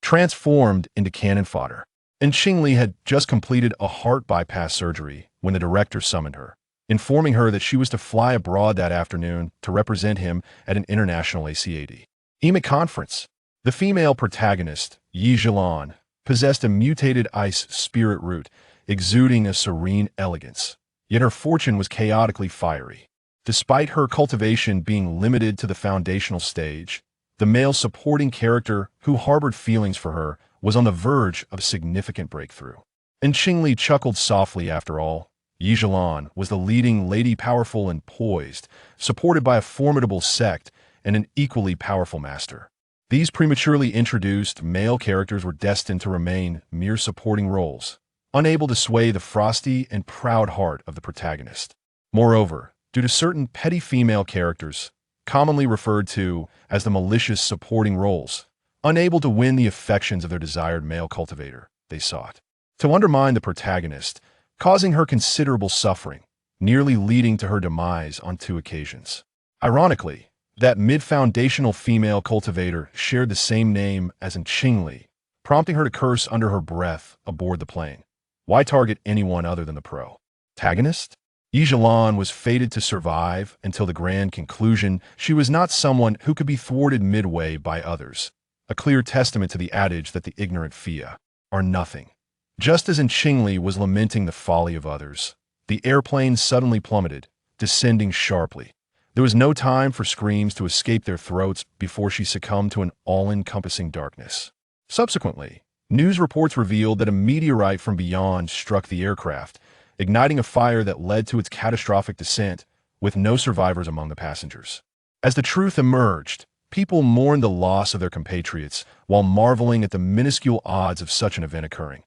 transformed into cannon fodder. And Qingli had just completed a heart bypass surgery when the director summoned her, informing her that she was to fly abroad that afternoon to represent him at an international ACAD conference. The female protagonist, Heroine, possessed a mutated ice spirit root, exuding a serene elegance. Yet her fortune was chaotically fiery. Despite her cultivation being limited to the foundational stage, the male supporting character who harbored feelings for her was on the verge of a significant breakthrough. And Qingli chuckled softly. After all, Heroine was the leading lady, powerful and poised, supported by a formidable sect and an equally powerful master. These prematurely introduced male characters were destined to remain mere supporting roles, unable to sway the frosty and proud heart of the protagonist. Moreover, due to certain petty female characters, commonly referred to as the malicious supporting roles, unable to win the affections of their desired male cultivator, they sought to undermine the protagonist, causing her considerable suffering, nearly leading to her demise on 2 occasions. Ironically, that mid-foundational female cultivator shared the same name as in Qingli, prompting her to curse under her breath aboard the plane. Why target anyone other than the protagonist? Heroine was fated to survive until the grand conclusion. She was not someone who could be thwarted midway by others, a clear testament to the adage that the ignorant fear are nothing. Just as in Qingli was lamenting the folly of others, the airplane suddenly plummeted, descending sharply. There was no time for screams to escape their throats before she succumbed to an all-encompassing darkness. Subsequently, news reports revealed that a meteorite from beyond struck the aircraft, igniting a fire that led to its catastrophic descent, with no survivors among the passengers. As the truth emerged, people mourned the loss of their compatriots while marveling at the minuscule odds of such an event occurring.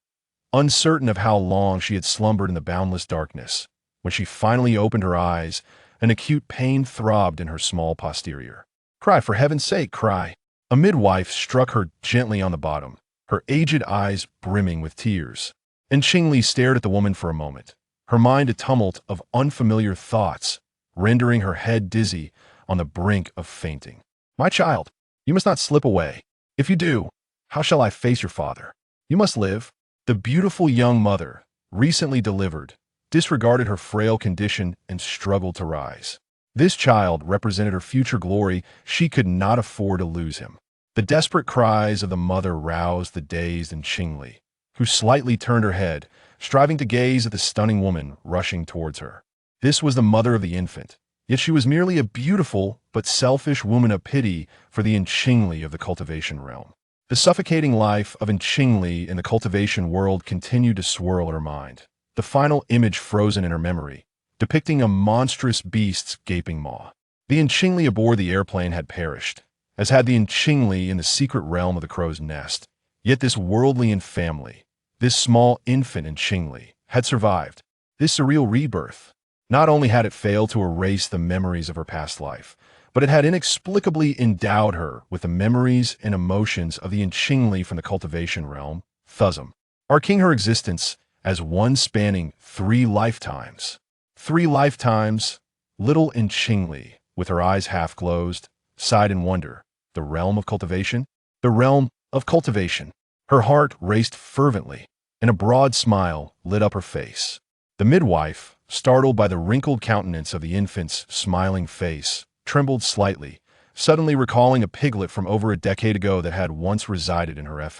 Uncertain of how long she had slumbered in the boundless darkness, when she finally opened her eyes, an acute pain throbbed in her small posterior. "Cry, for heaven's sake, cry!" A midwife struck her gently on the bottom, her aged eyes brimming with tears. And Qingli stared at the woman for a moment, her mind a tumult of unfamiliar thoughts, rendering her head dizzy on the brink of fainting. "My child, you must not slip away. If you do, how shall I face your father? You must live." The beautiful young mother, recently delivered, disregarded her frail condition and struggled to rise. This child represented her future glory. She could not afford to lose him. The desperate cries of the mother roused the dazed and Qingli, who slightly turned her head, striving to gaze at the stunning woman rushing towards her. This was the mother of the infant, yet she was merely a beautiful but selfish woman of pity for the Qingli of the cultivation realm. The suffocating life of Qingli in the cultivation world continued to swirl in her mind, the final image frozen in her memory, depicting a monstrous beast's gaping maw. The Qingli aboard the airplane had perished, as had the Qingli in the secret realm of the crow's nest. Yet this worldly family, this small infant Qingli, had survived. This surreal rebirth. Not only had it failed to erase the memories of her past life, but it had inexplicably endowed her with the memories and emotions of the Qingli from the cultivation realm, thusum, arcing her existence as one spanning 3 lifetimes. 3 lifetimes, little Qingli, with her eyes half closed, sighed in wonder. The realm of cultivation? The realm of cultivation. Her heart raced fervently, and a broad smile lit up her face. The midwife, startled by the wrinkled countenance of the infant's smiling face, trembled slightly, suddenly recalling a piglet from over a decade ago that had once resided in her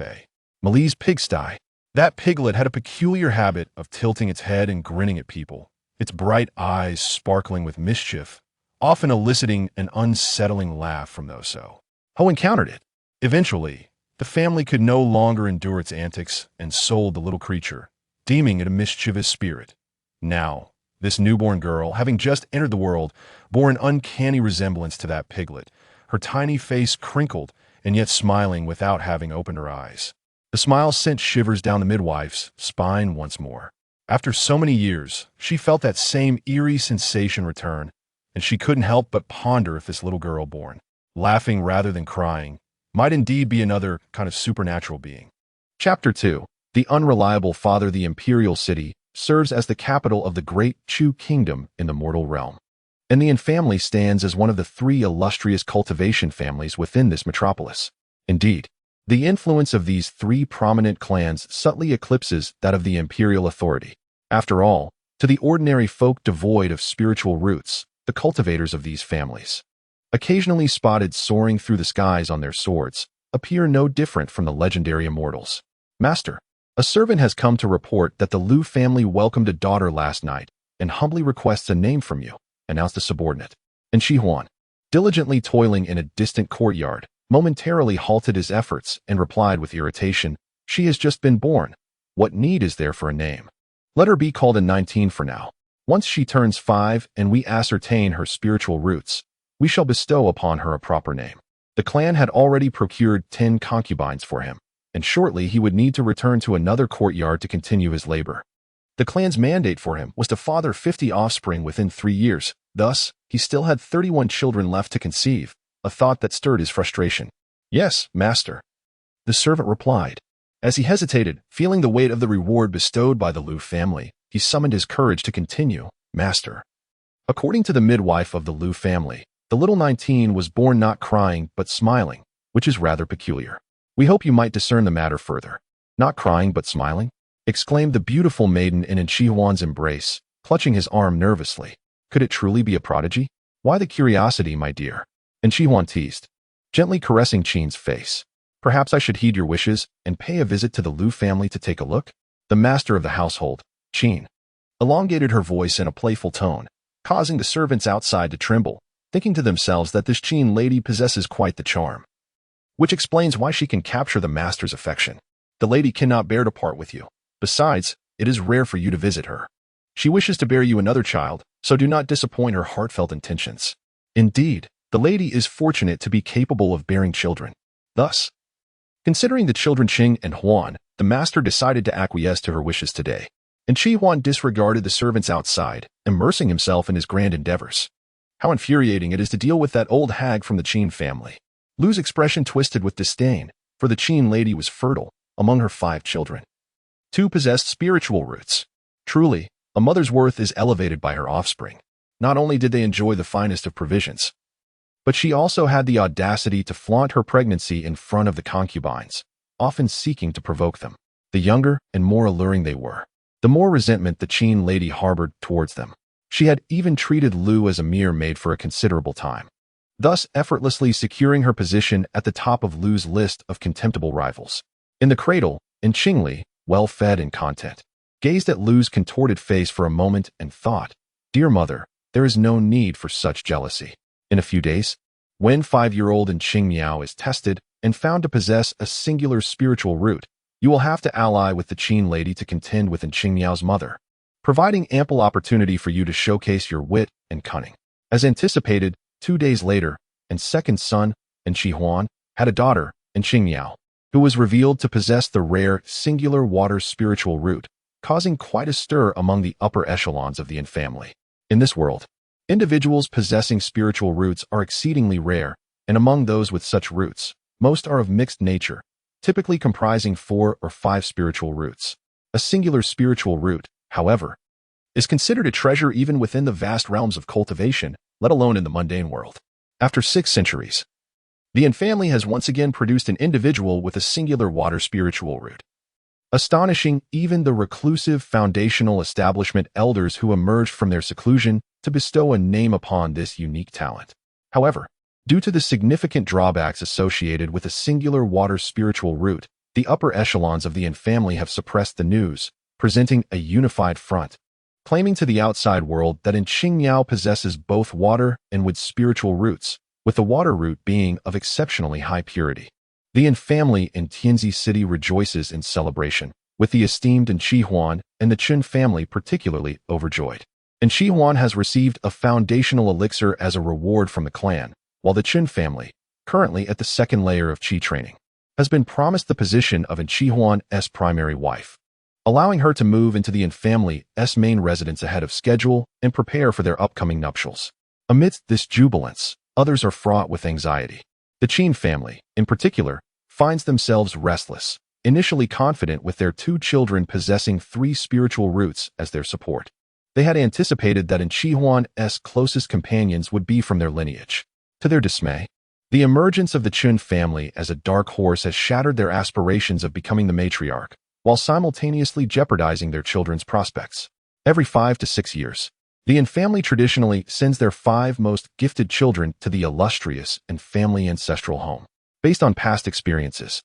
Malise pigsty. That piglet had a peculiar habit of tilting its head and grinning at people, its bright eyes sparkling with mischief, often eliciting an unsettling laugh from those who encountered it. Eventually, the family could no longer endure its antics and sold the little creature, deeming it a mischievous spirit. Now, this newborn girl, having just entered the world, bore an uncanny resemblance to that piglet, her tiny face crinkled and yet smiling without having opened her eyes. The smile sent shivers down the midwife's spine once more. After so many years, she felt that same eerie sensation return, and she couldn't help but ponder if this little girl born, laughing rather than crying, might indeed be another kind of supernatural being. Chapter 2. The Unreliable Father. The imperial city serves as the capital of the great Chu kingdom in the mortal realm, and the family stands as one of the 3 illustrious cultivation families within this metropolis. Indeed, The influence of these three prominent clans subtly eclipses that of the imperial authority. After all, to the ordinary folk devoid of spiritual roots, the cultivators of these families, occasionally spotted soaring through the skies on their swords, appear no different from the legendary immortals. Master, a servant has come to report that the Liu family welcomed a daughter last night and humbly requests a name from you, announced a subordinate. And Heroine, diligently toiling in a distant courtyard, momentarily halted his efforts and replied with irritation, "She has just been born. What need is there for a name? Let her be called a 19 for now. Once she turns 5 and we ascertain her spiritual roots, we shall bestow upon her a proper name." The clan had already procured 10 concubines for him, and shortly he would need to return to another courtyard to continue his labor. The clan's mandate for him was to father 50 offspring within 3 years. Thus, he still had 31 children left to conceive, a thought that stirred his frustration. "Yes, master," the servant replied. As he hesitated, feeling the weight of the reward bestowed by the Liu family, he summoned his courage to continue, "Master." According to the midwife of the Liu family, the little 19 was born not crying but smiling, which is rather peculiar. "We hope you might discern the matter further." "Not crying but smiling?" exclaimed the beautiful maiden in Heroine's embrace, clutching his arm nervously. "Could it truly be a prodigy? Why the curiosity, my dear?" And Heroine teased, gently caressing Qing's face. "Perhaps I should heed your wishes and pay a visit to the Liu family to take a look?" The master of the household, Qing, elongated her voice in a playful tone, causing the servants outside to tremble, thinking to themselves that this Qing lady possesses quite the charm, which explains why she can capture the master's affection. "The lady cannot bear to part with you. Besides, it is rare for you to visit her. She wishes to bear you another child, so do not disappoint her heartfelt intentions." Indeed, the lady is fortunate to be capable of bearing children. Thus, considering the children Qing and Huan, the master decided to acquiesce to her wishes today. And Huan disregarded the servants outside, immersing himself in his grand endeavors. How infuriating it is to deal with that old hag from the Qing family. Lu's expression twisted with disdain, for the Qing lady was fertile. Among her 5 children, 2 possessed spiritual roots. Truly, a mother's worth is elevated by her offspring. Not only did they enjoy the finest of provisions, but she also had the audacity to flaunt her pregnancy in front of the concubines, often seeking to provoke them. The younger and more alluring they were, the more resentment the Qing lady harbored towards them. She had even treated Lu as a mere maid for a considerable time, thus effortlessly securing her position at the top of Lu's list of contemptible rivals. In the cradle, Qingli, well-fed and content, gazed at Lu's contorted face for a moment and thought, "Dear mother, there is no need for such jealousy." In a few days, when 5-year-old Qingmiao is tested and found to possess a singular spiritual root, you will have to ally with the Qing lady to contend with Qingmiao's mother, providing ample opportunity for you to showcase your wit and cunning. As anticipated, 2 days later, and second son, Huan, had a daughter, Qingmiao, who was revealed to possess the rare, singular water spiritual root, causing quite a stir among the upper echelons of the family. In this world, individuals possessing spiritual roots are exceedingly rare, and among those with such roots, most are of mixed nature, typically comprising 4 or 5 spiritual roots. A singular spiritual root, however, is considered a treasure even within the vast realms of cultivation, let alone in the mundane world. After 6 centuries, the family has once again produced an individual with a singular water spiritual root. Astonishing even the reclusive foundational establishment elders who emerged from their seclusion to bestow a name upon this unique talent. However, due to the significant drawbacks associated with a singular water spiritual root, the upper echelons of the family have suppressed the news, presenting a unified front, claiming to the outside world that Qingmiao possesses both water and wood spiritual roots, with the water root being of exceptionally high purity. The family in Tianzi City rejoices in celebration, with the esteemed Huan and the Qin family particularly overjoyed. Huan has received a foundational elixir as a reward from the clan, while the Qin family, currently at the 2nd layer of Qi training, has been promised the position of Huan's primary wife, allowing her to move into the family's main residence ahead of schedule and prepare for their upcoming nuptials. Amidst this jubilance, others are fraught with anxiety. The Qin family, in particular, finds themselves restless, initially confident with their 2 children possessing 3 spiritual roots as their support. They had anticipated that Huan's closest companions would be from their lineage. To their dismay, The emergence of the Qin family as a dark horse has shattered their aspirations of becoming the matriarch, while simultaneously jeopardizing their children's prospects. Every 5 to 6 years, the Yin family traditionally sends their 5 most gifted children to the illustrious and family ancestral home. Based on past experiences,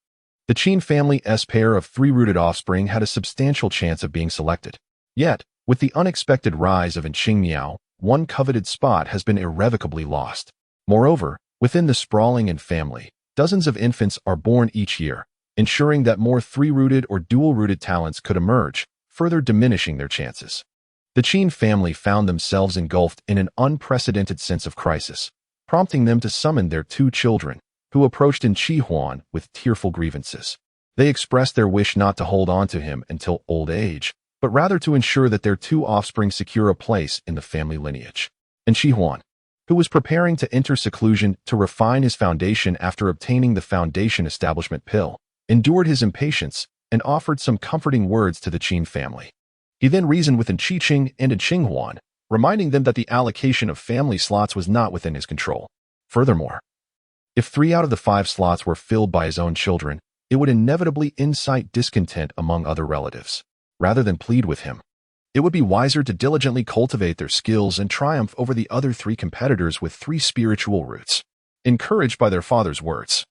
the Qin family's pair of 3-rooted offspring had a substantial chance of being selected. Yet, with the unexpected rise of Qingli, one coveted spot has been irrevocably lost. Moreover, within the sprawling Yin family, dozens of infants are born each year, ensuring that more 3-rooted or dual-rooted talents could emerge, further diminishing their chances. The Qin family found themselves engulfed in an unprecedented sense of crisis, prompting them to summon their 2 children, who approached Heroine with tearful grievances. They expressed their wish not to hold on to him until old age, but rather to ensure that their 2 offspring secure a place in the family lineage. And Heroine, who was preparing to enter seclusion to refine his foundation after obtaining the foundation establishment pill, endured his impatience and offered some comforting words to the Qin family. He then reasoned with Qingli and Qinghuan, reminding them that the allocation of family slots was not within his control. Furthermore, if 3 out of the 5 slots were filled by his own children, it would inevitably incite discontent among other relatives. Rather than plead with him, it would be wiser to diligently cultivate their skills and triumph over the other 3 competitors with 3 spiritual roots. Encouraged by their father's words,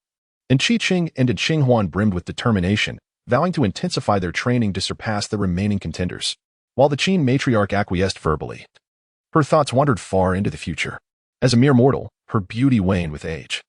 Qingli and Qinghuan brimmed with determination, vowing to intensify their training to surpass the remaining contenders. While the Qin matriarch acquiesced verbally, her thoughts wandered far into the future. As a mere mortal, her beauty waned with age,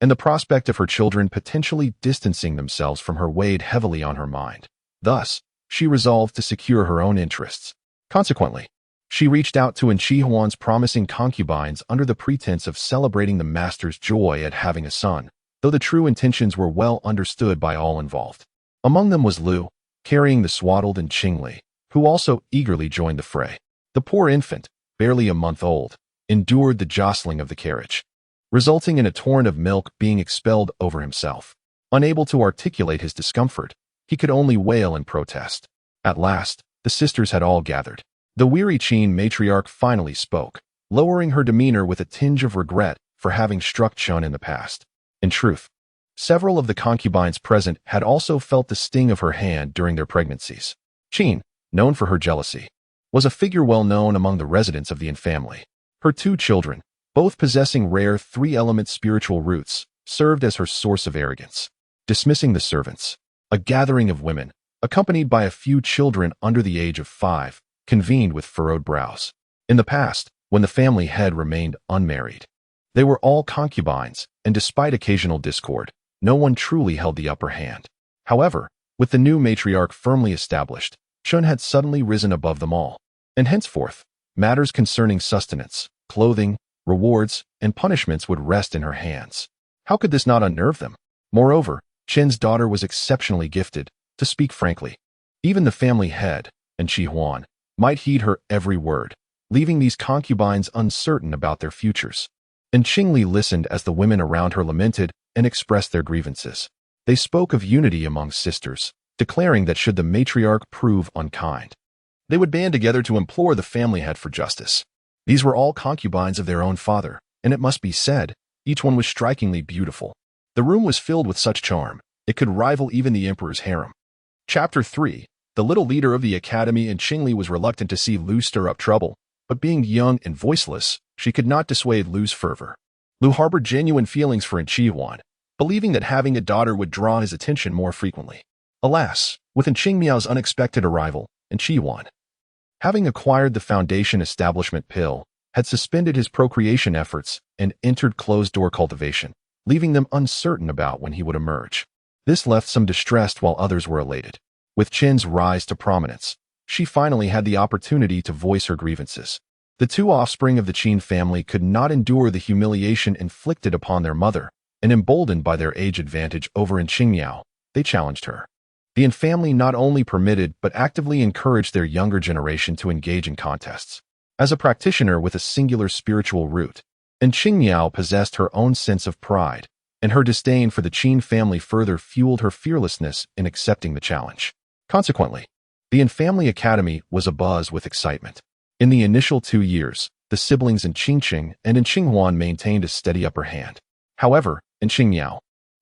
and the prospect of her children potentially distancing themselves from her weighed heavily on her mind. Thus, she resolved to secure her own interests. Consequently, she reached out to Qinghuan's promising concubines under the pretense of celebrating the master's joy at having a son, though the true intentions were well understood by all involved. Among them was Lu, carrying the swaddled Qingli, who also eagerly joined the fray. The poor infant, barely a month old, endured the jostling of the carriage, resulting in a torrent of milk being expelled over himself. Unable to articulate his discomfort, he could only wail and protest. At last, the sisters had all gathered. The weary Qin matriarch finally spoke, lowering her demeanor with a tinge of regret for having struck Chun in the past. In truth, several of the concubines present had also felt the sting of her hand during their pregnancies. Qin, known for her jealousy, was a figure well known among the residents of the Yin family. Her 2 children, both possessing rare 3-element spiritual roots, served as her source of arrogance. Dismissing the servants, a gathering of women, accompanied by a few children under the age of 5, convened with furrowed brows. In the past, when the family head remained unmarried, they were all concubines, and despite occasional discord, no one truly held the upper hand. However, with the new matriarch firmly established, Chun had suddenly risen above them all, and henceforth, matters concerning sustenance, clothing, rewards, and punishments would rest in her hands. How could this not unnerve them? Moreover, Chen's daughter was exceptionally gifted, to speak frankly. Even the family head, Qinghuan, might heed her every word, leaving these concubines uncertain about their futures. And Qingli listened as the women around her lamented and expressed their grievances. They spoke of unity among sisters, declaring that should the matriarch prove unkind, they would band together to implore the family head for justice. These were all concubines of their own father, and it must be said, each one was strikingly beautiful. The room was filled with such charm, it could rival even the emperor's harem. Chapter 3. The little leader of the academy and Qingli was reluctant to see Lu stir up trouble, but being young and voiceless, she could not dissuade Lu's fervor. Lu harbored genuine feelings for Qinghuan, believing that having a daughter would draw his attention more frequently. Alas, with Qingmiao's unexpected arrival, Qinghuan, having acquired the foundation establishment pill, had suspended his procreation efforts and entered closed-door cultivation, leaving them uncertain about when he would emerge. This left some distressed while others were elated. With Chen's rise to prominence, she finally had the opportunity to voice her grievances. The 2 offspring of the Qin family could not endure the humiliation inflicted upon their mother, and emboldened by their age advantage over Qingmiao, they challenged her. The Yin family not only permitted but actively encouraged their younger generation to engage in contests. As a practitioner with a singular spiritual root, Qingmiao possessed her own sense of pride, and her disdain for the Qin family further fueled her fearlessness in accepting the challenge. Consequently, the Yin family academy was abuzz with excitement. In the initial 2 years, the siblings Qingqing and Qinghuan maintained a steady upper hand. However, Qingli,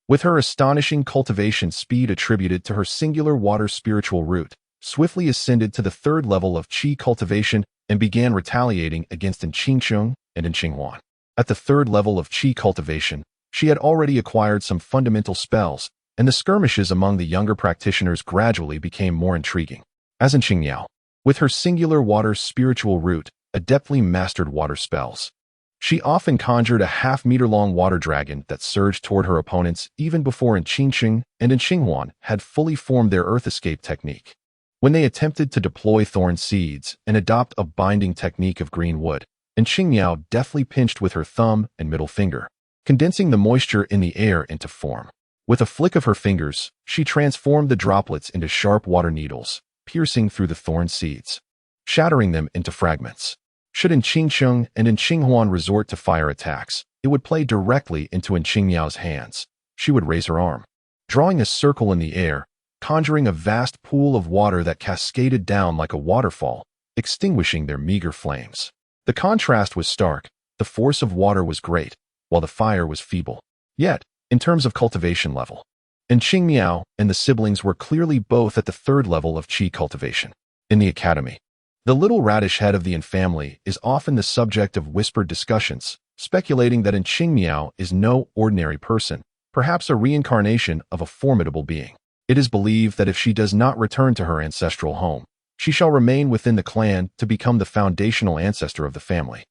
with her astonishing cultivation speed attributed to her singular water spiritual root, swiftly ascended to the third level of qi cultivation and began retaliating against Qingcheng and Qinghuan. At the third level of qi cultivation, she had already acquired some fundamental spells, and the skirmishes among the younger practitioners gradually became more intriguing. As Qingli, with her singular water spiritual root, adeptly mastered water spells. She often conjured a half-meter-long water dragon that surged toward her opponents even before Qingcheng and Qinghuan had fully formed their earth escape technique. When they attempted to deploy thorn seeds and adopt a binding technique of green wood, Qingli deftly pinched with her thumb and middle finger, condensing the moisture in the air into form. With a flick of her fingers, she transformed the droplets into sharp water needles, piercing through the thorn seeds, shattering them into fragments. Should Qingcheng and Qinghuan resort to fire attacks, it would play directly into Qingli's hands. She would raise her arm, drawing a circle in the air, conjuring a vast pool of water that cascaded down like a waterfall, extinguishing their meager flames. The contrast was stark. The force of water was great, while the fire was feeble. Yet, in terms of cultivation level, Qingli and the siblings were clearly both at the third level of qi cultivation. In the academy, the little radish head of the Yin family is often the subject of whispered discussions, speculating that Qingli is no ordinary person, perhaps a reincarnation of a formidable being. It is believed that if she does not return to her ancestral home, she shall remain within the clan to become the foundational ancestor of the family,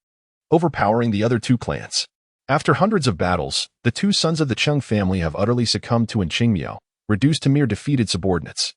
overpowering the other two clans. After hundreds of battles, the two sons of the Cheng family have utterly succumbed to Qingli, reduced to mere defeated subordinates.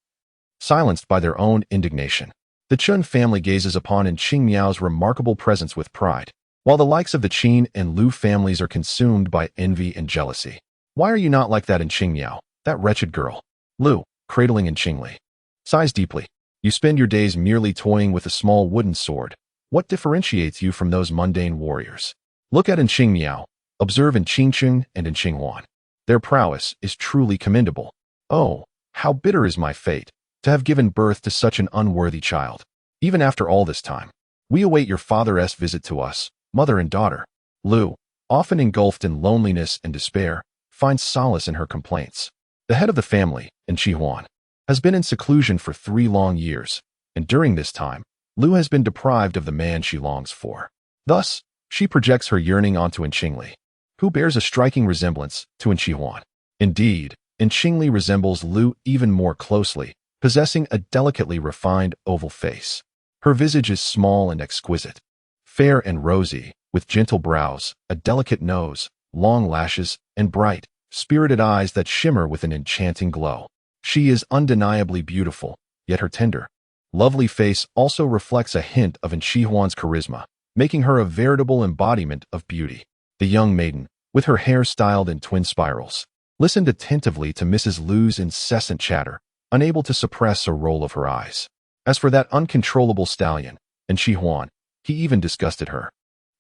Silenced by their own indignation, the Chen family gazes upon Qingli's remarkable presence with pride, while the likes of the Qin and Lu families are consumed by envy and jealousy. Why are you not like that Qingli, that wretched girl? Lu, cradling Qingli, sighs deeply. You spend your days merely toying with a small wooden sword. What differentiates you from those mundane warriors? Look at Qingli, observe Qingcheng and Qinghuan. Their prowess is truly commendable. Oh, how bitter is my fate, to have given birth to such an unworthy child. Even after all this time, we await your father's visit to us, mother and daughter. Lu, often engulfed in loneliness and despair, finds solace in her complaints. The head of the family, Qinghuan, has been in seclusion for 3 long years, and during this time, Lu has been deprived of the man she longs for. Thus, she projects her yearning onto Qingli, who bears a striking resemblance to Qinghuan. Indeed, Qingli resembles Lu even more closely, possessing a delicately refined oval face. Her visage is small and exquisite, fair and rosy, with gentle brows, a delicate nose, long lashes, and bright, spirited eyes that shimmer with an enchanting glow. She is undeniably beautiful, yet her tender, lovely face also reflects a hint of Qinghuan's charisma, making her a veritable embodiment of beauty. The young maiden, with her hair styled in twin spirals, listened attentively to Mrs. Lu's incessant chatter, unable to suppress a roll of her eyes. As for that uncontrollable stallion, Qinghuan, he even disgusted her.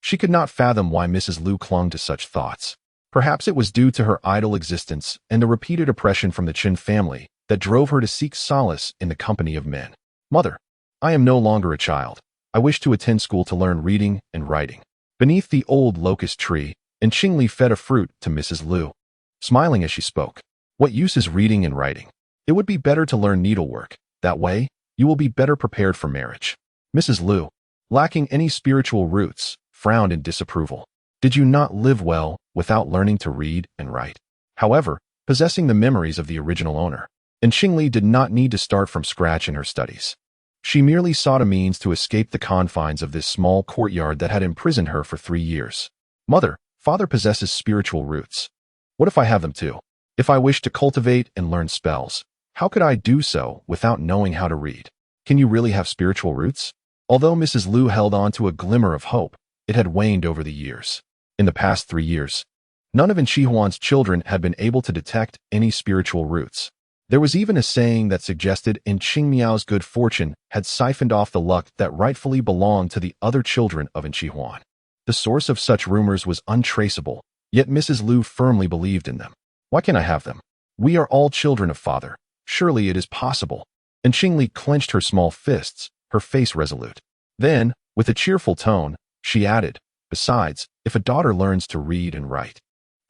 She could not fathom why Mrs. Lu clung to such thoughts. Perhaps it was due to her idle existence and the repeated oppression from the Qin family that drove her to seek solace in the company of men. Mother, I am no longer a child. I wish to attend school to learn reading and writing. Beneath the old locust tree, Qingli fed a fruit to Mrs. Lu, smiling as she spoke. What use is reading and writing? It would be better to learn needlework. That way, you will be better prepared for marriage. Mrs. Lu, lacking any spiritual roots, frowned in disapproval. Did you not live well without learning to read and write? However, possessing the memories of the original owner, Qingli did not need to start from scratch in her studies. She merely sought a means to escape the confines of this small courtyard that had imprisoned her for 3 years. Mother, father possesses spiritual roots. What if I have them too? If I wish to cultivate and learn spells, how could I do so without knowing how to read? Can you really have spiritual roots? Although Mrs. Lu held on to a glimmer of hope, it had waned over the years. In the past 3 years, none of Qinghuan's children had been able to detect any spiritual roots. There was even a saying that suggested Qingmiao's good fortune had siphoned off the luck that rightfully belonged to the other children of Qinghuan. The source of such rumors was untraceable, yet Mrs. Lu firmly believed in them. Why can't I have them? We are all children of father. Surely it is possible. Qingli clenched her small fists, her face resolute. Then, with a cheerful tone, she added, besides, if a daughter learns to read and write,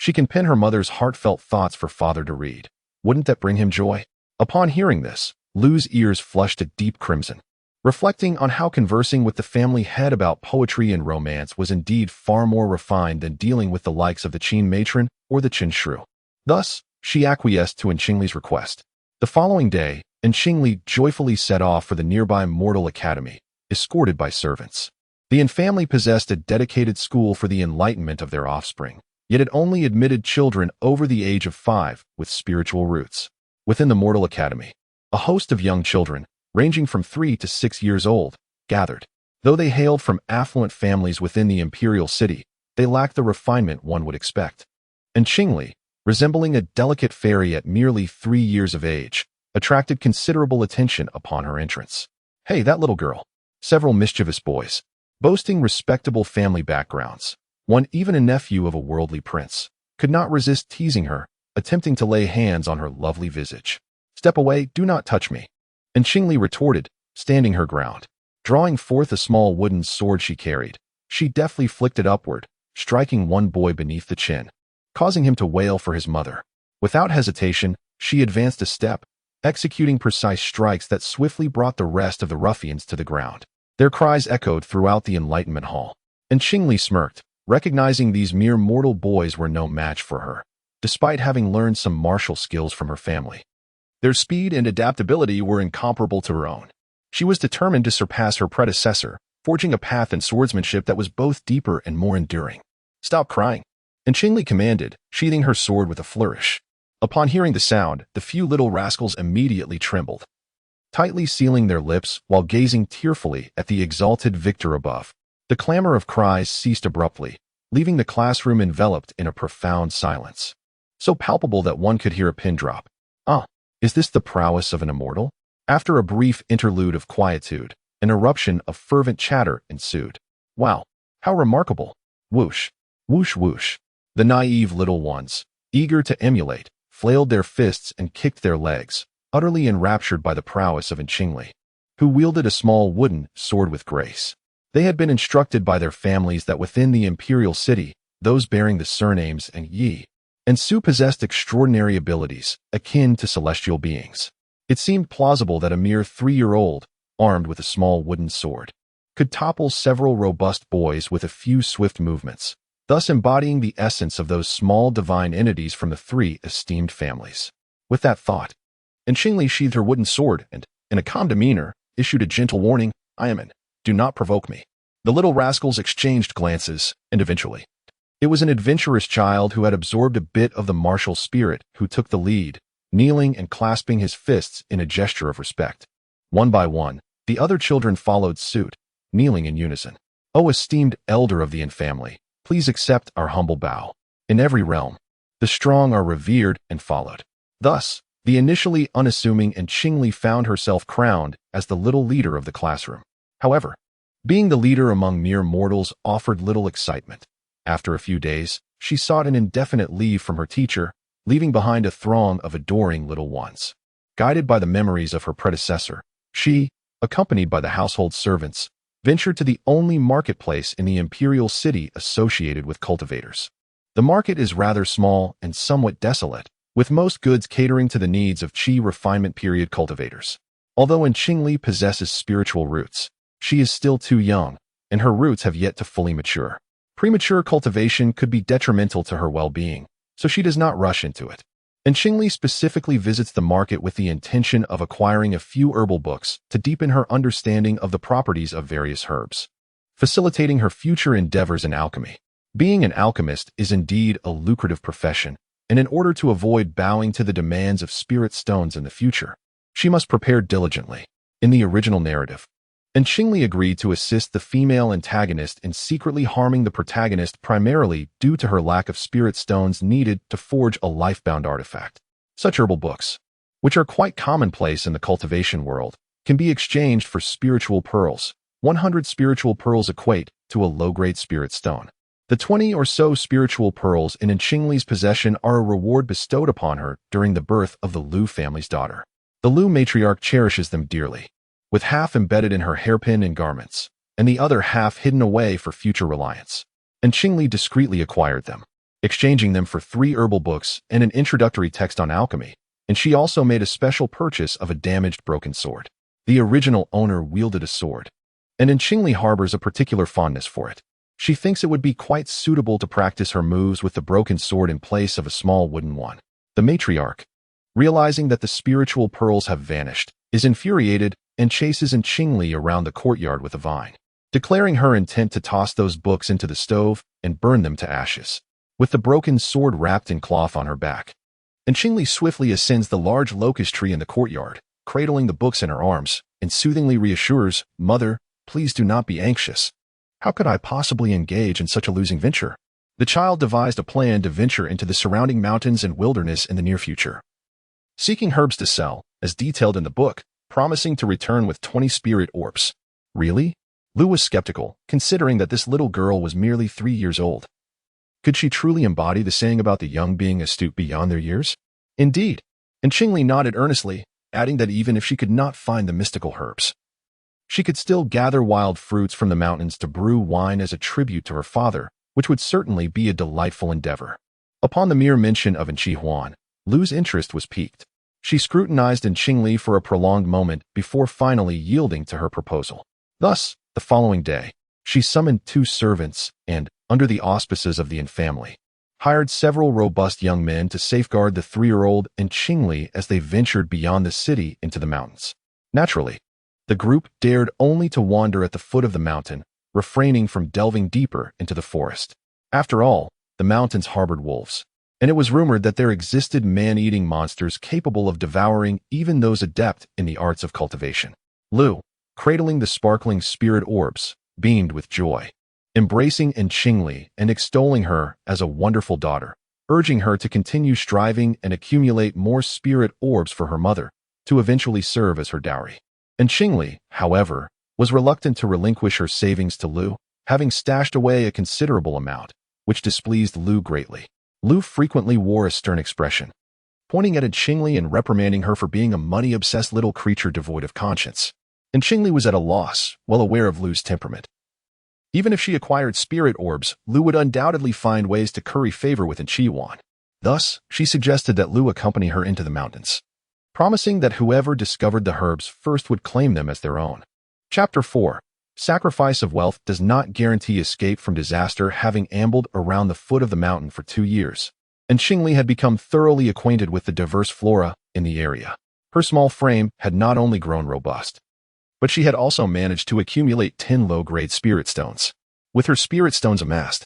She can pen her mother's heartfelt thoughts for father to read. Wouldn't that bring him joy? Upon hearing this, Lu's ears flushed a deep crimson. Reflecting on how conversing with the family head about poetry and romance was indeed far more refined than dealing with the likes of the Qin matron or the Qin shrew. Thus, she acquiesced to Qingli's request. The following day, Qingli joyfully set off for the nearby Mortal Academy, escorted by servants. The family possessed a dedicated school for the enlightenment of their offspring, yet it only admitted children over the age of 5 with spiritual roots. Within the Mortal Academy, a host of young children, ranging from 3 to 6 years old, gathered. Though they hailed from affluent families within the imperial city, they lacked the refinement one would expect. And Qingli, resembling a delicate fairy at merely 3 years of age, attracted considerable attention upon her entrance. Hey, that little girl. Several mischievous boys, boasting respectable family backgrounds, one even a nephew of a worldly prince, could not resist teasing her, attempting to lay hands on her lovely visage. Step away, do not touch me. And Qingli retorted, standing her ground. Drawing forth a small wooden sword she carried, she deftly flicked it upward, striking one boy beneath the chin, causing him to wail for his mother. Without hesitation, she advanced a step, executing precise strikes that swiftly brought the rest of the ruffians to the ground. Their cries echoed throughout the Enlightenment Hall, and Qingli smirked, recognizing these mere mortal boys were no match for her, despite having learned some martial skills from her family. Their speed and adaptability were incomparable to her own. She was determined to surpass her predecessor, forging a path in swordsmanship that was both deeper and more enduring. Stop crying, and Qingli commanded, sheathing her sword with a flourish. Upon hearing the sound, the few little rascals immediately trembled, tightly sealing their lips while gazing tearfully at the exalted victor above. The clamor of cries ceased abruptly, leaving the classroom enveloped in a profound silence, so palpable that one could hear a pin drop. Is this the prowess of an immortal? After a brief interlude of quietude, an eruption of fervent chatter ensued. Wow, how remarkable! Whoosh, whoosh, whoosh. The naive little ones, eager to emulate, flailed their fists and kicked their legs, utterly enraptured by the prowess of Qingli, who wielded a small wooden sword with grace. They had been instructed by their families that within the imperial city, those bearing the surnames Yi and Su possessed extraordinary abilities, akin to celestial beings. It seemed plausible that a mere 3-year-old, armed with a small wooden sword, could topple several robust boys with a few swift movements, thus embodying the essence of those small divine entities from the 3 esteemed families. With that thought, Qingli sheathed her wooden sword and, in a calm demeanor, issued a gentle warning, "I am in. Do not provoke me." The little rascals exchanged glances, and eventually, it was an adventurous child who had absorbed a bit of the martial spirit who took the lead, kneeling and clasping his fists in a gesture of respect. One by one, the other children followed suit, kneeling in unison. "O esteemed elder of the family, please accept our humble bow. In every realm, the strong are revered and followed." Thus, the initially unassuming Qingli found herself crowned as the little leader of the classroom. However, being the leader among mere mortals offered little excitement. After a few days, she sought an indefinite leave from her teacher, leaving behind a throng of adoring little ones. Guided by the memories of her predecessor, she, accompanied by the household servants, ventured to the only marketplace in the imperial city associated with cultivators. The market is rather small and somewhat desolate, with most goods catering to the needs of Qi refinement period cultivators. Although Qingli possesses spiritual roots, she is still too young, and her roots have yet to fully mature. Premature cultivation could be detrimental to her well-being, so she does not rush into it. Qingli specifically visits the market with the intention of acquiring a few herbal books to deepen her understanding of the properties of various herbs, facilitating her future endeavors in alchemy. Being an alchemist is indeed a lucrative profession, and in order to avoid bowing to the demands of spirit stones in the future, she must prepare diligently. In the original narrative, Qingli agreed to assist the female antagonist in secretly harming the protagonist primarily due to her lack of spirit stones needed to forge a life-bound artifact. Such herbal books, which are quite commonplace in the cultivation world, can be exchanged for spiritual pearls. 100 spiritual pearls equate to a low-grade spirit stone. The 20 or so spiritual pearls in Qingli's possession are a reward bestowed upon her during the birth of the Lu family's daughter. The Lu matriarch cherishes them dearly, with half embedded in her hairpin and garments, and the other half hidden away for future reliance. Qingli discreetly acquired them. exchanging them for 3 herbal books and an introductory text on alchemy, and she also made a special purchase of a damaged broken sword. The original owner wielded a sword, and Qingli harbors a particular fondness for it. She thinks it would be quite suitable to practice her moves with the broken sword in place of a small wooden one. The matriarch, realizing that the spiritual pearls have vanished, is infuriated and chases Qingli around the courtyard with a vine, declaring her intent to toss those books into the stove and burn them to ashes. With the broken sword wrapped in cloth on her back, Qingli swiftly ascends the large locust tree in the courtyard, cradling the books in her arms, and soothingly reassures, "Mother, please do not be anxious. How could I possibly engage in such a losing venture?" The child devised a plan to venture into the surrounding mountains and wilderness in the near future, seeking herbs to sell, as detailed in the book, promising to return with 20 spirit orbs. Really? Lu was skeptical, considering that this little girl was merely 3 years old. Could she truly embody the saying about the young being astute beyond their years? Indeed. And Qingli nodded earnestly, adding that even if she could not find the mystical herbs, she could still gather wild fruits from the mountains to brew wine as a tribute to her father, which would certainly be a delightful endeavor. Upon the mere mention of Heroine, Lu's interest was piqued. She scrutinized Qingli for a prolonged moment before finally yielding to her proposal. Thus, the following day, she summoned 2 servants and, under the auspices of the family, hired several robust young men to safeguard the 3-year-old and Qingli as they ventured beyond the city into the mountains. Naturally, the group dared only to wander at the foot of the mountain, refraining from delving deeper into the forest. After all, the mountains harbored wolves, and it was rumored that there existed man-eating monsters capable of devouring even those adept in the arts of cultivation. Lu, cradling the sparkling spirit orbs, beamed with joy, embracing Qingli and extolling her as a wonderful daughter, urging her to continue striving and accumulate more spirit orbs for her mother, to eventually serve as her dowry. Qingli, however, was reluctant to relinquish her savings to Lu, having stashed away a considerable amount, which displeased Lu greatly. Lu frequently wore a stern expression, pointing at Qingli and reprimanding her for being a money-obsessed little creature devoid of conscience. Qingli was at a loss, well aware of Lu's temperament. Even if she acquired spirit orbs, Lu would undoubtedly find ways to curry favor with Heroine. Thus, she suggested that Lu accompany her into the mountains, promising that whoever discovered the herbs first would claim them as their own. Chapter 4. Sacrifice of wealth does not guarantee escape from disaster. Having ambled around the foot of the mountain for 2 years, Qingli had become thoroughly acquainted with the diverse flora in the area. Her small frame had not only grown robust, but she had also managed to accumulate 10 low-grade spirit stones. With her spirit stones amassed,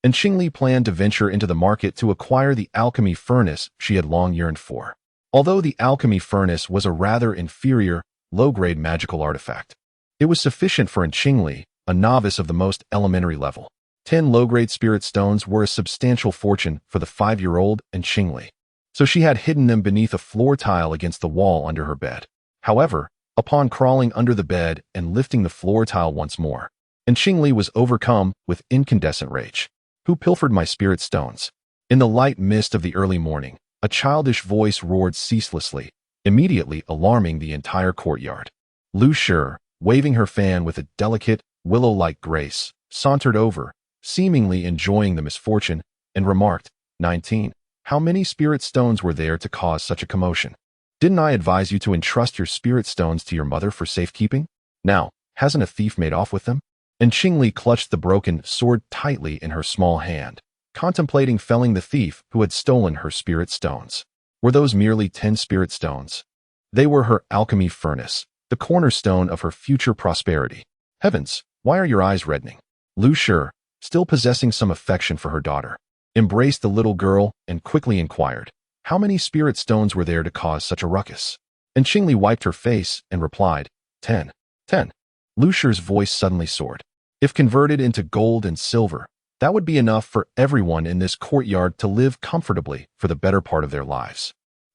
Qingli planned to venture into the market to acquire the alchemy furnace she had long yearned for. Although the alchemy furnace was a rather inferior, low-grade magical artifact, it was sufficient for Qingli, a novice of the most elementary level. 10 low-grade spirit stones were a substantial fortune for the 5-year-old Qingli, so she had hidden them beneath a floor tile against the wall under her bed. However, upon crawling under the bed and lifting the floor tile once more, Qingli was overcome with incandescent rage. "Who pilfered my spirit stones?" In the light mist of the early morning, a childish voice roared ceaselessly, immediately alarming the entire courtyard. Lu Shi, waving her fan with a delicate, willow-like grace, sauntered over, seemingly enjoying the misfortune, and remarked, 19. How many spirit stones were there to cause such a commotion? Didn't I advise you to entrust your spirit stones to your mother for safekeeping? Now, hasn't a thief made off with them? Qingli clutched the broken sword tightly in her small hand, contemplating felling the thief who had stolen her spirit stones. Were those merely 10 spirit stones? They were her alchemy furnace, the cornerstone of her future prosperity. Heavens, why are your eyes reddening? Lu Shi, still possessing some affection for her daughter, embraced the little girl and quickly inquired, how many spirit stones were there to cause such a ruckus? Qingli wiped her face and replied, 10. 10. Lu Shi's voice suddenly soared. If converted into gold and silver, that would be enough for everyone in this courtyard to live comfortably for the better part of their lives.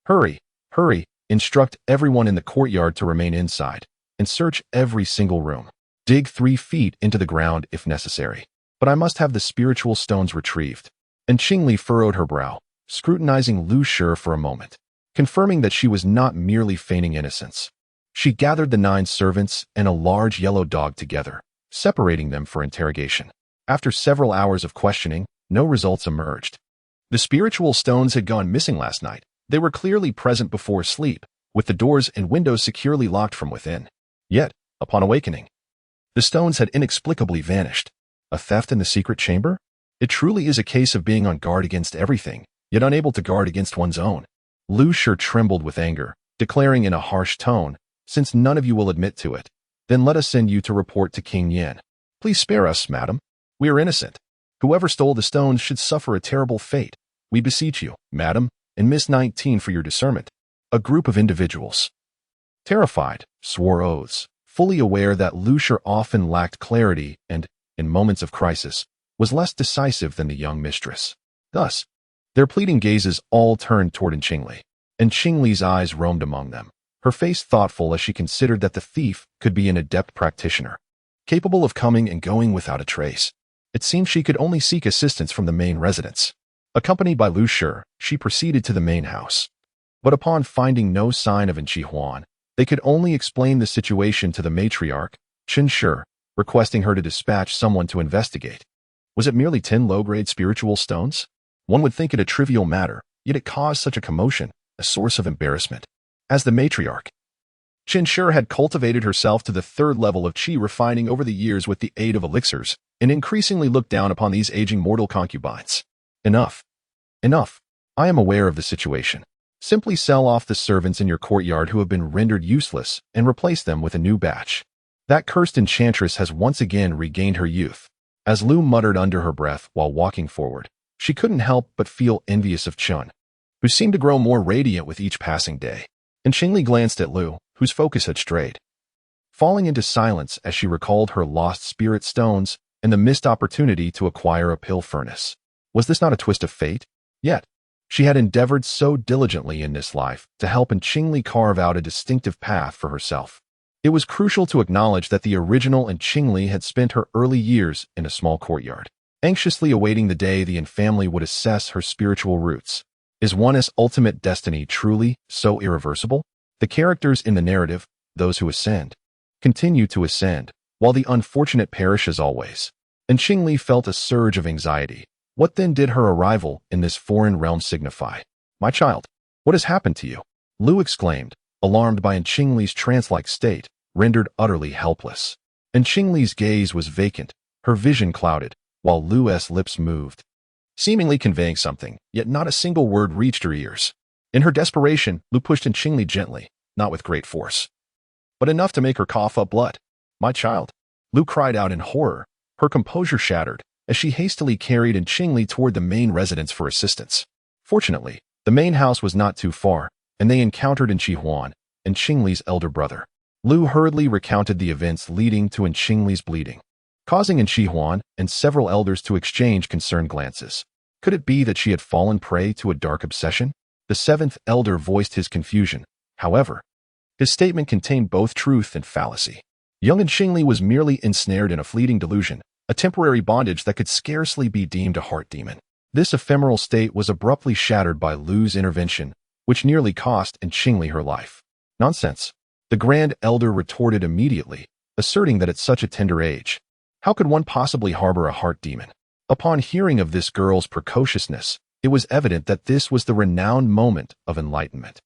Hurry, hurry, instruct everyone in the courtyard to remain inside, and search every single room. Dig 3 feet into the ground if necessary. But I must have the spiritual stones retrieved. Qingli furrowed her brow, scrutinizing Lu Shi for a moment, confirming that she was not merely feigning innocence. She gathered the 9 servants and a large yellow dog together, separating them for interrogation. After several hours of questioning, no results emerged. The spiritual stones had gone missing last night. They were clearly present before sleep, with the doors and windows securely locked from within. Yet, upon awakening, the stones had inexplicably vanished. A theft in the secret chamber? It truly is a case of being on guard against everything, yet unable to guard against one's own. Lu Shi trembled with anger, declaring in a harsh tone, "Since none of you will admit to it, then let us send you to report to King Yin. Please spare us, madam. We are innocent. Whoever stole the stones should suffer a terrible fate. We beseech you, madam, and Miss 19 for your discernment." A group of individuals, terrified, swore oaths, fully aware that Lu Shi often lacked clarity and, in moments of crisis, was less decisive than the young mistress. Thus, their pleading gazes all turned toward Qingli, and Qingli's eyes roamed among them, her face thoughtful as she considered that the thief could be an adept practitioner, capable of coming and going without a trace. It seemed she could only seek assistance from the main residence. Accompanied by Lu Shi, she proceeded to the main house. But upon finding no sign of Heroine, they could only explain the situation to the matriarch, Qin Shi, requesting her to dispatch someone to investigate. Was it merely 10 low-grade spiritual stones? One would think it a trivial matter, yet it caused such a commotion, a source of embarrassment. As the matriarch, Qin Shi had cultivated herself to the 3rd level of qi refining over the years with the aid of elixirs, and increasingly looked down upon these aging mortal concubines. Enough. Enough. I am aware of the situation. Simply sell off the servants in your courtyard who have been rendered useless and replace them with a new batch. That cursed enchantress has once again regained her youth. As Lu muttered under her breath while walking forward, she couldn't help but feel envious of Chun, who seemed to grow more radiant with each passing day. And Qingli glanced at Lu, whose focus had strayed, falling into silence as she recalled her lost spirit stones and the missed opportunity to acquire a pill furnace. Was this not a twist of fate? Yet, she had endeavored so diligently in this life to help Qingli carve out a distinctive path for herself. It was crucial to acknowledge that the original Qingli had spent her early years in a small courtyard, anxiously awaiting the day the family would assess her spiritual roots. Is one's ultimate destiny truly so irreversible? The characters in the narrative, those who ascend, continue to ascend, while the unfortunate perish as always. And Qingli felt a surge of anxiety. What then did her arrival in this foreign realm signify? "My child, what has happened to you?" Lu exclaimed, alarmed by Qingli's trance-like state, rendered utterly helpless. And Qingli's gaze was vacant, her vision clouded, while Lu's lips moved, seemingly conveying something, yet not a single word reached her ears. In her desperation, Lu pushed Qingli gently, not with great force, but enough to make her cough up blood. "My child," Lu cried out in horror, her composure shattered, as she hastily carried Qingli toward the main residence for assistance. Fortunately, the main house was not too far, and they encountered Heroine and Qingli's elder brother. Lu hurriedly recounted the events leading to Qingli's bleeding, causing Heroine and several elders to exchange concerned glances. Could it be that she had fallen prey to a dark obsession? The 7th elder voiced his confusion. However, his statement contained both truth and fallacy. Young Qingli was merely ensnared in a fleeting delusion, a temporary bondage that could scarcely be deemed a heart demon. This ephemeral state was abruptly shattered by Lu's intervention, which nearly cost Qingli her life. "Nonsense," the Grand Elder retorted immediately, asserting that at such a tender age, how could one possibly harbor a heart demon? Upon hearing of this girl's precociousness, it was evident that this was the renowned moment of enlightenment.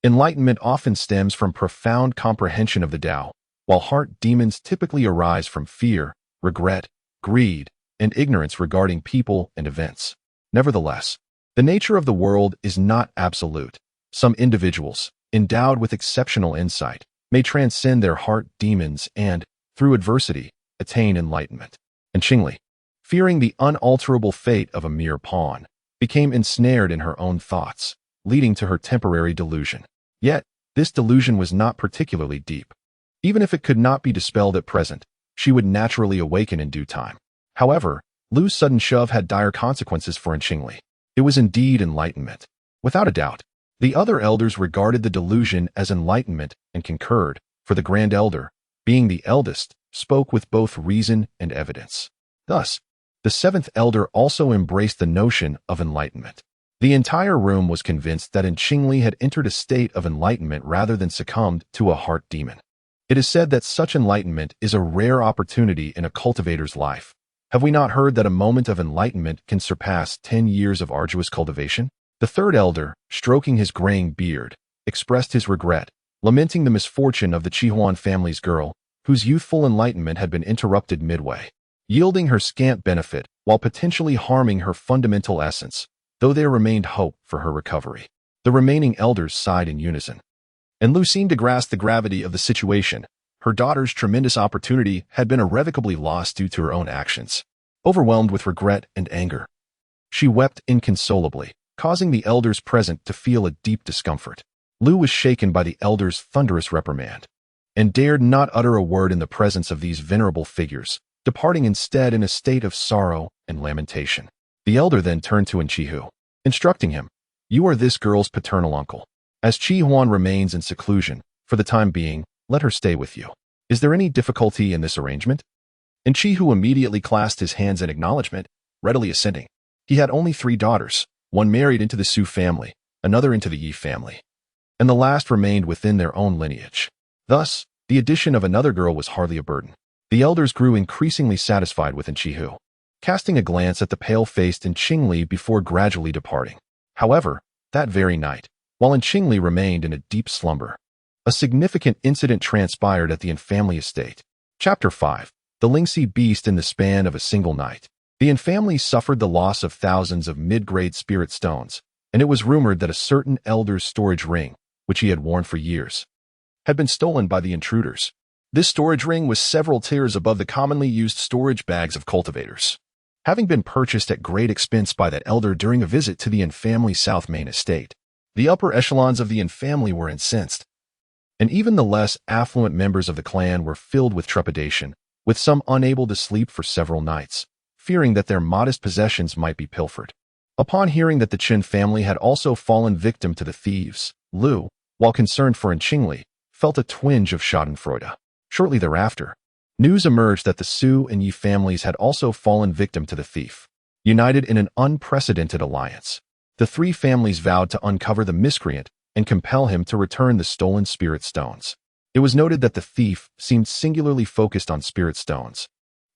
Enlightenment often stems from profound comprehension of the Tao, while heart demons typically arise from fear, regret, greed, and ignorance regarding people and events. Nevertheless, the nature of the world is not absolute. Some individuals, endowed with exceptional insight, may transcend their heart demons and, through adversity, attain enlightenment. And Qingli, fearing the unalterable fate of a mere pawn, became ensnared in her own thoughts, leading to her temporary delusion. Yet, this delusion was not particularly deep. Even if it could not be dispelled at present, she would naturally awaken in due time. However, Lu's sudden shove had dire consequences for Qingli. It was indeed enlightenment. Without a doubt, the other elders regarded the delusion as enlightenment and concurred, for the Grand Elder, being the eldest, spoke with both reason and evidence. Thus, the 7th elder also embraced the notion of enlightenment. The entire room was convinced that Qingli had entered a state of enlightenment rather than succumbed to a heart demon. It is said that such enlightenment is a rare opportunity in a cultivator's life, Have we not heard that a moment of enlightenment can surpass 10 years of arduous cultivation? The third elder, stroking his graying beard, expressed his regret, lamenting the misfortune of the Heroine family's girl, whose youthful enlightenment had been interrupted midway, yielding her scant benefit while potentially harming her fundamental essence, though there remained hope for her recovery. The remaining elders sighed in unison. And Lu seemed to grasp the gravity of the situation. Her daughter's tremendous opportunity had been irrevocably lost due to her own actions. Overwhelmed with regret and anger, she wept inconsolably, causing the elders present to feel a deep discomfort. Lu was shaken by the elders' thunderous reprimand, and dared not utter a word in the presence of these venerable figures, departing instead in a state of sorrow and lamentation. The elder then turned to Enchihu, instructing him, "You are this girl's paternal uncle. As Chi-Huan remains in seclusion, for the time being, let her stay with you. Is there any difficulty in this arrangement?" Enchihu immediately clasped his hands in acknowledgement, readily assenting. He had only 3 daughters, one married into the Su family, another into the Yi family, and the last remained within their own lineage. Thus, the addition of another girl was hardly a burden. The elders grew increasingly satisfied with Enchihu, casting a glance at the pale-faced Qingli before gradually departing. However, that very night, while Qingli remained in a deep slumber, a significant incident transpired at the family estate. Chapter 5. The Lingxi Beast in the span of a single night. The family suffered the loss of thousands of mid-grade spirit stones, and it was rumored that a certain elder's storage ring, which he had worn for years, had been stolen by the intruders. This storage ring was several tiers above the commonly used storage bags of cultivators, having been purchased at great expense by that elder during a visit to the family's South Main estate. The upper echelons of the family were incensed, and even the less affluent members of the clan were filled with trepidation, with some unable to sleep for several nights, fearing that their modest possessions might be pilfered. Upon hearing that the Qin family had also fallen victim to the thieves, Lu, while concerned for Qingli, felt a twinge of schadenfreude. Shortly thereafter, news emerged that the Su and Yi families had also fallen victim to the thief. United in an unprecedented alliance, the 3 families vowed to uncover the miscreant and compel him to return the stolen spirit stones. It was noted that the thief seemed singularly focused on spirit stones,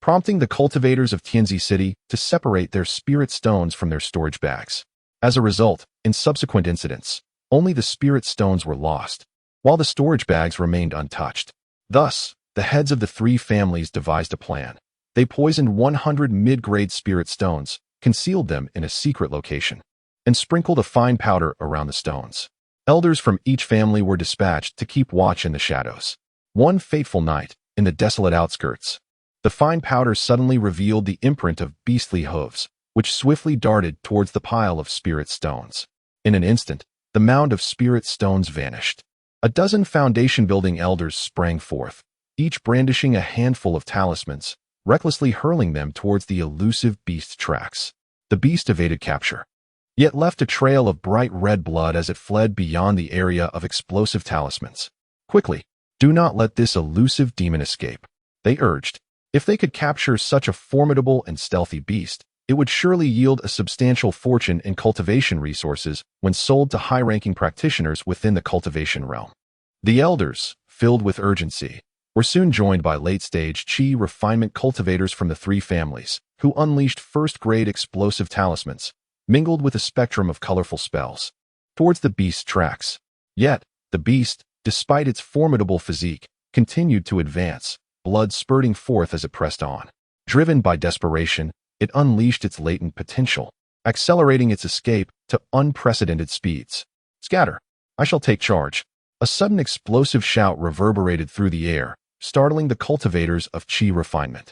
prompting the cultivators of Tianzi City to separate their spirit stones from their storage bags. As a result, in subsequent incidents, only the spirit stones were lost, while the storage bags remained untouched. Thus, the heads of the 3 families devised a plan. They poisoned 100 mid-grade spirit stones, concealed them in a secret location, and sprinkled a fine powder around the stones. Elders from each family were dispatched to keep watch in the shadows. One fateful night, in the desolate outskirts, the fine powder suddenly revealed the imprint of beastly hooves, which swiftly darted towards the pile of spirit stones. In an instant, the mound of spirit stones vanished. A dozen foundation-building elders sprang forth, each brandishing a handful of talismans, recklessly hurling them towards the elusive beast's tracks. The beast evaded capture, yet left a trail of bright red blood as it fled beyond the area of explosive talismans. "Quickly, do not let this elusive demon escape," they urged. If they could capture such a formidable and stealthy beast, it would surely yield a substantial fortune in cultivation resources when sold to high-ranking practitioners within the cultivation realm. The elders, filled with urgency, were soon joined by late-stage Qi refinement cultivators from the 3 families, who unleashed first-grade explosive talismans, mingled with a spectrum of colorful spells, towards the beast's tracks. Yet, the beast, despite its formidable physique, continued to advance, blood spurting forth as it pressed on. Driven by desperation, it unleashed its latent potential, accelerating its escape to unprecedented speeds. "Scatter! I shall take charge." A sudden explosive shout reverberated through the air, startling the cultivators of Qi refinement,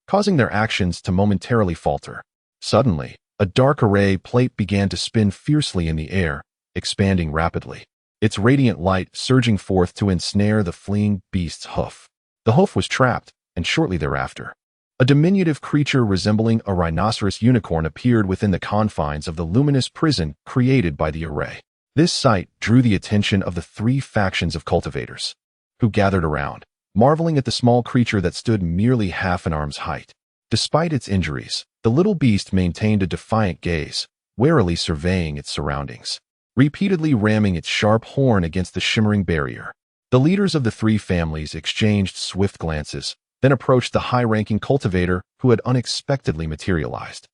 causing their actions to momentarily falter. Suddenly, a dark array plate began to spin fiercely in the air, expanding rapidly, its radiant light surging forth to ensnare the fleeing beast's hoof. The hoof was trapped, and shortly thereafter, a diminutive creature resembling a rhinoceros unicorn appeared within the confines of the luminous prison created by the array. This sight drew the attention of the 3 factions of cultivators, who gathered around, marveling at the small creature that stood merely half an arm's height. Despite its injuries, the little beast maintained a defiant gaze, warily surveying its surroundings, repeatedly ramming its sharp horn against the shimmering barrier. The leaders of the 3 families exchanged swift glances, then approached the high-ranking cultivator who had unexpectedly materialized.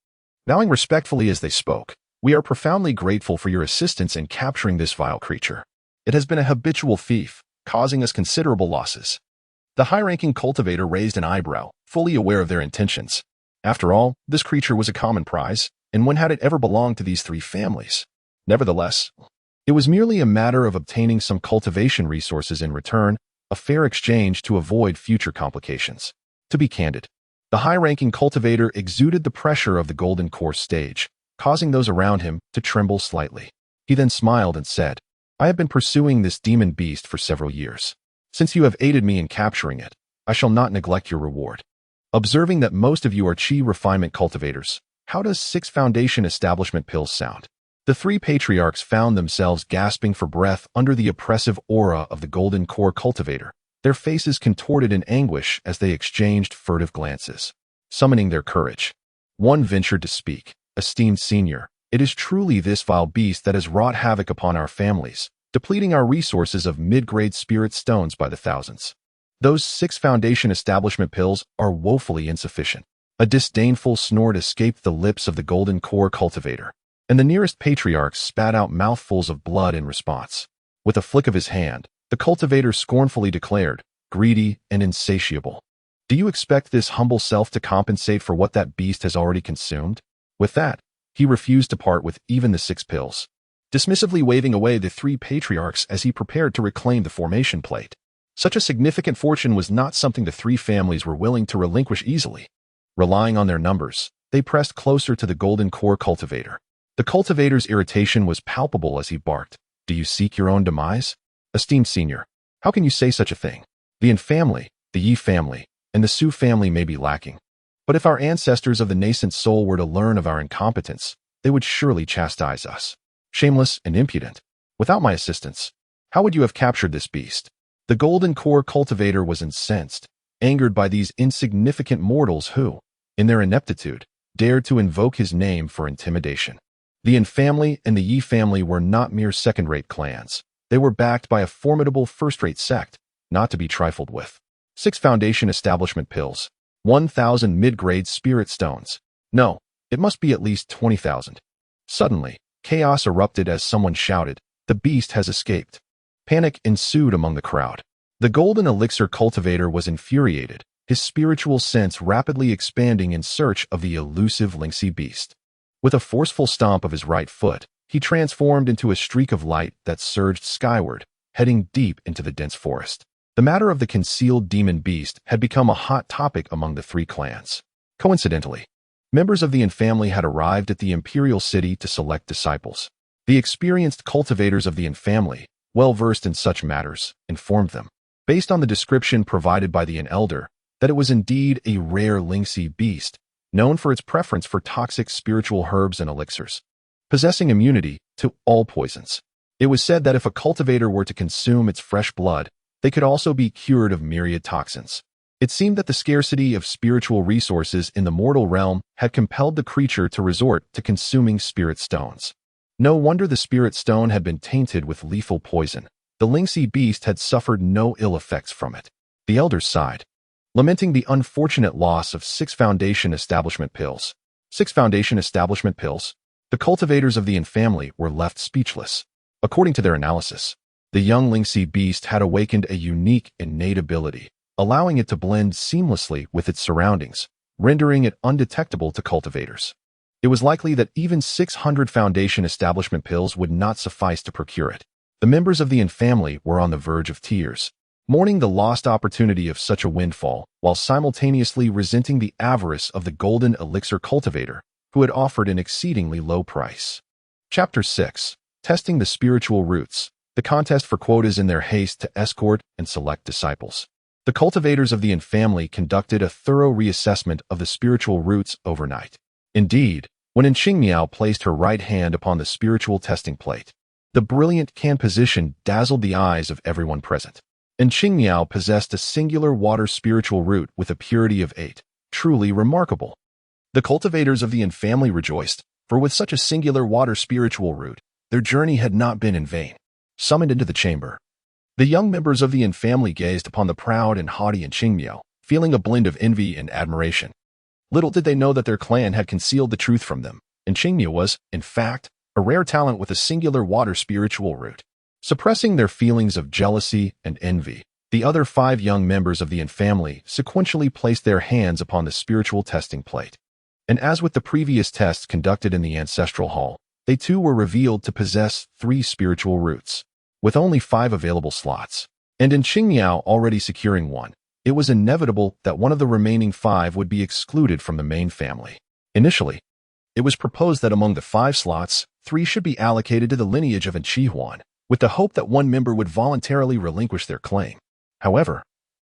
Bowing respectfully as they spoke, "We are profoundly grateful for your assistance in capturing this vile creature. It has been a habitual thief, causing us considerable losses." The high-ranking cultivator raised an eyebrow, fully aware of their intentions. After all, this creature was a common prize, and when had it ever belonged to these three families? Nevertheless, it was merely a matter of obtaining some cultivation resources in return, a fair exchange to avoid future complications. To be candid, the high-ranking cultivator exuded the pressure of the golden core stage, causing those around him to tremble slightly. He then smiled and said, "I have been pursuing this demon beast for several years. Since you have aided me in capturing it, I shall not neglect your reward. Observing that most of you are Qi refinement cultivators, how does 6 foundation establishment pills sound?" The three patriarchs found themselves gasping for breath under the oppressive aura of the golden core cultivator, their faces contorted in anguish as they exchanged furtive glances. Summoning their courage, one ventured to speak. "Esteemed senior, it is truly this vile beast that has wrought havoc upon our families, depleting our resources of mid-grade spirit stones by the thousands. Those 6 foundation establishment pills are woefully insufficient." A disdainful snort escaped the lips of the golden core cultivator, and the nearest patriarch spat out mouthfuls of blood in response. With a flick of his hand, the cultivator scornfully declared, "Greedy and insatiable. Do you expect this humble self to compensate for what that beast has already consumed?" With that, he refused to part with even the 6 pills, dismissively waving away the 3 patriarchs as he prepared to reclaim the formation plate. Such a significant fortune was not something the 3 families were willing to relinquish easily. Relying on their numbers, they pressed closer to the golden core cultivator. The cultivator's irritation was palpable as he barked, "Do you seek your own demise? Esteemed senior, how can you say such a thing? The Yin family, the Yi family, and the Su family may be lacking. But if our ancestors of the nascent soul were to learn of our incompetence, they would surely chastise us. Shameless and impudent. Without my assistance, how would you have captured this beast?" The golden core cultivator was incensed, angered by these insignificant mortals who, in their ineptitude, dared to invoke his name for intimidation. The Yin family and the Yi family were not mere second-rate clans. They were backed by a formidable first-rate sect, not to be trifled with. 6 foundation establishment pills, 1,000 mid-grade spirit stones. No, it must be at least 20,000. Suddenly, chaos erupted as someone shouted, "The beast has escaped." Panic ensued among the crowd. The golden elixir cultivator was infuriated, his spiritual sense rapidly expanding in search of the elusive lynxy beast. With a forceful stomp of his right foot, he transformed into a streak of light that surged skyward, heading deep into the dense forest. The matter of the concealed demon beast had become a hot topic among the 3 clans. Coincidentally, members of the Yin family had arrived at the imperial city to select disciples. The experienced cultivators of the Yin family, well-versed in such matters, informed them, based on the description provided by the Yin elder, that it was indeed a rare lynxy beast, known for its preference for toxic spiritual herbs and elixirs, possessing immunity to all poisons. It was said that if a cultivator were to consume its fresh blood, they could also be cured of myriad toxins. It seemed that the scarcity of spiritual resources in the mortal realm had compelled the creature to resort to consuming spirit stones. No wonder the spirit stone had been tainted with lethal poison. The lynxy beast had suffered no ill effects from it. The elders sighed, lamenting the unfortunate loss of 6 foundation establishment pills. 6 foundation establishment pills? The cultivators of the Yin family were left speechless. According to their analysis, the young lynxy beast had awakened a unique innate ability, allowing it to blend seamlessly with its surroundings, rendering it undetectable to cultivators. It was likely that even 600 foundation establishment pills would not suffice to procure it. The members of the Yin family were on the verge of tears, mourning the lost opportunity of such a windfall, while simultaneously resenting the avarice of the golden elixir cultivator, who had offered an exceedingly low price. Chapter 6. Testing the Spiritual Roots. The contest for quotas in their haste to escort and select disciples. The cultivators of the Yin family conducted a thorough reassessment of the spiritual roots overnight. Indeed, when Qingli placed her right hand upon the spiritual testing plate, the brilliant can position dazzled the eyes of everyone present. Qingli possessed a singular water spiritual root with a purity of 8, truly remarkable. The cultivators of the Yin family rejoiced, for with such a singular water spiritual root, their journey had not been in vain. Summoned into the chamber, the young members of the Yin family gazed upon the proud and haughty Qingli, feeling a blend of envy and admiration. Little did they know that their clan had concealed the truth from them, and Qingli was, in fact, a rare talent with a singular water spiritual root. Suppressing their feelings of jealousy and envy, the other 5 young members of the family sequentially placed their hands upon the spiritual testing plate. And as with the previous tests conducted in the ancestral hall, they too were revealed to possess 3 spiritual roots, with only 5 available slots. And in Qingmiao already securing one, it was inevitable that one of the remaining 5 would be excluded from the main family. Initially, it was proposed that among the 5 slots, 3 should be allocated to the lineage of Heroine, with the hope that one member would voluntarily relinquish their claim. However,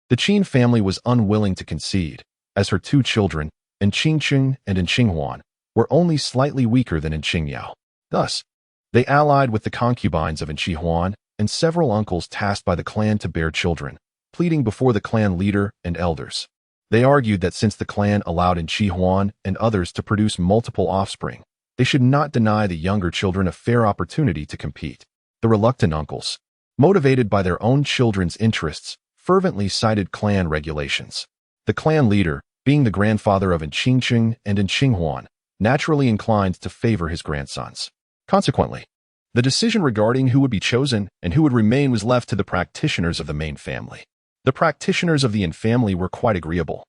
the Qin family was unwilling to concede, as her 2 children, Qingcheng and Qinghuan, were only slightly weaker than Qingmiao. Thus, they allied with the concubines of Qinghuan and several uncles tasked by the clan to bear children, pleading before the clan leader and elders. They argued that since the clan allowed Qinghuan and others to produce multiple offspring, they should not deny the younger children a fair opportunity to compete. The reluctant uncles, motivated by their own children's interests, fervently cited clan regulations. The clan leader, being the grandfather of Qingcheng and Qinghuan, naturally inclined to favor his grandsons. Consequently, the decision regarding who would be chosen and who would remain was left to the practitioners of the main family. The practitioners of the family were quite agreeable,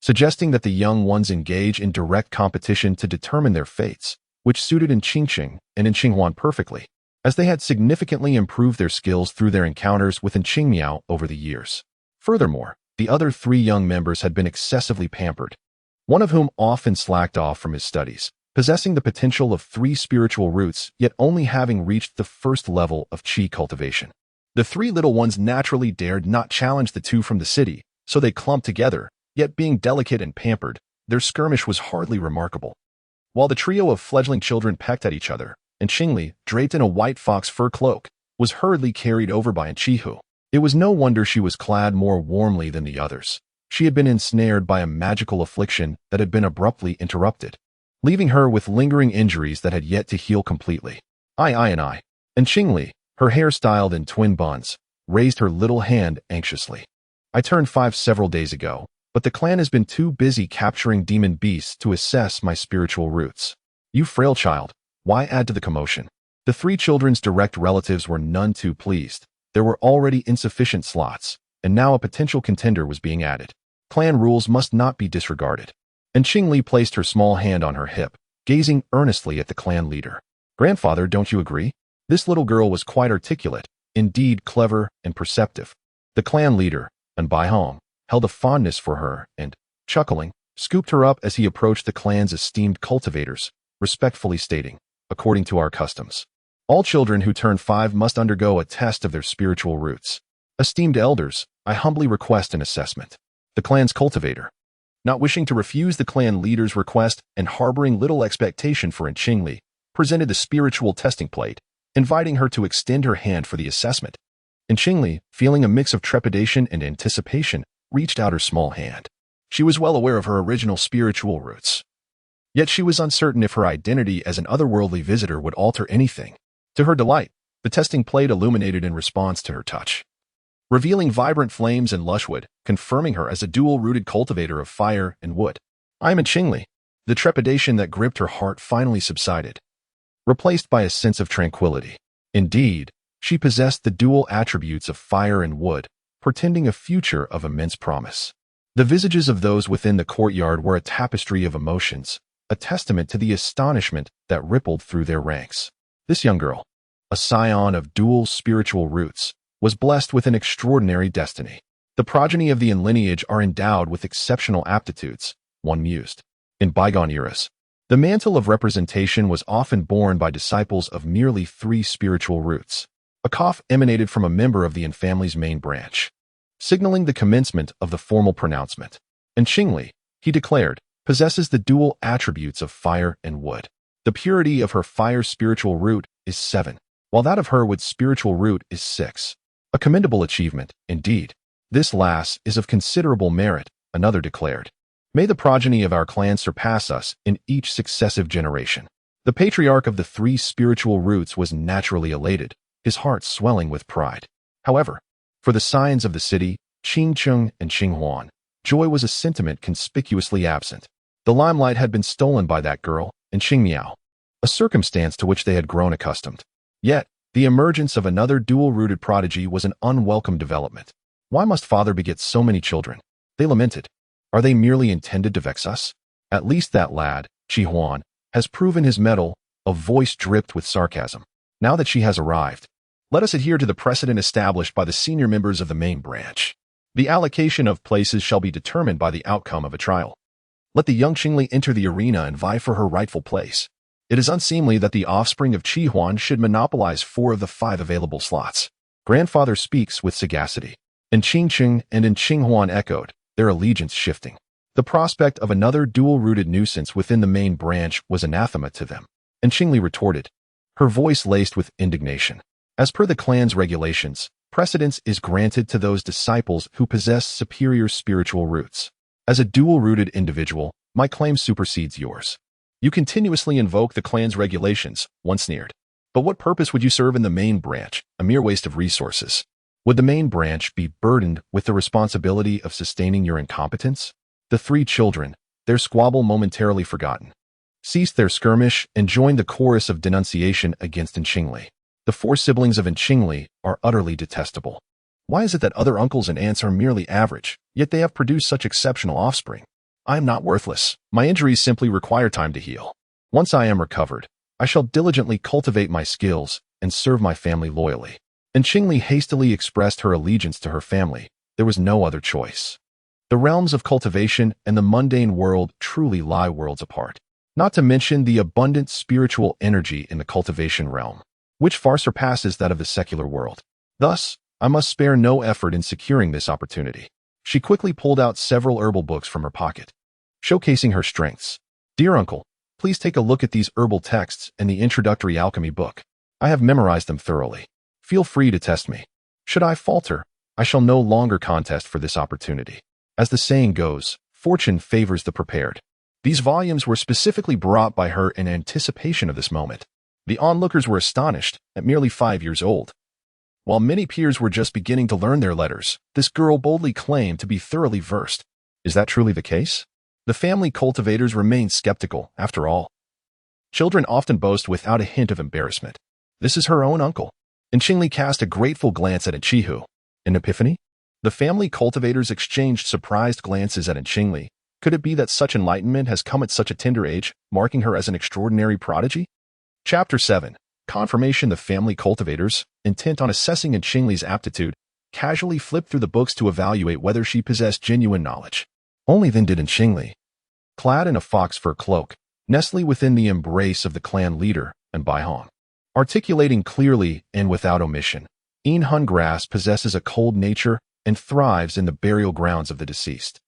suggesting that the young ones engage in direct competition to determine their fates, which suited Qingcheng and Qinghuan perfectly, as they had significantly improved their skills through their encounters with Qingmiao over the years. Furthermore, the other 3 young members had been excessively pampered, one of whom often slacked off from his studies, possessing the potential of 3 spiritual roots, yet only having reached the first level of qi cultivation. The 3 little ones naturally dared not challenge the 2 from the city, so they clumped together, yet being delicate and pampered, their skirmish was hardly remarkable. While the trio of fledgling children pecked at each other, and Qingli, draped in a white fox fur cloak, was hurriedly carried over by Qihu. It was no wonder she was clad more warmly than the others. She had been ensnared by a magical affliction that had been abruptly interrupted, leaving her with lingering injuries that had yet to heal completely. I. And Qingli, her hair styled in twin buns, raised her little hand anxiously. I turned 5 several days ago, but the clan has been too busy capturing demon beasts to assess my spiritual roots. You frail child, why add to the commotion? The 3 children's direct relatives were none too pleased. There were already insufficient slots, and now a potential contender was being added. Clan rules must not be disregarded. And Qingli placed her small hand on her hip, gazing earnestly at the clan leader. Grandfather, don't you agree? This little girl was quite articulate, indeed clever and perceptive. The clan leader, Bai Hong, held a fondness for her and, chuckling, scooped her up as he approached the clan's esteemed cultivators, respectfully stating, according to our customs, all children who turn 5 must undergo a test of their spiritual roots. Esteemed elders, I humbly request an assessment. The clan's cultivator, not wishing to refuse the clan leader's request and harboring little expectation for Qingli, presented the spiritual testing plate, inviting her to extend her hand for the assessment. Qingli, feeling a mix of trepidation and anticipation, reached out her small hand. She was well aware of her original spiritual roots, yet she was uncertain if her identity as an otherworldly visitor would alter anything. To her delight, the testing plate illuminated in response to her touch, revealing vibrant flames and lushwood, confirming her as a dual-rooted cultivator of fire and wood. I am Qingli. The trepidation that gripped her heart finally subsided, replaced by a sense of tranquility. Indeed, she possessed the dual attributes of fire and wood, portending a future of immense promise. The visages of those within the courtyard were a tapestry of emotions, a testament to the astonishment that rippled through their ranks. This young girl, a scion of dual spiritual roots, was blessed with an extraordinary destiny. The progeny of the lineage are endowed with exceptional aptitudes, one mused. In bygone eras, the mantle of representation was often borne by disciples of merely 3 spiritual roots. A cough emanated from a member of the family's main branch, signaling the commencement of the formal pronouncement. And Qingli, he declared, possesses the dual attributes of fire and wood. The purity of her fire spiritual root is 7, while that of her wood spiritual root is 6. A commendable achievement, indeed. This lass is of considerable merit, another declared. May the progeny of our clan surpass us in each successive generation. The patriarch of the 3 spiritual roots was naturally elated, his heart swelling with pride. However, for the scions of the city, Qingcheng and Qinghuan, Joy was a sentiment conspicuously absent. The limelight had been stolen by that girl, and Qingli, a circumstance to which they had grown accustomed. Yet, the emergence of another dual-rooted prodigy was an unwelcome development. Why must father beget so many children? They lamented. Are they merely intended to vex us? At least that lad, Heroine, has proven his mettle. A voice dripped with sarcasm. Now that she has arrived, let us adhere to the precedent established by the senior members of the main branch. The allocation of places shall be determined by the outcome of a trial. Let the young Qingli enter the arena and vie for her rightful place. It is unseemly that the offspring of Heroine should monopolize 4 of the 5 available slots. Grandfather speaks with sagacity. And Qingqing and Qinghuan echoed, their allegiance shifting. The prospect of another dual-rooted nuisance within the main branch was anathema to them. And Qingli retorted, her voice laced with indignation. As per the clan's regulations, precedence is granted to those disciples who possess superior spiritual roots. As a dual-rooted individual, my claim supersedes yours. You continuously invoke the clan's regulations, one sneered. But what purpose would you serve in the main branch, a mere waste of resources? Would the main branch be burdened with the responsibility of sustaining your incompetence? The 3 children, their squabble momentarily forgotten, ceased their skirmish and joined the chorus of denunciation against Qingli. The 4 siblings of Qingli are utterly detestable. Why is it that other uncles and aunts are merely average, yet they have produced such exceptional offspring? I am not worthless. My injuries simply require time to heal. Once I am recovered, I shall diligently cultivate my skills and serve my family loyally. And Qingli hastily expressed her allegiance to her family. There was no other choice. The realms of cultivation and the mundane world truly lie worlds apart. Not to mention the abundant spiritual energy in the cultivation realm, which far surpasses that of the secular world. Thus, I must spare no effort in securing this opportunity. She quickly pulled out several herbal books from her pocket, showcasing her strengths. Dear uncle, please take a look at these herbal texts and the introductory alchemy book. I have memorized them thoroughly. Feel free to test me. Should I falter, I shall no longer contest for this opportunity. As the saying goes, fortune favors the prepared. These volumes were specifically brought by her in anticipation of this moment. The onlookers were astonished, at merely 5 years old. While many peers were just beginning to learn their letters, this girl boldly claimed to be thoroughly versed. Is that truly the case? The family cultivators remained skeptical, after all. Children often boast without a hint of embarrassment. This is her own uncle. And Qingli cast a grateful glance at Qingli. An epiphany? The family cultivators exchanged surprised glances at Qingli. Could it be that such enlightenment has come at such a tender age, marking her as an extraordinary prodigy? Chapter 7. Confirmation. The family cultivators, intent on assessing Qingli's aptitude, casually flipped through the books to evaluate whether she possessed genuine knowledge. Only then did Qingli, clad in a fox fur cloak, nestle within the embrace of the clan leader, and Bai Hong. Articulating clearly and without omission, Hun grass possesses a cold nature and thrives in the burial grounds of the deceased.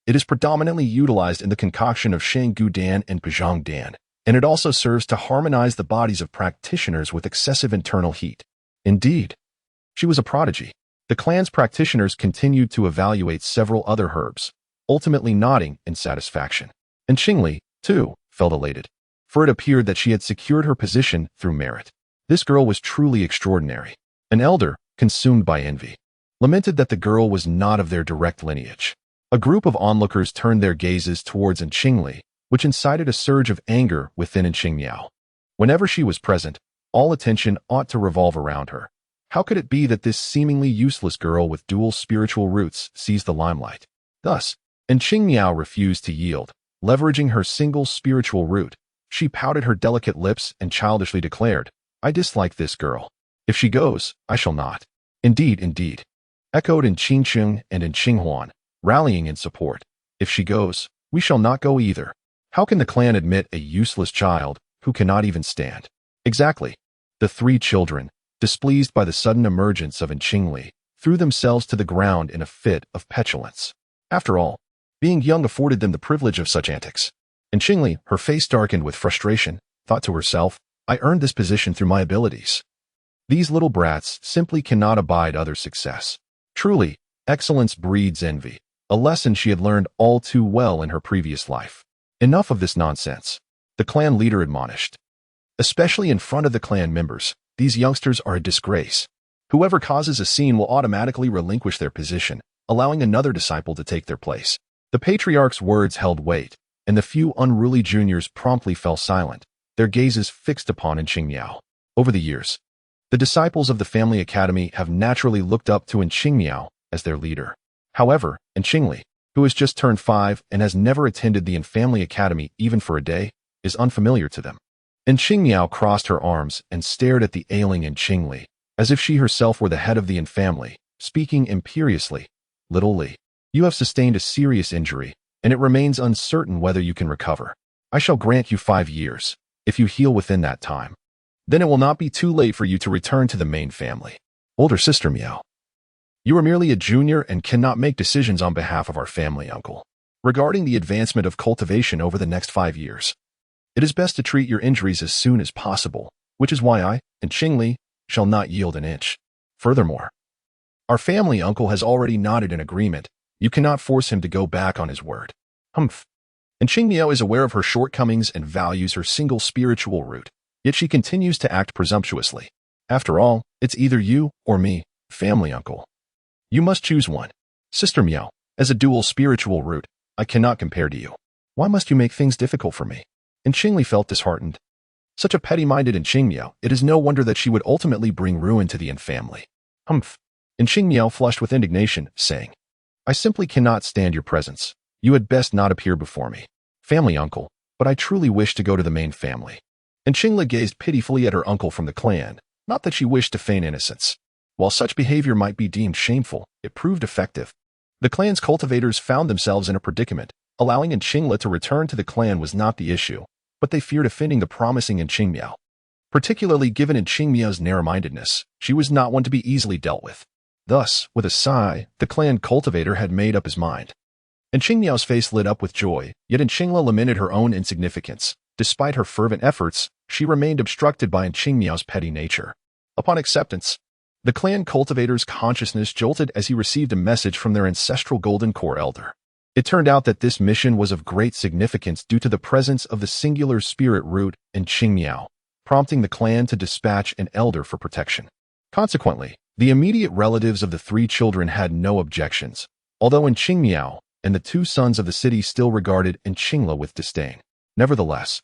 It is predominantly utilized in the concoction of Shanggu Dan and Pajang Dan, and it also serves to harmonize the bodies of practitioners with excessive internal heat. Indeed, she was a prodigy. The clan's practitioners continued to evaluate several other herbs, ultimately nodding in satisfaction. And Qingli, too, felt elated, for it appeared that she had secured her position through merit. This girl was truly extraordinary. An elder, consumed by envy, lamented that the girl was not of their direct lineage. A group of onlookers turned their gazes towards Qingli, which incited a surge of anger within Qingli. Whenever she was present, all attention ought to revolve around her. How could it be that this seemingly useless girl with dual spiritual roots seized the limelight? Thus, Qingli refused to yield. Leveraging her single spiritual root, she pouted her delicate lips and childishly declared, I dislike this girl. If she goes, I shall not. Indeed, indeed. Echoed Qingqing and Qinghuan, rallying in support. If she goes, we shall not go either. How can the clan admit a useless child who cannot even stand? Exactly. The 3 children, displeased by the sudden emergence of Qingli, threw themselves to the ground in a fit of petulance. After all, being young afforded them the privilege of such antics. And Qingli, her face darkened with frustration, thought to herself, I earned this position through my abilities. These little brats simply cannot abide other success. Truly, excellence breeds envy, a lesson she had learned all too well in her previous life. Enough of this nonsense, the clan leader admonished. Especially in front of the clan members, these youngsters are a disgrace. Whoever causes a scene will automatically relinquish their position, allowing another disciple to take their place. The patriarch's words held weight, and the few unruly juniors promptly fell silent, their gazes fixed upon Qingli. Over the years, the disciples of the family academy have naturally looked up to Qingli as their leader. However, Qingli, who has just turned 5 and has never attended the family academy even for a day, is unfamiliar to them. Qingli crossed her arms and stared at the ailing Qingli, as if she herself were the head of the family, speaking imperiously. Little Li, you have sustained a serious injury, and it remains uncertain whether you can recover. I shall grant you 5 years. If you heal within that time, then it will not be too late for you to return to the main family. Older sister Miao, you are merely a junior and cannot make decisions on behalf of our family, uncle. Regarding the advancement of cultivation over the next 5 years, it is best to treat your injuries as soon as possible, which is why I, Qingli, shall not yield an inch. Furthermore, our family uncle has already nodded in agreement. You cannot force him to go back on his word. Humph. Qingli is aware of her shortcomings and values her single spiritual root, yet she continues to act presumptuously. After all, it's either you or me, family uncle. You must choose one. Sister Miao, as a dual spiritual root, I cannot compare to you. Why must you make things difficult for me? Qingli felt disheartened. Such a petty-minded Qingli, it is no wonder that she would ultimately bring ruin to the family. Humph. Qingli flushed with indignation, saying, I simply cannot stand your presence. You had best not appear before me. Family uncle, but I truly wish to go to the main family. Qingli gazed pitifully at her uncle from the clan, not that she wished to feign innocence. While such behavior might be deemed shameful, it proved effective. The clan's cultivators found themselves in a predicament. Allowing Qingli to return to the clan was not the issue, but they feared offending the promising Qingli. Particularly given Qingli's narrow-mindedness, she was not one to be easily dealt with. Thus, with a sigh, the clan cultivator had made up his mind. Qingli's face lit up with joy, yet Qingli lamented her own insignificance. Despite her fervent efforts, she remained obstructed by Qingli's petty nature. Upon acceptance, the clan cultivator's consciousness jolted as he received a message from their ancestral Golden Core elder. It turned out that this mission was of great significance due to the presence of the singular spirit root in Qingli, prompting the clan to dispatch an elder for protection. Consequently, the immediate relatives of the 3 children had no objections, although Qingli and the 2 sons of the city still regarded Qingli with disdain. Nevertheless,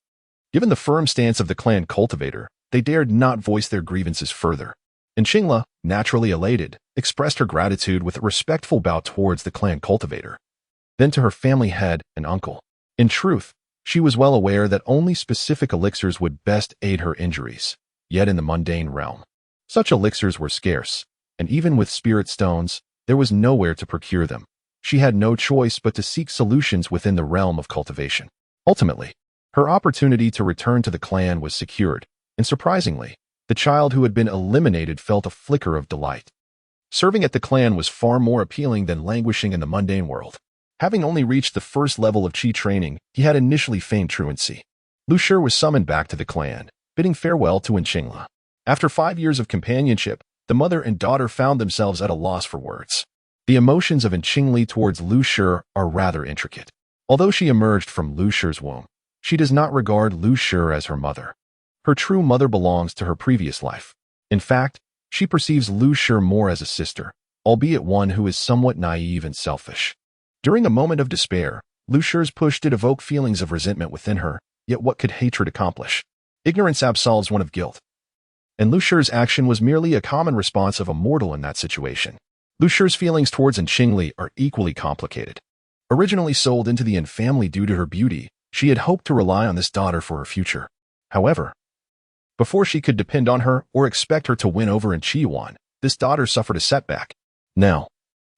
given the firm stance of the clan cultivator, they dared not voice their grievances further. Qingli, naturally elated, expressed her gratitude with a respectful bow towards the clan cultivator. Then to her family head and uncle. In truth, she was well aware that only specific elixirs would best aid her injuries, yet in the mundane realm, such elixirs were scarce, and even with spirit stones, there was nowhere to procure them. She had no choice but to seek solutions within the realm of cultivation. Ultimately, her opportunity to return to the clan was secured, and surprisingly, the child who had been eliminated felt a flicker of delight. Serving at the clan was far more appealing than languishing in the mundane world. Having only reached the first level of Qi training, he had initially feigned truancy. Lu Shi was summoned back to the clan, bidding farewell to Qingli. After 5 years of companionship, the mother and daughter found themselves at a loss for words. The emotions of Qingli towards Lu Shi are rather intricate. Although she emerged from Lu Shi's womb, she does not regard Lu Shi as her mother. Her true mother belongs to her previous life. In fact, she perceives Lu Shi more as a sister, albeit one who is somewhat naive and selfish. During a moment of despair, Lu Shi's push did evoke feelings of resentment within her, yet what could hatred accomplish? Ignorance absolves one of guilt. And Lu Shi's action was merely a common response of a mortal in that situation. Lu Shi's feelings towards Qingli are equally complicated. Originally sold into the family due to her beauty, she had hoped to rely on this daughter for her future. However, before she could depend on her or expect her to win over Qiyuan, this daughter suffered a setback. Now,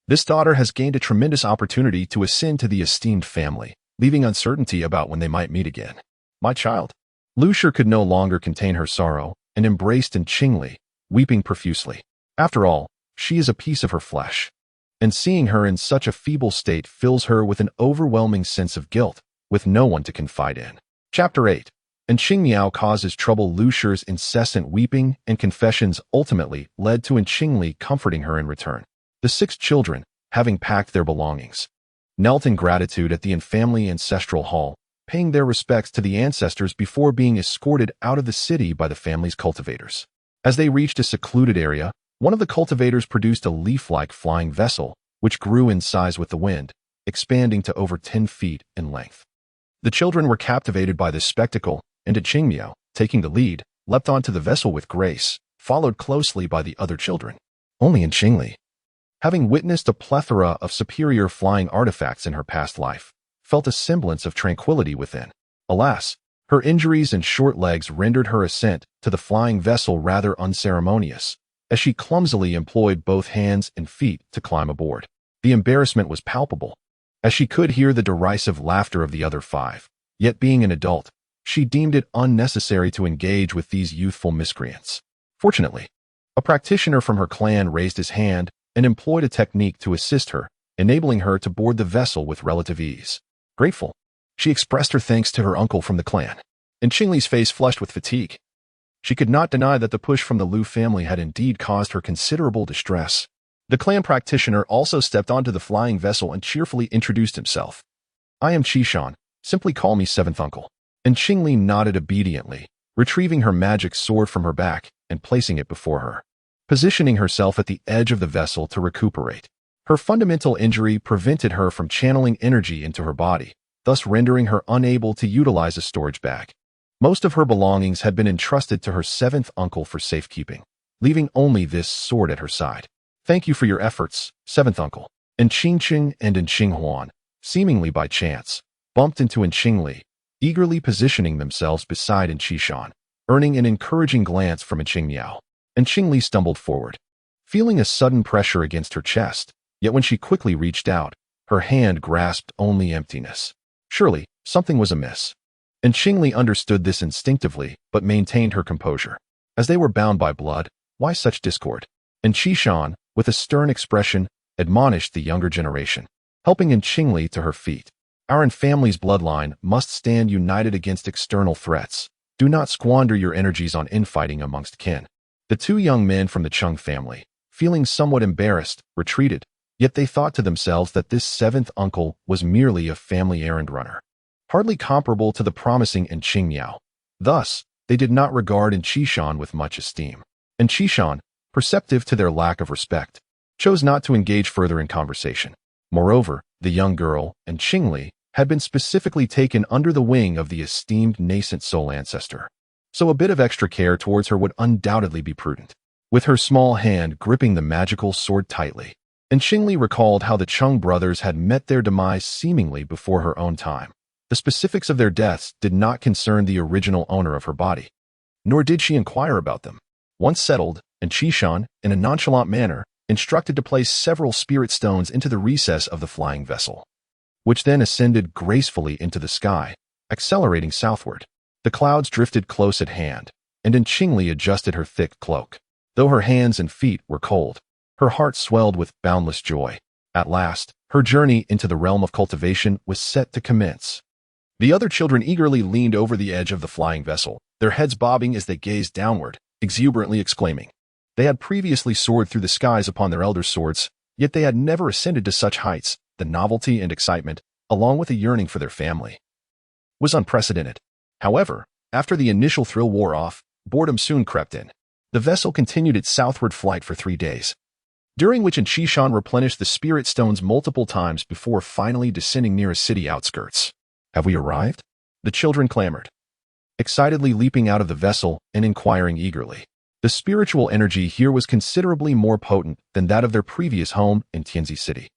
this daughter has gained a tremendous opportunity to ascend to the esteemed family, leaving uncertainty about when they might meet again. My child. Lu Shi could no longer contain her sorrow and embraced Qingli, weeping profusely. After all, she is a piece of her flesh, and seeing her in such a feeble state fills her with an overwhelming sense of guilt, with no one to confide in. Chapter 8. Qingli causes trouble. Lu Shi's incessant weeping and confessions ultimately led to Qingli comforting her in return. The 6 children, having packed their belongings, knelt in gratitude at the family ancestral hall, paying their respects to the ancestors before being escorted out of the city by the family's cultivators. As they reached a secluded area, one of the cultivators produced a leaf-like flying vessel, which grew in size with the wind, expanding to over 10 feet in length. The children were captivated by this spectacle, and Qingli, taking the lead, leapt onto the vessel with grace, followed closely by the other children. Only Qingli, having witnessed a plethora of superior flying artifacts in her past life, felt a semblance of tranquility within. Alas, her injuries and short legs rendered her ascent to the flying vessel rather unceremonious, as she clumsily employed both hands and feet to climb aboard. The embarrassment was palpable, as she could hear the derisive laughter of the other 5. Yet being an adult, she deemed it unnecessary to engage with these youthful miscreants. Fortunately, a practitioner from her clan raised his hand and employed a technique to assist her, enabling her to board the vessel with relative ease. Grateful, she expressed her thanks to her uncle from the clan, and Qingli's face flushed with fatigue. She could not deny that the push from the Lu family had indeed caused her considerable distress. The clan practitioner also stepped onto the flying vessel and cheerfully introduced himself. "I am Qishan, simply call me Seventh Uncle." And Qingli nodded obediently, retrieving her magic sword from her back and placing it before her, positioning herself at the edge of the vessel to recuperate. Her fundamental injury prevented her from channeling energy into her body, thus rendering her unable to utilize a storage bag. Most of her belongings had been entrusted to her 7th uncle for safekeeping, leaving only this sword at her side. "Thank you for your efforts, 7th uncle." And Qingqing and Qinghuan, seemingly by chance, bumped into Qingli, eagerly positioning themselves beside Qishan, earning an encouraging glance from Qingmiao. And Qingli stumbled forward, feeling a sudden pressure against her chest, yet when she quickly reached out, her hand grasped only emptiness. Surely, something was amiss. And Qingli understood this instinctively, but maintained her composure. As they were bound by blood, why such discord? And Qishan, with a stern expression, admonished the younger generation, helping Qingli to her feet. "Our family's bloodline must stand united against external threats. Do not squander your energies on infighting amongst kin." The 2 young men from the Chung family, feeling somewhat embarrassed, retreated, yet they thought to themselves that this 7th uncle was merely a family errand runner, hardly comparable to the promising Qingmiao. Thus, they did not regard Qishan with much esteem. And Qishan, perceptive to their lack of respect, chose not to engage further in conversation. Moreover, the young girl, Qingli, had been specifically taken under the wing of the esteemed nascent soul ancestor, so a bit of extra care towards her would undoubtedly be prudent. With her small hand gripping the magical sword tightly, Qingli recalled how the Chung brothers had met their demise seemingly before her own time. The specifics of their deaths did not concern the original owner of her body, nor did she inquire about them. Once settled, Qishan, in a nonchalant manner, instructed to place several spirit stones into the recess of the flying vessel, which then ascended gracefully into the sky, accelerating southward. The clouds drifted close at hand, and Qingli adjusted her thick cloak. Though her hands and feet were cold, her heart swelled with boundless joy. At last, her journey into the realm of cultivation was set to commence. The other children eagerly leaned over the edge of the flying vessel, their heads bobbing as they gazed downward, exuberantly exclaiming. They had previously soared through the skies upon their elders' swords, yet they had never ascended to such heights. The novelty and excitement, along with a yearning for their family, was unprecedented. However, after the initial thrill wore off, boredom soon crept in. The vessel continued its southward flight for 3 days, during which Qishan replenished the spirit stones multiple times before finally descending near a city outskirts. "Have we arrived?" the children clamored, excitedly leaping out of the vessel and inquiring eagerly. The spiritual energy here was considerably more potent than that of their previous home in Tianzi City,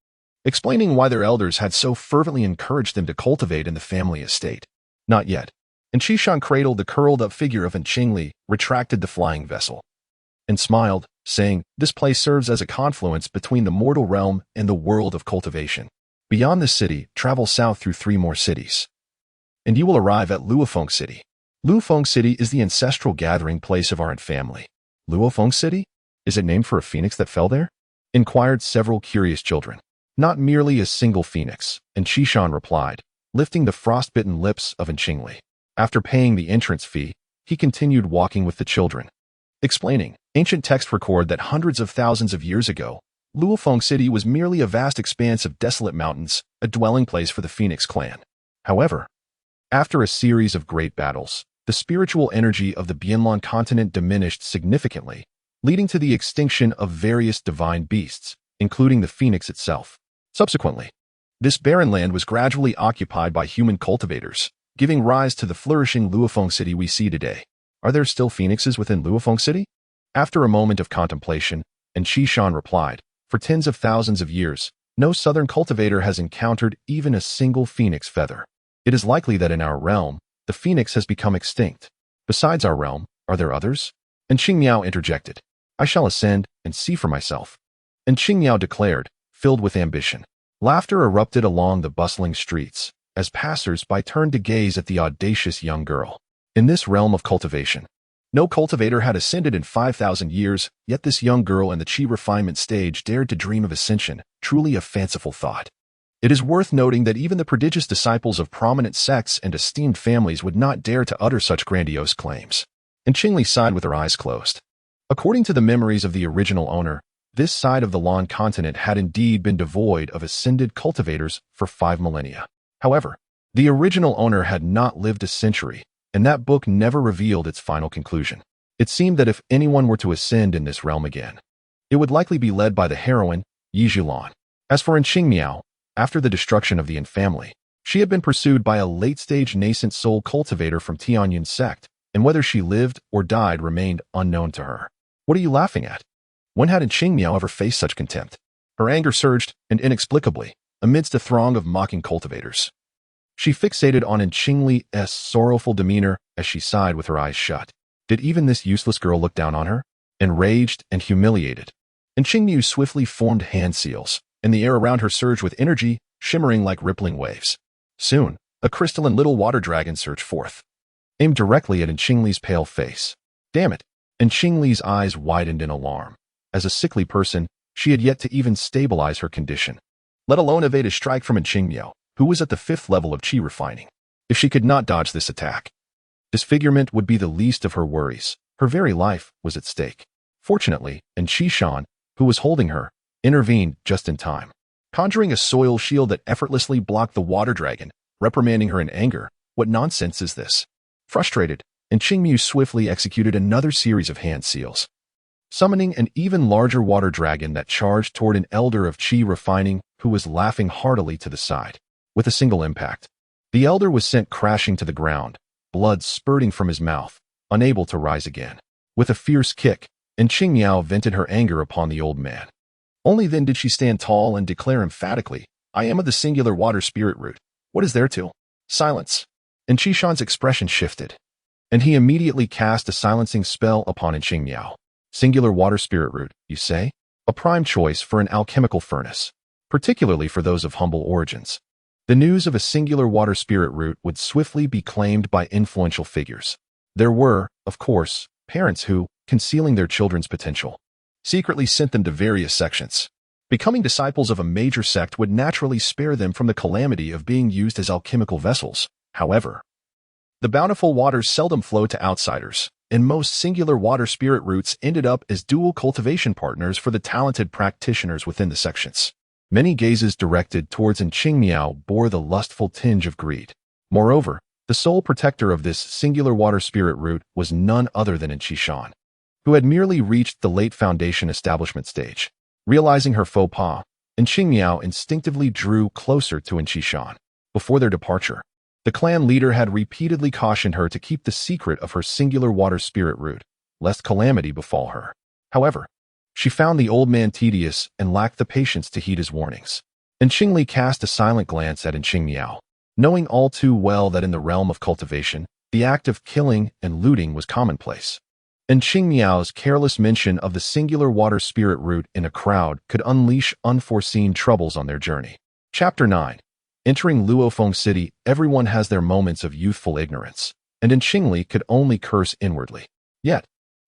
explaining why their elders had so fervently encouraged them to cultivate in the family estate. "Not yet." And Qishan cradled the curled-up figure of Qingli, retracted the flying vessel, and smiled, saying, "This place serves as a confluence between the mortal realm and the world of cultivation. Beyond the city, travel south through 3 more cities, and you will arrive at Luofeng City." Luofeng City is the ancestral gathering place of our family. "Luofeng City? Is it named for a phoenix that fell there?" inquired several curious children. "Not merely a single phoenix," Qishan replied, lifting the frostbitten lips of Qingli. After paying the entrance fee, he continued walking with the children, explaining, "Ancient texts record that hundreds of thousands of years ago, Luofeng City was merely a vast expanse of desolate mountains, a dwelling place for the Phoenix clan. However, after a series of great battles, the spiritual energy of the Bianlan continent diminished significantly, leading to the extinction of various divine beasts, including the phoenix itself. Subsequently, This barren land was gradually occupied by human cultivators, giving rise to the flourishing Luofeng city we see today. Are there still phoenixes within Luofeng city? After a moment of contemplation, Qishan replied, for tens of thousands of years, no southern cultivator has encountered even a single phoenix feather. It is likely that in our realm, the phoenix has become extinct. Besides our realm, are there others? And Qingmiao interjected, I shall ascend and see for myself. And Qingmiao declared, filled with ambition. Laughter erupted along the bustling streets, as passers-by turned to gaze at the audacious young girl. In this realm of cultivation, no cultivator had ascended in 5,000 years, yet this young girl in the Qi refinement stage dared to dream of ascension, truly a fanciful thought. It is worth noting that even the prodigious disciples of prominent sects and esteemed families would not dare to utter such grandiose claims. And Qingli sighed with her eyes closed. According to the memories of the original owner, this side of the Lan continent had indeed been devoid of ascended cultivators for 5 millennia. However, the original owner had not lived a century, and that book never revealed its final conclusion. It seemed that if anyone were to ascend in this realm again, it would likely be led by the heroine, Yijilan. As for Qingmiao, after the destruction of the Yin family, she had been pursued by a late-stage nascent soul cultivator from Tianyun sect, and whether she lived or died remained unknown to her. What are you laughing at? When had Qingmiao ever faced such contempt? Her anger surged, and inexplicably, amidst a throng of mocking cultivators. She fixated on Qingli's sorrowful demeanor as she sighed with her eyes shut. Did even this useless girl look down on her? Enraged and humiliated, Qingmiao swiftly formed hand seals, and the air around her surged with energy, shimmering like rippling waves. Soon, a crystalline little water dragon surged forth, aimed directly at Qingli's pale face. Damn it! Qingli's eyes widened in alarm. As a sickly person, she had yet to even stabilize her condition, let alone evade a strike from Qingmiao, who was at the 5th level of Qi refining. If she could not dodge this attack, disfigurement would be the least of her worries. Her very life was at stake. Fortunately, Qishan, who was holding her, intervened just in time, conjuring a soil shield that effortlessly blocked the water dragon, reprimanding her in anger. What nonsense is this? Frustrated, Qingmiao swiftly executed another series of hand seals, summoning an even larger water dragon that charged toward an elder of Qi refining who was laughing heartily to the side. With a single impact, the elder was sent crashing to the ground, blood spurting from his mouth, unable to rise again. With a fierce kick, Qingmiao vented her anger upon the old man. Only then did she stand tall and declare emphatically, I am of the singular water spirit root. What is there to? Silence. Qishan's expression shifted, and he immediately cast a silencing spell upon Qingmiao. Singular water spirit root, you say? A prime choice for an alchemical furnace, particularly for those of humble origins. The news of a singular water spirit root would swiftly be claimed by influential figures. There were, of course, parents who, concealing their children's potential, secretly sent them to various sections. Becoming disciples of a major sect would naturally spare them from the calamity of being used as alchemical vessels. However, the bountiful waters seldom flowed to outsiders, and most singular water spirit roots ended up as dual cultivation partners for the talented practitioners within the sections. Many gazes directed towards Qingmiao bore the lustful tinge of greed. Moreover, the sole protector of this singular water spirit root was none other than Qishan, who had merely reached the late foundation establishment stage. Realizing her faux pas, Qingmiao instinctively drew closer to Qishan. Before their departure, the clan leader had repeatedly cautioned her to keep the secret of her singular water spirit root, lest calamity befall her. However, she found the old man tedious and lacked the patience to heed his warnings. Qingli cast a silent glance at Qingmiao, knowing all too well that in the realm of cultivation, the act of killing and looting was commonplace. Qingmiao's careless mention of the singular water spirit root in a crowd could unleash unforeseen troubles on their journey. Chapter 9. Entering Luofeng City, everyone has their moments of youthful ignorance, and Qingli could only curse inwardly. Yet,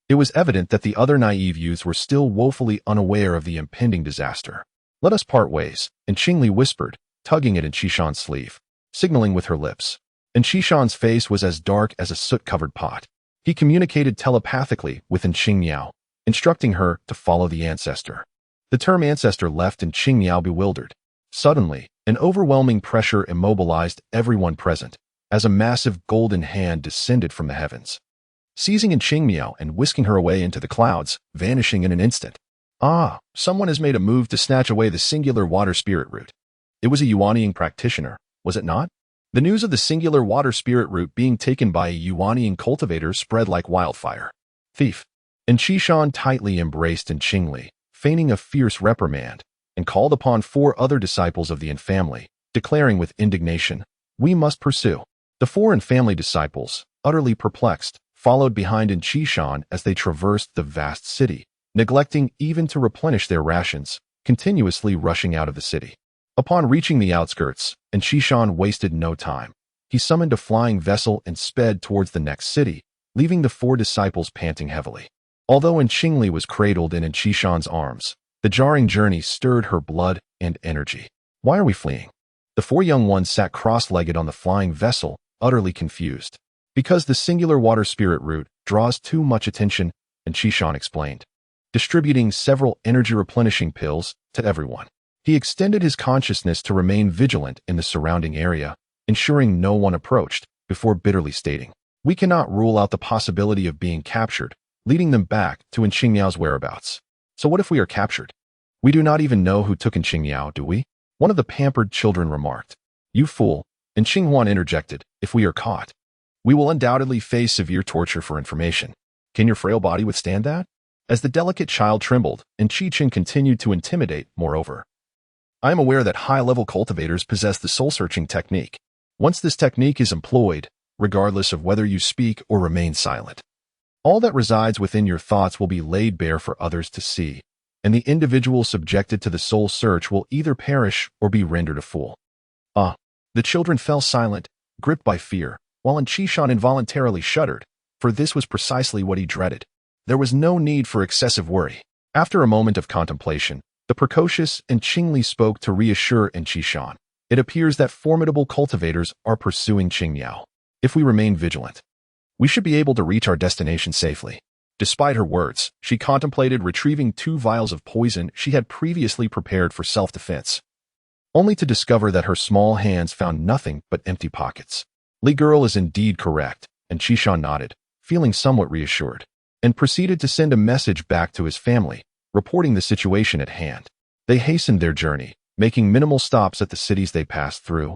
it was evident that the other naive youths were still woefully unaware of the impending disaster. Let us part ways, Qingli whispered, tugging at Qishan's sleeve, signaling with her lips. Qishan's face was as dark as a soot-covered pot. He communicated telepathically with Qingmiao, instructing her to follow the ancestor. The term ancestor left Qingmiao bewildered. Suddenly, an overwhelming pressure immobilized everyone present, as a massive golden hand descended from the heavens, seizing Qingmiao and whisking her away into the clouds, vanishing in an instant. Ah, someone has made a move to snatch away the singular water spirit root. It was a Yuanian practitioner, was it not? The news of the singular water spirit root being taken by a Yuanian cultivator spread like wildfire. Thief. And Qishan tightly embraced Qingli, feigning a fierce reprimand, and called upon 4 other disciples of the family, declaring with indignation, "We must pursue." The 4 family disciples, utterly perplexed, followed behind Qishan as they traversed the vast city, neglecting even to replenish their rations, continuously rushing out of the city. Upon reaching the outskirts, Qishan wasted no time. He summoned a flying vessel and sped towards the next city, leaving the 4 disciples panting heavily. Although Qingli was cradled in Qishan's arms, the jarring journey stirred her blood and energy. Why are we fleeing? The 4 young ones sat cross-legged on the flying vessel, utterly confused. Because the singular water spirit root draws too much attention, Qishan explained, distributing several energy-replenishing pills to everyone. He extended his consciousness to remain vigilant in the surrounding area, ensuring no one approached, before bitterly stating, "We cannot rule out the possibility of being captured," leading them back to Qingyao's whereabouts. So what if we are captured? We do not even know who took Qingyao, do we? One of the pampered children remarked. "You fool," Qinghuan interjected, "if we are caught, we will undoubtedly face severe torture for information. Can your frail body withstand that?" As the delicate child trembled, Qingchen continued to intimidate, moreover. "I am aware that high-level cultivators possess the soul-searching technique. Once this technique is employed, regardless of whether you speak or remain silent, all that resides within your thoughts will be laid bare for others to see, and the individual subjected to the soul search will either perish or be rendered a fool." The children fell silent, gripped by fear, while Qishan involuntarily shuddered, for this was precisely what he dreaded. There was no need for excessive worry. After a moment of contemplation, the precocious Qingli spoke to reassure Qishan. "It appears that formidable cultivators are pursuing Qingyao. If we remain vigilant, we should be able to reach our destination safely." Despite her words, she contemplated retrieving 2 vials of poison she had previously prepared for self-defense, only to discover that her small hands found nothing but empty pockets. "Li girl is indeed correct," Qishan nodded, feeling somewhat reassured, and proceeded to send a message back to his family, reporting the situation at hand. They hastened their journey, making minimal stops at the cities they passed through,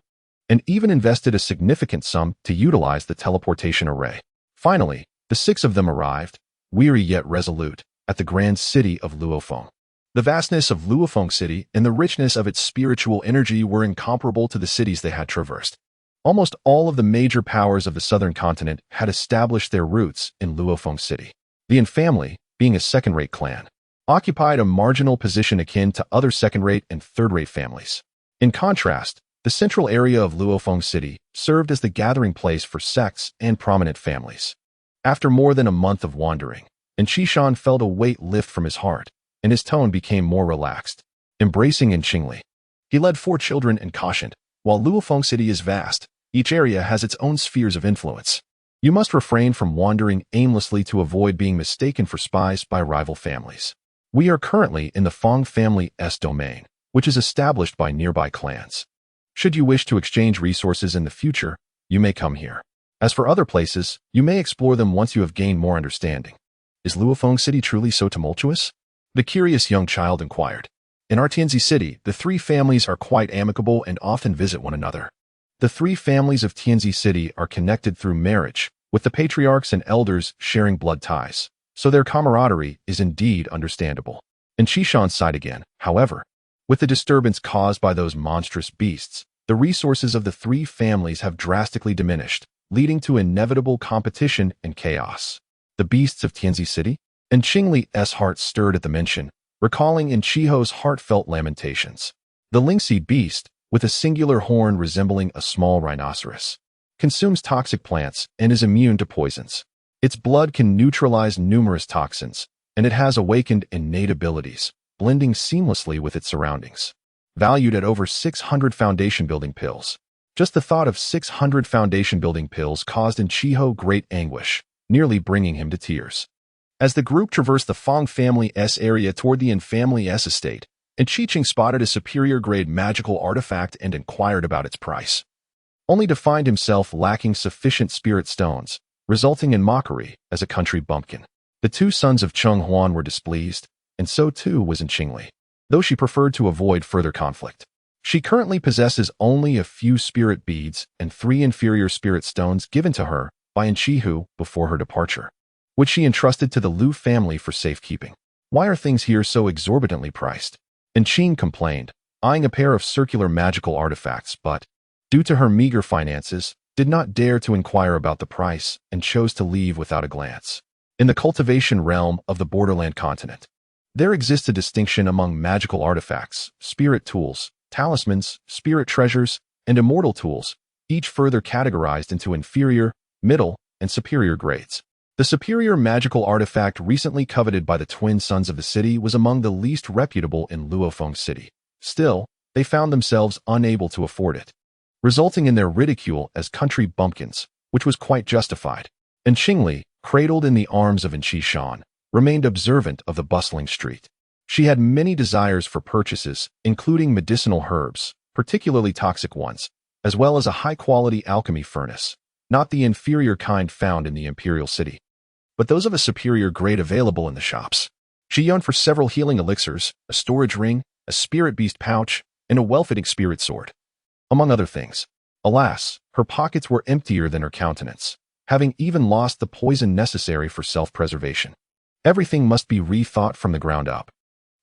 and even invested a significant sum to utilize the teleportation array. Finally, the 6 of them arrived, weary yet resolute, at the grand city of Luofeng. The vastness of Luofeng City and the richness of its spiritual energy were incomparable to the cities they had traversed. Almost all of the major powers of the southern continent had established their roots in Luofeng City. The Yin family, being a second-rate clan, occupied a marginal position akin to other second-rate and third-rate families. In contrast, the central area of Luofeng City served as the gathering place for sects and prominent families. After more than a month of wandering, Qishan felt a weight lift from his heart, and his tone became more relaxed. Embracing Qingli, he led 4 children and cautioned, "While Luofeng City is vast, each area has its own spheres of influence. You must refrain from wandering aimlessly to avoid being mistaken for spies by rival families. We are currently in the Fong family's domain, which is established by nearby clans. Should you wish to exchange resources in the future, you may come here. As for other places, you may explore them once you have gained more understanding." "Is Luofeng City truly so tumultuous?" the curious young child inquired. "In our Tianzi City, the 3 families are quite amicable and often visit one another. The 3 families of Tianzi City are connected through marriage, with the patriarchs and elders sharing blood ties, so their camaraderie is indeed understandable." Qishan sighed again. However, with the disturbance caused by those monstrous beasts, the resources of the 3 families have drastically diminished, leading to inevitable competition and chaos. The beasts of Tianzi City? Qingli's heart stirred at the mention, recalling Chiho's heartfelt lamentations. The lynxy beast, with a singular horn resembling a small rhinoceros, consumes toxic plants and is immune to poisons. Its blood can neutralize numerous toxins, and it has awakened innate abilities, blending seamlessly with its surroundings. Valued at over 600 foundation-building pills. Just the thought of 600 foundation-building pills caused Chiho great anguish, nearly bringing him to tears. As the group traversed the Fong family's area toward the Yin family's estate, Qingchen spotted a superior-grade magical artifact and inquired about its price, only to find himself lacking sufficient spirit stones, resulting in mockery as a country bumpkin. The 2 sons of Cheng Huan were displeased, and so too was Qingli, though she preferred to avoid further conflict. She currently possesses only a few spirit beads and 3 inferior spirit stones given to her by Qingli before her departure, which she entrusted to the Lu family for safekeeping. Why are things here so exorbitantly priced? Qing complained, eyeing a pair of circular magical artifacts, but, due to her meager finances, did not dare to inquire about the price and chose to leave without a glance. In the cultivation realm of the borderland continent, there exists a distinction among magical artifacts, spirit tools, talismans, spirit treasures, and immortal tools, each further categorized into inferior, middle, and superior grades. The superior magical artifact recently coveted by the twin sons of the city was among the least reputable in Luofeng City. Still, they found themselves unable to afford it, resulting in their ridicule as country bumpkins, which was quite justified. And Qingli, cradled in the arms of Qishan, remained observant of the bustling street. She had many desires for purchases, including medicinal herbs, particularly toxic ones, as well as a high-quality alchemy furnace, not the inferior kind found in the imperial city, but those of a superior grade available in the shops. She yearned for several healing elixirs, a storage ring, a spirit beast pouch, and a well-fitting spirit sword, among other things. Alas, her pockets were emptier than her countenance, having even lost the poison necessary for self-preservation. Everything must be rethought from the ground up.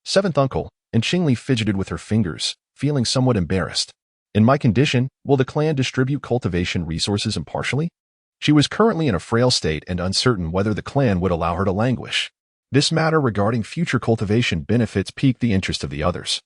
Seventh uncle, and Qingli fidgeted with her fingers, feeling somewhat embarrassed. In my condition, will the clan distribute cultivation resources impartially? She was currently in a frail state and uncertain whether the clan would allow her to languish. This matter regarding future cultivation benefits piqued the interest of the others,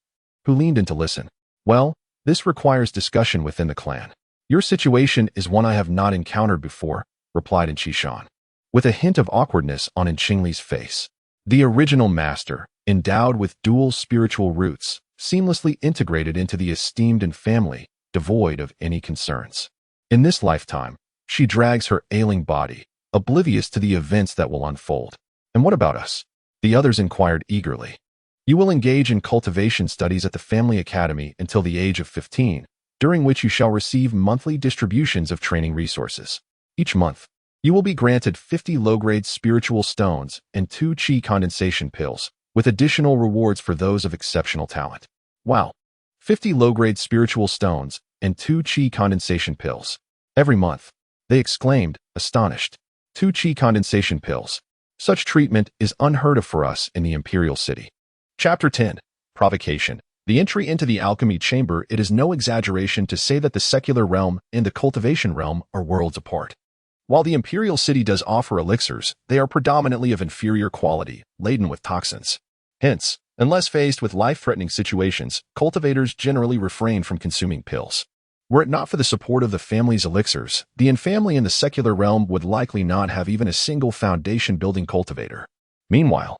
who leaned in to listen. Well, this requires discussion within the clan. Your situation is one I have not encountered before, replied Qishan, with a hint of awkwardness on Qingli's face. The original master, endowed with dual spiritual roots, seamlessly integrated into the esteemed and family, devoid of any concerns. In this lifetime, she drags her ailing body, oblivious to the events that will unfold. And what about us? The others inquired eagerly. You will engage in cultivation studies at the family academy until the age of 15, during which you shall receive monthly distributions of training resources. Each month, you will be granted 50 low-grade spiritual stones and 2 qi condensation pills, with additional rewards for those of exceptional talent. Wow! 50 low-grade spiritual stones and 2 qi condensation pills. Every month, they exclaimed, astonished. 2 qi condensation pills. Such treatment is unheard of for us in the Imperial City. Chapter 10. Provocation. The entry into the alchemy chamber. It is no exaggeration to say that the secular realm and the cultivation realm are worlds apart. While the Imperial City does offer elixirs, they are predominantly of inferior quality, laden with toxins. Hence, unless faced with life-threatening situations, cultivators generally refrain from consuming pills. Were it not for the support of the family's elixirs, the infamily in the secular realm would likely not have even a single foundation-building cultivator. Meanwhile,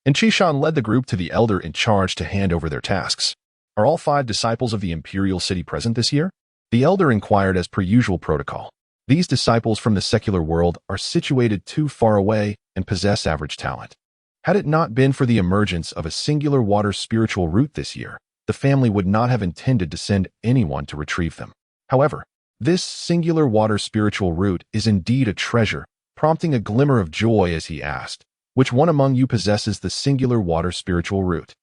Qishan led the group to the elder in charge to hand over their tasks. Are all 5 disciples of the Imperial City present this year? The elder inquired as per usual protocol. These disciples from the secular world are situated too far away and possess average talent. Had it not been for the emergence of a singular water spiritual root this year, the family would not have intended to send anyone to retrieve them. However, this singular water spiritual root is indeed a treasure, prompting a glimmer of joy as he asked, which one among you possesses the singular water spiritual root?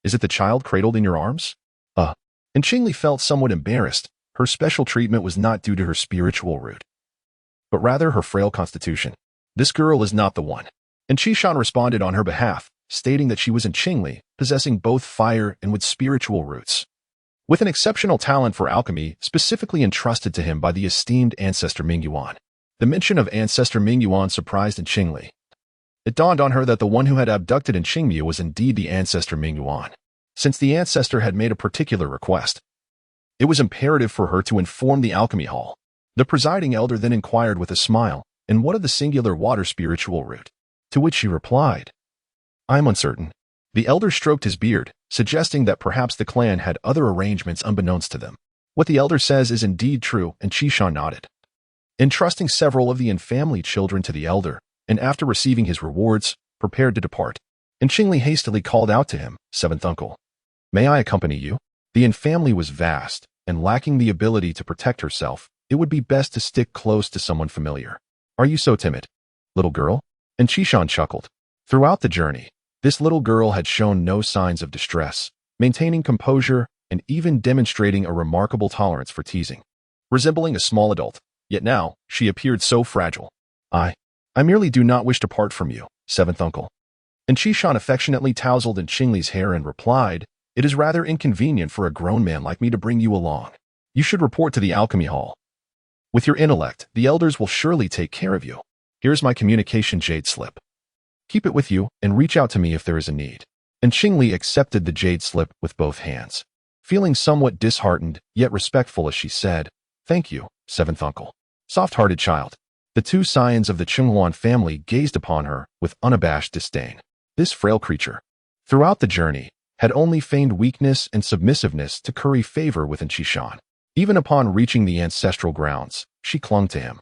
Is it the child cradled in your arms? And Qingli felt somewhat embarrassed. Her special treatment was not due to her spiritual root, but rather her frail constitution. This girl is not the one. And Qishan responded on her behalf, stating that she was in Qingli, possessing both fire and wood spiritual roots, with an exceptional talent for alchemy specifically entrusted to him by the esteemed ancestor Mingyuan. The mention of ancestor Mingyuan surprised Qingli. It dawned on her that the one who had abducted Qingli was indeed the ancestor Mingyuan. Since the ancestor had made a particular request, it was imperative for her to inform the alchemy hall. The presiding elder then inquired with a smile, and what of the singular water spiritual root? To which she replied, I am uncertain. The elder stroked his beard, suggesting that perhaps the clan had other arrangements unbeknownst to them. What the elder says is indeed true, and Qishan nodded. Entrusting several of the infamily children to the elder, and after receiving his rewards, prepared to depart. And Qingli hastily called out to him, Seventh uncle, may I accompany you? The infamily was vast, and lacking the ability to protect herself, it would be best to stick close to someone familiar. Are you so timid, little girl? And Qishan chuckled. Throughout the journey, this little girl had shown no signs of distress, maintaining composure and even demonstrating a remarkable tolerance for teasing. Resembling a small adult, yet now she appeared so fragile. I merely do not wish to part from you, seventh uncle. And Qishan affectionately tousled in Qingli's hair and replied, "It is rather inconvenient for a grown man like me to bring you along. You should report to the alchemy hall. With your intellect, the elders will surely take care of you. Here's my communication jade slip. Keep it with you and reach out to me if there is a need." And Qingli accepted the jade slip with both hands. Feeling somewhat disheartened, yet respectful as she said, "Thank you, seventh uncle." Soft-hearted child. The two scions of the Qinghuan family gazed upon her with unabashed disdain. This frail creature, throughout the journey, had only feigned weakness and submissiveness to curry favor with Qishan. Even upon reaching the ancestral grounds, she clung to him,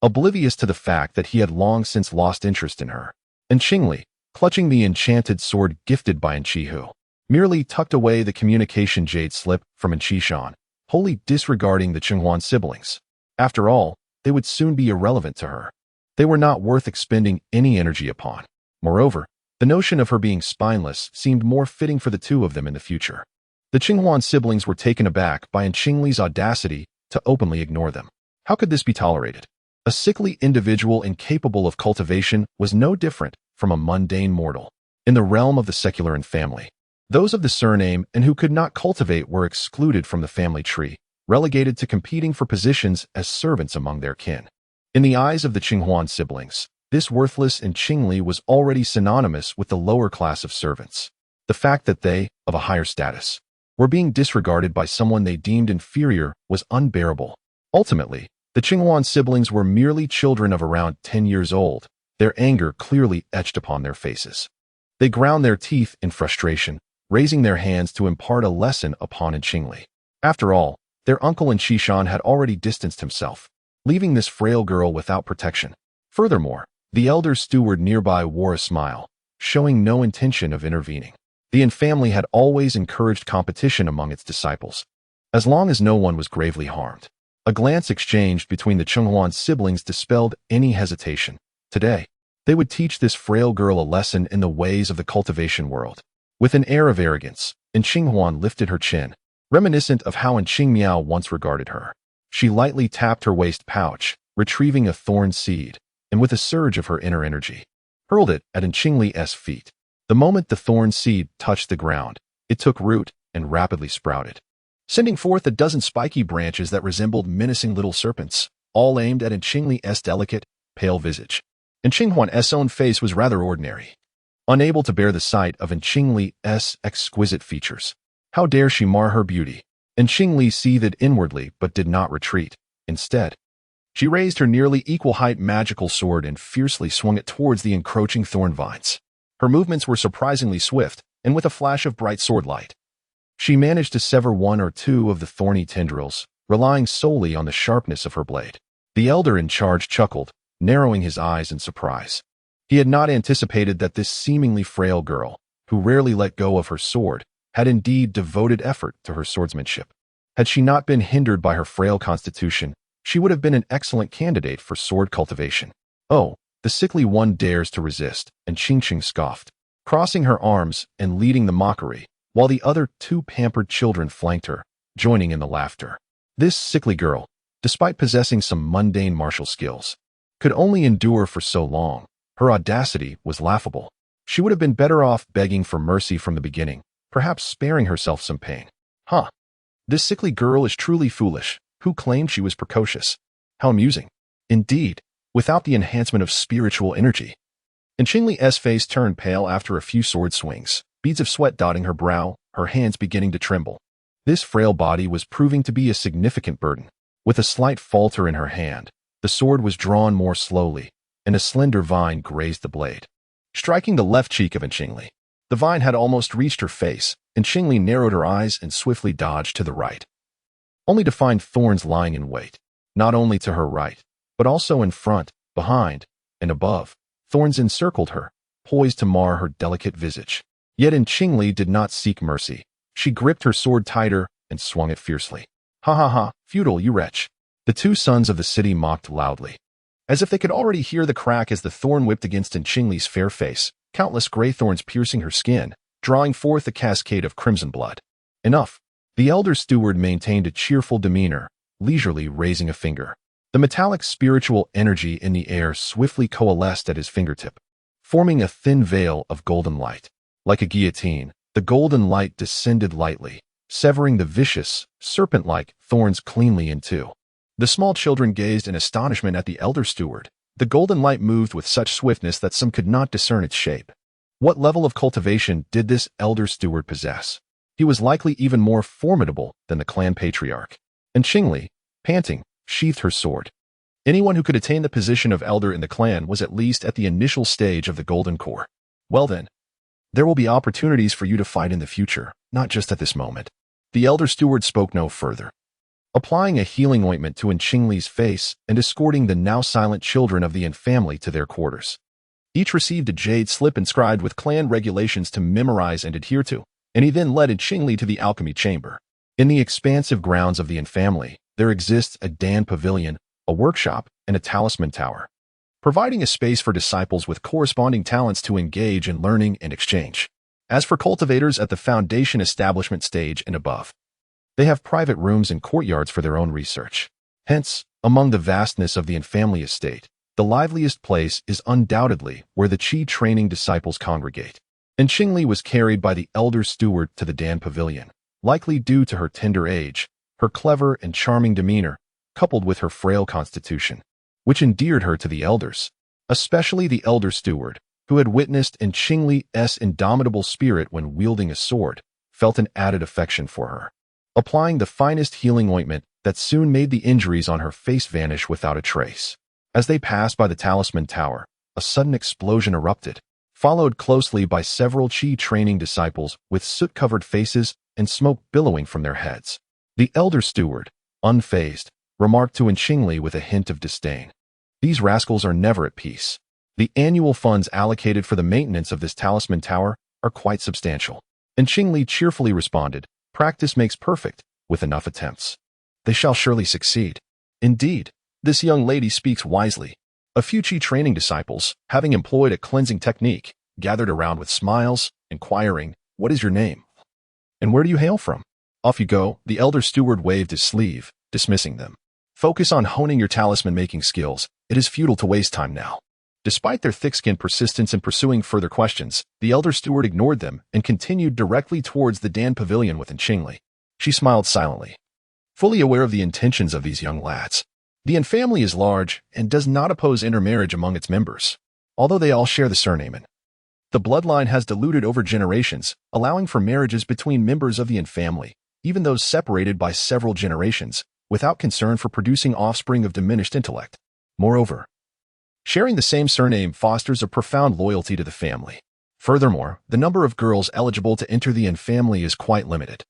oblivious to the fact that he had long since lost interest in her. And Qingli, clutching the enchanted sword gifted by Enqihu, merely tucked away the communication jade slip from Qishan, wholly disregarding the Qinghuan siblings. After all, they would soon be irrelevant to her. They were not worth expending any energy upon. Moreover, the notion of her being spineless seemed more fitting for the two of them in the future. The Qinghuan siblings were taken aback by Qingli's audacity to openly ignore them. How could this be tolerated? A sickly individual incapable of cultivation was no different from a mundane mortal. In the realm of the secular and family, those of the surname and who could not cultivate were excluded from the family tree, relegated to competing for positions as servants among their kin. In the eyes of the Qinghuan siblings, this worthless and Qingli was already synonymous with the lower class of servants. The fact that they, of a higher status, were being disregarded by someone they deemed inferior was unbearable. Ultimately, the Qinghuan siblings were merely children of around 10 years old, their anger clearly etched upon their faces. They ground their teeth in frustration, raising their hands to impart a lesson upon Qingli. After all, their uncle Qishan had already distanced himself, leaving this frail girl without protection. Furthermore, the elder steward nearby wore a smile, showing no intention of intervening. The Yin family had always encouraged competition among its disciples, as long as no one was gravely harmed. A glance exchanged between the Qinghuan siblings dispelled any hesitation. Today, they would teach this frail girl a lesson in the ways of the cultivation world. With an air of arrogance, Qinghuan lifted her chin, reminiscent of how Qingmiao once regarded her. She lightly tapped her waist pouch, retrieving a thorn seed, and with a surge of her inner energy, hurled it at Qingli's feet. The moment the thorn seed touched the ground, it took root and rapidly sprouted, sending forth a dozen spiky branches that resembled menacing little serpents, all aimed at Qingli's delicate, pale visage. Qinghuan's own face was rather ordinary, unable to bear the sight of Qingli's exquisite features. How dare she mar her beauty? Qingli seethed inwardly but did not retreat. Instead, she raised her nearly equal-height magical sword and fiercely swung it towards the encroaching thorn vines. Her movements were surprisingly swift, and with a flash of bright sword light, she managed to sever one or two of the thorny tendrils, relying solely on the sharpness of her blade. The elder in charge chuckled, narrowing his eyes in surprise. He had not anticipated that this seemingly frail girl, who rarely let go of her sword, had indeed devoted effort to her swordsmanship. Had she not been hindered by her frail constitution, she would have been an excellent candidate for sword cultivation. "Oh, the sickly one dares to resist," and Qingqing scoffed, crossing her arms and leading the mockery, while the other two pampered children flanked her, joining in the laughter. This sickly girl, despite possessing some mundane martial skills, could only endure for so long. Her audacity was laughable. She would have been better off begging for mercy from the beginning, perhaps sparing herself some pain. This sickly girl is truly foolish. Who claimed she was precocious? How amusing. Indeed, without the enhancement of spiritual energy. Qingli's face turned pale after a few sword swings, beads of sweat dotting her brow, her hands beginning to tremble. This frail body was proving to be a significant burden. With a slight falter in her hand, the sword was drawn more slowly, and a slender vine grazed the blade, striking the left cheek of Qingli. The vine had almost reached her face, and Qingli narrowed her eyes and swiftly dodged to the right, only to find thorns lying in wait, not only to her right, but also in front, behind, and above. Thorns encircled her, poised to mar her delicate visage. Yet Qingli did not seek mercy. She gripped her sword tighter and swung it fiercely. "Ha ha ha, futile, you wretch." The two sons of the city mocked loudly, as if they could already hear the crack as the thorn whipped against Qingli's fair face, countless gray thorns piercing her skin, drawing forth a cascade of crimson blood. "Enough." The elder steward maintained a cheerful demeanor, leisurely raising a finger. The metallic spiritual energy in the air swiftly coalesced at his fingertip, forming a thin veil of golden light. Like a guillotine, the golden light descended lightly, severing the vicious, serpent-like thorns cleanly in two. The small children gazed in astonishment at the elder steward. The golden light moved with such swiftness that some could not discern its shape. What level of cultivation did this elder steward possess? He was likely even more formidable than the clan patriarch. And Qingli, panting, sheathed her sword. Anyone who could attain the position of elder in the clan was at least at the initial stage of the golden core. Well then, there will be opportunities for you to fight in the future, not just at this moment. The elder steward spoke no further. Applying a healing ointment to Qingli's face and escorting the now silent children of the Yin family to their quarters. Each received a jade slip inscribed with clan regulations to memorize and adhere to, and he then led Qingli to the alchemy chamber. In the expansive grounds of the Yin family, there exists a Dan pavilion, a workshop, and a talisman tower, providing a space for disciples with corresponding talents to engage in learning and exchange. As for cultivators at the foundation establishment stage and above, they have private rooms and courtyards for their own research. Hence, among the vastness of the Yin family estate, the liveliest place is undoubtedly where the Qi training disciples congregate. And Qingli was carried by the elder steward to the Dan pavilion, likely due to her tender age, her clever and charming demeanor, coupled with her frail constitution, which endeared her to the elders, especially the elder steward, who had witnessed in Qingli's indomitable spirit when wielding a sword, felt an added affection for her. Applying the finest healing ointment that soon made the injuries on her face vanish without a trace. As they passed by the talisman tower, a sudden explosion erupted, followed closely by several Qi training disciples with soot-covered faces and smoke billowing from their heads. The elder steward, unfazed, remarked to Qingli with a hint of disdain. These rascals are never at peace. The annual funds allocated for the maintenance of this talisman tower are quite substantial. And Qingli cheerfully responded, "Practice makes perfect, with enough attempts. They shall surely succeed." Indeed, this young lady speaks wisely. A few Qi training disciples, having employed a cleansing technique, gathered around with smiles, inquiring, "What is your name? And where do you hail from?" "Off you go," the elder steward waved his sleeve, dismissing them. "Focus on honing your talisman-making skills. It is futile to waste time now." Despite their thick-skinned persistence in pursuing further questions, the elder steward ignored them and continued directly towards the Dan pavilion with Qingli. She smiled silently, fully aware of the intentions of these young lads. The Yin family is large and does not oppose intermarriage among its members, although they all share the surname Yin. The bloodline has diluted over generations, allowing for marriages between members of the Yin family, even those separated by several generations, without concern for producing offspring of diminished intellect. Moreover, sharing the same surname fosters a profound loyalty to the family. Furthermore, the number of girls eligible to enter the Yin family is quite limited.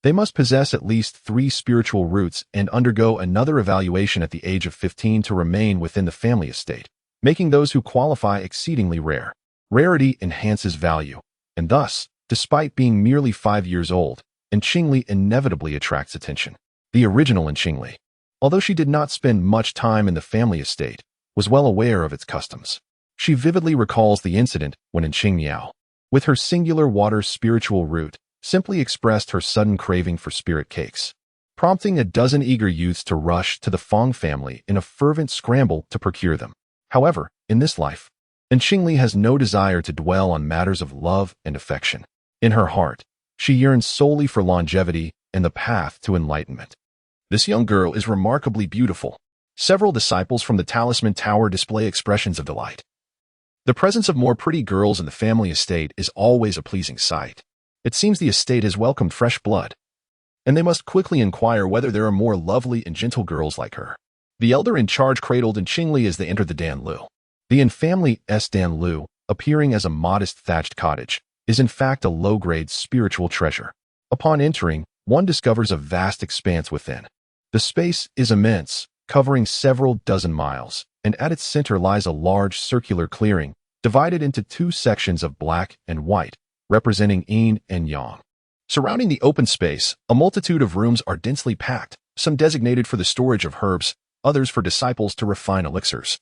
They must possess at least 3 spiritual roots and undergo another evaluation at the age of 15 to remain within the family estate, making those who qualify exceedingly rare. Rarity enhances value, and thus, despite being merely 5 years old, Qingli inevitably attracts attention. The original Qingli, although she did not spend much time in the family estate, was well aware of its customs. She vividly recalls the incident when Qingmiao, with her singular water spiritual root, simply expressed her sudden craving for spirit cakes, prompting a dozen eager youths to rush to the Fong family in a fervent scramble to procure them. However, in this life, Qingli has no desire to dwell on matters of love and affection. In her heart, she yearns solely for longevity and the path to enlightenment. This young girl is remarkably beautiful. Several disciples from the Talisman Tower display expressions of delight. The presence of more pretty girls in the family estate is always a pleasing sight. It seems the estate has welcomed fresh blood, and they must quickly inquire whether there are more lovely and gentle girls like her. The elder in charge cradled Qingli as they entered the Danlu. The Yin family's Danlu, appearing as a modest thatched cottage, is in fact a low-grade spiritual treasure. Upon entering, one discovers a vast expanse within. The space is immense, covering several dozen miles, and at its center lies a large circular clearing, divided into 2 sections of black and white, representing yin and yang. Surrounding the open space, a multitude of rooms are densely packed, some designated for the storage of herbs, others for disciples to refine elixirs,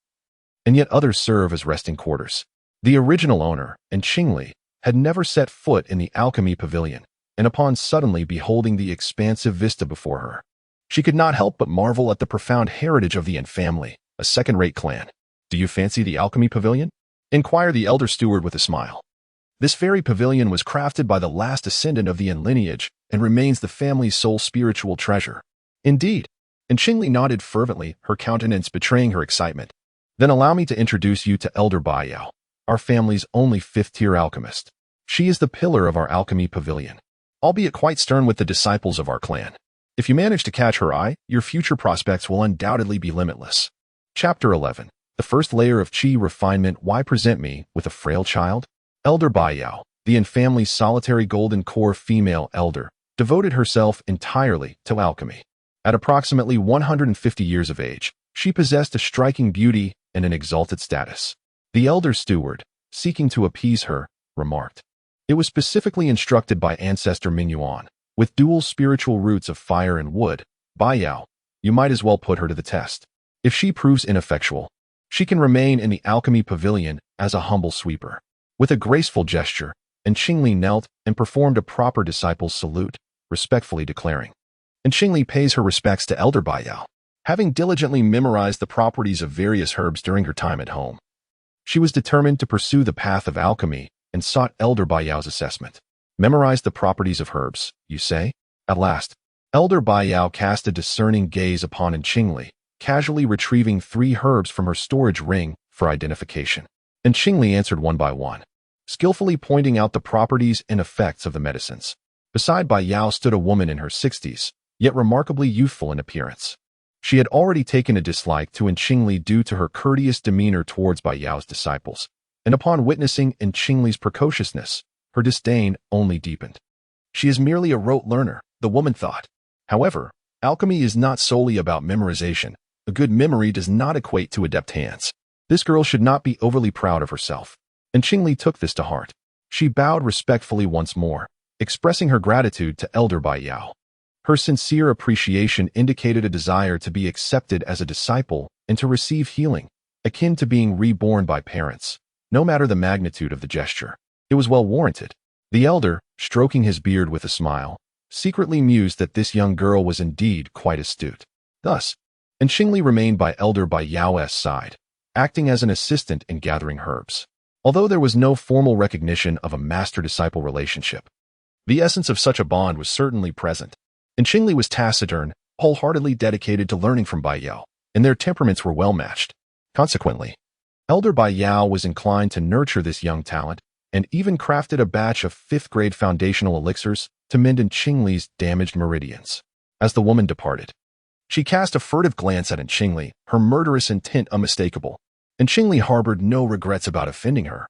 and yet others serve as resting quarters. The original owner, Qingli, had never set foot in the alchemy pavilion, and upon suddenly beholding the expansive vista before her, she could not help but marvel at the profound heritage of the Yin family, a second-rate clan. "Do you fancy the alchemy pavilion?" inquired the elder steward with a smile. This very pavilion was crafted by the last descendant of the Yin lineage and remains the family's sole spiritual treasure. "Indeed." And Qingli nodded fervently, her countenance betraying her excitement. "Then allow me to introduce you to Elder Baiyao, our family's only fifth-tier alchemist. She is the pillar of our alchemy pavilion, albeit quite stern with the disciples of our clan. If you manage to catch her eye, your future prospects will undoubtedly be limitless." Chapter 11. The first layer of qi refinement. Why present me with a frail child? Elder Baiyao, the Yin family's solitary golden core female elder, devoted herself entirely to alchemy. At approximately 150 years of age, she possessed a striking beauty and an exalted status. The elder steward, seeking to appease her, remarked, "It was specifically instructed by ancestor Mingyuan, with dual spiritual roots of fire and wood. Baiyao, you might as well put her to the test. If she proves ineffectual, she can remain in the alchemy pavilion as a humble sweeper." With a graceful gesture, and Qingli knelt and performed a proper disciple's salute, respectfully declaring, "And Qingli pays her respects to Elder Baiyao." Having diligently memorized the properties of various herbs during her time at home, she was determined to pursue the path of alchemy and sought Elder Baiyao's assessment. "Memorize the properties of herbs, you say?" At last, Elder Baiyao cast a discerning gaze upon Qingli, casually retrieving 3 herbs from her storage ring for identification. And Qingli answered one by one, skillfully pointing out the properties and effects of the medicines. Beside Baiyao stood a woman in her 60s, yet remarkably youthful in appearance. She had already taken a dislike to Qingli due to her courteous demeanor towards Baiyao's disciples, and upon witnessing Qingli's precociousness, her disdain only deepened. "She is merely a rote learner," the woman thought. However, alchemy is not solely about memorization. A good memory does not equate to adept hands. This girl should not be overly proud of herself. And Qingli took this to heart. She bowed respectfully once more, expressing her gratitude to Elder Baiyao. Her sincere appreciation indicated a desire to be accepted as a disciple and to receive healing, akin to being reborn by parents. No matter the magnitude of the gesture, it was well warranted. The elder, stroking his beard with a smile, secretly mused that this young girl was indeed quite astute. Thus, Qingli remained by Elder Baiyao's side, acting as an assistant in gathering herbs. Although there was no formal recognition of a master-disciple relationship, the essence of such a bond was certainly present. Qingli was taciturn, wholeheartedly dedicated to learning from Baiyao, and their temperaments were well matched. Consequently, Elder Baiyao was inclined to nurture this young talent, and even crafted a batch of 5th-grade foundational elixirs to mend Qingli's damaged meridians. As the woman departed, she cast a furtive glance at Qingli, her murderous intent unmistakable, and Qingli harbored no regrets about offending her.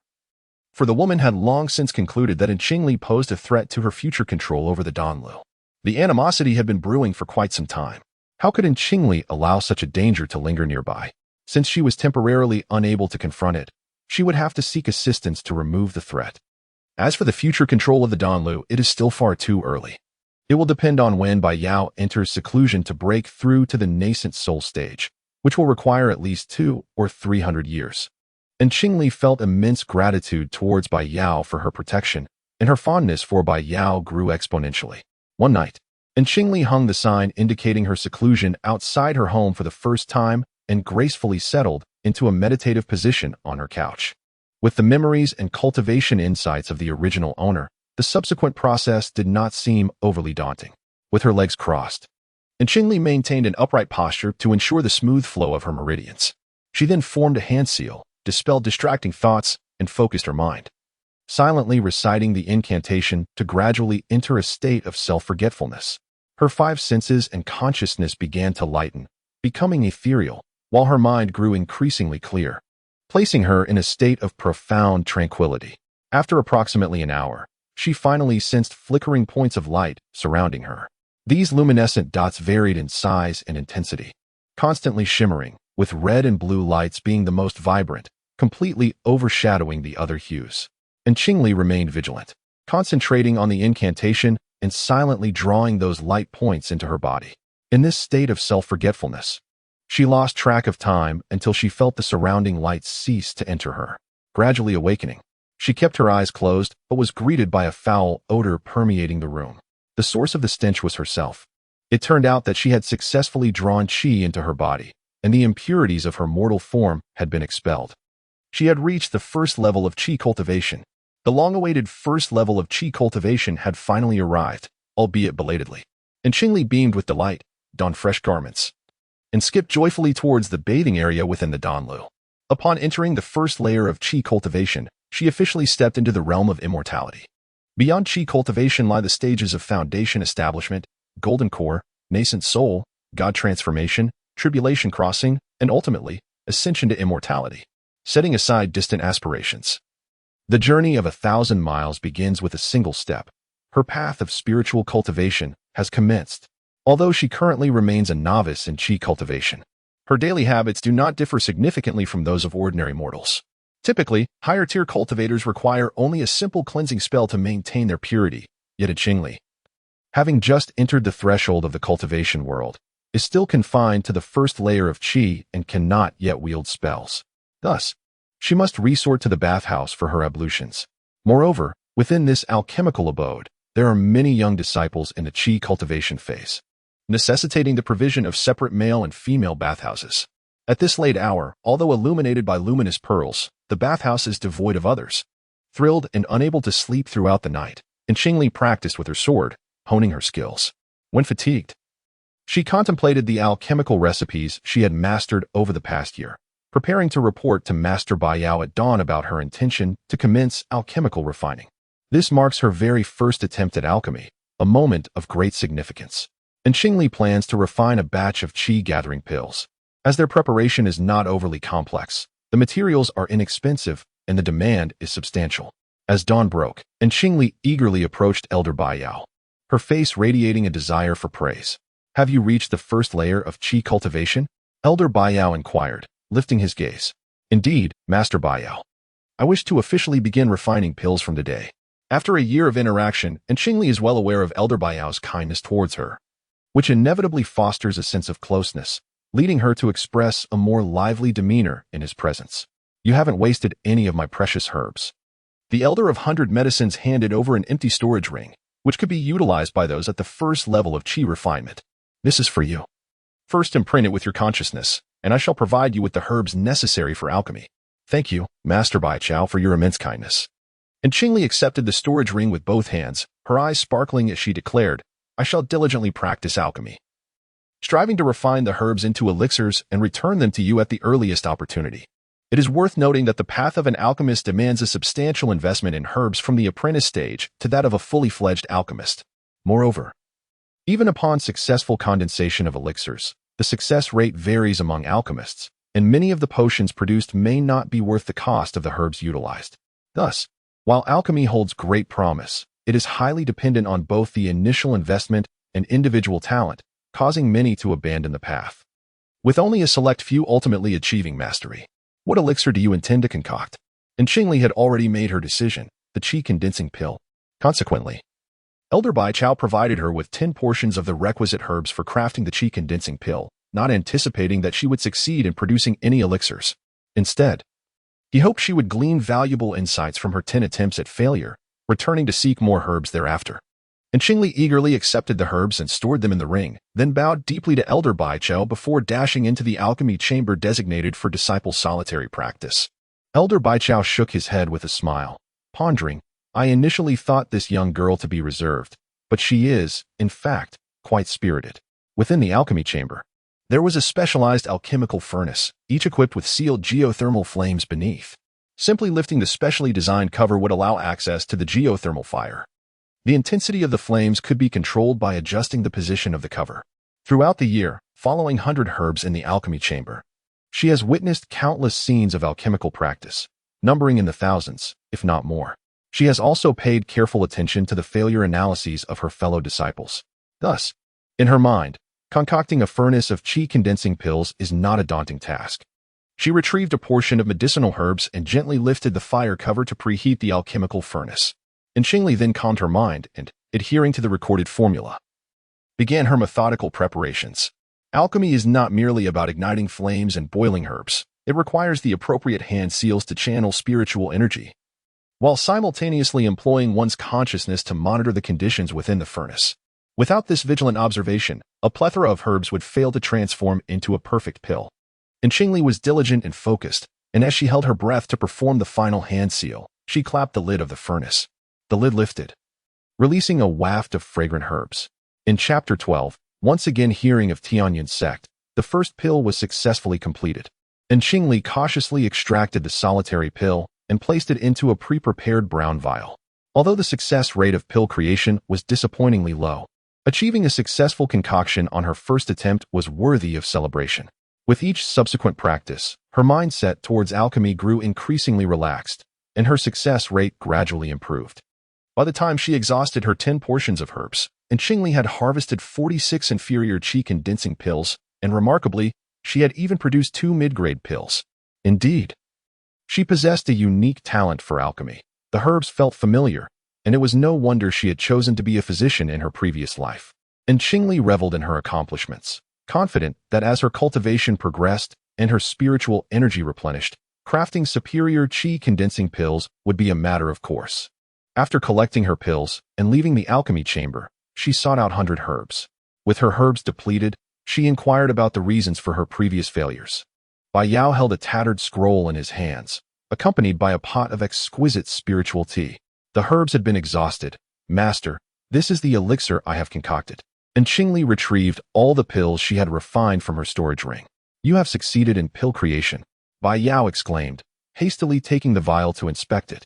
For the woman had long since concluded that Qingli posed a threat to her future control over the Danlu. The animosity had been brewing for quite some time. How could Qingli allow such a danger to linger nearby? Since she was temporarily unable to confront it, she would have to seek assistance to remove the threat. As for the future control of the Danlu, it is still far too early. It will depend on when Baiyao enters seclusion to break through to the nascent soul stage, which will require at least 200 or 300 years. And Qingli felt immense gratitude towards Baiyao for her protection, and her fondness for Baiyao grew exponentially. One night, Qingli hung the sign indicating her seclusion outside her home for the first time and gracefully settled into a meditative position on her couch. With the memories and cultivation insights of the original owner, the subsequent process did not seem overly daunting. With her legs crossed, Qingli maintained an upright posture to ensure the smooth flow of her meridians. She then formed a hand seal, dispelled distracting thoughts, and focused her mind, silently reciting the incantation to gradually enter a state of self-forgetfulness. Her 5 senses and consciousness began to lighten, becoming ethereal, while her mind grew increasingly clear, placing her in a state of profound tranquility. After approximately an hour, she finally sensed flickering points of light surrounding her. These luminescent dots varied in size and intensity, constantly shimmering, with red and blue lights being the most vibrant, completely overshadowing the other hues. And Qingli remained vigilant, concentrating on the incantation and silently drawing those light points into her body. In this state of self-forgetfulness, she lost track of time until she felt the surrounding lights cease to enter her. Gradually awakening, She kept her eyes closed, but was greeted by a foul odor permeating the room. The source of the stench was herself. It turned out that she had successfully drawn qi into her body, and the impurities of her mortal form had been expelled. She had reached the first level of qi cultivation. The long-awaited first level of qi cultivation had finally arrived, albeit belatedly. And Qingli beamed with delight, donned fresh garments, and skipped joyfully towards the bathing area within the Danlu. Upon entering the first layer of qi cultivation, she officially stepped into the realm of immortality. Beyond qi cultivation lie the stages of foundation establishment, golden core, nascent soul, god transformation, tribulation crossing, and ultimately, ascension to immortality. Setting aside distant aspirations. The journey of 1,000 miles begins with a single step. Her path of spiritual cultivation has commenced. Although she currently remains a novice in qi cultivation, her daily habits do not differ significantly from those of ordinary mortals. Typically, higher-tier cultivators require only a simple cleansing spell to maintain their purity, yet at Qingli, having just entered the threshold of the cultivation world, is still confined to the first layer of qi and cannot yet wield spells. Thus, she must resort to the bathhouse for her ablutions. Moreover, within this alchemical abode, there are many young disciples in the qi cultivation phase, necessitating the provision of separate male and female bathhouses. At this late hour, although illuminated by luminous pearls, the bathhouse is devoid of others. Thrilled and unable to sleep throughout the night, and Qingli practiced with her sword, honing her skills. When fatigued, she contemplated the alchemical recipes she had mastered over the past year, preparing to report to Master Baiyao at dawn about her intention to commence alchemical refining. This marks her very first attempt at alchemy, a moment of great significance. And Qingli plans to refine a batch of qi-gathering pills. As their preparation is not overly complex, the materials are inexpensive, and the demand is substantial. As dawn broke, and Qingli eagerly approached Elder Baiyao, her face radiating a desire for praise. "Have you reached the first layer of qi cultivation?" Elder Baiyao inquired, lifting his gaze. "Indeed, Master Baiyao. I wish to officially begin refining pills from today." After a year of interaction, and Qingli is well aware of Elder Baiyao's kindness towards her, which inevitably fosters a sense of closeness, leading her to express a more lively demeanor in his presence. "You haven't wasted any of my precious herbs." The Elder of 100 Medicines handed over an empty storage ring, which could be utilized by those at the first level of qi refinement. "This is for you. First imprint it with your consciousness, and I shall provide you with the herbs necessary for alchemy." "Thank you, Master Baichao, for your immense kindness." And Qingli accepted the storage ring with both hands, her eyes sparkling as she declared, "I shall diligently practice alchemy, striving to refine the herbs into elixirs and return them to you at the earliest opportunity." It is worth noting that the path of an alchemist demands a substantial investment in herbs from the apprentice stage to that of a fully fledged alchemist. Moreover, even upon successful condensation of elixirs, the success rate varies among alchemists, and many of the potions produced may not be worth the cost of the herbs utilized. Thus, while alchemy holds great promise, it is highly dependent on both the initial investment and individual talent, causing many to abandon the path, with only a select few ultimately achieving mastery. "What elixir do you intend to concoct?" And Qingli had already made her decision, the qi condensing pill. Consequently, Elder Baichao provided her with 10 portions of the requisite herbs for crafting the qi condensing pill, not anticipating that she would succeed in producing any elixirs. Instead, he hoped she would glean valuable insights from her 10 attempts at failure, returning to seek more herbs thereafter. And Qingli eagerly accepted the herbs and stored them in the ring, then bowed deeply to Elder Baichao before dashing into the alchemy chamber designated for disciple solitary practice. Elder Baichao shook his head with a smile, pondering, "I initially thought this young girl to be reserved, but she is, in fact, quite spirited." Within the alchemy chamber, there was a specialized alchemical furnace, each equipped with sealed geothermal flames beneath. Simply lifting the specially designed cover would allow access to the geothermal fire. The intensity of the flames could be controlled by adjusting the position of the cover. Throughout the year, following 100 herbs in the alchemy chamber, she has witnessed countless scenes of alchemical practice, numbering in the thousands, if not more. She has also paid careful attention to the failure analyses of her fellow disciples. Thus, in her mind, concocting a furnace of qi condensing pills is not a daunting task. She retrieved a portion of medicinal herbs and gently lifted the fire cover to preheat the alchemical furnace. And Qingli then calmed her mind and, adhering to the recorded formula, began her methodical preparations. Alchemy is not merely about igniting flames and boiling herbs. It requires the appropriate hand seals to channel spiritual energy, while simultaneously employing one's consciousness to monitor the conditions within the furnace. Without this vigilant observation, a plethora of herbs would fail to transform into a perfect pill. And Qingli was diligent and focused, and as she held her breath to perform the final hand seal, she clapped the lid of the furnace. The lid lifted, releasing a waft of fragrant herbs. In Chapter 12, once again hearing of Tianyuan sect, the first pill was successfully completed, and Qingli cautiously extracted the solitary pill and placed it into a pre-prepared brown vial. Although the success rate of pill creation was disappointingly low, achieving a successful concoction on her first attempt was worthy of celebration. With each subsequent practice, her mindset towards alchemy grew increasingly relaxed, and her success rate gradually improved. By the time she exhausted her 10 portions of herbs, and Qingli had harvested 46 inferior qi condensing pills, and remarkably, she had even produced 2 mid-grade pills. Indeed, she possessed a unique talent for alchemy. The herbs felt familiar, and it was no wonder she had chosen to be a physician in her previous life. And Qingli reveled in her accomplishments, confident that as her cultivation progressed and her spiritual energy replenished, crafting superior qi condensing pills would be a matter of course. After collecting her pills and leaving the alchemy chamber, she sought out 100 herbs. With her herbs depleted, she inquired about the reasons for her previous failures. Bai Yao held a tattered scroll in his hands, accompanied by a pot of exquisite spiritual tea. The herbs had been exhausted. Master, this is the elixir I have concocted. And Qingli retrieved all the pills she had refined from her storage ring. You have succeeded in pill creation, Bai Yao exclaimed, hastily taking the vial to inspect it.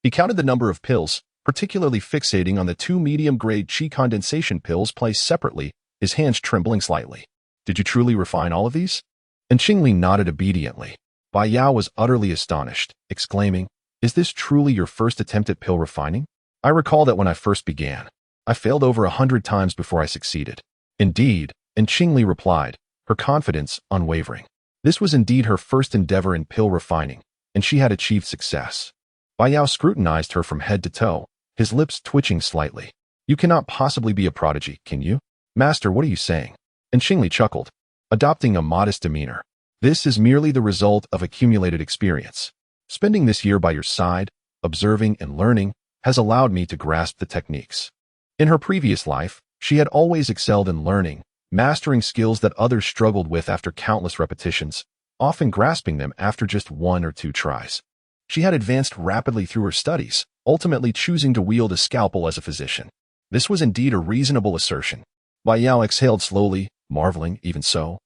He counted the number of pills, particularly fixating on the 2 medium-grade qi condensation pills placed separately, his hands trembling slightly. Did you truly refine all of these? And Qingli nodded obediently. Bai Yao was utterly astonished, exclaiming, Is this truly your first attempt at pill refining? I recall that when I first began, I failed over 100 times before I succeeded. Indeed, and Qingli replied, her confidence unwavering. This was indeed her first endeavor in pill refining, and she had achieved success. Bai Yao scrutinized her from head to toe, his lips twitching slightly. You cannot possibly be a prodigy, can you? Master, what are you saying? And Qingli chuckled, adopting a modest demeanor. This is merely the result of accumulated experience. Spending this year by your side, observing and learning, has allowed me to grasp the techniques. In her previous life, she had always excelled in learning, mastering skills that others struggled with after countless repetitions, often grasping them after just 1 or 2 tries. She had advanced rapidly through her studies, ultimately choosing to wield a scalpel as a physician. This was indeed a reasonable assertion. Bai Yao exhaled slowly, marveling, even so.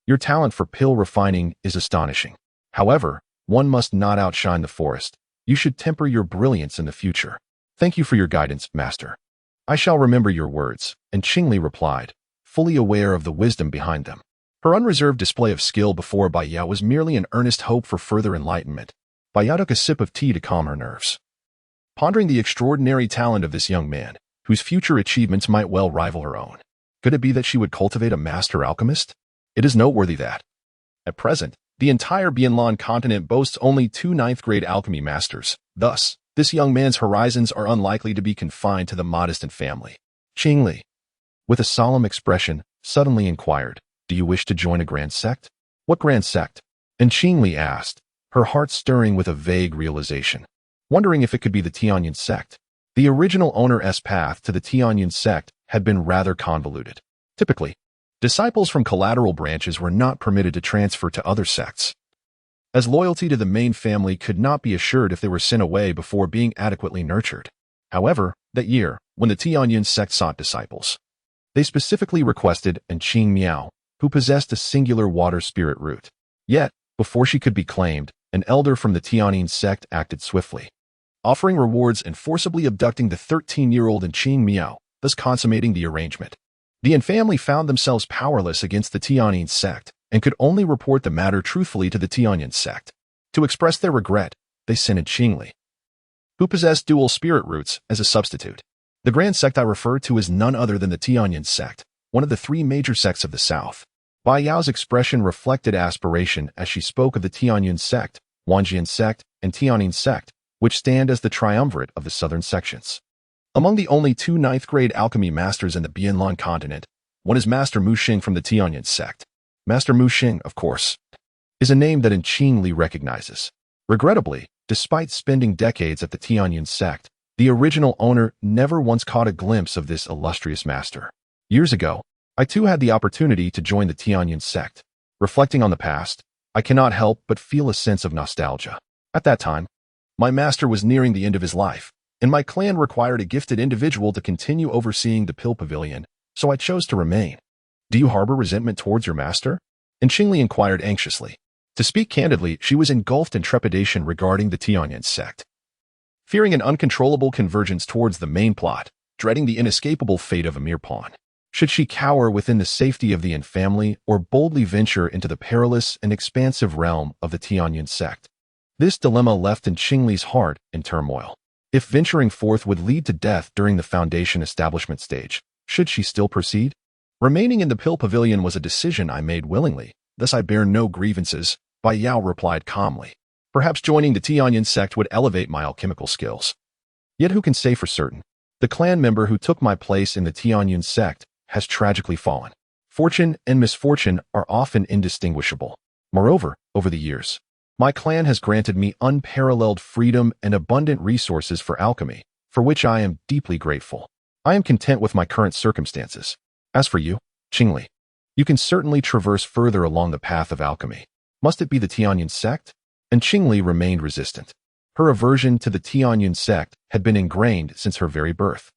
Your talent for pill refining is astonishing. However, one must not outshine the forest. You should temper your brilliance in the future. Thank you for your guidance, Master. I shall remember your words, and Qingli replied, fully aware of the wisdom behind them. Her unreserved display of skill before Bai Yao was merely an earnest hope for further enlightenment. Bai Yao took a sip of tea to calm her nerves. Pondering the extraordinary talent of this young man, whose future achievements might well rival her own. Could it be that she would cultivate a master alchemist? It is noteworthy that, at present, the entire Bianlan continent boasts only 2 ninth-grade alchemy masters. Thus, this young man's horizons are unlikely to be confined to the modest and family. Qingli, with a solemn expression, suddenly inquired, Do you wish to join a grand sect? What grand sect? And Qingli asked, her heart stirring with a vague realization, wondering if it could be the Tianyuan sect. The original owner's path to the Tianyuan sect had been rather convoluted. Typically, disciples from collateral branches were not permitted to transfer to other sects, as loyalty to the main family could not be assured if they were sent away before being adequately nurtured. However, that year, when the Tianyuan sect sought disciples, they specifically requested an Qing Miao, who possessed a singular water spirit root. Yet, before she could be claimed, an elder from the Tianyuan sect acted swiftly, offering rewards and forcibly abducting the 13-year-old Qing Miao, thus consummating the arrangement. The An family found themselves powerless against the Tianyuan sect and could only report the matter truthfully to the Tianyuan sect. To express their regret, they sent Qingli, who possessed dual spirit roots, as a substitute. The grand sect I refer to is none other than the Tianyuan sect, one of the 3 major sects of the South. Bai Yao's expression reflected aspiration as she spoke of the Tianyuan sect, Wanjian sect, and Tianyuan sect, which stand as the triumvirate of the southern sections. Among the only 2 ninth-grade alchemy masters in the Bianlan continent, one is Master Mu Xing from the Tianyuan sect. Master Mu Xing, of course, is a name that Qingli recognizes. Regrettably, Despite spending decades at the Tianyun sect, the original owner never once caught a glimpse of this illustrious master. Years ago, I too had the opportunity to join the Tianyun sect. Reflecting on the past, I cannot help but feel a sense of nostalgia. At that time, my master was nearing the end of his life, and my clan required a gifted individual to continue overseeing the Pill Pavilion, so I chose to remain. Do you harbor resentment towards your master? And Qingli inquired anxiously. To speak candidly, she was engulfed in trepidation regarding the Tianyun sect. Fearing an uncontrollable convergence towards the main plot, dreading the inescapable fate of a mere pawn. Should she cower within the safety of the Yin family or boldly venture into the perilous and expansive realm of the Tianyun sect? This dilemma left in Qingli's heart in turmoil. If venturing forth would lead to death during the Foundation establishment stage, should she still proceed? Remaining in the Pill Pavilion was a decision I made willingly, thus I bear no grievances, Bai Yao replied calmly. Perhaps joining the Tianyun sect would elevate my alchemical skills. Yet who can say for certain? The clan member who took my place in the Tianyun sect has tragically fallen. Fortune and misfortune are often indistinguishable. Moreover, over the years, my clan has granted me unparalleled freedom and abundant resources for alchemy, for which I am deeply grateful. I am content with my current circumstances. As for you, Qingli, you can certainly traverse further along the path of alchemy. Must it be the Tianyun sect? And Qingli remained resistant. Her aversion to the Tianyun sect had been ingrained since her very birth.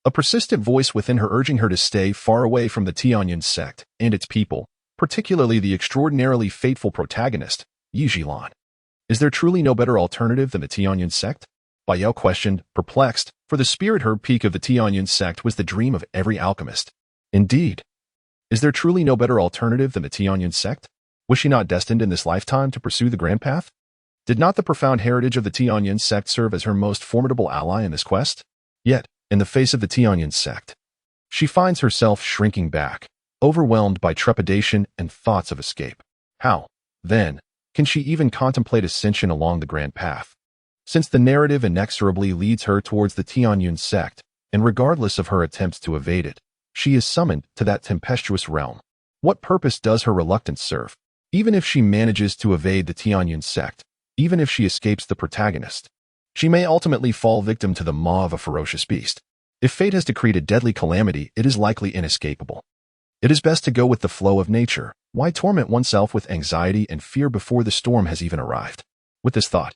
A persistent voice within her urging her to stay far away from the Tianyun sect and its people, particularly the extraordinarily fateful protagonist, Yijilan. Is there truly no better alternative than the Tianyun sect? Bai Yao questioned, perplexed, for the spirit herb peak of the Tianyun sect was the dream of every alchemist. Indeed. Is there truly no better alternative than the Tianyun sect? Was she not destined in this lifetime to pursue the grand path? Did not the profound heritage of the Tianyun sect serve as her most formidable ally in this quest? Yet, in the face of the Tianyun sect, she finds herself shrinking back, overwhelmed by trepidation and thoughts of escape. How, then, can she even contemplate ascension along the grand path? Since the narrative inexorably leads her towards the Tianyun sect, and regardless of her attempts to evade it, she is summoned to that tempestuous realm. What purpose does her reluctance serve? Even if she manages to evade the Tianyun sect, even if she escapes the protagonist, she may ultimately fall victim to the maw of a ferocious beast. If fate has decreed a deadly calamity, it is likely inescapable. It is best to go with the flow of nature. Why torment oneself with anxiety and fear before the storm has even arrived? With this thought,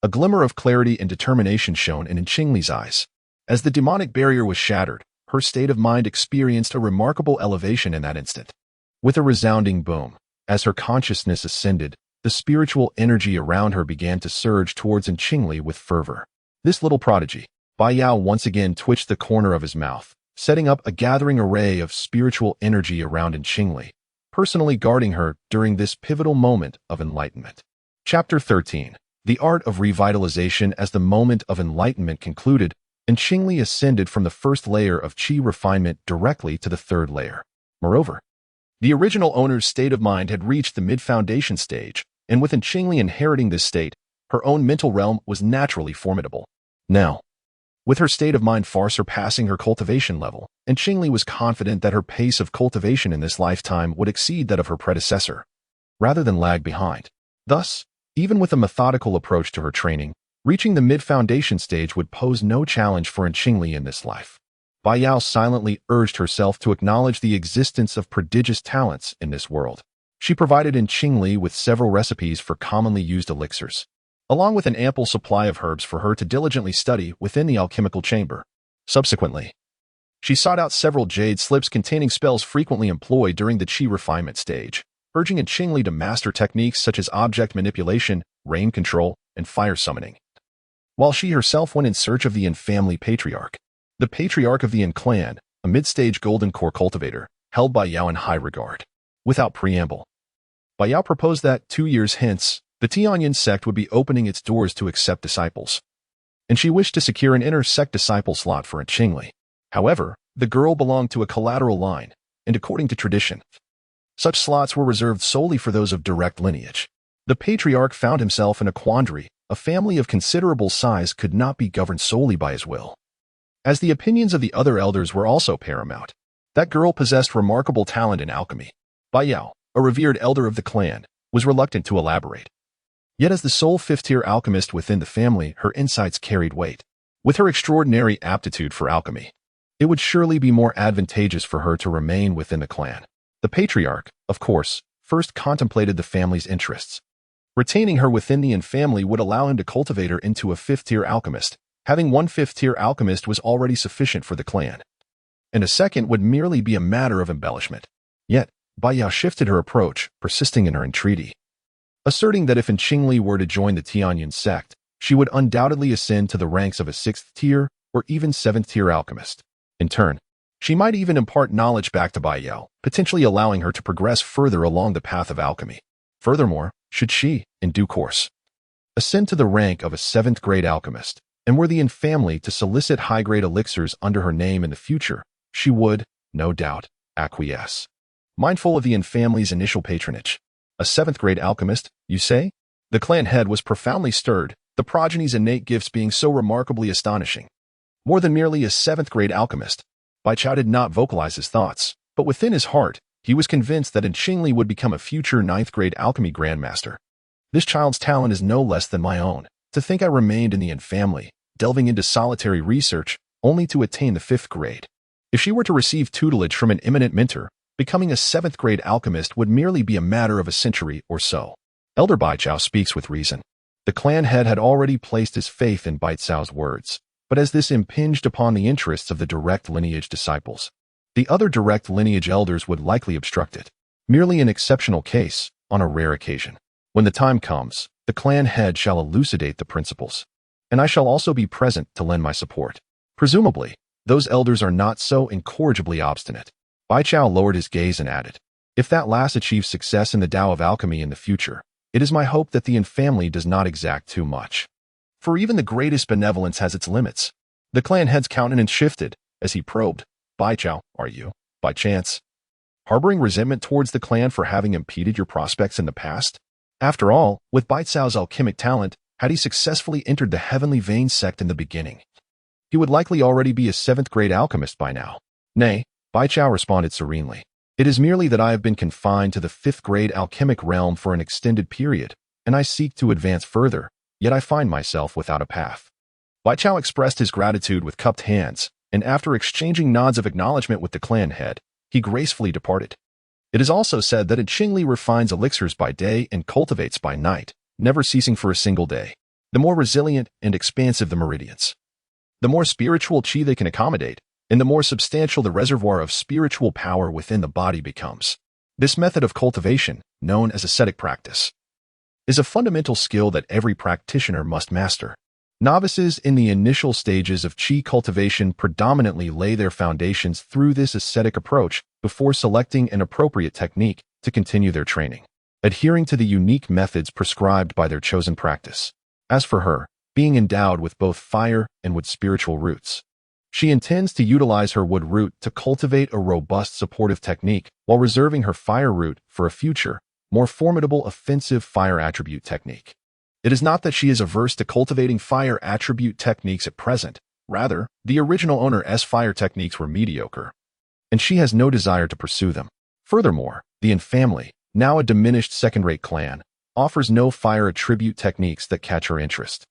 a glimmer of clarity and determination shone in Qingli's eyes. As the demonic barrier was shattered, her state of mind experienced a remarkable elevation in that instant. With a resounding boom, as her consciousness ascended, the spiritual energy around her began to surge towards Qingli with fervor. This little prodigy, Bai Yao once again twitched the corner of his mouth, setting up a gathering array of spiritual energy around Qingli, personally guarding her during this pivotal moment of enlightenment. Chapter 13. The Art of Revitalization. As the moment of enlightenment concluded, Qingli ascended from the first layer of qi refinement directly to the third layer. Moreover, the original owner's state of mind had reached the mid-foundation stage, and with Qingli inheriting this state, her own mental realm was naturally formidable. Now, with her state of mind far surpassing her cultivation level, Qingli was confident that her pace of cultivation in this lifetime would exceed that of her predecessor, rather than lag behind. Thus, even with a methodical approach to her training, reaching the mid-foundation stage would pose no challenge for Qingli in this life. Bai Yao silently urged herself to acknowledge the existence of prodigious talents in this world. She provided Qingli with several recipes for commonly used elixirs, along with an ample supply of herbs for her to diligently study within the alchemical chamber. Subsequently, she sought out several jade slips containing spells frequently employed during the qi refinement stage, urging Qingli to master techniques such as object manipulation, rain control, and fire summoning. While she herself went in search of the Yin family patriarch, the patriarch of the Yin clan, a mid-stage golden core cultivator, held Bai Yao in high regard. Without preamble, Bai Yao proposed that 2 years hence, the Tianyun sect would be opening its doors to accept disciples, and she wished to secure an inter-sect disciple slot for Qingli. However, the girl belonged to a collateral line, and according to tradition, such slots were reserved solely for those of direct lineage. The patriarch found himself in a quandary. A family of considerable size could not be governed solely by his will, as the opinions of the other elders were also paramount. That girl possessed remarkable talent in alchemy. Bai Yao, a revered elder of the clan, was reluctant to elaborate. Yet as the sole fifth-tier alchemist within the family, her insights carried weight. With her extraordinary aptitude for alchemy, it would surely be more advantageous for her to remain within the clan. The patriarch, of course, first contemplated the family's interests. Retaining her within the family would allow him to cultivate her into a fifth-tier alchemist. Having one fifth-tier alchemist was already sufficient for the clan, and a second would merely be a matter of embellishment. Yet, Bai Yao shifted her approach, persisting in her entreaty, asserting that if Qingli were to join the Tianyun sect, she would undoubtedly ascend to the ranks of a sixth-tier or even seventh-tier alchemist. In turn, she might even impart knowledge back to Bai Yao, potentially allowing her to progress further along the path of alchemy. Furthermore, should she, in due course, ascend to the rank of a seventh-grade alchemist, and were the family to solicit high-grade elixirs under her name in the future, she would, no doubt, acquiesce. Mindful of the family's initial patronage. A seventh-grade alchemist, you say? The clan head was profoundly stirred, the progeny's innate gifts being so remarkably astonishing. More than merely a seventh-grade alchemist, Bai Chao did not vocalize his thoughts, but within his heart, he was convinced that Qingli would become a future ninth-grade alchemy grandmaster. This child's talent is no less than my own. To think I remained in the family, delving into solitary research, only to attain the fifth grade. If she were to receive tutelage from an eminent mentor, becoming a seventh-grade alchemist would merely be a matter of a century or so. Elder Bai Chao speaks with reason. The clan head had already placed his faith in Bai Cao's words, but as this impinged upon the interests of the direct lineage disciples, the other direct lineage elders would likely obstruct it. Merely an exceptional case, on a rare occasion. When the time comes, the clan head shall elucidate the principles, and I shall also be present to lend my support. Presumably, those elders are not so incorrigibly obstinate. Bai Chao lowered his gaze and added, if that last achieves success in the Tao of alchemy in the future, it is my hope that the family does not exact too much. For even the greatest benevolence has its limits. The clan head's countenance shifted as he probed, Bai Chao, are you, by chance, harboring resentment towards the clan for having impeded your prospects in the past? After all, with Bai Cao's alchemic talent, had he successfully entered the Heavenly Vein sect in the beginning, he would likely already be a seventh-grade alchemist by now. Nay, Bai Chao responded serenely. It is merely that I have been confined to the fifth-grade alchemic realm for an extended period, and I seek to advance further, yet I find myself without a path. Bai Chao expressed his gratitude with cupped hands, and after exchanging nods of acknowledgement with the clan head, he gracefully departed. It is also said that Qingli refines elixirs by day and cultivates by night, never ceasing for a single day. The more resilient and expansive the meridians, the more spiritual qi they can accommodate, and the more substantial the reservoir of spiritual power within the body becomes. This method of cultivation, known as ascetic practice, is a fundamental skill that every practitioner must master. Novices in the initial stages of qi cultivation predominantly lay their foundations through this ascetic approach before selecting an appropriate technique to continue their training, adhering to the unique methods prescribed by their chosen practice. As for her, being endowed with both fire and wood spiritual roots, she intends to utilize her wood root to cultivate a robust supportive technique while reserving her fire root for a future, more formidable offensive fire attribute technique. It is not that she is averse to cultivating fire attribute techniques at present. Rather, the original owner's fire techniques were mediocre, and she has no desire to pursue them. Furthermore, the family, now a diminished second-rate clan, offers no fire attribute techniques that catch her interest.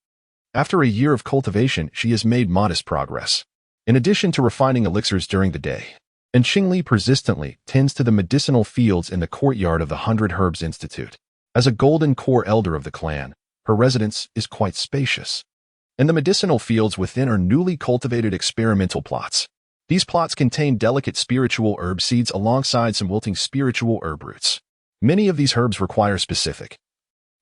After a year of cultivation, she has made modest progress. In addition to refining elixirs during the day, Qingli persistently tends to the medicinal fields in the courtyard of the 100 Herbs Institute. As a golden core elder of the clan, her residence is quite spacious, and the medicinal fields within are newly cultivated experimental plots. These plots contain delicate spiritual herb seeds alongside some wilting spiritual herb roots. Many of these herbs require specific,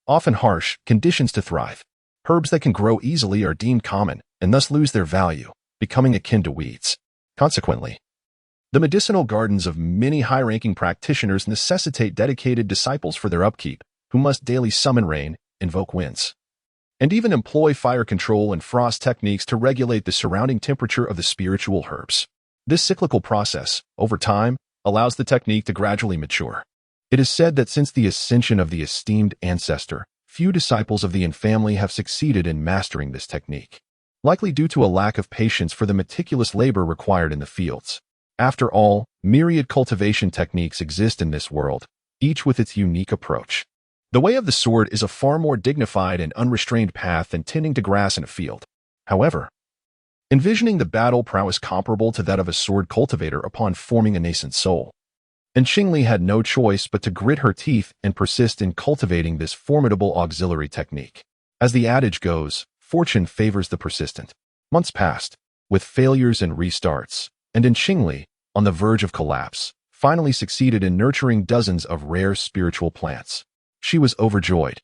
often harsh, conditions to thrive. Herbs that can grow easily are deemed common and thus lose their value, becoming akin to weeds. Consequently, the medicinal gardens of many high-ranking practitioners necessitate dedicated disciples for their upkeep, who must daily summon rain, invoke winds, and even employ fire control and frost techniques to regulate the surrounding temperature of the spiritual herbs. This cyclical process, over time, allows the technique to gradually mature. It is said that since the ascension of the esteemed ancestor, few disciples of the family have succeeded in mastering this technique, likely due to a lack of patience for the meticulous labor required in the fields. After all, myriad cultivation techniques exist in this world, each with its unique approach. The way of the sword is a far more dignified and unrestrained path than tending to grass in a field. However, envisioning the battle prowess comparable to that of a sword cultivator upon forming a nascent soul, and Qingli had no choice but to grit her teeth and persist in cultivating this formidable auxiliary technique. As the adage goes, fortune favors the persistent. Months passed, with failures and restarts, and Qingli, on the verge of collapse, finally succeeded in nurturing dozens of rare spiritual plants. She was overjoyed.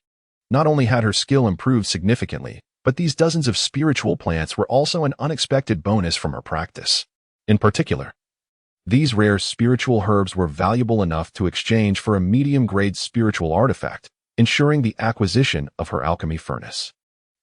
Not only had her skill improved significantly, but these dozens of spiritual plants were also an unexpected bonus from her practice. In particular, these rare spiritual herbs were valuable enough to exchange for a medium-grade spiritual artifact, ensuring the acquisition of her alchemy furnace.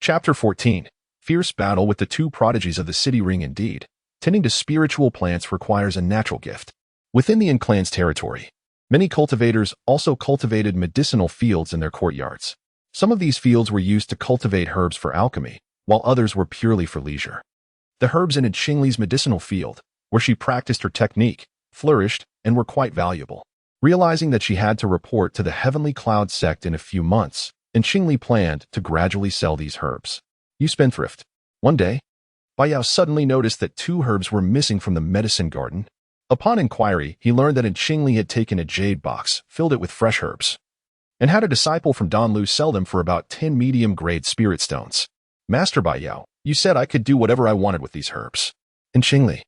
Chapter 14. Fierce battle with the two prodigies of the city ring. Indeed, tending to spiritual plants requires a natural gift. Within the clan's territory, many cultivators also cultivated medicinal fields in their courtyards. Some of these fields were used to cultivate herbs for alchemy, while others were purely for leisure. The herbs in Qingli's medicinal field, where she practiced her technique, flourished and were quite valuable. Realizing that she had to report to the Heavenly Cloud sect in a few months, Qingli planned to gradually sell these herbs. You spendthrift. One day, Baiyao suddenly noticed that two herbs were missing from the medicine garden. Upon inquiry, he learned that Qingli had taken a jade box, filled it with fresh herbs, and had a disciple from Danlu sell them for about 10 medium-grade spirit stones. Master Baiyao, you said I could do whatever I wanted with these herbs. Qingli,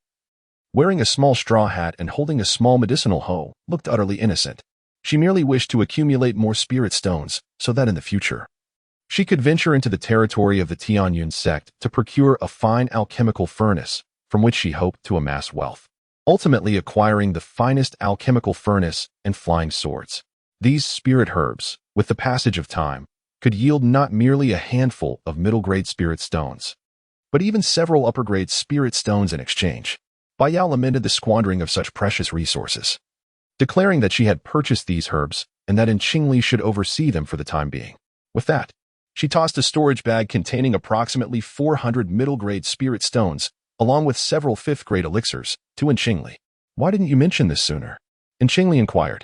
wearing a small straw hat and holding a small medicinal hoe, looked utterly innocent. She merely wished to accumulate more spirit stones, so that in the future, she could venture into the territory of the Tianyun sect to procure a fine alchemical furnace, from which she hoped to amass wealth, ultimately acquiring the finest alchemical furnace and flying swords. These spirit herbs, with the passage of time, could yield not merely a handful of middle-grade spirit stones, but even several upper-grade spirit stones in exchange. Baiyao lamented the squandering of such precious resources, declaring that she had purchased these herbs and that Qingli should oversee them for the time being. With that, she tossed a storage bag containing approximately 400 middle-grade spirit stones, along with several fifth-grade elixirs, to Qingli. Why didn't you mention this sooner? Qingli inquired,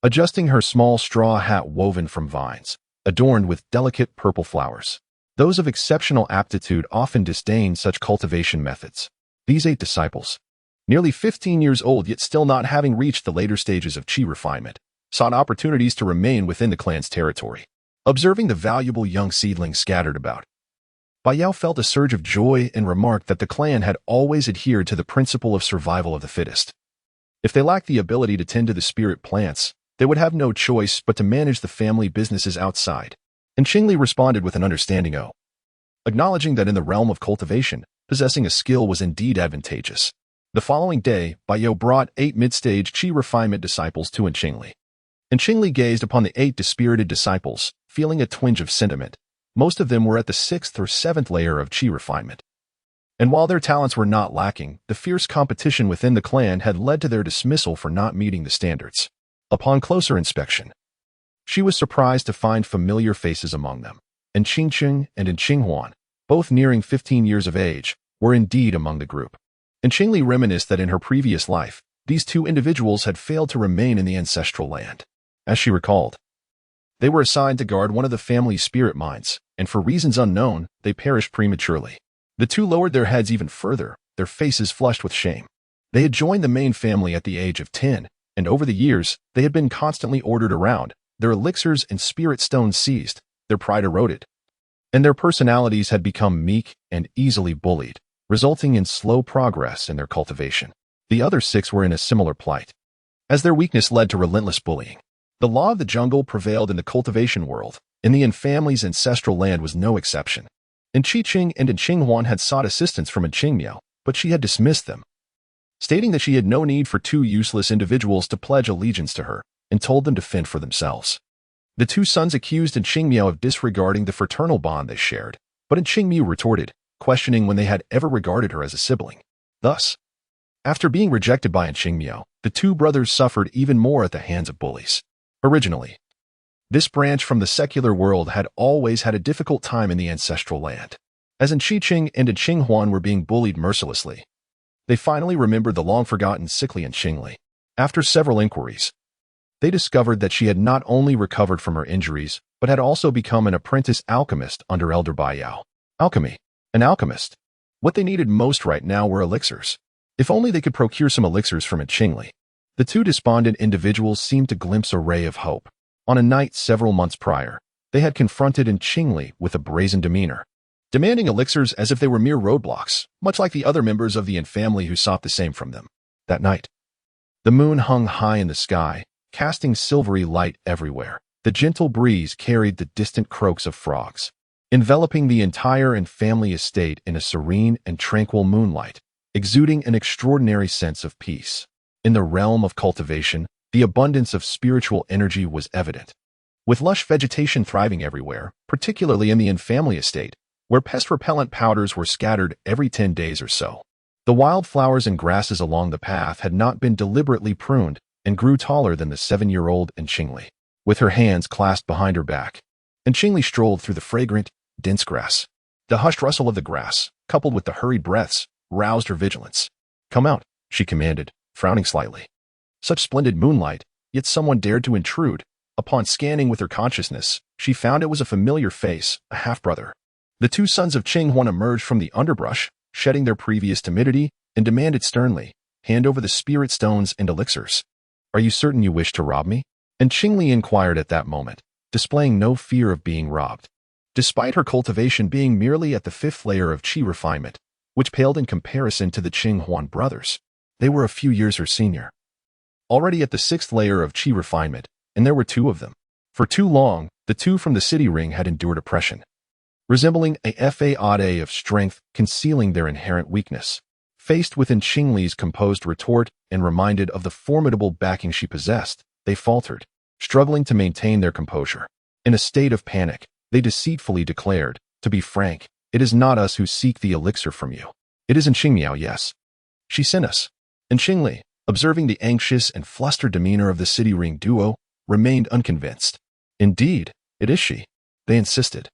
adjusting her small straw hat woven from vines, adorned with delicate purple flowers. Those of exceptional aptitude often disdain such cultivation methods. These 8 disciples, nearly 15 years old yet still not having reached the later stages of qi refinement, sought opportunities to remain within the clan's territory. Observing the valuable young seedlings scattered about, Baiyao felt a surge of joy and remarked that the clan had always adhered to the principle of survival of the fittest. If they lacked the ability to tend to the spirit plants, they would have no choice but to manage the family businesses outside. Qingli responded with an understanding "oh," acknowledging that in the realm of cultivation, possessing a skill was indeed advantageous. The following day, Baiyao brought 8 mid-stage qi refinement disciples to Qingli. Qingli gazed upon the 8 dispirited disciples, feeling a twinge of sentiment. Most of them were at the 6th or 7th layer of qi refinement. And while their talents were not lacking, the fierce competition within the clan had led to their dismissal for not meeting the standards. Upon closer inspection, she was surprised to find familiar faces among them. Qingqing and Qinghuan, both nearing 15 years of age, were indeed among the group. Qingli reminisced that in her previous life, these 2 individuals had failed to remain in the ancestral land. As she recalled, they were assigned to guard one of the family's spirit mines, and for reasons unknown, they perished prematurely. The 2 lowered their heads even further, their faces flushed with shame. They had joined the main family at the age of 10, and over the years, they had been constantly ordered around, their elixirs and spirit stones seized, their pride eroded, and their personalities had become meek and easily bullied, resulting in slow progress in their cultivation. The other 6 were in a similar plight, as their weakness led to relentless bullying. The law of the jungle prevailed in the cultivation world, and the family's ancestral land was no exception. Qingqing and Qinghuan had sought assistance from Qingmiao, but she had dismissed them, stating that she had no need for 2 useless individuals to pledge allegiance to her, and told them to fend for themselves. The 2 sons accused Qingmiao of disregarding the fraternal bond they shared, but Qingmiao retorted, questioning when they had ever regarded her as a sibling. Thus, after being rejected by Qingmiao, the 2 brothers suffered even more at the hands of bullies. Originally, this branch from the secular world had always had a difficult time in the ancestral land. As Qingqing and Qinghuan were being bullied mercilessly, they finally remembered the long-forgotten sickly Qingli. After several inquiries, they discovered that she had not only recovered from her injuries, but had also become an apprentice alchemist under Elder Baiyao. Alchemy. An alchemist. What they needed most right now were elixirs. If only they could procure some elixirs from Qingli. The two despondent individuals seemed to glimpse a ray of hope. On a night several months prior, they had confronted Qingli with a brazen demeanor, demanding elixirs as if they were mere roadblocks, much like the other members of the family who sought the same from them. That night, the moon hung high in the sky, casting silvery light everywhere. The gentle breeze carried the distant croaks of frogs, enveloping the entire family estate in a serene and tranquil moonlight, exuding an extraordinary sense of peace. In the realm of cultivation, the abundance of spiritual energy was evident. With lush vegetation thriving everywhere, particularly in the family estate, where pest repellent powders were scattered every 10 days or so. The wildflowers and grasses along the path had not been deliberately pruned and grew taller than the 7-year-old Qingli. With her hands clasped behind her back, Qingli strolled through the fragrant, dense grass. The hushed rustle of the grass, coupled with the hurried breaths, roused her vigilance. "Come out," she commanded, frowning slightly. Such splendid moonlight, yet someone dared to intrude. Upon scanning with her consciousness, she found it was a familiar face, a half-brother. The two sons of Qinghuan emerged from the underbrush, shedding their previous timidity, and demanded sternly, "Hand over the spirit stones and elixirs." "Are you certain you wish to rob me?" Qingli inquired at that moment, displaying no fear of being robbed. Despite her cultivation being merely at the 5th layer of qi refinement, which paled in comparison to the Qinghuan brothers, they were a few years her senior. Already at the 6th layer of qi refinement, and there were 2 of them. For too long, the 2 from the city ring had endured oppression, resembling a fade of strength concealing their inherent weakness. Faced with Qingli's composed retort and reminded of the formidable backing she possessed, they faltered, struggling to maintain their composure. In a state of panic, they deceitfully declared, "To be frank, it is not us who seek the elixir from you. It is Qingmiao, yes. She sent us." Qingli, observing the anxious and flustered demeanor of the city ring duo, remained unconvinced. "Indeed, it is she," they insisted,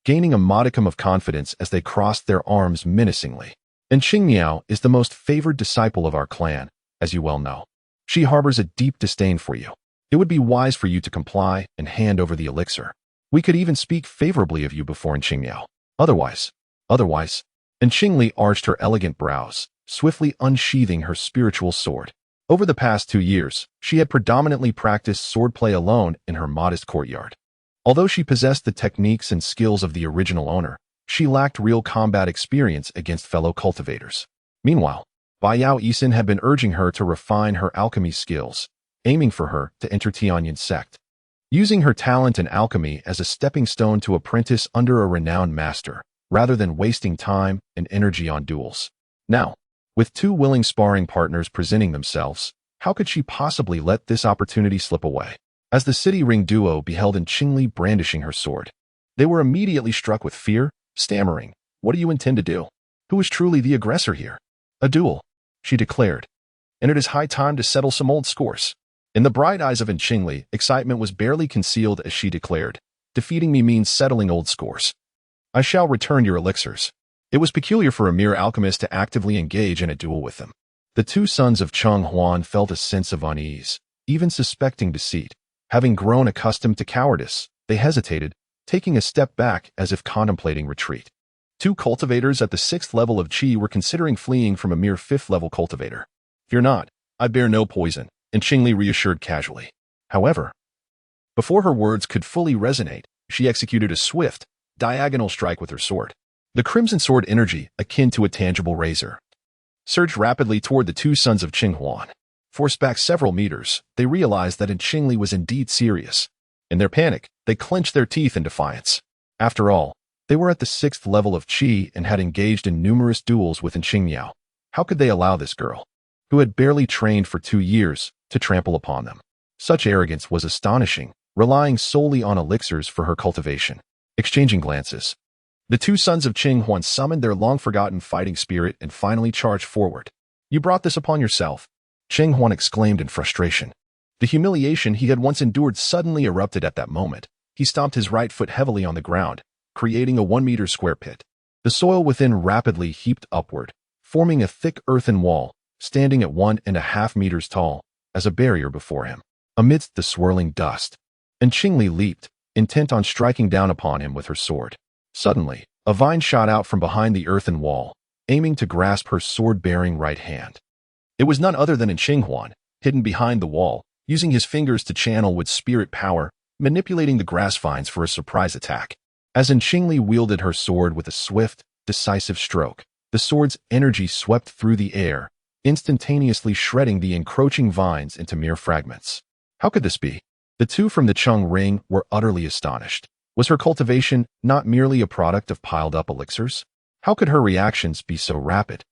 gaining a modicum of confidence as they crossed their arms menacingly. "Qingmiao is the most favored disciple of our clan, as you well know. She harbors a deep disdain for you. It would be wise for you to comply and hand over the elixir. We could even speak favorably of you before Qingmiao. Otherwise. Qingli arched her elegant brows, swiftly unsheathing her spiritual sword. Over the past 2 years, she had predominantly practiced swordplay alone in her modest courtyard. Although she possessed the techniques and skills of the original owner, she lacked real combat experience against fellow cultivators. Meanwhile, Baiyao Yisin had been urging her to refine her alchemy skills, aiming for her to enter Tianyin's sect, using her talent in alchemy as a stepping stone to apprentice under a renowned master, rather than wasting time and energy on duels. Now, with 2 willing sparring partners presenting themselves, how could she possibly let this opportunity slip away? As the city ring duo beheld Qingli brandishing her sword, they were immediately struck with fear, stammering, "What do you intend to do? Who is truly the aggressor here?" "A duel," she declared, "and it is high time to settle some old scores." In the bright eyes of Qingli, excitement was barely concealed as she declared, "Defeating me means settling old scores. I shall return your elixirs." It was peculiar for a mere alchemist to actively engage in a duel with them. The 2 sons of Qinghuan felt a sense of unease, even suspecting deceit. Having grown accustomed to cowardice, they hesitated, taking a step back as if contemplating retreat. 2 cultivators at the 6th level of qi were considering fleeing from a mere 5th-level cultivator. "Fear not, I bear no poison," Qingli reassured casually. However, before her words could fully resonate, she executed a swift, diagonal strike with her sword. The crimson sword energy, akin to a tangible razor, surged rapidly toward the 2 sons of Qinghuan. Forced back several meters, they realized that Qingli was indeed serious. In their panic, they clenched their teeth in defiance. After all, they were at the 6th level of qi and had engaged in numerous duels with Qingmiao. How could they allow this girl, who had barely trained for 2 years, to trample upon them? Such arrogance was astonishing, relying solely on elixirs for her cultivation. Exchanging glances, the 2 sons of Qinghuan summoned their long-forgotten fighting spirit and finally charged forward. "You brought this upon yourself," Qinghuan exclaimed in frustration. The humiliation he had once endured suddenly erupted at that moment. He stomped his right foot heavily on the ground, creating a 1-meter square pit. The soil within rapidly heaped upward, forming a thick earthen wall, standing at 1.5 meters tall, as a barrier before him. amidst the swirling dust. And Qingli leaped, intent on striking down upon him with her sword. Suddenly, a vine shot out from behind the earthen wall, aiming to grasp her sword-bearing right hand. It was none other than Qinghuan, hidden behind the wall, using his fingers to channel with spirit power, manipulating the grass vines for a surprise attack. As Qingli wielded her sword with a swift, decisive stroke, the sword's energy swept through the air, instantaneously shredding the encroaching vines into mere fragments. How could this be? The two from the Qing ring were utterly astonished. Was her cultivation not merely a product of piled-up elixirs? How could her reactions be so rapid?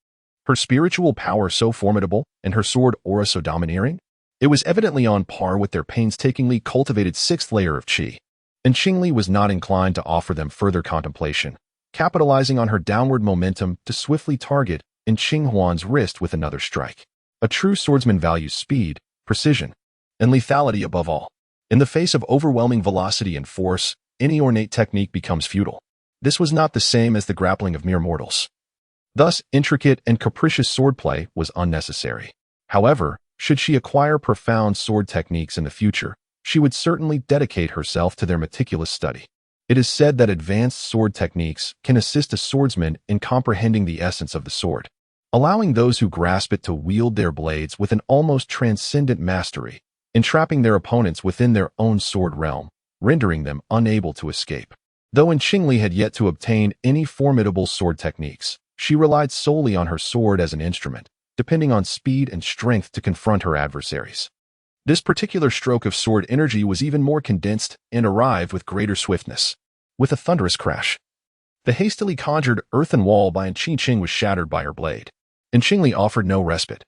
Her spiritual power so formidable, and her sword aura so domineering? It was evidently on par with their painstakingly cultivated sixth layer of qi. And Qingli was not inclined to offer them further contemplation, capitalizing on her downward momentum to swiftly target Qinghuan's wrist with another strike. A true swordsman values speed, precision, and lethality above all. In the face of overwhelming velocity and force, any ornate technique becomes futile. This was not the same as the grappling of mere mortals. Thus, intricate and capricious swordplay was unnecessary. However, should she acquire profound sword techniques in the future, she would certainly dedicate herself to their meticulous study. It is said that advanced sword techniques can assist a swordsman in comprehending the essence of the sword, allowing those who grasp it to wield their blades with an almost transcendent mastery, entrapping their opponents within their own sword realm, rendering them unable to escape. Though Qingli had yet to obtain any formidable sword techniques, she relied solely on her sword as an instrument, depending on speed and strength to confront her adversaries. This particular stroke of sword energy was even more condensed and arrived with greater swiftness. With a thunderous crash, the hastily conjured earthen wall by Qingli was shattered by her blade, and Qingli offered no respite,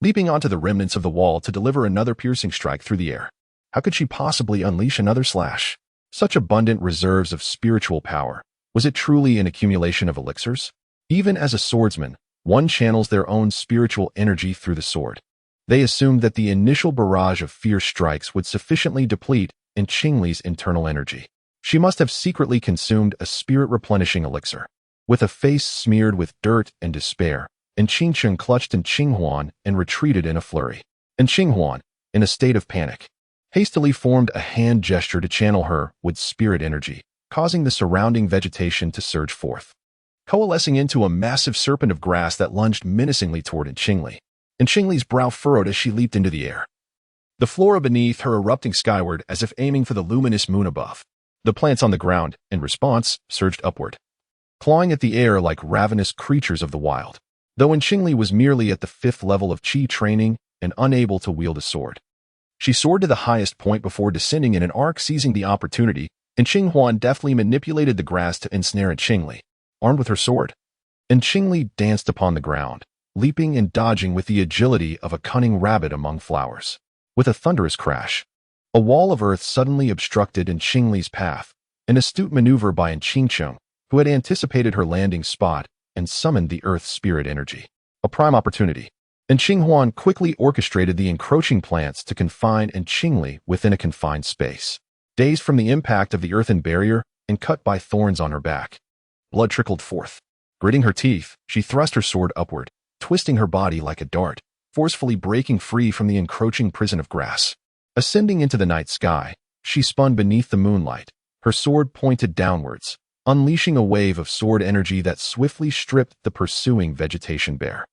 leaping onto the remnants of the wall to deliver another piercing strike through the air. How could she possibly unleash another slash? Such abundant reserves of spiritual power. Was it truly an accumulation of elixirs? Even as a swordsman, one channels their own spiritual energy through the sword. They assumed that the initial barrage of fierce strikes would sufficiently deplete Qingli's internal energy. She must have secretly consumed a spirit-replenishing elixir. With a face smeared with dirt and despair, Qingcheng clutched Qinghuan and retreated in a flurry. Qinghuan, in a state of panic, hastily formed a hand gesture to channel her with spirit energy, causing the surrounding vegetation to surge forth, coalescing into a massive serpent of grass that lunged menacingly toward Qingli. Qingli's brow furrowed as she leaped into the air, the flora beneath her erupting skyward as if aiming for the luminous moon above. The plants on the ground, in response, surged upward, clawing at the air like ravenous creatures of the wild. Though Qingli was merely at the 5th level of qi training and unable to wield a sword, she soared to the highest point before descending in an arc, seizing the opportunity, and Qinghuan deftly manipulated the grass to ensnare Qingli, armed with her sword. Qingli danced upon the ground, leaping and dodging with the agility of a cunning rabbit among flowers. With a thunderous crash, a wall of earth suddenly obstructed Qingli's path, an astute maneuver by Qingcheng, who had anticipated her landing spot and summoned the earth's spirit energy. A prime opportunity. Qinghuan quickly orchestrated the encroaching plants to confine Qingli within a confined space. Dazed from the impact of the earthen barrier and cut by thorns on her back, blood trickled forth. Gritting her teeth, she thrust her sword upward, twisting her body like a dart, forcefully breaking free from the encroaching prison of grass. Ascending into the night sky, she spun beneath the moonlight, her sword pointed downwards, unleashing a wave of sword energy that swiftly stripped the pursuing vegetation bare.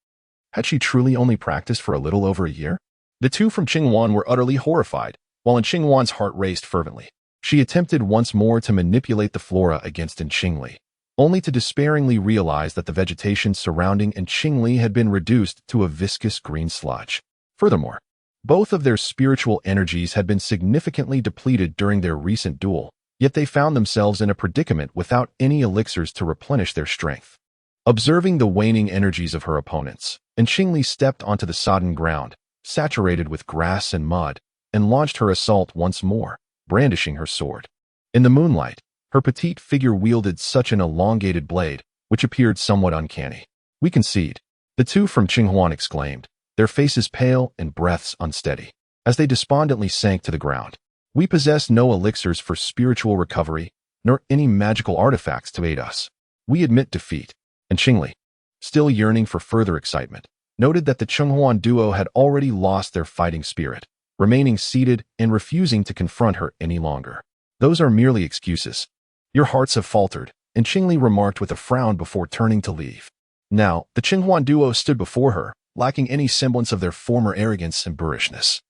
Had she truly only practiced for a little over a year? The two from Qinghuan were utterly horrified, while Qinghuan's heart raced fervently. She attempted once more to manipulate the flora against Qingli, only to despairingly realize that the vegetation surrounding Qingli had been reduced to a viscous green sludge. Furthermore, both of their spiritual energies had been significantly depleted during their recent duel, yet they found themselves in a predicament without any elixirs to replenish their strength. Observing the waning energies of her opponents, Qingli stepped onto the sodden ground, saturated with grass and mud, and launched her assault once more, brandishing her sword. In the moonlight, her petite figure wielded such an elongated blade, which appeared somewhat uncanny. "We concede," the two from Qinghuan exclaimed, their faces pale and breaths unsteady, as they despondently sank to the ground. "We possess no elixirs for spiritual recovery, nor any magical artifacts to aid us. We admit defeat." And Qingli, still yearning for further excitement, noted that the Qinghuan duo had already lost their fighting spirit. remaining seated and refusing to confront her any longer. Those are merely excuses. Your hearts have faltered, and Qingli remarked with a frown before turning to leave. Now, the Qinghuan duo stood before her, lacking any semblance of their former arrogance and boorishness.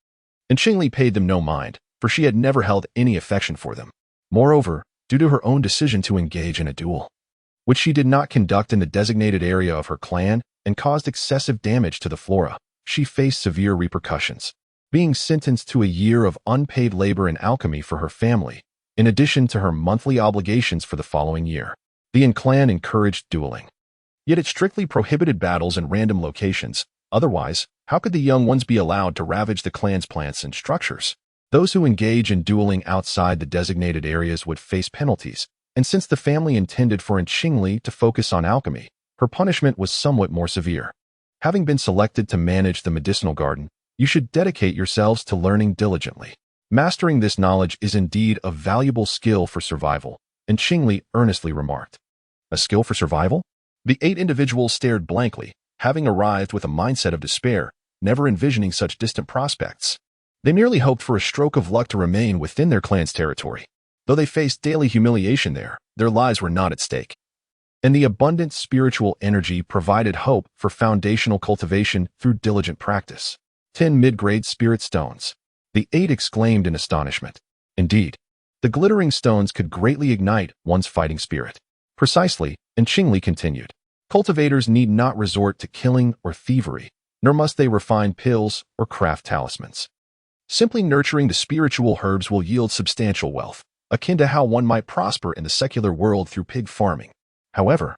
And Qingli paid them no mind, for she had never held any affection for them. Moreover, due to her own decision to engage in a duel, which she did not conduct in the designated area of her clan and caused excessive damage to the flora, she faced severe repercussions, being sentenced to a year of unpaid labor in alchemy for her family, in addition to her monthly obligations for the following year. The clan encouraged dueling, yet it strictly prohibited battles in random locations. Otherwise, how could the young ones be allowed to ravage the clan's plants and structures? Those who engage in dueling outside the designated areas would face penalties, and since the family intended for Qingli to focus on alchemy, her punishment was somewhat more severe. Having been selected to manage the medicinal garden, you should dedicate yourselves to learning diligently. Mastering this knowledge is indeed a valuable skill for survival, and Qingli earnestly remarked. A skill for survival? The 8 individuals stared blankly, having arrived with a mindset of despair, never envisioning such distant prospects. They merely hoped for a stroke of luck to remain within their clan's territory. Though they faced daily humiliation there, their lives were not at stake. And the abundant spiritual energy provided hope for foundational cultivation through diligent practice. 10 mid-grade spirit stones. The 8 exclaimed in astonishment. Indeed, the glittering stones could greatly ignite one's fighting spirit. Precisely, and Qingli continued. Cultivators need not resort to killing or thievery, nor must they refine pills or craft talismans. Simply nurturing the spiritual herbs will yield substantial wealth, akin to how one might prosper in the secular world through pig farming. However,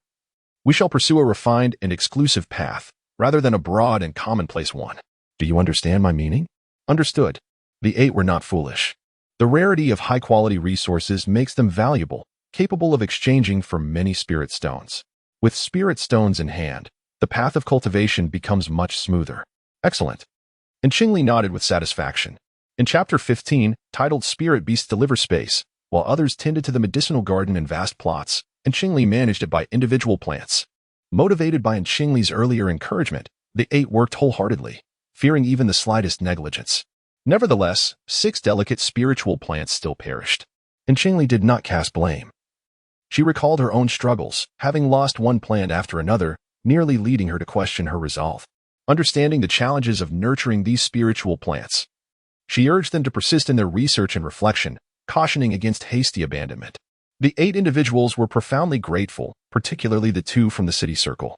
we shall pursue a refined and exclusive path, rather than a broad and commonplace one. Do you understand my meaning? Understood. The 8 were not foolish. The rarity of high-quality resources makes them valuable, capable of exchanging for many spirit stones. With spirit stones in hand, the path of cultivation becomes much smoother. Excellent. And Qingli nodded with satisfaction. In Chapter 15, titled Spirit Beasts Deliver Space, while others tended to the medicinal garden in vast plots, and Qingli managed it by individual plants. Motivated by Qingli's earlier encouragement, the 8 worked wholeheartedly, fearing even the slightest negligence. Nevertheless, 6 delicate spiritual plants still perished. And Qingli did not cast blame. She recalled her own struggles, having lost one plant after another, nearly leading her to question her resolve. Understanding the challenges of nurturing these spiritual plants, she urged them to persist in their research and reflection, cautioning against hasty abandonment. The 8 individuals were profoundly grateful, particularly the 2 from the city circle,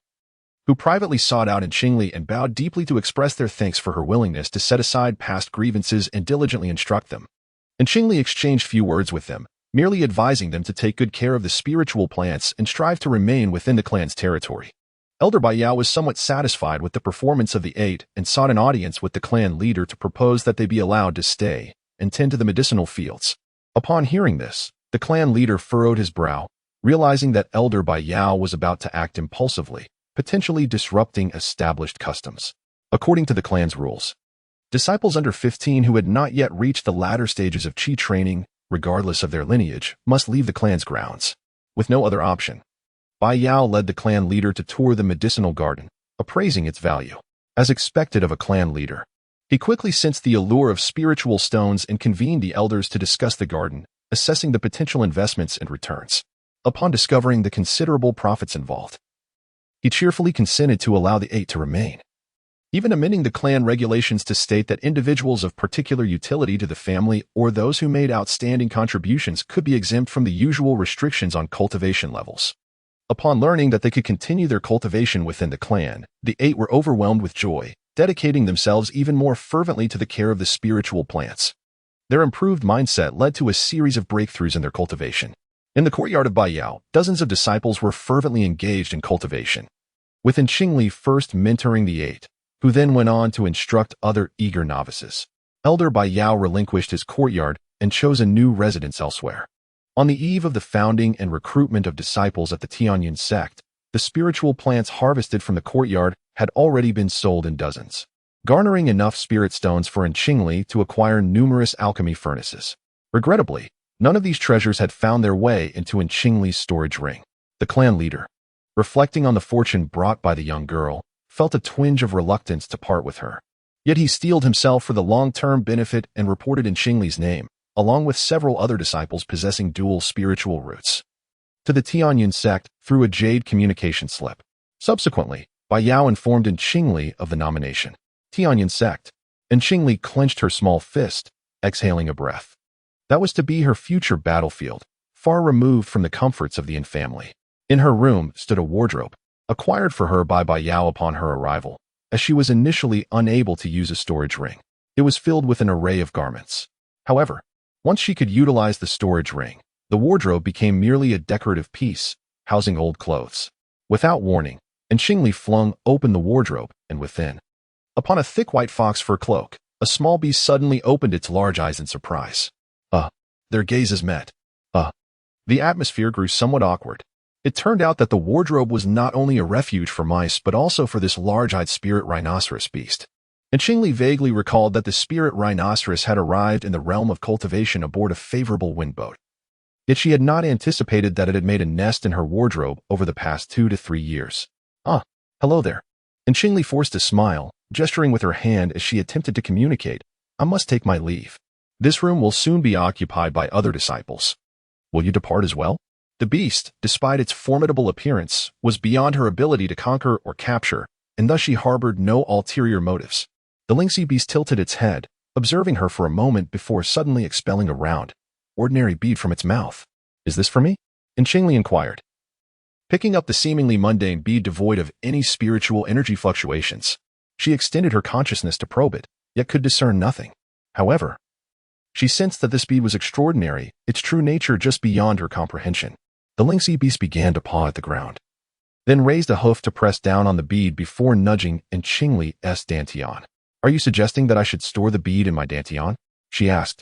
who privately sought out Qingli and bowed deeply to express their thanks for her willingness to set aside past grievances and diligently instruct them. And Qingli exchanged few words with them, merely advising them to take good care of the spiritual plants and strive to remain within the clan's territory. Elder Baiyao was somewhat satisfied with the performance of the 8 and sought an audience with the clan leader to propose that they be allowed to stay and tend to the medicinal fields. Upon hearing this, the clan leader furrowed his brow, realizing that Elder Baiyao was about to act impulsively, potentially disrupting established customs. According to the clan's rules, disciples under 15 who had not yet reached the latter stages of Qi training, regardless of their lineage, must leave the clan's grounds. With no other option, Baiyao led the clan leader to tour the medicinal garden, appraising its value. As expected of a clan leader, he quickly sensed the allure of spiritual stones and convened the elders to discuss the garden, assessing the potential investments and returns. Upon discovering the considerable profits involved, he cheerfully consented to allow the 8 to remain, even amending the clan regulations to state that individuals of particular utility to the family or those who made outstanding contributions could be exempt from the usual restrictions on cultivation levels. Upon learning that they could continue their cultivation within the clan, the 8 were overwhelmed with joy, dedicating themselves even more fervently to the care of the spiritual plants. Their improved mindset led to a series of breakthroughs in their cultivation. In the courtyard of Baiyao, dozens of disciples were fervently engaged in cultivation, with Qingli first mentoring the 8, who then went on to instruct other eager novices. Elder Baiyao relinquished his courtyard and chose a new residence elsewhere. On the eve of the founding and recruitment of disciples at the Tianyin sect, the spiritual plants harvested from the courtyard had already been sold in dozens, garnering enough spirit stones for Qingli to acquire numerous alchemy furnaces. Regrettably, none of these treasures had found their way into Qingli's storage ring. The clan leader, reflecting on the fortune brought by the young girl, felt a twinge of reluctance to part with her. Yet he steeled himself for the long-term benefit and reported in Qingli's name, along with several other disciples possessing dual spiritual roots, to the Tianyun sect through a jade communication slip. Subsequently, Bai Yao informed in Qingli of the nomination. Tianyun sect, and Qingli clenched her small fist, exhaling a breath. That was to be her future battlefield, far removed from the comforts of the Yin family. In her room stood a wardrobe, acquired for her by Bai Yao upon her arrival, as she was initially unable to use a storage ring. It was filled with an array of garments. However, once she could utilize the storage ring, the wardrobe became merely a decorative piece, housing old clothes. Without warning, and Qingli flung open the wardrobe, and within, upon a thick white fox fur cloak, a small beast suddenly opened its large eyes in surprise. Their gazes met. The atmosphere grew somewhat awkward. It turned out that the wardrobe was not only a refuge for mice but also for this large-eyed spirit rhinoceros beast. And Qingli vaguely recalled that the spirit rhinoceros had arrived in the realm of cultivation aboard a favorable wind boat. Yet she had not anticipated that it had made a nest in her wardrobe over the past 2 to 3 years. Hello there. And Qingli forced a smile, gesturing with her hand as she attempted to communicate. I must take my leave. This room will soon be occupied by other disciples. Will you depart as well? The beast, despite its formidable appearance, was beyond her ability to conquer or capture, and thus she harbored no ulterior motives. The lynxy beast tilted its head, observing her for a moment before suddenly expelling a round, ordinary bead from its mouth. Is this for me? And Qingli inquired, picking up the seemingly mundane bead devoid of any spiritual energy fluctuations. She extended her consciousness to probe it, yet could discern nothing. However, she sensed that this bead was extraordinary, its true nature just beyond her comprehension. The lynxy beast began to paw at the ground, then raised a hoof to press down on the bead before nudging in Qingli's dantian. Are you suggesting that I should store the bead in my dantian? She asked,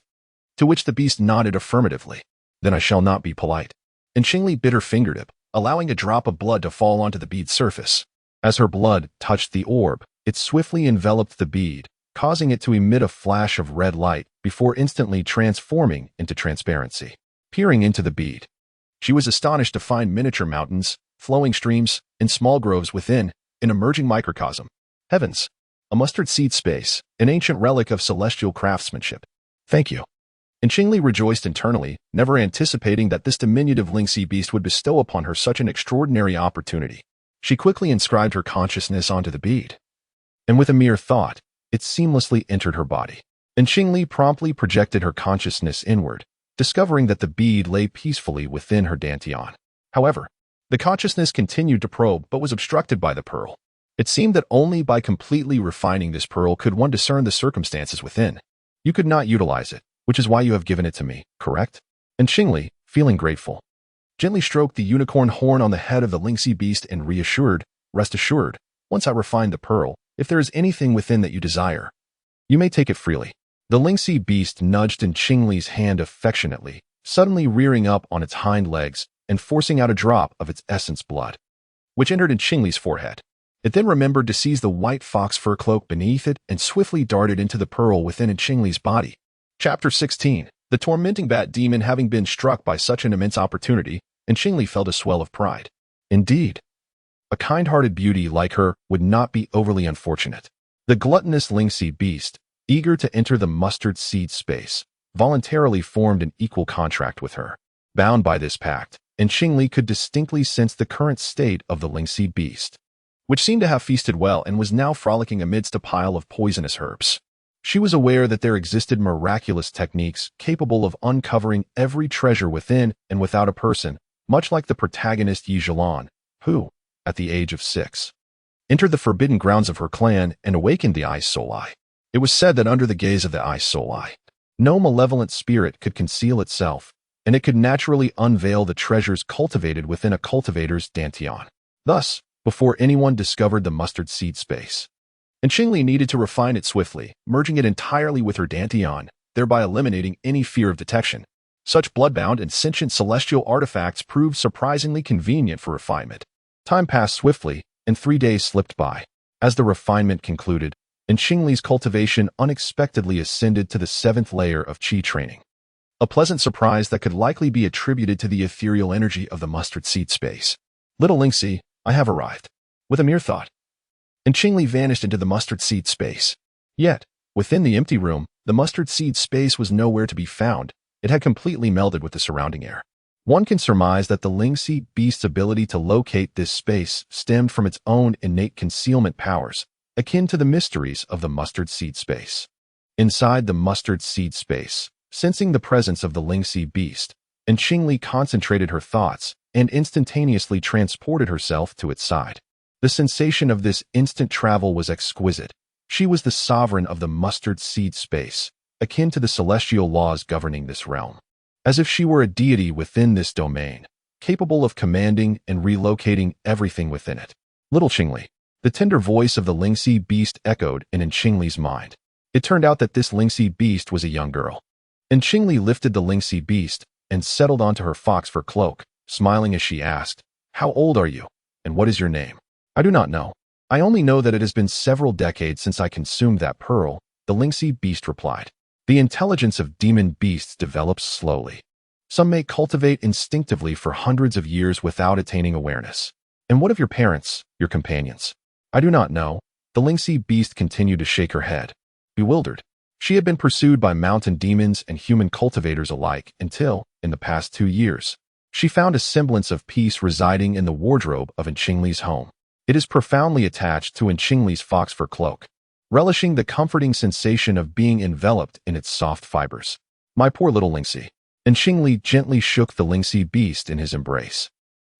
to which the beast nodded affirmatively. Then I shall not be polite. And Qingli bit her fingertip, allowing a drop of blood to fall onto the bead's surface. As her blood touched the orb, it swiftly enveloped the bead, causing it to emit a flash of red light before instantly transforming into transparency. Peering into the bead, she was astonished to find miniature mountains, flowing streams, and small groves within, an emerging microcosm. Heavens! A mustard seed space, an ancient relic of celestial craftsmanship. Thank you. And Qingli rejoiced internally, never anticipating that this diminutive lynxy beast would bestow upon her such an extraordinary opportunity. She quickly inscribed her consciousness onto the bead, and with a mere thought, it seamlessly entered her body. And Qingli promptly projected her consciousness inward, discovering that the bead lay peacefully within her dantian. However, the consciousness continued to probe but was obstructed by the pearl. It seemed that only by completely refining this pearl could one discern the circumstances within. You could not utilize it, which is why you have given it to me, correct? And Qingli, feeling grateful, gently stroked the unicorn horn on the head of the lynxy beast and reassured, rest assured, once I refine the pearl, if there is anything within that you desire, you may take it freely. The lynxy beast nudged in Qingli's hand affectionately, suddenly rearing up on its hind legs and forcing out a drop of its essence blood, which entered in Qingli's forehead. It then remembered to seize the white fox fur cloak beneath it and swiftly darted into the pearl within Qingli's body. Chapter 16. The tormenting bat demon having been struck by such an immense opportunity, and Qingli felt a swell of pride. Indeed, a kind-hearted beauty like her would not be overly unfortunate. The gluttonous lynxy beast, eager to enter the mustard seed space, voluntarily formed an equal contract with her. Bound by this pact, and Qingli could distinctly sense the current state of the lynxy beast, which seemed to have feasted well and was now frolicking amidst a pile of poisonous herbs. She was aware that there existed miraculous techniques capable of uncovering every treasure within and without a person, much like the protagonist Yi Zhilan, who, at the age of 6, entered the forbidden grounds of her clan and awakened the Ice Soul Eye. It was said that under the gaze of the Ice Soul Eye, no malevolent spirit could conceal itself, and it could naturally unveil the treasures cultivated within a cultivator's dantian. Thus, before anyone discovered the mustard seed space, and Qingli needed to refine it swiftly, merging it entirely with her dantian, thereby eliminating any fear of detection. Such bloodbound and sentient celestial artifacts proved surprisingly convenient for refinement. Time passed swiftly, and 3 days slipped by. As the refinement concluded, and Qingli's cultivation unexpectedly ascended to the 7th layer of qi training. A pleasant surprise that could likely be attributed to the ethereal energy of the mustard seed space. Little lynxy, I have arrived. With a mere thought, and Qingli vanished into the mustard seed space. Yet, within the empty room, the mustard seed space was nowhere to be found. It had completely melded with the surrounding air. One can surmise that the Lingxi beast's ability to locate this space stemmed from its own innate concealment powers, akin to the mysteries of the mustard seed space. Inside the mustard seed space, sensing the presence of the Lingxi beast, and Qingli concentrated her thoughts and instantaneously transported herself to its side. The sensation of this instant travel was exquisite. She was the sovereign of the mustard seed space, akin to the celestial laws governing this realm. As if she were a deity within this domain, capable of commanding and relocating everything within it. Little Qingli. The tender voice of the Lingxi beast echoed in Qingli's mind. It turned out that this Lingxi beast was a young girl. And Qingli lifted the Lingxi beast and settled onto her fox fur cloak, smiling as she asked, "How old are you? And what is your name?" "I do not know. I only know that it has been several decades since I consumed that pearl," the Lingxi beast replied. The intelligence of demon beasts develops slowly. Some may cultivate instinctively for hundreds of years without attaining awareness. "And what of your parents, your companions?" "I do not know." The Lingxi beast continued to shake her head, bewildered. She had been pursued by mountain demons and human cultivators alike until, in the past 2 years, she found a semblance of peace residing in the wardrobe of Qingli's home. It is profoundly attached to Qingli's fox fur cloak, relishing the comforting sensation of being enveloped in its soft fibers. "My poor little Lingxi." And Qingli gently shook the Lingxi beast in his embrace,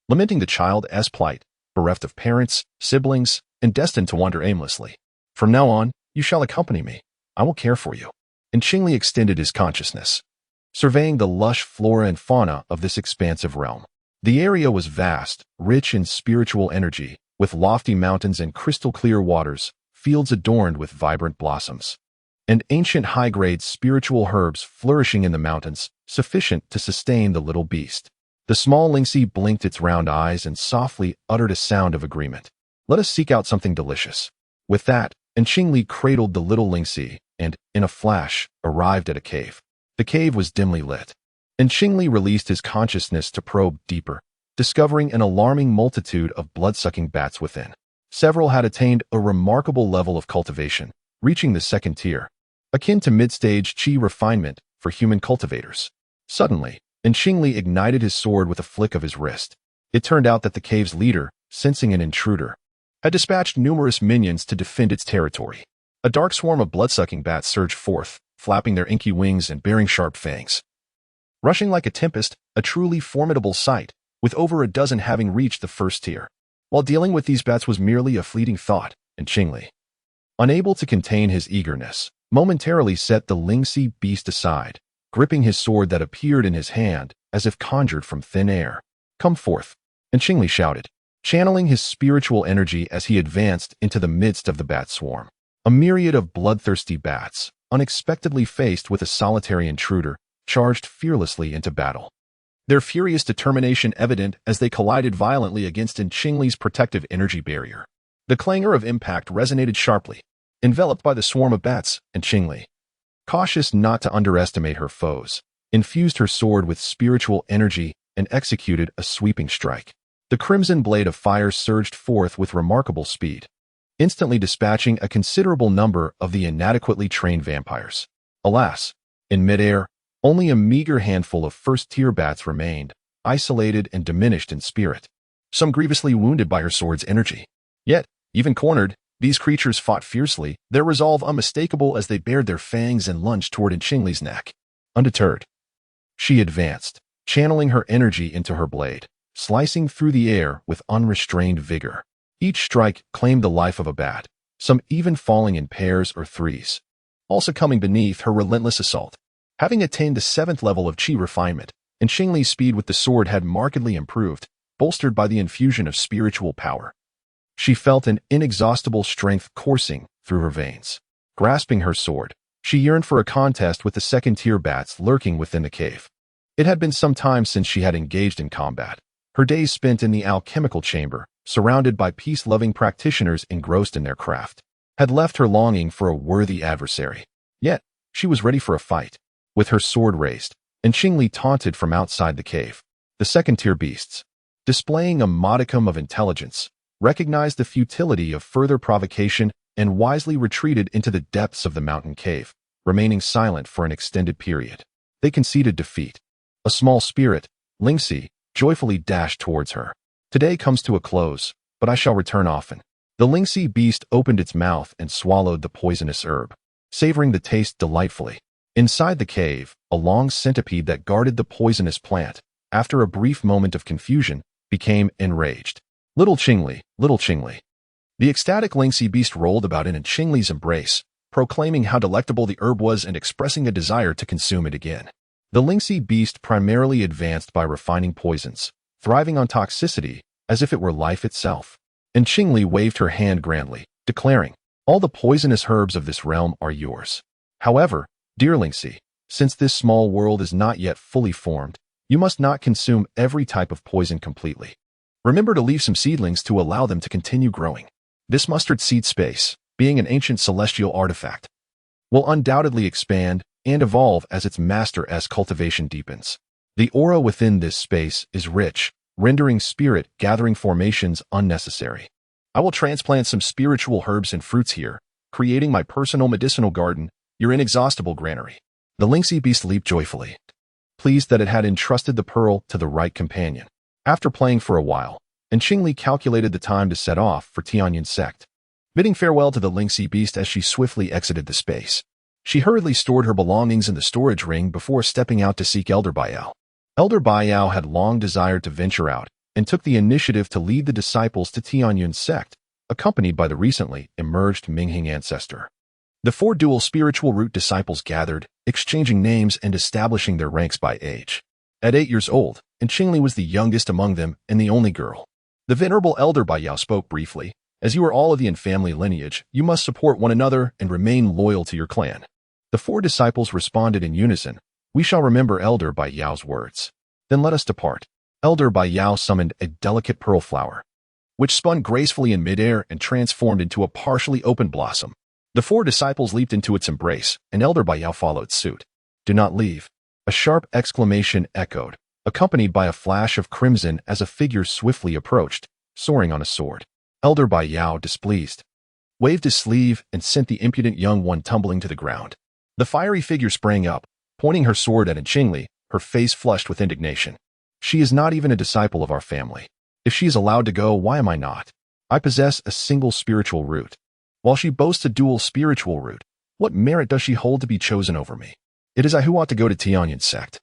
lamenting the child's plight, bereft of parents, siblings, and destined to wander aimlessly. "From now on, you shall accompany me. I will care for you." And Qingli extended his consciousness, surveying the lush flora and fauna of this expansive realm. The area was vast, rich in spiritual energy, with lofty mountains and crystal-clear waters, fields adorned with vibrant blossoms, and ancient high-grade spiritual herbs flourishing in the mountains, sufficient to sustain the little beast. The small Lingxi blinked its round eyes and softly uttered a sound of agreement. "Let us seek out something delicious." With that, Qingli cradled the little Lingxi and, in a flash, arrived at a cave. The cave was dimly lit, and Qingli released his consciousness to probe deeper, discovering an alarming multitude of blood-sucking bats within. Several had attained a remarkable level of cultivation, reaching the second tier, akin to mid-stage qi refinement for human cultivators. Suddenly, Qingli ignited his sword with a flick of his wrist. It turned out that the cave's leader, sensing an intruder, had dispatched numerous minions to defend its territory. A dark swarm of blood-sucking bats surged forth, flapping their inky wings and bearing sharp fangs. Rushing like a tempest, a truly formidable sight, with over a dozen having reached the first tier. While dealing with these bats was merely a fleeting thought, and Qingli, unable to contain his eagerness, momentarily set the Lingxi beast aside, gripping his sword that appeared in his hand as if conjured from thin air. "Come forth," and Qingli shouted, channeling his spiritual energy as he advanced into the midst of the bat swarm. A myriad of bloodthirsty bats, unexpectedly faced with a solitary intruder, charged fearlessly into battle, their furious determination evident as they collided violently against Qingli's protective energy barrier. The clangor of impact resonated sharply, enveloped by the swarm of bats, and Qingli, cautious not to underestimate her foes, infused her sword with spiritual energy and executed a sweeping strike. The crimson blade of fire surged forth with remarkable speed, instantly dispatching a considerable number of the inadequately trained vampires. Alas, in midair, only a meager handful of first-tier bats remained, isolated and diminished in spirit, some grievously wounded by her sword's energy. Yet, even cornered, these creatures fought fiercely, their resolve unmistakable as they bared their fangs and lunged toward Qingli's neck. Undeterred, she advanced, channeling her energy into her blade, slicing through the air with unrestrained vigor. Each strike claimed the life of a bat, some even falling in pairs or threes, all succumbing beneath her relentless assault. Having attained the 7th level of qi refinement, Qingli's speed with the sword had markedly improved, bolstered by the infusion of spiritual power. She felt an inexhaustible strength coursing through her veins. Grasping her sword, she yearned for a contest with the second-tier bats lurking within the cave. It had been some time since she had engaged in combat. Her days spent in the alchemical chamber, surrounded by peace-loving practitioners engrossed in their craft, had left her longing for a worthy adversary. Yet, she was ready for a fight. With her sword raised, Qingli taunted from outside the cave. The second-tier beasts, displaying a modicum of intelligence, recognized the futility of further provocation and wisely retreated into the depths of the mountain cave, remaining silent for an extended period. They conceded defeat. A small spirit, Lingxi, joyfully dashed towards her. Today comes to a close, but I shall return often. The Lingxi beast opened its mouth and swallowed the poisonous herb, savoring the taste delightfully. Inside the cave, a long centipede that guarded the poisonous plant, after a brief moment of confusion, became enraged. Little Qingli, little Qingli. The ecstatic Lingxi beast rolled about in Qingli's embrace, proclaiming how delectable the herb was and expressing a desire to consume it again. The Lingxi beast primarily advanced by refining poisons, thriving on toxicity as if it were life itself. And Qingli waved her hand grandly, declaring, "All the poisonous herbs of this realm are yours. However, dear Lingxi, since this small world is not yet fully formed, you must not consume every type of poison completely. Remember to leave some seedlings to allow them to continue growing. This mustard seed space, being an ancient celestial artifact, will undoubtedly expand and evolve as its master's cultivation deepens. The aura within this space is rich, rendering spirit-gathering formations unnecessary. I will transplant some spiritual herbs and fruits here, creating my personal medicinal garden, your inexhaustible granary." The Lingxi beast leaped joyfully, pleased that it had entrusted the pearl to the right companion. After playing for a while, Qingli calculated the time to set off for Tianyun sect. Bidding farewell to the Lingxi beast as she swiftly exited the space, she hurriedly stored her belongings in the storage ring before stepping out to seek Elder Baiyao. Elder Baiyao had long desired to venture out and took the initiative to lead the disciples to Tianyun sect, accompanied by the recently emerged Minghing ancestor. The 4 dual spiritual root disciples gathered, exchanging names and establishing their ranks by age. At 8 years old, Qingli was the youngest among them and the only girl. The venerable Elder Baiyao spoke briefly. "As you are all of the family lineage, you must support one another and remain loyal to your clan." The 4 disciples responded in unison, "We shall remember Elder Baiyao's words. Then let us depart." Elder Baiyao summoned a delicate pearl flower, which spun gracefully in midair and transformed into a partially open blossom. The 4 disciples leaped into its embrace, and Elder Baiyao followed suit. "Do not leave." A sharp exclamation echoed, accompanied by a flash of crimson as a figure swiftly approached, soaring on a sword. Elder Baiyao, displeased, waved his sleeve and sent the impudent young one tumbling to the ground. The fiery figure sprang up, pointing her sword at Qingli, her face flushed with indignation. "She is not even a disciple of our family. If she is allowed to go, why am I not? I possess a single spiritual root. While she boasts a dual spiritual root, what merit does she hold to be chosen over me? It is I who ought to go to Tianyun sect."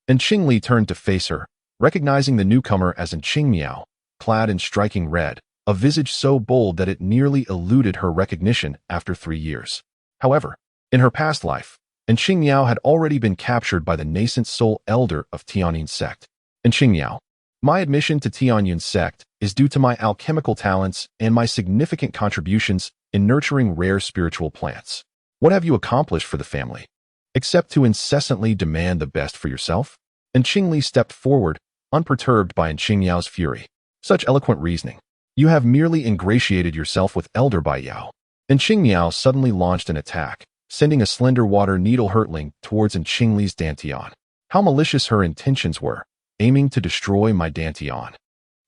And Qingli turned to face her, recognizing the newcomer as Qingmiao, clad in striking red, a visage so bold that it nearly eluded her recognition after 3 years. However, in her past life, Qingmiao had already been captured by the nascent soul elder of Tianyun sect. Qingmiao, my admission to Tianyun sect is due to my alchemical talents and my significant contributions in nurturing rare spiritual plants. What have you accomplished for the family, except to incessantly demand the best for yourself? Qingli stepped forward, unperturbed by Qingmiao's fury. Such eloquent reasoning. You have merely ingratiated yourself with Elder Baiyao. Qingmiao suddenly launched an attack, sending a slender water needle hurtling towards Qingli's dantian. How malicious her intentions were, aiming to destroy my dantian.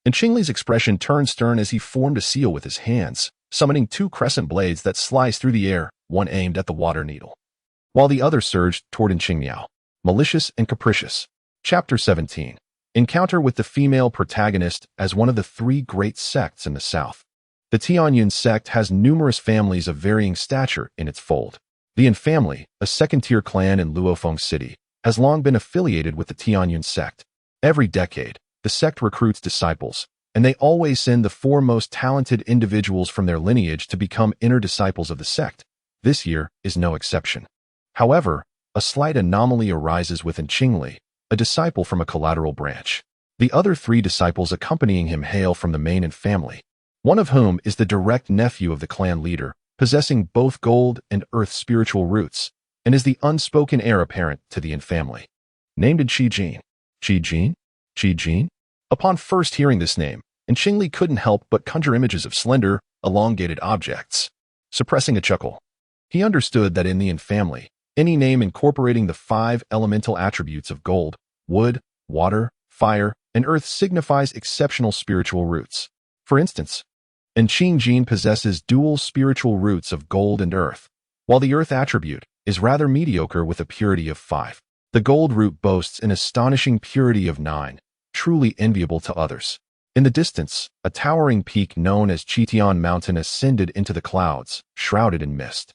Qingli's expression turned stern as he formed a seal with his hands, summoning 2 crescent blades that sliced through the air, one aimed at the water needle, while the other surged toward Qingmiao. Malicious and capricious. Chapter 17. Encounter with the female protagonist as one of the 3 great sects in the south. The Tianyun sect has numerous families of varying stature in its fold. The Yin family, a second-tier clan in Luofeng City, has long been affiliated with the Tianyun sect. Every decade, the sect recruits disciples, and they always send the 4 most talented individuals from their lineage to become inner disciples of the sect. This year is no exception. However, a slight anomaly arises within Qingli, a disciple from a collateral branch. The other 3 disciples accompanying him hail from the main Yin family, one of whom is the direct nephew of the clan leader, possessing both gold and earth spiritual roots, and is the unspoken heir apparent to the Yin family. Named Qijin. Qijin? Qijin? Upon first hearing this name, Qingli couldn't help but conjure images of slender, elongated objects. Suppressing a chuckle, he understood that in the Yin family, any name incorporating the 5 elemental attributes of gold, wood, water, fire, and earth signifies exceptional spiritual roots. For instance, and Qingli possesses dual spiritual roots of gold and earth, while the earth attribute is rather mediocre with a purity of 5. The gold root boasts an astonishing purity of 9, truly enviable to others. In the distance, a towering peak known as Chitian Mountain ascended into the clouds, shrouded in mist.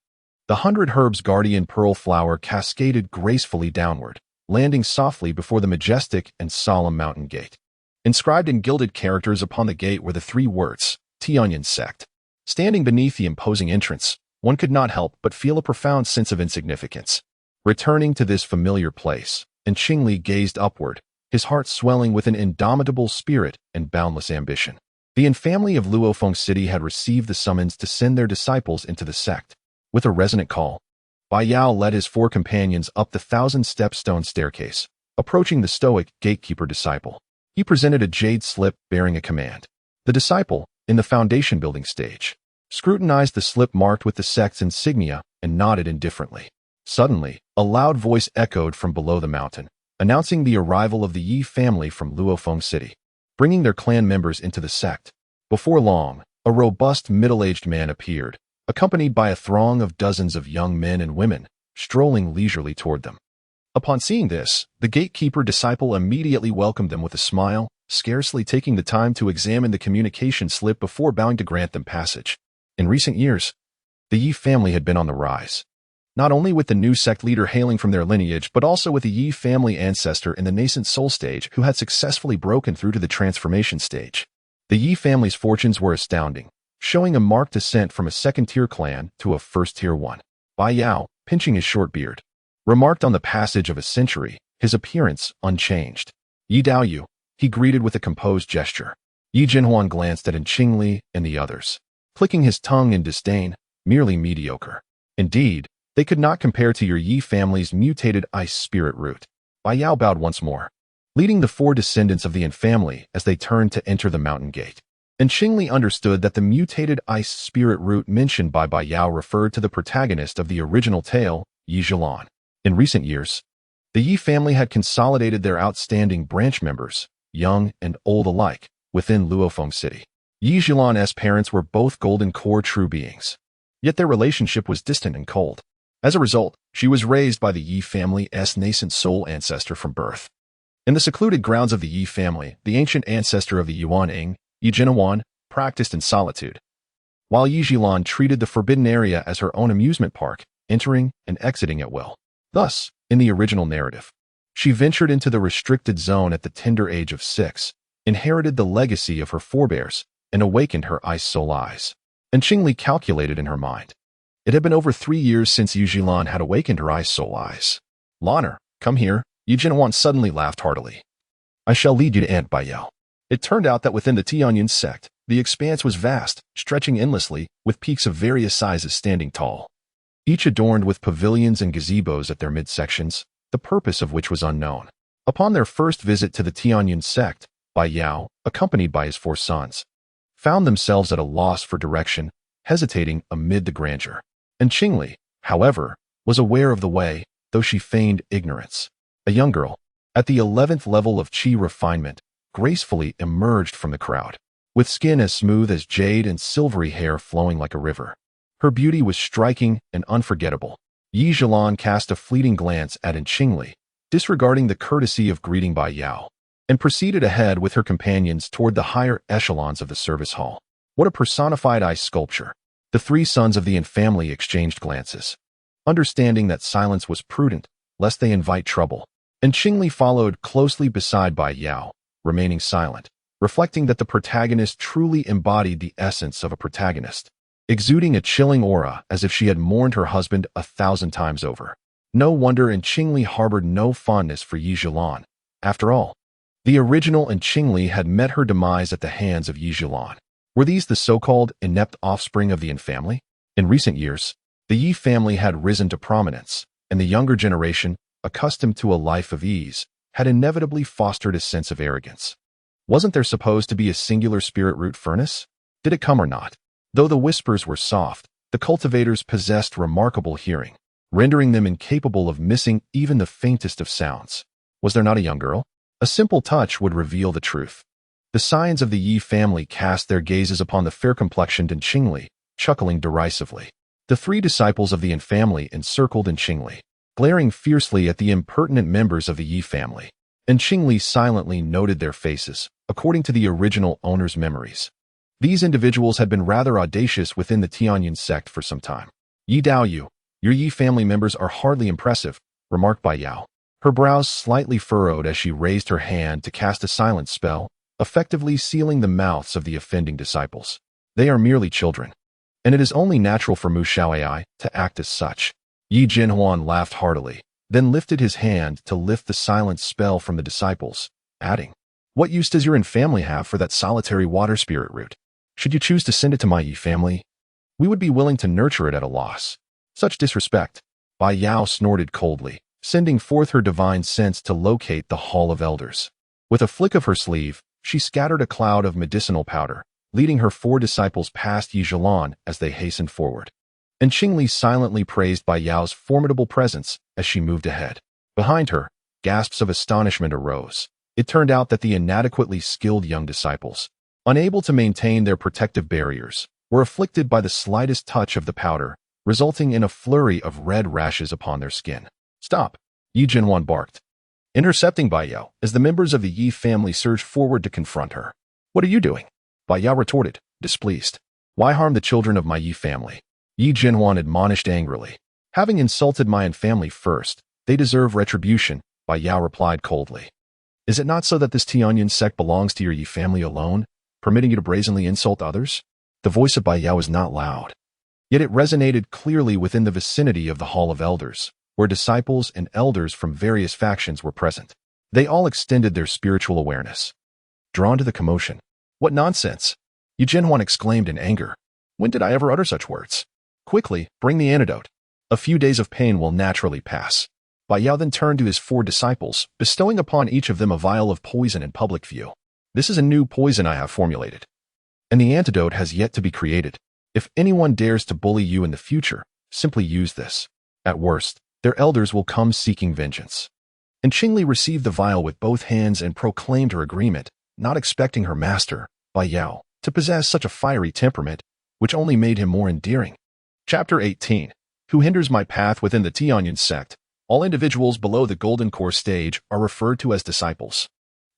The 100 herbs guardian pearl flower cascaded gracefully downward, landing softly before the majestic and solemn mountain gate. Inscribed in gilded characters upon the gate were the 3 words, Tianyan sect. Standing beneath the imposing entrance, one could not help but feel a profound sense of insignificance. Returning to this familiar place, and Qingli gazed upward, his heart swelling with an indomitable spirit and boundless ambition. The family of Luofeng City had received the summons to send their disciples into the sect. With a resonant call, Bai Yao led his 4 companions up the 1,000-step stone staircase, approaching the stoic gatekeeper disciple. He presented a jade slip bearing a command. The disciple, in the foundation building stage, scrutinized the slip marked with the sect's insignia and nodded indifferently. Suddenly, a loud voice echoed from below the mountain, announcing the arrival of the Yi family from Luofeng City, bringing their clan members into the sect. Before long, a robust middle-aged man appeared, accompanied by a throng of dozens of young men and women, strolling leisurely toward them. Upon seeing this, the gatekeeper disciple immediately welcomed them with a smile, scarcely taking the time to examine the communication slip before bowing to grant them passage. In recent years, the Yi family had been on the rise, not only with the new sect leader hailing from their lineage, but also with a Yi family ancestor in the nascent soul stage who had successfully broken through to the transformation stage. The Yi family's fortunes were astounding, showing a marked ascent from a second-tier clan to a first-tier one. Bai Yao, pinching his short beard, remarked on the passage of a century, his appearance unchanged. Yi Daoyu, he greeted with a composed gesture. Yi Jinhuan glanced at Qingli and the others, clicking his tongue in disdain, merely mediocre. Indeed, they could not compare to your Yi family's mutated ice spirit root. Bai Yao bowed once more, leading the 4 descendants of the family as they turned to enter the mountain gate. And Qingli understood that the mutated ice spirit root mentioned by Bai Yao referred to the protagonist of the original tale, Yi Zhilan. In recent years, the Yi family had consolidated their outstanding branch members, young and old alike, within Luofeng City. Yi Zhilan's parents were both golden core true beings, yet their relationship was distant and cold. As a result, she was raised by the Yi family's nascent soul ancestor from birth. In the secluded grounds of the Yi family, the ancient ancestor of the Yuan Ing, Yi Jinhuan, practiced in solitude, while Yi Zhilan treated the forbidden area as her own amusement park, entering and exiting at will. Thus, in the original narrative, she ventured into the restricted zone at the tender age of 6, inherited the legacy of her forebears, and awakened her ice soul eyes. And Qingli calculated in her mind. It had been over 3 years since Yi Zhilan had awakened her ice soul eyes. Lanner, come here, Yi Jinhuan suddenly laughed heartily. I shall lead you to Aunt Bai Yao. It turned out that within the Tianyan sect, the expanse was vast, stretching endlessly, with peaks of various sizes standing tall, each adorned with pavilions and gazebos at their midsections, the purpose of which was unknown. Upon their first visit to the Tianyan sect, Bai Yao, accompanied by his 4 sons, found themselves at a loss for direction, hesitating amid the grandeur. And Qingli, however, was aware of the way, though she feigned ignorance. A young girl, at the 11th level of Qi refinement, gracefully emerged from the crowd, with skin as smooth as jade and silvery hair flowing like a river. Her beauty was striking and unforgettable. Yi Zhilan cast a fleeting glance at Qingli, disregarding the courtesy of greeting Bai Yao, and proceeded ahead with her companions toward the higher echelons of the service hall. What a personified ice sculpture! The 3 sons of the family exchanged glances, understanding that silence was prudent, lest they invite trouble. And Qingli followed closely beside Bai Yao, remaining silent, reflecting that the protagonist truly embodied the essence of a protagonist, exuding a chilling aura as if she had mourned her husband 1,000 times over. No wonder Qingli harbored no fondness for Yi Zhilan. After all, the original Qingli had met her demise at the hands of Yi Zhilan. Were these the so-called inept offspring of the family? In recent years, the Yi family had risen to prominence, and the younger generation, accustomed to a life of ease, had inevitably fostered a sense of arrogance. Wasn't there supposed to be a singular spirit root furnace? Did it come or not? Though the whispers were soft, the cultivators possessed remarkable hearing, rendering them incapable of missing even the faintest of sounds. Was there not a young girl? A simple touch would reveal the truth. The scions of the Yi family cast their gazes upon the fair-complexioned Qingli, chuckling derisively. The three disciples of the Yin family encircled Qingli, glaring fiercely at the impertinent members of the Yi family. Qingli silently noted their faces, according to the original owner's memories. These individuals had been rather audacious within the Tianyin sect for some time. Yi Daoyu, your Yi family members are hardly impressive, remarked Bai Yao. Her brows slightly furrowed as she raised her hand to cast a silent spell, effectively sealing the mouths of the offending disciples. They are merely children, and it is only natural for Mu Xiaoai to act as such. Yi Jinhuan laughed heartily, then lifted his hand to lift the silent spell from the disciples, adding, "What use does your Yin family have for that solitary water spirit root? Should you choose to send it to my Yi family, we would be willing to nurture it at a loss." Such disrespect. Bai Yao snorted coldly, sending forth her divine sense to locate the Hall of Elders. With a flick of her sleeve, she scattered a cloud of medicinal powder, leading her four disciples past Yi Zhilan as they hastened forward. Qingli silently praised Bai Yao's formidable presence as she moved ahead. Behind her, gasps of astonishment arose. It turned out that the inadequately skilled young disciples, unable to maintain their protective barriers, were afflicted by the slightest touch of the powder, resulting in a flurry of red rashes upon their skin. "Stop!" Yi Jinhuan barked, intercepting Bai Yao as the members of the Yi family surged forward to confront her. "What are you doing?" Bai Yao retorted, displeased. "Why harm the children of my Yi family?" Yi Jinhuan admonished angrily. "Having insulted my Yin family first, they deserve retribution," Bai Yao replied coldly. "Is it not so that this Tianyin sect belongs to your Yi family alone, permitting you to brazenly insult others?" The voice of Bai Yao was not loud, yet it resonated clearly within the vicinity of the Hall of Elders, where disciples and elders from various factions were present. They all extended their spiritual awareness. Drawn to the commotion. "What nonsense!" Yi Jinhuan exclaimed in anger. "When did I ever utter such words? Quickly, bring the antidote. A few days of pain will naturally pass." Bai Yao then turned to his four disciples, bestowing upon each of them a vial of poison in public view. "This is a new poison I have formulated, and the antidote has yet to be created. If anyone dares to bully you in the future, simply use this. At worst, their elders will come seeking vengeance." Qingli received the vial with both hands and proclaimed her agreement, not expecting her master, Bai Yao, to possess such a fiery temperament, which only made him more endearing. Chapter 18. Who hinders my path within the Tianyin sect? All individuals below the Golden Core stage are referred to as disciples.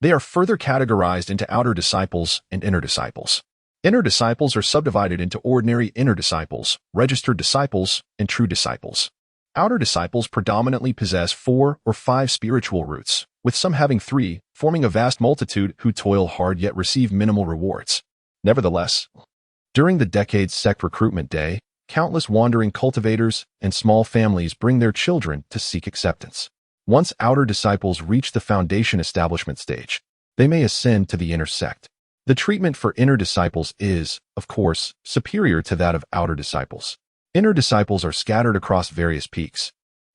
They are further categorized into outer disciples and inner disciples. Inner disciples are subdivided into ordinary inner disciples, registered disciples, and true disciples. Outer disciples predominantly possess 4 or 5 spiritual roots, with some having 3, forming a vast multitude who toil hard yet receive minimal rewards. Nevertheless, during the decade's sect recruitment day, countless wandering cultivators and small families bring their children to seek acceptance. Once outer disciples reach the foundation establishment stage, they may ascend to the inner sect. The treatment for inner disciples is, of course, superior to that of outer disciples. Inner disciples are scattered across various peaks,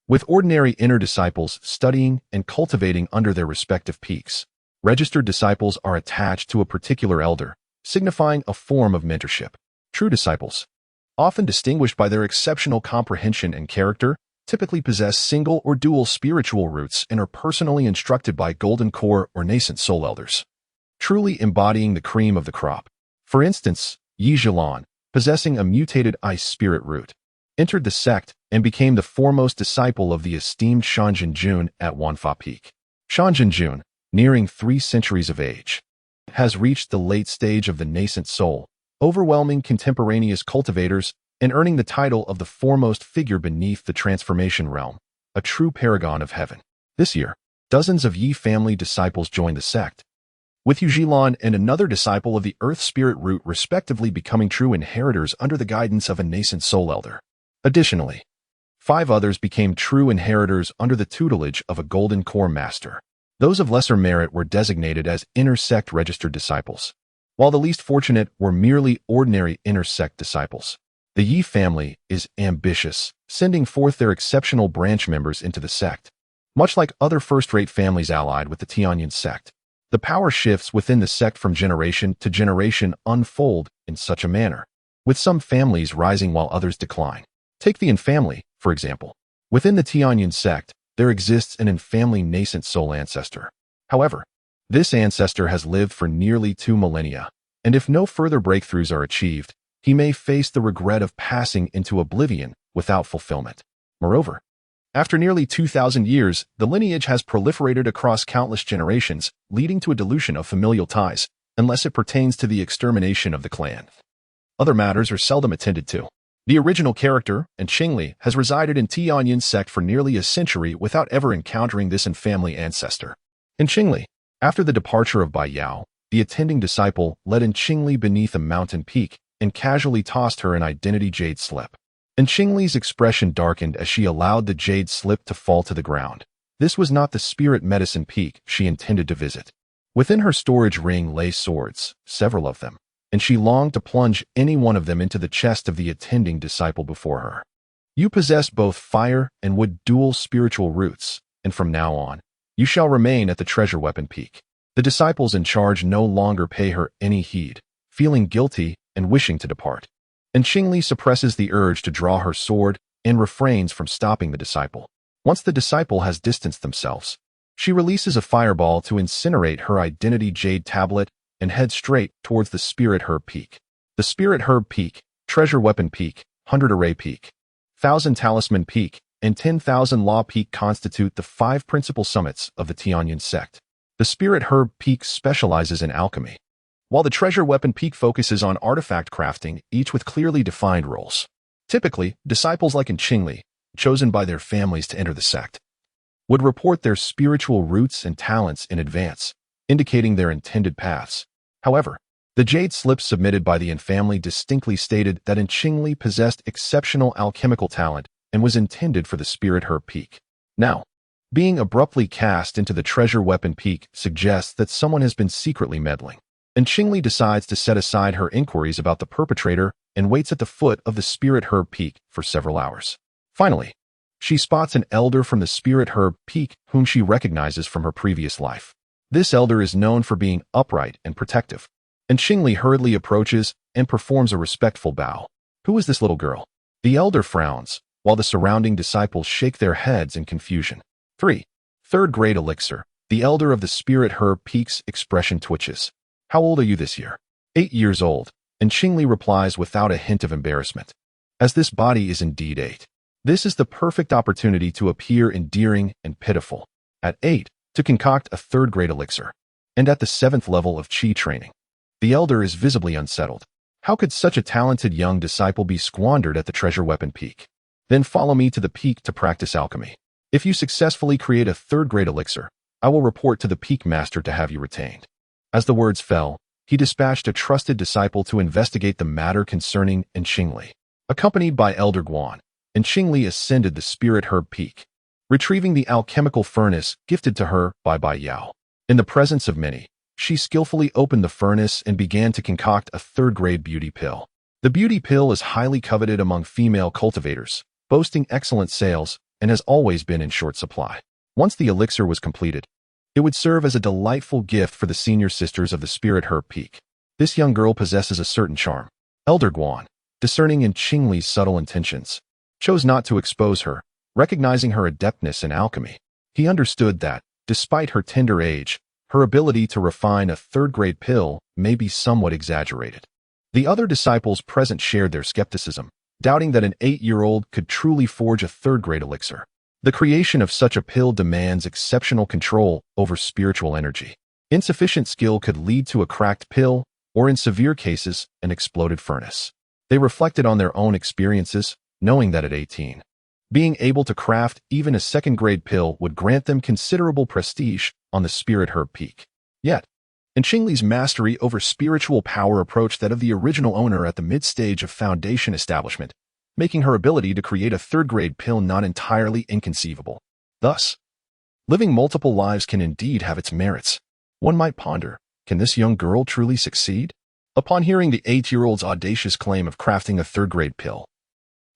with ordinary inner disciples studying and cultivating under their respective peaks. Registered disciples are attached to a particular elder, signifying a form of mentorship. True disciples, often distinguished by their exceptional comprehension and character, typically possess single or dual spiritual roots and are personally instructed by golden core or nascent soul elders, truly embodying the cream of the crop. For instance, Yi Zhilan, possessing a mutated ice spirit root, entered the sect and became the foremost disciple of the esteemed Shanjin Jun at Wanfa Peak. Shanjin Jun, nearing 3 centuries of age, has reached the late stage of the nascent soul, overwhelming contemporaneous cultivators and earning the title of the foremost figure beneath the transformation realm, a true paragon of heaven. This year, dozens of Yi family disciples joined the sect, with Yu Zhilan and another disciple of the Earth Spirit root respectively becoming true inheritors under the guidance of a nascent soul elder. Additionally, 5 others became true inheritors under the tutelage of a golden core master. Those of lesser merit were designated as inner sect registered disciples, while the least fortunate were merely ordinary inner sect disciples. The Yi family is ambitious, sending forth their exceptional branch members into the sect. Much like other first-rate families allied with the Tianyin sect, the power shifts within the sect from generation to generation unfold in such a manner, with some families rising while others decline. Take the Yin family, for example. Within the Tianyin sect, there exists an Yin family nascent soul ancestor. However, This ancestor has lived for nearly 2 millennia, and if no further breakthroughs are achieved, he may face the regret of passing into oblivion without fulfillment. Moreover, after nearly 2,000 years, the lineage has proliferated across countless generations, leading to a dilution of familial ties, unless it pertains to the extermination of the clan. Other matters are seldom attended to. The original character, Qingli, has resided in Tianyuan sect for nearly a century without ever encountering this in-family ancestor. Qingli, after the departure of Bai Yao, the attending disciple led Qingli beneath a mountain peak and casually tossed her an identity jade slip. Qingli's expression darkened as she allowed the jade slip to fall to the ground. This was not the spirit medicine peak she intended to visit. Within her storage ring lay swords, several of them, and she longed to plunge any one of them into the chest of the attending disciple before her. You possess both fire and wood dual spiritual roots, and from now on, you shall remain at the treasure weapon peak. The disciples in charge no longer pay her any heed, feeling guilty and wishing to depart. Qingli suppresses the urge to draw her sword and refrains from stopping the disciple. Once the disciple has distanced themselves, she releases a fireball to incinerate her identity jade tablet and head straight towards the Spirit Herb Peak. The Spirit Herb Peak, Treasure Weapon Peak, 100 Array Peak, 1,000 Talisman Peak, and 10,000 Law Peak constitute the 5 principal summits of the Tianyuan sect. The Spirit Herb Peak specializes in alchemy, while the Treasure Weapon Peak focuses on artifact crafting, each with clearly defined roles. Typically, disciples like Qingli, chosen by their families to enter the sect, would report their spiritual roots and talents in advance, indicating their intended paths. However, the jade slip submitted by the family distinctly stated that Qingli possessed exceptional alchemical talent and was intended for the Spirit Herb Peak. Now, being abruptly cast into the Treasure Weapon Peak suggests that someone has been secretly meddling. Qingli decides to set aside her inquiries about the perpetrator and waits at the foot of the Spirit Herb Peak for several hours. Finally, she spots an elder from the Spirit Herb Peak whom she recognizes from her previous life. This elder is known for being upright and protective. Qingli hurriedly approaches and performs a respectful bow. Who is this little girl? The elder frowns, while the surrounding disciples shake their heads in confusion. 3. Third grade elixir. The elder of the Spirit Herb Peak's expression twitches. How old are you this year? 8 years old, Qingli replies without a hint of embarrassment. As this body is indeed 8. This is the perfect opportunity to appear endearing and pitiful. At 8, to concoct a third-grade elixir. And at the 7th level of Qi training. The elder is visibly unsettled. How could such a talented young disciple be squandered at the Treasure Weapon Peak? Then follow me to the peak to practice alchemy. If you successfully create a third-grade elixir, I will report to the Peak Master to have you retained. As the words fell, he dispatched a trusted disciple to investigate the matter concerning Qingli. Accompanied by Elder Guan, Qingli ascended the Spirit Herb Peak, retrieving the alchemical furnace gifted to her by Bai Yao. In the presence of many, she skillfully opened the furnace and began to concoct a third-grade beauty pill. The beauty pill is highly coveted among female cultivators, boasting excellent sales, and has always been in short supply. Once the elixir was completed, it would serve as a delightful gift for the senior sisters of the Spirit Herb Peak. This young girl possesses a certain charm. Elder Guan, discerning Qingli's subtle intentions, chose not to expose her, recognizing her adeptness in alchemy. He understood that, despite her tender age, her ability to refine a third-grade pill may be somewhat exaggerated. The other disciples present shared their skepticism, doubting that an 8-year-old could truly forge a third-grade elixir. The creation of such a pill demands exceptional control over spiritual energy. Insufficient skill could lead to a cracked pill, or in severe cases, an exploded furnace. They reflected on their own experiences, knowing that at 18, being able to craft even a second-grade pill would grant them considerable prestige on the Spirit Herb Peak. Yet, Qingli's mastery over spiritual power approached that of the original owner at the mid-stage of Foundation establishment, making her ability to create a third-grade pill not entirely inconceivable. Thus, living multiple lives can indeed have its merits. One might ponder, can this young girl truly succeed? Upon hearing the 8-year-old's audacious claim of crafting a third-grade pill,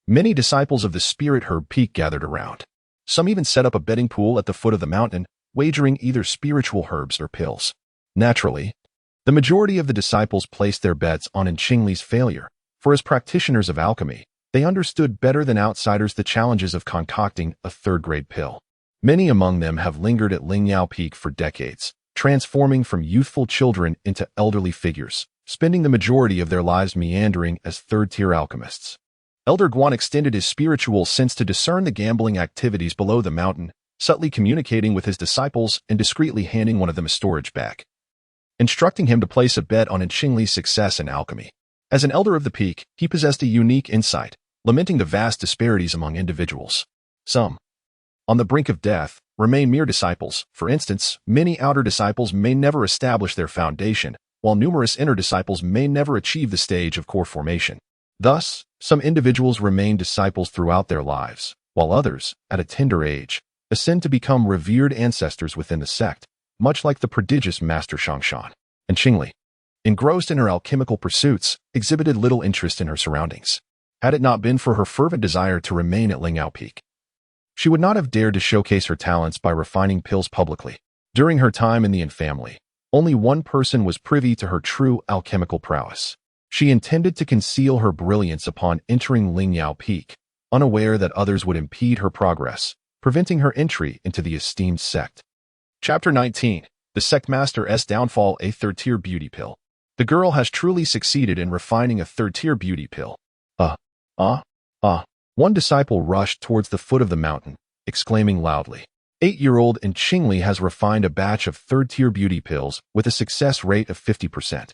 many disciples of the Spirit Herb Peak gathered around. Some even set up a betting pool at the foot of the mountain, wagering either spiritual herbs or pills. Naturally, the majority of the disciples placed their bets on Qingli's failure, for as practitioners of alchemy, they understood better than outsiders the challenges of concocting a third-grade pill. Many among them have lingered at Lingyao Peak for decades, transforming from youthful children into elderly figures, spending the majority of their lives meandering as third-tier alchemists. Elder Guan extended his spiritual sense to discern the gambling activities below the mountain, subtly communicating with his disciples and discreetly handing one of them a storage bag, instructing him to place a bet on Qingli's success in alchemy. As an elder of the peak, he possessed a unique insight, lamenting the vast disparities among individuals. Some, on the brink of death, remain mere disciples. For instance, many outer disciples may never establish their foundation, while numerous inner disciples may never achieve the stage of core formation. Thus, some individuals remain disciples throughout their lives, while others, at a tender age, ascend to become revered ancestors within the sect, much like the prodigious Master Shangshan. And Qingli, engrossed in her alchemical pursuits, exhibited little interest in her surroundings. Had it not been for her fervent desire to remain at Lingyao Peak, she would not have dared to showcase her talents by refining pills publicly. During her time in the Yin family, only one person was privy to her true alchemical prowess. She intended to conceal her brilliance upon entering Lingyao Peak, unaware that others would impede her progress, preventing her entry into the esteemed sect. Chapter 19. The Sect Master's Downfall. A third-tier beauty pill. The girl has truly succeeded in refining a third-tier beauty pill. One disciple rushed towards the foot of the mountain, exclaiming loudly. 8-year-old Qingli has refined a batch of third-tier beauty pills with a success rate of 50%,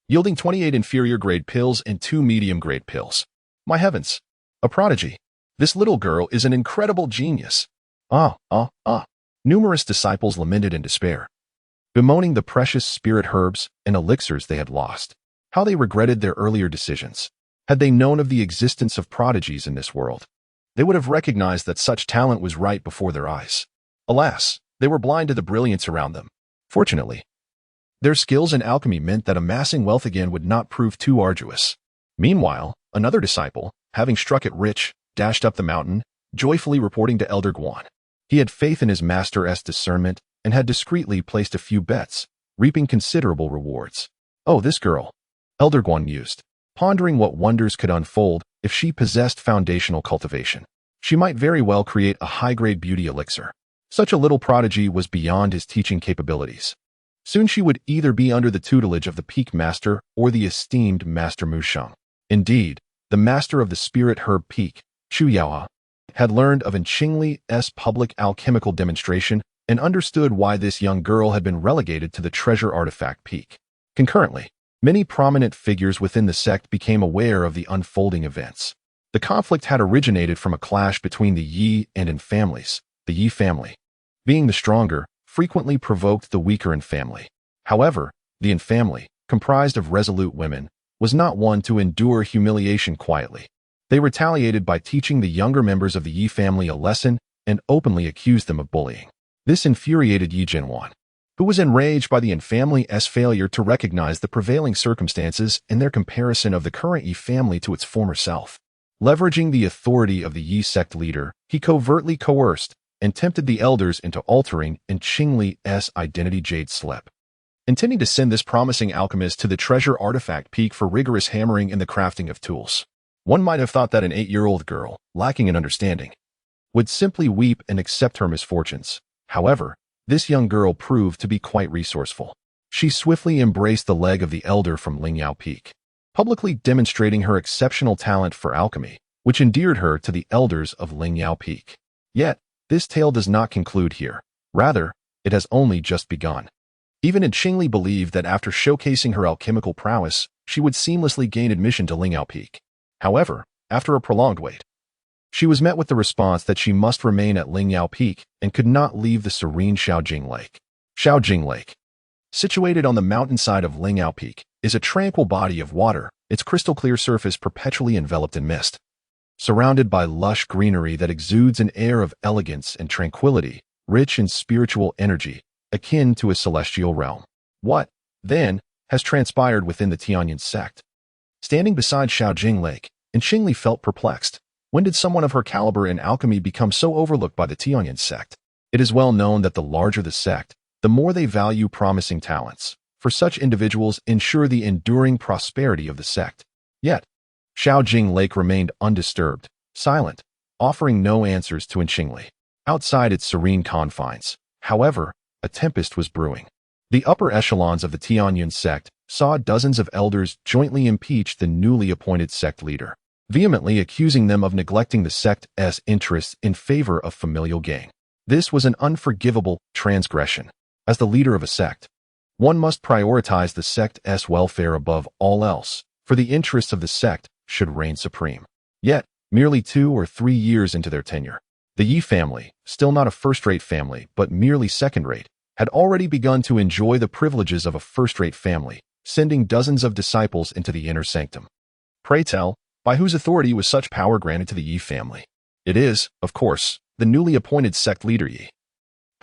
yielding 28 inferior-grade pills and 2 medium-grade pills. My heavens! A prodigy! This little girl is an incredible genius. Numerous disciples lamented in despair, bemoaning the precious spirit herbs and elixirs they had lost. How they regretted their earlier decisions. Had they known of the existence of prodigies in this world, they would have recognized that such talent was right before their eyes. Alas, they were blind to the brilliance around them. Fortunately, their skills in alchemy meant that amassing wealth again would not prove too arduous. Meanwhile, another disciple, having struck it rich, dashed up the mountain, joyfully reporting to Elder Guan. He had faith in his master's discernment and had discreetly placed a few bets, reaping considerable rewards. Oh, this girl, Elder Guan mused, pondering what wonders could unfold if she possessed foundational cultivation. She might very well create a high-grade beauty elixir. Such a little prodigy was beyond his teaching capabilities. Soon she would either be under the tutelage of the Peak Master or the esteemed Master Musheng. Indeed, the Master of the Spirit Herb Peak, Chu Yaoa, had learned of Qingli's public alchemical demonstration and understood why this young girl had been relegated to the treasure artifact peak. Concurrently, many prominent figures within the sect became aware of the unfolding events. The conflict had originated from a clash between the Yi and Yin families. The Yi family, being the stronger, frequently provoked the weaker Yin family. However, the Yin family, comprised of resolute women, was not one to endure humiliation quietly. They retaliated by teaching the younger members of the Yi family a lesson and openly accused them of bullying. This infuriated Yi Jinwan, who was enraged by the Yin family's failure to recognize the prevailing circumstances in their comparison of the current Yi family to its former self. Leveraging the authority of the Yi sect leader, he covertly coerced and tempted the elders into altering Qingli's identity jade slip. Intending to send this promising alchemist to the treasure artifact peak for rigorous hammering in the crafting of tools. One might have thought that an 8-year-old girl, lacking in understanding, would simply weep and accept her misfortunes. However, this young girl proved to be quite resourceful. She swiftly embraced the leg of the elder from Lingyao Peak, publicly demonstrating her exceptional talent for alchemy, which endeared her to the elders of Lingyao Peak. Yet, this tale does not conclude here. Rather, it has only just begun. Even Qingli believed that after showcasing her alchemical prowess, she would seamlessly gain admission to Lingyao Peak. However, after a prolonged wait, she was met with the response that she must remain at Lingyao Peak and could not leave the serene Shaojing Lake. Shaojing Lake, situated on the mountainside of Lingyao Peak, is a tranquil body of water, its crystal-clear surface perpetually enveloped in mist. Surrounded by lush greenery that exudes an air of elegance and tranquility, rich in spiritual energy, akin to a celestial realm. What, then, has transpired within the Tianyin sect? Standing beside Shaojing Lake, Qingli felt perplexed. When did someone of her caliber in alchemy become so overlooked by the Tianyin sect? It is well known that the larger the sect, the more they value promising talents, for such individuals ensure the enduring prosperity of the sect. Yet, Shaojing Lake remained undisturbed, silent, offering no answers to Qingli. Outside its serene confines, however, a tempest was brewing. The upper echelons of the Tianyun sect saw dozens of elders jointly impeach the newly appointed sect leader, vehemently accusing them of neglecting the sect's interests in favor of familial gain. This was an unforgivable transgression. As the leader of a sect, one must prioritize the sect's welfare above all else, for the interests of the sect should reign supreme. Yet, merely 2 or 3 years into their tenure, the Yi family, still not a first-rate family but merely second-rate, had already begun to enjoy the privileges of a first-rate family, sending dozens of disciples into the inner sanctum. Pray tell, by whose authority was such power granted to the Yi family? It is, of course, the newly appointed sect leader Yi,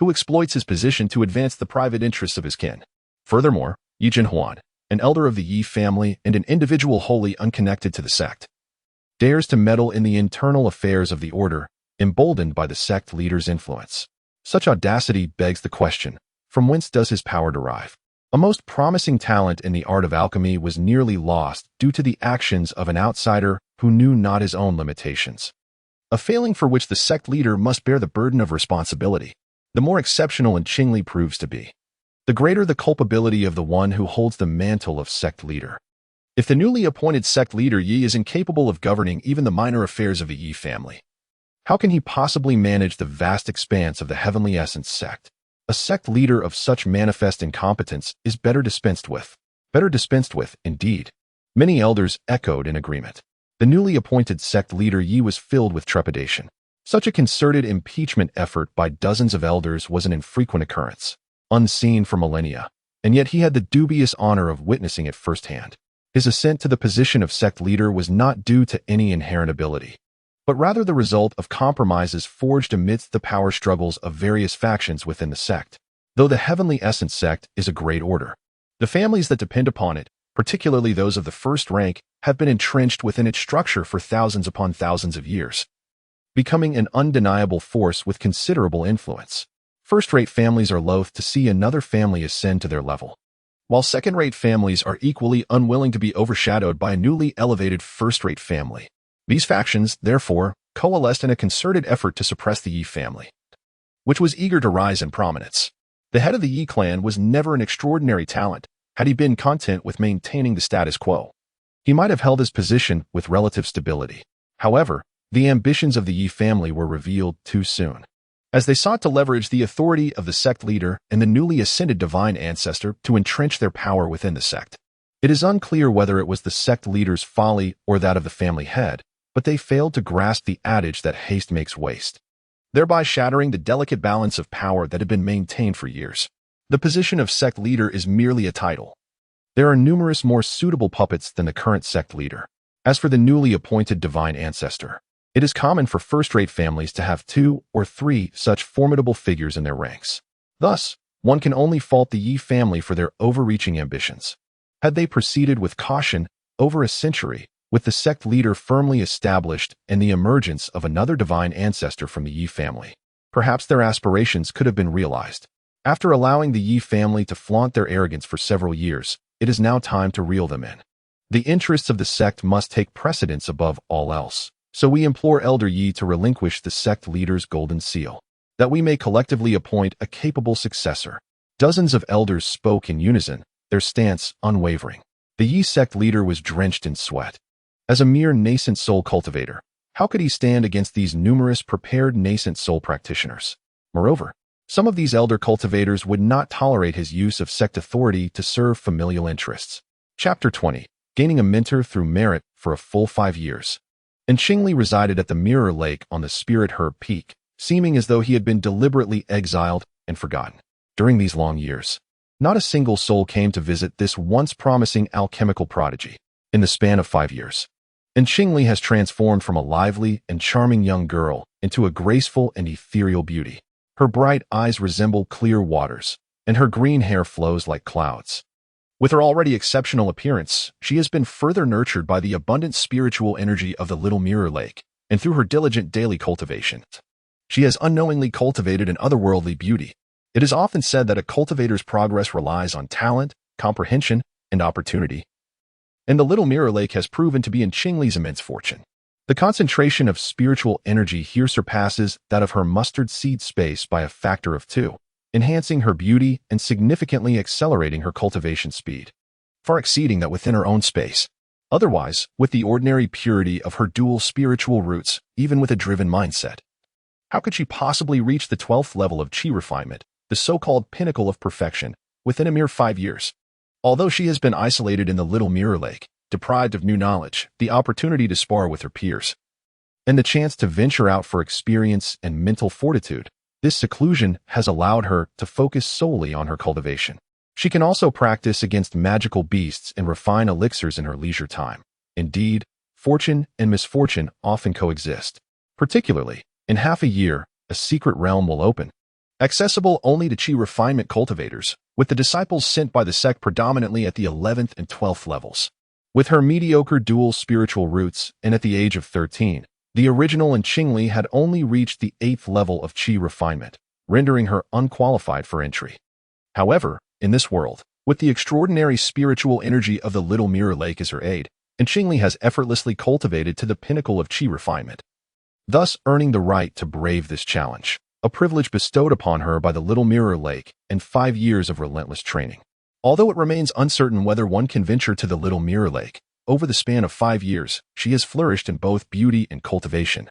who exploits his position to advance the private interests of his kin. Furthermore, Yi Jinhuan, an elder of the Yi family and an individual wholly unconnected to the sect, dares to meddle in the internal affairs of the order, emboldened by the sect leader's influence. Such audacity begs the question, from whence does his power derive? A most promising talent in the art of alchemy was nearly lost due to the actions of an outsider who knew not his own limitations, a failing for which the sect leader must bear the burden of responsibility. The more exceptional and Qingli proves to be, the greater the culpability of the one who holds the mantle of sect leader. If the newly appointed sect leader Yi is incapable of governing even the minor affairs of the Yi family, how can he possibly manage the vast expanse of the heavenly essence sect? A sect leader of such manifest incompetence is better dispensed with. Better dispensed with, indeed. Many elders echoed in agreement. The newly appointed sect leader Yi was filled with trepidation. Such a concerted impeachment effort by dozens of elders was an infrequent occurrence, unseen for millennia, and yet he had the dubious honor of witnessing it firsthand. His ascent to the position of sect leader was not due to any inherent ability, but rather the result of compromises forged amidst the power struggles of various factions within the sect. Though the heavenly essence sect is a great order, the families that depend upon it, particularly those of the first rank, have been entrenched within its structure for thousands upon thousands of years, becoming an undeniable force with considerable influence. First-rate families are loath to see another family ascend to their level, while second-rate families are equally unwilling to be overshadowed by a newly elevated first-rate family. These factions, therefore, coalesced in a concerted effort to suppress the Yi family, which was eager to rise in prominence. The head of the Yi clan was never an extraordinary talent, had he been content with maintaining the status quo. He might have held his position with relative stability. However, the ambitions of the Yi family were revealed too soon, as they sought to leverage the authority of the sect leader and the newly ascended divine ancestor to entrench their power within the sect. It is unclear whether it was the sect leader's folly or that of the family head, but they failed to grasp the adage that haste makes waste, thereby shattering the delicate balance of power that had been maintained for years. The position of sect leader is merely a title. There are numerous more suitable puppets than the current sect leader. As for the newly appointed divine ancestor, it is common for first-rate families to have 2 or 3 such formidable figures in their ranks. Thus, one can only fault the Yi family for their overreaching ambitions. Had they proceeded with caution over a century, with the sect leader firmly established and the emergence of another divine ancestor from the Yi family, perhaps their aspirations could have been realized. After allowing the Yi family to flaunt their arrogance for several years, it is now time to reel them in. The interests of the sect must take precedence above all else. So we implore Elder Yi to relinquish the sect leader's golden seal, that we may collectively appoint a capable successor. Dozens of elders spoke in unison, their stance unwavering. The Yi sect leader was drenched in sweat. As a mere nascent soul cultivator, how could he stand against these numerous prepared nascent soul practitioners? Moreover, some of these elder cultivators would not tolerate his use of sect authority to serve familial interests. Chapter 20. Gaining a mentor through merit for a full 5 years. And Qingli resided at the Mirror Lake on the Spirit Herb Peak, seeming as though he had been deliberately exiled and forgotten. During these long years, not a single soul came to visit this once promising alchemical prodigy. In the span of 5 years, and Qingli has transformed from a lively and charming young girl into a graceful and ethereal beauty. Her bright eyes resemble clear waters, and her green hair flows like clouds. With her already exceptional appearance, she has been further nurtured by the abundant spiritual energy of the Little Mirror Lake, and through her diligent daily cultivation, she has unknowingly cultivated an otherworldly beauty. It is often said that a cultivator's progress relies on talent, comprehension, and opportunity, and the Little Mirror Lake has proven to be in Qingli's immense fortune. The concentration of spiritual energy here surpasses that of her mustard seed space by a factor of 2. enhancing her beauty and significantly accelerating her cultivation speed, far exceeding that within her own space. Otherwise, with the ordinary purity of her dual spiritual roots, even with a driven mindset, how could she possibly reach the 12th level of Qi refinement, the so-called pinnacle of perfection, within a mere 5 years? Although she has been isolated in the Little Mirror Lake, deprived of new knowledge, the opportunity to spar with her peers, and the chance to venture out for experience and mental fortitude, this seclusion has allowed her to focus solely on her cultivation. She can also practice against magical beasts and refine elixirs in her leisure time. Indeed, fortune and misfortune often coexist. Particularly, in half a year, a secret realm will open, accessible only to Qi refinement cultivators, with the disciples sent by the sect predominantly at the 11th and 12th levels. With her mediocre dual spiritual roots, and at the age of 13, the original and Qingli had only reached the 8th level of Qi refinement, rendering her unqualified for entry. However, in this world, with the extraordinary spiritual energy of the Little Mirror Lake as her aid, and Qingli has effortlessly cultivated to the pinnacle of Qi refinement, thus earning the right to brave this challenge, a privilege bestowed upon her by the Little Mirror Lake and 5 years of relentless training. Although it remains uncertain whether one can venture to the Little Mirror Lake, over the span of 5 years, she has flourished in both beauty and cultivation,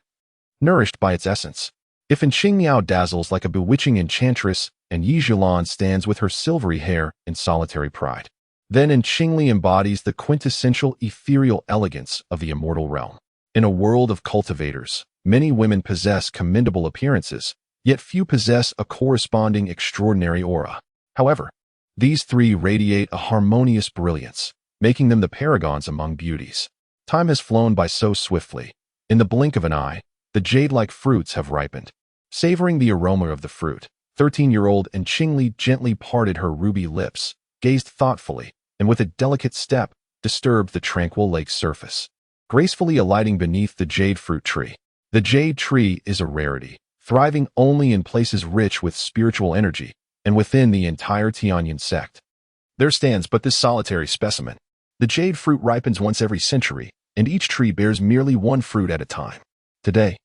nourished by its essence. If in Qingmiao dazzles like a bewitching enchantress, and Yi Zhilan stands with her silvery hair in solitary pride, then in Qingli embodies the quintessential ethereal elegance of the immortal realm. In a world of cultivators, many women possess commendable appearances, yet few possess a corresponding extraordinary aura. However, these three radiate a harmonious brilliance, making them the paragons among beauties. Time has flown by so swiftly. In the blink of an eye, the jade-like fruits have ripened. Savoring the aroma of the fruit, 13-year-old and Qingli gently parted her ruby lips, gazed thoughtfully, and with a delicate step, disturbed the tranquil lake's surface, gracefully alighting beneath the jade fruit tree. The jade tree is a rarity, thriving only in places rich with spiritual energy, and within the entire Tianyin sect, there stands but this solitary specimen. The jade fruit ripens once every century, and each tree bears merely one fruit at a time. Today,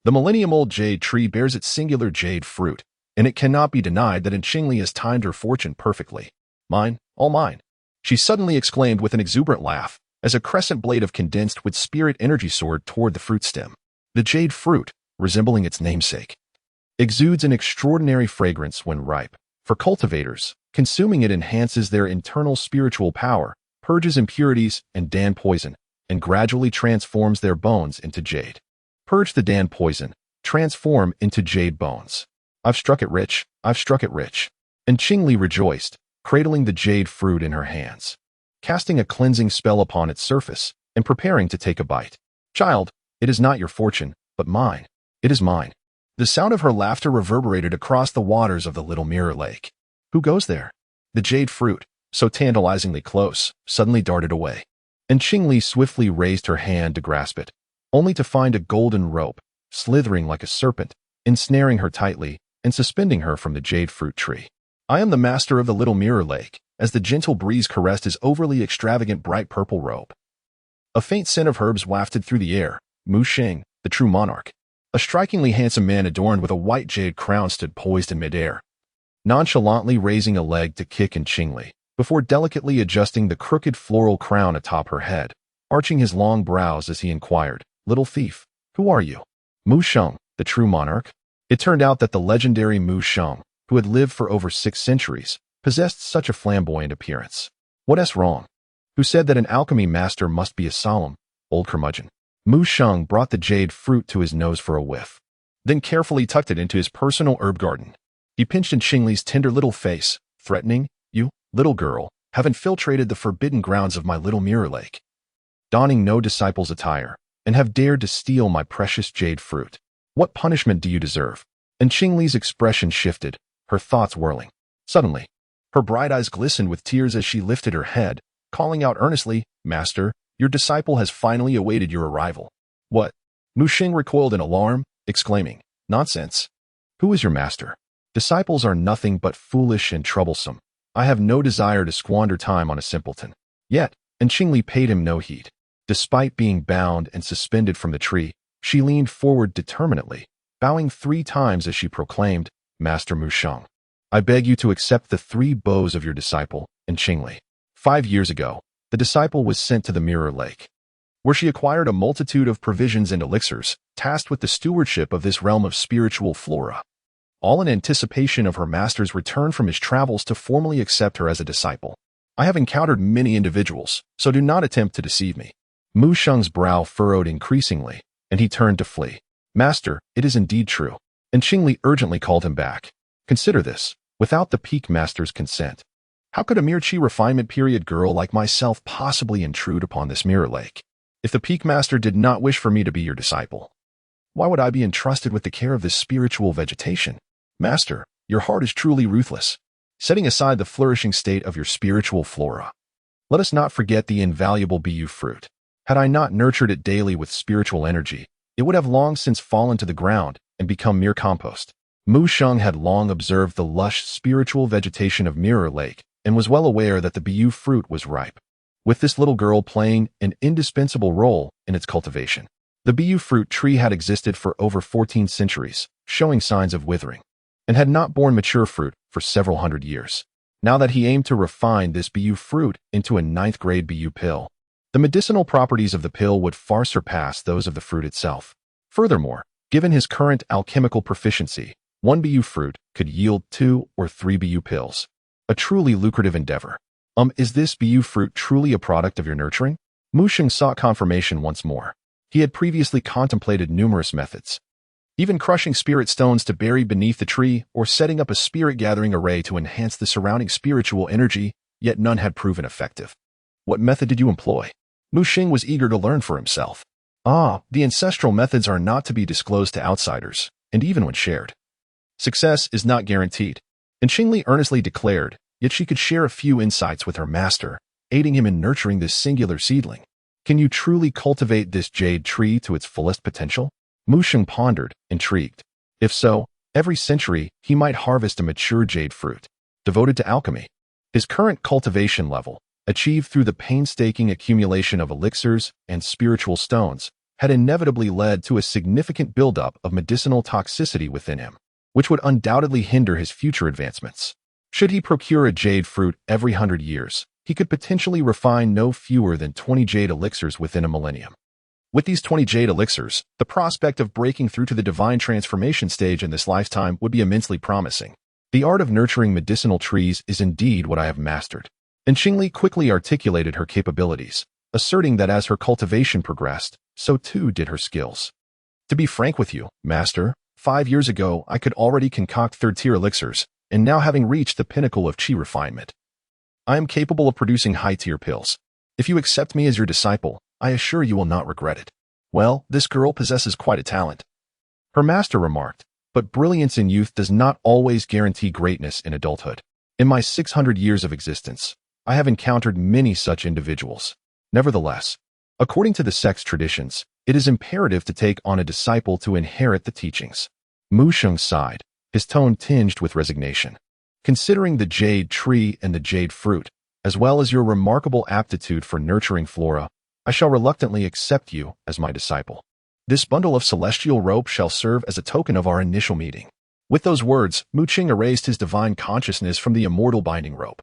the millennium-old jade tree bears its singular jade fruit, and it cannot be denied that Qingli has timed her fortune perfectly. Mine, all mine, she suddenly exclaimed with an exuberant laugh, as a crescent blade of condensed with spirit energy soared toward the fruit stem. The jade fruit, resembling its namesake, exudes an extraordinary fragrance when ripe. For cultivators, consuming it enhances their internal spiritual power, purges impurities and Dan poison, and gradually transforms their bones into jade. Purge the Dan poison, transform into jade bones. I've struck it rich, I've struck it rich. And Qingli rejoiced, cradling the jade fruit in her hands, casting a cleansing spell upon its surface, and preparing to take a bite. Child, it is not your fortune, but mine. It is mine. The sound of her laughter reverberated across the waters of the Little Mirror Lake. Who goes there? The jade fruit, so tantalizingly close, suddenly darted away, and Qingli swiftly raised her hand to grasp it, only to find a golden rope, slithering like a serpent, ensnaring her tightly, and suspending her from the jade fruit tree. I am the master of the Little Mirror Lake, as the gentle breeze caressed his overly extravagant bright purple robe. A faint scent of herbs wafted through the air. Mu Sheng, the true monarch, a strikingly handsome man adorned with a white jade crown, stood poised in midair, nonchalantly raising a leg to kick in Qingli, before delicately adjusting the crooked floral crown atop her head, arching his long brows as he inquired, "Little thief, who are you?" Mu Sheng, the true monarch. It turned out that the legendary Mu Sheng, who had lived for over 6 centuries, possessed such a flamboyant appearance. What's wrong? Who said that an alchemy master must be a solemn, old curmudgeon? Mu Sheng brought the jade fruit to his nose for a whiff, then carefully tucked it into his personal herb garden. He pinched in Qingli's tender little face, threatening, "You, little girl, have infiltrated the forbidden grounds of my Little Mirror Lake, donning no disciple's attire, and have dared to steal my precious jade fruit. What punishment do you deserve?" And Qingli's expression shifted, her thoughts whirling. Suddenly, her bright eyes glistened with tears as she lifted her head, calling out earnestly, "Master, your disciple has finally awaited your arrival." "What?" Mu Sheng recoiled in alarm, exclaiming, "Nonsense! Who is your master? Disciples are nothing but foolish and troublesome. I have no desire to squander time on a simpleton." Yet, and Qingli paid him no heed. Despite being bound and suspended from the tree, she leaned forward determinedly, bowing 3 times as she proclaimed, "Master Mu Sheng, I beg you to accept the 3 bows of your disciple, and Qingli. 5 years ago, the disciple was sent to the Mirror Lake, where she acquired a multitude of provisions and elixirs, tasked with the stewardship of this realm of spiritual flora, all in anticipation of her master's return from his travels to formally accept her as a disciple. I have encountered many individuals, so do not attempt to deceive me. Mu Sheng's brow furrowed increasingly, and he turned to flee. Master, it is indeed true. And Qingli urgently called him back. Consider this. Without the peak master's consent, how could a mere Qi refinement period girl like myself possibly intrude upon this Mirror Lake? If the peak master did not wish for me to be your disciple, why would I be entrusted with the care of this spiritual vegetation? Master, your heart is truly ruthless. Setting aside the flourishing state of your spiritual flora, let us not forget the invaluable Bu fruit. Had I not nurtured it daily with spiritual energy, it would have long since fallen to the ground and become mere compost. Mu Sheng had long observed the lush spiritual vegetation of Mirror Lake and was well aware that the Bu fruit was ripe, with this little girl playing an indispensable role in its cultivation. The Bu fruit tree had existed for over 14 centuries, showing signs of withering, and had not borne mature fruit for several hundred years. Now that he aimed to refine this Bu fruit into a 9th-grade Bu pill, the medicinal properties of the pill would far surpass those of the fruit itself. Furthermore, given his current alchemical proficiency, 1 Bu fruit could yield 2 or 3 Bu pills. A truly lucrative endeavor. Is this Bu fruit truly a product of your nurturing? Mu Sheng sought confirmation once more. He had previously contemplated numerous methods, even crushing spirit stones to bury beneath the tree or setting up a spirit-gathering array to enhance the surrounding spiritual energy, yet none had proven effective. What method did you employ? Mu Sheng was eager to learn for himself. The ancestral methods are not to be disclosed to outsiders, and even when shared, success is not guaranteed. And Qingli earnestly declared, yet she could share a few insights with her master, aiding him in nurturing this singular seedling. Can you truly cultivate this jade tree to its fullest potential? Mu Sheng pondered, intrigued. If so, every century he might harvest a mature jade fruit, devoted to alchemy. His current cultivation level, achieved through the painstaking accumulation of elixirs and spiritual stones, had inevitably led to a significant buildup of medicinal toxicity within him, which would undoubtedly hinder his future advancements. Should he procure a jade fruit every 100 years, he could potentially refine no fewer than 20 jade elixirs within a millennium. With these 20 jade elixirs, the prospect of breaking through to the divine transformation stage in this lifetime would be immensely promising. The art of nurturing medicinal trees is indeed what I have mastered. And Qingli quickly articulated her capabilities, asserting that as her cultivation progressed, so too did her skills. To be frank with you, Master, 5 years ago I could already concoct 3rd-tier elixirs, and now having reached the pinnacle of Qi refinement, I am capable of producing high-tier pills. If you accept me as your disciple, I assure you will not regret it. Well, this girl possesses quite a talent, her master remarked, but brilliance in youth does not always guarantee greatness in adulthood. In my 600 years of existence, I have encountered many such individuals. Nevertheless, according to the sect's traditions, it is imperative to take on a disciple to inherit the teachings. Mu Sheng sighed, his tone tinged with resignation. Considering the jade tree and the jade fruit, as well as your remarkable aptitude for nurturing flora, I shall reluctantly accept you as my disciple. This bundle of celestial rope shall serve as a token of our initial meeting. With those words, Mu Qing erased his divine consciousness from the immortal binding rope,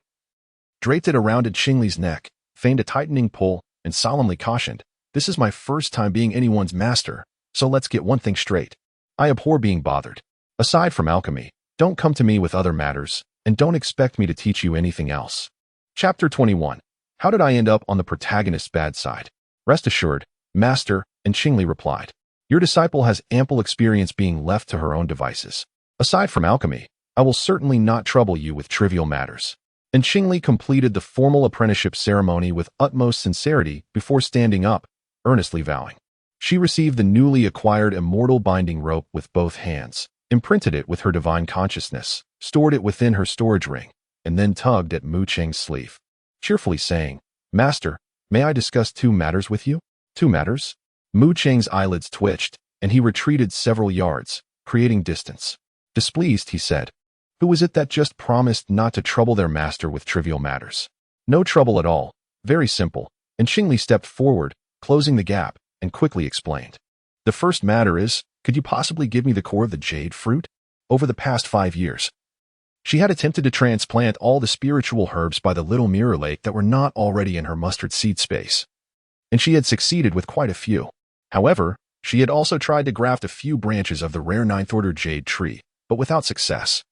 draped it around Qingli's neck, feigned a tightening pull, and solemnly cautioned, "This is my first time being anyone's master, so let's get one thing straight. I abhor being bothered. Aside from alchemy, don't come to me with other matters, and don't expect me to teach you anything else." Chapter 21. How did I end up on the protagonist's bad side? Rest assured, Master, and Qingli replied, your disciple has ample experience being left to her own devices. Aside from alchemy, I will certainly not trouble you with trivial matters. And Qingli completed the formal apprenticeship ceremony with utmost sincerity before standing up, earnestly vowing. She received the newly acquired immortal binding rope with both hands, imprinted it with her divine consciousness, stored it within her storage ring, and then tugged at Mu Qing's sleeve, cheerfully saying, "Master, may I discuss 2 matters with you?" 2 matters? Mu Qing's eyelids twitched, and he retreated several yards, creating distance. Displeased, he said, "Who is it that just promised not to trouble their master with trivial matters?" "No trouble at all. Very simple." And Qingli stepped forward, closing the gap, and quickly explained. "The first matter is, could you possibly give me the core of the jade fruit? Over the past 5 years, She had attempted to transplant all the spiritual herbs by the little mirror lake that were not already in her mustard seed space, and she had succeeded with quite a few. However, she had also tried to graft a few branches of the rare ninth-order jade tree, but without success.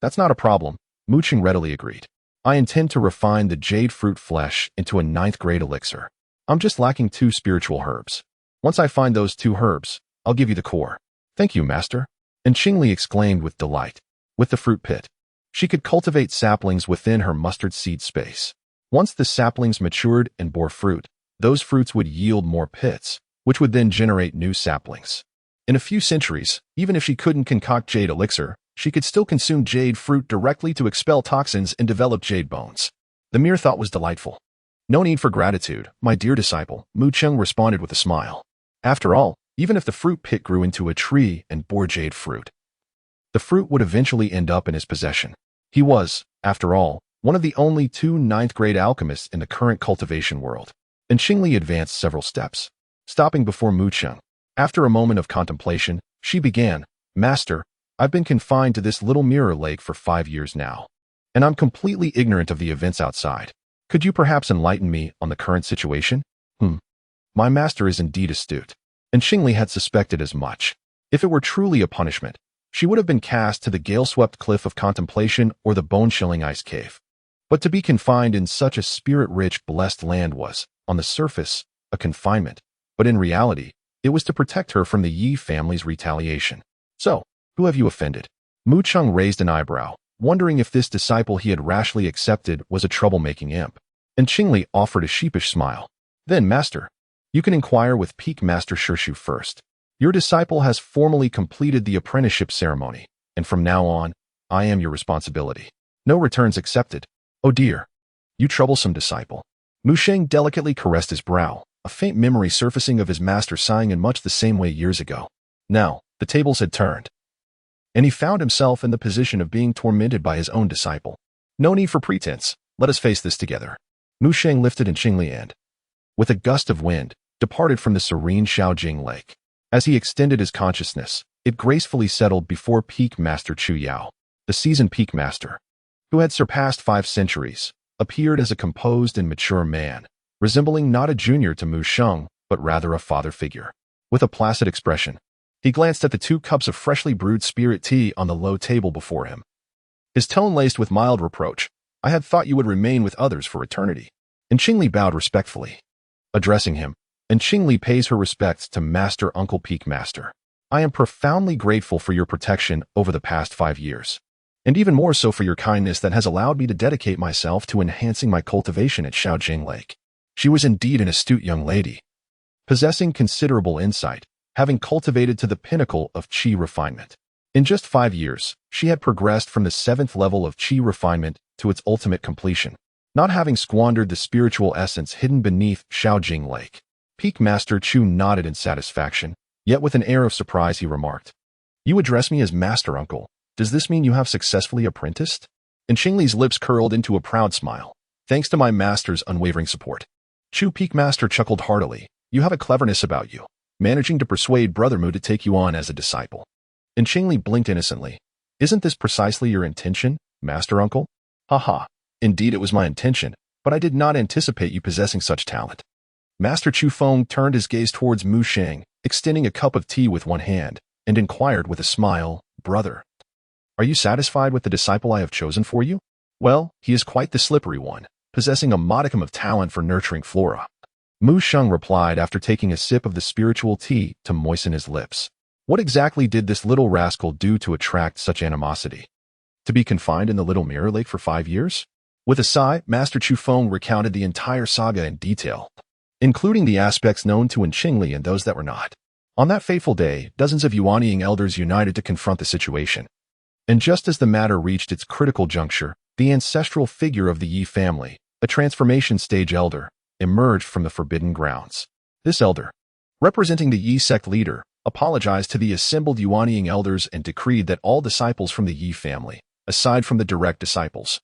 That's not a problem, Mu Qing readily agreed. I intend to refine the jade fruit flesh into a ninth-grade elixir. I'm just lacking 2 spiritual herbs. Once I find those 2 herbs, I'll give you the core. Thank you, master. And Qingli exclaimed with delight. With the fruit pit, she could cultivate saplings within her mustard seed space. Once the saplings matured and bore fruit, those fruits would yield more pits, which would then generate new saplings. In a few centuries, even if she couldn't concoct jade elixir, she could still consume jade fruit directly to expel toxins and develop jade bones. The mere thought was delightful. No need for gratitude, my dear disciple, Mu Qing responded with a smile. After all, even if the fruit pit grew into a tree and bore jade fruit, the fruit would eventually end up in his possession. He was, after all, one of the only 2 ninth-grade alchemists in the current cultivation world. And Qingli advanced several steps, stopping before Mu Qing. After a moment of contemplation, she began, Master, I've been confined to this little mirror lake for 5 years now, and I'm completely ignorant of the events outside. Could you perhaps enlighten me on the current situation? My master is indeed astute, and Qingli had suspected as much. If it were truly a punishment, she would have been cast to the gale-swept cliff of contemplation or the bone-chilling ice cave. But to be confined in such a spirit-rich, blessed land was, on the surface, a confinement, but in reality, it was to protect her from the Yi family's retaliation. So, who have you offended? Mu Qing raised an eyebrow, wondering if this disciple he had rashly accepted was a troublemaking imp. And Qingli offered a sheepish smile. Then, master, you can inquire with Peak Master Shirshu first. Your disciple has formally completed the apprenticeship ceremony, and from now on, I am your responsibility. No returns accepted. Oh dear, you troublesome disciple. Mu Qing delicately caressed his brow, a faint memory surfacing of his master sighing in much the same way years ago. Now, the tables had turned, and he found himself in the position of being tormented by his own disciple. No need for pretense. Let us face this together. Mu Qing lifted in Qingli and, with a gust of wind, departed from the serene Shaojing Lake. As he extended his consciousness, it gracefully settled before Peak Master Chu Yao. The seasoned Peak Master, who had surpassed 5 centuries, appeared as a composed and mature man, resembling not a junior to Mu Qing, but rather a father figure. With a placid expression, he glanced at the 2 cups of freshly brewed spirit tea on the low table before him. His tone laced with mild reproach. I had thought you would remain with others for eternity. And Qingli bowed respectfully, addressing him. And Qingli pays her respects to Master Uncle Peak Master. I am profoundly grateful for your protection over the past 5 years, and even more so for your kindness that has allowed me to dedicate myself to enhancing my cultivation at Shaojing Lake. She was indeed an astute young lady, possessing considerable insight, having cultivated to the pinnacle of qi refinement. In just 5 years, she had progressed from the 7th level of qi refinement to its ultimate completion, not having squandered the spiritual essence hidden beneath Shaojing Lake. Peak Master Chu nodded in satisfaction, yet with an air of surprise he remarked, You address me as Master Uncle. Does this mean you have successfully apprenticed? And Qingli's lips curled into a proud smile. Thanks to my master's unwavering support. Chu Peak Master chuckled heartily. You have a cleverness about you, managing to persuade Brother Mu to take you on as a disciple. And Qingli blinked innocently. Isn't this precisely your intention, Master Uncle? Ha. Indeed it was my intention, but I did not anticipate you possessing such talent. Master Chu Feng turned his gaze towards Mu Qing, extending a cup of tea with one hand, and inquired with a smile, Brother, are you satisfied with the disciple I have chosen for you? Well, he is quite the slippery one, possessing a modicum of talent for nurturing flora. Mu Sheng replied after taking a sip of the spiritual tea to moisten his lips. What exactly did this little rascal do to attract such animosity? To be confined in the little mirror lake for 5 years? With a sigh, Master Chu Feng recounted the entire saga in detail, including the aspects known to Qingli and those that were not. On that fateful day, dozens of Yuanying elders united to confront the situation. And just as the matter reached its critical juncture, the ancestral figure of the Yi family, a transformation stage elder, emerged from the forbidden grounds. This elder, representing the Yi sect leader, apologized to the assembled Yuanying elders and decreed that all disciples from the Yi family, aside from the direct disciples,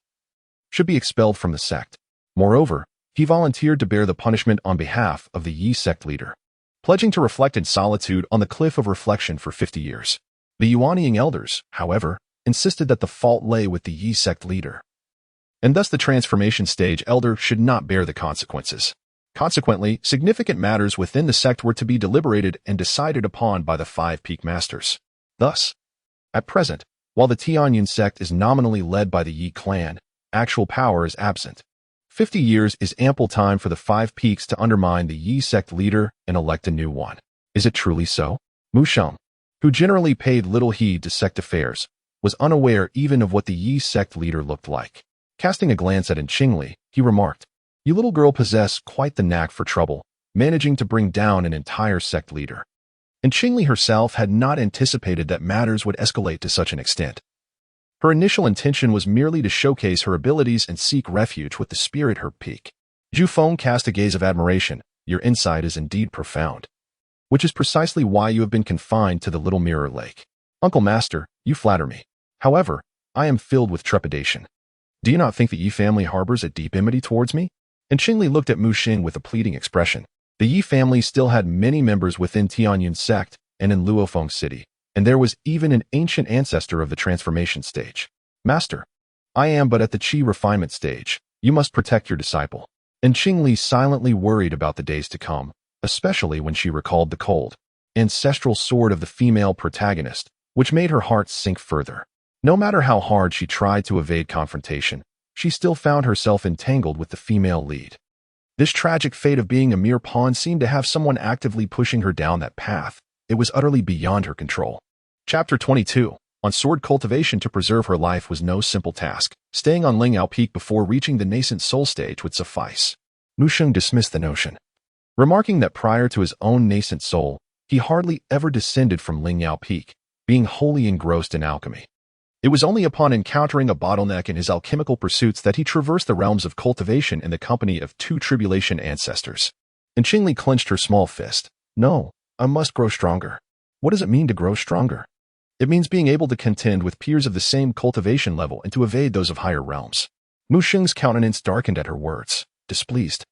should be expelled from the sect. Moreover, he volunteered to bear the punishment on behalf of the Yi sect leader, pledging to reflect in solitude on the cliff of reflection for 50 years. The Yuanying elders, however, insisted that the fault lay with the Yi sect leader, and thus the transformation stage elder should not bear the consequences. Consequently, significant matters within the sect were to be deliberated and decided upon by the 5 peak masters. Thus, at present, while the Tianyun sect is nominally led by the Yi clan, actual power is absent. 50 years is ample time for the 5 peaks to undermine the Yi sect leader and elect a new one. Is it truly so? Mu Sheng, who generally paid little heed to sect affairs, was unaware even of what the Yi sect leader looked like. Casting a glance at Qingli, he remarked, "You little girl possess quite the knack for trouble, managing to bring down an entire sect leader." And Qingli herself had not anticipated that matters would escalate to such an extent. Her initial intention was merely to showcase her abilities and seek refuge with the spirit her peak. Zhu Feng cast a gaze of admiration. "Your insight is indeed profound. Which is precisely why you have been confined to the Little Mirror Lake. Uncle Master, you flatter me. However, I am filled with trepidation. Do you not think the Yi family harbors a deep enmity towards me?" And Qingli looked at Mu Xing with a pleading expression. The Yi family still had many members within Tianyun sect and in Luofeng City, and there was even an ancient ancestor of the transformation stage. "Master, I am but at the Qi refinement stage. You must protect your disciple." And Qingli silently worried about the days to come, especially when she recalled the cold, ancestral sword of the female protagonist, which made her heart sink further. No matter how hard she tried to evade confrontation, she still found herself entangled with the female lead. This tragic fate of being a mere pawn seemed to have someone actively pushing her down that path. It was utterly beyond her control. Chapter 22. On sword cultivation to preserve her life was no simple task. Staying on Lingyao Peak before reaching the nascent soul stage would suffice. Mu Sheng dismissed the notion, remarking that prior to his own nascent soul, he hardly ever descended from Lingyao Peak, being wholly engrossed in alchemy. It was only upon encountering a bottleneck in his alchemical pursuits that he traversed the realms of cultivation in the company of 2 tribulation ancestors. And Qingli clenched her small fist. "No, I must grow stronger." What does it mean to grow stronger? It means being able to contend with peers of the same cultivation level and to evade those of higher realms. Mu Xing's countenance darkened at her words, displeased.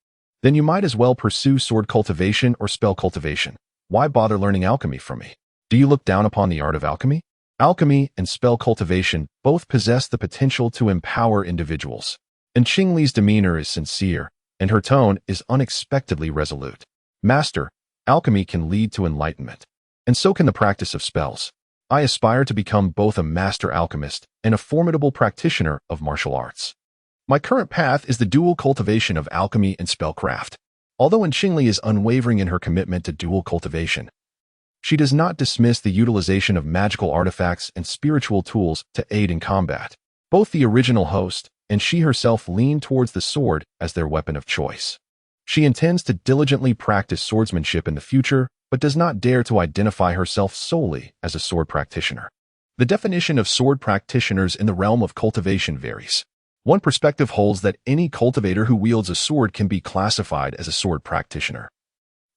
"Then you might as well pursue sword cultivation or spell cultivation. Why bother learning alchemy from me? Do you look down upon the art of alchemy?" Alchemy and spell cultivation both possess the potential to empower individuals. And Qingli's demeanor is sincere, and her tone is unexpectedly resolute. "Master, alchemy can lead to enlightenment, and so can the practice of spells. I aspire to become both a master alchemist and a formidable practitioner of martial arts. My current path is the dual cultivation of alchemy and spellcraft." Although Qingli is unwavering in her commitment to dual cultivation, she does not dismiss the utilization of magical artifacts and spiritual tools to aid in combat. Both the original host and she herself lean towards the sword as their weapon of choice. She intends to diligently practice swordsmanship in the future, but does not dare to identify herself solely as a sword practitioner. The definition of sword practitioners in the realm of cultivation varies. One perspective holds that any cultivator who wields a sword can be classified as a sword practitioner,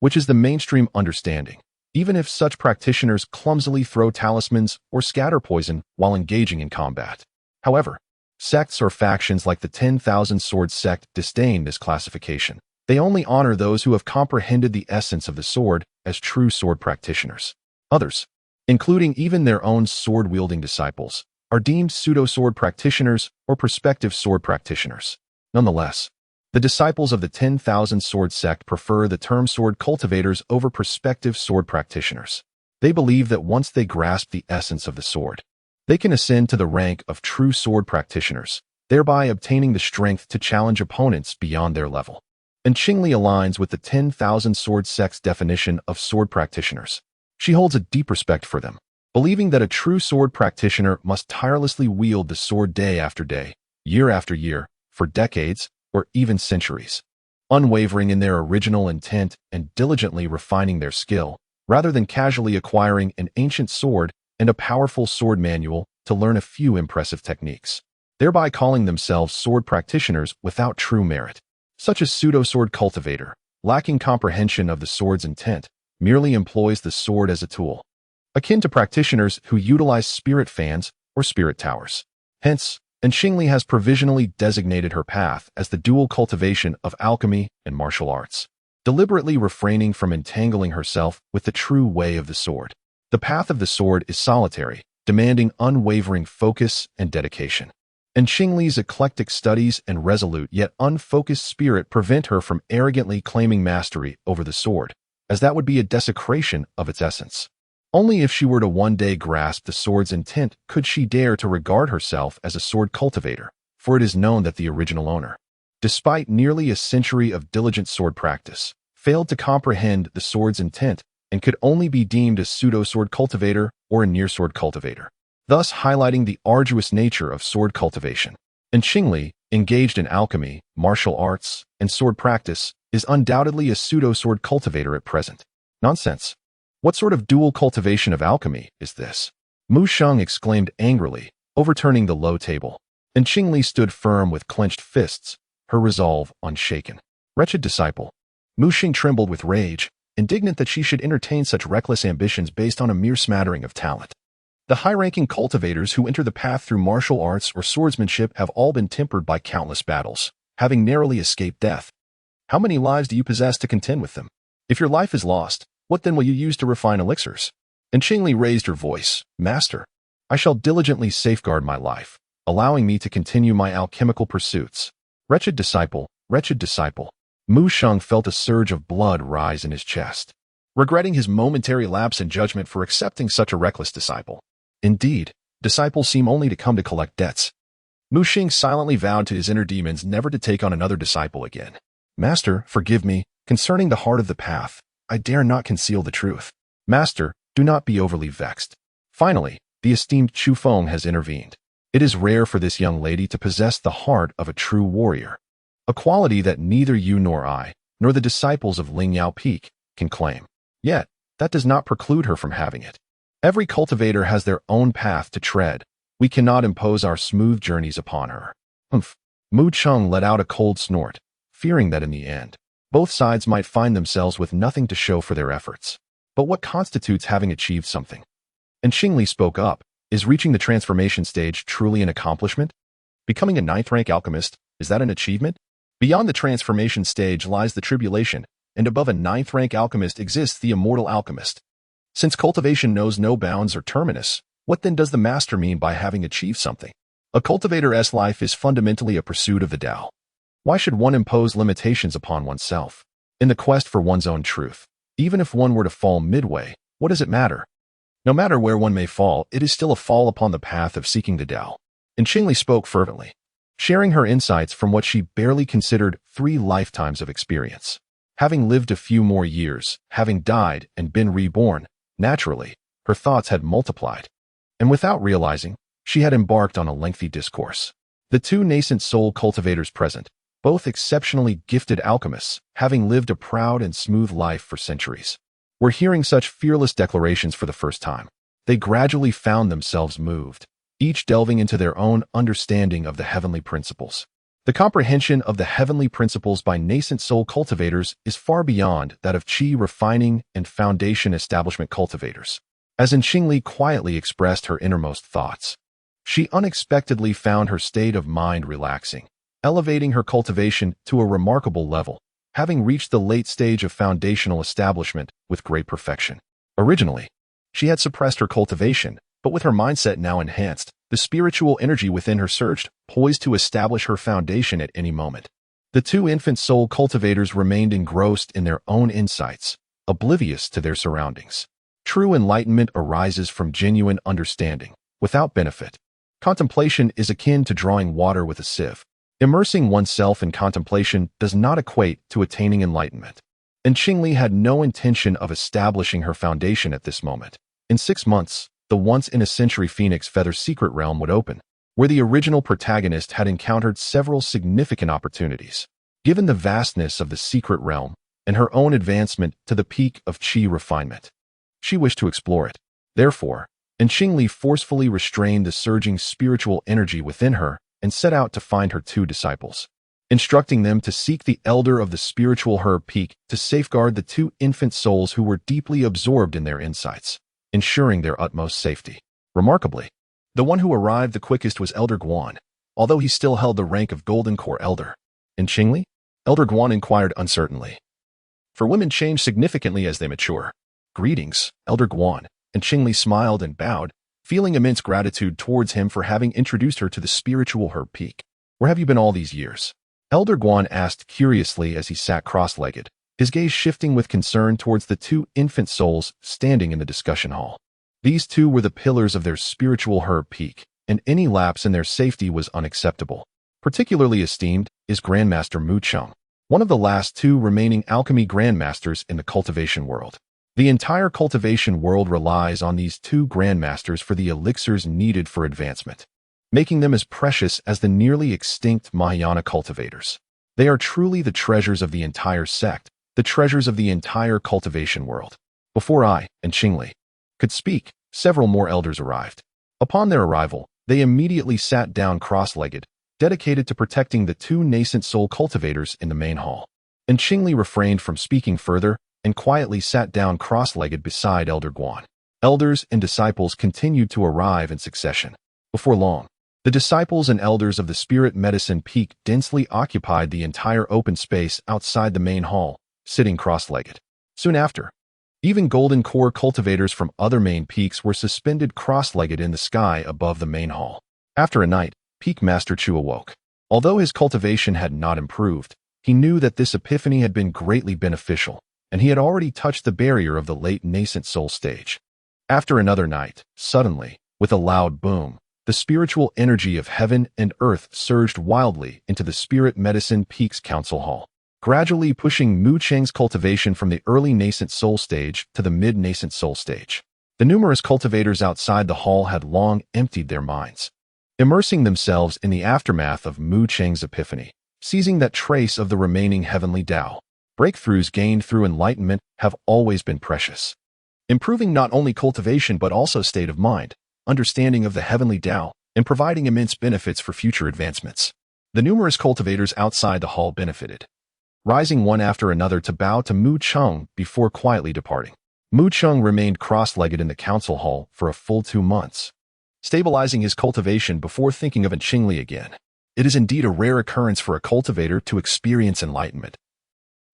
which is the mainstream understanding, even if such practitioners clumsily throw talismans or scatter poison while engaging in combat. However, sects or factions like the 10,000 Sword sect disdain this classification. They only honor those who have comprehended the essence of the sword as true sword practitioners. Others, including even their own sword-wielding disciples, are deemed pseudo-sword practitioners or prospective sword practitioners. Nonetheless, the disciples of the 10,000 Sword sect prefer the term sword cultivators over prospective sword practitioners. They believe that once they grasp the essence of the sword, they can ascend to the rank of true sword practitioners, thereby obtaining the strength to challenge opponents beyond their level. And Qingli aligns with the 10,000 Sword sect's definition of sword practitioners. She holds a deep respect for them, believing that a true sword practitioner must tirelessly wield the sword day after day, year after year, for decades, or even centuries, unwavering in their original intent and diligently refining their skill, rather than casually acquiring an ancient sword and a powerful sword manual to learn a few impressive techniques, thereby calling themselves sword practitioners without true merit. Such a pseudo-sword cultivator, lacking comprehension of the sword's intent, merely employs the sword as a tool, akin to practitioners who utilize spirit fans or spirit towers. Hence, and Qingli has provisionally designated her path as the dual cultivation of alchemy and martial arts, deliberately refraining from entangling herself with the true way of the sword. The path of the sword is solitary, demanding unwavering focus and dedication. And Qingli's eclectic studies and resolute yet unfocused spirit prevent her from arrogantly claiming mastery over the sword, as that would be a desecration of its essence. Only if she were to one day grasp the sword's intent could she dare to regard herself as a sword cultivator, for it is known that the original owner, despite nearly a century of diligent sword practice, failed to comprehend the sword's intent and could only be deemed a pseudo-sword cultivator or a near-sword cultivator, thus highlighting the arduous nature of sword cultivation. And Qingli, engaged in alchemy, martial arts, and sword practice, is undoubtedly a pseudo-sword cultivator at present. Nonsense. What sort of dual cultivation of alchemy is this? Mu Sheng exclaimed angrily, overturning the low table. And Qingli stood firm with clenched fists, her resolve unshaken. Wretched disciple. Mu Sheng trembled with rage, indignant that she should entertain such reckless ambitions based on a mere smattering of talent. The high-ranking cultivators who enter the path through martial arts or swordsmanship have all been tempered by countless battles, having narrowly escaped death. How many lives do you possess to contend with them? If your life is lost, what then will you use to refine elixirs? And Qingli raised her voice. Master, I shall diligently safeguard my life, allowing me to continue my alchemical pursuits. Wretched disciple, wretched disciple. Mu Sheng felt a surge of blood rise in his chest, regretting his momentary lapse in judgment for accepting such a reckless disciple. Indeed, disciples seem only to come to collect debts. Mu Sheng silently vowed to his inner demons never to take on another disciple again. Master, forgive me, concerning the heart of the path, I dare not conceal the truth. Master, do not be overly vexed. Finally, the esteemed Chu Feng has intervened. It is rare for this young lady to possess the heart of a true warrior, a quality that neither you nor I, nor the disciples of Ling Yao Peak, can claim. Yet, that does not preclude her from having it. Every cultivator has their own path to tread. We cannot impose our smooth journeys upon her. Humph. Mu Sheng let out a cold snort, fearing that in the end, both sides might find themselves with nothing to show for their efforts. But what constitutes having achieved something? And Qingli spoke up. Is reaching the transformation stage truly an accomplishment? Becoming a ninth-rank alchemist, is that an achievement? Beyond the transformation stage lies the tribulation, and above a ninth-rank alchemist exists the immortal alchemist. Since cultivation knows no bounds or terminus, what then does the master mean by having achieved something? A cultivator's life is fundamentally a pursuit of the Tao. Why should one impose limitations upon oneself? In the quest for one's own truth, even if one were to fall midway, what does it matter? No matter where one may fall, it is still a fall upon the path of seeking the Tao. And Qingli spoke fervently, sharing her insights from what she barely considered 3 lifetimes of experience. Having lived a few more years, having died and been reborn, naturally, her thoughts had multiplied. And without realizing, she had embarked on a lengthy discourse. The 2 nascent soul cultivators present, both exceptionally gifted alchemists, having lived a proud and smooth life for centuries, were hearing such fearless declarations for the first time. They gradually found themselves moved, each delving into their own understanding of the heavenly principles. The comprehension of the heavenly principles by nascent soul cultivators is far beyond that of qi refining and foundation establishment cultivators. As in Qingli quietly expressed her innermost thoughts, she unexpectedly found her state of mind relaxing, elevating her cultivation to a remarkable level, having reached the late stage of foundational establishment with great perfection. Originally, she had suppressed her cultivation, but with her mindset now enhanced, the spiritual energy within her surged, poised to establish her foundation at any moment. The 2 infant soul cultivators remained engrossed in their own insights, oblivious to their surroundings. True enlightenment arises from genuine understanding, without benefit. Contemplation is akin to drawing water with a sieve. Immersing oneself in contemplation does not equate to attaining enlightenment. And Qingli had no intention of establishing her foundation at this moment. In 6 months, the once-in-a-century Phoenix Feather secret realm would open, where the original protagonist had encountered several significant opportunities. Given the vastness of the secret realm and her own advancement to the peak of qi refinement, she wished to explore it. Therefore, Qingli forcefully restrained the surging spiritual energy within her and set out to find her 2 disciples, instructing them to seek the elder of the spiritual herb peak to safeguard the 2 infant souls who were deeply absorbed in their insights, ensuring their utmost safety. Remarkably, the one who arrived the quickest was Elder Guan, although he still held the rank of Golden Core Elder. In Qingli, Elder Guan inquired uncertainly. For women change significantly as they mature. Greetings, Elder Guan, and Qingli smiled and bowed, feeling immense gratitude towards him for having introduced her to the spiritual herb peak. "Where have you been all these years?" Elder Guan asked curiously as he sat cross-legged, his gaze shifting with concern towards the two infant souls standing in the discussion hall. These two were the pillars of their spiritual herb peak, and any lapse in their safety was unacceptable. Particularly esteemed is Grandmaster Mu Cheng, one of the last two remaining alchemy grandmasters in the cultivation world. The entire cultivation world relies on these two grandmasters for the elixirs needed for advancement, making them as precious as the nearly extinct Mahayana cultivators. They are truly the treasures of the entire sect, the treasures of the entire cultivation world. Before I and Qingli could speak, several more elders arrived. Upon their arrival, they immediately sat down cross-legged, dedicated to protecting the two nascent soul cultivators in the main hall. And Qingli refrained from speaking further and quietly sat down cross-legged beside Elder Guan. Elders and disciples continued to arrive in succession. Before long, the disciples and elders of the Spirit Medicine Peak densely occupied the entire open space outside the main hall, sitting cross-legged. Soon after, even golden core cultivators from other main peaks were suspended cross-legged in the sky above the main hall. After a night, Peak Master Chu awoke. Although his cultivation had not improved, he knew that this epiphany had been greatly beneficial, and he had already touched the barrier of the late nascent soul stage. After another night, suddenly, with a loud boom, the spiritual energy of heaven and earth surged wildly into the Spirit Medicine Peak's council hall, gradually pushing Mu Cheng's cultivation from the early nascent soul stage to the mid-nascent soul stage. The numerous cultivators outside the hall had long emptied their minds, immersing themselves in the aftermath of Mu Cheng's epiphany, seizing that trace of the remaining heavenly Tao. Breakthroughs gained through enlightenment have always been precious, improving not only cultivation but also state of mind, understanding of the heavenly Tao, and providing immense benefits for future advancements. The numerous cultivators outside the hall benefited, rising one after another to bow to Mu Cheng before quietly departing. Mu Cheng remained cross-legged in the council hall for a full 2 months, stabilizing his cultivation before thinking of Qingli again. It is indeed a rare occurrence for a cultivator to experience enlightenment.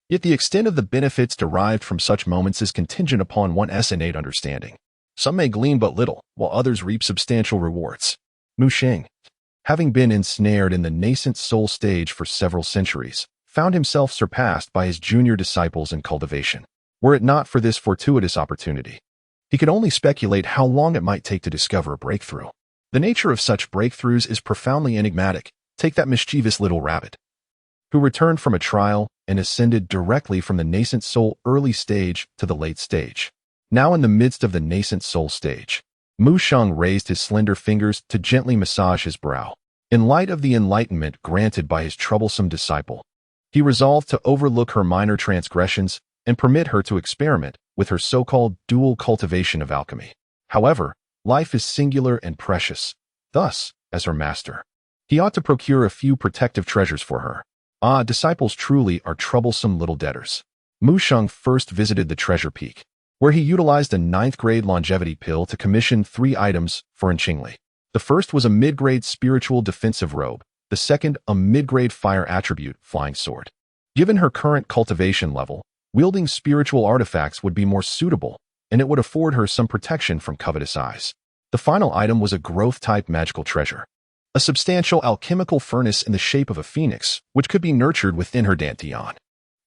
Yet the extent of the benefits derived from such moments is contingent upon one's innate understanding. Some may glean but little, while others reap substantial rewards. Mu Cheng, having been ensnared in the nascent soul stage for several centuries, found himself surpassed by his junior disciples in cultivation. Were it not for this fortuitous opportunity, he could only speculate how long it might take to discover a breakthrough. The nature of such breakthroughs is profoundly enigmatic. Take that mischievous little rabbit, who returned from a trial and ascended directly from the nascent soul early stage to the late stage. Now in the midst of the nascent soul stage, Mu Cheng raised his slender fingers to gently massage his brow. In light of the enlightenment granted by his troublesome disciple, he resolved to overlook her minor transgressions and permit her to experiment with her so-called dual cultivation of alchemy. However, life is singular and precious. Thus, as her master, he ought to procure a few protective treasures for her. Disciples truly are troublesome little debtors. Mu Cheng first visited the treasure peak, where he utilized a 9th-grade longevity pill to commission 3 items for Qingli. The first was a mid-grade spiritual defensive robe, the second a mid-grade fire attribute flying sword. Given her current cultivation level, wielding spiritual artifacts would be more suitable, and it would afford her some protection from covetous eyes. The final item was a growth-type magical treasure, a substantial alchemical furnace in the shape of a phoenix, which could be nurtured within her dantian.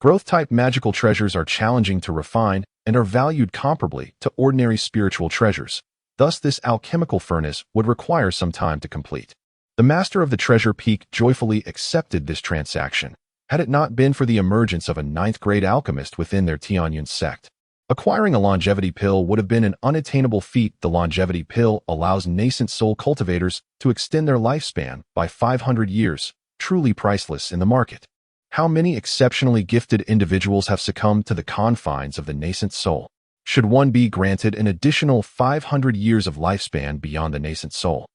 Growth-type magical treasures are challenging to refine and are valued comparably to ordinary spiritual treasures. Thus, this alchemical furnace would require some time to complete. The master of the treasure peak joyfully accepted this transaction, had it not been for the emergence of a 9th-grade alchemist within their Tianyun sect. Acquiring a longevity pill would have been an unattainable feat. The longevity pill allows nascent soul cultivators to extend their lifespan by 500 years, truly priceless in the market. How many exceptionally gifted individuals have succumbed to the confines of the nascent soul? Should one be granted an additional 500 years of lifespan beyond the nascent soul,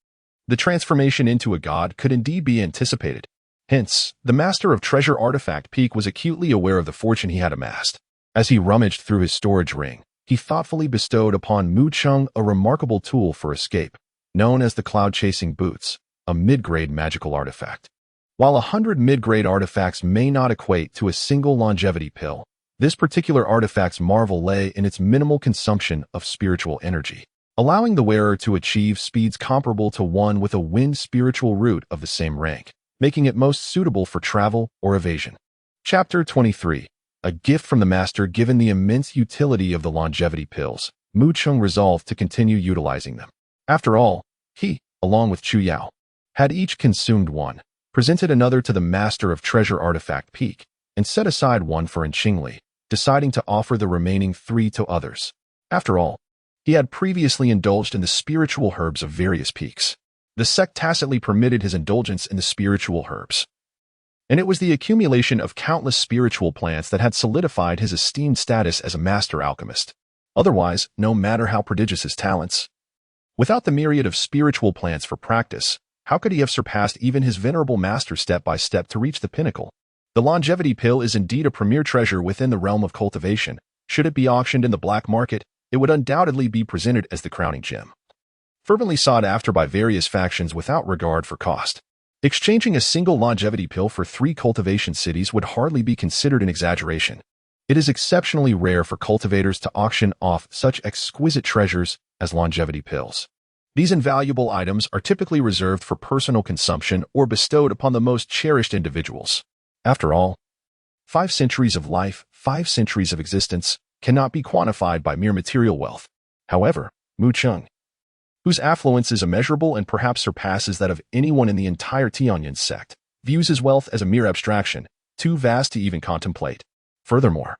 the transformation into a god could indeed be anticipated. Hence, the master of Treasure Artifact Peak was acutely aware of the fortune he had amassed. As he rummaged through his storage ring, he thoughtfully bestowed upon Mu Cheng a remarkable tool for escape, known as the Cloud-Chasing Boots, a mid-grade magical artifact. While 100 mid-grade artifacts may not equate to a single longevity pill, this particular artifact's marvel lay in its minimal consumption of spiritual energy. allowing the wearer to achieve speeds comparable to one with a wind spiritual root of the same rank, making it most suitable for travel or evasion. Chapter 23. A gift from the master. Given the immense utility of the longevity pills, Mu Cheng resolved to continue utilizing them. After all, he, along with Chu Yao, had each consumed one, presented another to the master of treasure artifact Peak, and set aside one for Qingli, deciding to offer the remaining 3 to others. After all, he had previously indulged in the spiritual herbs of various peaks. The sect tacitly permitted his indulgence in the spiritual herbs, and it was the accumulation of countless spiritual plants that had solidified his esteemed status as a master alchemist. Otherwise, no matter how prodigious his talents, without the myriad of spiritual plants for practice, how could he have surpassed even his venerable master step by step to reach the pinnacle? The longevity pill is indeed a premier treasure within the realm of cultivation. Should it be auctioned in the black market, it would undoubtedly be presented as the crowning gem, fervently sought after by various factions without regard for cost. Exchanging a single longevity pill for 3 cultivation cities would hardly be considered an exaggeration. It is exceptionally rare for cultivators to auction off such exquisite treasures as longevity pills. These invaluable items are typically reserved for personal consumption or bestowed upon the most cherished individuals. After all, 5 centuries of life, 5 centuries of existence, cannot be quantified by mere material wealth. However, Mu Cheng, whose affluence is immeasurable and perhaps surpasses that of anyone in the entire Tianyuan sect, views his wealth as a mere abstraction, too vast to even contemplate. Furthermore,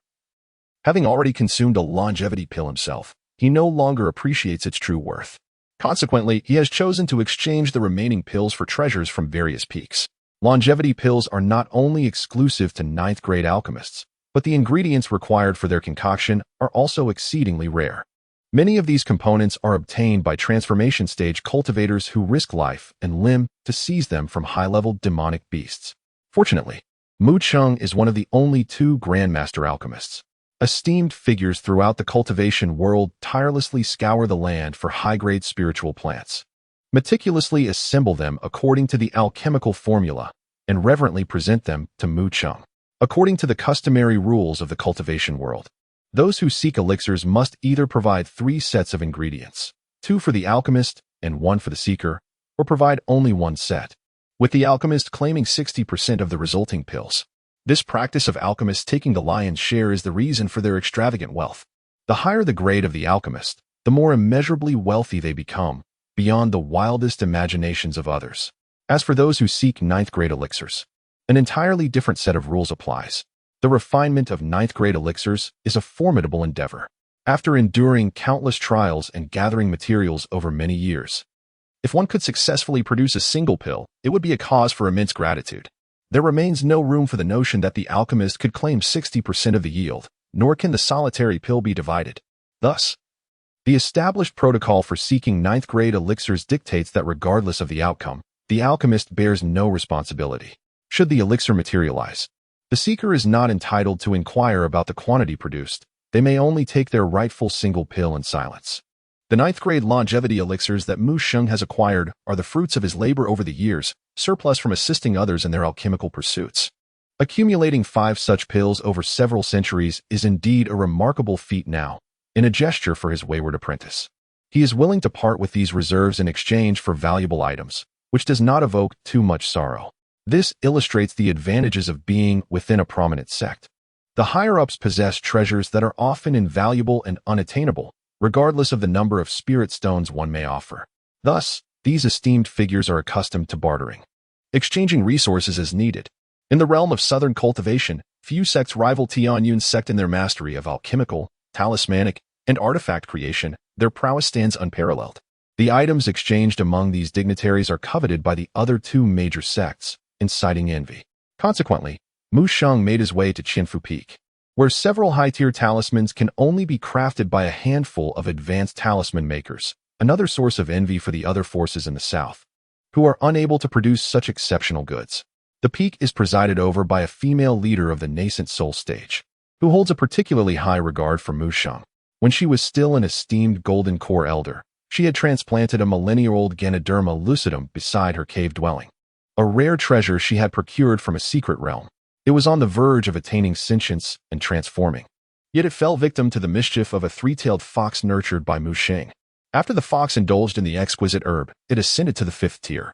having already consumed a longevity pill himself, he no longer appreciates its true worth. Consequently, he has chosen to exchange the remaining pills for treasures from various peaks. Longevity pills are not only exclusive to 9th grade alchemists, but the ingredients required for their concoction are also exceedingly rare. Many of these components are obtained by transformation stage cultivators who risk life and limb to seize them from high-level demonic beasts. Fortunately, Mu Cheng is one of the only 2 grandmaster alchemists. Esteemed figures throughout the cultivation world tirelessly scour the land for high-grade spiritual plants, meticulously assemble them according to the alchemical formula, and reverently present them to Mu Cheng. According to the customary rules of the cultivation world, those who seek elixirs must either provide 3 sets of ingredients, 2 for the alchemist and 1 for the seeker, or provide only 1 set, with the alchemist claiming 60% of the resulting pills. This practice of alchemists taking the lion's share is the reason for their extravagant wealth. The higher the grade of the alchemist, the more immeasurably wealthy they become, beyond the wildest imaginations of others. As for those who seek 9th grade elixirs, an entirely different set of rules applies. The refinement of 9th grade elixirs is a formidable endeavor. After enduring countless trials and gathering materials over many years, if one could successfully produce a single pill, it would be a cause for immense gratitude. There remains no room for the notion that the alchemist could claim 60% of the yield, nor can the solitary pill be divided. Thus, the established protocol for seeking 9th grade elixirs dictates that regardless of the outcome, the alchemist bears no responsibility. Should the elixir materialize, the seeker is not entitled to inquire about the quantity produced. They may only take their rightful single pill in silence. The 9th grade longevity elixirs that Mu Cheng has acquired are the fruits of his labor over the years, surplus from assisting others in their alchemical pursuits. Accumulating 5 such pills over several centuries is indeed a remarkable feat now, in a gesture for his wayward apprentice. He is willing to part with these reserves in exchange for valuable items, which does not evoke too much sorrow. This illustrates the advantages of being within a prominent sect. The higher-ups possess treasures that are often invaluable and unattainable, regardless of the number of spirit stones one may offer. Thus, these esteemed figures are accustomed to bartering, exchanging resources as needed. In the realm of southern cultivation, few sects rival Tianyuan's sect in their mastery of alchemical, talismanic, and artifact creation. Their prowess stands unparalleled. The items exchanged among these dignitaries are coveted by the other 2 major sects, inciting envy. Consequently, Mu Cheng made his way to Qianfu Peak, where several high-tier talismans can only be crafted by a handful of advanced talisman makers, another source of envy for the other forces in the south, who are unable to produce such exceptional goods. The peak is presided over by a female leader of the nascent soul stage, who holds a particularly high regard for Mu Cheng. When she was still an esteemed golden core elder, she had transplanted a millennia-old Ganoderma lucidum beside her cave dwelling, a rare treasure she had procured from a secret realm. It was on the verge of attaining sentience and transforming, yet it fell victim to the mischief of a 3-tailed fox nurtured by Mu Cheng. After the fox indulged in the exquisite herb, it ascended to the fifth tier,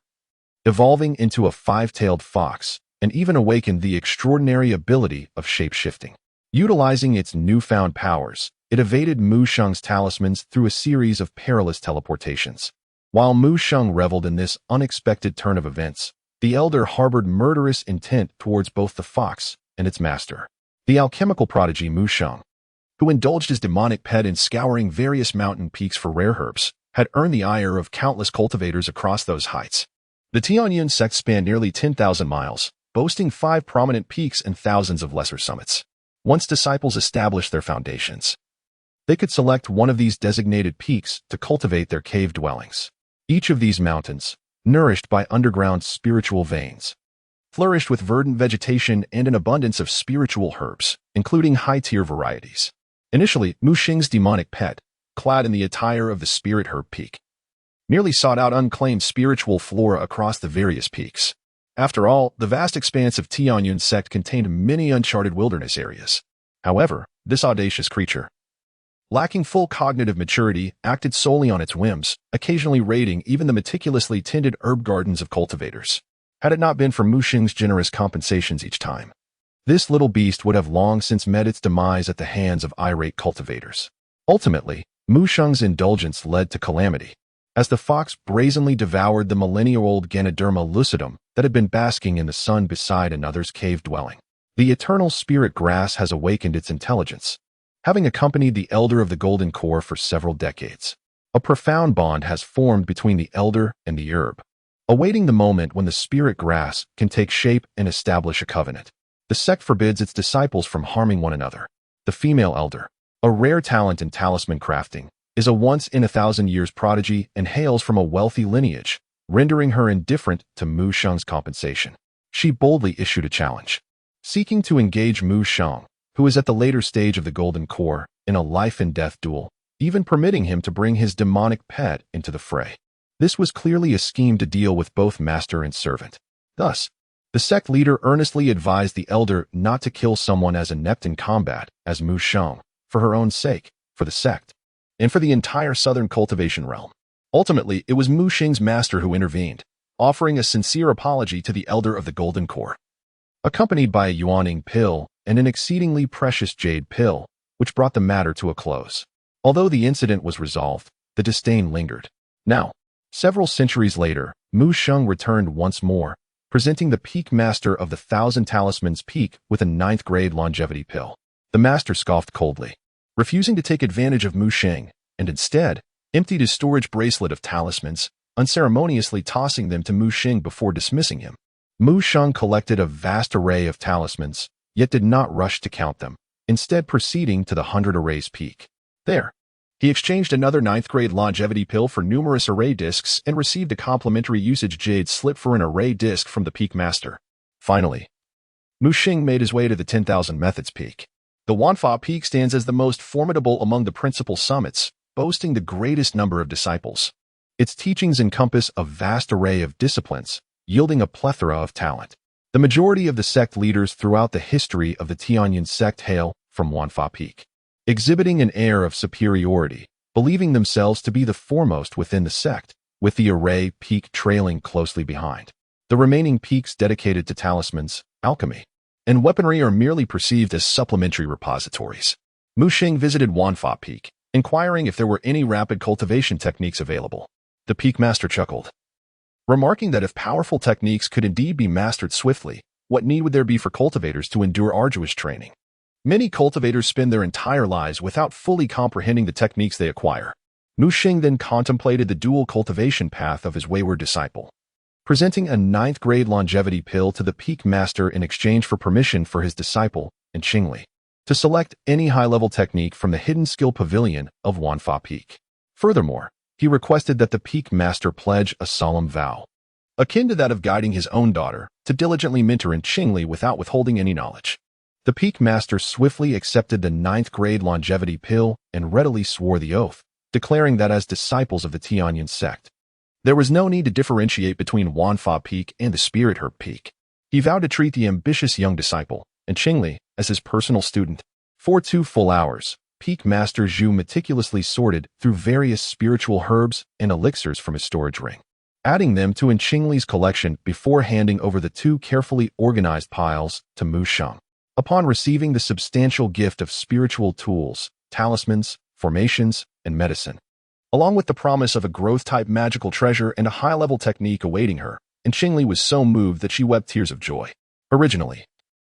evolving into a five-tailed fox, and even awakened the extraordinary ability of shape-shifting. Utilizing its newfound powers, it evaded Mu Sheng's talismans through a series of perilous teleportations. While Mu Sheng reveled in this unexpected turn of events, the elder harbored murderous intent towards both the fox and its master. The alchemical prodigy Mu Sheng, who indulged his demonic pet in scouring various mountain peaks for rare herbs, had earned the ire of countless cultivators across those heights. The Tianyun sect spanned nearly 10,000 miles, boasting 5 prominent peaks and thousands of lesser summits. Once disciples established their foundations, they could select one of these designated peaks to cultivate their cave dwellings. Each of these mountains, nourished by underground spiritual veins, flourished with verdant vegetation and an abundance of spiritual herbs, including high-tier varieties. Initially, Mu Sheng's demonic pet, clad in the attire of the spirit herb peak, merely sought out unclaimed spiritual flora across the various peaks. After all, the vast expanse of Tianyun sect contained many uncharted wilderness areas. However, this audacious creature, lacking full cognitive maturity, acted solely on its whims, occasionally raiding even the meticulously tended herb gardens of cultivators. Had it not been for Mu Sheng's generous compensations each time, this little beast would have long since met its demise at the hands of irate cultivators. Ultimately, Mu Sheng's indulgence led to calamity, as the fox brazenly devoured the millennia-old Ganoderma lucidum that had been basking in the sun beside another's cave dwelling. The eternal spirit grass has awakened its intelligence, having accompanied the elder of the Golden Core for several decades. A profound bond has formed between the elder and the herb, awaiting the moment when the spirit grass can take shape and establish a covenant. The sect forbids its disciples from harming one another. The female elder, a rare talent in talisman crafting, is a once-in-a-thousand-years prodigy and hails from a wealthy lineage, rendering her indifferent to Mu Sheng's compensation. She boldly issued a challenge, seeking to engage Mu Sheng, who is at the later stage of the Golden Core, in a life-and-death duel, even permitting him to bring his demonic pet into the fray. This was clearly a scheme to deal with both master and servant. Thus, the sect leader earnestly advised the elder not to kill someone as inept in combat as Mu Sheng, for her own sake, for the sect, and for the entire southern cultivation realm. Ultimately, it was Mu Sheng's master who intervened, offering a sincere apology to the elder of the Golden Core, accompanied by a yuaning pill and an exceedingly precious jade pill, which brought the matter to a close. Although the incident was resolved, the disdain lingered. Now, several centuries later, Mu Sheng returned once more, presenting the peak master of the Thousand Talismans peak with a 9th-grade longevity pill. The master scoffed coldly, refusing to take advantage of Mu Sheng, and instead emptied his storage bracelet of talismans, unceremoniously tossing them to Mu Sheng before dismissing him. Mu Sheng collected a vast array of talismans, yet did not rush to count them, instead proceeding to the 100 arrays peak. There, he exchanged another 9th-grade longevity pill for numerous array discs and received a complimentary usage jade slip for an array disc from the peak master. Finally, Mu Sheng made his way to the 10,000 methods peak. The Wanfa peak stands as the most formidable among the principal summits, boasting the greatest number of disciples. Its teachings encompass a vast array of disciplines, yielding a plethora of talent. The majority of the sect leaders throughout the history of the Tianyun sect hail from Wanfa Peak, exhibiting an air of superiority, believing themselves to be the foremost within the sect, with the array peak trailing closely behind. The remaining peaks dedicated to talismans, alchemy, and weaponry are merely perceived as supplementary repositories. Mu Sheng visited Wanfa Peak, inquiring if there were any rapid cultivation techniques available. The peak master chuckled, remarking that if powerful techniques could indeed be mastered swiftly, what need would there be for cultivators to endure arduous training? Many cultivators spend their entire lives without fully comprehending the techniques they acquire. Mu Sheng then contemplated the dual cultivation path of his wayward disciple, presenting a 9th-grade longevity pill to the peak master in exchange for permission for his disciple and Qingli to select any high-level technique from the hidden skill pavilion of Wanfa Peak. Furthermore, he requested that the peak master pledge a solemn vow, akin to that of guiding his own daughter, to diligently mentor in Qingli without withholding any knowledge. The peak master swiftly accepted the 9th-grade longevity pill and readily swore the oath, declaring that as disciples of the Tianyun sect, there was no need to differentiate between Wanfa Peak and the Spirit Herb Peak. He vowed to treat the ambitious young disciple and Qingli as his personal student. For 2 full hours, peak master Zhu meticulously sorted through various spiritual herbs and elixirs from his storage ring, adding them to Qingli's collection before handing over the two carefully organized piles to Mu Sheng. Upon receiving the substantial gift of spiritual tools, talismans, formations, and medicine, along with the promise of a growth-type magical treasure and a high-level technique awaiting her, Qingli was so moved that she wept tears of joy. Originally,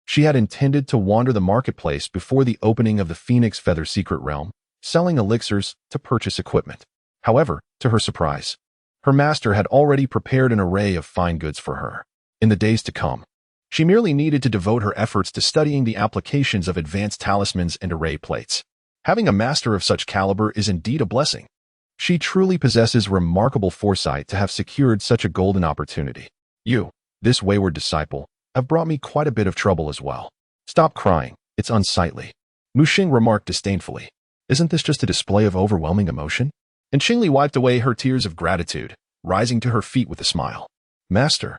she had intended to wander the marketplace before the opening of the Phoenix Feather Secret Realm, selling elixirs to purchase equipment. However, to her surprise, her master had already prepared an array of fine goods for her. In the days to come, she merely needed to devote her efforts to studying the applications of advanced talismans and array plates. Having a master of such caliber is indeed a blessing. She truly possesses remarkable foresight to have secured such a golden opportunity. You, this wayward disciple, have brought me quite a bit of trouble as well. Stop crying, it's unsightly. Mu Xing remarked disdainfully. Isn't this just a display of overwhelming emotion? And Qingli wiped away her tears of gratitude, rising to her feet with a smile. Master,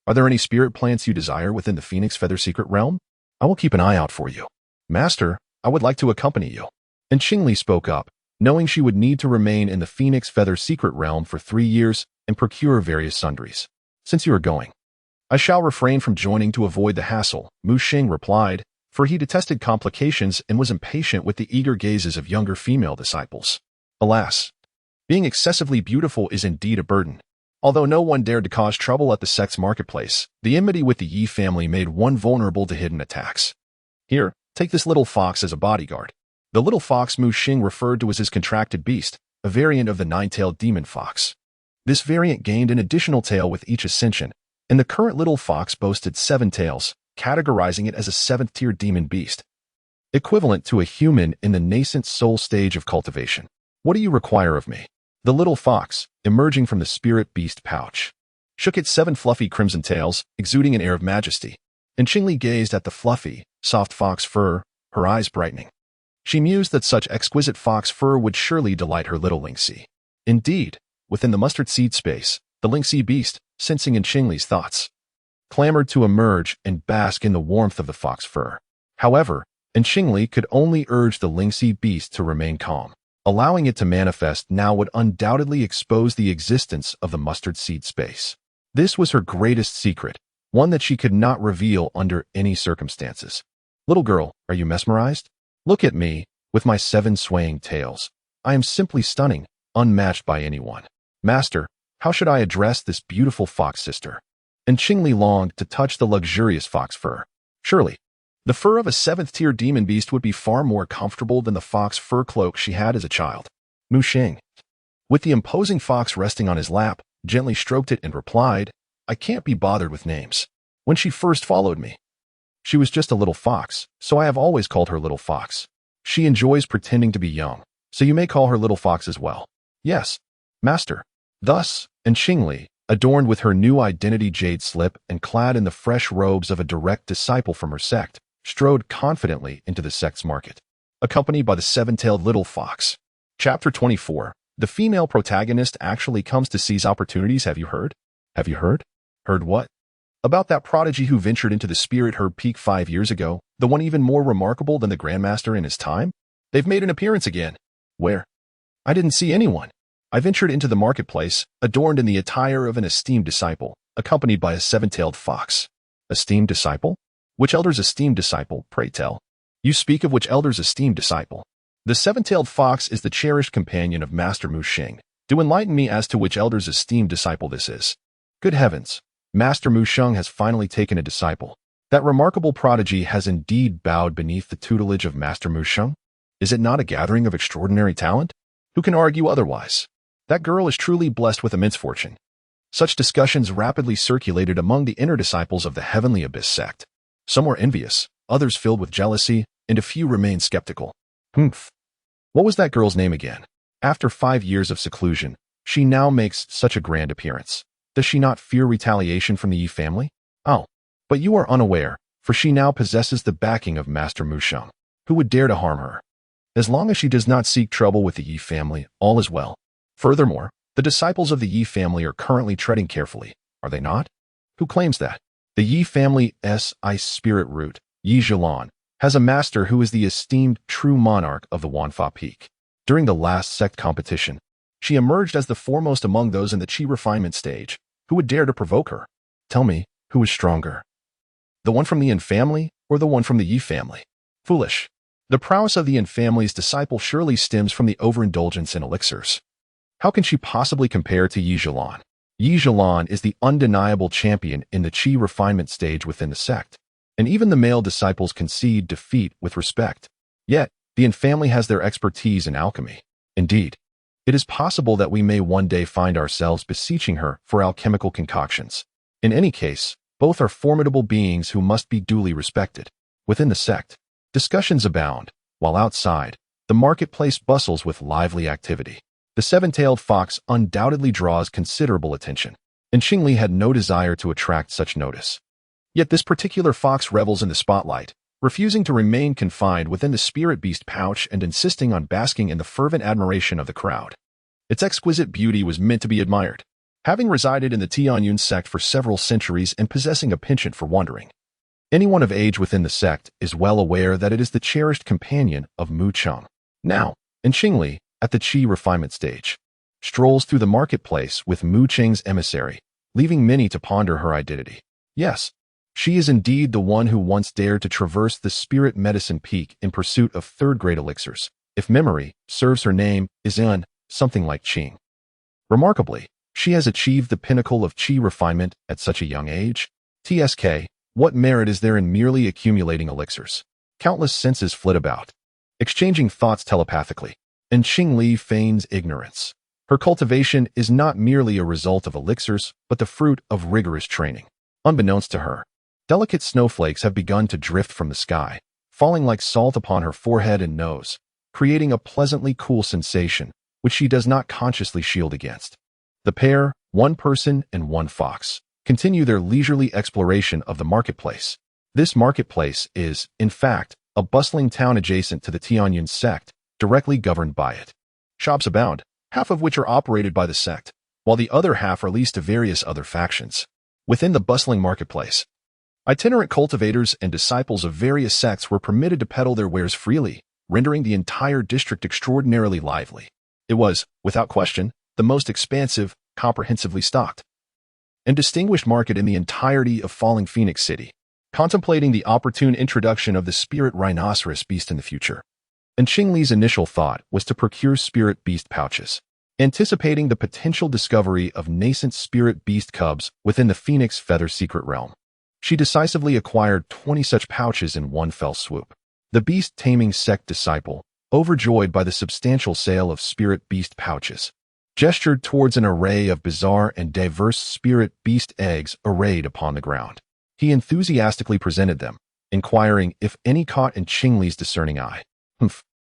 are there any spirit plants you desire within the Phoenix Feather Secret Realm? I will keep an eye out for you. Master, I would like to accompany you. And Qingli spoke up, knowing she would need to remain in the Phoenix Feather Secret Realm for 3 years and procure various sundries. Since you are going, I shall refrain from joining to avoid the hassle, Mu Xing replied, for he detested complications and was impatient with the eager gazes of younger female disciples. Alas, being excessively beautiful is indeed a burden. Although no one dared to cause trouble at the sect's marketplace, the enmity with the Yi family made one vulnerable to hidden attacks. Here, take this little fox as a bodyguard. The little fox Mu Xing referred to as his contracted beast, a variant of the nine-tailed demon fox. This variant gained an additional tail with each ascension, and the current little fox boasted 7 tails, categorizing it as a 7th-tier demon beast, equivalent to a human in the nascent soul stage of cultivation. What do you require of me? The little fox, emerging from the spirit beast pouch, shook its 7 fluffy crimson tails, exuding an air of majesty. And Qingli gazed at the fluffy, soft fox fur, her eyes brightening. She mused that such exquisite fox fur would surely delight her little lynxie. Indeed, within the mustard seed space, the lynxie beast, sensing in Qingli's thoughts, clamored to emerge and bask in the warmth of the fox fur. However, Qingli could only urge the lynxie beast to remain calm. Allowing it to manifest now would undoubtedly expose the existence of the mustard seed space. This was her greatest secret, one that she could not reveal under any circumstances. Little girl, are you mesmerized? Look at me, with my 7 swaying tails. I am simply stunning, unmatched by anyone. Master, how should I address this beautiful fox sister? And Qingli longed to touch the luxurious fox fur. Surely, the fur of a 7th-tier demon beast would be far more comfortable than the fox fur cloak she had as a child. Mu Xing, with the imposing fox resting on his lap, gently stroked it and replied, I can't be bothered with names. When she first followed me, she was just a little fox, so I have always called her Little Fox. She enjoys pretending to be young, so you may call her Little Fox as well. Yes, master. Thus, and Qingli, adorned with her new identity jade slip and clad in the fresh robes of a direct disciple from her sect, strode confidently into the sect's market, accompanied by the 7-tailed little fox. Chapter 24. The female protagonist actually comes to seize opportunities. Have you heard? Have you heard? Heard what? About that prodigy who ventured into the spirit herb peak 5 years ago, the one even more remarkable than the Grandmaster in his time? They've made an appearance again. Where? I didn't see anyone. I ventured into the marketplace, adorned in the attire of an esteemed disciple, accompanied by a 7-tailed fox. Esteemed disciple? Which elder's esteemed disciple, pray tell? You speak of which elder's esteemed disciple? The 7-tailed fox is the cherished companion of Master Mu Xing. Do enlighten me as to which elder's esteemed disciple this is. Good heavens, Master Mu Xing has finally taken a disciple. That remarkable prodigy has indeed bowed beneath the tutelage of Master Mu Xing. Is it not a gathering of extraordinary talent? Who can argue otherwise? That girl is truly blessed with immense fortune. Such discussions rapidly circulated among the inner disciples of the Heavenly Abyss sect. Some were envious, others filled with jealousy, and a few remained skeptical. Humph. What was that girl's name again? After 5 years of seclusion, she now makes such a grand appearance. Does she not fear retaliation from the Yi family? Oh, but you are unaware, for she now possesses the backing of Master Mu Xing. Who would dare to harm her? As long as she does not seek trouble with the Yi family, all is well. Furthermore, the disciples of the Yi family are currently treading carefully, are they not? Who claims that? The Yi family's ice spirit root, Yi Zhilan, has a master who is the esteemed true monarch of the Wanfa Peak. During the last sect competition, she emerged as the foremost among those in the Qi refinement stage. Who would dare to provoke her? Tell me, who is stronger? The one from the Yin family or the one from the Yi family? Foolish. The prowess of the Yin family's disciple surely stems from the overindulgence in elixirs. How can she possibly compare to Yi Zhilan? Yi Zhilan is the undeniable champion in the Qi refinement stage within the sect, and even the male disciples concede defeat with respect. Yet, the Yin family has their expertise in alchemy. Indeed, it is possible that we may one day find ourselves beseeching her for alchemical concoctions. In any case, both are formidable beings who must be duly respected. Within the sect, discussions abound, while outside, the marketplace bustles with lively activity. The seven-tailed fox undoubtedly draws considerable attention, and Qingli had no desire to attract such notice. Yet this particular fox revels in the spotlight, refusing to remain confined within the spirit beast pouch and insisting on basking in the fervent admiration of the crowd. Its exquisite beauty was meant to be admired. Having resided in the Tianyun sect for several centuries and possessing a penchant for wandering, anyone of age within the sect is well aware that it is the cherished companion of Mu Cheng. Now, in Qingli, at the Qi refinement stage, strolls through the marketplace with Mu Cheng's emissary, leaving many to ponder her identity. Yes, she is indeed the one who once dared to traverse the spirit medicine peak in pursuit of third-grade elixirs. If memory serves, her name is something like Qing. Remarkably, she has achieved the pinnacle of Qi refinement at such a young age. TSK, what merit is there in merely accumulating elixirs? Countless senses flit about, exchanging thoughts telepathically, and Qingli feigns ignorance. Her cultivation is not merely a result of elixirs, but the fruit of rigorous training. Unbeknownst to her, delicate snowflakes have begun to drift from the sky, falling like salt upon her forehead and nose, creating a pleasantly cool sensation, which she does not consciously shield against. The pair, one person and one fox, continue their leisurely exploration of the marketplace. This marketplace is, in fact, a bustling town adjacent to the Tianyun sect, directly governed by it. Shops abound, half of which are operated by the sect, while the other half are leased to various other factions. Within the bustling marketplace, itinerant cultivators and disciples of various sects were permitted to peddle their wares freely, rendering the entire district extraordinarily lively. It was, without question, the most expansive, comprehensively stocked, and distinguished market in the entirety of Falling Phoenix City, contemplating the opportune introduction of the spirit rhinoceros beast in the future. And Qingli's initial thought was to procure spirit beast pouches, anticipating the potential discovery of nascent spirit beast cubs within the Phoenix Feather secret realm. She decisively acquired 20 such pouches in one fell swoop. The beast-taming sect disciple, overjoyed by the substantial sale of spirit beast pouches, gestured towards an array of bizarre and diverse spirit beast eggs arrayed upon the ground. He enthusiastically presented them, inquiring if any caught in Qingli's discerning eye.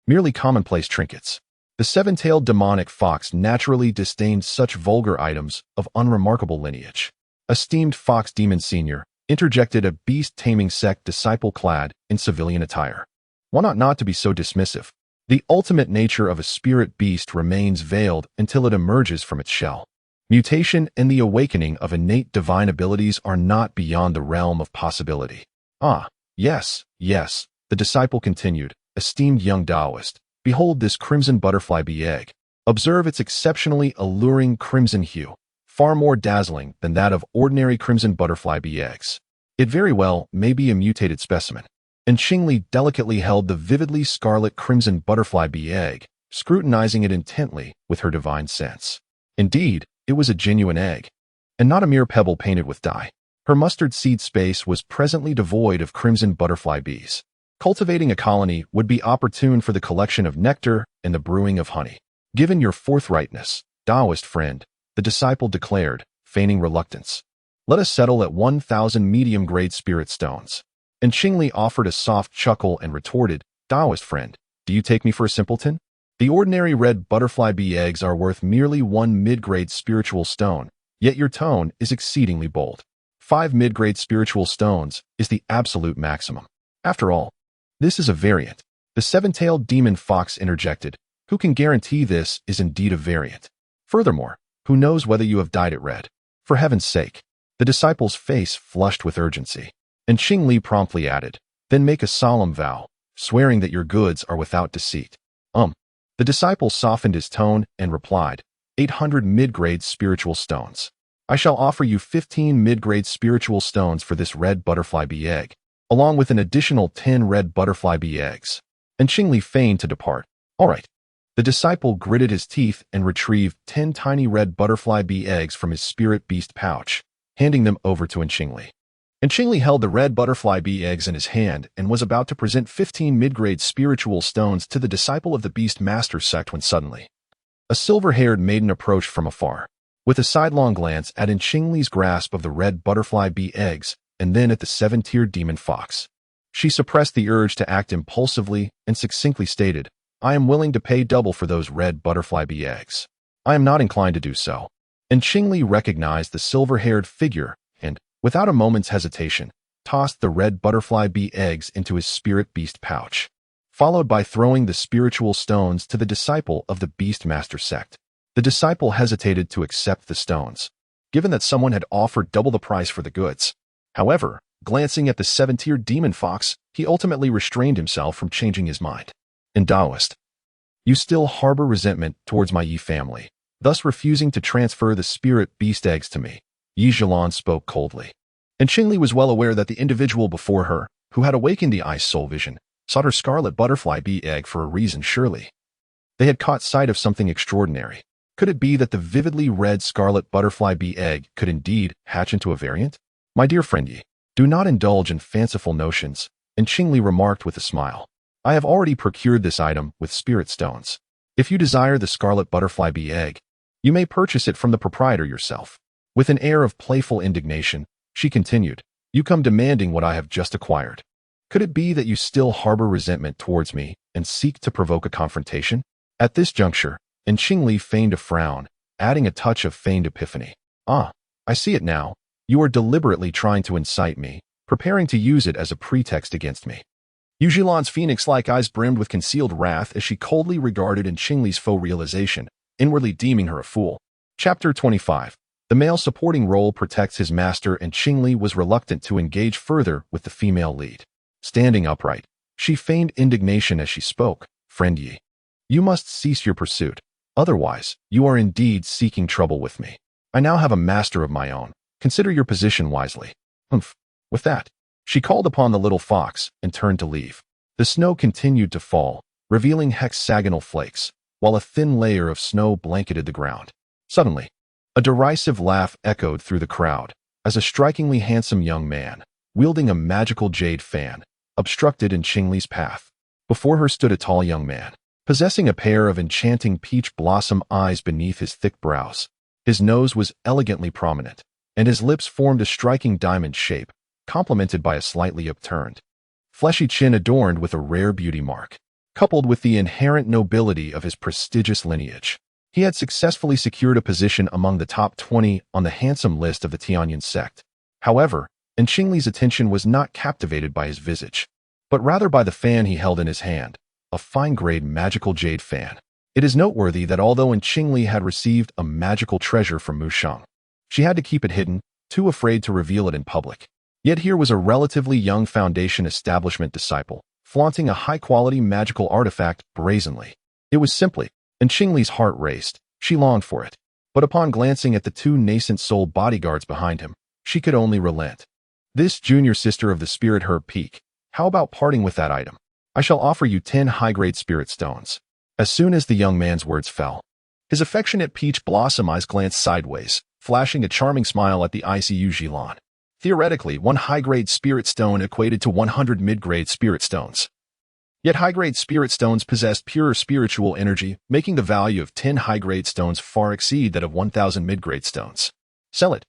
Merely commonplace trinkets. The seven-tailed demonic fox naturally disdained such vulgar items of unremarkable lineage. Esteemed Fox Demon Sr. interjected a beast-taming sect disciple clad in civilian attire. One ought not to be so dismissive. The ultimate nature of a spirit beast remains veiled until it emerges from its shell. Mutation and the awakening of innate divine abilities are not beyond the realm of possibility. Ah, yes, the disciple continued. Esteemed young Taoist, behold this crimson butterfly bee egg. Observe its exceptionally alluring crimson hue, far more dazzling than that of ordinary crimson butterfly bee eggs. It very well may be a mutated specimen. And Qingli delicately held the vividly scarlet crimson butterfly bee egg, scrutinizing it intently with her divine sense. Indeed, it was a genuine egg, and not a mere pebble painted with dye. Her mustard seed space was presently devoid of crimson butterfly bees. Cultivating a colony would be opportune for the collection of nectar and the brewing of honey. Given your forthrightness, Taoist friend, the disciple declared, feigning reluctance, let us settle at 1,000 medium-grade spirit stones. And Qingli offered a soft chuckle and retorted, Taoist friend, do you take me for a simpleton? The ordinary red butterfly bee eggs are worth merely 1 mid-grade spiritual stone, yet your tone is exceedingly bold. 5 mid-grade spiritual stones is the absolute maximum. After all, this is a variant. The seven-tailed demon fox interjected, who can guarantee this is indeed a variant? Furthermore, who knows whether you have dyed it red? For heaven's sake. The disciple's face flushed with urgency, and Qingli promptly added, Then make a solemn vow, swearing that your goods are without deceit. The disciple softened his tone and replied, 800 mid-grade spiritual stones. I shall offer you 15 mid-grade spiritual stones for this red butterfly bee egg, along with an additional 10 red butterfly bee eggs. And Qingli feigned to depart. All right. The disciple gritted his teeth and retrieved 10 tiny red butterfly bee eggs from his spirit beast pouch, handing them over to Qingli. And Qingli held the red butterfly bee eggs in his hand and was about to present 15 mid-grade spiritual stones to the disciple of the beast master sect when suddenly a silver-haired maiden approached from afar. With a sidelong glance at Qingli's grasp of the red butterfly bee eggs and then at the seven-tiered demon fox, she suppressed the urge to act impulsively and succinctly stated, I am willing to pay double for those red butterfly bee eggs. I am not inclined to do so. And Qingli recognized the silver-haired figure and, without a moment's hesitation, tossed the red butterfly bee eggs into his spirit beast pouch, followed by throwing the spiritual stones to the disciple of the beast master sect. The disciple hesitated to accept the stones, given that someone had offered double the price for the goods. However, glancing at the seven-tiered demon fox, he ultimately restrained himself from changing his mind. In Taoist, you still harbor resentment towards my Yi family, thus refusing to transfer the spirit beast eggs to me. Yi Zhilan spoke coldly. And Qingli was well aware that the individual before her, who had awakened the ice soul vision, sought her scarlet butterfly bee egg for a reason surely. They had caught sight of something extraordinary. Could it be that the vividly red scarlet butterfly bee egg could indeed hatch into a variant? My dear friend Yi, do not indulge in fanciful notions, and Qingli remarked with a smile. I have already procured this item with spirit stones. If you desire the scarlet butterfly bee egg, you may purchase it from the proprietor yourself. With an air of playful indignation, she continued, you come demanding what I have just acquired. Could it be that you still harbor resentment towards me and seek to provoke a confrontation? At this juncture, Qingli feigned a frown, adding a touch of feigned epiphany. I see it now. You are deliberately trying to incite me, preparing to use it as a pretext against me. Yi Zhilan's phoenix-like eyes brimmed with concealed wrath as she coldly regarded Qingli's faux realization, inwardly deeming her a fool. Chapter 25. The male supporting role protects his master, and Qingli was reluctant to engage further with the female lead. Standing upright, she feigned indignation as she spoke. Friend Yi, you must cease your pursuit. Otherwise, you are indeed seeking trouble with me. I now have a master of my own. Consider your position wisely. With that, she called upon the little fox and turned to leave. The snow continued to fall, revealing hexagonal flakes, while a thin layer of snow blanketed the ground. Suddenly, a derisive laugh echoed through the crowd as a strikingly handsome young man, wielding a magical jade fan, obstructed Qingli's path. Before her stood a tall young man, possessing a pair of enchanting peach blossom eyes beneath his thick brows. His nose was elegantly prominent, and his lips formed a striking diamond shape, complemented by a slightly upturned, fleshy chin adorned with a rare beauty mark. Coupled with the inherent nobility of his prestigious lineage, he had successfully secured a position among the top 20 on the handsome list of the Tianyan sect. However, Qingli's attention was not captivated by his visage, but rather by the fan he held in his hand, a fine-grade magical jade fan. It is noteworthy that although Qingli had received a magical treasure from Mu Sheng, she had to keep it hidden, too afraid to reveal it in public. Yet here was a relatively young Foundation establishment disciple, flaunting a high-quality magical artifact brazenly. It was simply, and Qingli's heart raced. She longed for it. But upon glancing at the two nascent soul bodyguards behind him, she could only relent. This junior sister of the spirit herb peak, how about parting with that item? I shall offer you 10 high-grade spirit stones. As soon as the young man's words fell, his affectionate peach blossom eyes glanced sideways, flashing a charming smile at the icy Yi Zhilan. Theoretically, one high-grade spirit stone equated to 100 mid-grade spirit stones. Yet high-grade spirit stones possessed pure spiritual energy, making the value of 10 high-grade stones far exceed that of 1,000 mid-grade stones. Sell it,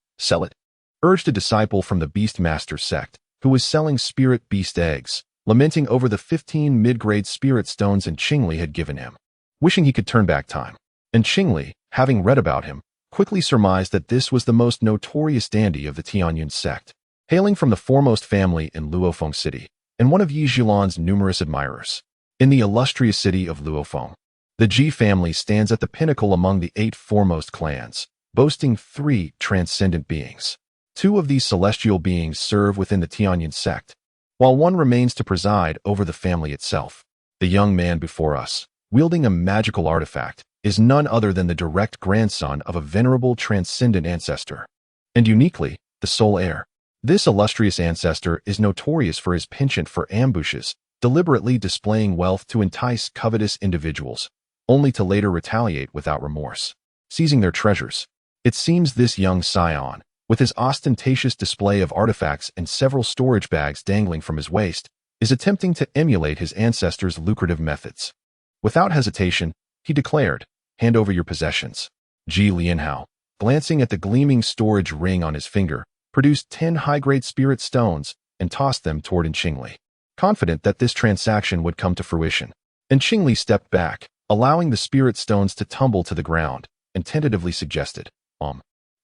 urged a disciple from the Beastmaster sect, who was selling spirit beast eggs, lamenting over the 15 mid-grade spirit stones Qingli had given him, wishing he could turn back time. And Qingli, having read about him, quickly surmised that this was the most notorious dandy of the Tianyan sect, hailing from the foremost family in Luofeng City, and one of Yi Zhilan's numerous admirers. In the illustrious city of Luofeng, the Ji family stands at the pinnacle among the 8 foremost clans, boasting 3 transcendent beings. 2 of these celestial beings serve within the Tianyan sect, while one remains to preside over the family itself. The young man before us, wielding a magical artifact, is none other than the direct grandson of a venerable transcendent ancestor, and uniquely, the sole heir. This illustrious ancestor is notorious for his penchant for ambushes, deliberately displaying wealth to entice covetous individuals, only to later retaliate without remorse, seizing their treasures. It seems this young scion, with his ostentatious display of artifacts and several storage bags dangling from his waist, is attempting to emulate his ancestors' lucrative methods. Without hesitation, he declared, "Hand over your possessions." Ji Lianhao, glancing at the gleaming storage ring on his finger, produced 10 high-grade spirit stones and tossed them toward Qingli, confident that this transaction would come to fruition. And Qingli stepped back, allowing the spirit stones to tumble to the ground, and tentatively suggested,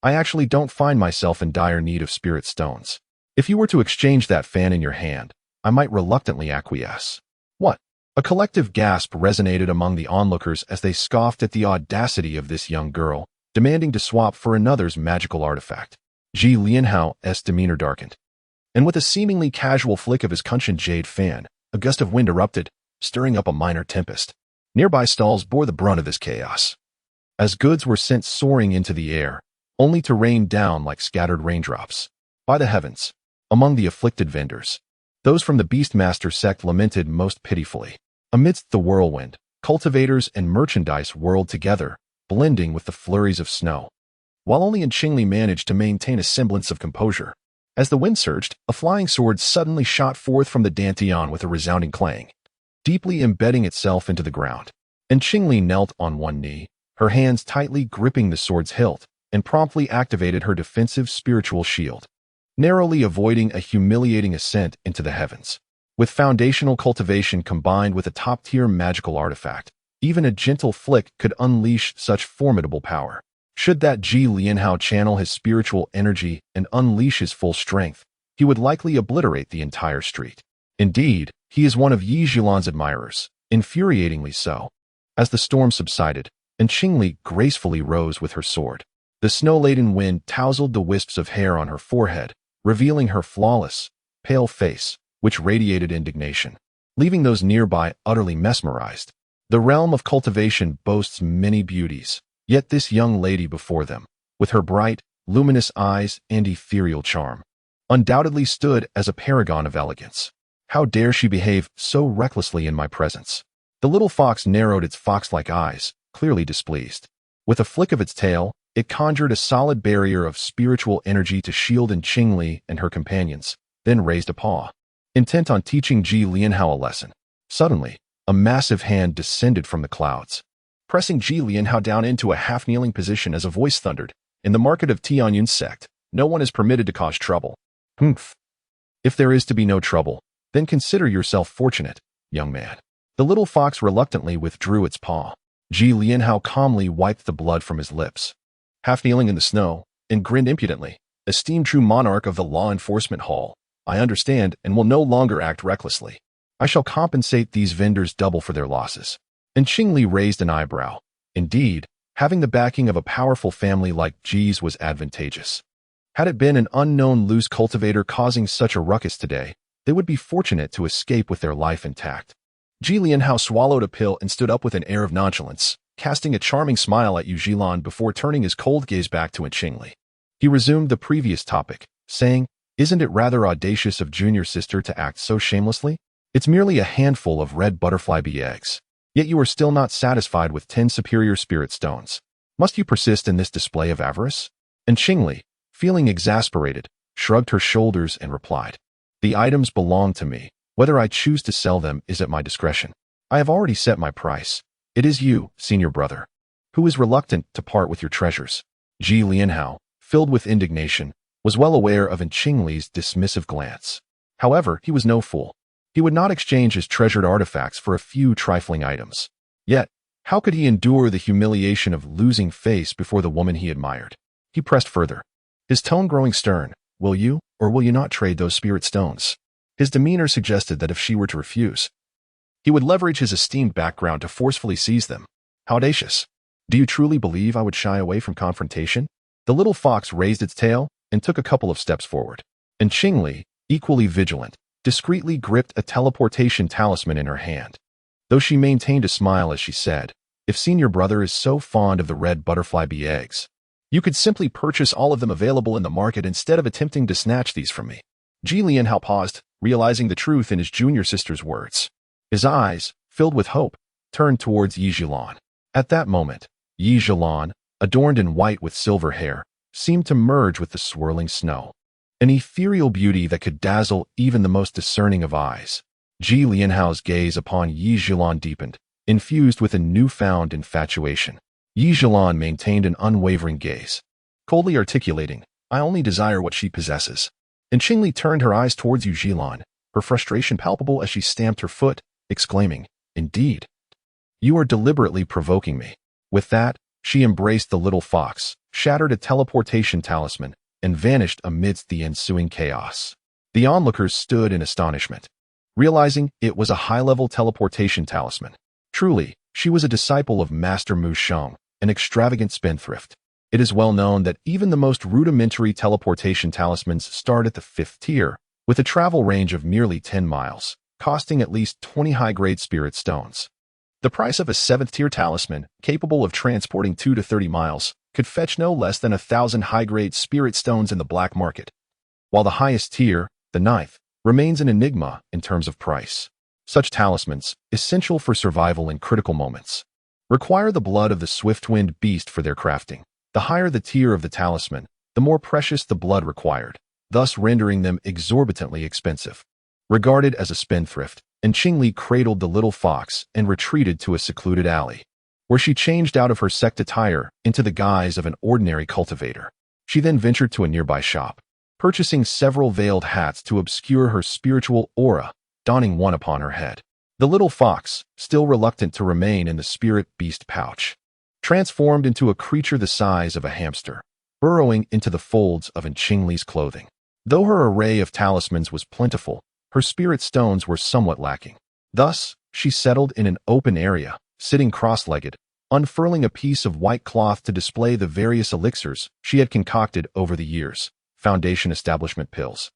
I actually don't find myself in dire need of spirit stones. If you were to exchange that fan in your hand, I might reluctantly acquiesce." "What?" A collective gasp resonated among the onlookers as they scoffed at the audacity of this young girl, demanding to swap for another's magical artifact. Ji Lianhao's demeanor darkened, and with a seemingly casual flick of his Kunshan jade fan, a gust of wind erupted, stirring up a minor tempest. Nearby stalls bore the brunt of this chaos, as goods were sent soaring into the air, only to rain down like scattered raindrops. By the heavens, among the afflicted vendors, those from the Beastmaster sect lamented most pitifully. Amidst the whirlwind, cultivators and merchandise whirled together, blending with the flurries of snow, while only Qingli managed to maintain a semblance of composure. As the wind surged, a flying sword suddenly shot forth from the dantian with a resounding clang, deeply embedding itself into the ground. And Qingli knelt on one knee, her hands tightly gripping the sword's hilt, and promptly activated her defensive spiritual shield, narrowly avoiding a humiliating ascent into the heavens. With foundational cultivation combined with a top-tier magical artifact, even a gentle flick could unleash such formidable power. Should that Ji Lianhao channel his spiritual energy and unleash his full strength, he would likely obliterate the entire street. Indeed, he is one of Yi Zhilan's admirers, infuriatingly so. As the storm subsided, and Qingli gracefully rose with her sword, the snow-laden wind tousled the wisps of hair on her forehead, revealing her flawless, pale face, which radiated indignation, leaving those nearby utterly mesmerized. The realm of cultivation boasts many beauties, yet this young lady before them, with her bright, luminous eyes and ethereal charm, undoubtedly stood as a paragon of elegance. How dare she behave so recklessly in my presence? The little fox narrowed its fox-like eyes, clearly displeased. With a flick of its tail, it conjured a solid barrier of spiritual energy to shield Qingli and her companions, then raised a paw, intent on teaching Ji Lianhao a lesson. Suddenly, a massive hand descended from the clouds, pressing Ji Lianhao down into a half-kneeling position as a voice thundered, "In the market of Tianyun's sect, no one is permitted to cause trouble." "Humph. If there is to be no trouble, then consider yourself fortunate, young man." The little fox reluctantly withdrew its paw. Ji Lianhao calmly wiped the blood from his lips, half-kneeling in the snow, and grinned impudently. "Esteemed true monarch of the law enforcement hall, I understand and will no longer act recklessly. I shall compensate these vendors double for their losses." And Qingli raised an eyebrow. Indeed, having the backing of a powerful family like Ji's was advantageous. Had it been an unknown loose cultivator causing such a ruckus today, they would be fortunate to escape with their life intact. Ji Lianhao swallowed a pill and stood up with an air of nonchalance, casting a charming smile at Yu Zhilan before turning his cold gaze back to Qingli. He resumed the previous topic, saying, "Isn't it rather audacious of junior sister to act so shamelessly? It's merely a handful of red butterfly bee eggs. Yet you are still not satisfied with 10 superior spirit stones. Must you persist in this display of avarice?" And Qingli, feeling exasperated, shrugged her shoulders and replied, "The items belong to me. Whether I choose to sell them is at my discretion. I have already set my price. It is you, senior brother, who is reluctant to part with your treasures." Ji Lianhao, filled with indignation, was well aware of Qingli's dismissive glance. However, he was no fool. He would not exchange his treasured artifacts for a few trifling items. Yet, how could he endure the humiliation of losing face before the woman he admired? He pressed further, his tone growing stern. "Will you, or will you not trade those spirit stones?" His demeanor suggested that if she were to refuse, he would leverage his esteemed background to forcefully seize them. How audacious! "Do you truly believe I would shy away from confrontation?" The little fox raised its tail and took a couple of steps forward. And Qingli, equally vigilant, discreetly gripped a teleportation talisman in her hand. Though she maintained a smile as she said, "If senior brother is so fond of the red butterfly bee eggs, you could simply purchase all of them available in the market instead of attempting to snatch these from me." Ji Lianhao paused, realizing the truth in his junior sister's words. His eyes, filled with hope, turned towards Yi Zhilan. At that moment, Yi Zhilan, adorned in white with silver hair, seemed to merge with the swirling snow. An ethereal beauty that could dazzle even the most discerning of eyes. Ji Lianhao's gaze upon Yi Zhilan deepened, infused with a newfound infatuation. Yi Zhilan maintained an unwavering gaze, coldly articulating, "I only desire what she possesses." And Qingli turned her eyes towards Yi Zhilan, her frustration palpable as she stamped her foot, exclaiming, "Indeed, you are deliberately provoking me." With that, she embraced the little fox, shattered a teleportation talisman, and vanished amidst the ensuing chaos. The onlookers stood in astonishment, realizing it was a high-level teleportation talisman. Truly, she was a disciple of Master Mu Sheng, an extravagant spendthrift. It is well known that even the most rudimentary teleportation talismans start at the 5th tier, with a travel range of merely 10 miles, costing at least 20 high-grade spirit stones. The price of a 7th-tier talisman, capable of transporting 2 to 30 miles, could fetch no less than 1,000 high-grade spirit stones in the black market, while the highest tier, the 9th, remains an enigma in terms of price. Such talismans, essential for survival in critical moments, require the blood of the swift-winged beast for their crafting. The higher the tier of the talisman, the more precious the blood required, thus rendering them exorbitantly expensive. Regarded as a spendthrift, Qingli cradled the little fox and retreated to a secluded alley, where she changed out of her sect attire into the guise of an ordinary cultivator. She then ventured to a nearby shop, purchasing several veiled hats to obscure her spiritual aura, donning one upon her head. The little fox, still reluctant to remain in the spirit beast pouch, transformed into a creature the size of a hamster, burrowing into the folds of Qingli's clothing. Though her array of talismans was plentiful, her spirit stones were somewhat lacking. Thus, she settled in an open area, sitting cross-legged, unfurling a piece of white cloth to display the various elixirs she had concocted over the years: foundation establishment pills,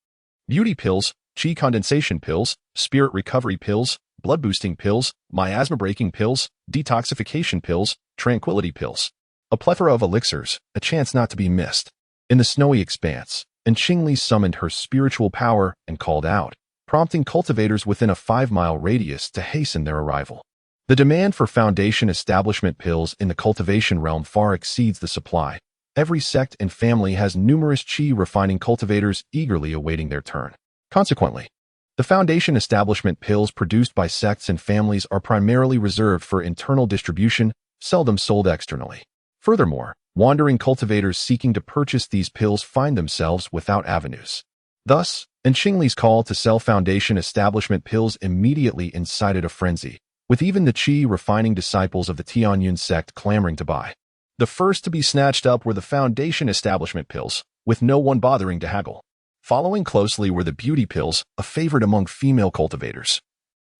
beauty pills, chi condensation pills, spirit recovery pills, blood-boosting pills, miasma-breaking pills, detoxification pills, tranquility pills. A plethora of elixirs, a chance not to be missed. In the snowy expanse, Qingli summoned her spiritual power and called out, prompting cultivators within a 5-mile radius to hasten their arrival. The demand for foundation establishment pills in the cultivation realm far exceeds the supply. Every sect and family has numerous chi-refining cultivators eagerly awaiting their turn. Consequently, the foundation establishment pills produced by sects and families are primarily reserved for internal distribution, seldom sold externally. Furthermore, wandering cultivators seeking to purchase these pills find themselves without avenues. Thus, Qingli's call to sell foundation establishment pills immediately incited a frenzy, with even the chi-refining disciples of the Tianyun sect clamoring to buy. The first to be snatched up were the foundation establishment pills, with no one bothering to haggle. Following closely were the beauty pills, a favorite among female cultivators,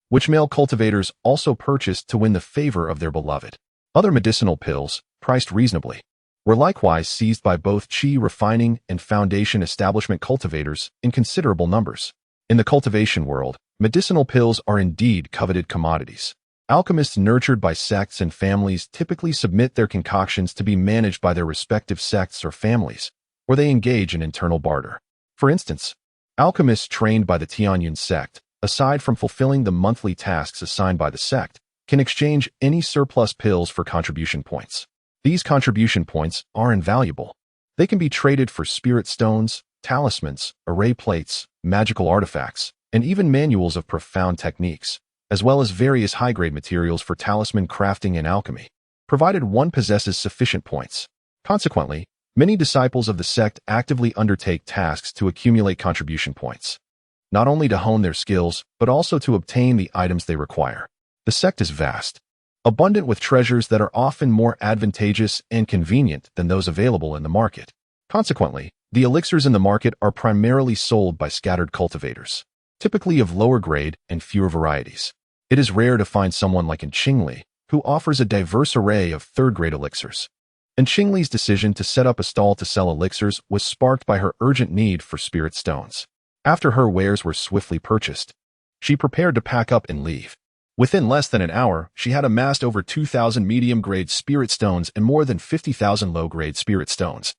which male cultivators also purchased to win the favor of their beloved. Other medicinal pills, priced reasonably, were likewise seized by both chi-refining and foundation establishment cultivators in considerable numbers. In the cultivation world, medicinal pills are indeed coveted commodities. Alchemists nurtured by sects and families typically submit their concoctions to be managed by their respective sects or families, or they engage in internal barter. For instance, alchemists trained by the Tianyun sect, aside from fulfilling the monthly tasks assigned by the sect, can exchange any surplus pills for contribution points. These contribution points are invaluable. They can be traded for spirit stones, talismans, array plates, magical artifacts, and even manuals of profound techniques, as well as various high-grade materials for talisman crafting and alchemy, provided one possesses sufficient points. Consequently, many disciples of the sect actively undertake tasks to accumulate contribution points, not only to hone their skills, but also to obtain the items they require. The sect is vast, abundant with treasures that are often more advantageous and convenient than those available in the market. Consequently, the elixirs in the market are primarily sold by scattered cultivators, typically of lower grade and fewer varieties. It is rare to find someone like Qingli, who offers a diverse array of third-grade elixirs. Qingli's decision to set up a stall to sell elixirs was sparked by her urgent need for spirit stones. After her wares were swiftly purchased, she prepared to pack up and leave. Within less than an hour, she had amassed over 2,000 medium-grade spirit stones and more than 50,000 low-grade spirit stones,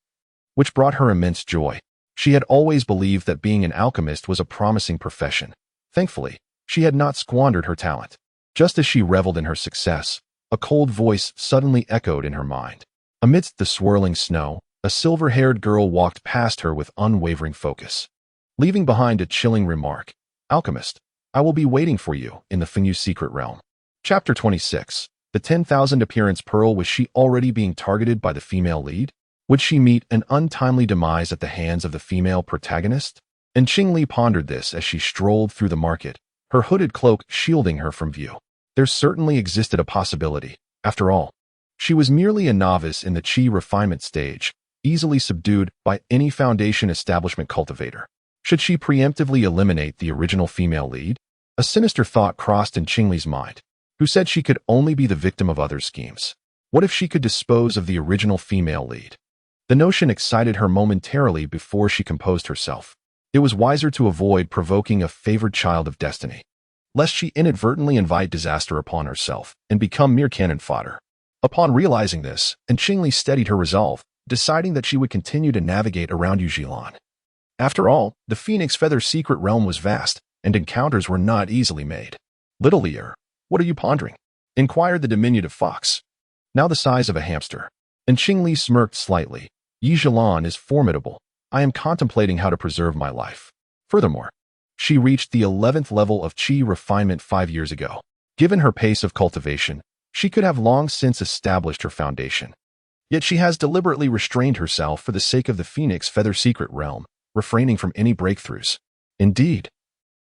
which brought her immense joy. She had always believed that being an alchemist was a promising profession. Thankfully, she had not squandered her talent. Just as she reveled in her success, a cold voice suddenly echoed in her mind. Amidst the swirling snow, a silver-haired girl walked past her with unwavering focus, leaving behind a chilling remark. "Alchemist, I will be waiting for you in the Fengyu's secret realm." Chapter 26. The 10,000 appearance pearl. Was she already being targeted by the female lead? Would she meet an untimely demise at the hands of the female protagonist? And Qingli pondered this as she strolled through the market, her hooded cloak shielding her from view. There certainly existed a possibility. After all, she was merely a novice in the qi refinement stage, easily subdued by any Foundation establishment cultivator. Should she preemptively eliminate the original female lead? A sinister thought crossed in Qingli's mind, who said she could only be the victim of other schemes. What if she could dispose of the original female lead? The notion excited her momentarily before she composed herself. It was wiser to avoid provoking a favored child of destiny, lest she inadvertently invite disaster upon herself and become mere cannon fodder. Upon realizing this, Qingli steadied her resolve, deciding that she would continue to navigate around Yijilan. After all, the Phoenix Feather secret realm was vast, and encounters were not easily made. "Little ear, what are you pondering?" inquired the diminutive fox, now the size of a hamster. And Qingli smirked slightly. "Yijilan is formidable. I am contemplating how to preserve my life." Furthermore, she reached the 11th level of qi refinement 5 years ago. Given her pace of cultivation, she could have long since established her foundation. Yet she has deliberately restrained herself for the sake of the Phoenix Feather secret realm, refraining from any breakthroughs. Indeed,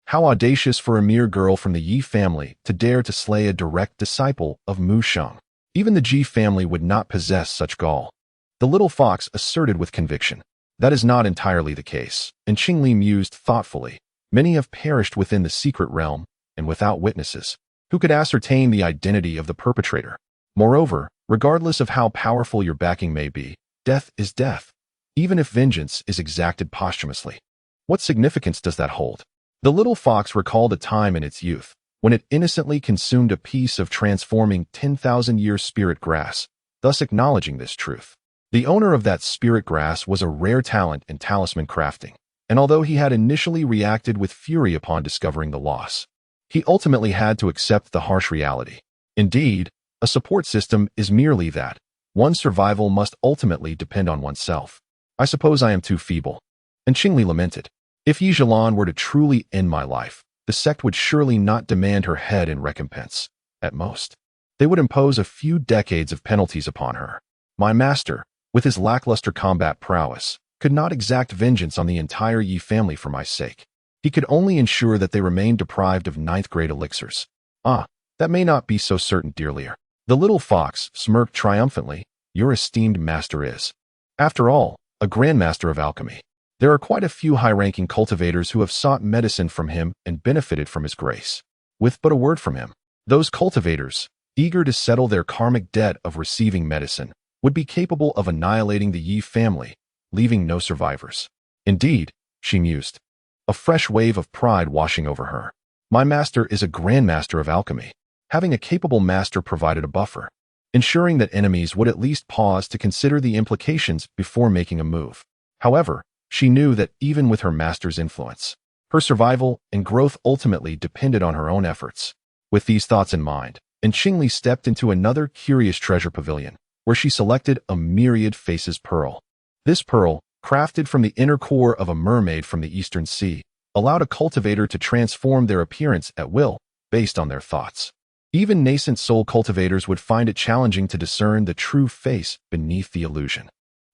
how audacious for a mere girl from the Yi family to dare to slay a direct disciple of Mu Sheng. Even the Ji family would not possess such gall. The little fox asserted with conviction. That is not entirely the case, and Qingli mused thoughtfully. Many have perished within the secret realm, and without witnesses, who could ascertain the identity of the perpetrator. Moreover, regardless of how powerful your backing may be, death is death, even if vengeance is exacted posthumously. What significance does that hold? The little fox recalled a time in its youth, when it innocently consumed a piece of transforming 10,000-year spirit grass, thus acknowledging this truth. The owner of that spirit grass was a rare talent in talisman crafting, and although he had initially reacted with fury upon discovering the loss, he ultimately had to accept the harsh reality. Indeed, a support system is merely that. One's survival must ultimately depend on oneself. "I suppose I am too feeble." And Qingli lamented. "If Yijilan were to truly end my life, the sect would surely not demand her head in recompense. At most, they would impose a few decades of penalties upon her. My master, with his lackluster combat prowess, could not exact vengeance on the entire Yi family for my sake. He could only ensure that they remained deprived of 9th-grade elixirs." "Ah, that may not be so certain, dear Lear." The little fox smirked triumphantly. "Your esteemed master is, after all, a grandmaster of alchemy. There are quite a few high-ranking cultivators who have sought medicine from him and benefited from his grace. With but a word from him, those cultivators, eager to settle their karmic debt of receiving medicine, would be capable of annihilating the Yi family, leaving no survivors." Indeed, she mused, a fresh wave of pride washing over her. My master is a grandmaster of alchemy. Having a capable master provided a buffer, ensuring that enemies would at least pause to consider the implications before making a move. However, she knew that even with her master's influence, her survival and growth ultimately depended on her own efforts. With these thoughts in mind, Qingli stepped into another curious treasure pavilion, where she selected a myriad faces pearl. This pearl, crafted from the inner core of a mermaid from the Eastern Sea, allowed a cultivator to transform their appearance at will, based on their thoughts. Even nascent soul cultivators would find it challenging to discern the true face beneath the illusion.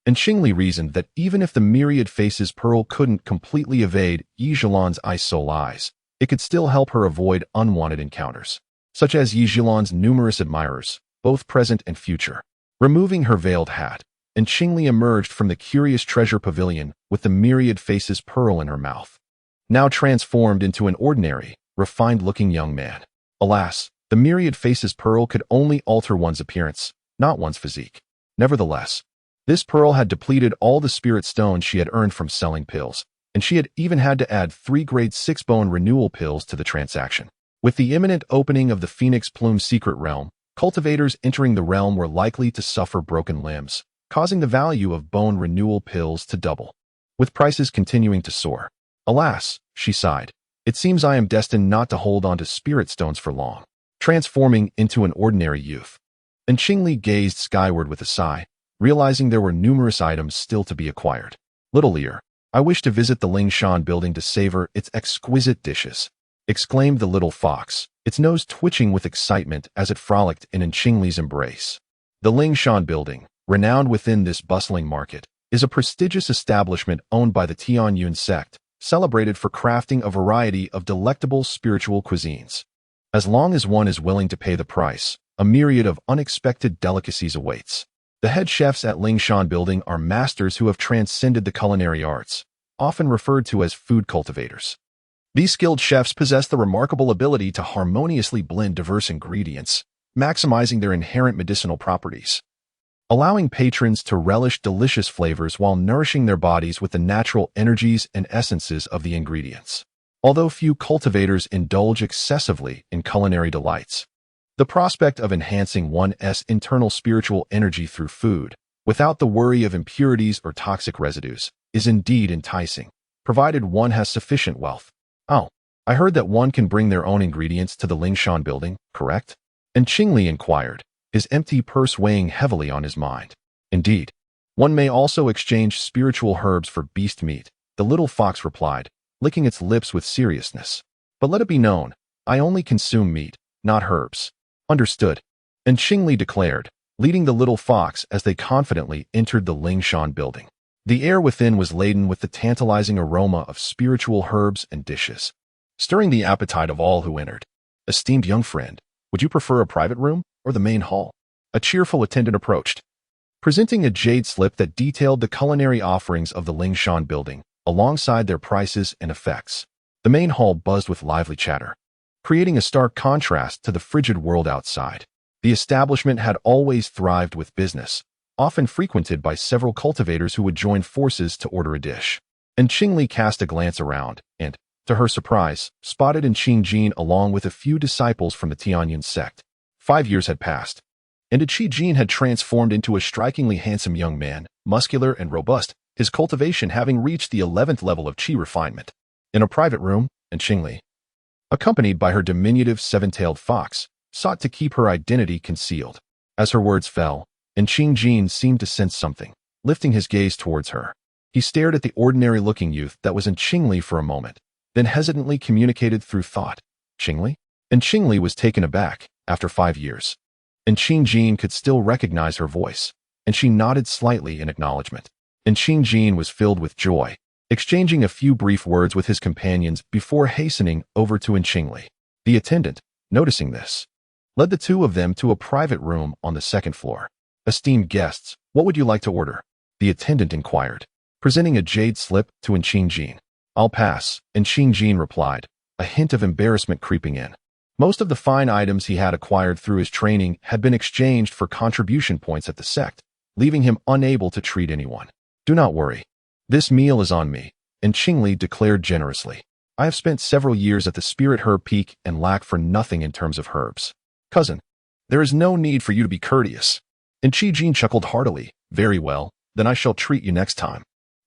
And Qingli reasoned that even if the myriad faces pearl couldn't completely evade Yijilan's ice-soul eyes, it could still help her avoid unwanted encounters, such as Yijilan's numerous admirers, both present and future. Removing her veiled hat, Qingli emerged from the curious treasure pavilion with the myriad faces pearl in her mouth, now transformed into an ordinary, refined-looking young man. Alas, the myriad faces pearl could only alter one's appearance, not one's physique. Nevertheless, this pearl had depleted all the spirit stones she had earned from selling pills, and she had even had to add 3 grade 6 bone renewal pills to the transaction. With the imminent opening of the Phoenix Plume secret realm, cultivators entering the realm were likely to suffer broken limbs, causing the value of bone renewal pills to double, with prices continuing to soar. Alas, she sighed, it seems I am destined not to hold on to spirit stones for long, transforming into an ordinary youth. And Qingli gazed skyward with a sigh, realizing there were numerous items still to be acquired. Little ear, I wish to visit the Lingshan building to savor its exquisite dishes, exclaimed the little fox, its nose twitching with excitement as it frolicked in Qingli's embrace. The Lingshan building, renowned within this bustling market, is a prestigious establishment owned by the Tianyun sect, celebrated for crafting a variety of delectable spiritual cuisines. As long as one is willing to pay the price, a myriad of unexpected delicacies awaits. The head chefs at Lingshan building are masters who have transcended the culinary arts, often referred to as food cultivators. These skilled chefs possess the remarkable ability to harmoniously blend diverse ingredients, maximizing their inherent medicinal properties, allowing patrons to relish delicious flavors while nourishing their bodies with the natural energies and essences of the ingredients. Although few cultivators indulge excessively in culinary delights, the prospect of enhancing one's internal spiritual energy through food, without the worry of impurities or toxic residues, is indeed enticing, provided one has sufficient wealth. Oh, I heard that one can bring their own ingredients to the Lingshan building, correct? And Qingli inquired, his empty purse weighing heavily on his mind. Indeed. One may also exchange spiritual herbs for beast meat, the little fox replied, licking its lips with seriousness. But let it be known, I only consume meat, not herbs. Understood. And Qingli declared, leading the little fox as they confidently entered the Lingshan building. The air within was laden with the tantalizing aroma of spiritual herbs and dishes, stirring the appetite of all who entered. Esteemed young friend, would you prefer a private room or the main hall? A cheerful attendant approached, presenting a jade slip that detailed the culinary offerings of the Lingshan building, alongside their prices and effects. The main hall buzzed with lively chatter, creating a stark contrast to the frigid world outside. The establishment had always thrived with business, often frequented by several cultivators who would join forces to order a dish. And Qingli cast a glance around, and, to her surprise, spotted Qingjin along with a few disciples from the Tianyun sect. 5 years had passed, and Qingjin had transformed into a strikingly handsome young man, muscular and robust, his cultivation having reached the 11th level of qi refinement. In a private room, Qingli, accompanied by her diminutive seven-tailed fox, sought to keep her identity concealed. As her words fell, Qingjin seemed to sense something, lifting his gaze towards her. He stared at the ordinary-looking youth that was in Qingli for a moment, then hesitantly communicated through thought, Qingli? And Qingli was taken aback, after 5 years. And Qingjin could still recognize her voice, and she nodded slightly in acknowledgement. And Qingjin was filled with joy, exchanging a few brief words with his companions before hastening over to Qingli. The attendant, noticing this, led the two of them to a private room on the 2nd floor. Esteemed guests, what would you like to order? The attendant inquired, presenting a jade slip to Qingjin. I'll pass, Qingjin replied, a hint of embarrassment creeping in. Most of the fine items he had acquired through his training had been exchanged for contribution points at the sect, leaving him unable to treat anyone. Do not worry. This meal is on me, Qingli declared generously. I have spent several years at the Spirit Herb Peak and lack for nothing in terms of herbs. Cousin, there is no need for you to be courteous. Qingjin chuckled heartily. Very well, then I shall treat you next time.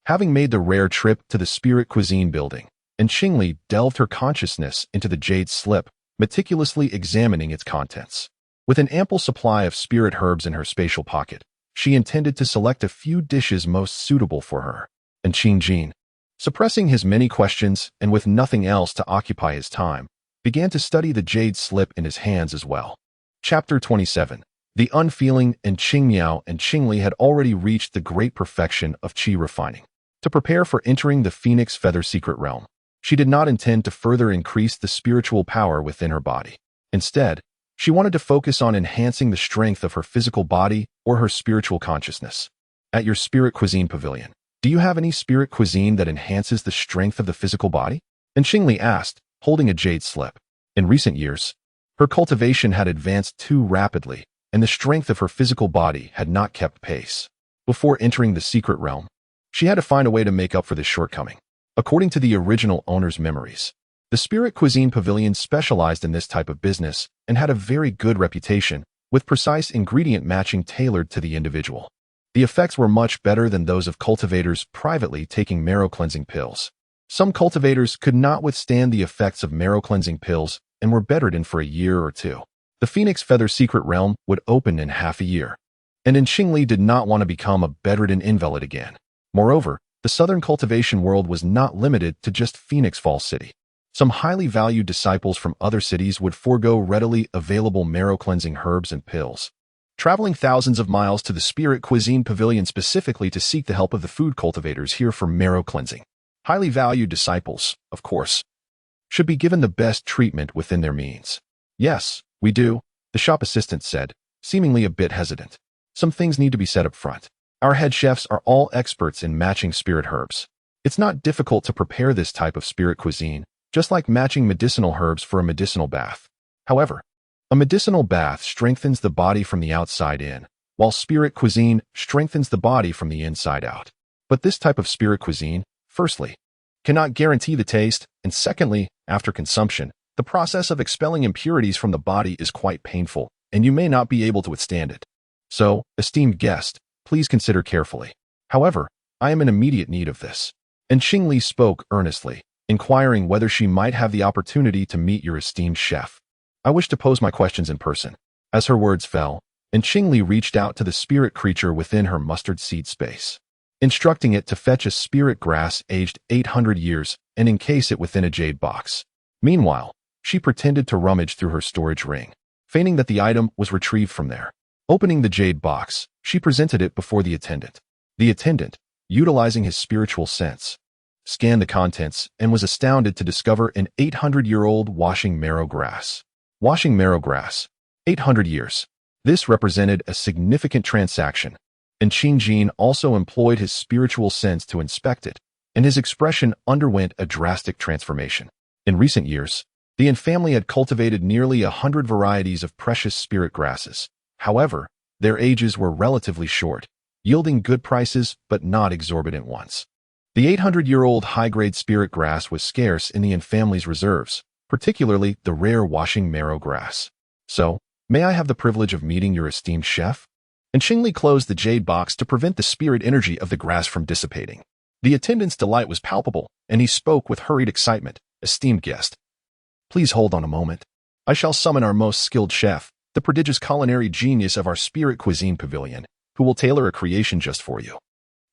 Having made the rare trip to the Spirit Cuisine building, Qingli delved her consciousness into the jade slip, meticulously examining its contents. With an ample supply of spirit herbs in her spatial pocket, she intended to select a few dishes most suitable for her. And Qingjin, suppressing his many questions and with nothing else to occupy his time, began to study the jade slip in his hands as well. Chapter 27. The unfeeling Qingmiao and Qingli had already reached the great perfection of qi refining. To prepare for entering the Phoenix Feather secret realm, she did not intend to further increase the spiritual power within her body. Instead, she wanted to focus on enhancing the strength of her physical body or her spiritual consciousness. At your Spirit Cuisine Pavilion, do you have any spirit cuisine that enhances the strength of the physical body? And Qingli asked, holding a jade slip. In recent years, her cultivation had advanced too rapidly, and the strength of her physical body had not kept pace. Before entering the secret realm, she had to find a way to make up for this shortcoming. According to the original owner's memories, the Spirit Cuisine Pavilion specialized in this type of business and had a very good reputation, with precise ingredient matching tailored to the individual. The effects were much better than those of cultivators privately taking marrow-cleansing pills. Some cultivators could not withstand the effects of marrow-cleansing pills and were bedridden for a year or two. The Phoenix Feather Secret Realm would open in half a year, and Qingli did not want to become a bedridden invalid again. Moreover, the southern cultivation world was not limited to just Phoenix Falls City. Some highly valued disciples from other cities would forego readily available marrow-cleansing herbs and pills, traveling thousands of miles to the Spirit Cuisine Pavilion specifically to seek the help of the food cultivators here for marrow cleansing. Highly valued disciples, of course, should be given the best treatment within their means. Yes, we do, the shop assistant said, seemingly a bit hesitant. Some things need to be said up front. Our head chefs are all experts in matching spirit herbs. It's not difficult to prepare this type of spirit cuisine, just like matching medicinal herbs for a medicinal bath. However, a medicinal bath strengthens the body from the outside in, while spirit cuisine strengthens the body from the inside out. But this type of spirit cuisine, firstly, cannot guarantee the taste, and secondly, after consumption, the process of expelling impurities from the body is quite painful, and you may not be able to withstand it. So, esteemed guest, please consider carefully. However, I am in immediate need of this. And Qingli spoke earnestly, inquiring whether she might have the opportunity to meet your esteemed chef. I wish to pose my questions in person. As her words fell, and Qingli reached out to the spirit creature within her mustard seed space, instructing it to fetch a spirit grass aged 800 years and encase it within a jade box. Meanwhile, she pretended to rummage through her storage ring, feigning that the item was retrieved from there. Opening the jade box, she presented it before the attendant. The attendant, utilizing his spiritual sense, scanned the contents and was astounded to discover an 800-year-old washing marrow grass. Washing marrow grass. 800 years. This represented a significant transaction, and Qingli also employed his spiritual sense to inspect it, and his expression underwent a drastic transformation. In recent years, the Yin family had cultivated nearly 100 varieties of precious spirit grasses. However, their ages were relatively short, yielding good prices but not exorbitant ones. The 800-year-old high-grade spirit grass was scarce in the Yin family's reserves, particularly the rare washing marrow grass. So, may I have the privilege of meeting your esteemed chef? And Qingli closed the jade box to prevent the spirit energy of the grass from dissipating. The attendant's delight was palpable, and he spoke with hurried excitement. Esteemed guest, please hold on a moment. I shall summon our most skilled chef, the prodigious culinary genius of our Spirit Cuisine Pavilion, who will tailor a creation just for you.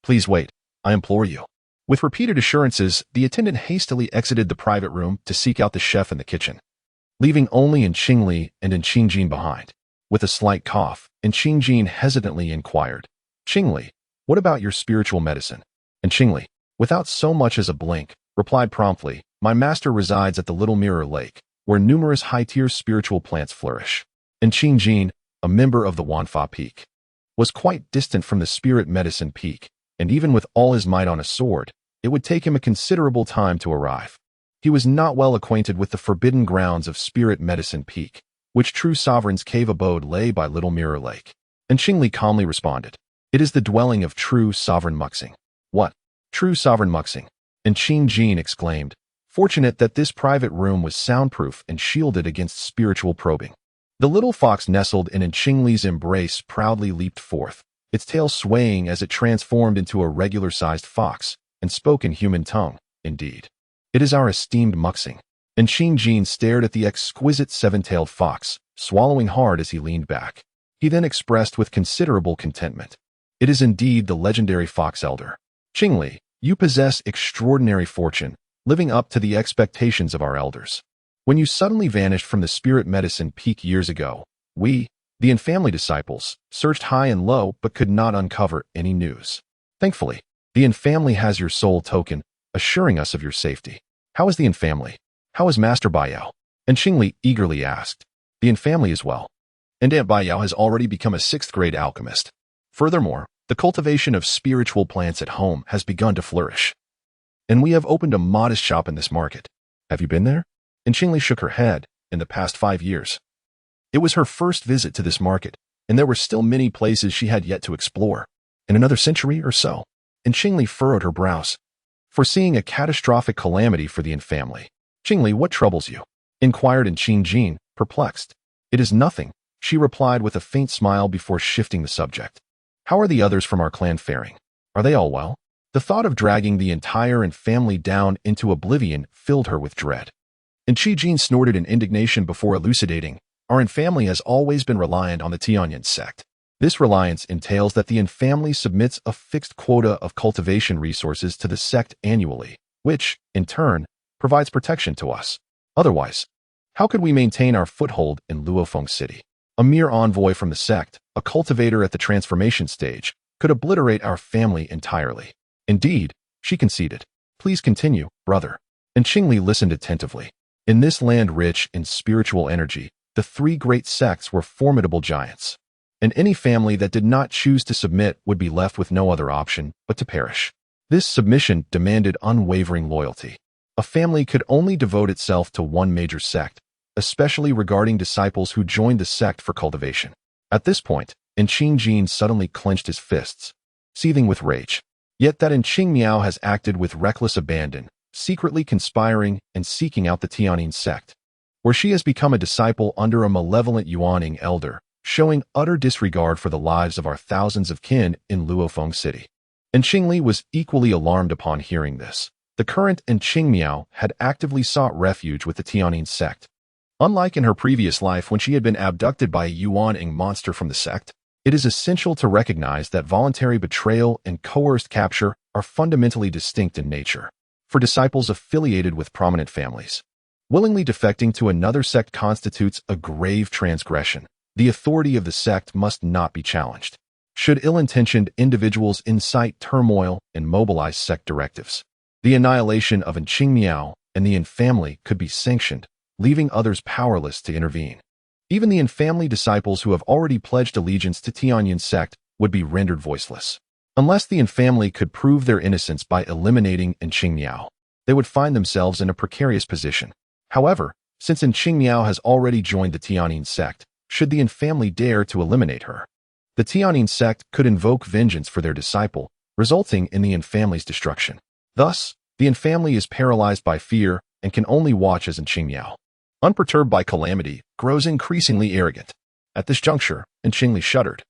Please wait, I implore you. With repeated assurances, the attendant hastily exited the private room to seek out the chef in the kitchen, leaving only Qingli and Qingli behind. With a slight cough, Qingli hesitantly inquired, Qingli, what about your spiritual medicine? And Qingli, without so much as a blink, replied promptly, my master resides at the Little Mirror Lake, where numerous high-tier spiritual plants flourish. And Qingli, a member of the Wanfa Peak, was quite distant from the spirit medicine peak, and even with all his might on a sword, it would take him a considerable time to arrive. He was not well acquainted with the forbidden grounds of Spirit Medicine Peak, which True Sovereign's cave abode lay by Little Mirror Lake. And Qingli calmly responded, it is the dwelling of True Sovereign Muxing. What? True Sovereign Muxing? And Qingli exclaimed, fortunate that this private room was soundproof and shielded against spiritual probing. The little fox nestled in Qingli's embrace proudly leaped forth, its tail swaying as it transformed into a regular-sized fox, and spoke in human tongue. Indeed, it is our esteemed Muxing. And Qingli stared at the exquisite seven-tailed fox, swallowing hard as he leaned back. He then expressed with considerable contentment, it is indeed the legendary fox elder. Qingli, you possess extraordinary fortune, living up to the expectations of our elders. When you suddenly vanished from the Spirit Medicine Peak years ago, we, the Yin family disciples, searched high and low but could not uncover any news. Thankfully, the Yin family has your soul token, assuring us of your safety. How is the Yin family? How is Master Baiyao? And Qingli eagerly asked. The Yin family is well. And Aunt Baiyao has already become a 6th-grade alchemist. Furthermore, the cultivation of spiritual plants at home has begun to flourish. And we have opened a modest shop in this market. Have you been there? And Qingli shook her head. In the past 5 years. It was her first visit to this market, and there were still many places she had yet to explore. In another century or so. And Qingli furrowed her brows. foreseeing a catastrophic calamity for the family. "Qingli, what troubles you?" inquired Qingli, perplexed. "It is nothing," she replied with a faint smile before shifting the subject. "How are the others from our clan faring? Are they all well?" The thought of dragging the entire family down into oblivion filled her with dread. And Qingli snorted in indignation before elucidating, "Our family has always been reliant on the Tianyan sect. This reliance entails that the family submits a fixed quota of cultivation resources to the sect annually, which, in turn, provides protection to us. Otherwise, how could we maintain our foothold in Luofeng City? A mere envoy from the sect, a cultivator at the transformation stage, could obliterate our family entirely." "Indeed," she conceded. "Please continue, brother." And Qingli listened attentively. In this land rich in spiritual energy, the three great sects were formidable giants. And any family that did not choose to submit would be left with no other option but to perish. This submission demanded unwavering loyalty. A family could only devote itself to one major sect, especially regarding disciples who joined the sect for cultivation. At this point, Qingli suddenly clenched his fists, seething with rage. Yet that Qingmiao has acted with reckless abandon, secretly conspiring and seeking out the Tianyin sect, where she has become a disciple under a malevolent Yuaning elder, showing utter disregard for the lives of our thousands of kin in Luofeng City. And Qingli was equally alarmed upon hearing this. The current Qingmiao had actively sought refuge with the Tianyin sect. Unlike in her previous life when she had been abducted by a Yuaning monster from the sect, it is essential to recognize that voluntary betrayal and coerced capture are fundamentally distinct in nature. For disciples affiliated with prominent families, willingly defecting to another sect constitutes a grave transgression. The authority of the sect must not be challenged. Should ill-intentioned individuals incite turmoil and mobilize sect directives, the annihilation of Qingmiao and the family could be sanctioned, leaving others powerless to intervene. Even the family disciples who have already pledged allegiance to Tianyin sect would be rendered voiceless. Unless the family could prove their innocence by eliminating Qingmiao, they would find themselves in a precarious position. However, since Qingmiao has already joined the Tianyin sect, should the family dare to eliminate her, the Tianyin sect could invoke vengeance for their disciple, resulting in the family's destruction. Thus, the family is paralyzed by fear and can only watch as Qingmiao, unperturbed by calamity, grows increasingly arrogant. At this juncture, Qingli shuddered,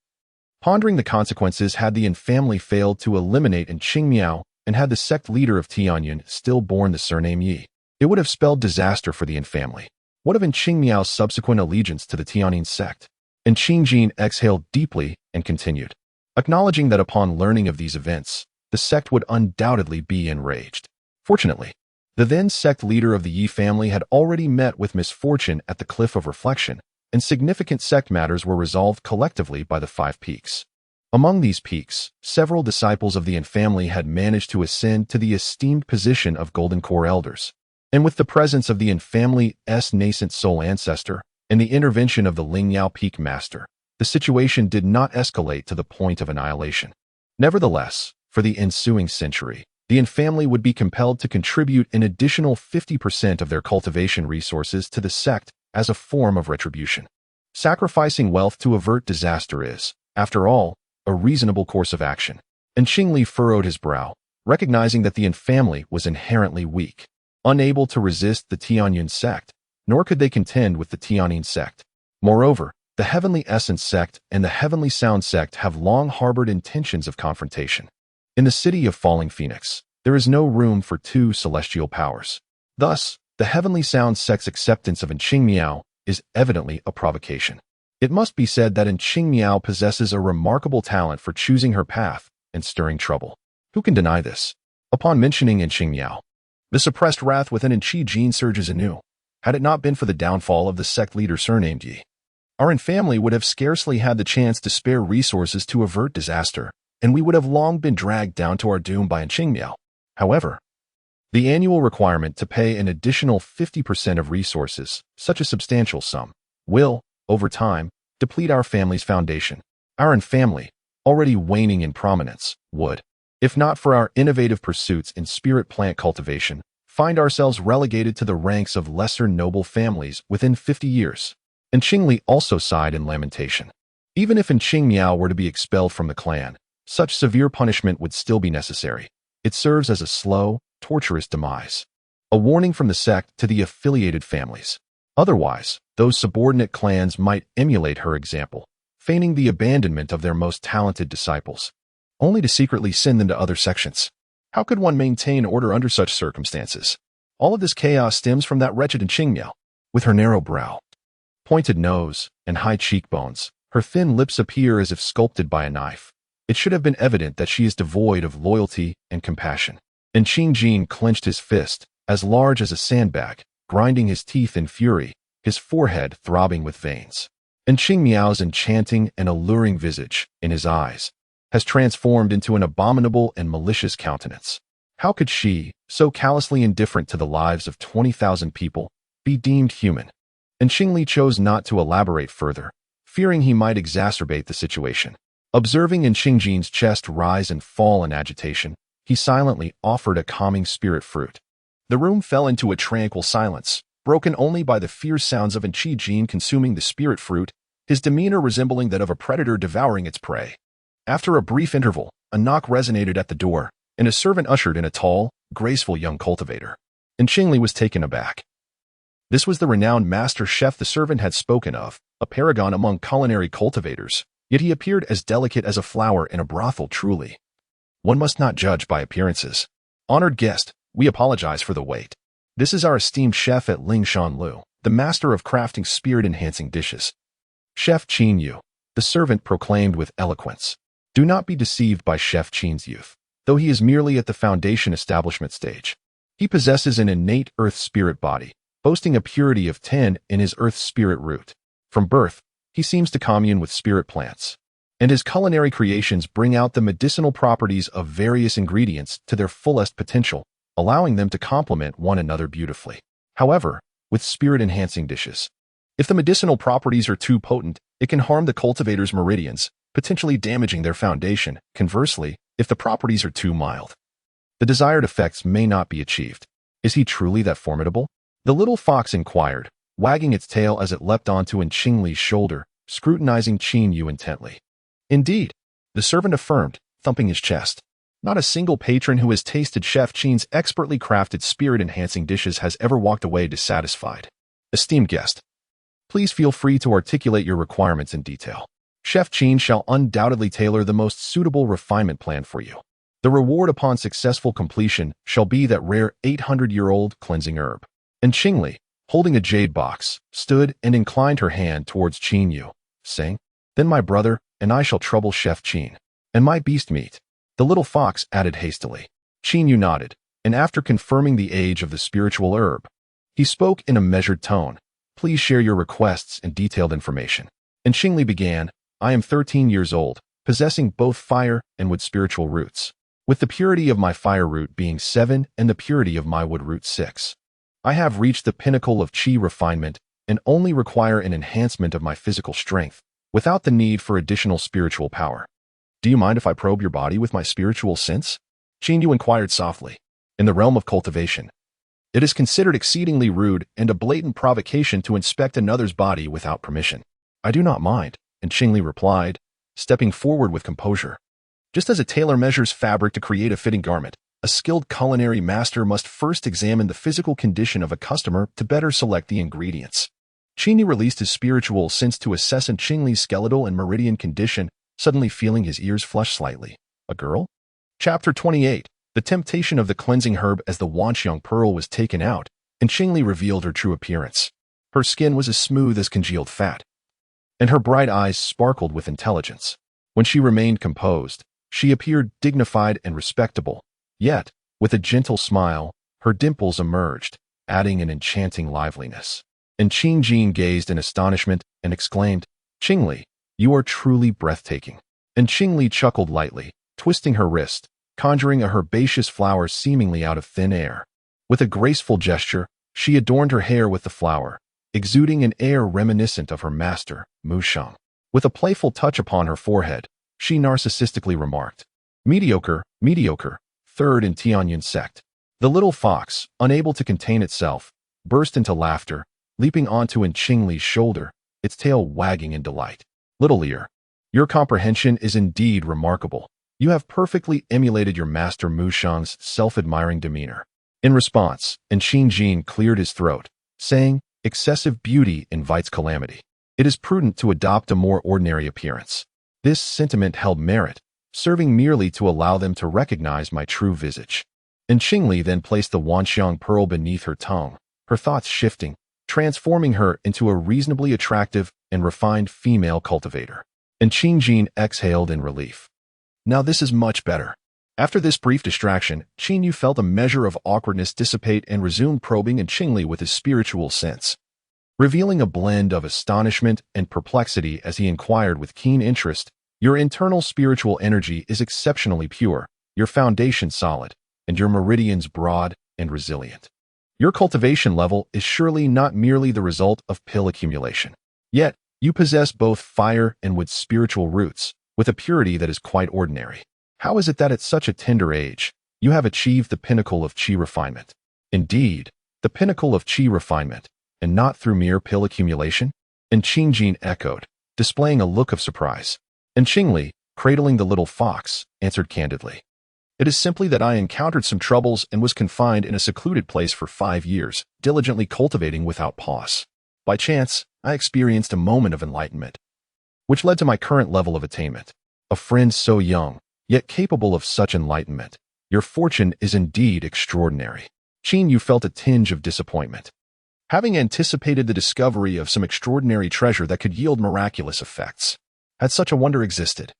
pondering the consequences had the family failed to eliminate Qingmiao and had the sect leader of Tianyin still borne the surname Yi. It would have spelled disaster for the family. What of Qingmiao's subsequent allegiance to the Tianyin sect? Qingli exhaled deeply and continued, acknowledging that upon learning of these events, the sect would undoubtedly be enraged. Fortunately, the then sect leader of the Yi family had already met with misfortune at the Cliff of Reflection, and significant sect matters were resolved collectively by the Five Peaks. Among these peaks, several disciples of the family had managed to ascend to the esteemed position of Golden Core elders. And with the presence of the family's nascent soul ancestor and the intervention of the Lingyao Peak Master, the situation did not escalate to the point of annihilation. Nevertheless, for the ensuing century, the family would be compelled to contribute an additional 50% of their cultivation resources to the sect as a form of retribution. Sacrificing wealth to avert disaster is, after all, a reasonable course of action. And Qingli furrowed his brow, recognizing that the family was inherently weak, unable to resist the Tianyin sect, nor could they contend with the Tianyin sect. Moreover, the Heavenly Essence sect and the Heavenly Sound sect have long harbored intentions of confrontation. In the city of Falling Phoenix, there is no room for two celestial powers. Thus, the Heavenly Sound sect's acceptance of Qingmiao is evidently a provocation. It must be said that Qingmiao possesses a remarkable talent for choosing her path and stirring trouble. Who can deny this? Upon mentioning Qingmiao, the suppressed wrath within Qingli surges anew. Had it not been for the downfall of the sect leader surnamed Yi, our family would have scarcely had the chance to spare resources to avert disaster, and we would have long been dragged down to our doom by Qingmiao. However, the annual requirement to pay an additional 50% of resources, such a substantial sum, will, over time, deplete our family's foundation. Our family, already waning in prominence, would, if not for our innovative pursuits in spirit plant cultivation, find ourselves relegated to the ranks of lesser noble families within 50 years. And Qingli also sighed in lamentation. Even if Qingmiao were to be expelled from the clan, such severe punishment would still be necessary. It serves as a slow, torturous demise. A warning from the sect to the affiliated families. Otherwise, those subordinate clans might emulate her example, feigning the abandonment of their most talented disciples, only to secretly send them to other sections. How could one maintain order under such circumstances? All of this chaos stems from that wretched Qingli. With her narrow brow, pointed nose, and high cheekbones, her thin lips appear as if sculpted by a knife. It should have been evident that she is devoid of loyalty and compassion. And Qingli clenched his fist, as large as a sandbag, grinding his teeth in fury, his forehead throbbing with veins. And Qingmiao's enchanting and alluring visage, in his eyes, has transformed into an abominable and malicious countenance. How could she, so callously indifferent to the lives of 20,000 people, be deemed human? And Qingli chose not to elaborate further, fearing he might exacerbate the situation. Observing Qingli's chest rise and fall in agitation, he silently offered a calming spirit fruit. The room fell into a tranquil silence, broken only by the fierce sounds of Qingli consuming the spirit fruit, his demeanor resembling that of a predator devouring its prey. After a brief interval, a knock resonated at the door, and a servant ushered in a tall, graceful young cultivator. And Qingli was taken aback. This was the renowned master chef the servant had spoken of, a paragon among culinary cultivators, yet he appeared as delicate as a flower in a brothel truly. One must not judge by appearances. Honored guest, we apologize for the wait. This is our esteemed chef at Lingshanlu, the master of crafting spirit-enhancing dishes. Chef Qingli, the servant proclaimed with eloquence. Do not be deceived by Chef Qing's youth, though he is merely at the foundation establishment stage. He possesses an innate earth spirit body, boasting a purity of 10 in his earth spirit root. From birth, he seems to commune with spirit plants, and his culinary creations bring out the medicinal properties of various ingredients to their fullest potential, allowing them to complement one another beautifully. However, with spirit-enhancing dishes, if the medicinal properties are too potent, it can harm the cultivator's meridians, potentially damaging their foundation. Conversely, if the properties are too mild, the desired effects may not be achieved. Is he truly that formidable? The little fox inquired, wagging its tail as it leapt onto Qingli's shoulder, scrutinizing Qingli intently. Indeed, the servant affirmed, thumping his chest. Not a single patron who has tasted Chef Qing's expertly crafted spirit-enhancing dishes has ever walked away dissatisfied. Esteemed guest, please feel free to articulate your requirements in detail. Chef Qing shall undoubtedly tailor the most suitable refinement plan for you. The reward upon successful completion shall be that rare 800-year-old cleansing herb. And Qingli, holding a jade box, stood and inclined her hand towards Qingli, saying, Then my brother and I shall trouble Chef Qing, and my beast meat. The little fox added hastily. Qingli nodded, and after confirming the age of the spiritual herb, he spoke in a measured tone. Please share your requests and detailed information. And Qingli began, I am 13 years old, possessing both fire and wood spiritual roots, with the purity of my fire root being 7 and the purity of my wood root 6. I have reached the pinnacle of qi refinement and only require an enhancement of my physical strength, without the need for additional spiritual power. Do you mind if I probe your body with my spiritual sense? Qingli inquired softly. In the realm of cultivation, it is considered exceedingly rude and a blatant provocation to inspect another's body without permission. I do not mind, and Qingli replied, stepping forward with composure. Just as a tailor measures fabric to create a fitting garment, a skilled culinary master must first examine the physical condition of a customer to better select the ingredients. Qingli released his spiritual sense to assess Qingli's skeletal and meridian condition, suddenly feeling his ears flush slightly. A girl? Chapter 28. The temptation of the cleansing herb. As the Wanxiang pearl was taken out, and Qingli revealed her true appearance. Her skin was as smooth as congealed fat, and her bright eyes sparkled with intelligence. When she remained composed, she appeared dignified and respectable. Yet, with a gentle smile, her dimples emerged, adding an enchanting liveliness. And Qingli gazed in astonishment and exclaimed, Qingli, you are truly breathtaking. And Qingli chuckled lightly, twisting her wrist, conjuring a herbaceous flower seemingly out of thin air. With a graceful gesture, she adorned her hair with the flower, exuding an air reminiscent of her master, Mushang. With a playful touch upon her forehead, she narcissistically remarked, Mediocre, mediocre, third in Tianyun sect. The little fox, unable to contain itself, burst into laughter, leaping onto Qingli's shoulder, its tail wagging in delight. Little ear, your comprehension is indeed remarkable. You have perfectly emulated your master Mu Shang's self-admiring demeanor. In response, Qingli cleared his throat, saying, "Excessive beauty invites calamity. It is prudent to adopt a more ordinary appearance." This sentiment held merit, serving merely to allow them to recognize my true visage. Qingli then placed the Wanxiang pearl beneath her tongue, her thoughts shifting, transforming her into a reasonably attractive and refined female cultivator. Qingli exhaled in relief. Now this is much better. After this brief distraction, Qingli felt a measure of awkwardness dissipate and resumed probing Qingli with his spiritual sense, revealing a blend of astonishment and perplexity as he inquired with keen interest, "Your internal spiritual energy is exceptionally pure, your foundation solid, and your meridians broad and resilient. Your cultivation level is surely not merely the result of pill accumulation. Yet, you possess both fire and wood spiritual roots, with a purity that is quite ordinary. How is it that at such a tender age, you have achieved the pinnacle of qi refinement? Indeed, the pinnacle of qi refinement, and not through mere pill accumulation?" Qingli echoed, displaying a look of surprise. Qingli, cradling the little fox, answered candidly, "It is simply that I encountered some troubles and was confined in a secluded place for 5 years, diligently cultivating without pause. By chance, I experienced a moment of enlightenment, which led to my current level of attainment. A friend so young, yet capable of such enlightenment. Your fortune is indeed extraordinary." Qingli felt a tinge of disappointment. Having anticipated the discovery of some extraordinary treasure that could yield miraculous effects, had such a wonder existed,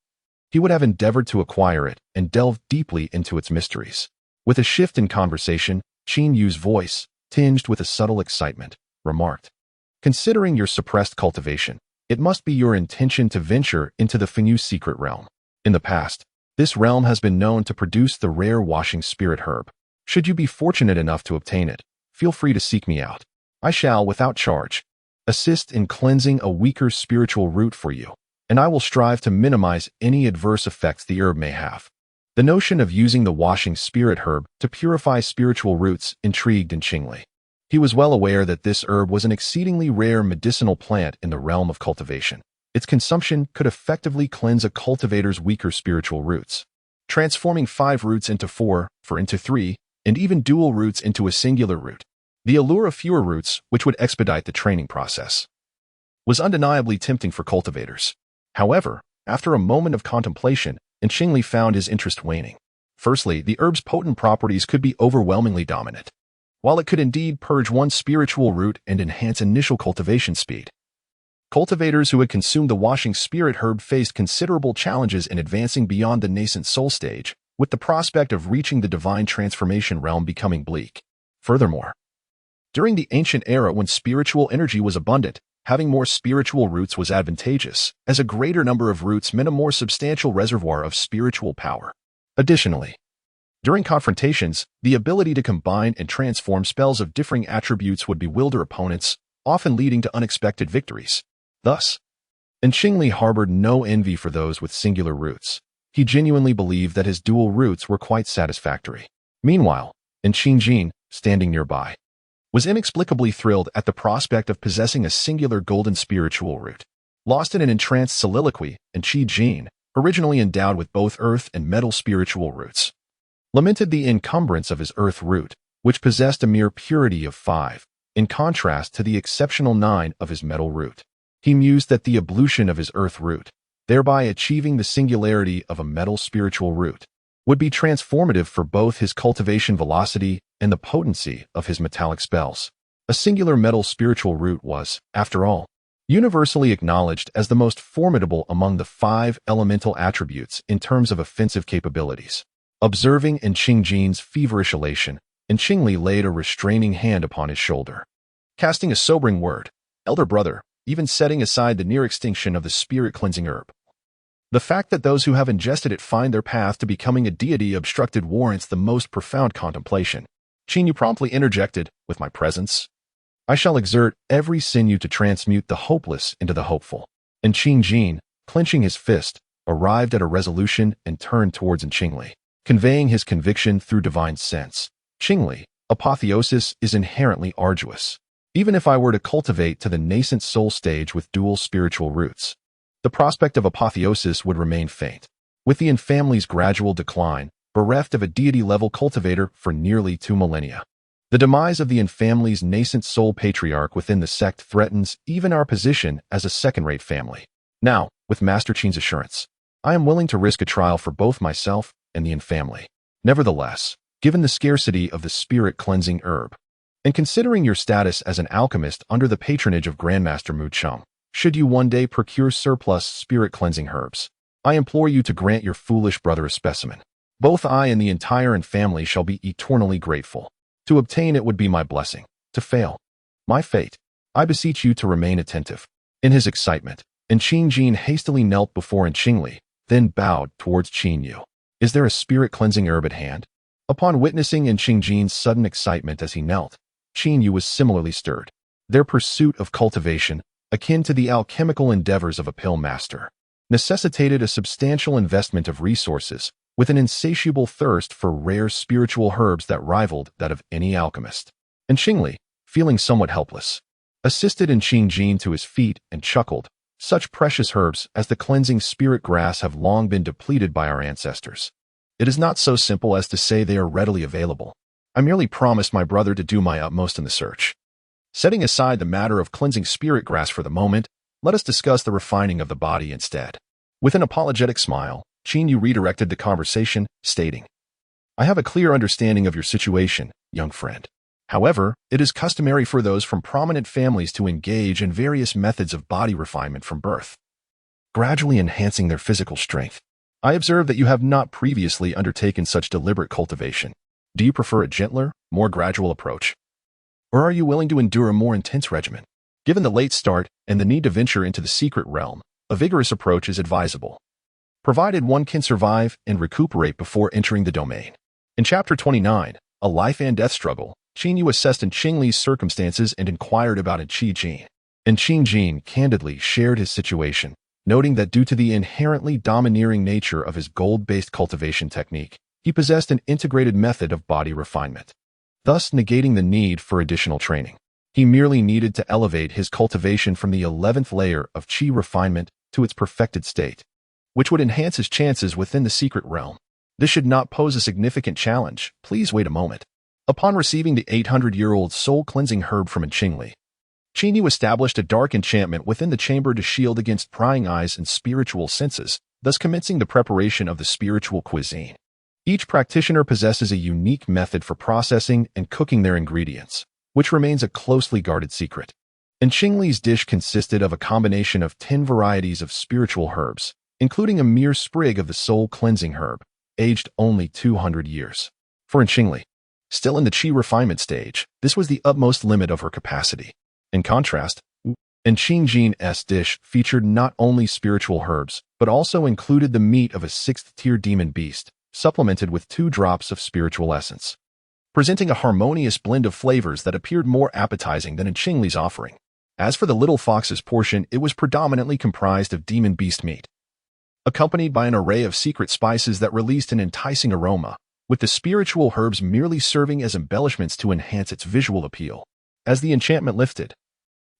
he would have endeavored to acquire it and delve deeply into its mysteries. With a shift in conversation, Qingli's voice, tinged with a subtle excitement, remarked, "Considering your suppressed cultivation, it must be your intention to venture into the Fenyu secret realm. In the past, this realm has been known to produce the rare washing spirit herb. Should you be fortunate enough to obtain it, feel free to seek me out. I shall, without charge, assist in cleansing a weaker spiritual root for you, and I will strive to minimize any adverse effects the herb may have." The notion of using the washing spirit herb to purify spiritual roots intrigued Qingli. He was well aware that this herb was an exceedingly rare medicinal plant in the realm of cultivation. Its consumption could effectively cleanse a cultivator's weaker spiritual roots, transforming 5 roots into 4, into 3, and even dual roots into a singular root. The allure of fewer roots, which would expedite the training process, was undeniably tempting for cultivators. However, after a moment of contemplation, Qingli found his interest waning. Firstly, the herb's potent properties could be overwhelmingly dominant. While it could indeed purge one's spiritual root and enhance initial cultivation speed, cultivators who had consumed the washing spirit herb faced considerable challenges in advancing beyond the nascent soul stage, with the prospect of reaching the divine transformation realm becoming bleak. Furthermore, during the ancient era when spiritual energy was abundant, having more spiritual roots was advantageous, as a greater number of roots meant a more substantial reservoir of spiritual power. Additionally, during confrontations, the ability to combine and transform spells of differing attributes would bewilder opponents, often leading to unexpected victories. Thus, Qingli harbored no envy for those with singular roots. He genuinely believed that his dual roots were quite satisfactory. Meanwhile, Qingli, standing nearby, was inexplicably thrilled at the prospect of possessing a singular golden spiritual root. Lost in an entranced soliloquy, Qingli, originally endowed with both earth and metal spiritual roots, lamented the encumbrance of his earth root, which possessed a mere purity of 5, in contrast to the exceptional 9 of his metal root. He mused that the ablution of his earth root, thereby achieving the singularity of a metal spiritual root, would be transformative for both his cultivation velocity and the potency of his metallic spells. A singular metal spiritual root was, after all, universally acknowledged as the most formidable among the 5 elemental attributes in terms of offensive capabilities. Observing Qingli's feverish elation, Qingli laid a restraining hand upon his shoulder, casting a sobering word, "Elder brother," even setting aside the near extinction of the spirit-cleansing herb. The fact that those who have ingested it find their path to becoming a deity obstructed warrants the most profound contemplation. Qingli promptly interjected, "With my presence, I shall exert every sinew to transmute the hopeless into the hopeful." Qingli, clenching his fist, arrived at a resolution and turned towards Qingli, conveying his conviction through divine sense. "Qingli, apotheosis is inherently arduous. Even if I were to cultivate to the nascent soul stage with dual spiritual roots, the prospect of apotheosis would remain faint. with the Yin family's gradual decline, bereft of a deity-level cultivator for nearly 2 millennia. The demise of the Yin family's nascent sole patriarch within the sect threatens even our position as a second-rate family. Now, with Master Qing's assurance, I am willing to risk a trial for both myself and the Yin family. Nevertheless, given the scarcity of the spirit-cleansing herb, and considering your status as an alchemist under the patronage of Grandmaster Mu Cheng, should you one day procure surplus spirit-cleansing herbs, I implore you to grant your foolish brother a specimen. Both I and the entire Yin family shall be eternally grateful. To obtain it would be my blessing. To fail, my fate. I beseech you to remain attentive. In his excitement, Qingli hastily knelt before Qingli, then bowed towards Qingyu. Is there a spirit-cleansing herb at hand? Upon witnessing Qingli's sudden excitement as he knelt, Qingyu was similarly stirred. Their pursuit of cultivation, akin to the alchemical endeavors of a pill master, necessitated a substantial investment of resources, with an insatiable thirst for rare spiritual herbs that rivaled that of any alchemist. Qingli, feeling somewhat helpless, assisted Qingli to his feet and chuckled, "Such precious herbs as the cleansing spirit grass have long been depleted by our ancestors. It is not so simple as to say they are readily available. I merely promised my brother to do my utmost in the search. Setting aside the matter of cleansing spirit grass for the moment, let us discuss the refining of the body instead." With an apologetic smile, Qingyu redirected the conversation, stating, "I have a clear understanding of your situation, young friend. However, it is customary for those from prominent families to engage in various methods of body refinement from birth, gradually enhancing their physical strength. I observe that you have not previously undertaken such deliberate cultivation. Do you prefer a gentler, more gradual approach? Or are you willing to endure a more intense regimen? Given the late start and the need to venture into the secret realm, a vigorous approach is advisable, provided one can survive and recuperate before entering the domain." In Chapter 29, A Life and Death Struggle, Qingyu assessed Qingli's circumstances and inquired about Qingli. Qingli candidly shared his situation, noting that due to the inherently domineering nature of his gold-based cultivation technique, he possessed an integrated method of body refinement, thus negating the need for additional training. He merely needed to elevate his cultivation from the 11th layer of qi refinement to its perfected state, which would enhance his chances within the secret realm. This should not pose a significant challenge. Please wait a moment. Upon receiving the 800-year-old soul-cleansing herb from Qingli, Qingyu established a dark enchantment within the chamber to shield against prying eyes and spiritual senses, thus commencing the preparation of the spiritual cuisine. Each practitioner possesses a unique method for processing and cooking their ingredients, which remains a closely guarded secret. Qingli's dish consisted of a combination of 10 varieties of spiritual herbs, including a mere sprig of the soul-cleansing herb, aged only 200 years. For Qingli, still in the qi refinement stage, this was the utmost limit of her capacity. In contrast, Qingli's dish featured not only spiritual herbs, but also included the meat of a 6th-tier demon beast, supplemented with 2 drops of spiritual essence, presenting a harmonious blend of flavors that appeared more appetizing than Qingli's offering. As for the little fox's portion, it was predominantly comprised of demon beast meat, accompanied by an array of secret spices that released an enticing aroma, with the spiritual herbs merely serving as embellishments to enhance its visual appeal. As the enchantment lifted,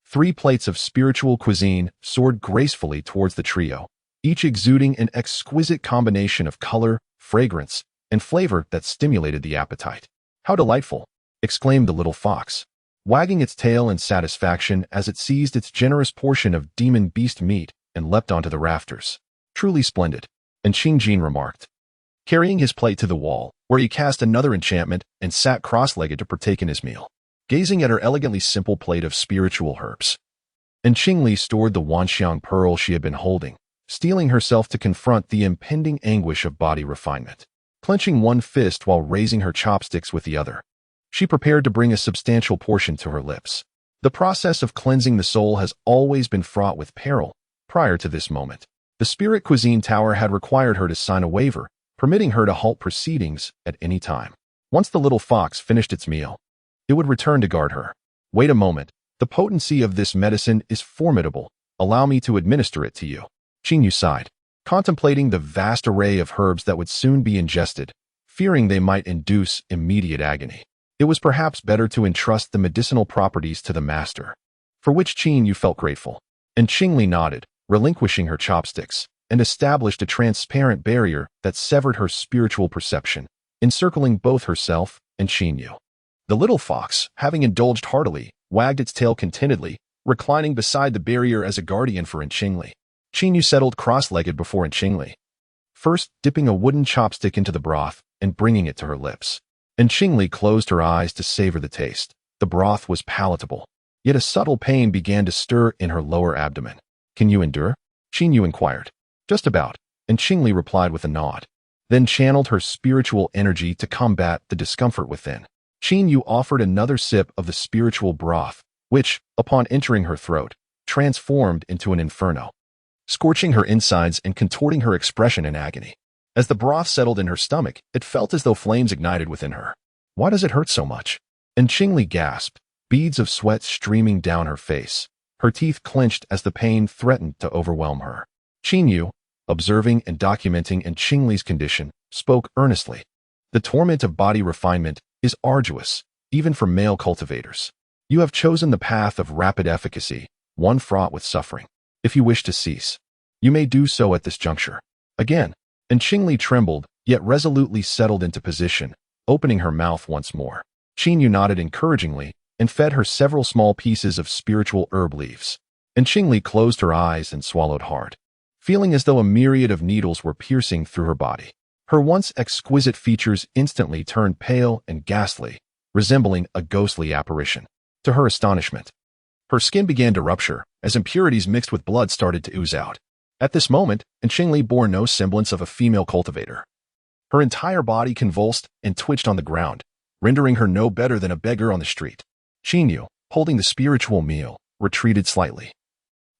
3 plates of spiritual cuisine soared gracefully towards the trio, each exuding an exquisite combination of color, fragrance, and flavor that stimulated the appetite. "How delightful!" exclaimed the little fox, wagging its tail in satisfaction as it seized its generous portion of demon beast meat and leapt onto the rafters. "Truly splendid," Qingli remarked, carrying his plate to the wall, where he cast another enchantment and sat cross-legged to partake in his meal, gazing at her elegantly simple plate of spiritual herbs. Qingli stored the Wanxiang pearl she had been holding, steeling herself to confront the impending anguish of body refinement. Clenching one fist while raising her chopsticks with the other, she prepared to bring a substantial portion to her lips. The process of cleansing the soul has always been fraught with peril. Prior to this moment, the Spirit Cuisine Tower had required her to sign a waiver, permitting her to halt proceedings at any time. Once the little fox finished its meal, it would return to guard her. "Wait a moment. The potency of this medicine is formidable. Allow me to administer it to you." Qingyu sighed, contemplating the vast array of herbs that would soon be ingested, fearing they might induce immediate agony. It was perhaps better to entrust the medicinal properties to the master, for which Qingyu felt grateful. Qingli nodded, relinquishing her chopsticks. and established a transparent barrier that severed her spiritual perception, encircling both herself and Qingli. The little fox, having indulged heartily, wagged its tail contentedly, reclining beside the barrier as a guardian for Qingli. Qingli settled cross-legged before Qingli, first dipping a wooden chopstick into the broth and bringing it to her lips. Qingli closed her eyes to savor the taste. The broth was palatable, yet a subtle pain began to stir in her lower abdomen. "Can you endure?" Qingli inquired. "Just about," Qingli replied with a nod, then channeled her spiritual energy to combat the discomfort within. Qingli offered another sip of the spiritual broth, which, upon entering her throat, transformed into an inferno, scorching her insides and contorting her expression in agony. As the broth settled in her stomach, it felt as though flames ignited within her. "Why does it hurt so much?" Qingli gasped, beads of sweat streaming down her face. Her teeth clenched as the pain threatened to overwhelm her. Qingli, observing and documenting Qingli's condition, spoke earnestly. "The torment of body refinement is arduous, even for male cultivators. You have chosen the path of rapid efficacy, one fraught with suffering. If you wish to cease, you may do so at this juncture." Again, Qingli trembled, yet resolutely settled into position, opening her mouth once more. Qingli nodded encouragingly and fed her several small pieces of spiritual herb leaves. Qingli closed her eyes and swallowed hard, feeling as though a myriad of needles were piercing through her body. Her once exquisite features instantly turned pale and ghastly, resembling a ghostly apparition. To her astonishment, her skin began to rupture as impurities mixed with blood started to ooze out. At this moment, Qingli bore no semblance of a female cultivator. Her entire body convulsed and twitched on the ground, rendering her no better than a beggar on the street. Qingli, holding the spiritual meal, retreated slightly,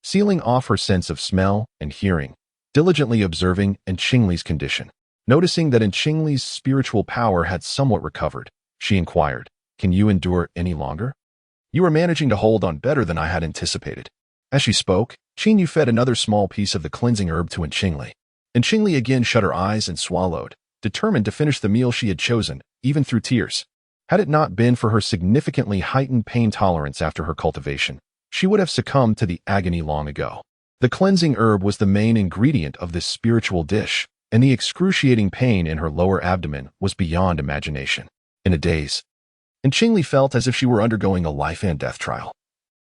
sealing off her sense of smell and hearing, diligently observing Qingli's condition. Noticing that Qingli's spiritual power had somewhat recovered, she inquired, "Can you endure any longer?" "You are managing to hold on better than I had anticipated." As she spoke, Qingli fed another small piece of the cleansing herb to Qingli. Qingli again shut her eyes and swallowed, determined to finish the meal she had chosen, even through tears. Had it not been for her significantly heightened pain tolerance after her cultivation, she would have succumbed to the agony long ago. The cleansing herb was the main ingredient of this spiritual dish, and the excruciating pain in her lower abdomen was beyond imagination. In a daze, Qingli felt as if she were undergoing a life and death trial.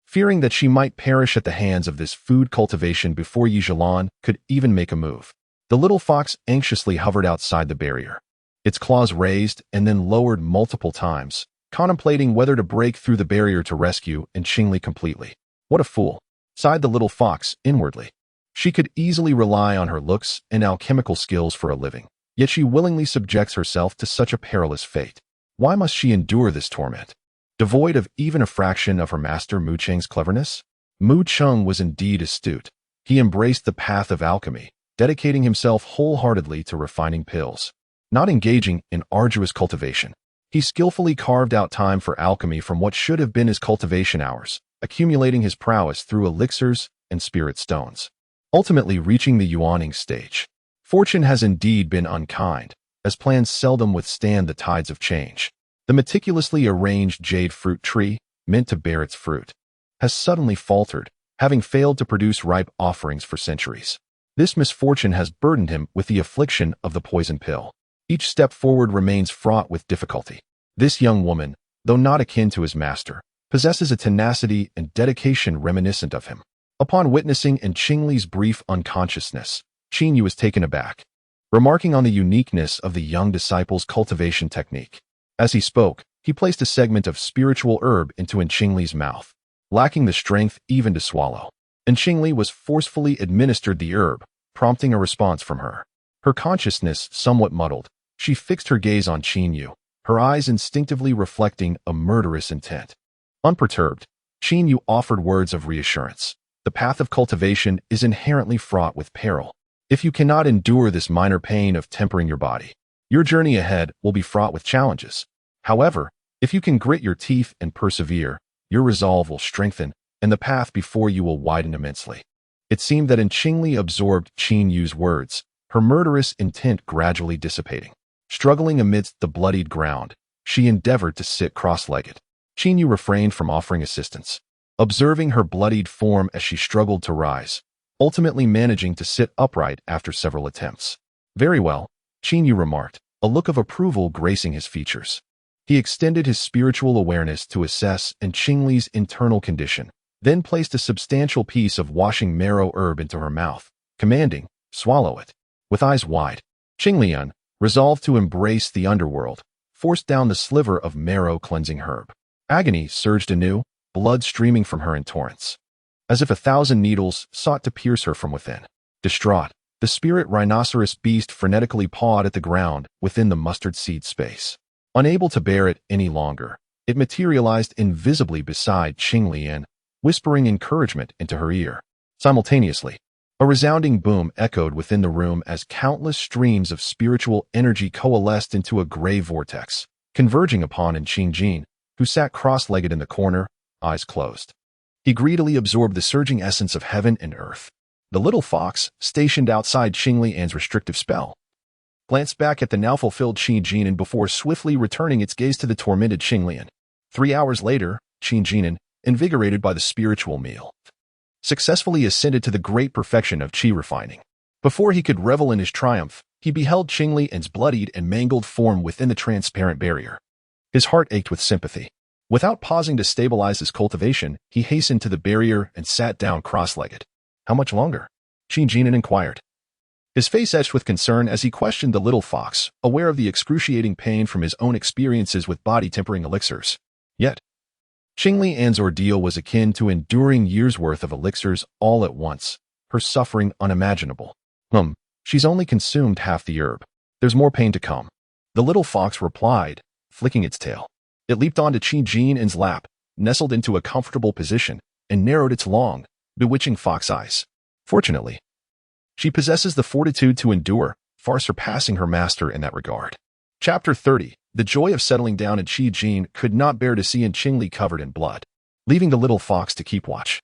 Fearing that she might perish at the hands of this food cultivation before Yijilan could even make a move, the little fox anxiously hovered outside the barrier, its claws raised and then lowered multiple times, contemplating whether to break through the barrier to rescue Qingli completely. "What a fool," sighed the little fox inwardly. She could easily rely on her looks and alchemical skills for a living, yet she willingly subjects herself to such a perilous fate. Why must she endure this torment, devoid of even a fraction of her master Mu Cheng's cleverness? Mu Cheng was indeed astute. He embraced the path of alchemy, dedicating himself wholeheartedly to refining pills, not engaging in arduous cultivation. He skillfully carved out time for alchemy from what should have been his cultivation hours, accumulating his prowess through elixirs and spirit stones, ultimately reaching the yuaning stage. Fortune has indeed been unkind, as plans seldom withstand the tides of change. The meticulously arranged jade fruit tree, meant to bear its fruit, has suddenly faltered, having failed to produce ripe offerings for centuries. This misfortune has burdened him with the affliction of the poison pill. Each step forward remains fraught with difficulty. This young woman, though not akin to his master, possesses a tenacity and dedication reminiscent of him. Upon witnessing Qingli's brief unconsciousness, Qingli was taken aback, remarking on the uniqueness of the young disciple's cultivation technique. As he spoke, he placed a segment of spiritual herb into Qingli's mouth, lacking the strength even to swallow. Qingli was forcefully administered the herb, prompting a response from her. Her consciousness somewhat muddled, she fixed her gaze on Qingli, her eyes instinctively reflecting a murderous intent. Unperturbed, Qingli offered words of reassurance. The path of cultivation is inherently fraught with peril. If you cannot endure this minor pain of tempering your body, your journey ahead will be fraught with challenges. However, if you can grit your teeth and persevere, your resolve will strengthen, and the path before you will widen immensely. It seemed that Qingli absorbed Qingli's words, her murderous intent gradually dissipating. Struggling amidst the bloodied ground, she endeavored to sit cross-legged. Qingli refrained from offering assistance. Observing her bloodied form as she struggled to rise, ultimately managing to sit upright after several attempts. "Very well," Qingli remarked, a look of approval gracing his features. He extended his spiritual awareness to assess Qingli's internal condition, then placed a substantial piece of washing marrow herb into her mouth, commanding, "Swallow it." With eyes wide, Qingli, resolved to embrace the underworld, forced down the sliver of marrow-cleansing herb. Agony surged anew, blood streaming from her in torrents, as if 1,000 needles sought to pierce her from within. Distraught, the spirit rhinoceros beast frenetically pawed at the ground within the mustard seed space. Unable to bear it any longer, it materialized invisibly beside Qingli, whispering encouragement into her ear. Simultaneously, a resounding boom echoed within the room as countless streams of spiritual energy coalesced into a gray vortex, converging upon Qingli, who sat cross-legged in the corner, eyes closed. He greedily absorbed the surging essence of heaven and earth. The little fox, stationed outside Qingli's restrictive spell, glanced back at the now-fulfilled Qingli before swiftly returning its gaze to the tormented Qingli. 3 hours later, Qingli, invigorated by the spiritual meal, successfully ascended to the great perfection of qi refining. Before he could revel in his triumph, he beheld Qingli's bloodied and mangled form within the transparent barrier. His heart ached with sympathy. Without pausing to stabilize his cultivation, he hastened to the barrier and sat down cross-legged. "How much longer?" Qingli inquired. His face etched with concern as he questioned the little fox, aware of the excruciating pain from his own experiences with body-tempering elixirs. Yet, Qingli's ordeal was akin to enduring years' worth of elixirs all at once, her suffering unimaginable. She's only consumed half the herb. There's more pain to come." The little fox replied, flicking its tail. It leaped onto Qingli's lap, nestled into a comfortable position, and narrowed its long, bewitching fox eyes. Fortunately, she possesses the fortitude to endure, far surpassing her master in that regard. Chapter 30. The joy of settling down in Qingli could not bear to see Qingli covered in blood, leaving the little fox to keep watch.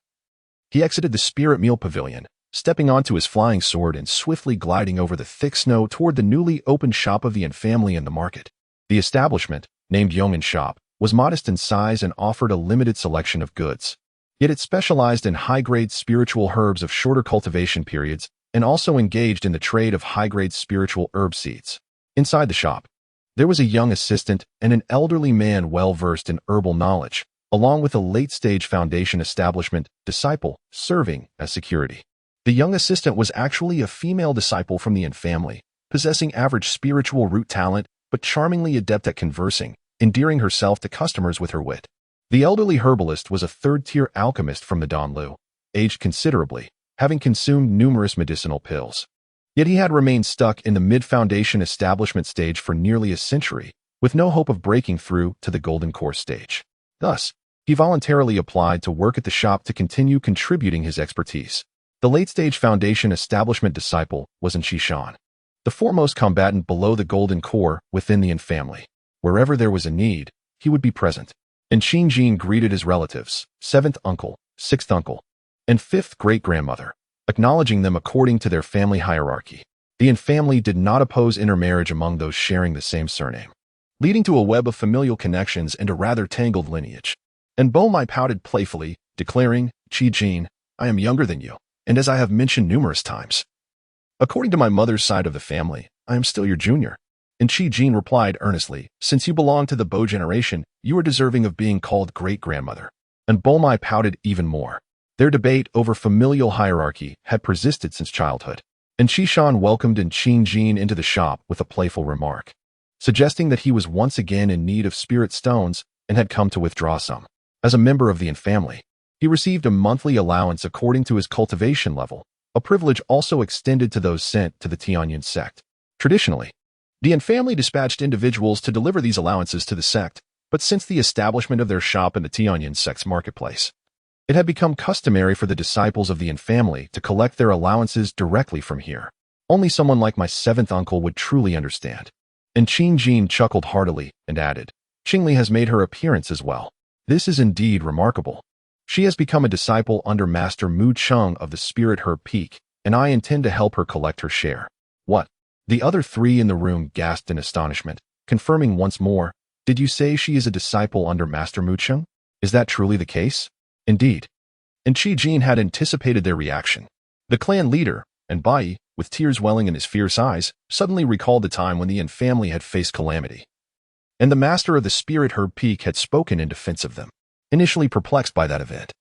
He exited the spirit meal pavilion, stepping onto his flying sword and swiftly gliding over the thick snow toward the newly opened shop of the family in the market. The establishment, named Yong'an Shop, was modest in size and offered a limited selection of goods. Yet it specialized in high-grade spiritual herbs of shorter cultivation periods and also engaged in the trade of high-grade spiritual herb seeds. Inside the shop, there was a young assistant and an elderly man well-versed in herbal knowledge, along with a late-stage foundation establishment disciple serving as security. The young assistant was actually a female disciple from the family, possessing average spiritual root talent but charmingly adept at conversing, endearing herself to customers with her wit. The elderly herbalist was a third-tier alchemist from the Danlu, aged considerably, having consumed numerous medicinal pills. Yet he had remained stuck in the mid-foundation establishment stage for nearly a century, with no hope of breaking through to the golden core stage. Thus, he voluntarily applied to work at the shop to continue contributing his expertise. The late-stage foundation establishment disciple was Shan, the foremost combatant below the golden core within the family. Wherever there was a need, he would be present. And Qingli greeted his relatives, 7th uncle, 6th uncle, and 5th great-grandmother, acknowledging them according to their family hierarchy. The family did not oppose intermarriage among those sharing the same surname, leading to a web of familial connections and a rather tangled lineage. And Bomai pouted playfully, declaring, "Qingli, I am younger than you, and as I have mentioned numerous times, according to my mother's side of the family, I am still your junior." And Qingli replied earnestly, "Since you belong to the Bo generation, you are deserving of being called great-grandmother." And Bomai pouted even more. Their debate over familial hierarchy had persisted since childhood. And Shan welcomed Qingli into the shop with a playful remark, suggesting that he was once again in need of spirit stones and had come to withdraw some. As a member of the family, he received a monthly allowance according to his cultivation level, a privilege also extended to those sent to the Tianyin sect. Traditionally, the family dispatched individuals to deliver these allowances to the sect, but since the establishment of their shop in the Tianyin sect's marketplace, it had become customary for the disciples of the family to collect their allowances directly from here. Only someone like my 7th uncle would truly understand. And Qingli chuckled heartily and added, "Qingli has made her appearance as well. This is indeed remarkable. She has become a disciple under Master Mu Cheng of the Spirit Herb Peak, and I intend to help her collect her share." "What?" The other 3 in the room gasped in astonishment, confirming once more, "Did you say she is a disciple under Master Mu Cheng? Is that truly the case?" Indeed. And Qingli had anticipated their reaction. The clan leader, and Bai, with tears welling in his fierce eyes, suddenly recalled the time when the Yin family had faced calamity. And the master of the spirit herb peak had spoken in defense of them. Initially perplexed by that event,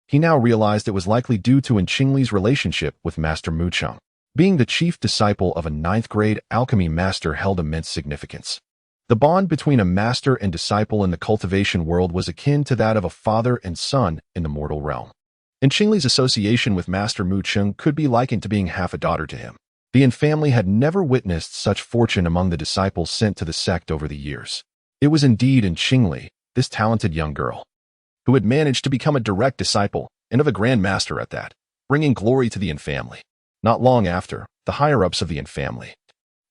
he now realized it was likely due to Qingli's relationship with Master Mu Cheng. Being the chief disciple of a 9th-grade alchemy master held immense significance. The bond between a master and disciple in the cultivation world was akin to that of a father and son in the mortal realm. And Qingli's association with Master Mu Cheng could be likened to being half a daughter to him. The Yin family had never witnessed such fortune among the disciples sent to the sect over the years. It was indeed in Qingli, this talented young girl, who had managed to become a direct disciple, and of a grand master at that, bringing glory to the Yin family. Not long after, the higher-ups of the Yin family,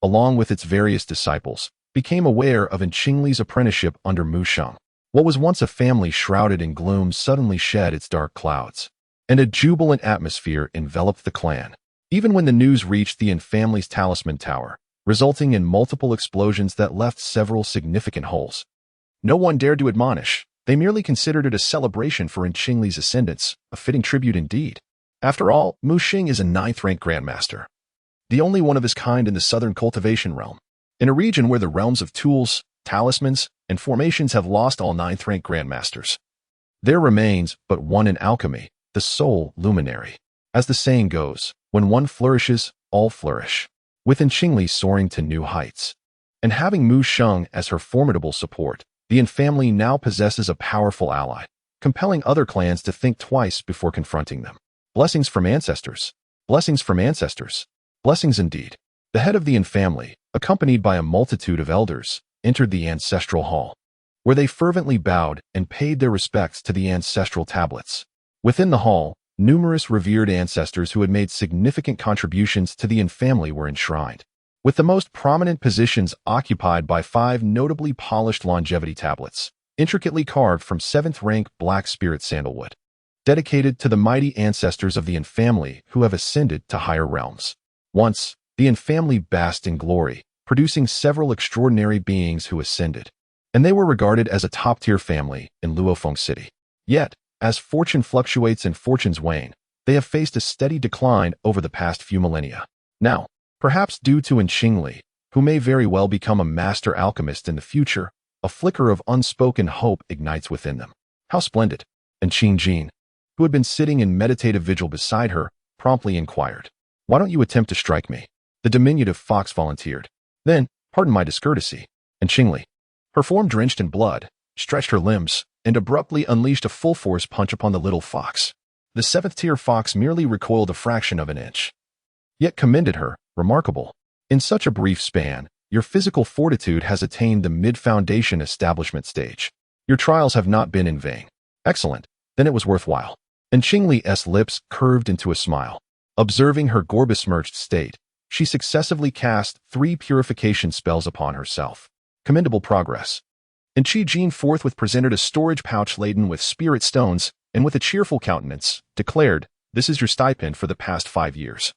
along with its various disciples, became aware of Qingli's apprenticeship under Mu Sheng. What was once a family shrouded in gloom suddenly shed its dark clouds, and a jubilant atmosphere enveloped the clan. Even when the news reached the Yin family's talisman tower, resulting in multiple explosions that left several significant holes, no one dared to admonish. They merely considered it a celebration for Qingli's ascendance, a fitting tribute indeed. After all, Mu Xing is a 9th-ranked grandmaster, the only one of his kind in the southern cultivation realm, in a region where the realms of tools, talismans, and formations have lost all 9th-ranked grandmasters. There remains but one in alchemy, the sole luminary. As the saying goes, when one flourishes, all flourish. With Qingli soaring to new heights, and having Mu Sheng as her formidable support, the Yin family now possesses a powerful ally, compelling other clans to think twice before confronting them. Blessings from ancestors. Blessings from ancestors. Blessings indeed. The head of the Yin family, accompanied by a multitude of elders, entered the ancestral hall, where they fervently bowed and paid their respects to the ancestral tablets. Within the hall, numerous revered ancestors who had made significant contributions to the Yin family were enshrined, with the most prominent positions occupied by 5 notably polished longevity tablets, intricately carved from 7th-rank black spirit sandalwood, dedicated to the mighty ancestors of the Yin family who have ascended to higher realms. Once, the Yin family basked in glory, producing several extraordinary beings who ascended, and they were regarded as a top-tier family in Luofeng City. Yet, as fortune fluctuates and fortunes wane, they have faced a steady decline over the past few millennia. Now, perhaps due to Qingli, who may very well become a master alchemist in the future, a flicker of unspoken hope ignites within them. How splendid! And Qingjin, who had been sitting in meditative vigil beside her, promptly inquired, "Why don't you attempt to strike me?" The diminutive fox volunteered. Then, pardon my discourtesy. And Qingli, her form drenched in blood, stretched her limbs, and abruptly unleashed a full-force punch upon the little fox. The 7th-tier fox merely recoiled a fraction of an inch, yet commended her. Remarkable. In such a brief span, your physical fortitude has attained the mid-foundation establishment stage. Your trials have not been in vain. Excellent. Then it was worthwhile. And Qingli's lips curved into a smile. Observing her gore-besmirched state, she successively cast 3 purification spells upon herself. Commendable progress. And Qi forthwith presented a storage pouch laden with spirit stones, and with a cheerful countenance, declared, "This is your stipend for the past 5 years.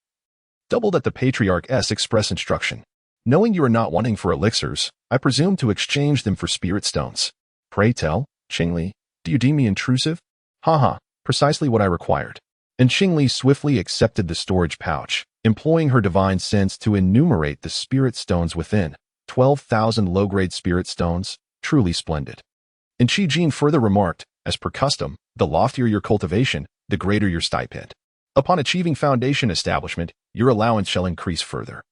Doubled at the Patriarch's express instruction. Knowing you are not wanting for elixirs, I presume to exchange them for spirit stones. Pray tell, Qingli, do you deem me intrusive?" "Ha, precisely what I required." And Qingli swiftly accepted the storage pouch, employing her divine sense to enumerate the spirit stones within. 12,000 low-grade spirit stones, truly splendid. And Qi further remarked, "As per custom, the loftier your cultivation, the greater your stipend. Upon achieving foundation establishment, your allowance shall increase further."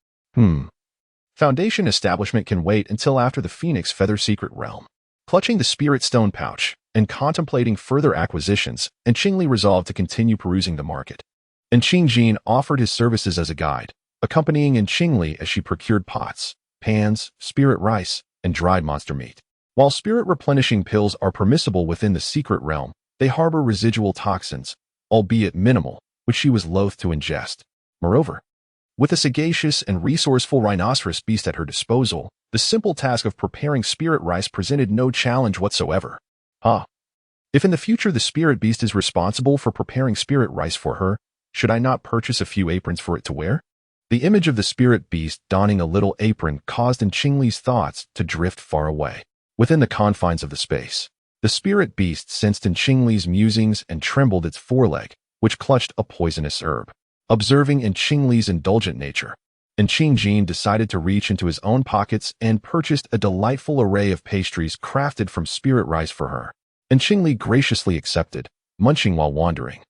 Foundation establishment can wait until after the Phoenix Feather Secret Realm. Clutching the spirit stone pouch and contemplating further acquisitions, and Qingli resolved to continue perusing the market. And Qingjin offered his services as a guide, accompanying Qingli as she procured pots, pans, spirit rice, and dried monster meat. While spirit replenishing pills are permissible within the secret realm, they harbor residual toxins, albeit minimal, which she was loath to ingest. Moreover, with a sagacious and resourceful rhinoceros beast at her disposal, the simple task of preparing spirit rice presented no challenge whatsoever. If in the future the spirit beast is responsible for preparing spirit rice for her, should I not purchase a few aprons for it to wear? The image of the spirit beast donning a little apron caused Qingli's thoughts to drift far away. Within the confines of the space, the spirit beast sensed Qingli's musings and trembled its foreleg, which clutched a poisonous herb. observing in Qingli's indulgent nature. And Qingjin decided to reach into his own pockets and purchased a delightful array of pastries crafted from spirit rice for her. And Qingli graciously accepted, munching while wandering,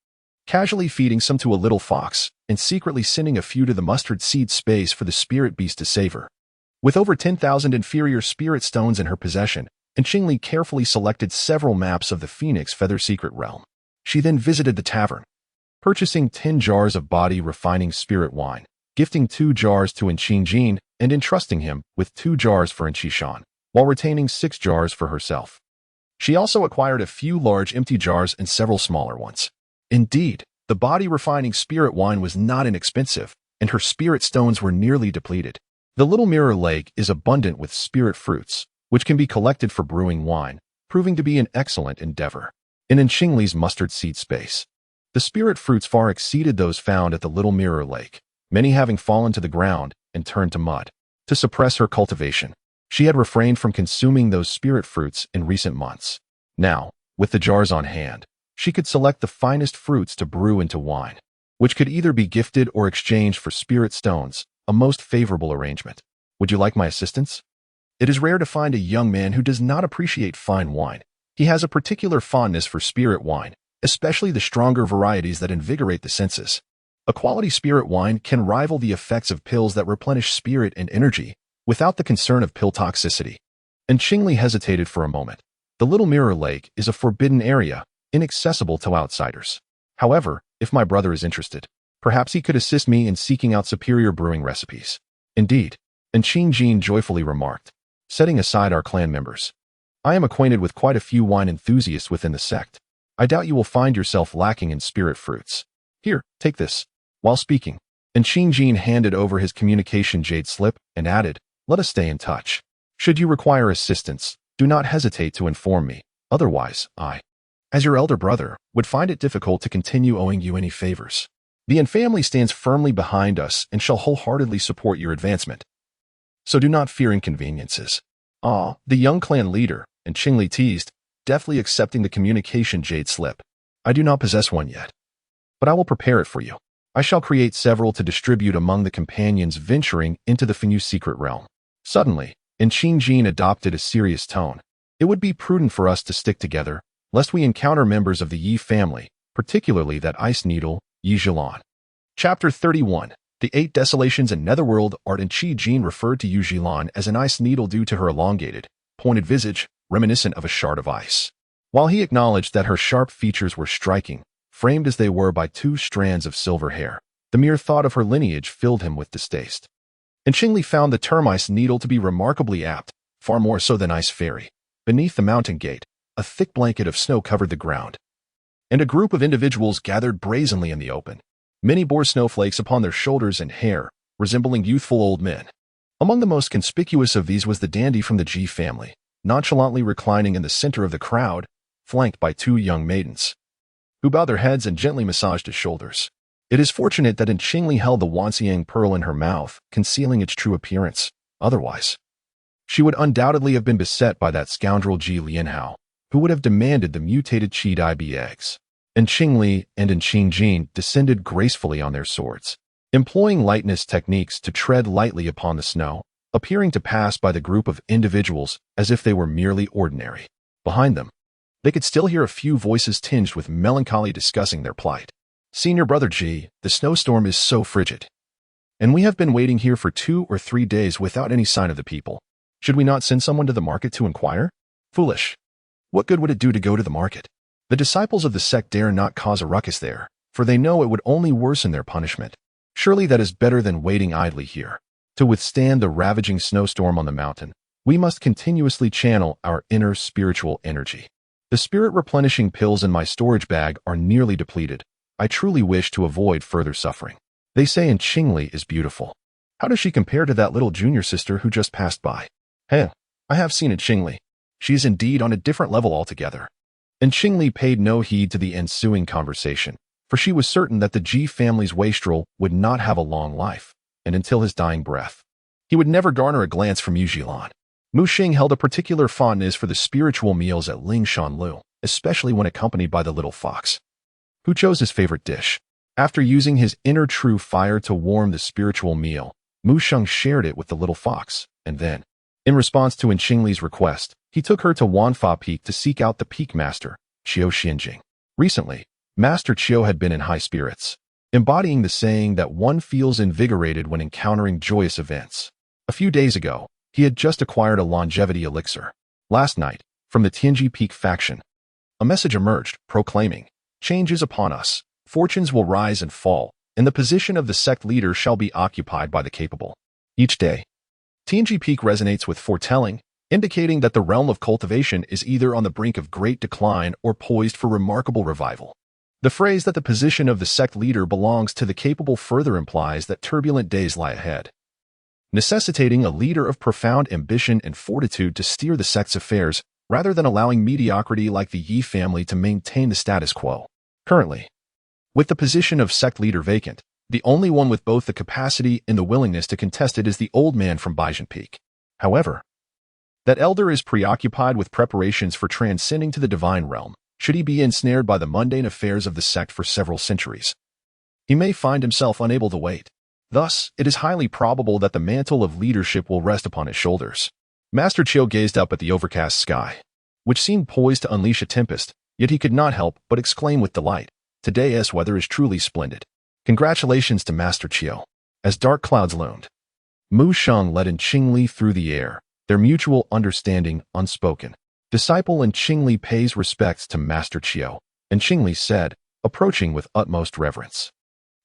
casually feeding some to a little fox, and secretly sending a few to the mustard seed space for the spirit beast to savor. With over 10,000 inferior spirit stones in her possession, and Qingli carefully selected several maps of the Phoenix Feather Secret Realm. She then visited the tavern, purchasing 10 jars of body refining spirit wine, gifting 2 jars to Qingjin and entrusting him with 2 jars for Qishan, while retaining 6 jars for herself. She also acquired a few large empty jars and several smaller ones. Indeed, the body refining spirit wine was not inexpensive, and her spirit stones were nearly depleted. The Little Mirror Lake is abundant with spirit fruits, which can be collected for brewing wine, proving to be an excellent endeavor. And in Qingli's mustard seed space, the spirit fruits far exceeded those found at the Little Mirror Lake, many having fallen to the ground and turned to mud. To suppress her cultivation, she had refrained from consuming those spirit fruits in recent months. Now, with the jars on hand, she could select the finest fruits to brew into wine, which could either be gifted or exchanged for spirit stones, a most favorable arrangement. Would you like my assistance? It is rare to find a young man who does not appreciate fine wine. He has a particular fondness for spirit wine, especially the stronger varieties that invigorate the senses. A quality spirit wine can rival the effects of pills that replenish spirit and energy without the concern of pill toxicity. And Qingli hesitated for a moment. The Little Mirror Lake is a forbidden area, inaccessible to outsiders. However, if my brother is interested, perhaps he could assist me in seeking out superior brewing recipes. Indeed, and Qingjin joyfully remarked, setting aside our clan members. I am acquainted with quite a few wine enthusiasts within the sect. I doubt you will find yourself lacking in spirit fruits. Here, take this. While speaking, and Qingjin handed over his communication jade slip and added, let us stay in touch. Should you require assistance, do not hesitate to inform me. Otherwise, I, as your elder brother, would find it difficult to continue owing you any favors. The family stands firmly behind us and shall wholeheartedly support your advancement. So do not fear inconveniences. The young clan leader, and Qingli teased, deftly accepting the communication jade slip. I do not possess one yet, but I will prepare it for you. I shall create several to distribute among the companions venturing into the Fenyue secret realm. Suddenly, Qingjin adopted a serious tone. It would be prudent for us to stick together, lest we encounter members of the Yi family, particularly that ice needle, Yi Zhilan. Chapter 31. The 8 Desolations in Netherworld art. And Qingjin referred to Yi Zhilan as an ice needle due to her elongated, pointed visage, reminiscent of a shard of ice. While he acknowledged that her sharp features were striking, framed as they were by 2 strands of silver hair, the mere thought of her lineage filled him with distaste. And Qingli found the term ice needle to be remarkably apt, far more so than ice fairy. Beneath the mountain gate, a thick blanket of snow covered the ground, and a group of individuals gathered brazenly in the open. Many bore snowflakes upon their shoulders and hair, resembling youthful old men. Among the most conspicuous of these was the dandy from the Ji family, nonchalantly reclining in the center of the crowd, flanked by 2 young maidens, who bowed their heads and gently massaged his shoulders. It is fortunate that Qingli held the Wanxiang pearl in her mouth, concealing its true appearance. Otherwise, she would undoubtedly have been beset by that scoundrel Ji Lianhao, who would have demanded the mutated Qi eggs. And Qingli and Qingjin descended gracefully on their swords, employing lightness techniques to tread lightly upon the snow, appearing to pass by the group of individuals as if they were merely ordinary. Behind them, they could still hear a few voices tinged with melancholy discussing their plight. Senior Brother Ji, the snowstorm is so frigid, and we have been waiting here for 2 or 3 days without any sign of the people. Should we not send someone to the market to inquire? Foolish. What good would it do to go to the market? The disciples of the sect dare not cause a ruckus there, for they know it would only worsen their punishment. Surely that is better than waiting idly here. To withstand the ravaging snowstorm on the mountain, we must continuously channel our inner spiritual energy. The spirit-replenishing pills in my storage bag are nearly depleted. I truly wish to avoid further suffering. They say Qingli is beautiful. How does she compare to that little junior sister who just passed by? I have seen Qingli. She is indeed on a different level altogether. And Qingli paid no heed to the ensuing conversation, for she was certain that the Ji family's wastrel would not have a long life, and until his dying breath, he would never garner a glance from Yi Zhilan. Mu Xing held a particular fondness for the spiritual meals at Ling Shanlu, especially when accompanied by the little fox, who chose his favorite dish. After using his inner true fire to warm the spiritual meal, Mu Sheng shared it with the little fox, and then, in response to Qingli's request, he took her to Wanfa Peak to seek out the peak master, Qiu Xianjing. Recently, Master Qiu had been in high spirits, embodying the saying that one feels invigorated when encountering joyous events. A few days ago, he had just acquired a longevity elixir. Last night, from the Tianji Peak faction, a message emerged proclaiming, "Change is upon us, fortunes will rise and fall, and the position of the sect leader shall be occupied by the capable." Each day, Tianji Peak resonates with foretelling, indicating that the realm of cultivation is either on the brink of great decline or poised for remarkable revival. The phrase that the position of the sect leader belongs to the capable further implies that turbulent days lie ahead, necessitating a leader of profound ambition and fortitude to steer the sect's affairs rather than allowing mediocrity like the Yi family to maintain the status quo. Currently, with the position of sect leader vacant, the only one with both the capacity and the willingness to contest it is the old man from Baizhen Peak. However, that elder is preoccupied with preparations for transcending to the divine realm, should he be ensnared by the mundane affairs of the sect for several centuries. He may find himself unable to wait. Thus, it is highly probable that the mantle of leadership will rest upon his shoulders. Master Qiu gazed up at the overcast sky, which seemed poised to unleash a tempest, yet he could not help but exclaim with delight, "Today's weather is truly splendid. Congratulations to Master Qiu." As dark clouds loomed, Mu Sheng led Qingli through the air, their mutual understanding unspoken. Disciple Qingli pays respects to Master Qiu, and Qingli said, approaching with utmost reverence.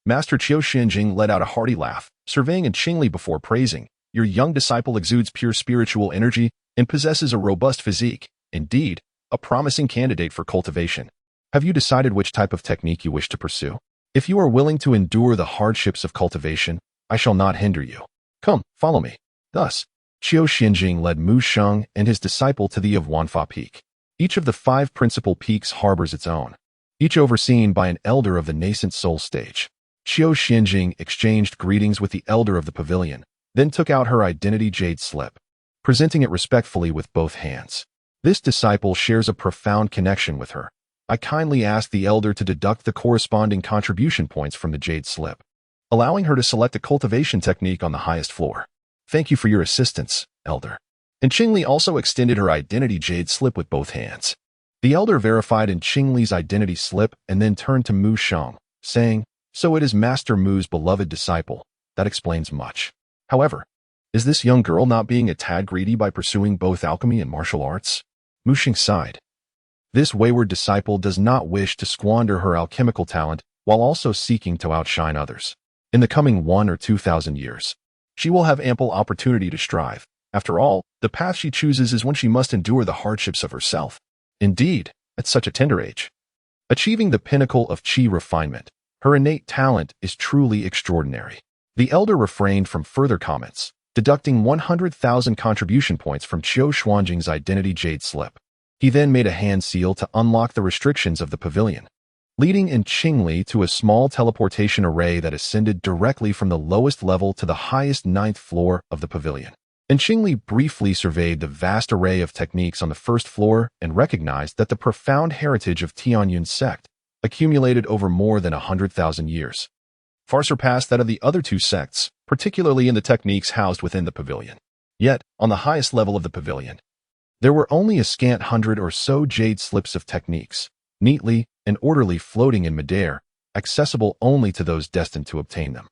Master Qiu Xianjing let out a hearty laugh, surveying Qingli before praising, "Your young disciple exudes pure spiritual energy and possesses a robust physique, indeed, a promising candidate for cultivation. Have you decided which type of technique you wish to pursue? If you are willing to endure the hardships of cultivation, I shall not hinder you. Come, follow me." Thus, Qiu Xianjing led Mu Sheng and his disciple to the of Wanfa Peak. Each of the 5 principal peaks harbors its own, each overseen by an elder of the nascent soul stage. Qiu Xianjing exchanged greetings with the elder of the pavilion, then took out her identity jade slip, presenting it respectfully with both hands. This disciple shares a profound connection with her. I kindly asked the elder to deduct the corresponding contribution points from the jade slip, allowing her to select a cultivation technique on the highest floor. "Thank you for your assistance, elder." And Qingli also extended her identity jade slip with both hands. The elder verified Qingli's identity slip and then turned to Mu Sheng, saying, "So it is Master Mu's beloved disciple. That explains much. However, is this young girl not being a tad greedy by pursuing both alchemy and martial arts?" Mu Sheng sighed. This wayward disciple does not wish to squander her alchemical talent while also seeking to outshine others. In the coming 1 or 2,000 years, she will have ample opportunity to strive. After all, the path she chooses is one she must endure the hardships of herself. Indeed, at such a tender age, achieving the pinnacle of qi refinement, her innate talent is truly extraordinary. The elder refrained from further comments, deducting 100,000 contribution points from Qiu Xuanjing's identity jade slip. He then made a hand seal to unlock the restrictions of the pavilion, leading Qingli to a small teleportation array that ascended directly from the lowest level to the highest 9th floor of the pavilion. Qingli briefly surveyed the vast array of techniques on the first floor and recognized that the profound heritage of Tianyun's sect, accumulated over more than 100,000 years, far surpassed that of the other 2 sects, particularly in the techniques housed within the pavilion. Yet, on the highest level of the pavilion, there were only a scant 100 or so jade slips of techniques, neatly and orderly floating in midair, accessible only to those destined to obtain them.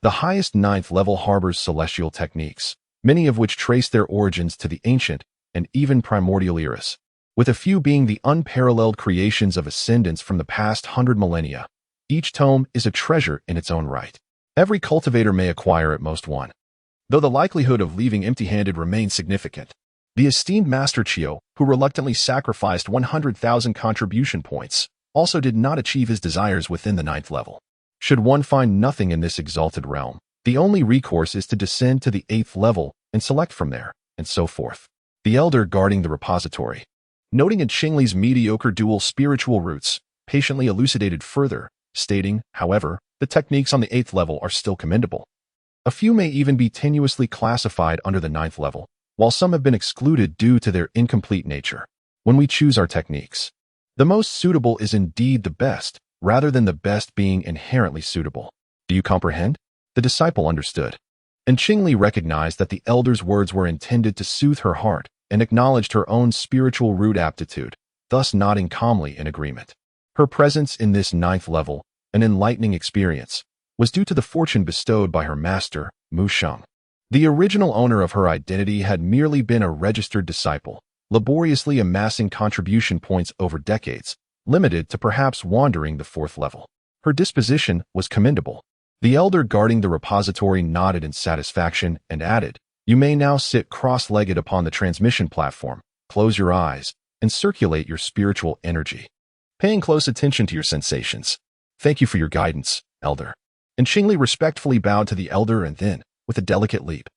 The highest 9th level harbors celestial techniques, many of which trace their origins to the ancient and even primordial eras, with a few being the unparalleled creations of ascendants from the past 100 millennia. Each tome is a treasure in its own right. Every cultivator may acquire at most one, though the likelihood of leaving empty-handed remains significant. The esteemed Master Qiu, who reluctantly sacrificed 100,000 contribution points, also did not achieve his desires within the 9th level. Should one find nothing in this exalted realm, the only recourse is to descend to the 8th level and select from there, and so forth. The elder guarding the repository, noting Qingli's mediocre dual spiritual roots, patiently elucidated further, stating, however, the techniques on the 8th level are still commendable. A few may even be tenuously classified under the 9th level, while some have been excluded due to their incomplete nature. When we choose our techniques, the most suitable is indeed the best, rather than the best being inherently suitable. Do you comprehend? The disciple understood. And Qingli recognized that the elder's words were intended to soothe her heart and acknowledged her own spiritual root aptitude, thus nodding calmly in agreement. Her presence in this ninth level, an enlightening experience, was due to the fortune bestowed by her master, Mu Sheng. The original owner of her identity had merely been a registered disciple, laboriously amassing contribution points over decades, limited to perhaps wandering the fourth level. Her disposition was commendable. The elder guarding the repository nodded in satisfaction and added, "You may now sit cross-legged upon the transmission platform, close your eyes, and circulate your spiritual energy, paying close attention to your sensations. Thank you for your guidance, elder." And Qingli respectfully bowed to the elder and then, with a delicate leap,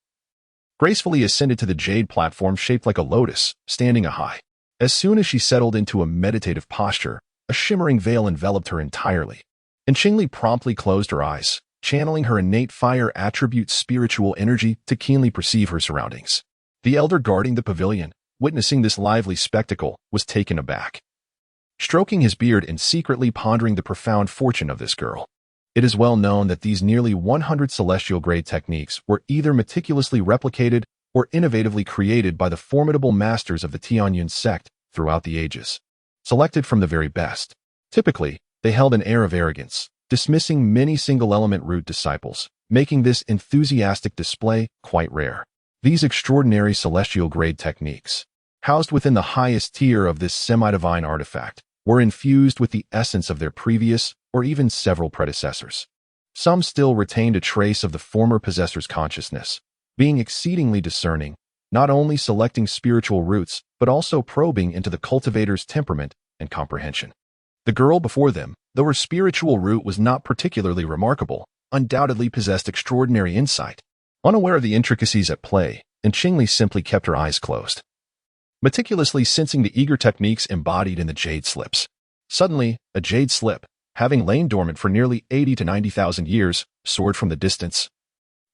gracefully ascended to the jade platform shaped like a lotus, standing high. As soon as she settled into a meditative posture, a shimmering veil enveloped her entirely, and Qingli promptly closed her eyes, channeling her innate fire attribute spiritual energy to keenly perceive her surroundings. The elder guarding the pavilion, witnessing this lively spectacle, was taken aback, stroking his beard and secretly pondering the profound fortune of this girl. It is well known that these nearly 100 celestial grade techniques were either meticulously replicated or innovatively created by the formidable masters of the Tianyun sect throughout the ages, selected from the very best. Typically, they held an air of arrogance, dismissing many single-element root disciples, making this enthusiastic display quite rare. These extraordinary celestial grade techniques, housed within the highest tier of this semi-divine artifact, were infused with the essence of their previous or even several predecessors. Some still retained a trace of the former possessor's consciousness, being exceedingly discerning, not only selecting spiritual roots, but also probing into the cultivator's temperament and comprehension. The girl before them, though her spiritual root was not particularly remarkable, undoubtedly possessed extraordinary insight. Unaware of the intricacies at play, and Qingli simply kept her eyes closed, meticulously sensing the eager techniques embodied in the jade slips. Suddenly, a jade slip, having lain dormant for nearly 80 to 90,000 years, soared from the distance,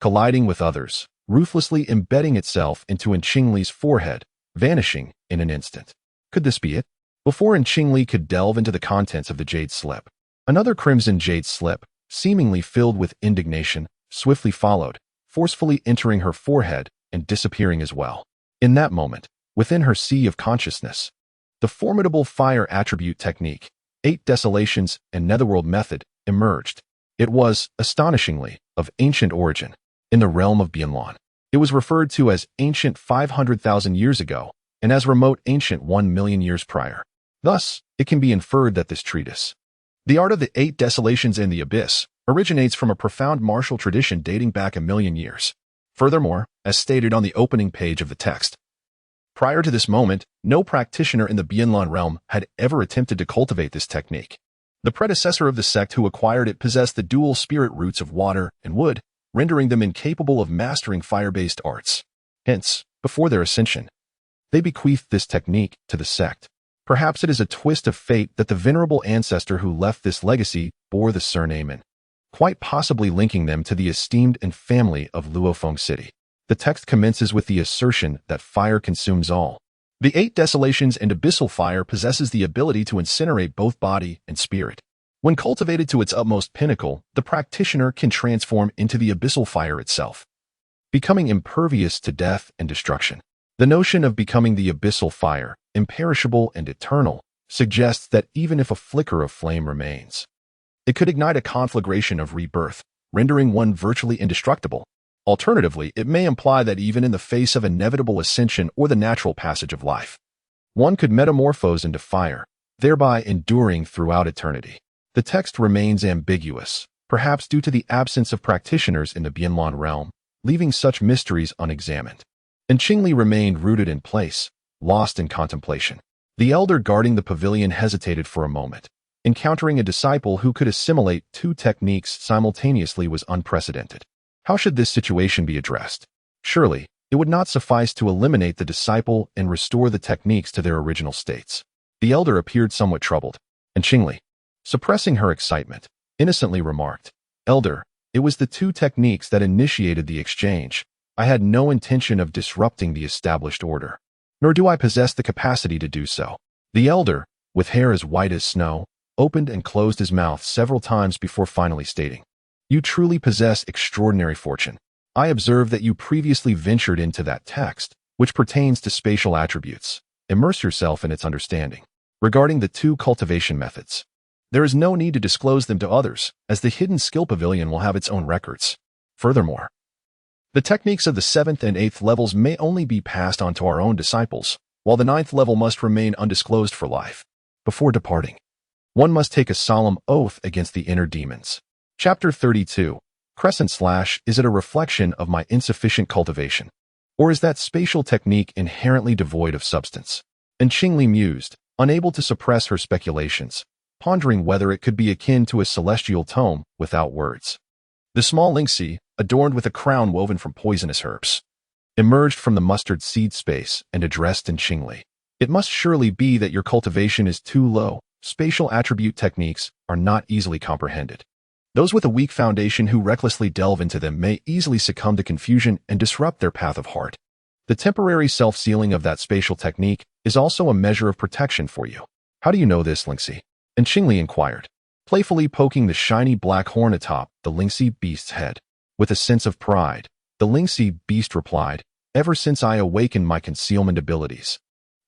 colliding with others, ruthlessly embedding itself into Qingli's forehead, vanishing in an instant. Could this be it? Before Qingli could delve into the contents of the jade slip, another crimson jade slip, seemingly filled with indignation, swiftly followed, forcefully entering her forehead and disappearing as well. In that moment, within her sea of consciousness, the formidable fire attribute technique, 8 desolations and netherworld method, emerged. It was, astonishingly, of ancient origin. In the realm of Bianlan, it was referred to as ancient 500,000 years ago and as remote ancient 1 million years prior. Thus, it can be inferred that this treatise, The Art of the 8 Desolations in the Abyss, originates from a profound martial tradition dating back 1,000,000 years. Furthermore, as stated on the opening page of the text, prior to this moment, no practitioner in the Bianlan realm had ever attempted to cultivate this technique. The predecessor of the sect who acquired it possessed the dual spirit roots of water and wood, rendering them incapable of mastering fire-based arts. Hence, before their ascension, they bequeathed this technique to the sect. Perhaps it is a twist of fate that the venerable ancestor who left this legacy bore the surname in, quite possibly linking them to the esteemed and family of Luofeng City. The text commences with the assertion that fire consumes all. The 8 desolations and abyssal fire possesses the ability to incinerate both body and spirit. When cultivated to its utmost pinnacle, the practitioner can transform into the abyssal fire itself, becoming impervious to death and destruction. The notion of becoming the abyssal fire, imperishable and eternal, suggests that even if a flicker of flame remains, it could ignite a conflagration of rebirth, rendering one virtually indestructible. Alternatively, it may imply that even in the face of inevitable ascension or the natural passage of life, one could metamorphose into fire, thereby enduring throughout eternity. The text remains ambiguous, perhaps due to the absence of practitioners in the Bianlan realm, leaving such mysteries unexamined. And Qingli remained rooted in place, lost in contemplation. The elder guarding the pavilion hesitated for a moment. Encountering a disciple who could assimilate 2 techniques simultaneously was unprecedented. How should this situation be addressed? Surely, it would not suffice to eliminate the disciple and restore the techniques to their original states. The elder appeared somewhat troubled, and Qingli, suppressing her excitement, innocently remarked, "Elder, it was the 2 techniques that initiated the exchange. I had no intention of disrupting the established order, nor do I possess the capacity to do so." The elder, with hair as white as snow, opened and closed his mouth several times before finally stating, "You truly possess extraordinary fortune. I observe that you previously ventured into that text, which pertains to spatial attributes. Immerse yourself in its understanding. Regarding the two cultivation methods, there is no need to disclose them to others, as the hidden skill pavilion will have its own records. Furthermore, the techniques of the 7th and 8th levels may only be passed on to our own disciples, while the 9th level must remain undisclosed for life. Before departing, one must take a solemn oath against the inner demons." Chapter 32. / Is it a reflection of my insufficient cultivation? Or is that spatial technique inherently devoid of substance? And Qingli mused, unable to suppress her speculations, pondering whether it could be akin to a celestial tome without words. The small lingxi, adorned with a crown woven from poisonous herbs, emerged from the mustard seed space and addressed in Qingli. "It must surely be that your cultivation is too low. Spatial attribute techniques are not easily comprehended. Those with a weak foundation who recklessly delve into them may easily succumb to confusion and disrupt their path of heart. The temporary self-sealing of that spatial technique is also a measure of protection for you." "How do you know this, lingxi?" And Qingli inquired, playfully poking the shiny black horn atop the lingxi beast's head. With a sense of pride, the lingxi beast replied, "Ever since I awakened my concealment abilities,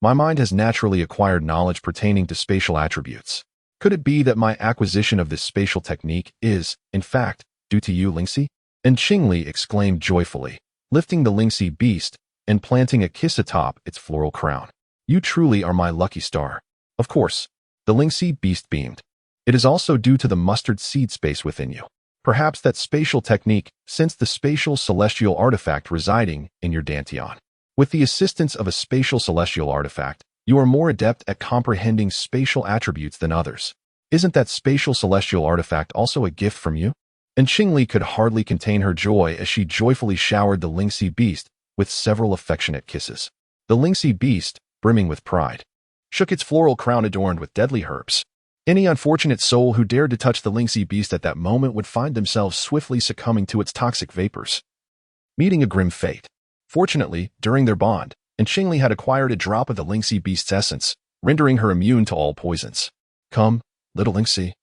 my mind has naturally acquired knowledge pertaining to spatial attributes. Could it be that my acquisition of this spatial technique is, in fact, due to you, lingxi?" And Qingli exclaimed joyfully, lifting the lingxi beast and planting a kiss atop its floral crown. "You truly are my lucky star." "Of course," the lingxi beast beamed. "It is also due to the mustard seed space within you. Perhaps that spatial technique, since the spatial celestial artifact residing in your dantian. With the assistance of a spatial celestial artifact, you are more adept at comprehending spatial attributes than others. Isn't that spatial celestial artifact also a gift from you?" And Qingli could hardly contain her joy as she joyfully showered the lingxi beast with several affectionate kisses. The lingxi beast, brimming with pride, shook its floral crown adorned with deadly herbs. Any unfortunate soul who dared to touch the lingxi beast at that moment would find themselves swiftly succumbing to its toxic vapors, meeting a grim fate. Fortunately, during their bond, and Qingli had acquired a drop of the lingxi beast's essence, rendering her immune to all poisons. "Come, little lingxi,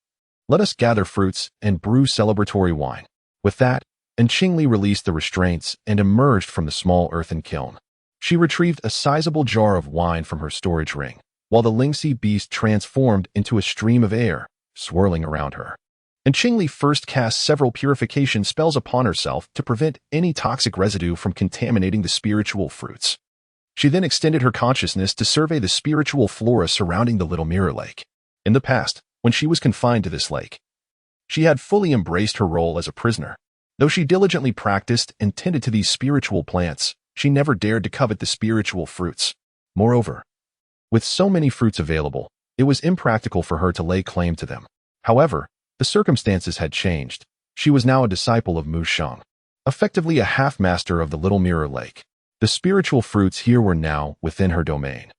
let us gather fruits and brew celebratory wine." With that, and Qingli released the restraints and emerged from the small earthen kiln. She retrieved a sizable jar of wine from her storage ring, while the lingxi beast transformed into a stream of air, swirling around her. And Qingli first cast several purification spells upon herself to prevent any toxic residue from contaminating the spiritual fruits. She then extended her consciousness to survey the spiritual flora surrounding the little mirror lake. In the past, when she was confined to this lake, she had fully embraced her role as a prisoner. Though she diligently practiced and tended to these spiritual plants, she never dared to covet the spiritual fruits. Moreover, with so many fruits available, it was impractical for her to lay claim to them. However, the circumstances had changed. She was now a disciple of Mu Sheng, effectively a half-master of the Little Mirror Lake. The spiritual fruits here were now within her domain.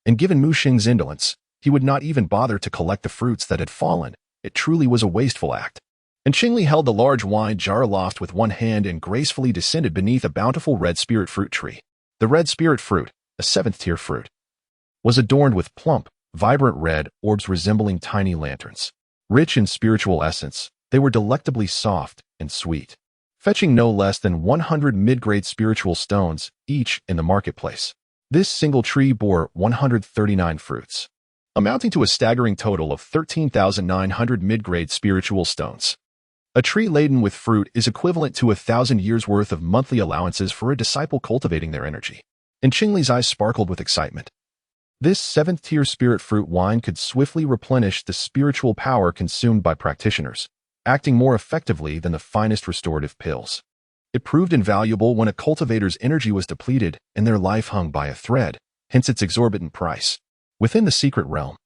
And given Mu Sheng's indolence, he would not even bother to collect the fruits that had fallen. It truly was a wasteful act. And Qingli held the large wine jar aloft with one hand and gracefully descended beneath a bountiful red spirit fruit tree. The red spirit fruit, a 7th-tier fruit, was adorned with plump, vibrant red orbs resembling tiny lanterns. Rich in spiritual essence, they were delectably soft and sweet, fetching no less than 100 mid-grade spiritual stones each in the marketplace. This single tree bore 139 fruits, amounting to a staggering total of 13,900 mid-grade spiritual stones. A tree laden with fruit is equivalent to 1,000 years' worth of monthly allowances for a disciple cultivating their energy. And Qingli's eyes sparkled with excitement. This 7th-tier spirit fruit wine could swiftly replenish the spiritual power consumed by practitioners, acting more effectively than the finest restorative pills. It proved invaluable when a cultivator's energy was depleted and their life hung by a thread, hence its exorbitant price. Within the secret realm,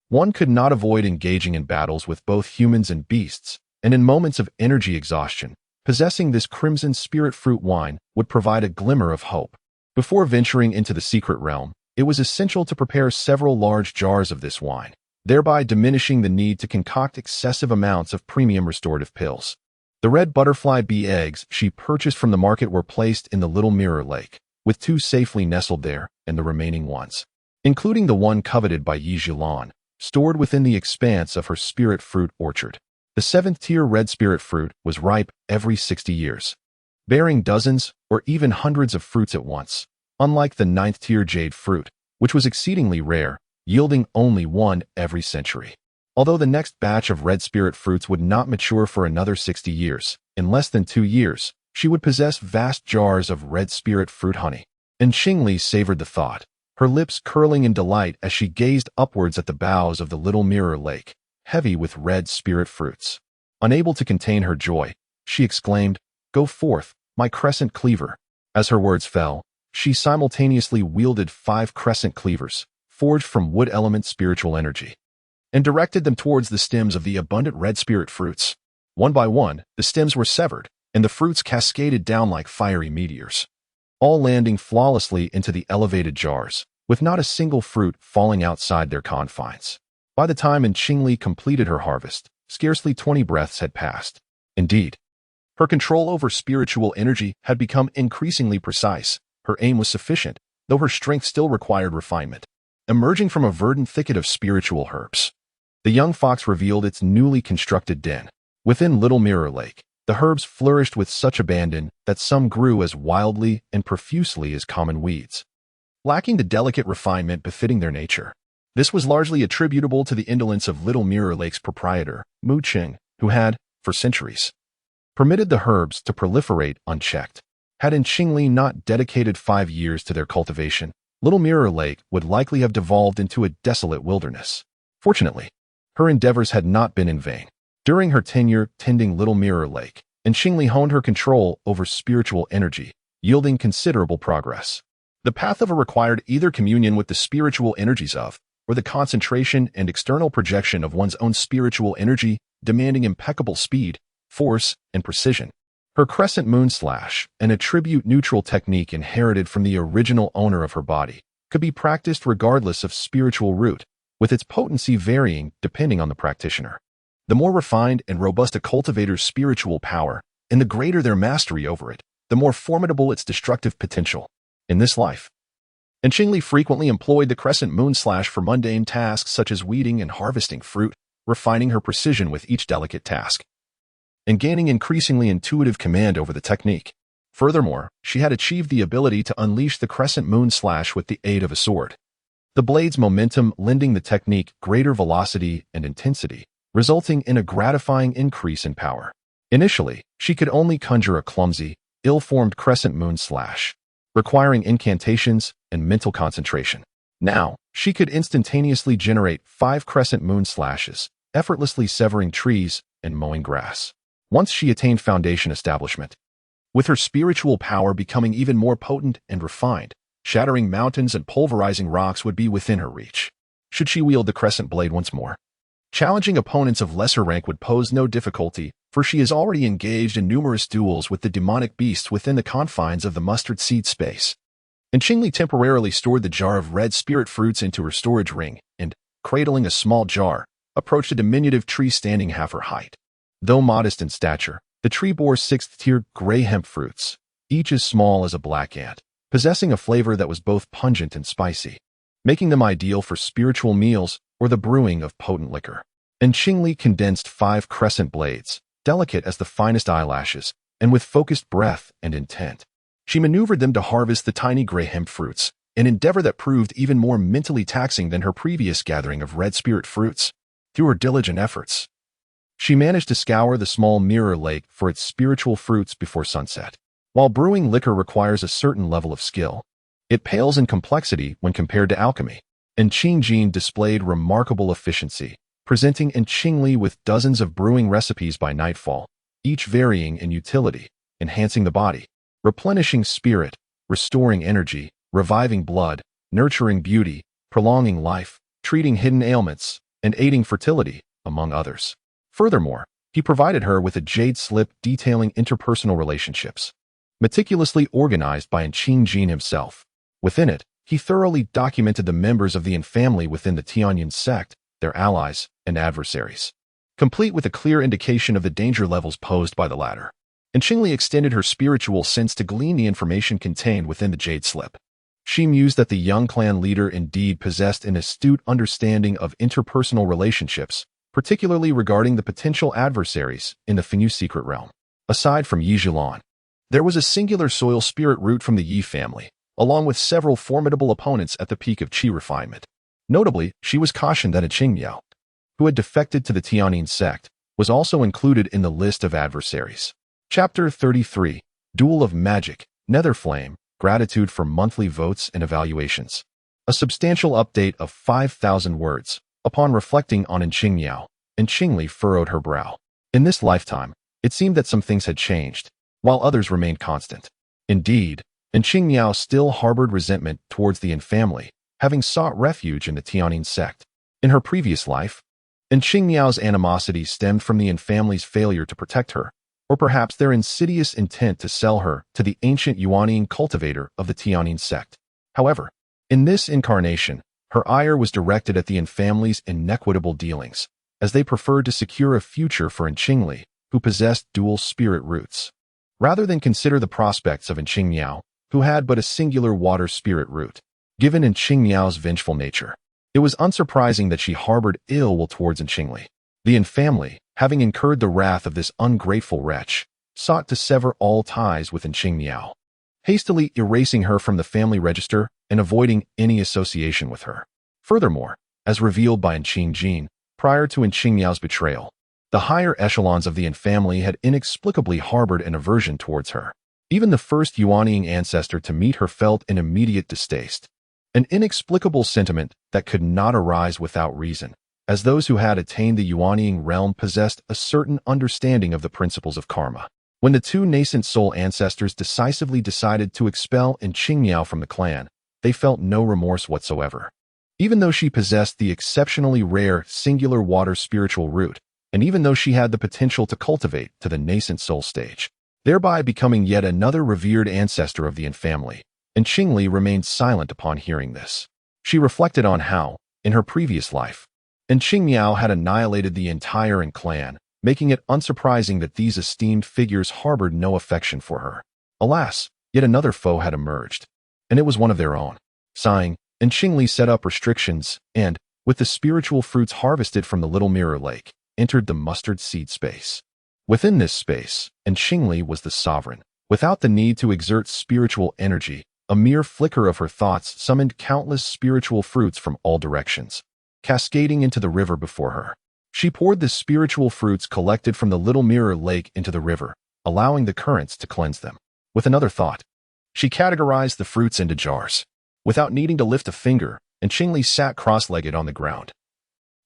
one could not avoid engaging in battles with both humans and beasts, and in moments of energy exhaustion, possessing this crimson spirit fruit wine would provide a glimmer of hope. Before venturing into the secret realm, it was essential to prepare several large jars of this wine, thereby diminishing the need to concoct excessive amounts of premium restorative pills. The red butterfly bee eggs she purchased from the market were placed in the little mirror lake, with 2 safely nestled there and the remaining ones, including the one coveted by Yi Zhilan, stored within the expanse of her spirit fruit orchard. The seventh-tier red spirit fruit was ripe every 60 years, bearing dozens or even hundreds of fruits at once, unlike the ninth-tier jade fruit, which was exceedingly rare, yielding only one every century. Although the next batch of red spirit fruits would not mature for another 60 years, in less than 2 years, she would possess vast jars of red spirit fruit honey. And Qingli savored the thought, her lips curling in delight as she gazed upwards at the boughs of the little mirror lake, heavy with red spirit fruits. Unable to contain her joy, she exclaimed, "Go forth, my crescent cleaver." As her words fell, she simultaneously wielded 5 crescent cleavers, forged from wood element spiritual energy, and directed them towards the stems of the abundant red spirit fruits. One by one, the stems were severed, and the fruits cascaded down like fiery meteors, all landing flawlessly into the elevated jars, with not a single fruit falling outside their confines. By the time Qingli completed her harvest, scarcely 20 breaths had passed. Indeed, her control over spiritual energy had become increasingly precise. Her aim was sufficient, though her strength still required refinement. Emerging from a verdant thicket of spiritual herbs, the young fox revealed its newly constructed den. Within Little Mirror Lake, the herbs flourished with such abandon that some grew as wildly and profusely as common weeds, lacking the delicate refinement befitting their nature. This was largely attributable to the indolence of Little Mirror Lake's proprietor, Mu Qing, who had, for centuries, permitted the herbs to proliferate unchecked. Had Qingli not dedicated 5 years to their cultivation, Little Mirror Lake would likely have devolved into a desolate wilderness. Fortunately, her endeavors had not been in vain. During her tenure tending Little Mirror Lake, Qingli honed her control over spiritual energy, yielding considerable progress. The path of a required either communion with the spiritual energies of, or the concentration and external projection of one's own spiritual energy, demanding impeccable speed, force, and precision. Her crescent moon slash, an attribute-neutral technique inherited from the original owner of her body, could be practiced regardless of spiritual root, with its potency varying depending on the practitioner. The more refined and robust a cultivator's spiritual power, and the greater their mastery over it, the more formidable its destructive potential. In this life, Qingli frequently employed the crescent moon slash for mundane tasks such as weeding and harvesting fruit, refining her precision with each delicate task, and gaining increasingly intuitive command over the technique. Furthermore, she had achieved the ability to unleash the crescent moon slash with the aid of a sword, the blade's momentum lending the technique greater velocity and intensity, resulting in a gratifying increase in power. Initially, she could only conjure a clumsy, ill-formed crescent moon slash, requiring incantations and mental concentration. Now, she could instantaneously generate 5 crescent moon slashes, effortlessly severing trees and mowing grass. Once she attained foundation establishment, with her spiritual power becoming even more potent and refined, shattering mountains and pulverizing rocks would be within her reach. Should she wield the crescent blade once more, challenging opponents of lesser rank would pose no difficulty, for she is already engaged in numerous duels with the demonic beasts within the confines of the mustard seed space. Qingli temporarily stored the jar of red spirit fruits into her storage ring and, cradling a small jar, approached a diminutive tree standing half her height. Though modest in stature, the tree bore 6th-tier gray hemp fruits, each as small as a black ant, possessing a flavor that was both pungent and spicy, making them ideal for spiritual meals or the brewing of potent liquor. Qingli condensed 5 crescent blades, delicate as the finest eyelashes, and with focused breath and intent. She maneuvered them to harvest the tiny gray hemp fruits, an endeavor that proved even more mentally taxing than her previous gathering of red spirit fruits. Through her diligent efforts, she managed to scour the small mirror lake for its spiritual fruits before sunset. While brewing liquor requires a certain level of skill, it pales in complexity when compared to alchemy. Qingli displayed remarkable efficiency, presenting Qingli with dozens of brewing recipes by nightfall, each varying in utility, enhancing the body, replenishing spirit, restoring energy, reviving blood, nurturing beauty, prolonging life, treating hidden ailments, and aiding fertility, among others. Furthermore, he provided her with a jade slip detailing interpersonal relationships, meticulously organized by Qingli himself. Within it, he thoroughly documented the members of the family within the Tianyin sect, their allies and adversaries, complete with a clear indication of the danger levels posed by the latter. Qingli extended her spiritual sense to glean the information contained within the jade slip. She mused that the young clan leader indeed possessed an astute understanding of interpersonal relationships, particularly regarding the potential adversaries in the Fenyu secret realm. Aside from Yi Zhilan, there was a singular soil spirit root from the Yi family, along with several formidable opponents at the peak of Qi refinement. Notably, she was cautioned that a Qingli, who had defected to the Tianyin sect, was also included in the list of adversaries. Chapter 33, Duel of Magic, Netherflame, Gratitude for Monthly Votes and Evaluations. A substantial update of 5,000 words. Upon reflecting on Qingli furrowed her brow. In this lifetime, it seemed that some things had changed, while others remained constant. Indeed, Qingli still harbored resentment towards the Yin family, having sought refuge in the Tianyin sect. In her previous life, Qingli's animosity stemmed from the Yin family's failure to protect her, or perhaps their insidious intent to sell her to the ancient Yuanian cultivator of the Tianyin sect. However, in this incarnation, her ire was directed at the Yin family's inequitable dealings, as they preferred to secure a future for Qingli, who possessed dual spirit roots, rather than consider the prospects of Qingli, who had but a singular water spirit root. Given Qingli's vengeful nature, it was unsurprising that she harbored ill will towards Qingli. The Yin family, having incurred the wrath of this ungrateful wretch, sought to sever all ties with Qingli, hastily erasing her from the family register and avoiding any association with her. Furthermore, as revealed by Qingjin, prior to Qingli's betrayal, the higher echelons of the Yin family had inexplicably harbored an aversion towards her. Even the first Yuanian ancestor to meet her felt an immediate distaste, an inexplicable sentiment that could not arise without reason, as those who had attained the Yuanian realm possessed a certain understanding of the principles of karma. When the two nascent soul ancestors decisively decided to expel Qingli from the clan, they felt no remorse whatsoever. Even though she possessed the exceptionally rare singular water spiritual root, and even though she had the potential to cultivate to the nascent soul stage, thereby becoming yet another revered ancestor of the Yin family, Qingli remained silent upon hearing this. She reflected on how, in her previous life, Qingli had annihilated the entire Yin clan, making it unsurprising that these esteemed figures harbored no affection for her. Alas, yet another foe had emerged, and it was one of their own. Sighing, Qingli set up restrictions and, with the spiritual fruits harvested from the Little Mirror Lake, entered the mustard seed space. Within this space, Qingli was the sovereign. Without the need to exert spiritual energy, a mere flicker of her thoughts summoned countless spiritual fruits from all directions, cascading into the river before her. She poured the spiritual fruits collected from the Little Mirror Lake into the river, allowing the currents to cleanse them. With another thought, she categorized the fruits into jars. Without needing to lift a finger, Qingli sat cross-legged on the ground,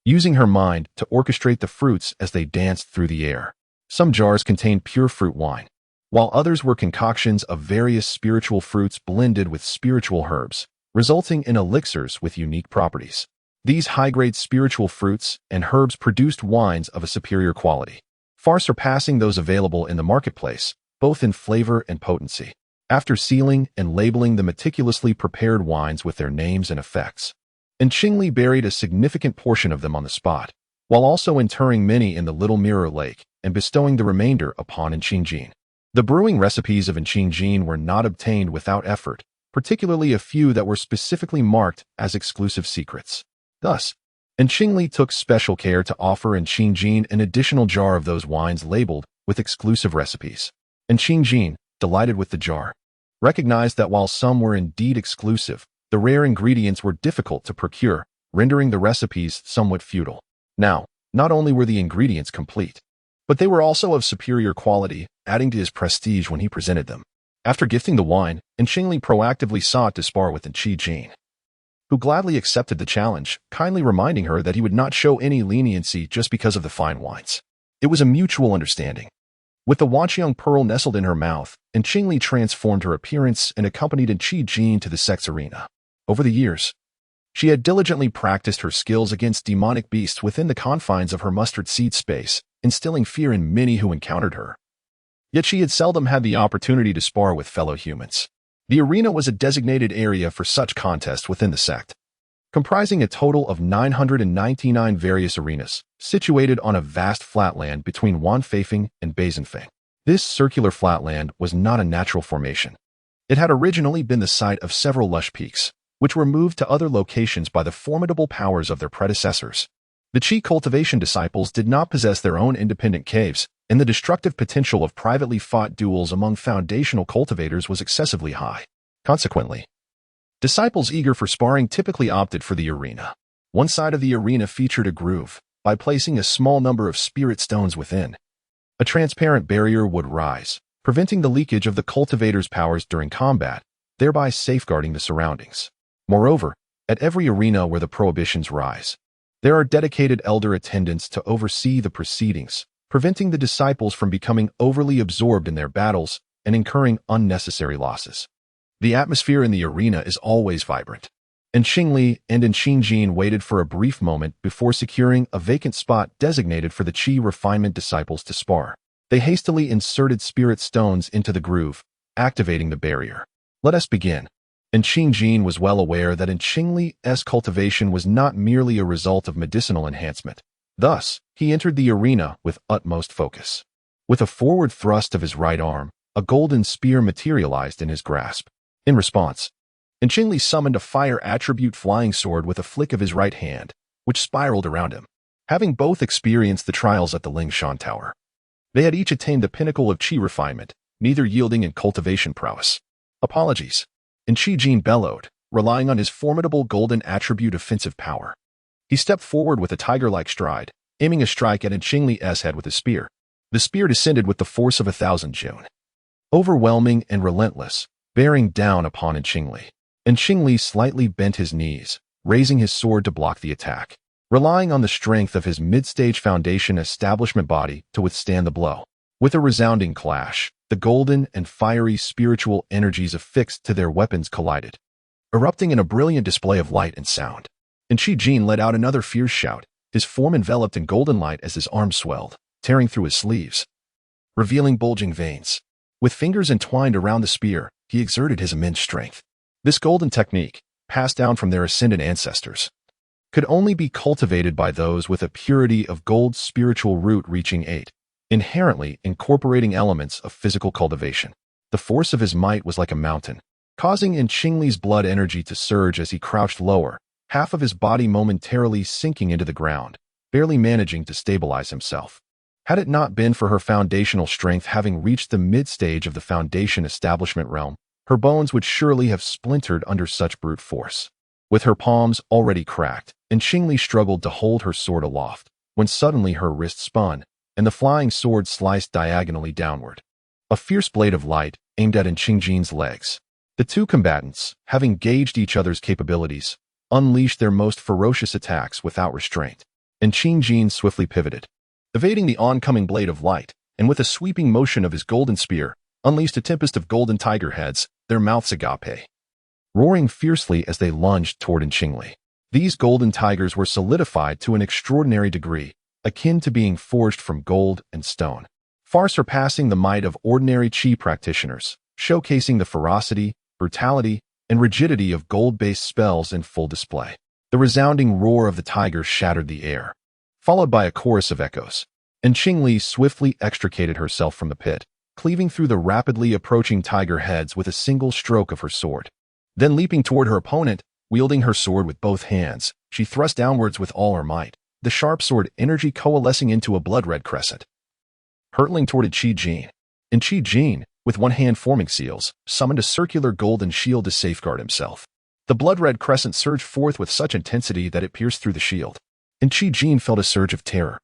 using her mind to orchestrate the fruits as they danced through the air. Some jars contained pure fruit wine, while others were concoctions of various spiritual fruits blended with spiritual herbs, resulting in elixirs with unique properties. These high-grade spiritual fruits and herbs produced wines of a superior quality, far surpassing those available in the marketplace, both in flavor and potency. After sealing and labeling the meticulously prepared wines with their names and effects, Qingli buried a significant portion of them on the spot, while also interring many in the Little Mirror Lake and bestowing the remainder upon Qingjin. The brewing recipes of Qingjin were not obtained without effort, particularly a few that were specifically marked as exclusive secrets. Thus, Qingli took special care to offer Qingjin an additional jar of those wines labeled with exclusive recipes. Qingjin, delighted with the jar, recognized that while some were indeed exclusive, the rare ingredients were difficult to procure, rendering the recipes somewhat futile. Now, not only were the ingredients complete, but they were also of superior quality, adding to his prestige when he presented them. After gifting the wine, Qingli proactively sought to spar with Qingjin, who gladly accepted the challenge, kindly reminding her that he would not show any leniency just because of the fine wines. It was a mutual understanding. With the Wanqiang pearl nestled in her mouth, Qingli transformed her appearance and accompanied Qingjin to the sect's arena. Over the years, she had diligently practiced her skills against demonic beasts within the confines of her mustard seed space, instilling fear in many who encountered her. Yet she had seldom had the opportunity to spar with fellow humans. The arena was a designated area for such contests within the sect, comprising a total of 999 various arenas, situated on a vast flatland between Wanfeifeng and Bazenfeng. This circular flatland was not a natural formation. It had originally been the site of several lush peaks, which were moved to other locations by the formidable powers of their predecessors. The Qi cultivation disciples did not possess their own independent caves, and the destructive potential of privately fought duels among foundational cultivators was excessively high. Consequently, disciples eager for sparring typically opted for the arena. One side of the arena featured a groove. By placing a small number of spirit stones within, a transparent barrier would rise, preventing the leakage of the cultivator's powers during combat, thereby safeguarding the surroundings. Moreover, at every arena where the prohibitions rise, there are dedicated elder attendants to oversee the proceedings, preventing the disciples from becoming overly absorbed in their battles and incurring unnecessary losses. The atmosphere in the arena is always vibrant, and Qingli and Qingjin waited for a brief moment before securing a vacant spot designated for the Qi refinement disciples to spar. They hastily inserted spirit stones into the groove, activating the barrier. "Let us begin." And Qingjin was well aware that Qingli's cultivation was not merely a result of medicinal enhancement. Thus, he entered the arena with utmost focus. With a forward thrust of his right arm, a golden spear materialized in his grasp. In response, Qingli summoned a fire attribute flying sword with a flick of his right hand, which spiraled around him. Having both experienced the trials at the Lingshan Tower, they had each attained the pinnacle of Qi refinement, neither yielding in cultivation prowess. "Apologies." And Qingjin bellowed, relying on his formidable golden attribute offensive power. He stepped forward with a tiger-like stride, aiming a strike at Qingli's head with his spear. The spear descended with the force of 1,000 jun. Overwhelming and relentless, bearing down upon Qingli. And Qingli slightly bent his knees, raising his sword to block the attack, relying on the strength of his mid-stage foundation establishment body to withstand the blow. With a resounding clash, the golden and fiery spiritual energies affixed to their weapons collided, erupting in a brilliant display of light and sound. And Qingjin let out another fierce shout, his form enveloped in golden light as his arm swelled, tearing through his sleeves, revealing bulging veins. With fingers entwined around the spear, he exerted his immense strength. This golden technique, passed down from their ascended ancestors, could only be cultivated by those with a purity of gold spiritual root reaching 8, inherently incorporating elements of physical cultivation. The force of his might was like a mountain, causing Qingli's blood energy to surge as he crouched lower, half of his body momentarily sinking into the ground, barely managing to stabilize himself. Had it not been for her foundational strength having reached the mid-stage of the foundation establishment realm, her bones would surely have splintered under such brute force. With her palms already cracked, Qingli struggled to hold her sword aloft, when suddenly her wrist spun, and the flying sword sliced diagonally downward. A fierce blade of light aimed at Qingjin's legs. The two combatants, having gauged each other's capabilities, unleashed their most ferocious attacks without restraint. Qingjin swiftly pivoted, evading the oncoming blade of light, and with a sweeping motion of his golden spear, unleashed a tempest of golden tiger heads, their mouths agape, roaring fiercely as they lunged toward Qingli. These golden tigers were solidified to an extraordinary degree, akin to being forged from gold and stone, far surpassing the might of ordinary Qi practitioners, showcasing the ferocity, brutality, and rigidity of gold-based spells in full display. The resounding roar of the tiger shattered the air, followed by a chorus of echoes, and Qingli swiftly extricated herself from the pit, cleaving through the rapidly approaching tiger heads with a single stroke of her sword. Then leaping toward her opponent, wielding her sword with both hands, she thrust downwards with all her might, the sharp sword energy coalescing into a blood-red crescent, hurtling toward Qingjin. And Qingjin, with one hand forming seals, summoned a circular golden shield to safeguard himself. The blood-red crescent surged forth with such intensity that it pierced through the shield, and Qingjin felt a surge of terror.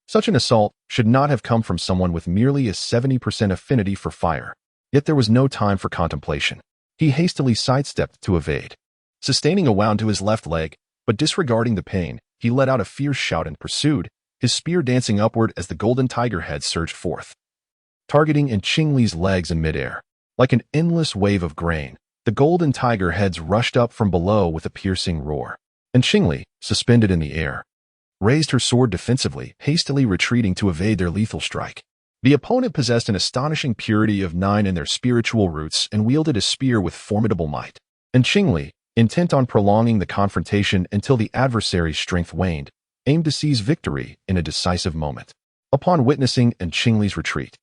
Such an assault should not have come from someone with merely a 70% affinity for fire. Yet there was no time for contemplation. He hastily sidestepped to evade. Sustaining a wound to his left leg, but disregarding the pain, he let out a fierce shout and pursued, his spear dancing upward as the golden tiger head surged forth, targeting Qingli's legs in midair. Like an endless wave of grain, the golden tiger heads rushed up from below with a piercing roar. And Qingli, suspended in the air, raised her sword defensively, hastily retreating to evade their lethal strike. The opponent possessed an astonishing purity of 9 in their spiritual roots and wielded a spear with formidable might. And Qingli, intent on prolonging the confrontation until the adversary's strength waned, aimed to seize victory in a decisive moment. Upon witnessing Qingli's retreat,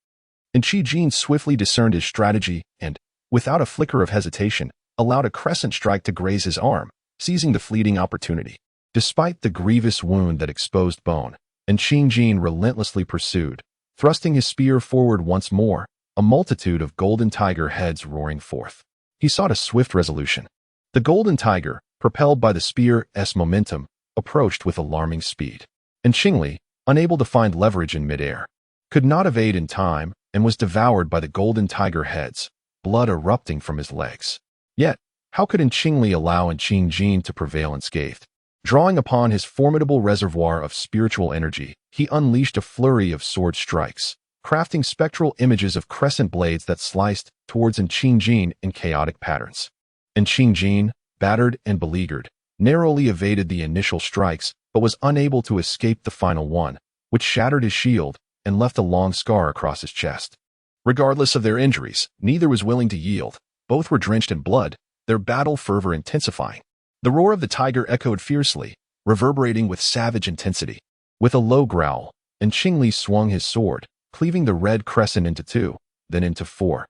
Qingjin swiftly discerned his strategy and, without a flicker of hesitation, allowed a crescent strike to graze his arm, seizing the fleeting opportunity. Despite the grievous wound that exposed bone, Qingli relentlessly pursued, thrusting his spear forward once more, a multitude of golden tiger heads roaring forth. He sought a swift resolution. The golden tiger, propelled by the spear's momentum, approached with alarming speed. Qingli, unable to find leverage in midair, could not evade in time and was devoured by the golden tiger heads, blood erupting from his legs. Yet, how could Qingli allow Qingli to prevail unscathed? Drawing upon his formidable reservoir of spiritual energy, he unleashed a flurry of sword strikes, crafting spectral images of crescent blades that sliced towards Qingli in chaotic patterns. Qingli, battered and beleaguered, narrowly evaded the initial strikes but was unable to escape the final one, which shattered his shield and left a long scar across his chest. Regardless of their injuries, neither was willing to yield. Both were drenched in blood, their battle fervor intensifying. The roar of the tiger echoed fiercely, reverberating with savage intensity. With a low growl, Qingli swung his sword, cleaving the red crescent into two, then into four,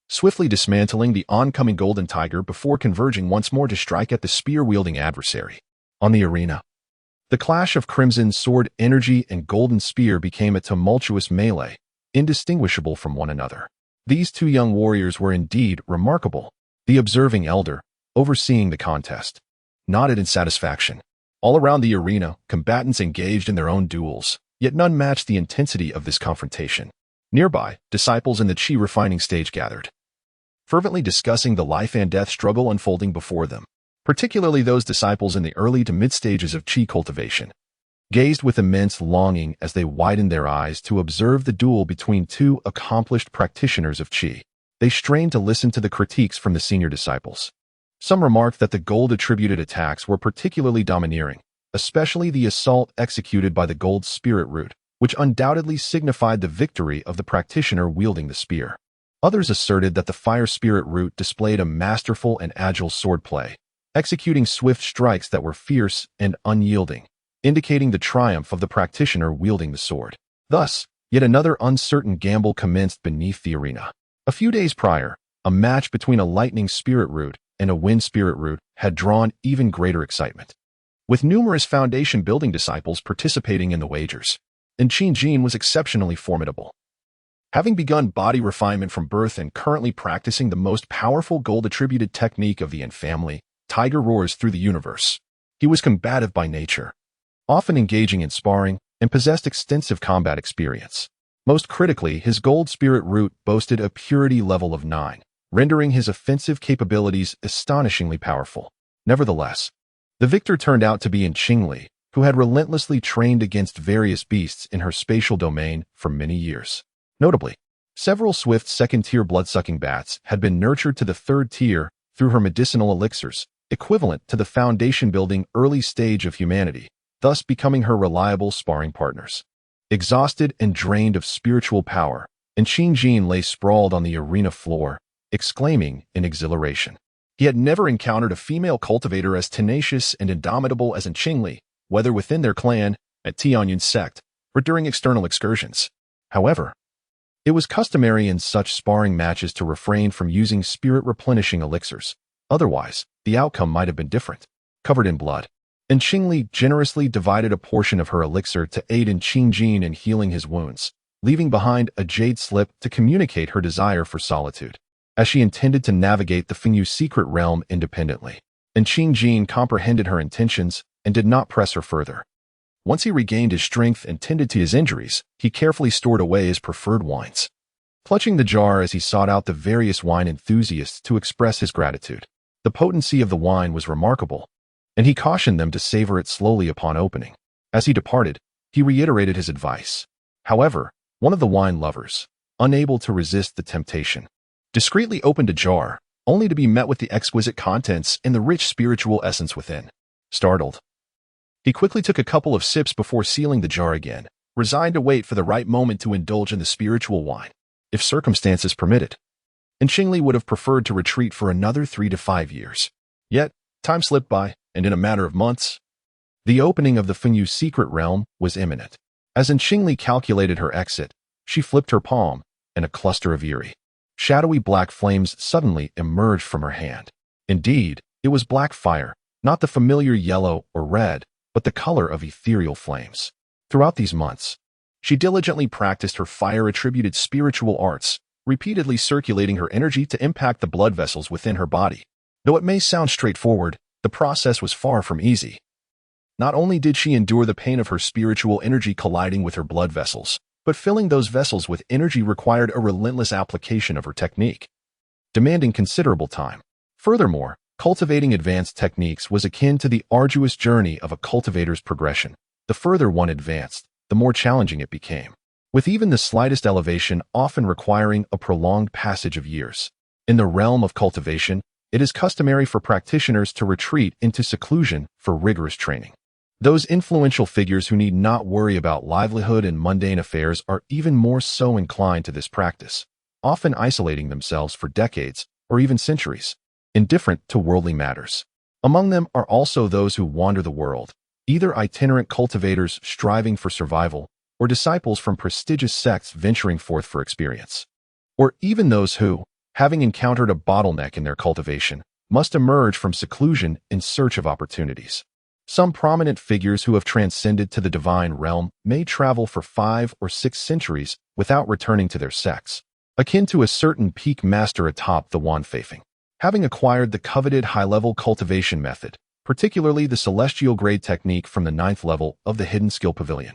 swiftly dismantling the oncoming golden tiger before converging once more to strike at the spear-wielding adversary. On the arena, the clash of crimson sword energy and golden spear became a tumultuous melee, indistinguishable from one another. These two young warriors were indeed remarkable. The observing elder, overseeing the contest, nodded in satisfaction. All around the arena, combatants engaged in their own duels, yet none matched the intensity of this confrontation. Nearby, disciples in the Qi refining stage gathered, fervently discussing the life and death struggle unfolding before them. Particularly those disciples in the early to mid-stages of Qi cultivation, gazed with immense longing as they widened their eyes to observe the duel between two accomplished practitioners of Qi. They strained to listen to the critiques from the senior disciples. Some remarked that the gold-attributed attacks were particularly domineering, especially the assault executed by the gold spirit root, which undoubtedly signified the victory of the practitioner wielding the spear. Others asserted that the fire spirit root displayed a masterful and agile swordplay, executing swift strikes that were fierce and unyielding, indicating the triumph of the practitioner wielding the sword. Thus, yet another uncertain gamble commenced beneath the arena. A few days prior, a match between a lightning spirit root and a wind spirit root had drawn even greater excitement, with numerous foundation-building disciples participating in the wagers. Qingli was exceptionally formidable. Having begun body refinement from birth and currently practicing the most powerful gold-attributed technique of the Yin family, Tiger roars through the universe. He was combative by nature, often engaging in sparring, and possessed extensive combat experience. Most critically, his gold spirit root boasted a purity level of 9, rendering his offensive capabilities astonishingly powerful. Nevertheless, the victor turned out to be Qingli, who had relentlessly trained against various beasts in her spatial domain for many years. Notably, several swift second-tier blood-sucking bats had been nurtured to the third tier through her medicinal elixirs, equivalent to the foundation-building early stage of humanity, thus becoming her reliable sparring partners. Exhausted and drained of spiritual power, Qingli lay sprawled on the arena floor, exclaiming in exhilaration. He had never encountered a female cultivator as tenacious and indomitable as Qingli, whether within their clan, at Tianyun sect, or during external excursions. However, it was customary in such sparring matches to refrain from using spirit-replenishing elixirs. Otherwise, the outcome might have been different. Covered in blood, Qingli generously divided a portion of her elixir to aid Qingli in healing his wounds, leaving behind a jade slip to communicate her desire for solitude, as she intended to navigate the Fengyu secret realm independently. Qingli comprehended her intentions and did not press her further. Once he regained his strength and tended to his injuries, he carefully stored away his preferred wines, clutching the jar as he sought out the various wine enthusiasts to express his gratitude. The potency of the wine was remarkable, and he cautioned them to savor it slowly upon opening. As he departed, he reiterated his advice. However, one of the wine lovers, unable to resist the temptation, discreetly opened a jar, only to be met with the exquisite contents and the rich spiritual essence within. Startled, he quickly took a couple of sips before sealing the jar again, resigned to wait for the right moment to indulge in the spiritual wine, if circumstances permitted. Qingli would have preferred to retreat for another 3 to 5 years. Yet, time slipped by, and in a matter of months, the opening of the Fengyu secret realm was imminent. As Qingli calculated her exit, she flipped her palm, and a cluster of eerie, Shadowy black flames suddenly emerged from her hand. Indeed, it was black fire, not the familiar yellow or red, but the color of ethereal flames. Throughout these months, she diligently practiced her fire-attributed spiritual arts, repeatedly circulating her energy to impact the blood vessels within her body. Though it may sound straightforward, the process was far from easy. Not only did she endure the pain of her spiritual energy colliding with her blood vessels, but filling those vessels with energy required a relentless application of her technique, demanding considerable time. Furthermore, cultivating advanced techniques was akin to the arduous journey of a cultivator's progression. The further one advanced, the more challenging it became, with even the slightest elevation often requiring a prolonged passage of years. In the realm of cultivation, it is customary for practitioners to retreat into seclusion for rigorous training. Those influential figures who need not worry about livelihood and mundane affairs are even more so inclined to this practice, often isolating themselves for decades or even centuries, indifferent to worldly matters. Among them are also those who wander the world, either itinerant cultivators striving for survival or disciples from prestigious sects venturing forth for experience, or even those who, having encountered a bottleneck in their cultivation, must emerge from seclusion in search of opportunities. Some prominent figures who have transcended to the divine realm may travel for 5 or 6 centuries without returning to their sects, akin to a certain peak master atop the Wanfeifing. Having acquired the coveted high-level cultivation method, particularly the celestial grade technique from the 9th level of the Hidden Skill Pavilion,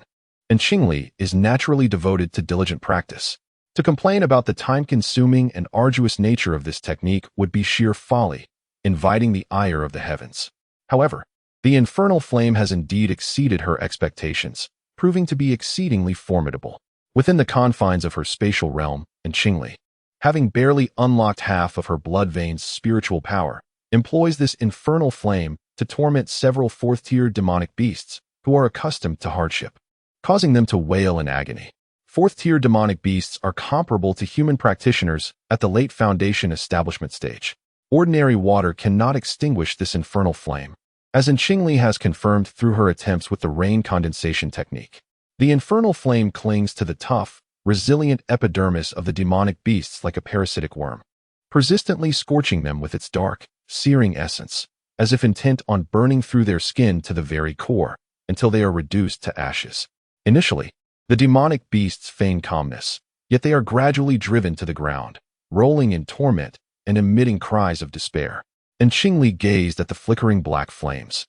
and Qingli is naturally devoted to diligent practice. To complain about the time-consuming and arduous nature of this technique would be sheer folly, inviting the ire of the heavens. However, the infernal flame has indeed exceeded her expectations, proving to be exceedingly formidable. Within the confines of her spatial realm, and Qingli, having barely unlocked half of her blood veins' spiritual power, employs this infernal flame to torment several 4th-tier demonic beasts who are accustomed to hardship, causing them to wail in agony. 4th-tier demonic beasts are comparable to human practitioners at the late Foundation establishment stage. Ordinary water cannot extinguish this infernal flame, as Qingli has confirmed through her attempts with the rain condensation technique. The infernal flame clings to the tough, resilient epidermis of the demonic beasts like a parasitic worm, persistently scorching them with its dark, searing essence, as if intent on burning through their skin to the very core, until they are reduced to ashes. Initially, the demonic beasts feign calmness, yet they are gradually driven to the ground, rolling in torment and emitting cries of despair. And Qingli gazed at the flickering black flames,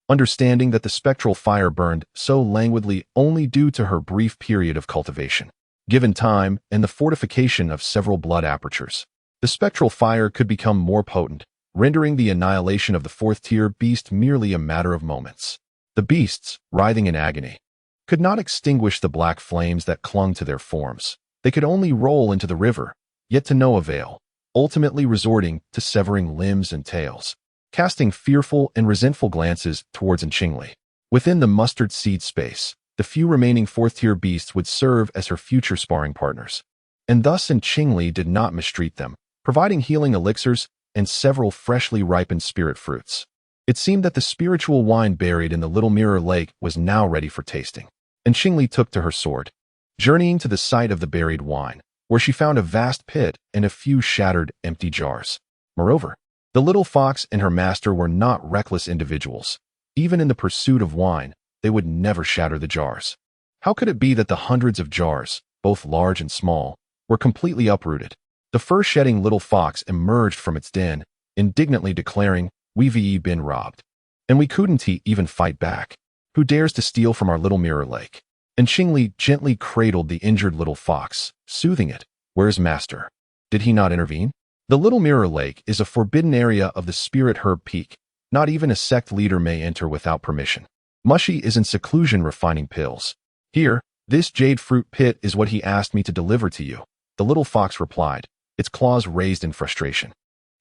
understanding that the spectral fire burned so languidly only due to her brief period of cultivation. Given time and the fortification of several blood apertures, the spectral fire could become more potent, rendering the annihilation of the 4th-tier beast merely a matter of moments. The beasts, writhing in agony, could not extinguish the black flames that clung to their forms. They could only roll into the river, yet to no avail, ultimately resorting to severing limbs and tails, casting fearful and resentful glances towards Qingli. Within the mustard seed space, the few remaining 4th-tier beasts would serve as her future sparring partners, and thus Qingli did not mistreat them, providing healing elixirs and several freshly ripened spirit fruits. It seemed that the spiritual wine buried in the little mirror lake was now ready for tasting, and Qingli took to her sword, journeying to the site of the buried wine, where she found a vast pit and a few shattered, empty jars. Moreover, the little fox and her master were not reckless individuals. Even in the pursuit of wine, they would never shatter the jars. How could it be that the hundreds of jars, both large and small, were completely uprooted? The fur-shedding little fox emerged from its den, indignantly declaring, "We've been robbed. And we couldn't even fight back. Who dares to steal from our little mirror lake?" And Qingli gently cradled the injured little fox, soothing it. "Where's master? Did he not intervene?" The little mirror lake is a forbidden area of the Spirit Herb Peak. Not even a sect leader may enter without permission. Mushy is in seclusion refining pills. "Here, this jade fruit pit is what he asked me to deliver to you," the little fox replied, its claws raised in frustration.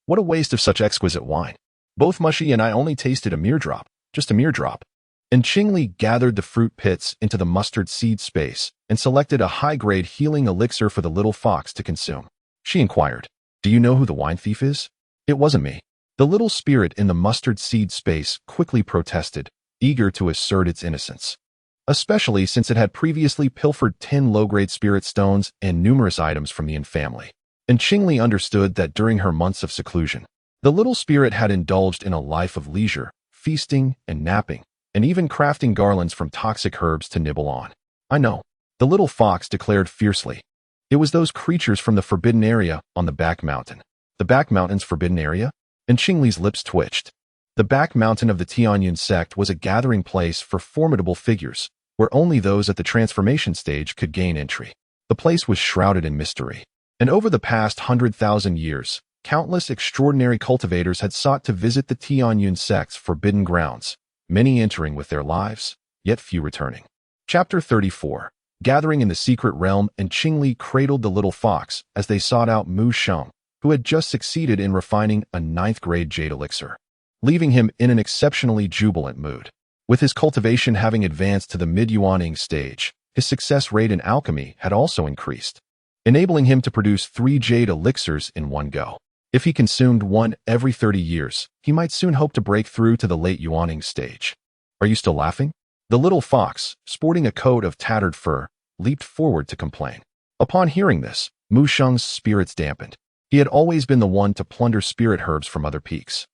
"What a waste of such exquisite wine. Both Mushy and I only tasted a mere drop, just a mere drop." And Qingli gathered the fruit pits into the mustard seed space and selected a high-grade healing elixir for the little fox to consume. She inquired, "Do you know who the wine thief is?" "It wasn't me." The little spirit in the mustard seed space quickly protested, eager to assert its innocence, especially since it had previously pilfered 10 low-grade spirit stones and numerous items from the Yin family. and Qingli understood that during her months of seclusion, the little spirit had indulged in a life of leisure, feasting and napping, and even crafting garlands from toxic herbs to nibble on. I know, the little fox declared fiercely. It was those creatures from the forbidden area on the back mountain. The back mountain's forbidden area? And Qingli's lips twitched. The back mountain of the Tianyun sect was a gathering place for formidable figures, where only those at the transformation stage could gain entry. The place was shrouded in mystery, and over the past 100,000 years, countless extraordinary cultivators had sought to visit the Tianyun sect's forbidden grounds, many entering with their lives, yet few returning. Chapter 34. Gathering in the Secret Realm, and Qingli cradled the little fox as they sought out Mu Sheng, who had just succeeded in refining a 9th-grade jade elixir, leaving him in an exceptionally jubilant mood. With his cultivation having advanced to the mid-yuaning stage, his success rate in alchemy had also increased, enabling him to produce 3 jade elixirs in one go. If he consumed one every 30 years, he might soon hope to break through to the late yuaning stage. Are you still laughing? The little fox, sporting a coat of tattered fur, leaped forward to complain. Upon hearing this, Mu Sheng's spirits dampened. He had always been the one to plunder spirit herbs from other peaks,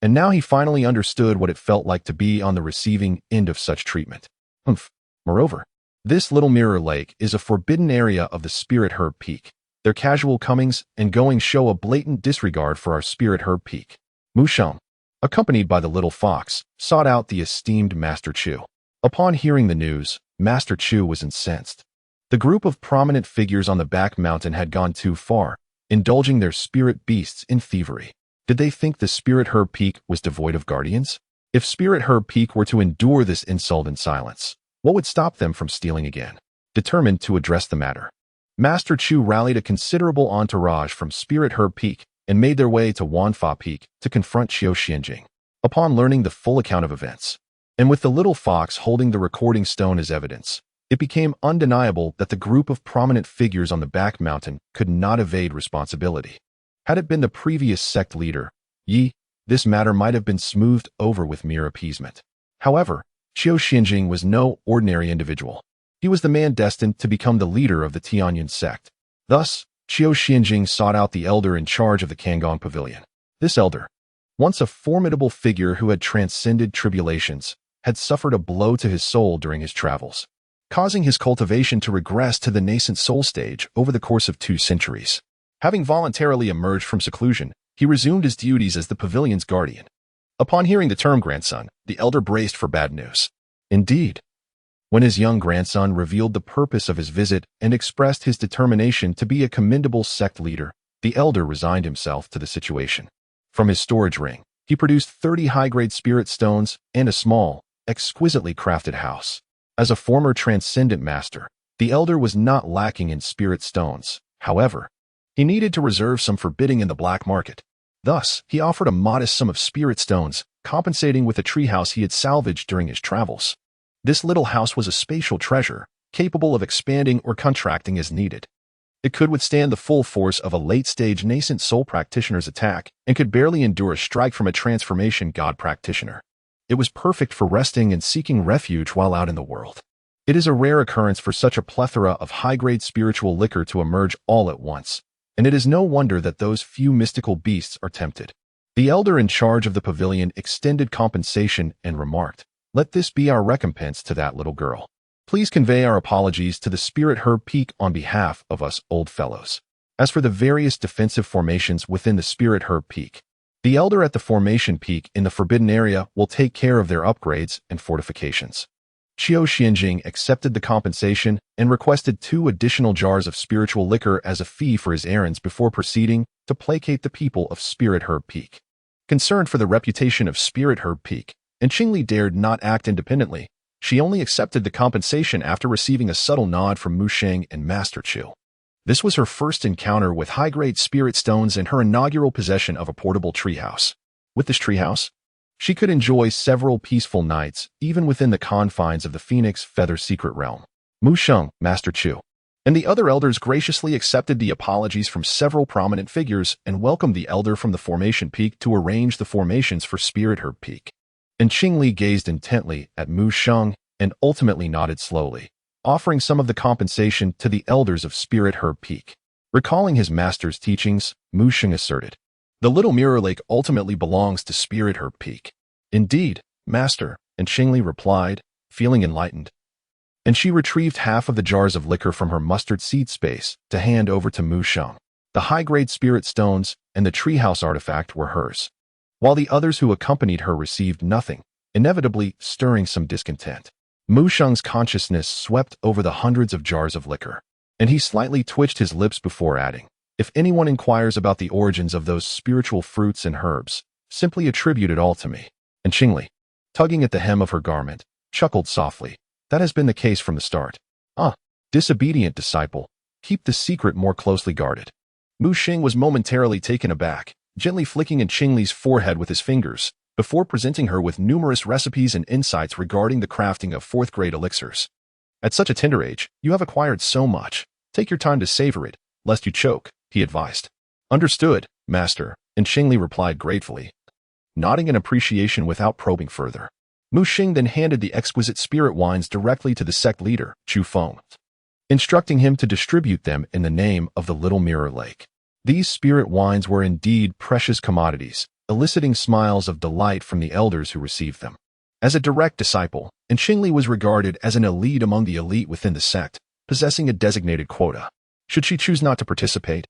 and now he finally understood what it felt like to be on the receiving end of such treatment. Moreover, this little mirror lake is a forbidden area of the spirit herb peak. Their casual comings and goings show a blatant disregard for our spirit herb peak. Mu Sheng, accompanied by the little fox, sought out the esteemed Master Chu. Upon hearing the news, Master Chu was incensed. The group of prominent figures on the back mountain had gone too far, indulging their spirit beasts in thievery. Did they think the Spirit Herb Peak was devoid of guardians? If Spirit Herb Peak were to endure this insult in silence, what would stop them from stealing again? Determined to address the matter, Master Chu rallied a considerable entourage from Spirit Herb Peak and made their way to Wanfa Peak to confront Qiu Xianjing. Upon learning the full account of events, and with the little fox holding the recording stone as evidence, it became undeniable that the group of prominent figures on the back mountain could not evade responsibility. Had it been the previous sect leader, Yi, this matter might have been smoothed over with mere appeasement. However, Qiu Xianjing was no ordinary individual. He was the man destined to become the leader of the Tianyun sect. Thus, Qiu Xianjing sought out the elder in charge of the Kangong Pavilion. This elder, once a formidable figure who had transcended tribulations, had suffered a blow to his soul during his travels, causing his cultivation to regress to the nascent soul stage over the course of 2 centuries. Having voluntarily emerged from seclusion, he resumed his duties as the pavilion's guardian. Upon hearing the term grandson, the elder braced for bad news. Indeed, when his young grandson revealed the purpose of his visit and expressed his determination to be a commendable sect leader, the elder resigned himself to the situation. From his storage ring, he produced 30 high-grade spirit stones and a small, exquisitely crafted house. As a former transcendent master, the elder was not lacking in spirit stones. However, he needed to reserve some for bidding in the black market. Thus, he offered a modest sum of spirit stones, compensating with a treehouse he had salvaged during his travels. This little house was a spatial treasure, capable of expanding or contracting as needed. It could withstand the full force of a late-stage nascent soul practitioner's attack and could barely endure a strike from a transformation god practitioner. It was perfect for resting and seeking refuge while out in the world. It is a rare occurrence for such a plethora of high-grade spiritual liquor to emerge all at once, and it is no wonder that those few mystical beasts are tempted. The elder in charge of the pavilion extended compensation and remarked, "Let this be our recompense to that little girl. Please convey our apologies to the Spirit Herb Peak on behalf of us old fellows. As for the various defensive formations within the Spirit Herb Peak, the elder at the formation peak in the forbidden area will take care of their upgrades and fortifications." Qiu Xianjing accepted the compensation and requested 2 additional jars of spiritual liquor as a fee for his errands before proceeding to placate the people of Spirit Herb Peak. Concerned for the reputation of Spirit Herb Peak, and Qingli dared not act independently, she only accepted the compensation after receiving a subtle nod from Mu Sheng and Master Chu. This was her first encounter with high-grade spirit stones and her inaugural possession of a portable treehouse. With this treehouse, she could enjoy several peaceful nights, even within the confines of the Phoenix Feather Secret Realm. Mu Sheng, Master Chu, and the other elders graciously accepted the apologies from several prominent figures and welcomed the elder from the Formation Peak to arrange the formations for Spirit Herb Peak. And Qingli gazed intently at Mu Sheng and ultimately nodded slowly, offering some of the compensation to the elders of Spirit Herb Peak. Recalling his master's teachings, Mu Sheng asserted, "The little mirror lake ultimately belongs to Spirit Herb Peak." "Indeed, master," and Qingli replied, feeling enlightened. And she retrieved half of the jars of liquor from her mustard seed space to hand over to Mu Sheng. The high-grade spirit stones and the treehouse artifact were hers, while the others who accompanied her received nothing, inevitably stirring some discontent. Mu Sheng's consciousness swept over the hundreds of jars of liquor, and he slightly twitched his lips before adding, "If anyone inquires about the origins of those spiritual fruits and herbs, simply attribute it all to me." And Qingli, tugging at the hem of her garment, chuckled softly. "That has been the case from the start. Ah, disobedient disciple, keep the secret more closely guarded." Mu Sheng was momentarily taken aback, gently flicking at Qingli's forehead with his fingers, before presenting her with numerous recipes and insights regarding the crafting of fourth-grade elixirs. "At such a tender age, you have acquired so much. Take your time to savor it, lest you choke," he advised. "Understood, master," and Qingli replied gratefully, nodding in appreciation without probing further. Mu Sheng then handed the exquisite spirit wines directly to the sect leader, Chu Feng, instructing him to distribute them in the name of the Little Mirror Lake. These spirit wines were indeed precious commodities, eliciting smiles of delight from the elders who received them. As a direct disciple, and Qingli was regarded as an elite among the elite within the sect, possessing a designated quota. Should she choose not to participate,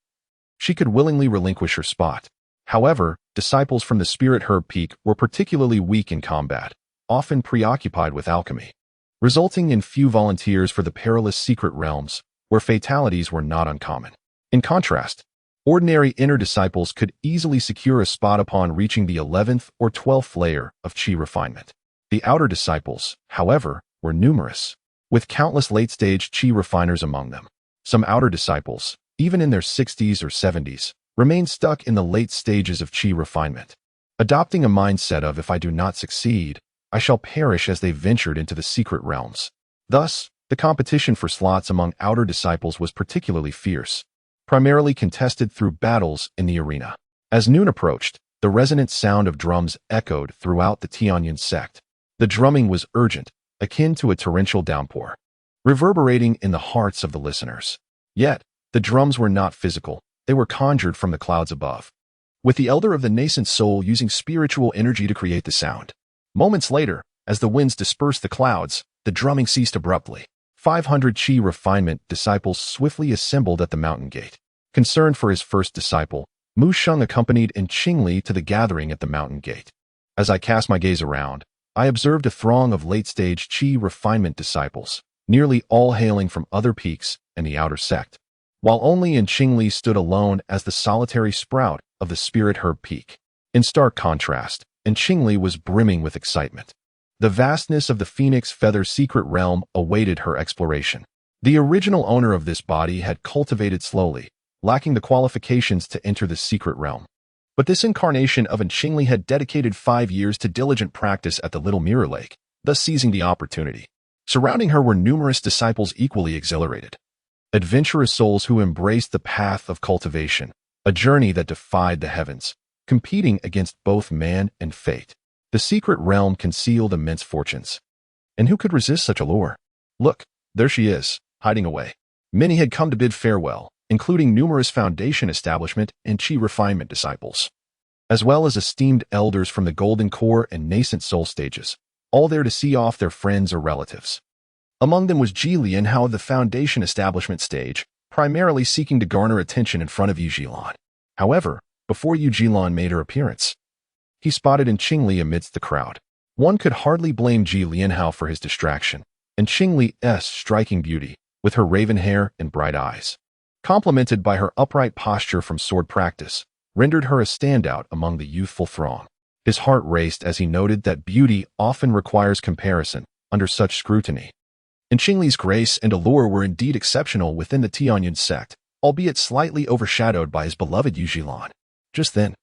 she could willingly relinquish her spot. However, disciples from the Spirit Herb Peak were particularly weak in combat, often preoccupied with alchemy, resulting in few volunteers for the perilous secret realms, where fatalities were not uncommon. In contrast, ordinary inner disciples could easily secure a spot upon reaching the 11th or 12th layer of Qi refinement. The outer disciples, however, were numerous, with countless late-stage Qi refiners among them. Some outer disciples, even in their 60s or 70s, remained stuck in the late stages of Qi refinement, adopting a mindset of "if I do not succeed, I shall perish," as they ventured into the secret realms. Thus, the competition for slots among outer disciples was particularly fierce, primarily contested through battles in the arena. As noon approached, the resonant sound of drums echoed throughout the Tianyan sect. The drumming was urgent, akin to a torrential downpour, reverberating in the hearts of the listeners. Yet, the drums were not physical, they were conjured from the clouds above, with the elder of the nascent soul using spiritual energy to create the sound. Moments later, as the winds dispersed the clouds, the drumming ceased abruptly. 500 Qi refinement disciples swiftly assembled at the mountain gate. Concerned for his first disciple, Mu Sheng accompanied Qingli to the gathering at the mountain gate. As I cast my gaze around, I observed a throng of late-stage Qi refinement disciples, nearly all hailing from other peaks and the outer sect, while only Qingli stood alone as the solitary sprout of the Spirit Herb Peak. In stark contrast, Qingli was brimming with excitement. The vastness of the Phoenix Feather secret realm awaited her exploration. The original owner of this body had cultivated slowly, lacking the qualifications to enter the secret realm. But this incarnation of Qingli had dedicated 5 years to diligent practice at the Little Mirror Lake, thus seizing the opportunity. Surrounding her were numerous disciples equally exhilarated. Adventurous souls who embraced the path of cultivation, a journey that defied the heavens, competing against both man and fate. The secret realm concealed immense fortunes. And who could resist such a lure? Look, there she is, hiding away. Many had come to bid farewell, including numerous foundation establishment and Qi refinement disciples, as well as esteemed elders from the golden core and nascent soul stages, all there to see off their friends or relatives. Among them was Ji Lianhao of the foundation establishment stage, primarily seeking to garner attention in front of Yu Jilan. However, before Yu Jilan made her appearance, he spotted Qingli amidst the crowd. One could hardly blame Ji Lianhao for his distraction, and Qingli's striking beauty, with her raven hair and bright eyes, complemented by her upright posture from sword practice, rendered her a standout among the youthful throng. His heart raced as he noted that beauty often requires comparison under such scrutiny. And Qingli's grace and allure were indeed exceptional within the Tianyan sect, albeit slightly overshadowed by his beloved Yu Jilan. Just then,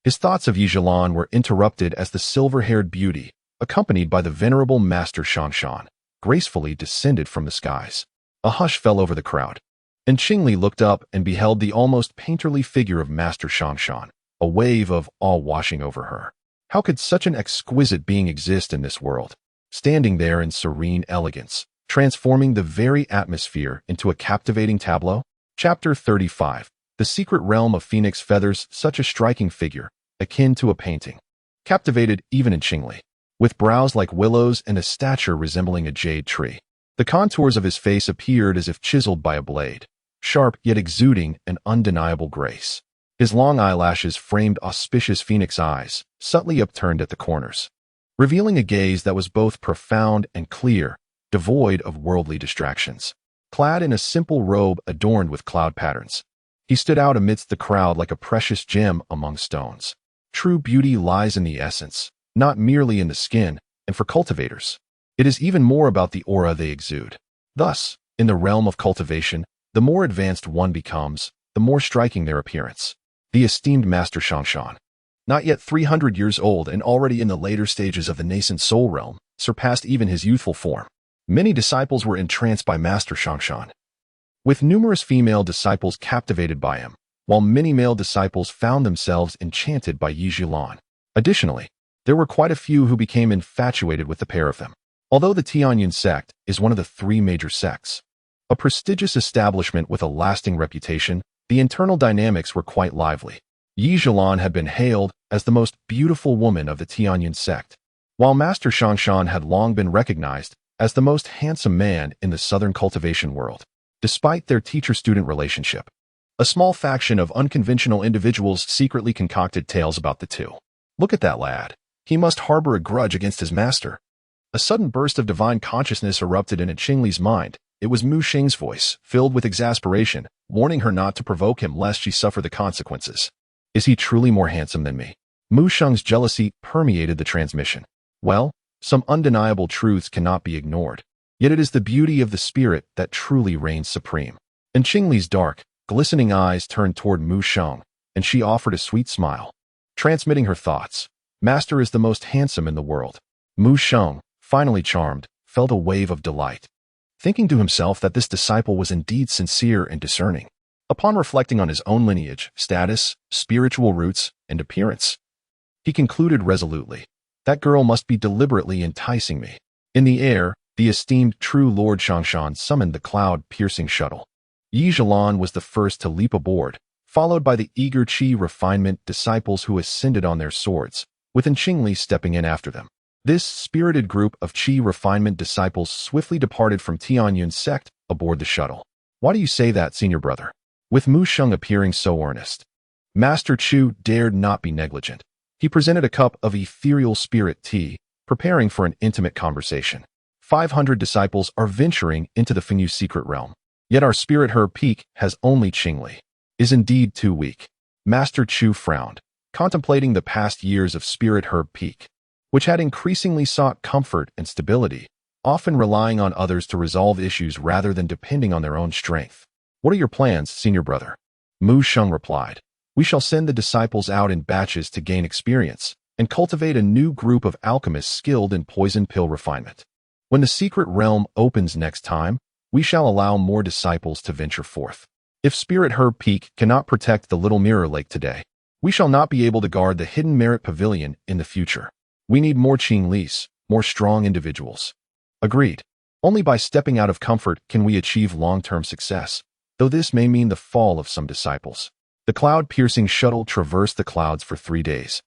his thoughts of Yu Jilan were interrupted as the silver-haired beauty, accompanied by the venerable Master Shanshan, gracefully descended from the skies. A hush fell over the crowd, and Qingli looked up and beheld the almost painterly figure of Master Shanshan, a wave of awe washing over her. How could such an exquisite being exist in this world, standing there in serene elegance, transforming the very atmosphere into a captivating tableau? Chapter 35. The Secret Realm of Phoenix Feathers, such a striking figure, akin to a painting. Captivated even in Qingli. With brows like willows and a stature resembling a jade tree. The contours of his face appeared as if chiseled by a blade, sharp yet exuding an undeniable grace. His long eyelashes framed auspicious phoenix eyes, subtly upturned at the corners, revealing a gaze that was both profound and clear, devoid of worldly distractions. Clad in a simple robe adorned with cloud patterns, he stood out amidst the crowd like a precious gem among stones. True beauty lies in the essence, not merely in the skin, and for cultivators, it is even more about the aura they exude. Thus, in the realm of cultivation, the more advanced one becomes, the more striking their appearance. The esteemed Master Shangshan, not yet 300 years old and already in the later stages of the nascent soul realm, surpassed even his youthful form. Many disciples were entranced by Master Shangshan, with numerous female disciples captivated by him, while many male disciples found themselves enchanted by Yi Zhilan. Additionally, there were quite a few who became infatuated with the pair of them. Although the Tianyun sect is one of the three major sects, a prestigious establishment with a lasting reputation, the internal dynamics were quite lively. Yi Zhilan had been hailed as the most beautiful woman of the Tianyun sect, while Master Shangshan had long been recognized as the most handsome man in the southern cultivation world. Despite their teacher-student relationship, a small faction of unconventional individuals secretly concocted tales about the two. Look at that lad. He must harbor a grudge against his master. A sudden burst of divine consciousness erupted in Qingli's mind. It was Mu Xing's voice, filled with exasperation, warning her not to provoke him lest she suffer the consequences. Is he truly more handsome than me? Mu Xing's jealousy permeated the transmission. Well, some undeniable truths cannot be ignored. Yet it is the beauty of the spirit that truly reigns supreme. And Qingli's dark, glistening eyes turned toward Mu Xing, and she offered a sweet smile, transmitting her thoughts. Master is the most handsome in the world. Mu Xing, finally charmed, felt a wave of delight, thinking to himself that this disciple was indeed sincere and discerning. Upon reflecting on his own lineage, status, spiritual roots, and appearance, he concluded resolutely, that girl must be deliberately enticing me. In the air, the esteemed true Lord Shangshan summoned the cloud-piercing shuttle. Yi Zhilan was the first to leap aboard, followed by the eager Qi refinement disciples who ascended on their swords, with Qingli stepping in after them. This spirited group of Qi refinement disciples swiftly departed from Tianyun's sect aboard the shuttle. Why do you say that, senior brother? With Mu Xing appearing so earnest, Master Chu dared not be negligent. He presented a cup of ethereal spirit tea, preparing for an intimate conversation. 500 disciples are venturing into the Fengyue secret realm. Yet our spirit herb peak has only Qingli. Is indeed too weak. Master Chu frowned, contemplating the past years of spirit herb peak, which had increasingly sought comfort and stability, often relying on others to resolve issues rather than depending on their own strength. What are your plans, senior brother? Mu Xing replied. We shall send the disciples out in batches to gain experience and cultivate a new group of alchemists skilled in poison pill refinement. When the secret realm opens next time, we shall allow more disciples to venture forth. If Spirit Herb Peak cannot protect the Little Mirror Lake today, we shall not be able to guard the Hidden Merit Pavilion in the future. We need more Qinglis, more strong individuals. Agreed. Only by stepping out of comfort can we achieve long-term success, though this may mean the fall of some disciples. The cloud-piercing shuttle traversed the clouds for 3 days,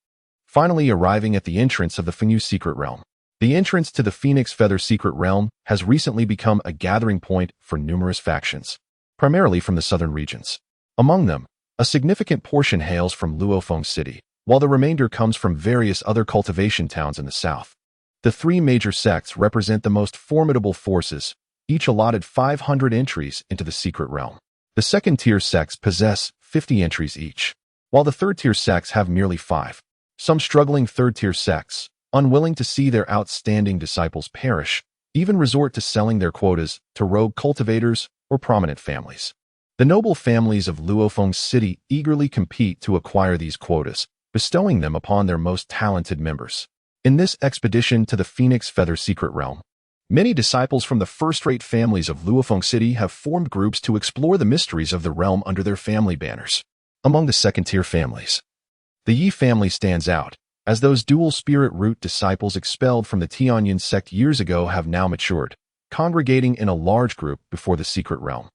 finally arriving at the entrance of the Fengyue Secret Realm. The entrance to the Phoenix Feather Secret Realm has recently become a gathering point for numerous factions, primarily from the southern regions. Among them, a significant portion hails from Luofeng City, while the remainder comes from various other cultivation towns in the south. The three major sects represent the most formidable forces, each allotted 500 entries into the secret realm. The second-tier sects possess 50 entries each, while the third-tier sects have merely 5. Some struggling third-tier sects, unwilling to see their outstanding disciples perish, even resort to selling their quotas to rogue cultivators or prominent families. The noble families of Luofeng City eagerly compete to acquire these quotas, bestowing them upon their most talented members. In this expedition to the Phoenix Feather Secret Realm, many disciples from the first-rate families of Luofeng City have formed groups to explore the mysteries of the realm under their family banners. Among the second-tier families, the Yi family stands out, as those dual spirit root disciples expelled from the Tianyun sect years ago have now matured, congregating in a large group before the secret realm.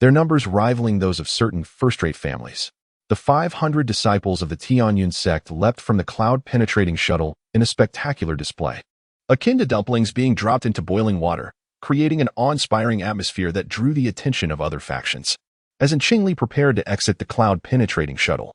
their numbers rivaling those of certain first-rate families. The 500 disciples of the Tianyun sect leapt from the cloud-penetrating shuttle in a spectacular display, akin to dumplings being dropped into boiling water, creating an awe-inspiring atmosphere that drew the attention of other factions. As Qingli prepared to exit the cloud-penetrating shuttle,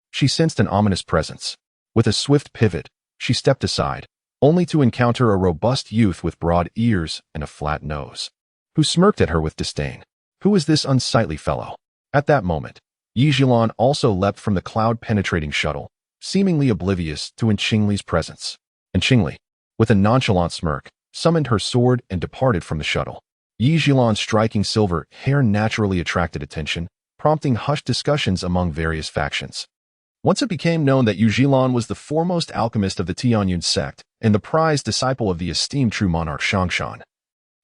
she sensed an ominous presence. With a swift pivot, she stepped aside, only to encounter a robust youth with broad ears and a flat nose, who smirked at her with disdain. Who was this unsightly fellow? At that moment, Yi Zhilan also leapt from the cloud-penetrating shuttle, seemingly oblivious to Qingli's presence. And Qingli, with a nonchalant smirk, summoned her sword and departed from the shuttle. Yi Zhilan's striking silver hair naturally attracted attention, prompting hushed discussions among various factions. Once it became known that Yi Zhilan was the foremost alchemist of the Tianyun sect and the prized disciple of the esteemed true monarch Shangshan,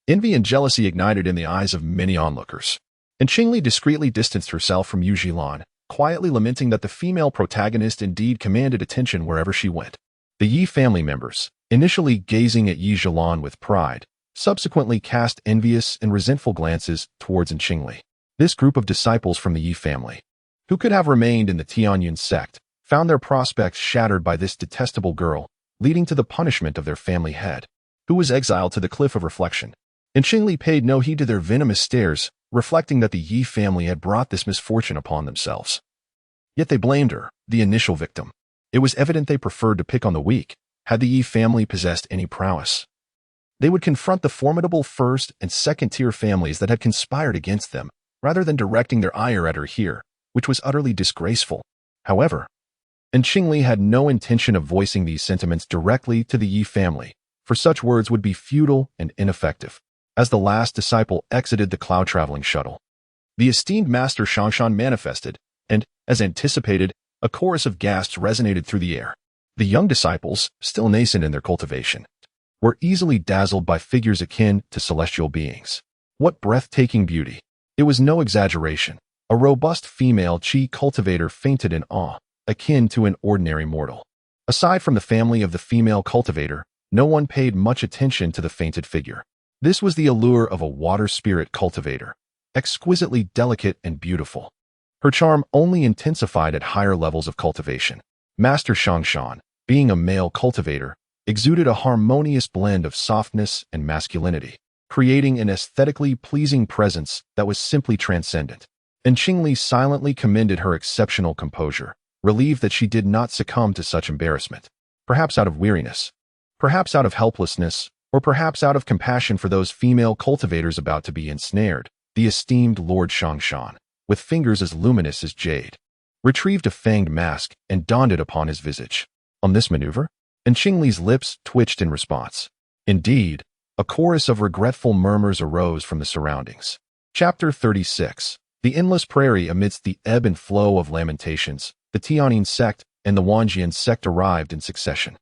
envy and jealousy ignited in the eyes of many onlookers. And Qingli discreetly distanced herself from Yi Zhilan, quietly lamenting that the female protagonist indeed commanded attention wherever she went. The Yi family members, initially gazing at Yi Zhilan with pride, subsequently cast envious and resentful glances towards Qingli. This group of disciples from the Yi family, who could have remained in the Tianyun sect, found their prospects shattered by this detestable girl, leading to the punishment of their family head, who was exiled to the cliff of reflection. And Qingli paid no heed to their venomous stares, reflecting that the Yi family had brought this misfortune upon themselves. Yet they blamed her, the initial victim. It was evident they preferred to pick on the weak. Had the Yi family possessed any prowess, they would confront the formidable first- and second-tier families that had conspired against them, rather than directing their ire at her here, which was utterly disgraceful. However, Qingli had no intention of voicing these sentiments directly to the Yi family, for such words would be futile and ineffective. As the last disciple exited the cloud-traveling shuttle, the esteemed master Shangshan manifested, and, as anticipated, a chorus of gasps resonated through the air. The young disciples, still nascent in their cultivation, were easily dazzled by figures akin to celestial beings. What breathtaking beauty! It was no exaggeration. A robust female Qi cultivator fainted in awe, akin to an ordinary mortal. Aside from the family of the female cultivator, no one paid much attention to the fainted figure. This was the allure of a water spirit cultivator, exquisitely delicate and beautiful. Her charm only intensified at higher levels of cultivation. Master Shangshan, being a male cultivator, exuded a harmonious blend of softness and masculinity, creating an aesthetically pleasing presence that was simply transcendent. And Qingli silently commended her exceptional composure, relieved that she did not succumb to such embarrassment. Perhaps out of weariness, perhaps out of helplessness, or perhaps out of compassion for those female cultivators about to be ensnared, the esteemed Lord Shangshan, with fingers as luminous as jade, retrieved a fanged mask and donned it upon his visage. On this maneuver, Qingli's lips twitched in response. Indeed, a chorus of regretful murmurs arose from the surroundings. Chapter 36. The endless prairie. Amidst the ebb and flow of lamentations, the Tianyun sect and the Wanjian sect arrived in succession.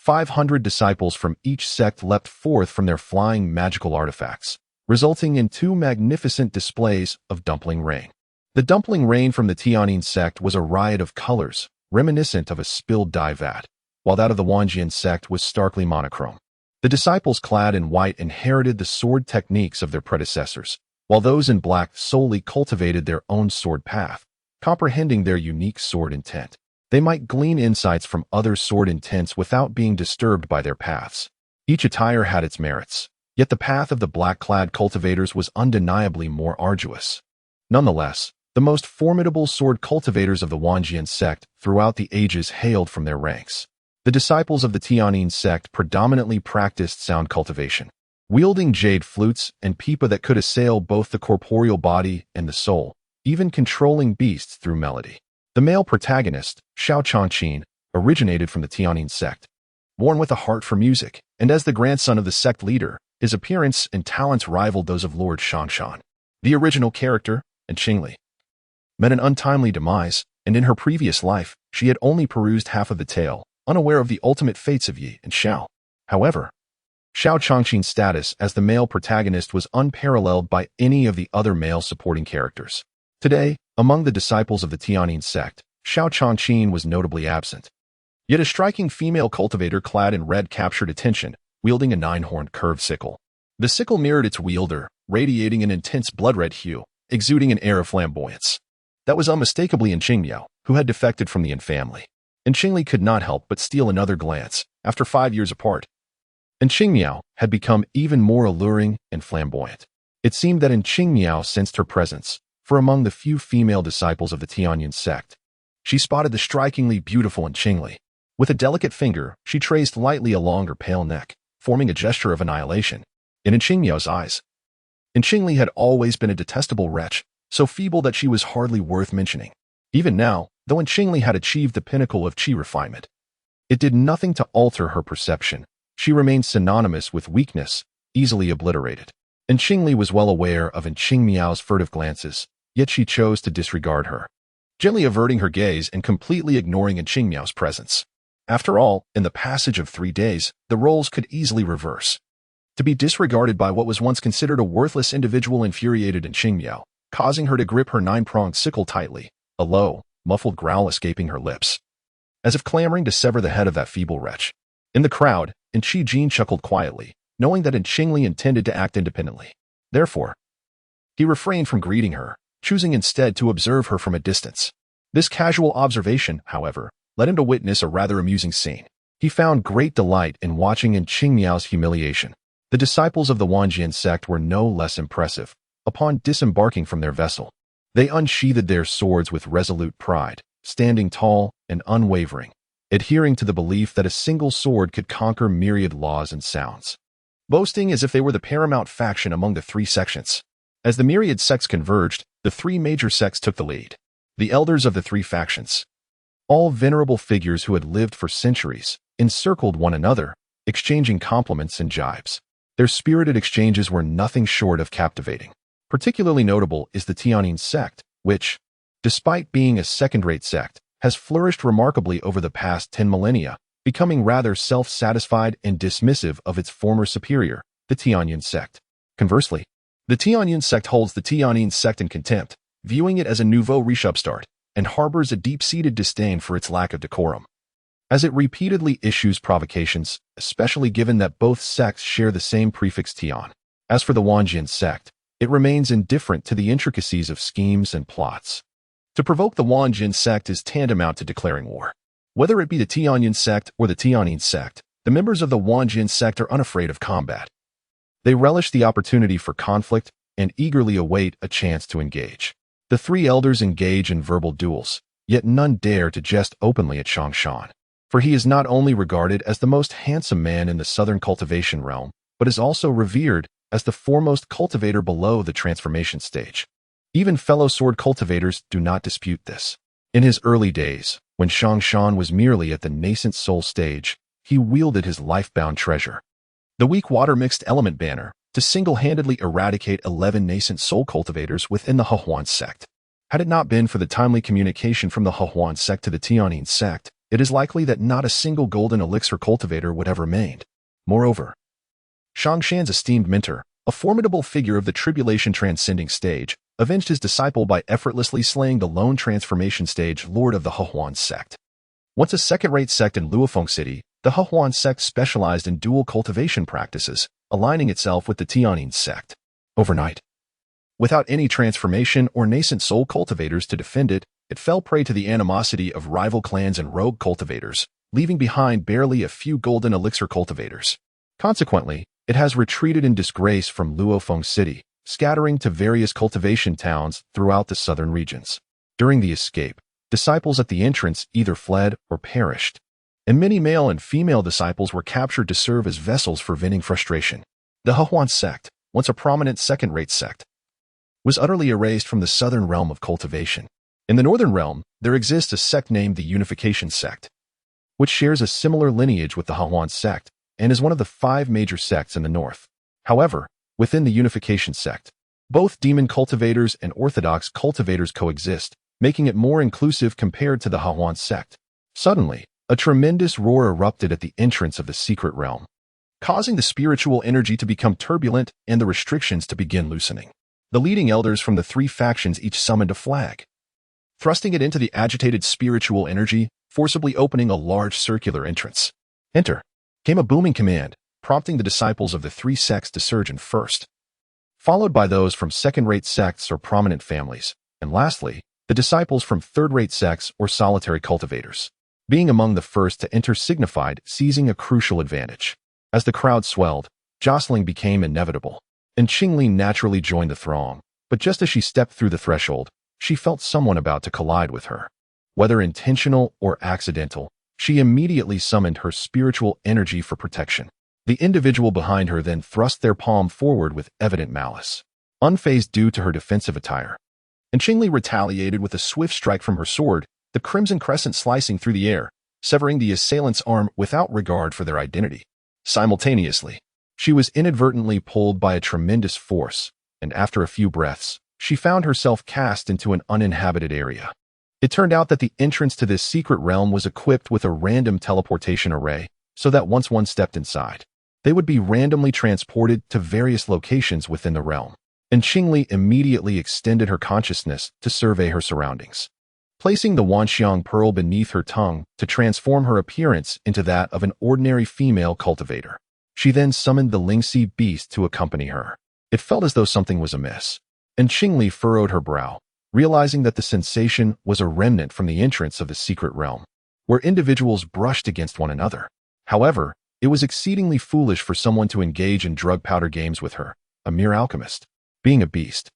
500 disciples from each sect leapt forth from their flying magical artifacts, resulting in two magnificent displays of dumpling rain. The dumpling rain from the Tianyun sect was a riot of colors, reminiscent of a spilled dye vat, while that of the Wanjian sect was starkly monochrome. The disciples clad in white inherited the sword techniques of their predecessors, while those in black solely cultivated their own sword path, comprehending their unique sword intent. They might glean insights from other sword intents without being disturbed by their paths. Each attire had its merits, yet the path of the black-clad cultivators was undeniably more arduous. Nonetheless, the most formidable sword cultivators of the Wanjian sect throughout the ages hailed from their ranks. The disciples of the Tianyun sect predominantly practiced sound cultivation, wielding jade flutes and pipa that could assail both the corporeal body and the soul, even controlling beasts through melody. The male protagonist, Xiao Changqin, originated from the Tianyun sect. Born with a heart for music, and as the grandson of the sect leader, his appearance and talents rivaled those of Lord Shangshan. The original character, Qingli, met an untimely demise, and in her previous life, she had only perused half of the tale, unaware of the ultimate fates of Yi and Xiao. However, Xiao Changqin's status as the male protagonist was unparalleled by any of the other male supporting characters. Today, among the disciples of the Tianyun sect, Xiao Changqin was notably absent. Yet a striking female cultivator clad in red captured attention, wielding a 9-horned curved sickle. The sickle mirrored its wielder, radiating an intense blood-red hue, exuding an air of flamboyance. That was unmistakably Qingli, who had defected from the Yin family. And Qingli could not help but steal another glance, after 5 years apart. And Qingli had become even more alluring and flamboyant. It seemed that Qingli sensed her presence, for among the few female disciples of the Tianyin sect, she spotted the strikingly beautiful Qingli. With a delicate finger, she traced lightly along her pale neck, forming a gesture of annihilation. In Qingli's eyes, Qingli had always been a detestable wretch, so feeble that she was hardly worth mentioning. Even now, though Qingli had achieved the pinnacle of qi refinement, it did nothing to alter her perception. She remained synonymous with weakness, easily obliterated. Qingli was well aware of Qingmiao's furtive glances, yet she chose to disregard her, gently averting her gaze and completely ignoring Qingmiao's presence. After all, in the passage of 3 days, the roles could easily reverse. To be disregarded by what was once considered a worthless individual infuriated Qingmiao, causing her to grip her 9-pronged sickle tightly, a low, muffled growl escaping her lips, as if clamoring to sever the head of that feeble wretch. In the crowd, Qi Jin chuckled quietly, knowing that Qingli intended to act independently. Therefore, he refrained from greeting her, choosing instead to observe her from a distance. This casual observation, however, led him to witness a rather amusing scene. He found great delight in watching Qingmiao's humiliation. The disciples of the Wanjian sect were no less impressive. Upon disembarking from their vessel, they unsheathed their swords with resolute pride, standing tall and unwavering, adhering to the belief that a single sword could conquer myriad laws and sounds, boasting as if they were the paramount faction among the 3 sections. As the myriad sects converged, the 3 major sects took the lead. The elders of the 3 factions, all venerable figures who had lived for centuries, encircled one another, exchanging compliments and jibes. Their spirited exchanges were nothing short of captivating. Particularly notable is the Tianyin sect, which, despite being a second-rate sect, has flourished remarkably over the past 10 millennia, becoming rather self-satisfied and dismissive of its former superior, the Tianyin sect. Conversely, the Tianyin sect holds the Tianyin sect in contempt, viewing it as a nouveau riche upstart, and harbors a deep-seated disdain for its lack of decorum. As it repeatedly issues provocations, especially given that both sects share the same prefix Tian. As for the Wanjian sect, it remains indifferent to the intricacies of schemes and plots. To provoke the Wanjian sect is tantamount to declaring war. Whether it be the Tianyin sect or the Tianyin sect, the members of the Wanjian sect are unafraid of combat. They relish the opportunity for conflict and eagerly await a chance to engage. The 3 elders engage in verbal duels, yet none dare to jest openly at Shangshan, for he is not only regarded as the most handsome man in the southern cultivation realm, but is also revered as the foremost cultivator below the transformation stage. Even fellow sword cultivators do not dispute this. In his early days, when Shangshan was merely at the nascent soul stage, he wielded his life-bound treasure, the weak water-mixed element banner, to single-handedly eradicate 11 nascent soul cultivators within the Hehuan sect. Had it not been for the timely communication from the Hehuan sect to the Tianyin sect, it is likely that not a single golden elixir cultivator would have remained. Moreover, Shangshan's esteemed mentor, a formidable figure of the tribulation transcending stage, avenged his disciple by effortlessly slaying the lone transformation stage lord of the Hehuan sect. Once a second-rate sect in Luofeng City, the Hehuan sect specialized in dual cultivation practices, aligning itself with the Tianyin sect. Overnight, without any transformation or nascent soul cultivators to defend it, it fell prey to the animosity of rival clans and rogue cultivators, leaving behind barely a few golden elixir cultivators. Consequently, it has retreated in disgrace from Luofeng City, scattering to various cultivation towns throughout the southern regions. During the escape, disciples at the entrance either fled or perished, and many male and female disciples were captured to serve as vessels for venting frustration. The Hehuan sect, once a prominent second-rate sect, was utterly erased from the southern realm of cultivation. In the northern realm, there exists a sect named the Unification sect, which shares a similar lineage with the Hehuan sect, and is one of the 5 major sects in the north. However, within the Unification sect, both demon cultivators and orthodox cultivators coexist, making it more inclusive compared to the Hehuan sect. Suddenly, a tremendous roar erupted at the entrance of the secret realm, causing the spiritual energy to become turbulent and the restrictions to begin loosening. The leading elders from the 3 factions each summoned a flag, thrusting it into the agitated spiritual energy, forcibly opening a large circular entrance. "Enter," came a booming command, prompting the disciples of the 3 sects to surge in first, followed by those from second-rate sects or prominent families, and lastly, the disciples from third-rate sects or solitary cultivators. Being among the first to enter signified seizing a crucial advantage. As the crowd swelled, jostling became inevitable, and Qingli naturally joined the throng, but just as she stepped through the threshold, she felt someone about to collide with her. Whether intentional or accidental, she immediately summoned her spiritual energy for protection. The individual behind her then thrust their palm forward with evident malice, unfazed due to her defensive attire. And Qingli retaliated with a swift strike from her sword, the crimson crescent slicing through the air, severing the assailant's arm without regard for their identity. Simultaneously, she was inadvertently pulled by a tremendous force, and after a few breaths, she found herself cast into an uninhabited area. It turned out that the entrance to this secret realm was equipped with a random teleportation array, so that once one stepped inside, they would be randomly transported to various locations within the realm. And Qingli immediately extended her consciousness to survey her surroundings, placing the Wanxiang pearl beneath her tongue to transform her appearance into that of an ordinary female cultivator. She then summoned the Lingxi beast to accompany her. It felt as though something was amiss, and Qingli furrowed her brow, realizing that the sensation was a remnant from the entrance of the secret realm, where individuals brushed against one another. However, it was exceedingly foolish for someone to engage in drug powder games with her, a mere alchemist. Being a beast,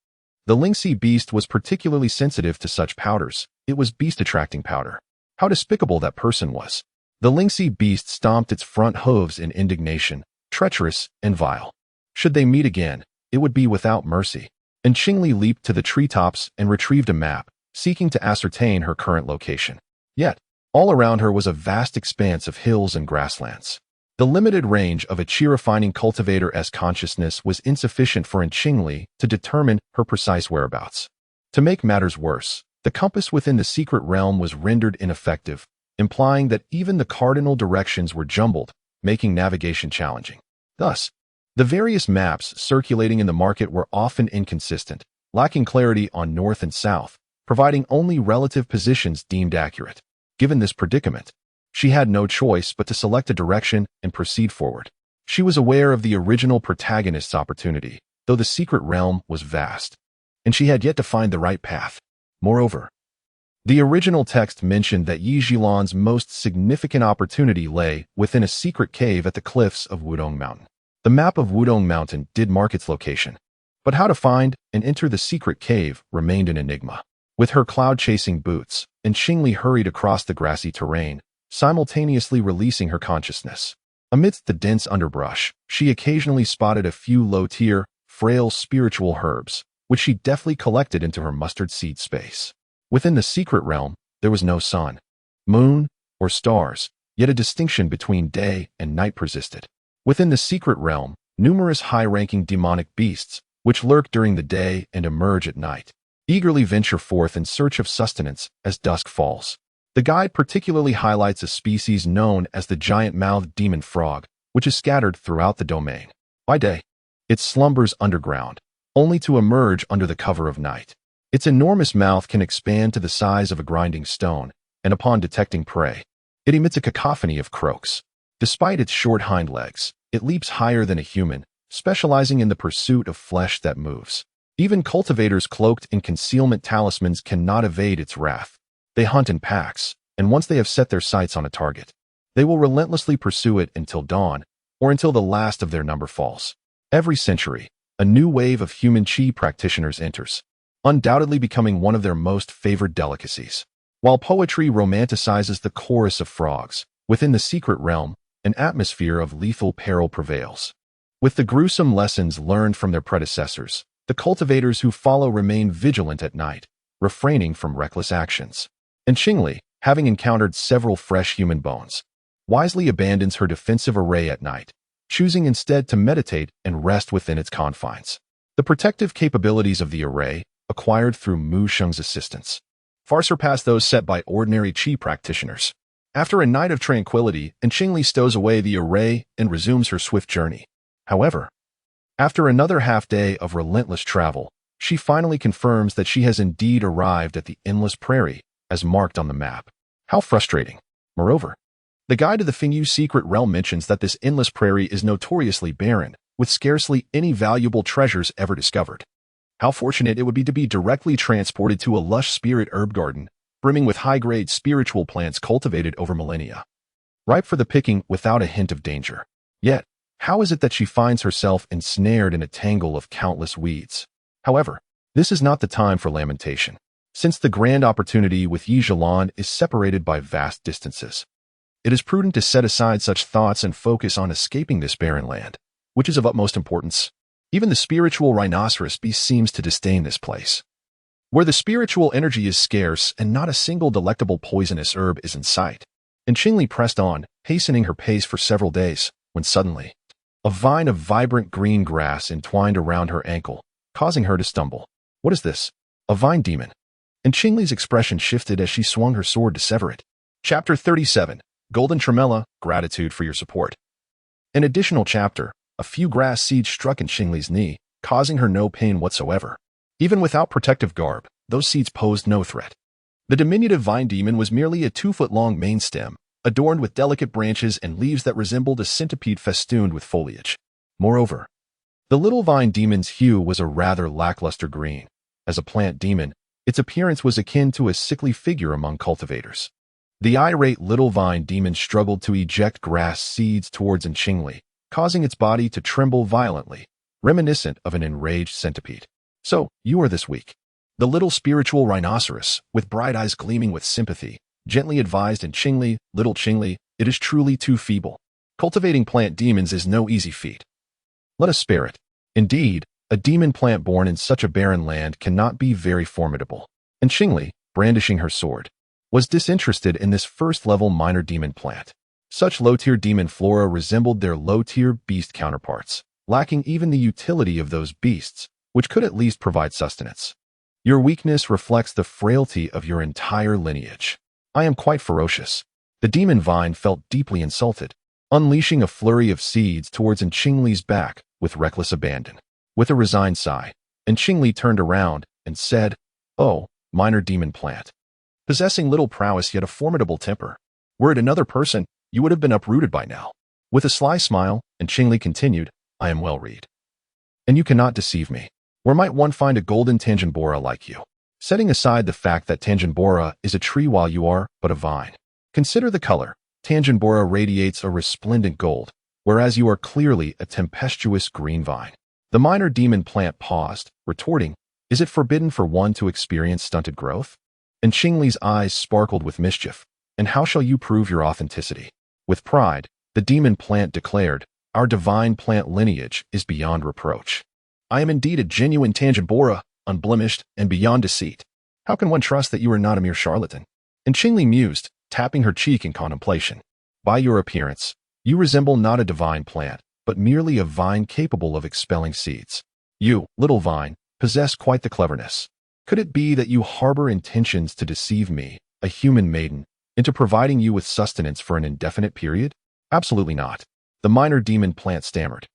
the Lingxi beast was particularly sensitive to such powders. It was beast-attracting powder. How despicable that person was. The Lingxi beast stomped its front hooves in indignation, treacherous and vile. Should they meet again, it would be without mercy. And Qingli leaped to the treetops and retrieved a map, seeking to ascertain her current location. Yet, all around her was a vast expanse of hills and grasslands. The limited range of a chi-refining cultivator's consciousness was insufficient for Qingli to determine her precise whereabouts. To make matters worse, the compass within the secret realm was rendered ineffective, implying that even the cardinal directions were jumbled, making navigation challenging. Thus, the various maps circulating in the market were often inconsistent, lacking clarity on north and south, providing only relative positions deemed accurate. Given this predicament, she had no choice but to select a direction and proceed forward. She was aware of the original protagonist's opportunity, though the secret realm was vast, and she had yet to find the right path. Moreover, the original text mentioned that Yi Zhilan's most significant opportunity lay within a secret cave at the cliffs of Wudong Mountain. The map of Wudong Mountain did mark its location, but how to find and enter the secret cave remained an enigma. With her cloud-chasing boots, Qingli hurried across the grassy terrain, simultaneously releasing her consciousness. Amidst the dense underbrush, she occasionally spotted a few low-tier, frail spiritual herbs, which she deftly collected into her mustard seed space. Within the secret realm, there was no sun, moon, or stars, yet a distinction between day and night persisted. Within the secret realm, numerous high-ranking demonic beasts, which lurk during the day and emerge at night, eagerly venture forth in search of sustenance as dusk falls. The guide particularly highlights a species known as the giant-mouthed demon frog, which is scattered throughout the domain. By day, it slumbers underground, only to emerge under the cover of night. Its enormous mouth can expand to the size of a grinding stone, and upon detecting prey, it emits a cacophony of croaks. Despite its short hind legs, it leaps higher than a human, specializing in the pursuit of flesh that moves. Even cultivators cloaked in concealment talismans cannot evade its wrath. They hunt in packs, and once they have set their sights on a target, they will relentlessly pursue it until dawn, or until the last of their number falls. Every century, a new wave of human chi practitioners enters, undoubtedly becoming one of their most favored delicacies. While poetry romanticizes the chorus of frogs, within the secret realm, an atmosphere of lethal peril prevails. With the gruesome lessons learned from their predecessors, the cultivators who follow remain vigilant at night, refraining from reckless actions. And Qingli, having encountered several fresh human bones, wisely abandons her defensive array at night, choosing instead to meditate and rest within its confines. The protective capabilities of the array, acquired through Mu Sheng's assistance, far surpass those set by ordinary chi practitioners. After a night of tranquility, Qingli stows away the array and resumes her swift journey. However, after another half-day of relentless travel, she finally confirms that she has indeed arrived at the endless prairie, as marked on the map. How frustrating. Moreover, the guide to the Fengyu secret realm mentions that this endless prairie is notoriously barren, with scarcely any valuable treasures ever discovered. How fortunate it would be to be directly transported to a lush spirit herb garden, brimming with high-grade spiritual plants cultivated over millennia, ripe for the picking without a hint of danger. Yet, how is it that she finds herself ensnared in a tangle of countless weeds? However, this is not the time for lamentation, since the grand opportunity with Yijilan is separated by vast distances. It is prudent to set aside such thoughts and focus on escaping this barren land, which is of utmost importance. Even the spiritual rhinoceros beast seems to disdain this place, where the spiritual energy is scarce and not a single delectable poisonous herb is in sight. And Qingli pressed on, hastening her pace for several days, when suddenly, a vine of vibrant green grass entwined around her ankle, causing her to stumble. What is this? A vine demon? And Qingli's expression shifted as she swung her sword to sever it. Chapter 37. Golden Tremella, Gratitude for your support. An additional chapter, a few grass seeds struck in Qingli's knee, causing her no pain whatsoever. Even without protective garb, those seeds posed no threat. The diminutive vine demon was merely a 2-foot-long main stem, adorned with delicate branches and leaves that resembled a centipede festooned with foliage. Moreover, the little vine demon's hue was a rather lackluster green. As a plant demon, its appearance was akin to a sickly figure among cultivators. The irate little vine demon struggled to eject grass seeds towards Qingli, causing its body to tremble violently, reminiscent of an enraged centipede. So, you are this weak. The little spiritual rhinoceros, with bright eyes gleaming with sympathy, gently advised Qingli, little Qingli, it is truly too feeble. Cultivating plant demons is no easy feat. Let us spare it. Indeed, a demon plant born in such a barren land cannot be very formidable. And Qingli, brandishing her sword, was disinterested in this first-level minor demon plant. Such low-tier demon flora resembled their low-tier beast counterparts, lacking even the utility of those beasts, which could at least provide sustenance. Your weakness reflects the frailty of your entire lineage. I am quite ferocious. The demon vine felt deeply insulted, unleashing a flurry of seeds towards Qingli's back with reckless abandon. With a resigned sigh, Qingli turned around and said, "Oh, minor demon plant, possessing little prowess yet a formidable temper. Were it another person, you would have been uprooted by now." With a sly smile, Qingli continued, "I am well read, and you cannot deceive me. Where might one find a golden tangenbora like you? Setting aside the fact that tangenbora is a tree while you are but a vine. Consider the color. Tangenbora radiates a resplendent gold, whereas you are clearly a tempestuous green vine." The minor demon plant paused, retorting, "Is it forbidden for one to experience stunted growth?" And Qingli's eyes sparkled with mischief. "And how shall you prove your authenticity?" With pride, the demon plant declared, "Our divine plant lineage is beyond reproach. I am indeed a genuine tangenbora, unblemished and beyond deceit. How can one trust that you are not a mere charlatan?" And Qingli mused, tapping her cheek in contemplation. "By your appearance, you resemble not a divine plant, but merely a vine capable of expelling seeds. You, little vine, possess quite the cleverness. Could it be that you harbor intentions to deceive me, a human maiden, into providing you with sustenance for an indefinite period?" "Absolutely not," the minor demon plant stammered,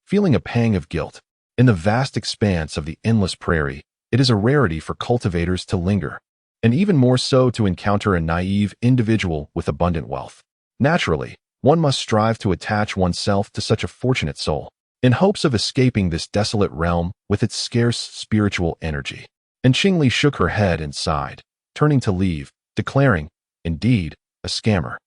feeling a pang of guilt. In the vast expanse of the endless prairie, it is a rarity for cultivators to linger, and even more so to encounter a naive individual with abundant wealth. Naturally, one must strive to attach oneself to such a fortunate soul, in hopes of escaping this desolate realm with its scarce spiritual energy. And Qingli shook her head and sighed, turning to leave, declaring, "Indeed, a scammer.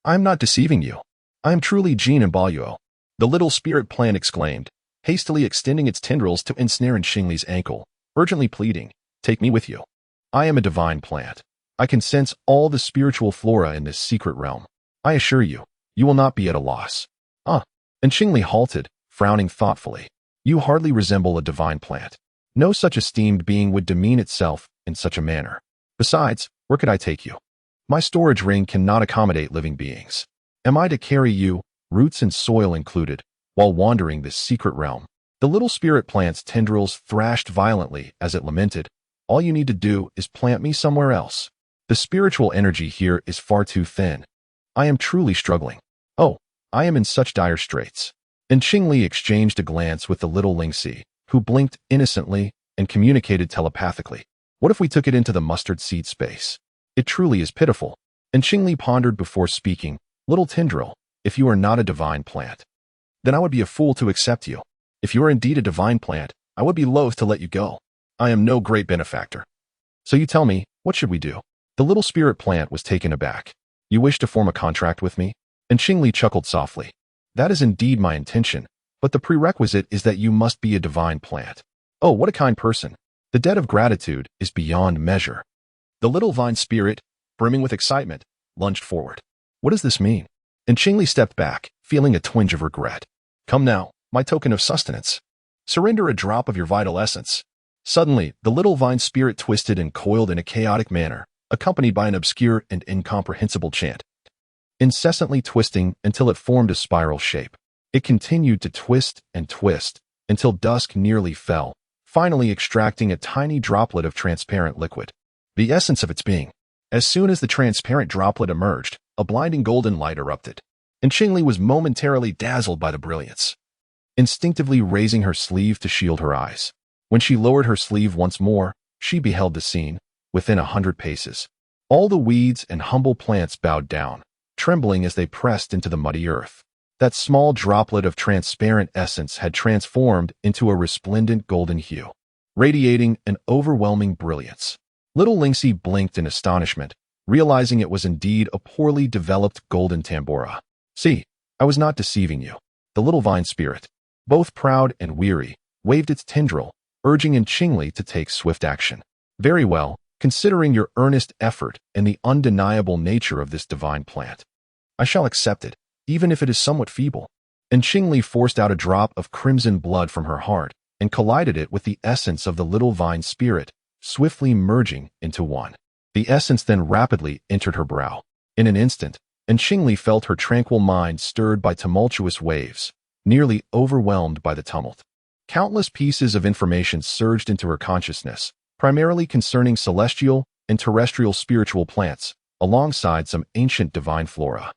I am not deceiving you. I am truly Jean Imbaluo." The little spirit plant exclaimed, hastily extending its tendrils to ensnare Qingli's ankle, urgently pleading, "Take me with you. I am a divine plant. I can sense all the spiritual flora in this secret realm. I assure you, you will not be at a loss." And Qingli halted, frowning thoughtfully. "You hardly resemble a divine plant. No such esteemed being would demean itself in such a manner. Besides, where could I take you? My storage ring cannot accommodate living beings. Am I to carry you, roots and soil included, while wandering this secret realm?" The little spirit plant's tendrils thrashed violently as it lamented, "All you need to do is plant me somewhere else. The spiritual energy here is far too thin. I am truly struggling. Oh, I am in such dire straits." And Qingli exchanged a glance with the little Lingxi, who blinked innocently and communicated telepathically. "What if we took it into the mustard seed space? It truly is pitiful." And Qingli pondered before speaking, "Little tendril, if you are not a divine plant, then I would be a fool to accept you. If you are indeed a divine plant, I would be loath to let you go. I am no great benefactor. So you tell me, what should we do? The little spirit plant was taken aback. You wish to form a contract with me? And Qingli chuckled softly. That is indeed my intention, but the prerequisite is that you must be a divine plant. Oh, what a kind person. The debt of gratitude is beyond measure. The little vine spirit, brimming with excitement, lunged forward. What does this mean? And Qingli stepped back, feeling a twinge of regret. Come now, my token of sustenance. Surrender a drop of your vital essence. Suddenly, the little vine spirit twisted and coiled in a chaotic manner, accompanied by an obscure and incomprehensible chant. Incessantly twisting until it formed a spiral shape. It continued to twist and twist until dusk nearly fell, finally extracting a tiny droplet of transparent liquid. The essence of its being. As soon as the transparent droplet emerged, a blinding golden light erupted, and Qingli was momentarily dazzled by the brilliance. Instinctively raising her sleeve to shield her eyes. When she lowered her sleeve once more, she beheld the scene, within 100 paces. All the weeds and humble plants bowed down, trembling as they pressed into the muddy earth. That small droplet of transparent essence had transformed into a resplendent golden hue, radiating an overwhelming brilliance. Little Lingxi blinked in astonishment, realizing it was indeed a poorly developed golden tambora. See, I was not deceiving you. The little vine spirit, both proud and weary, waved its tendril, urging in Qingli to take swift action. Very well, considering your earnest effort and the undeniable nature of this divine plant. I shall accept it, even if it is somewhat feeble. And Qingli forced out a drop of crimson blood from her heart and collided it with the essence of the little vine spirit, swiftly merging into one. The essence then rapidly entered her brow. In an instant, and Qingli felt her tranquil mind stirred by tumultuous waves, nearly overwhelmed by the tumult. Countless pieces of information surged into her consciousness, primarily concerning celestial and terrestrial spiritual plants, alongside some ancient divine flora.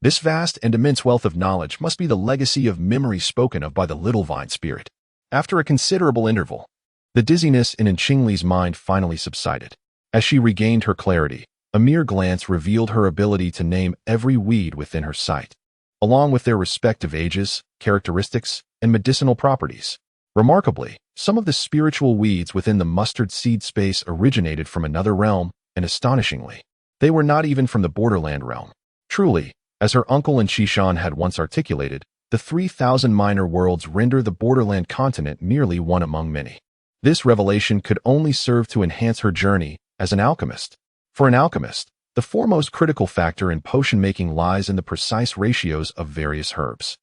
This vast and immense wealth of knowledge must be the legacy of memory spoken of by the little vine spirit. After a considerable interval, the dizziness in Qingli's mind finally subsided. As she regained her clarity, a mere glance revealed her ability to name every weed within her sight, along with their respective ages, characteristics, and medicinal properties. Remarkably, some of the spiritual weeds within the mustard seed space originated from another realm, and astonishingly, they were not even from the borderland realm. Truly, as her uncle and Shishan had once articulated, the 3,000 minor worlds render the borderland continent merely one among many. This revelation could only serve to enhance her journey as an alchemist. For an alchemist, the foremost critical factor in potion-making lies in the precise ratios of various herbs.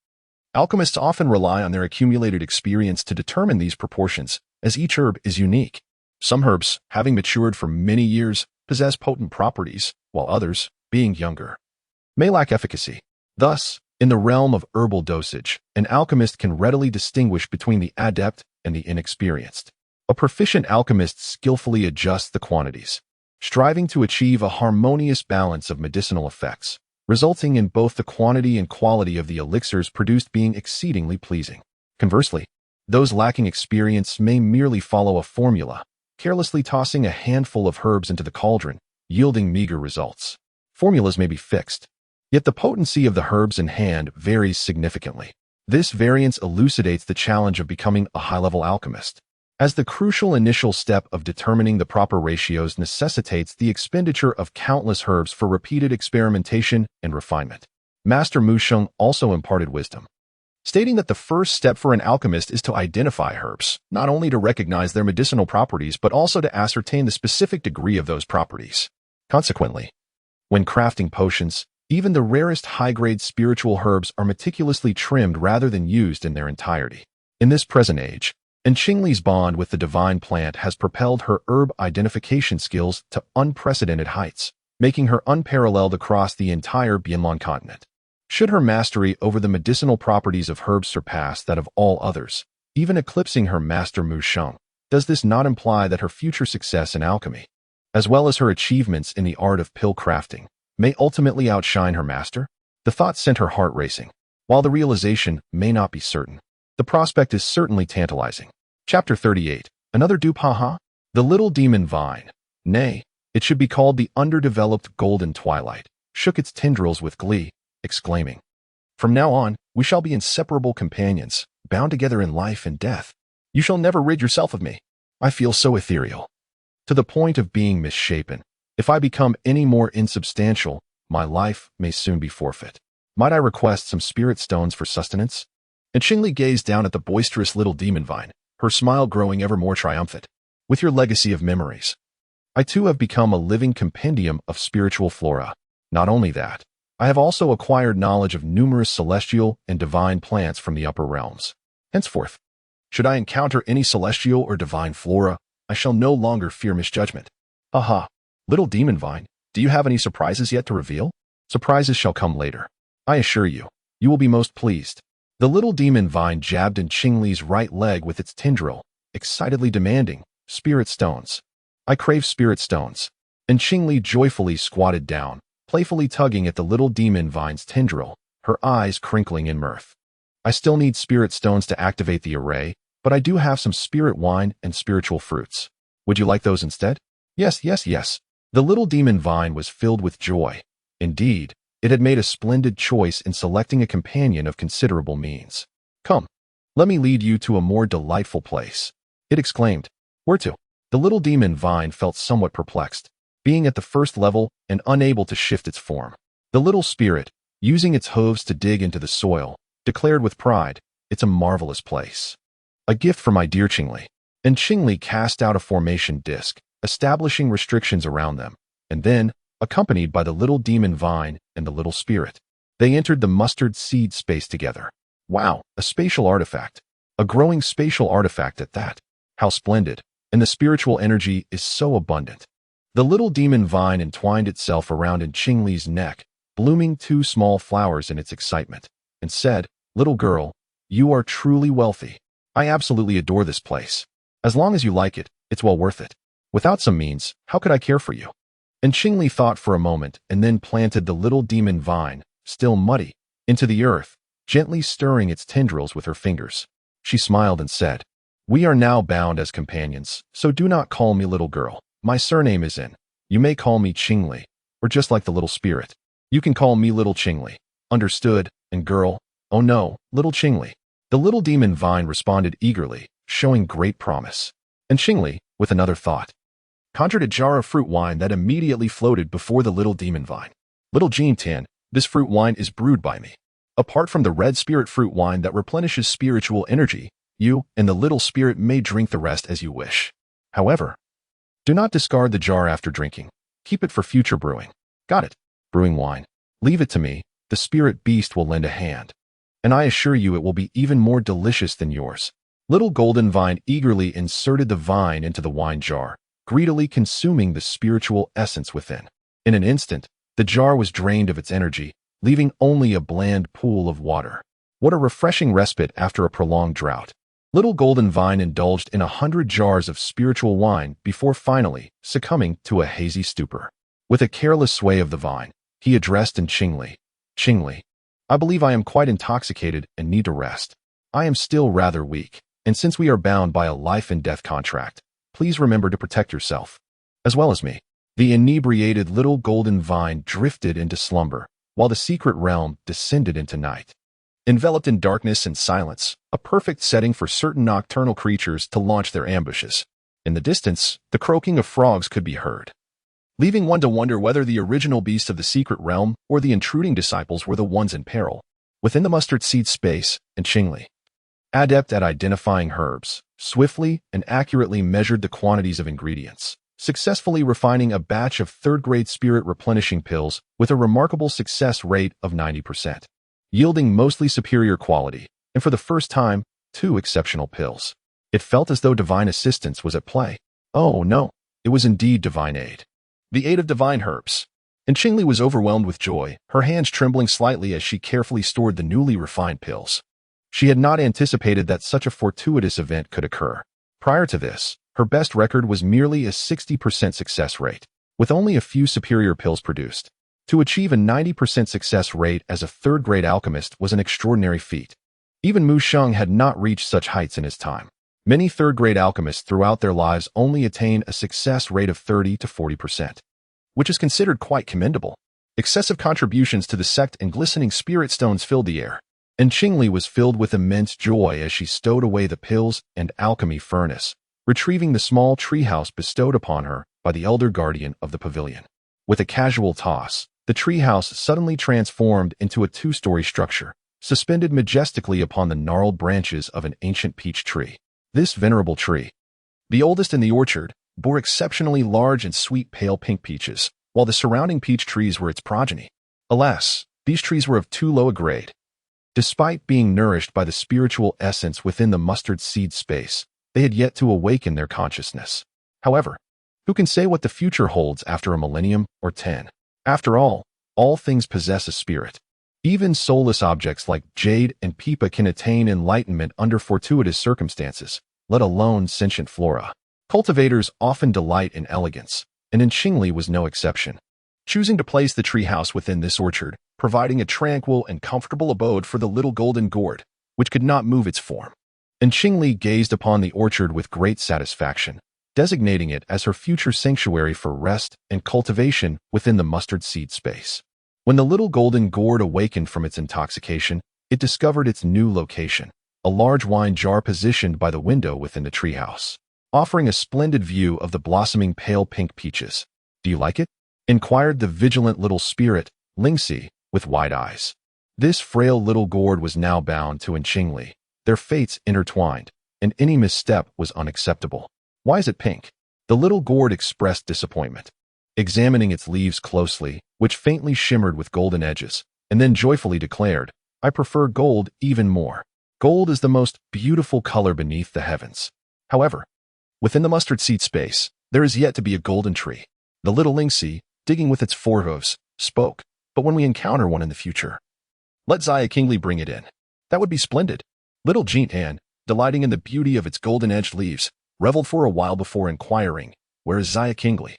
Alchemists often rely on their accumulated experience to determine these proportions, as each herb is unique. Some herbs, having matured for many years, possess potent properties, while others, being younger, may lack efficacy. Thus, in the realm of herbal dosage, an alchemist can readily distinguish between the adept and the inexperienced. A proficient alchemist skillfully adjusts the quantities, striving to achieve a harmonious balance of medicinal effects, resulting in both the quantity and quality of the elixirs produced being exceedingly pleasing. Conversely, those lacking experience may merely follow a formula, carelessly tossing a handful of herbs into the cauldron, yielding meager results. Formulas may be fixed, yet the potency of the herbs in hand varies significantly. This variance elucidates the challenge of becoming a high-level alchemist, as the crucial initial step of determining the proper ratios necessitates the expenditure of countless herbs for repeated experimentation and refinement. Master Mu Sheng also imparted wisdom, stating that the first step for an alchemist is to identify herbs, not only to recognize their medicinal properties but also to ascertain the specific degree of those properties. Consequently, when crafting potions, even the rarest high-grade spiritual herbs are meticulously trimmed rather than used in their entirety. In this present age, and Qingli's bond with the divine plant has propelled her herb identification skills to unprecedented heights, making her unparalleled across the entire Bianlong continent. Should her mastery over the medicinal properties of herbs surpass that of all others, even eclipsing her master Mu Sheng, does this not imply that her future success in alchemy, as well as her achievements in the art of pill crafting, may ultimately outshine her master? The thought sent her heart racing. While the realization may not be certain, the prospect is certainly tantalizing. Chapter 38. Another dupe, haha? The little demon vine, nay, it should be called the underdeveloped golden twilight, shook its tendrils with glee, exclaiming, "From now on, we shall be inseparable companions, bound together in life and death. You shall never rid yourself of me. I feel so ethereal, to the point of being misshapen. If I become any more insubstantial, my life may soon be forfeit. Might I request some spirit stones for sustenance? And Qingli gazed down at the boisterous little demon vine, her smile growing ever more triumphant. With your legacy of memories, I too have become a living compendium of spiritual flora. Not only that, I have also acquired knowledge of numerous celestial and divine plants from the upper realms. Henceforth, should I encounter any celestial or divine flora, I shall no longer fear misjudgment. Aha! Little demon vine, do you have any surprises yet to reveal? Surprises shall come later. I assure you, you will be most pleased. The little demon vine jabbed in Qingli's right leg with its tendril, excitedly demanding, spirit stones. I crave spirit stones. And Qingli joyfully squatted down, playfully tugging at the little demon vine's tendril, her eyes crinkling in mirth. I still need spirit stones to activate the array, but I do have some spirit wine and spiritual fruits. Would you like those instead? Yes, yes, yes. The little demon vine was filled with joy. Indeed, it had made a splendid choice in selecting a companion of considerable means. Come, let me lead you to a more delightful place, it exclaimed. Where to? The little demon vine felt somewhat perplexed, being at the first level and unable to shift its form. The little spirit, using its hooves to dig into the soil, declared with pride, it's a marvelous place. A gift for my dear Qingli. And Qingli cast out a formation disc, establishing restrictions around them, and then, accompanied by the little demon vine and the little spirit, they entered the mustard seed space together. Wow, a spatial artifact. A growing spatial artifact at that. How splendid, and the spiritual energy is so abundant. The little demon vine entwined itself around in Qingli's neck, blooming two small flowers in its excitement, and said, Little girl, you are truly wealthy. I absolutely adore this place. As long as you like it, it's well worth it. Without some means, how could I care for you? And Qingli thought for a moment and then planted the little demon vine, still muddy, into the earth, gently stirring its tendrils with her fingers. She smiled and said, We are now bound as companions, so do not call me little girl. My surname is In. You may call me Qingli, or just like the little spirit. You can call me little Qingli. Understood? And girl, oh no, little Qingli. The little demon vine responded eagerly, showing great promise. And Qingli, with another thought, conjured a jar of fruit wine that immediately floated before the little demon vine. Little Jean Tin, this fruit wine is brewed by me. Apart from the red spirit fruit wine that replenishes spiritual energy, you and the little spirit may drink the rest as you wish. However, do not discard the jar after drinking. Keep it for future brewing. Got it? Brewing wine. Leave it to me. The spirit beast will lend a hand. And I assure you it will be even more delicious than yours. Little golden vine eagerly inserted the vine into the wine jar, greedily consuming the spiritual essence within. In an instant, the jar was drained of its energy, leaving only a bland pool of water. What a refreshing respite after a prolonged drought. Little golden vine indulged in 100 jars of spiritual wine before finally succumbing to a hazy stupor. With a careless sway of the vine, he addressed in Qingli, Qingli, I believe I am quite intoxicated and need to rest. I am still rather weak, and since we are bound by a life and death contract, please remember to protect yourself, as well as me. The inebriated little golden vine drifted into slumber, while the secret realm descended into night. Enveloped in darkness and silence, a perfect setting for certain nocturnal creatures to launch their ambushes. In the distance, the croaking of frogs could be heard, leaving one to wonder whether the original beasts of the secret realm or the intruding disciples were the ones in peril. Within the mustard seed space, and Qingli, adept at identifying herbs, swiftly and accurately measured the quantities of ingredients, successfully refining a batch of third-grade spirit replenishing pills with a remarkable success rate of 90%, yielding mostly superior quality, and for the first time, 2 exceptional pills. It felt as though divine assistance was at play. Oh no, it was indeed divine aid. The aid of divine herbs. And Qingli was overwhelmed with joy, her hands trembling slightly as she carefully stored the newly refined pills. She had not anticipated that such a fortuitous event could occur. Prior to this, her best record was merely a 60% success rate, with only a few superior pills produced. To achieve a 90% success rate as a third-grade alchemist was an extraordinary feat. Even Mu Sheng had not reached such heights in his time. Many third-grade alchemists throughout their lives only attain a success rate of 30 to 40%, which is considered quite commendable. Excessive contributions to the sect and glistening spirit stones filled the air. and Qingli was filled with immense joy as she stowed away the pills and alchemy furnace, retrieving the small treehouse bestowed upon her by the elder guardian of the pavilion. With a casual toss, the treehouse suddenly transformed into a two-story structure, suspended majestically upon the gnarled branches of an ancient peach tree. This venerable tree, the oldest in the orchard, bore exceptionally large and sweet pale pink peaches, while the surrounding peach trees were its progeny. Alas, these trees were of too low a grade. Despite being nourished by the spiritual essence within the mustard seed space, they had yet to awaken their consciousness. However, who can say what the future holds after a millennium or 10? After all things possess a spirit. Even soulless objects like jade and pipa can attain enlightenment under fortuitous circumstances, let alone sentient flora. Cultivators often delight in elegance, and Qingli was no exception. Choosing to place the treehouse within this orchard, providing a tranquil and comfortable abode for the little golden gourd, which could not move its form. Qingli gazed upon the orchard with great satisfaction, designating it as her future sanctuary for rest and cultivation within the mustard seed space. When the little golden gourd awakened from its intoxication, it discovered its new location, a large wine jar positioned by the window within the treehouse, offering a splendid view of the blossoming pale pink peaches. "Do you like it?" inquired the vigilant little spirit, Lingxi, with wide eyes. This frail little gourd was now bound to Qingli, their fates intertwined, and any misstep was unacceptable. "Why is it pink?" The little gourd expressed disappointment, examining its leaves closely, which faintly shimmered with golden edges, and then joyfully declared, "I prefer gold even more. Gold is the most beautiful color beneath the heavens." However, within the mustard seed space, there is yet to be a golden tree. The little Lingxi, digging with its forehooves, spoke, "But when we encounter one in the future, let Qingli bring it in." "That would be splendid." Little Jintan, delighting in the beauty of its golden-edged leaves, reveled for a while before inquiring, "Where is Qingli?"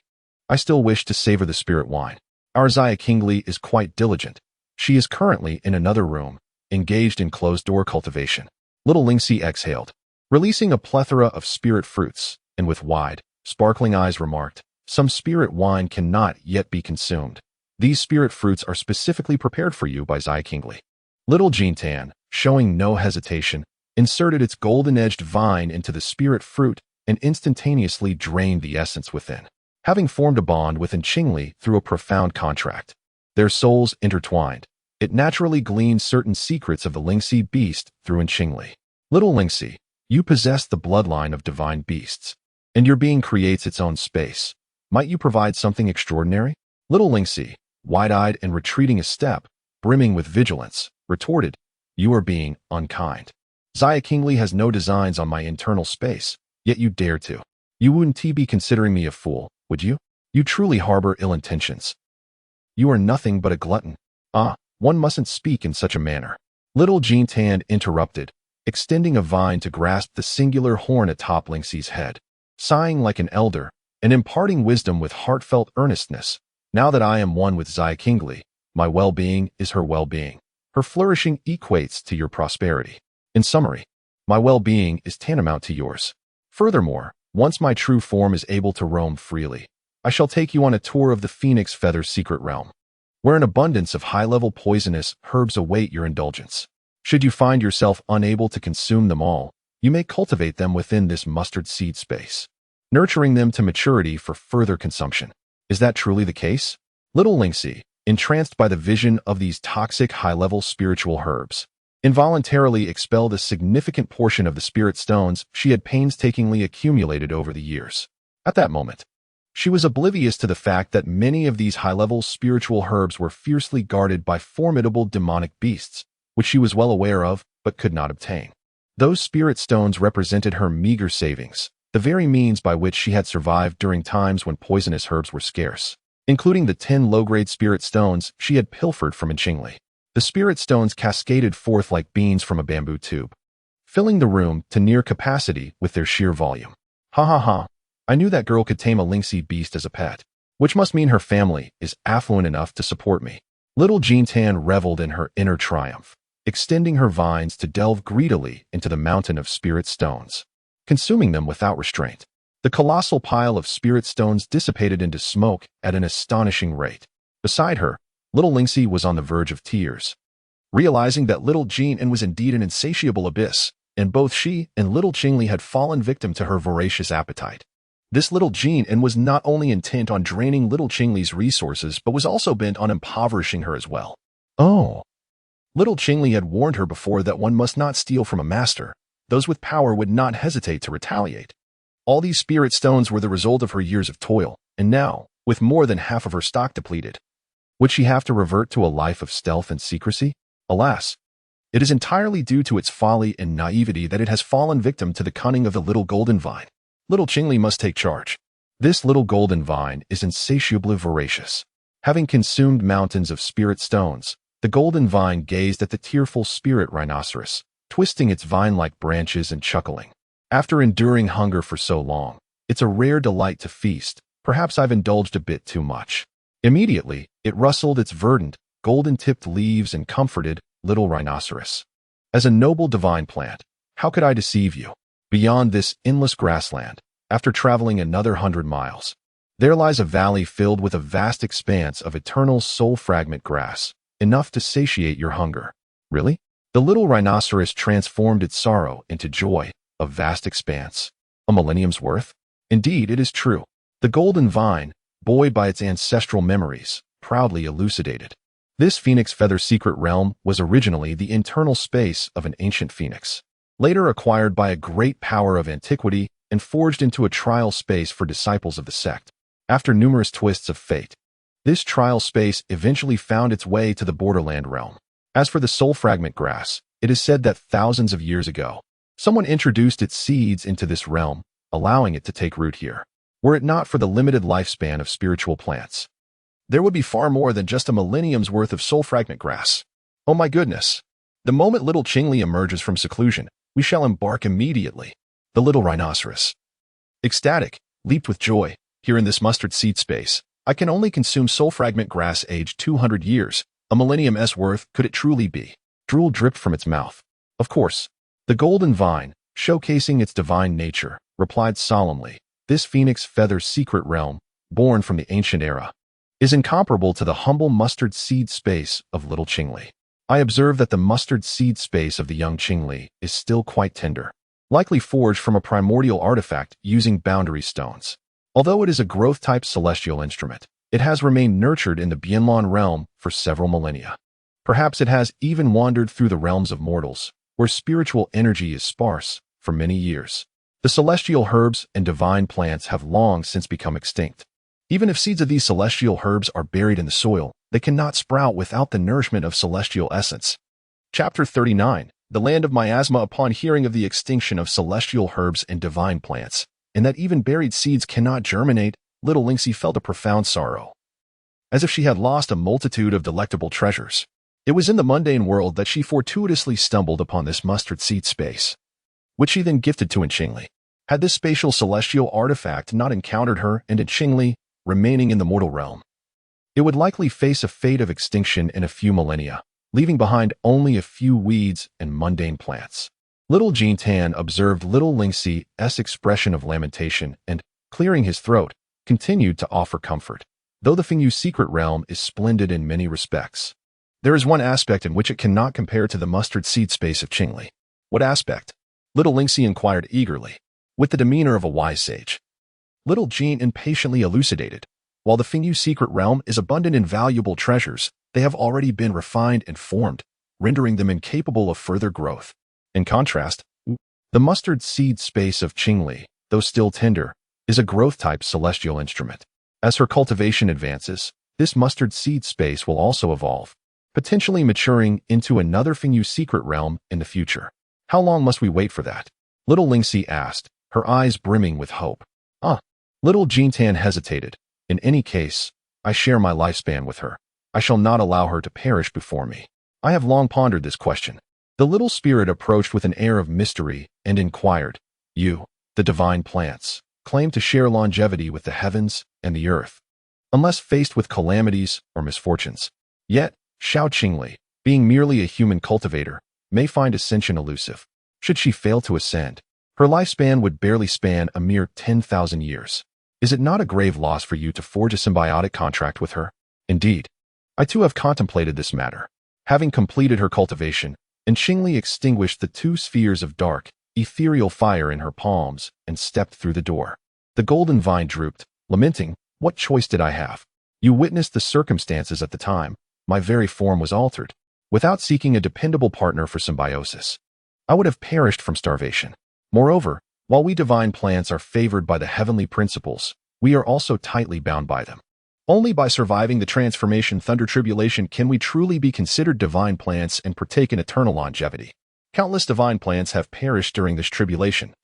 "I still wish to savor the spirit wine. Our Qingli is quite diligent. She is currently in another room, engaged in closed-door cultivation." Little Lingxi exhaled, releasing a plethora of spirit fruits, and with wide, sparkling eyes remarked, "Some spirit wine cannot yet be consumed. These spirit fruits are specifically prepared for you by Qingli." Little Jintan, showing no hesitation, inserted its golden-edged vine into the spirit fruit and instantaneously drained the essence within. Having formed a bond with Qingli through a profound contract, their souls intertwined, it naturally gleaned certain secrets of the Lingxi beast through Qingli. "Little Lingxi, you possess the bloodline of divine beasts, and your being creates its own space. Might you provide something extraordinary?" Little Lingxi, wide-eyed and retreating a step, brimming with vigilance, retorted, "You are being unkind. Qingli has no designs on my internal space, yet you dare to. You wouldn't be considering me a fool, would you? You truly harbor ill intentions. You are nothing but a glutton." "Ah, one mustn't speak in such a manner." Little Jintan interrupted, extending a vine to grasp the singular horn atop Lingxi's head, sighing like an elder, and imparting wisdom with heartfelt earnestness. "Now that I am one with Qingli, my well-being is her well-being. Her flourishing equates to your prosperity. In summary, my well-being is tantamount to yours. Furthermore, once my true form is able to roam freely, I shall take you on a tour of the Phoenix Feather secret realm, where an abundance of high-level poisonous herbs await your indulgence. Should you find yourself unable to consume them all, you may cultivate them within this mustard seed space, nurturing them to maturity for further consumption." "Is that truly the case?" Little Lingxi, entranced by the vision of these toxic high-level spiritual herbs, involuntarily expelled a significant portion of the spirit stones she had painstakingly accumulated over the years. At that moment, she was oblivious to the fact that many of these high-level spiritual herbs were fiercely guarded by formidable demonic beasts, which she was well aware of but could not obtain. Those spirit stones represented her meager savings, the very means by which she had survived during times when poisonous herbs were scarce, including the 10 low-grade spirit stones she had pilfered from Qingli. The spirit stones cascaded forth like beans from a bamboo tube, filling the room to near capacity with their sheer volume. "Ha ha ha, I knew that girl could tame a Lingxi beast as a pet, which must mean her family is affluent enough to support me." Little Jintan reveled in her inner triumph, extending her vines to delve greedily into the mountain of spirit stones, consuming them without restraint. The colossal pile of spirit stones dissipated into smoke at an astonishing rate. Beside her, little Lingxi was on the verge of tears, realizing that little Jean was indeed an insatiable abyss, and both she and little Qingli had fallen victim to her voracious appetite. This little Jean was not only intent on draining little Qingli's resources, but was also bent on impoverishing her as well. Oh. Little Qingli had warned her before that one must not steal from a master. Those with power would not hesitate to retaliate. All these spirit stones were the result of her years of toil, and now, with more than half of her stock depleted, would she have to revert to a life of stealth and secrecy? Alas, it is entirely due to its folly and naivety that it has fallen victim to the cunning of the little golden vine. Little Qingli must take charge. This little golden vine is insatiably voracious. Having consumed mountains of spirit stones, the golden vine gazed at the tearful spirit rhinoceros, twisting its vine-like branches and chuckling. After enduring hunger for so long, it's a rare delight to feast. Perhaps I've indulged a bit too much. Immediately, it rustled its verdant, golden-tipped leaves and comforted little rhinoceros. As a noble divine plant, how could I deceive you? Beyond this endless grassland, after traveling another 100 miles, there lies a valley filled with a vast expanse of eternal soul-fragment grass, enough to satiate your hunger. Really? The little rhinoceros transformed its sorrow into joy, a vast expanse. A millennium's worth? Indeed, it is true. The golden vine, buoyed by its ancestral memories, proudly elucidated. This phoenix feather secret realm was originally the internal space of an ancient phoenix, later acquired by a great power of antiquity and forged into a trial space for disciples of the sect. After numerous twists of fate, this trial space eventually found its way to the borderland realm. As for the soul fragment grass, it is said that thousands of years ago, someone introduced its seeds into this realm, allowing it to take root here. Were it not for the limited lifespan of spiritual plants, there would be far more than just a millennium's worth of soul fragment grass. Oh my goodness! The moment little Qingli emerges from seclusion, we shall embark immediately. The little rhinoceros, ecstatic, leaped with joy. Here in this mustard seed space, I can only consume soul fragment grass aged 200 years. A millennium's worth could it truly be? Drool dripped from its mouth. Of course. The golden vine, showcasing its divine nature, replied solemnly, this phoenix feather secret realm, born from the ancient era, is incomparable to the humble mustard seed space of little Qingli. I observe that the mustard seed space of the young Qingli is still quite tender, likely forged from a primordial artifact using boundary stones. Although it is a growth-type celestial instrument, it has remained nurtured in the Bianlan realm for several millennia. Perhaps it has even wandered through the realms of mortals, where spiritual energy is sparse, for many years. The celestial herbs and divine plants have long since become extinct. Even if seeds of these celestial herbs are buried in the soil, they cannot sprout without the nourishment of celestial essence. Chapter 39. The land of miasma. Upon hearing of the extinction of celestial herbs and divine plants, and that even buried seeds cannot germinate, little Lingxi felt a profound sorrow, as if she had lost a multitude of delectable treasures. It was in the mundane world that she fortuitously stumbled upon this mustard seed space, which she then gifted to Qingli. Had this spatial celestial artifact not encountered her and Qingli, remaining in the mortal realm, it would likely face a fate of extinction in a few millennia, leaving behind only a few weeds and mundane plants. Little Jean Tan observed little Lingxi's expression of lamentation and, clearing his throat, continued to offer comfort. Though the Fengyu secret realm is splendid in many respects, there is one aspect in which it cannot compare to the mustard seed space of Qingli. What aspect? Little Lingxi inquired eagerly, with the demeanor of a wise sage. Little Jean impatiently elucidated. While the Fengyu secret realm is abundant in valuable treasures, they have already been refined and formed, rendering them incapable of further growth. In contrast, the mustard seed space of Qingli, though still tender, is a growth-type celestial instrument. As her cultivation advances, this mustard seed space will also evolve, potentially maturing into another Fengyu secret realm in the future. How long must we wait for that? Little Lingxi asked, her eyes brimming with hope. Little Jean Tan hesitated. In any case, I share my lifespan with her. I shall not allow her to perish before me. I have long pondered this question. The little spirit approached with an air of mystery and inquired, you, the divine plants, claim to share longevity with the heavens and the earth, unless faced with calamities or misfortunes. Yet, Xiao Qingli, being merely a human cultivator, may find ascension elusive. Should she fail to ascend, her lifespan would barely span a mere 10,000 years. Is it not a grave loss for you to forge a symbiotic contract with her? Indeed, I too have contemplated this matter. Having completed her cultivation, Qingli extinguished the two spheres of dark, ethereal fire in her palms and stepped through the door. The golden vine drooped, lamenting, "What choice did I have? You witnessed the circumstances at the time. My very form was altered. Without seeking a dependable partner for symbiosis, I would have perished from starvation. Moreover, while we divine plants are favored by the heavenly principles, we are also tightly bound by them. Only by surviving the transformation thunder tribulation can we truly be considered divine plants and partake in eternal longevity. Countless divine plants have perished during this tribulation.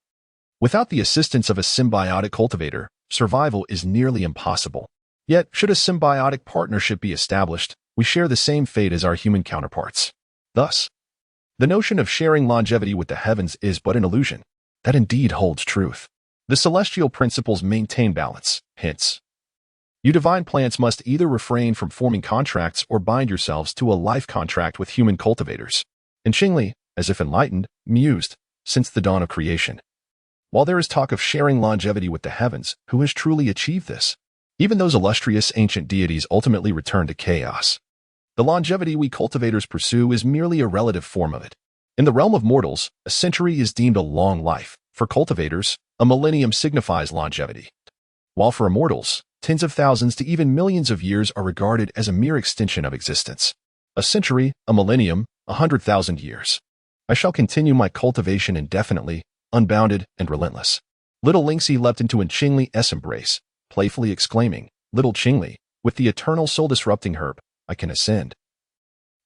Without the assistance of a symbiotic cultivator, survival is nearly impossible. Yet, should a symbiotic partnership be established, we share the same fate as our human counterparts. Thus, the notion of sharing longevity with the heavens is but an illusion that indeed holds truth. The celestial principles maintain balance, hence, you divine plants must either refrain from forming contracts or bind yourselves to a life contract with human cultivators. Qingli, as if enlightened, mused, since the dawn of creation. While there is talk of sharing longevity with the heavens, who has truly achieved this? Even those illustrious ancient deities ultimately return to chaos. The longevity we cultivators pursue is merely a relative form of it. In the realm of mortals, a century is deemed a long life. For cultivators, a millennium signifies longevity. While for immortals, tens of thousands to even millions of years are regarded as a mere extension of existence. A century, a millennium, 100,000 years. I shall continue my cultivation indefinitely, unbounded and relentless. Little Lingxi leapt into Qingli's embrace, playfully exclaiming, "Little Qingli, with the eternal soul-disrupting herb, I can ascend,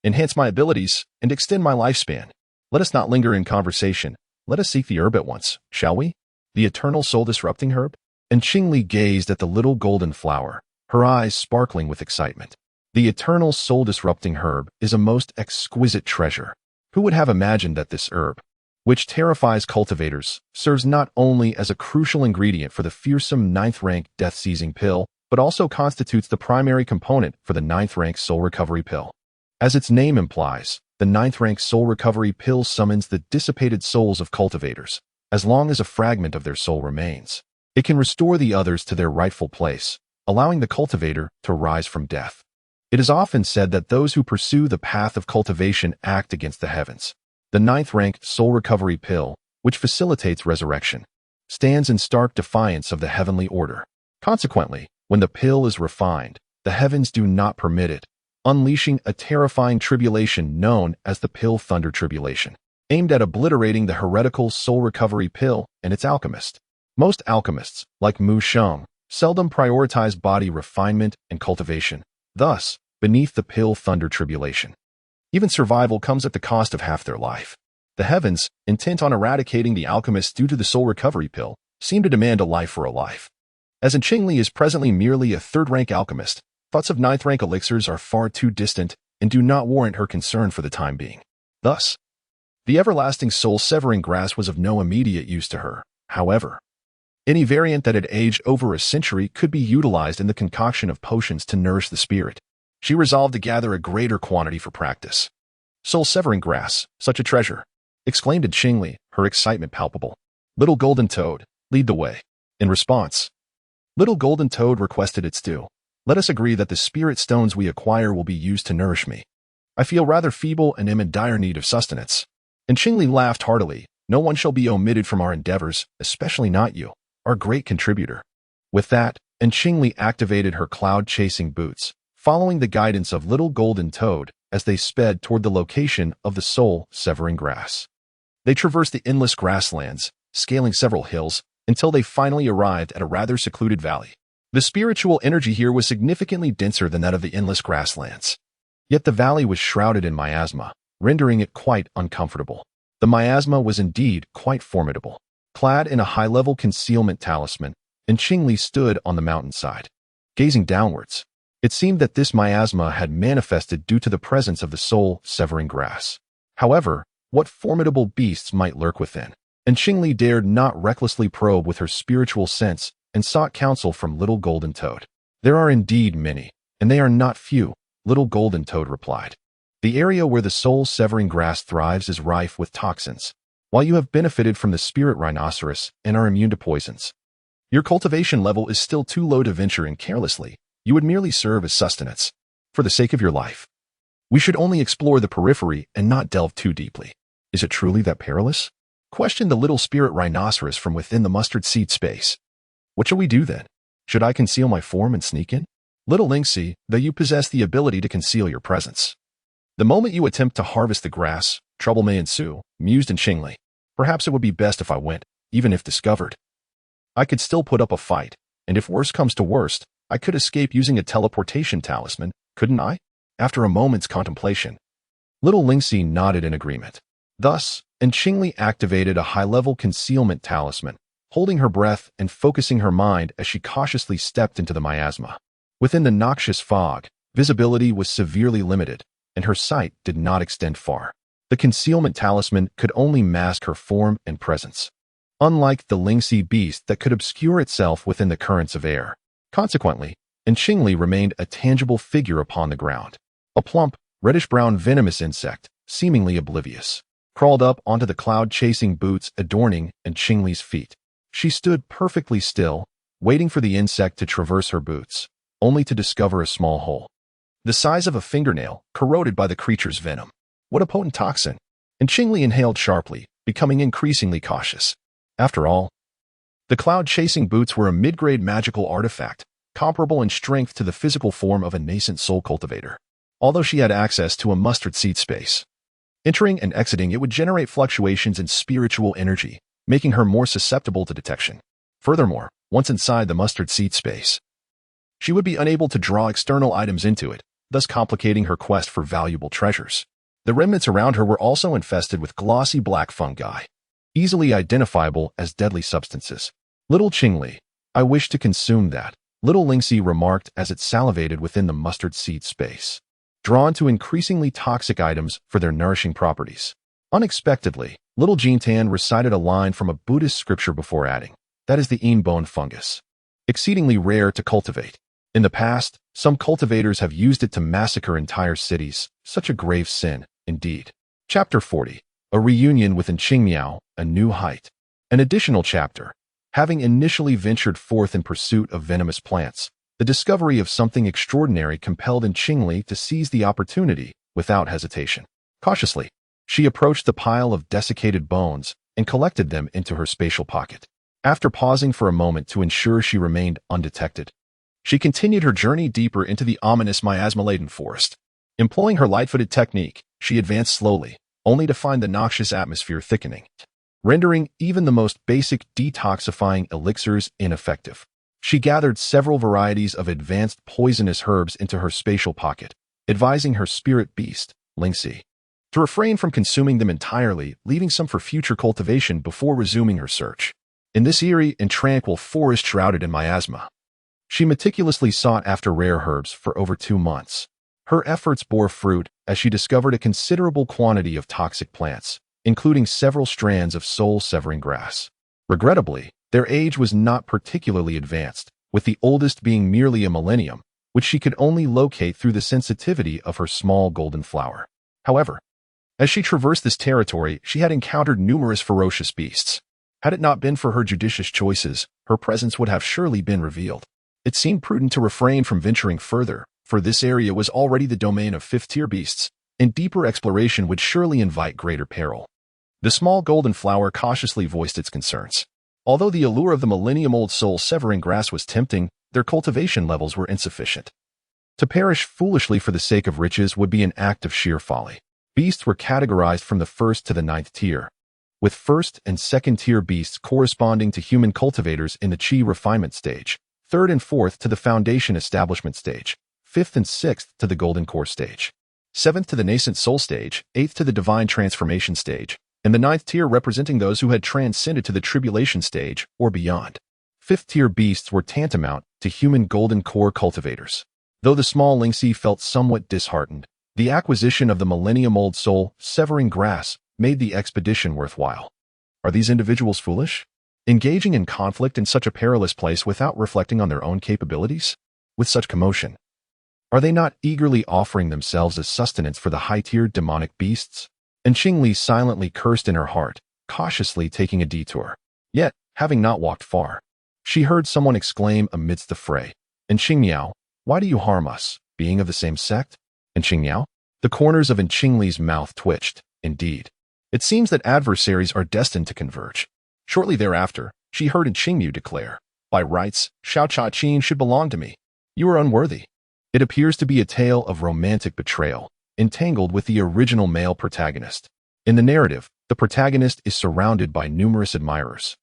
enhance my abilities, and extend my lifespan. Let us not linger in conversation. Let us seek the herb at once, shall we? The eternal soul-disrupting herb?" And Qingli gazed at the little golden flower, her eyes sparkling with excitement. The eternal soul-disrupting herb is a most exquisite treasure. Who would have imagined that this herb, which terrifies cultivators, serves not only as a crucial ingredient for the fearsome ninth-rank death-seizing pill, but also constitutes the primary component for the ninth-rank soul recovery pill. As its name implies, the ninth-rank soul recovery pill summons the dissipated souls of cultivators, as long as a fragment of their soul remains. It can restore the others to their rightful place, allowing the cultivator to rise from death. It is often said that those who pursue the path of cultivation act against the heavens. The ninth-rank soul recovery pill, which facilitates resurrection, stands in stark defiance of the heavenly order. Consequently, when the pill is refined, the heavens do not permit it, unleashing a terrifying tribulation known as the pill thunder tribulation, aimed at obliterating the heretical soul recovery pill and its alchemist. Most alchemists, like Mu Sheng, seldom prioritize body refinement and cultivation. Thus, beneath the pill thunder tribulation, even survival comes at the cost of half their life. The heavens, intent on eradicating the alchemists due to the soul recovery pill, seem to demand a life for a life. As Qingli is presently merely a third-rank alchemist, thoughts of ninth-rank elixirs are far too distant and do not warrant her concern for the time being. Thus, the everlasting soul-severing grass was of no immediate use to her. However, any variant that had aged over a century could be utilized in the concoction of potions to nourish the spirit. She resolved to gather a greater quantity for practice. "Soul-severing grass, such a treasure!" exclaimed Qingli, her excitement palpable. "Little golden toad, lead the way." In response, Little Golden Toad requested its due. "Let us agree that the spirit stones we acquire will be used to nourish me. I feel rather feeble and am in dire need of sustenance." And Qingli laughed heartily. "No one shall be omitted from our endeavors, especially not you, our great contributor." With that, Qingli activated her cloud-chasing boots, following the guidance of Little Golden Toad as they sped toward the location of the soul-severing grass. They traversed the endless grasslands, scaling several hills, until they finally arrived at a rather secluded valley. The spiritual energy here was significantly denser than that of the endless grasslands. Yet the valley was shrouded in miasma, rendering it quite uncomfortable. The miasma was indeed quite formidable. Clad in a high-level concealment talisman, Qingli stood on the mountainside, gazing downwards. It seemed that this miasma had manifested due to the presence of the soul-severing grass. However, what formidable beasts might lurk within? Qingli dared not recklessly probe with her spiritual sense and sought counsel from Little Golden Toad. "There are indeed many, and they are not few," Little Golden Toad replied. "The area where the soul-severing grass thrives is rife with toxins. While you have benefited from the spirit rhinoceros and are immune to poisons, your cultivation level is still too low to venture in carelessly. You would merely serve as sustenance. For the sake of your life, We should only explore the periphery and not delve too deeply. Is it truly that perilous? Questioned the little spirit rhinoceros from within the mustard seed space. What shall we do then? Should I conceal my form and sneak in? Little Lingxi, though you possess the ability to conceal your presence. The moment you attempt to harvest the grass, trouble may ensue, mused in Qingli. Perhaps it would be best if I went, even if discovered. I could still put up a fight, and if worse comes to worst, I could escape using a teleportation talisman, couldn't I? After a moment's contemplation, little Lingxi nodded in agreement. Thus, Qingli activated a high-level concealment talisman, holding her breath and focusing her mind as she cautiously stepped into the miasma. Within the noxious fog, visibility was severely limited, and her sight did not extend far. The concealment talisman could only mask her form and presence, unlike the Lingxi beast that could obscure itself within the currents of air. Consequently, Qingli remained a tangible figure upon the ground. A plump, reddish-brown venomous insect, seemingly oblivious, crawled up onto the cloud-chasing boots adorning Qingli's feet. She stood perfectly still, waiting for the insect to traverse her boots, only to discover a small hole, the size of a fingernail, corroded by the creature's venom. What a potent toxin! Qingli inhaled sharply, becoming increasingly cautious. After all, the cloud-chasing boots were a mid-grade magical artifact, comparable in strength to the physical form of a nascent soul cultivator. Although she had access to a mustard seed space, entering and exiting it would generate fluctuations in spiritual energy, making her more susceptible to detection. Furthermore, once inside the mustard seed space, she would be unable to draw external items into it, thus complicating her quest for valuable treasures. The remnants around her were also infested with glossy black fungi, easily identifiable as deadly substances. Little Qingli, I wish to consume that, little Lingxi remarked as it salivated within the mustard seed space, drawn to increasingly toxic items for their nourishing properties. Unexpectedly, little Jintan recited a line from a Buddhist scripture before adding, that is the bone fungus, exceedingly rare to cultivate. In the past, some cultivators have used it to massacre entire cities, such a grave sin, indeed. Chapter 40. A reunion with Qingmiao, a new height. An additional chapter. Having initially ventured forth in pursuit of venomous plants, the discovery of something extraordinary compelled Qingli to seize the opportunity without hesitation. Cautiously, she approached the pile of desiccated bones and collected them into her spatial pocket. After pausing for a moment to ensure she remained undetected, she continued her journey deeper into the ominous miasma-laden forest. Employing her light-footed technique, she advanced slowly, only to find the noxious atmosphere thickening, rendering even the most basic detoxifying elixirs ineffective. She gathered several varieties of advanced poisonous herbs into her spatial pocket, advising her spirit beast, Lingxi, to refrain from consuming them entirely, leaving some for future cultivation before resuming her search. In this eerie and tranquil forest shrouded in miasma, she meticulously sought after rare herbs for over 2 months. Her efforts bore fruit as she discovered a considerable quantity of toxic plants, including several strands of soul-severing grass. Regrettably, their age was not particularly advanced, with the oldest being merely a millennium, which she could only locate through the sensitivity of her small golden flower. However, as she traversed this territory, she had encountered numerous ferocious beasts. Had it not been for her judicious choices, her presence would have surely been revealed. It seemed prudent to refrain from venturing further, for this area was already the domain of 5th-tier beasts, and deeper exploration would surely invite greater peril. The small golden flower cautiously voiced its concerns. Although the allure of the millennium-old soul-severing grass was tempting, their cultivation levels were insufficient. To perish foolishly for the sake of riches would be an act of sheer folly. Beasts were categorized from the 1st to the 9th tier, with 1st and 2nd-tier beasts corresponding to human cultivators in the Qi refinement stage, 3rd and 4th to the foundation establishment stage, 5th and 6th to the golden core stage, 7th to the nascent soul stage, 8th to the divine transformation stage, and the 9th tier representing those who had transcended to the tribulation stage or beyond. 5th-tier beasts were tantamount to human golden core cultivators. Though the small Lingxi felt somewhat disheartened, the acquisition of the millennium-old soul-severing grass made the expedition worthwhile. Are these individuals foolish? Engaging in conflict in such a perilous place without reflecting on their own capabilities? With such commotion, are they not eagerly offering themselves as sustenance for the high-tier demonic beasts? And Qingli silently cursed in her heart, cautiously taking a detour. Yet, having not walked far, she heard someone exclaim amidst the fray, "And Qingmiao, why do you harm us, being of the same sect?" And Qingmiao, The corners of Qingli's mouth twitched. Indeed. It seems that adversaries are destined to converge. Shortly thereafter, she heard Qingli declare, "By rights, Xiao Qin should belong to me. You are unworthy." It appears to be a tale of romantic betrayal, entangled with the original male protagonist. In the narrative, the protagonist is surrounded by numerous admirers.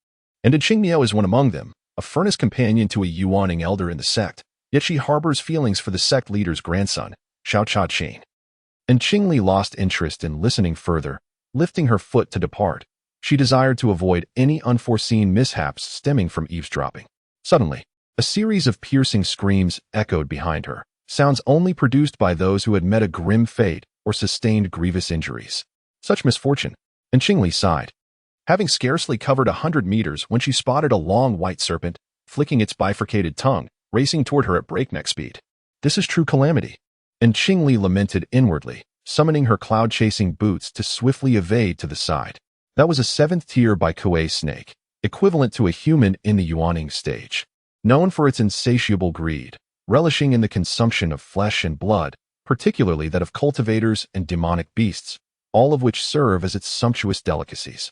And Qingli is one among them, a furnace companion to a Yuaning elder in the sect, yet she harbors feelings for the sect leader's grandson, Xiao Qin. And Qingli lost interest in listening further, lifting her foot to depart. She desired to avoid any unforeseen mishaps stemming from eavesdropping. Suddenly, a series of piercing screams echoed behind her, sounds only produced by those who had met a grim fate or sustained grievous injuries. Such misfortune, and Qingli sighed. Having scarcely covered 100 meters when she spotted a long white serpent, flicking its bifurcated tongue, racing toward her at breakneck speed. This is true calamity. And Qingli lamented inwardly, summoning her cloud-chasing boots to swiftly evade to the side. That was a 7th tier by Kuei snake, equivalent to a human in the Yuaning stage. Known for its insatiable greed, relishing in the consumption of flesh and blood, particularly that of cultivators and demonic beasts, all of which serve as its sumptuous delicacies.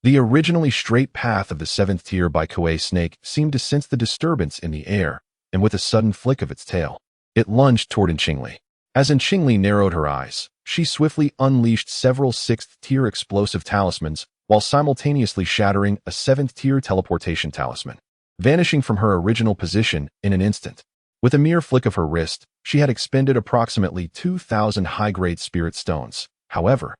The originally straight path of the 7th tier by Kuei snake seemed to sense the disturbance in the air, and with a sudden flick of its tail, it lunged toward Qingli. As Qingli narrowed her eyes, she swiftly unleashed several 6th tier explosive talismans while simultaneously shattering a 7th tier teleportation talisman, vanishing from her original position in an instant. With a mere flick of her wrist, she had expended approximately 2,000 high-grade spirit stones. However,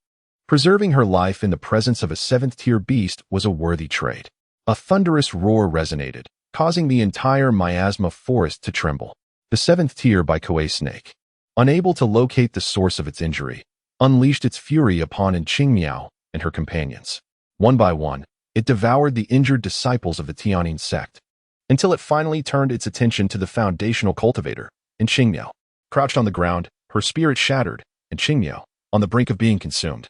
preserving her life in the presence of a 7th tier beast was a worthy trait. A thunderous roar resonated, causing the entire miasma forest to tremble. The 7th tier by Kuei snake, unable to locate the source of its injury, unleashed its fury upon Qingli and her companions. One by one, it devoured the injured disciples of the Tianyin sect, until it finally turned its attention to the foundational cultivator, Qingli. Crouched on the ground, her spirit shattered, and Qingli, on the brink of being consumed,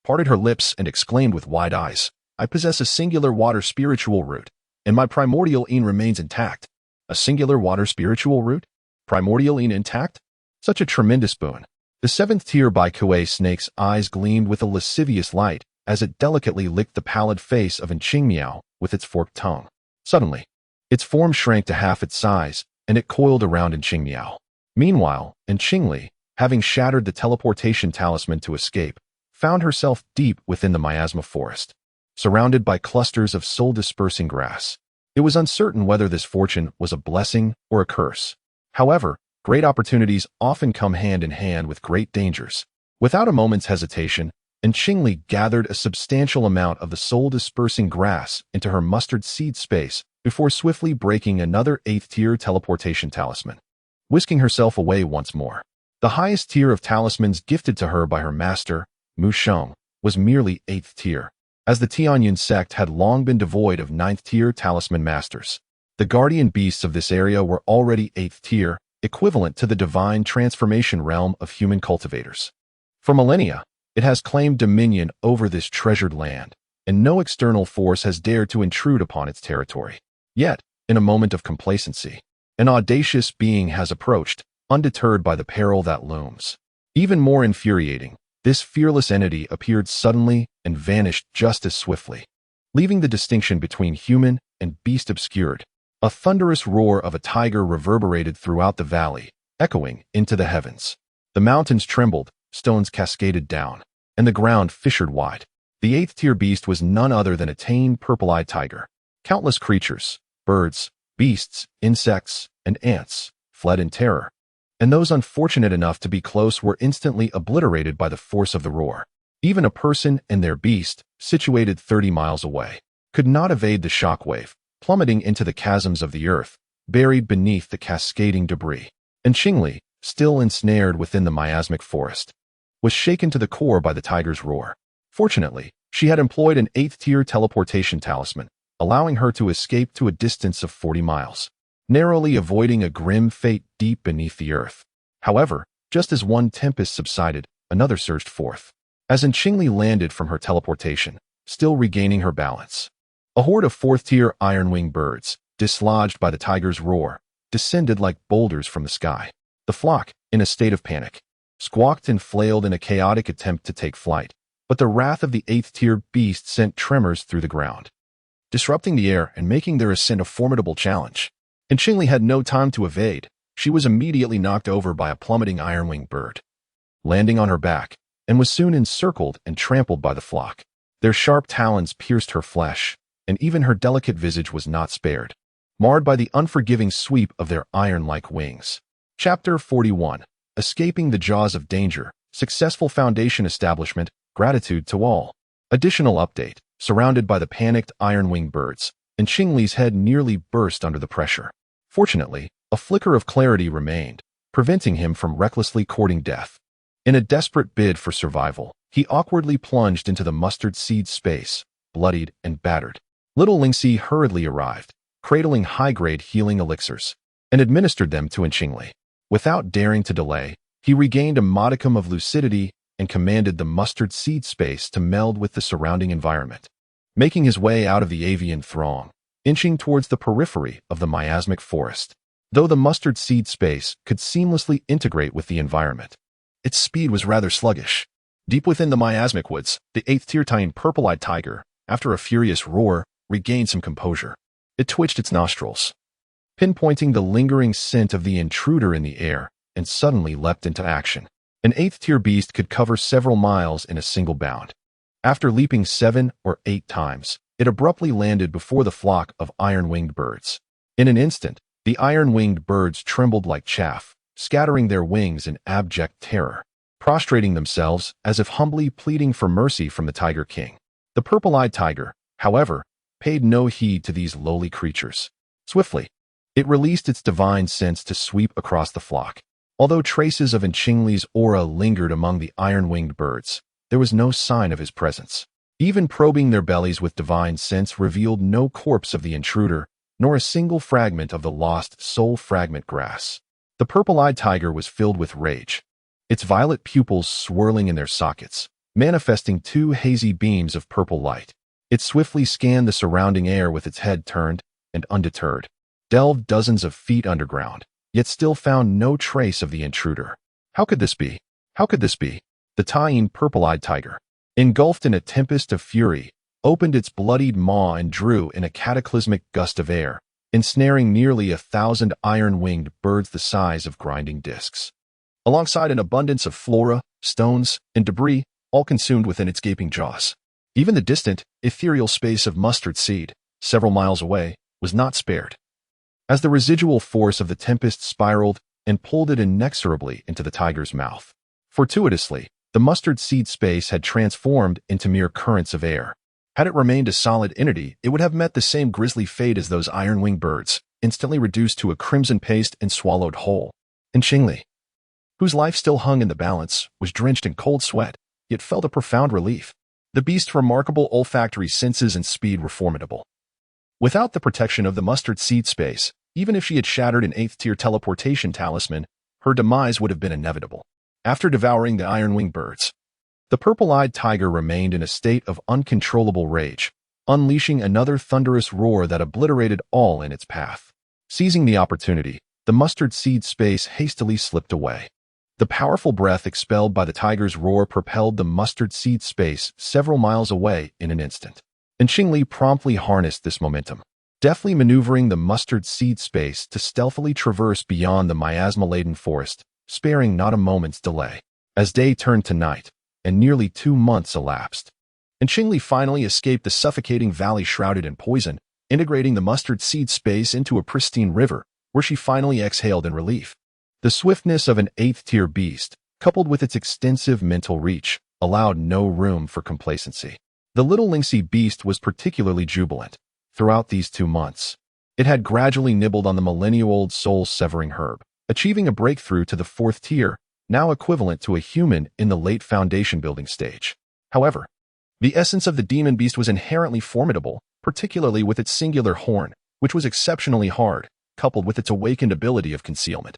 parted her lips and exclaimed with wide eyes, "I possess a singular water spiritual root, and my primordial een remains intact." A singular water spiritual root? Primordial een intact? Such a tremendous boon. The 7th tier by Kuei snake's eyes gleamed with a lascivious light as it delicately licked the pallid face of Qingli with its forked tongue. Suddenly, its form shrank to half its size, and it coiled around Qingli. Meanwhile, Qingli, having shattered the teleportation talisman to escape, found herself deep within the miasma forest, surrounded by clusters of soul-dispersing grass. It was uncertain whether this fortune was a blessing or a curse. However, great opportunities often come hand in hand with great dangers. Without a moment's hesitation, Qingli gathered a substantial amount of the soul-dispersing grass into her mustard seed space before swiftly breaking another 8th tier teleportation talisman, whisking herself away once more. The highest tier of talismans gifted to her by her master, Mu Sheng, was merely 8th tier, as the Tianyin sect had long been devoid of 9th tier talisman masters. The guardian beasts of this area were already 8th tier, equivalent to the divine transformation realm of human cultivators. For millennia, it has claimed dominion over this treasured land, and no external force has dared to intrude upon its territory. Yet, in a moment of complacency, an audacious being has approached, undeterred by the peril that looms. Even more infuriating, this fearless entity appeared suddenly and vanished just as swiftly, leaving the distinction between human and beast obscured. A thunderous roar of a tiger reverberated throughout the valley, echoing into the heavens. The mountains trembled, stones cascaded down, and the ground fissured wide. The 8th tier beast was none other than a tame purple-eyed tiger. Countless creatures, birds, beasts, insects, and ants, fled in terror, and those unfortunate enough to be close were instantly obliterated by the force of the roar. Even a person and their beast, situated 30 miles away, could not evade the shockwave, plummeting into the chasms of the earth, buried beneath the cascading debris. And Qingli, still ensnared within the miasmic forest, was shaken to the core by the tiger's roar. Fortunately, she had employed an 8th tier teleportation talisman, allowing her to escape to a distance of 40 miles, narrowly avoiding a grim fate deep beneath the earth. However, just as one tempest subsided, another surged forth. As Qingli landed from her teleportation, still regaining her balance, a horde of 4th tier iron-winged birds, dislodged by the tiger's roar, descended like boulders from the sky. The flock, in a state of panic, squawked and flailed in a chaotic attempt to take flight, but the wrath of the 8th-tier beast sent tremors through the ground, disrupting the air and making their ascent a formidable challenge. And Qingli had no time to evade. She was immediately knocked over by a plummeting iron-winged bird, landing on her back, and was soon encircled and trampled by the flock. Their sharp talons pierced her flesh, and even her delicate visage was not spared, marred by the unforgiving sweep of their iron-like wings. Chapter 41. Escaping the Jaws of Danger, Successful Foundation Establishment, Gratitude to All. Additional update. Surrounded by the panicked iron-winged birds, and Qingli's head nearly burst under the pressure. Fortunately, a flicker of clarity remained, preventing him from recklessly courting death. In a desperate bid for survival, he awkwardly plunged into the mustard seed space, bloodied and battered. Little Lingxi hurriedly arrived, cradling high-grade healing elixirs, and administered them to Qingli. Without daring to delay, he regained a modicum of lucidity and commanded the mustard seed space to meld with the surrounding environment, making his way out of the avian throng, inching towards the periphery of the miasmic forest. Though the mustard seed space could seamlessly integrate with the environment, its speed was rather sluggish. Deep within the miasmic woods, the 8th-tier purple-eyed tiger, after a furious roar, regained some composure. It twitched its nostrils, pinpointing the lingering scent of the intruder in the air, and suddenly leapt into action. An 8th-tier beast could cover several miles in a single bound. After leaping 7 or 8 times, it abruptly landed before the flock of iron-winged birds. In an instant, the iron-winged birds trembled like chaff, scattering their wings in abject terror, prostrating themselves as if humbly pleading for mercy from the Tiger King. The purple-eyed tiger, however, paid no heed to these lowly creatures. Swiftly, it released its divine sense to sweep across the flock. Although traces of Qingli's aura lingered among the iron-winged birds, there was no sign of his presence. Even probing their bellies with divine sense revealed no corpse of the intruder, nor a single fragment of the lost soul fragment grass. The purple-eyed tiger was filled with rage, its violet pupils swirling in their sockets, manifesting 2 hazy beams of purple light. It swiftly scanned the surrounding air with its head turned, and undeterred, delved dozens of feet underground, yet still found no trace of the intruder. How could this be? How could this be? The tiny purple-eyed tiger, engulfed in a tempest of fury, opened its bloodied maw and drew in a cataclysmic gust of air, ensnaring nearly 1,000 iron-winged birds the size of grinding discs. Alongside an abundance of flora, stones, and debris, all consumed within its gaping jaws. Even the distant, ethereal space of mustard seed, several miles away, was not spared, as the residual force of the tempest spiraled and pulled it inexorably into the tiger's mouth. Fortuitously, the mustard seed space had transformed into mere currents of air. Had it remained a solid entity, it would have met the same grisly fate as those iron-winged birds, instantly reduced to a crimson paste and swallowed whole. And Qingli, whose life still hung in the balance, was drenched in cold sweat, yet felt a profound relief. The beast's remarkable olfactory senses and speed were formidable. Without the protection of the mustard seed space, even if she had shattered an 8th-tier teleportation talisman, her demise would have been inevitable. After devouring the iron-winged birds, the purple-eyed tiger remained in a state of uncontrollable rage, unleashing another thunderous roar that obliterated all in its path. Seizing the opportunity, the mustard seed space hastily slipped away. The powerful breath expelled by the tiger's roar propelled the mustard seed space several miles away in an instant. And Qingli promptly harnessed this momentum, deftly maneuvering the mustard seed space to stealthily traverse beyond the miasma-laden forest, sparing not a moment's delay. As day turned to night, and nearly 2 months elapsed, and Qingli finally escaped the suffocating valley shrouded in poison, integrating the mustard seed space into a pristine river, where she finally exhaled in relief. The swiftness of an 8th-tier beast, coupled with its extensive mental reach, allowed no room for complacency. The little Lingxi beast was particularly jubilant. Throughout these 2 months, it had gradually nibbled on the millennia-old soul-severing herb, achieving a breakthrough to the 4th tier, now equivalent to a human in the late foundation-building stage. However, the essence of the demon beast was inherently formidable, particularly with its singular horn, which was exceptionally hard, coupled with its awakened ability of concealment,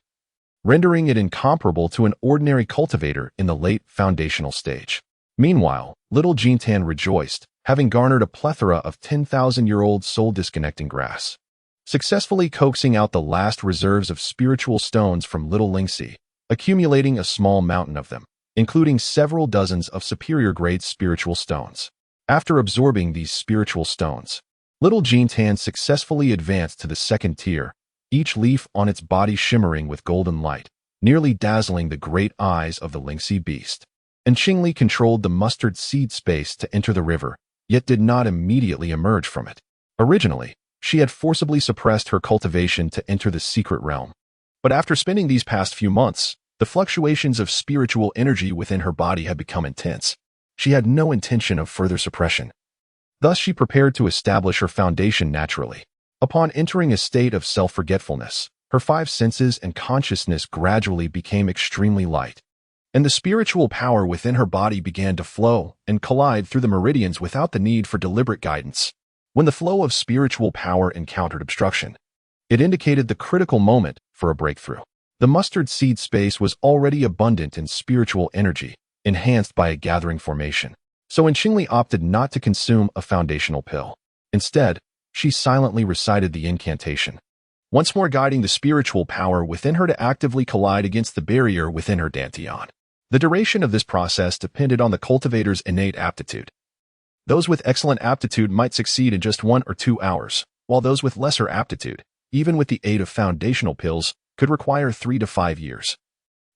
rendering it incomparable to an ordinary cultivator in the late foundational stage. Meanwhile, little Jintan rejoiced, having garnered a plethora of 10,000-year-old soul-disconnecting grass. Successfully coaxing out the last reserves of spiritual stones from little Lingxi, accumulating a small mountain of them, including several dozens of superior-grade spiritual stones. After absorbing these spiritual stones, little Jintan successfully advanced to the second tier, each leaf on its body shimmering with golden light, nearly dazzling the great eyes of the lynxy beast. And Qingli controlled the mustard seed space to enter the river, yet did not immediately emerge from it. Originally, she had forcibly suppressed her cultivation to enter the secret realm. But after spending these past few months, the fluctuations of spiritual energy within her body had become intense. She had no intention of further suppression. Thus she prepared to establish her foundation naturally. Upon entering a state of self-forgetfulness, her five senses and consciousness gradually became extremely light, and the spiritual power within her body began to flow and collide through the meridians without the need for deliberate guidance. When the flow of spiritual power encountered obstruction, it indicated the critical moment for a breakthrough. The mustard seed space was already abundant in spiritual energy, enhanced by a gathering formation. So when Qingli opted not to consume a foundational pill, instead, she silently recited the incantation, once more guiding the spiritual power within her to actively collide against the barrier within her dantian. The duration of this process depended on the cultivator's innate aptitude. Those with excellent aptitude might succeed in just 1 or 2 hours, while those with lesser aptitude, even with the aid of foundational pills, could require 3 to 5 years,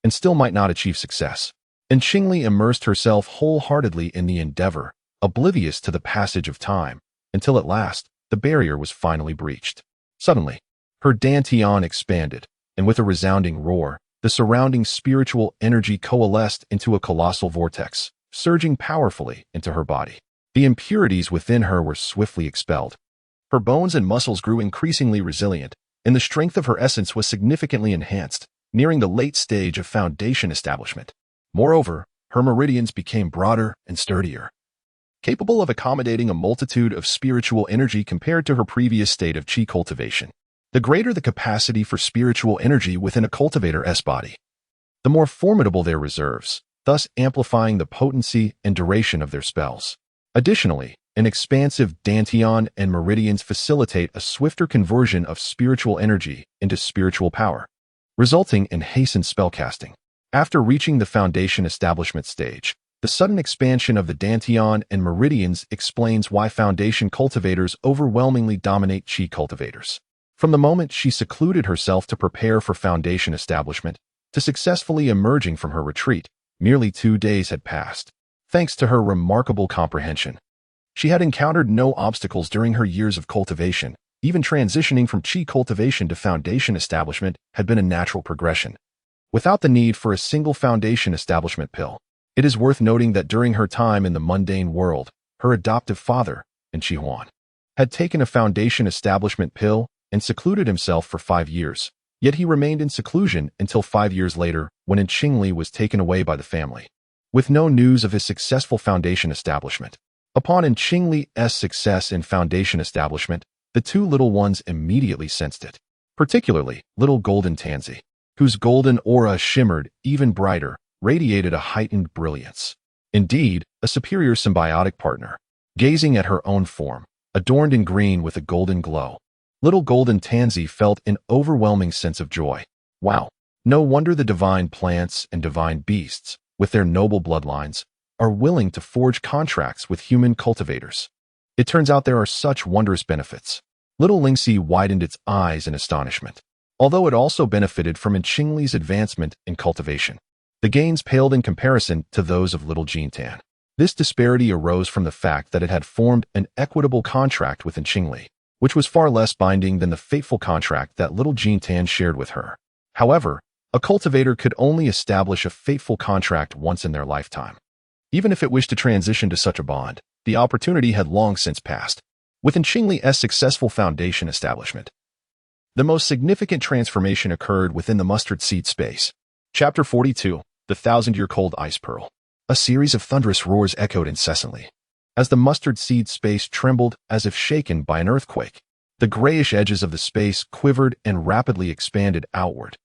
and still might not achieve success. And Qingli immersed herself wholeheartedly in the endeavor, oblivious to the passage of time, until at last, the barrier was finally breached. Suddenly, her dantian expanded, and with a resounding roar, the surrounding spiritual energy coalesced into a colossal vortex, surging powerfully into her body. The impurities within her were swiftly expelled. Her bones and muscles grew increasingly resilient, and the strength of her essence was significantly enhanced, nearing the late stage of foundation establishment. Moreover, her meridians became broader and sturdier, capable of accommodating a multitude of spiritual energy compared to her previous state of qi cultivation. The greater the capacity for spiritual energy within a cultivator's body, the more formidable their reserves, thus amplifying the potency and duration of their spells. Additionally, an expansive dantian and meridians facilitate a swifter conversion of spiritual energy into spiritual power, resulting in hastened spellcasting. After reaching the foundation establishment stage, the sudden expansion of the dantian and meridians explains why foundation cultivators overwhelmingly dominate qi cultivators. From the moment she secluded herself to prepare for foundation establishment, to successfully emerging from her retreat, merely 2 days had passed. Thanks to her remarkable comprehension, she had encountered no obstacles during her years of cultivation. Even transitioning from qi cultivation to foundation establishment had been a natural progression, without the need for a single foundation establishment pill. It is worth noting that during her time in the mundane world, her adoptive father, Heroine, had taken a foundation establishment pill and secluded himself for 5 years. Yet he remained in seclusion until 5 years later, when Qingli was taken away by the family, with no news of his successful foundation establishment. Upon Qingli's success in foundation establishment, the 2 little ones immediately sensed it, particularly little golden Tansy, whose golden aura shimmered even brighter, radiated a heightened brilliance. Indeed, a superior symbiotic partner, gazing at her own form, adorned in green with a golden glow. Little golden Tansy felt an overwhelming sense of joy. Wow! No wonder the divine plants and divine beasts, with their noble bloodlines, are willing to forge contracts with human cultivators. It turns out there are such wondrous benefits. Little Lingxi widened its eyes in astonishment. Although it also benefited from Qingli's advancement in cultivation, the gains paled in comparison to those of little Jintan. This disparity arose from the fact that it had formed an equitable contract with Qingli, which was far less binding than the fateful contract that little Jintan shared with her. However, a cultivator could only establish a fateful contract once in their lifetime. Even if it wished to transition to such a bond, the opportunity had long since passed. Within Qingli's successful foundation establishment, the most significant transformation occurred within the mustard seed space. Chapter 42, The 1,000-Year-Cold Ice Pearl. A series of thunderous roars echoed incessantly, as the mustard seed space trembled as if shaken by an earthquake. The grayish edges of the space quivered and rapidly expanded outward,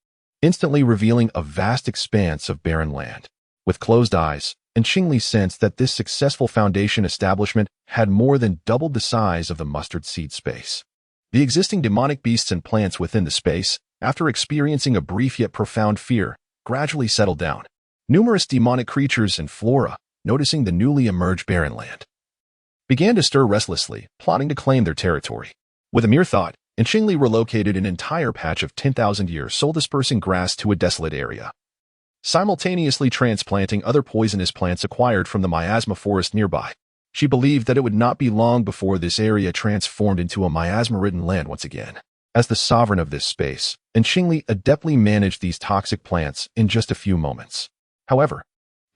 instantly revealing a vast expanse of barren land. With closed eyes, Qingli sensed that this successful foundation establishment had more than doubled the size of the mustard seed space. The existing demonic beasts and plants within the space, after experiencing a brief yet profound fear, gradually settled down. Numerous demonic creatures and flora, noticing the newly emerged barren land, began to stir restlessly, plotting to claim their territory. With a mere thought, Qingli relocated an entire patch of 10,000 years soul-dispersing grass to a desolate area, simultaneously transplanting other poisonous plants acquired from the miasma forest nearby. She believed that it would not be long before this area transformed into a miasma-ridden land once again. As the sovereign of this space, Qingli adeptly managed these toxic plants in just a few moments. However,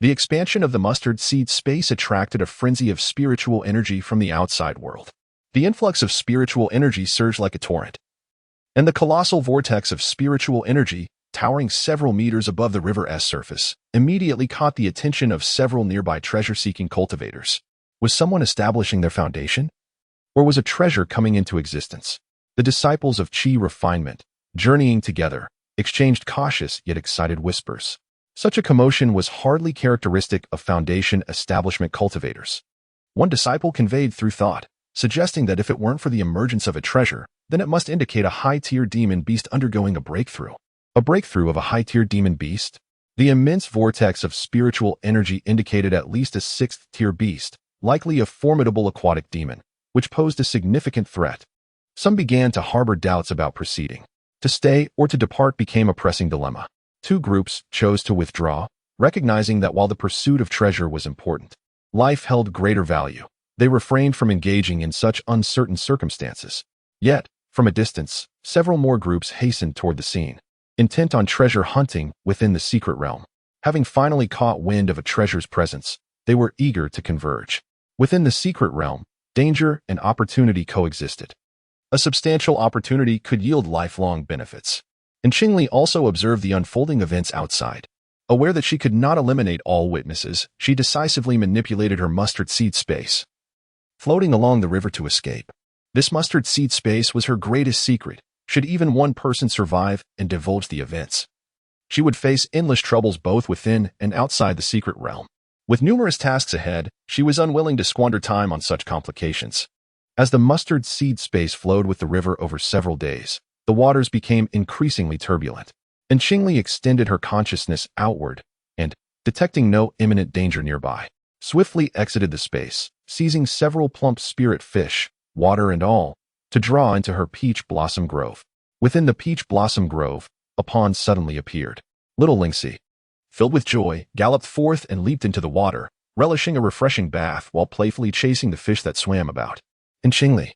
the expansion of the mustard seed space attracted a frenzy of spiritual energy from the outside world. The influx of spiritual energy surged like a torrent, and the colossal vortex of spiritual energy, towering several meters above the river's surface, immediately caught the attention of several nearby treasure-seeking cultivators. Was someone establishing their foundation? Or was a treasure coming into existence? The disciples of Qi refinement, journeying together, exchanged cautious yet excited whispers. Such a commotion was hardly characteristic of foundation establishment cultivators. One disciple conveyed through thought, suggesting that if it weren't for the emergence of a treasure, then it must indicate a high-tier demon beast undergoing a breakthrough. A breakthrough of a high-tier demon beast? The immense vortex of spiritual energy indicated at least a 6th-tier beast, likely a formidable aquatic demon, which posed a significant threat. Some began to harbor doubts about proceeding. To stay or to depart became a pressing dilemma. Two groups chose to withdraw, recognizing that while the pursuit of treasure was important, life held greater value. They refrained from engaging in such uncertain circumstances. Yet, from a distance, several more groups hastened toward the scene, intent on treasure hunting within the secret realm. Having finally caught wind of a treasure's presence, they were eager to converge. Within the secret realm, danger and opportunity coexisted. A substantial opportunity could yield lifelong benefits. Qingli also observed the unfolding events outside. Aware that she could not eliminate all witnesses, she decisively manipulated her mustard seed space, floating along the river to escape. This mustard seed space was her greatest secret. Should even one person survive and divulge the events, she would face endless troubles both within and outside the secret realm. With numerous tasks ahead, she was unwilling to squander time on such complications. As the mustard seed space flowed with the river over several days, the waters became increasingly turbulent. Qingli extended her consciousness outward and, detecting no imminent danger nearby, swiftly exited the space, seizing several plump spirit fish, water and all, to draw into her peach blossom grove. Within the peach blossom grove, a pond suddenly appeared. Little Lingxi, filled with joy, galloped forth and leaped into the water, relishing a refreshing bath while playfully chasing the fish that swam about. Qingli,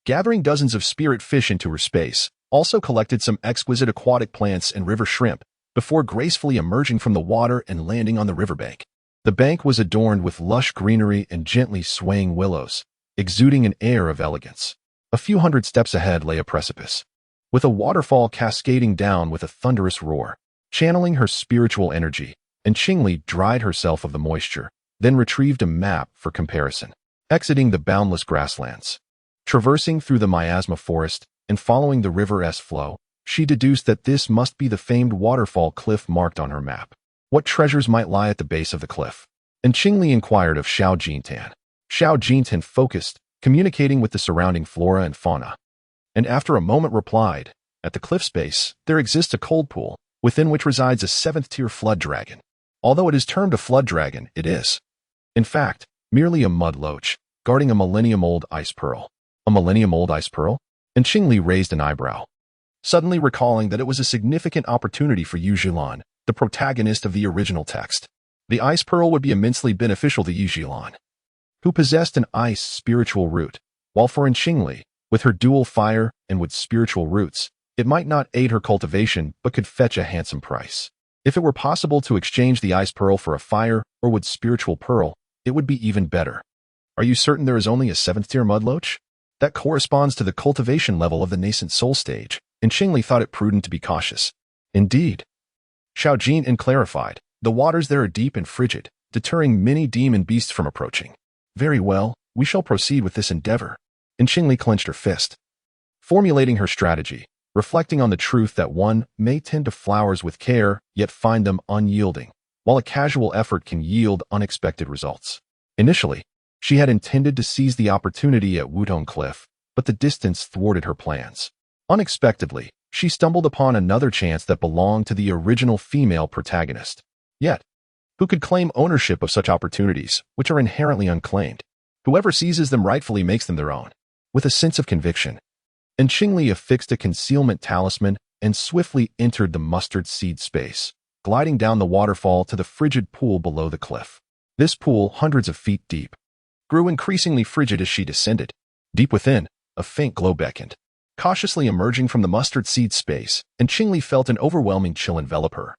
gathering dozens of spirit fish into her space, also collected some exquisite aquatic plants and river shrimp before gracefully emerging from the water and landing on the riverbank. The bank was adorned with lush greenery and gently swaying willows, exuding an air of elegance. A few hundred steps ahead lay a precipice, with a waterfall cascading down with a thunderous roar. Channeling her spiritual energy, Qingli dried herself of the moisture, then retrieved a map for comparison. Exiting the boundless grasslands, traversing through the miasma forest, and following the river's flow, she deduced that this must be the famed waterfall cliff marked on her map. What treasures might lie at the base of the cliff? Qingli inquired of Xiao Jintan. Xiao Jintan focused, communicating with the surrounding flora and fauna, and after a moment replied, "At the cliff's base, there exists a cold pool, within which resides a 7th-tier flood dragon. Although it is termed a flood dragon, it is, in fact, merely a mud loach, guarding a millennium-old ice pearl." A millennium-old ice pearl? Qingli raised an eyebrow, suddenly recalling that it was a significant opportunity for Yu Zhilan, the protagonist of the original text. The ice pearl would be immensely beneficial to Yu Zhilan, who possessed an ice spiritual root, while for Qingli, with her dual fire and with spiritual roots, it might not aid her cultivation but could fetch a handsome price. If it were possible to exchange the ice pearl for a fire or wood spiritual pearl, it would be even better. Are you certain there is only a 7th-tier mudloach? That corresponds to the cultivation level of the nascent soul stage, and Qingli thought it prudent to be cautious. Indeed. Xiao Jin clarified, the waters there are deep and frigid, deterring many demon beasts from approaching. Very well, we shall proceed with this endeavor. Qingli clenched her fist, formulating her strategy, reflecting on the truth that one may tend to flowers with care, yet find them unyielding, while a casual effort can yield unexpected results. Initially, she had intended to seize the opportunity at Wutong Cliff, but the distance thwarted her plans. Unexpectedly, she stumbled upon another chance that belonged to the original female protagonist. Yet, who could claim ownership of such opportunities, which are inherently unclaimed? Whoever seizes them rightfully makes them their own, with a sense of conviction. And Qingli affixed a concealment talisman and swiftly entered the mustard seed space, gliding down the waterfall to the frigid pool below the cliff. This pool, hundreds of feet deep, grew increasingly frigid as she descended. Deep within, a faint glow beckoned, cautiously emerging from the mustard seed space, and Qingli felt an overwhelming chill envelop her,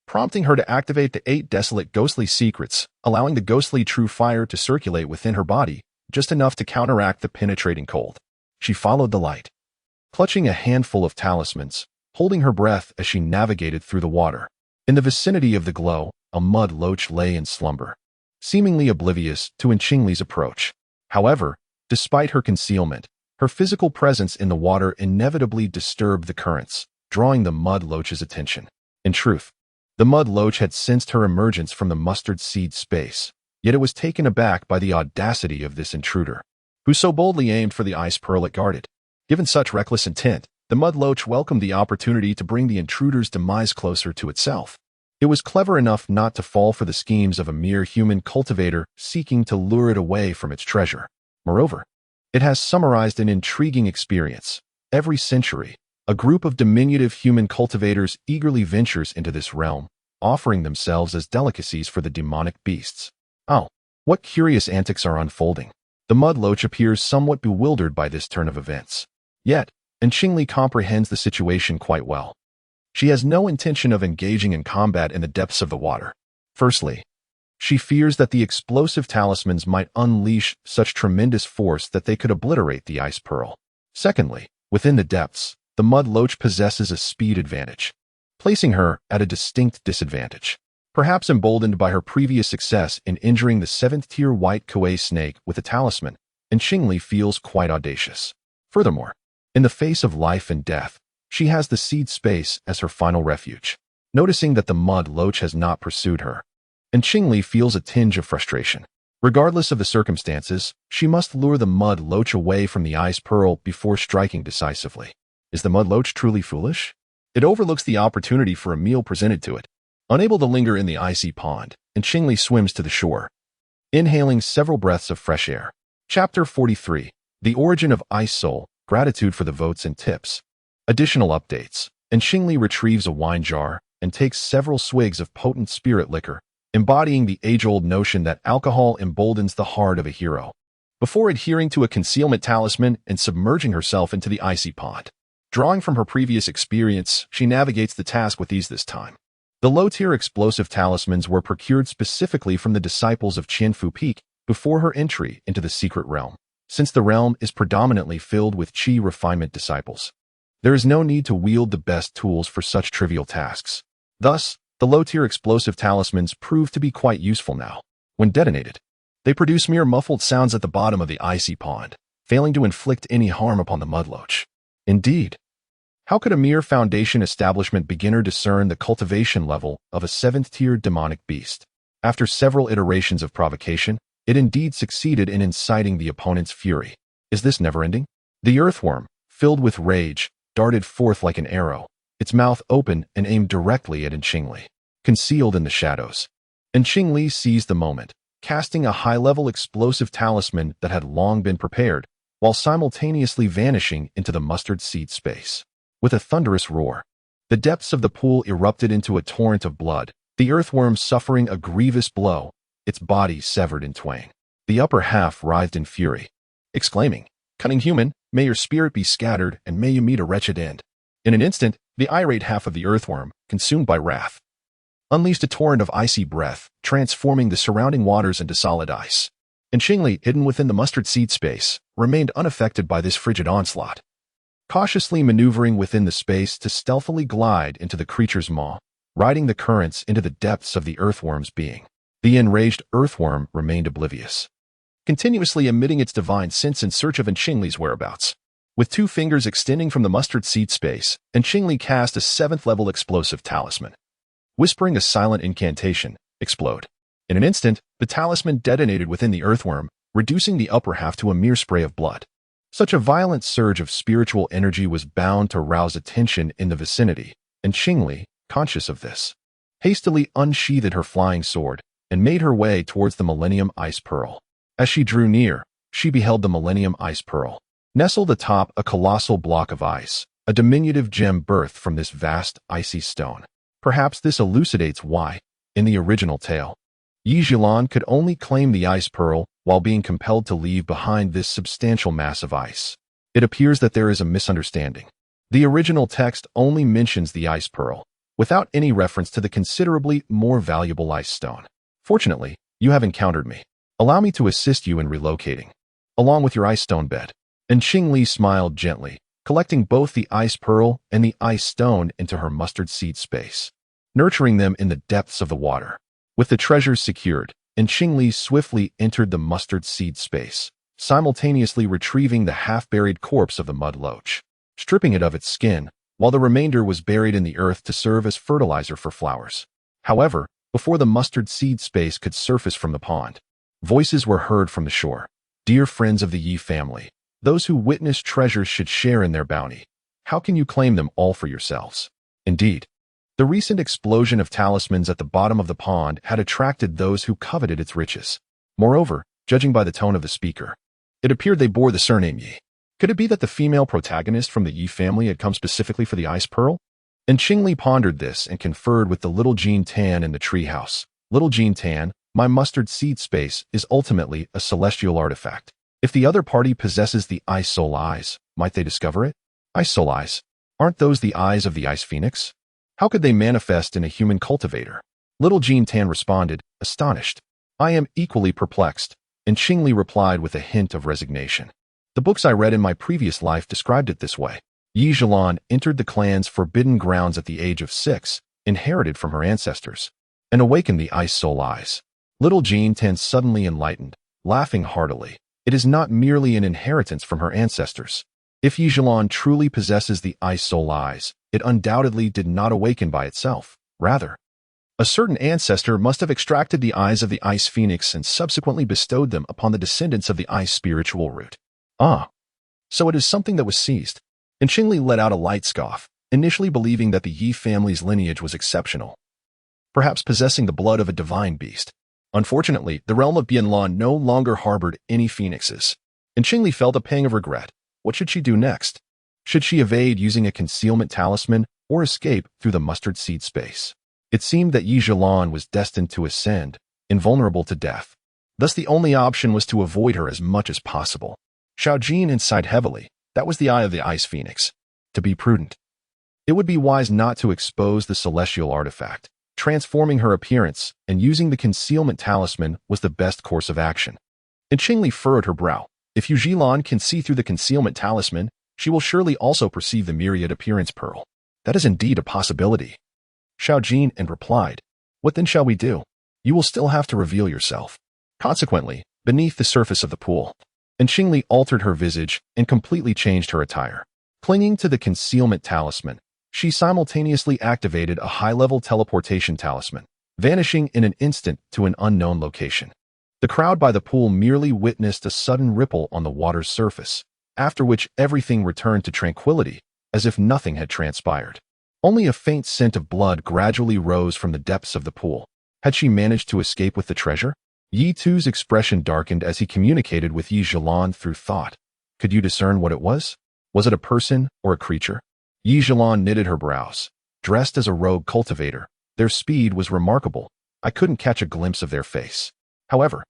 prompting her to activate the 8 desolate ghostly secrets, allowing the ghostly true fire to circulate within her body, just enough to counteract the penetrating cold. She followed the light, clutching a handful of talismans, holding her breath as she navigated through the water. In the vicinity of the glow, a mud loach lay in slumber, seemingly oblivious to Qingli's approach. However, despite her concealment, her physical presence in the water inevitably disturbed the currents, drawing the mud loach's attention. In truth, the mud loach had sensed her emergence from the mustard seed space, yet it was taken aback by the audacity of this intruder, who so boldly aimed for the ice pearl it guarded. Given such reckless intent, the mud loach welcomed the opportunity to bring the intruder's demise closer to itself. It was clever enough not to fall for the schemes of a mere human cultivator seeking to lure it away from its treasure. Moreover, it has summarized an intriguing experience. Every century, a group of diminutive human cultivators eagerly ventures into this realm, offering themselves as delicacies for the demonic beasts. Oh, what curious antics are unfolding. The mud loach appears somewhat bewildered by this turn of events. Yet, Qingli comprehends the situation quite well. She has no intention of engaging in combat in the depths of the water. Firstly, she fears that the explosive talismans might unleash such tremendous force that they could obliterate the ice pearl. Secondly, within the depths, the mud loach possesses a speed advantage, placing her at a distinct disadvantage. Perhaps emboldened by her previous success in injuring the 7th-tier white Kuei snake with a talisman, Qingli feels quite audacious. Furthermore, in the face of life and death, she has the seed space as her final refuge. Noticing that the mud loach has not pursued her, Qingli feels a tinge of frustration. Regardless of the circumstances, she must lure the mud loach away from the ice pearl before striking decisively. Is the mud loach truly foolish? It overlooks the opportunity for a meal presented to it. Unable to linger in the icy pond, Qingli swims to the shore, inhaling several breaths of fresh air. Chapter 43. The Origin of Ice Soul, Gratitude for the Votes and Tips. Additional updates. Qingli retrieves a wine jar and takes several swigs of potent spirit liquor, embodying the age-old notion that alcohol emboldens the heart of a hero, before adhering to a concealment talisman and submerging herself into the icy pond. Drawing from her previous experience, she navigates the task with ease this time. The low-tier explosive talismans were procured specifically from the disciples of Qianfu Peak before her entry into the secret realm. Since the realm is predominantly filled with Qi refinement disciples, there is no need to wield the best tools for such trivial tasks. Thus, the low-tier explosive talismans prove to be quite useful now. When detonated, they produce mere muffled sounds at the bottom of the icy pond, failing to inflict any harm upon the mudloach. Indeed, how could a mere foundation establishment beginner discern the cultivation level of a 7th-tier demonic beast? After several iterations of provocation, it indeed succeeded in inciting the opponent's fury. Is this never-ending? The earthworm, filled with rage, darted forth like an arrow, its mouth open and aimed directly at Qingli, concealed in the shadows. Qingli seized the moment, casting a high-level explosive talisman that had long been prepared, while simultaneously vanishing into the mustard seed space. With a thunderous roar, the depths of the pool erupted into a torrent of blood, the earthworm suffering a grievous blow, its body severed in twain. The upper half writhed in fury, exclaiming, "Cunning human, may your spirit be scattered and may you meet a wretched end." In an instant, the irate half of the earthworm, consumed by wrath, unleashed a torrent of icy breath, transforming the surrounding waters into solid ice. Qingli, hidden within the mustard seed space, remained unaffected by this frigid onslaught, cautiously maneuvering within the space to stealthily glide into the creature's maw, riding the currents into the depths of the earthworm's being. The enraged earthworm remained oblivious, continuously emitting its divine sense in search of Qingli's whereabouts. With 2 fingers extending from the mustard seed space, Qingli cast a 7th-level explosive talisman. Whispering a silent incantation, explode. In an instant, the talisman detonated within the earthworm, reducing the upper half to a mere spray of blood. Such a violent surge of spiritual energy was bound to rouse attention in the vicinity, and Qingli, conscious of this, hastily unsheathed her flying sword and made her way towards the Millennium Ice Pearl. As she drew near, she beheld the Millennium Ice Pearl, nestled atop a colossal block of ice, a diminutive gem birthed from this vast, icy stone. Perhaps this elucidates why, in the original tale, Yi Zhilan could only claim the ice pearl while being compelled to leave behind this substantial mass of ice. It appears that there is a misunderstanding. The original text only mentions the ice pearl, without any reference to the considerably more valuable ice stone. Fortunately, you have encountered me. Allow me to assist you in relocating, along with your ice stone bed. And Qingli smiled gently, collecting both the ice pearl and the ice stone into her mustard seed space, nurturing them in the depths of the water. With the treasures secured, and Qingli swiftly entered the mustard seed space, simultaneously retrieving the half-buried corpse of the mud loach, stripping it of its skin, while the remainder was buried in the earth to serve as fertilizer for flowers. However, before the mustard seed space could surface from the pond, voices were heard from the shore. Dear friends of the Yi family, those who witness treasures should share in their bounty. How can you claim them all for yourselves? Indeed, the recent explosion of talismans at the bottom of the pond had attracted those who coveted its riches. Moreover, judging by the tone of the speaker, it appeared they bore the surname Yi. Could it be that the female protagonist from the Yi family had come specifically for the ice pearl? And Qingli pondered this and conferred with the little Jean Tan in the treehouse. Little Jean Tan, my mustard seed space is ultimately a celestial artifact. If the other party possesses the ice soul eyes, might they discover it? Ice soul eyes. Aren't those the eyes of the ice phoenix? How could they manifest in a human cultivator? Little Jean Tan responded, astonished. I am equally perplexed. And Qingli replied with a hint of resignation. The books I read in my previous life described it this way. Yi Zhilan entered the clan's forbidden grounds at the age of 6, inherited from her ancestors, and awakened the ice soul eyes. Little Jean Tan suddenly enlightened, laughing heartily. It is not merely an inheritance from her ancestors. If Yi Zhilan truly possesses the ice soul eyes, it undoubtedly did not awaken by itself. Rather, a certain ancestor must have extracted the eyes of the ice phoenix and subsequently bestowed them upon the descendants of the ice spiritual root. Ah, so it is something that was seized. And Qingli let out a light scoff, initially believing that the Yi family's lineage was exceptional, perhaps possessing the blood of a divine beast. Unfortunately, the realm of Bianlan no longer harbored any phoenixes, and Qingli felt a pang of regret. What should she do next? Should she evade using a concealment talisman or escape through the mustard seed space? It seemed that Yi Zhilan was destined to ascend, invulnerable to death. Thus the only option was to avoid her as much as possible. Xiao Jin sighed heavily. That was the eye of the ice phoenix. To be prudent, it would be wise not to expose the celestial artifact. Transforming her appearance and using the concealment talisman was the best course of action. And Qingli furrowed her brow. If Yi Zhilan can see through the concealment talisman, she will surely also perceive the myriad appearance pearl. That is indeed a possibility. Xiao Jin replied, what then shall we do? You will still have to reveal yourself. Consequently, beneath the surface of the pool. And Qingli altered her visage and completely changed her attire. Clinging to the concealment talisman, she simultaneously activated a high-level teleportation talisman, vanishing in an instant to an unknown location. The crowd by the pool merely witnessed a sudden ripple on the water's surface, after which everything returned to tranquility, as if nothing had transpired. Only a faint scent of blood gradually rose from the depths of the pool. Had she managed to escape with the treasure? Yi Tu's expression darkened as he communicated with Yi Zhilan through thought. Could you discern what it was? Was it a person or a creature? Yi Zhilan knitted her brows. Dressed as a rogue cultivator, their speed was remarkable. I couldn't catch a glimpse of their face. However,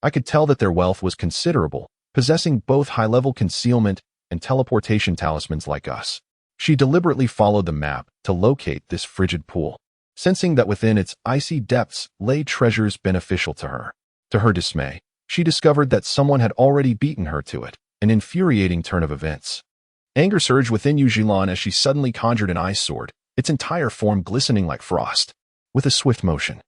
I could tell that their wealth was considerable, possessing both high-level concealment and teleportation talismans like us. She deliberately followed the map to locate this frigid pool, sensing that within its icy depths lay treasures beneficial to her. To her dismay, she discovered that someone had already beaten her to it, an infuriating turn of events. Anger surged within Yi Zhilan as she suddenly conjured an ice sword, its entire form glistening like frost. With a swift motion,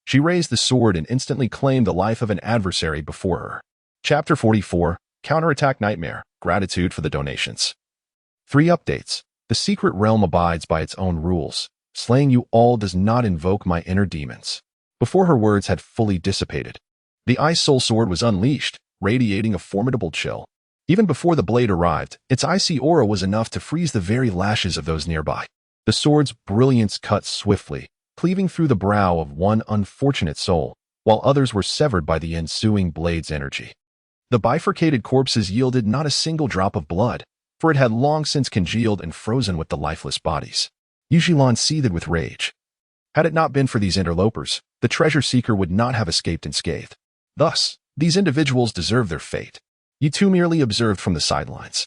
she raised the sword and instantly claimed the life of an adversary before her. Chapter 44, Counterattack Nightmare, Gratitude for the Donations. 3 updates. The secret realm abides by its own rules. Slaying you all does not invoke my inner demons. Before her words had fully dissipated, the ice soul sword was unleashed, radiating a formidable chill. Even before the blade arrived, its icy aura was enough to freeze the very lashes of those nearby. The sword's brilliance cut swiftly, cleaving through the brow of one unfortunate soul, while others were severed by the ensuing blade's energy. The bifurcated corpses yielded not a single drop of blood, for it had long since congealed and frozen with the lifeless bodies. Yuzhilan seethed with rage. Had it not been for these interlopers, the treasure seeker would not have escaped unscathed. Thus, these individuals deserved their fate. Yitu merely observed from the sidelines,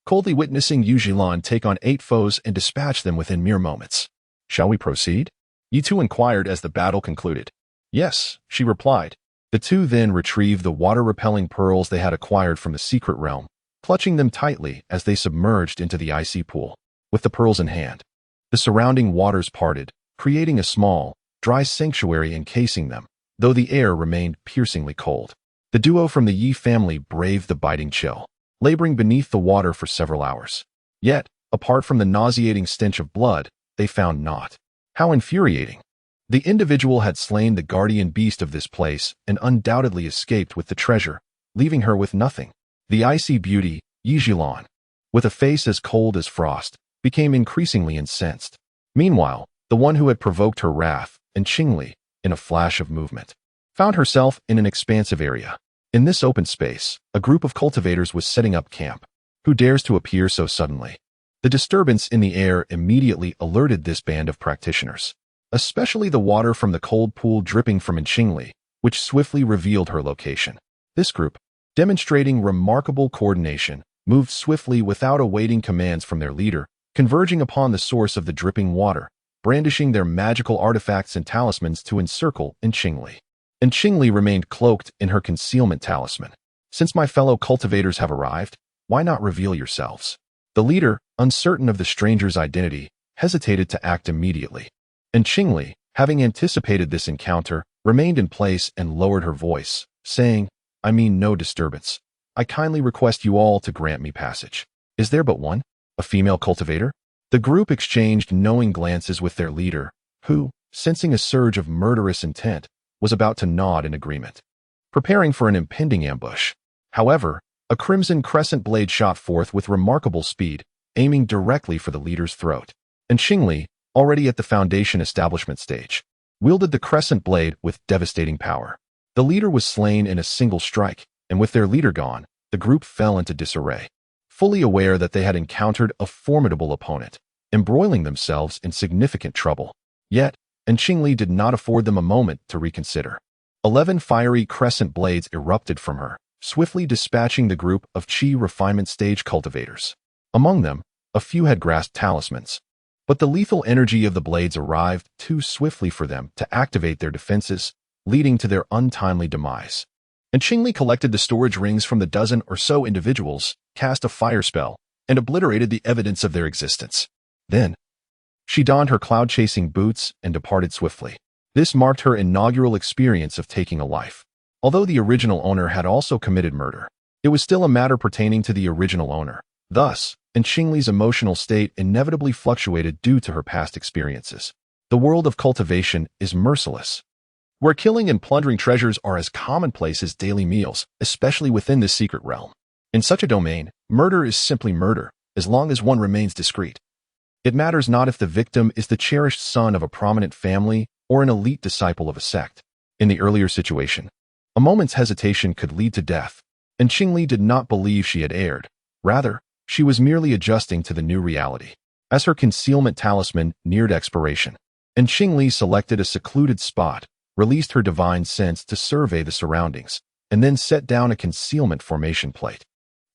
coldly witnessing Yuzhilan take on 8 foes and dispatch them within mere moments. Shall we proceed? Yitu inquired as the battle concluded. Yes, she replied. The two then retrieved the water-repelling pearls they had acquired from the secret realm, clutching them tightly as they submerged into the icy pool. With the pearls in hand, the surrounding waters parted, creating a small, dry sanctuary encasing them, though the air remained piercingly cold. The duo from the Yi family braved the biting chill, laboring beneath the water for several hours. Yet, apart from the nauseating stench of blood, they found naught. How infuriating! The individual had slain the guardian beast of this place and undoubtedly escaped with the treasure, leaving her with nothing. The icy beauty, Yizhilan, with a face as cold as frost, became increasingly incensed. Meanwhile, the one who had provoked her wrath, and Qingli, in a flash of movement, found herself in an expansive area. In this open space, a group of cultivators was setting up camp. Who dares to appear so suddenly? The disturbance in the air immediately alerted this band of practitioners, especially the water from the cold pool dripping from Qingli, which swiftly revealed her location. This group, demonstrating remarkable coordination, moved swiftly without awaiting commands from their leader, converging upon the source of the dripping water, brandishing their magical artifacts and talismans to encircle Qingli. And Qingli remained cloaked in her concealment talisman. Since my fellow cultivators have arrived, why not reveal yourselves? The leader, uncertain of the stranger's identity, hesitated to act immediately. And Qingli, having anticipated this encounter, remained in place and lowered her voice, saying, I mean no disturbance. I kindly request you all to grant me passage. Is there but one? A female cultivator? The group exchanged knowing glances with their leader, who, sensing a surge of murderous intent, was about to nod in agreement, preparing for an impending ambush. However, a crimson crescent blade shot forth with remarkable speed, aiming directly for the leader's throat. And Qingli, already at the foundation establishment stage, wielded the crescent blade with devastating power. The leader was slain in a single strike, and with their leader gone, the group fell into disarray, fully aware that they had encountered a formidable opponent, embroiling themselves in significant trouble. Yet, Qingli did not afford them a moment to reconsider. 11 fiery crescent blades erupted from her, swiftly dispatching the group of Qi refinement stage cultivators. Among them, a few had grasped talismans, but the lethal energy of the blades arrived too swiftly for them to activate their defenses, leading to their untimely demise. And Qingli collected the storage rings from the dozen or so individuals, cast a fire spell, and obliterated the evidence of their existence. Then, she donned her cloud-chasing boots and departed swiftly. This marked her inaugural experience of taking a life. Although the original owner had also committed murder, it was still a matter pertaining to the original owner. Thus, Qingli's emotional state inevitably fluctuated due to her past experiences. The world of cultivation is merciless, where killing and plundering treasures are as commonplace as daily meals, especially within this secret realm. In such a domain, murder is simply murder, as long as one remains discreet. It matters not if the victim is the cherished son of a prominent family or an elite disciple of a sect. In the earlier situation, a moment's hesitation could lead to death, and Qingli did not believe she had erred. Rather, she was merely adjusting to the new reality. As her concealment talisman neared expiration, and Qingli selected a secluded spot, released her divine sense to survey the surroundings, and then set down a concealment formation plate.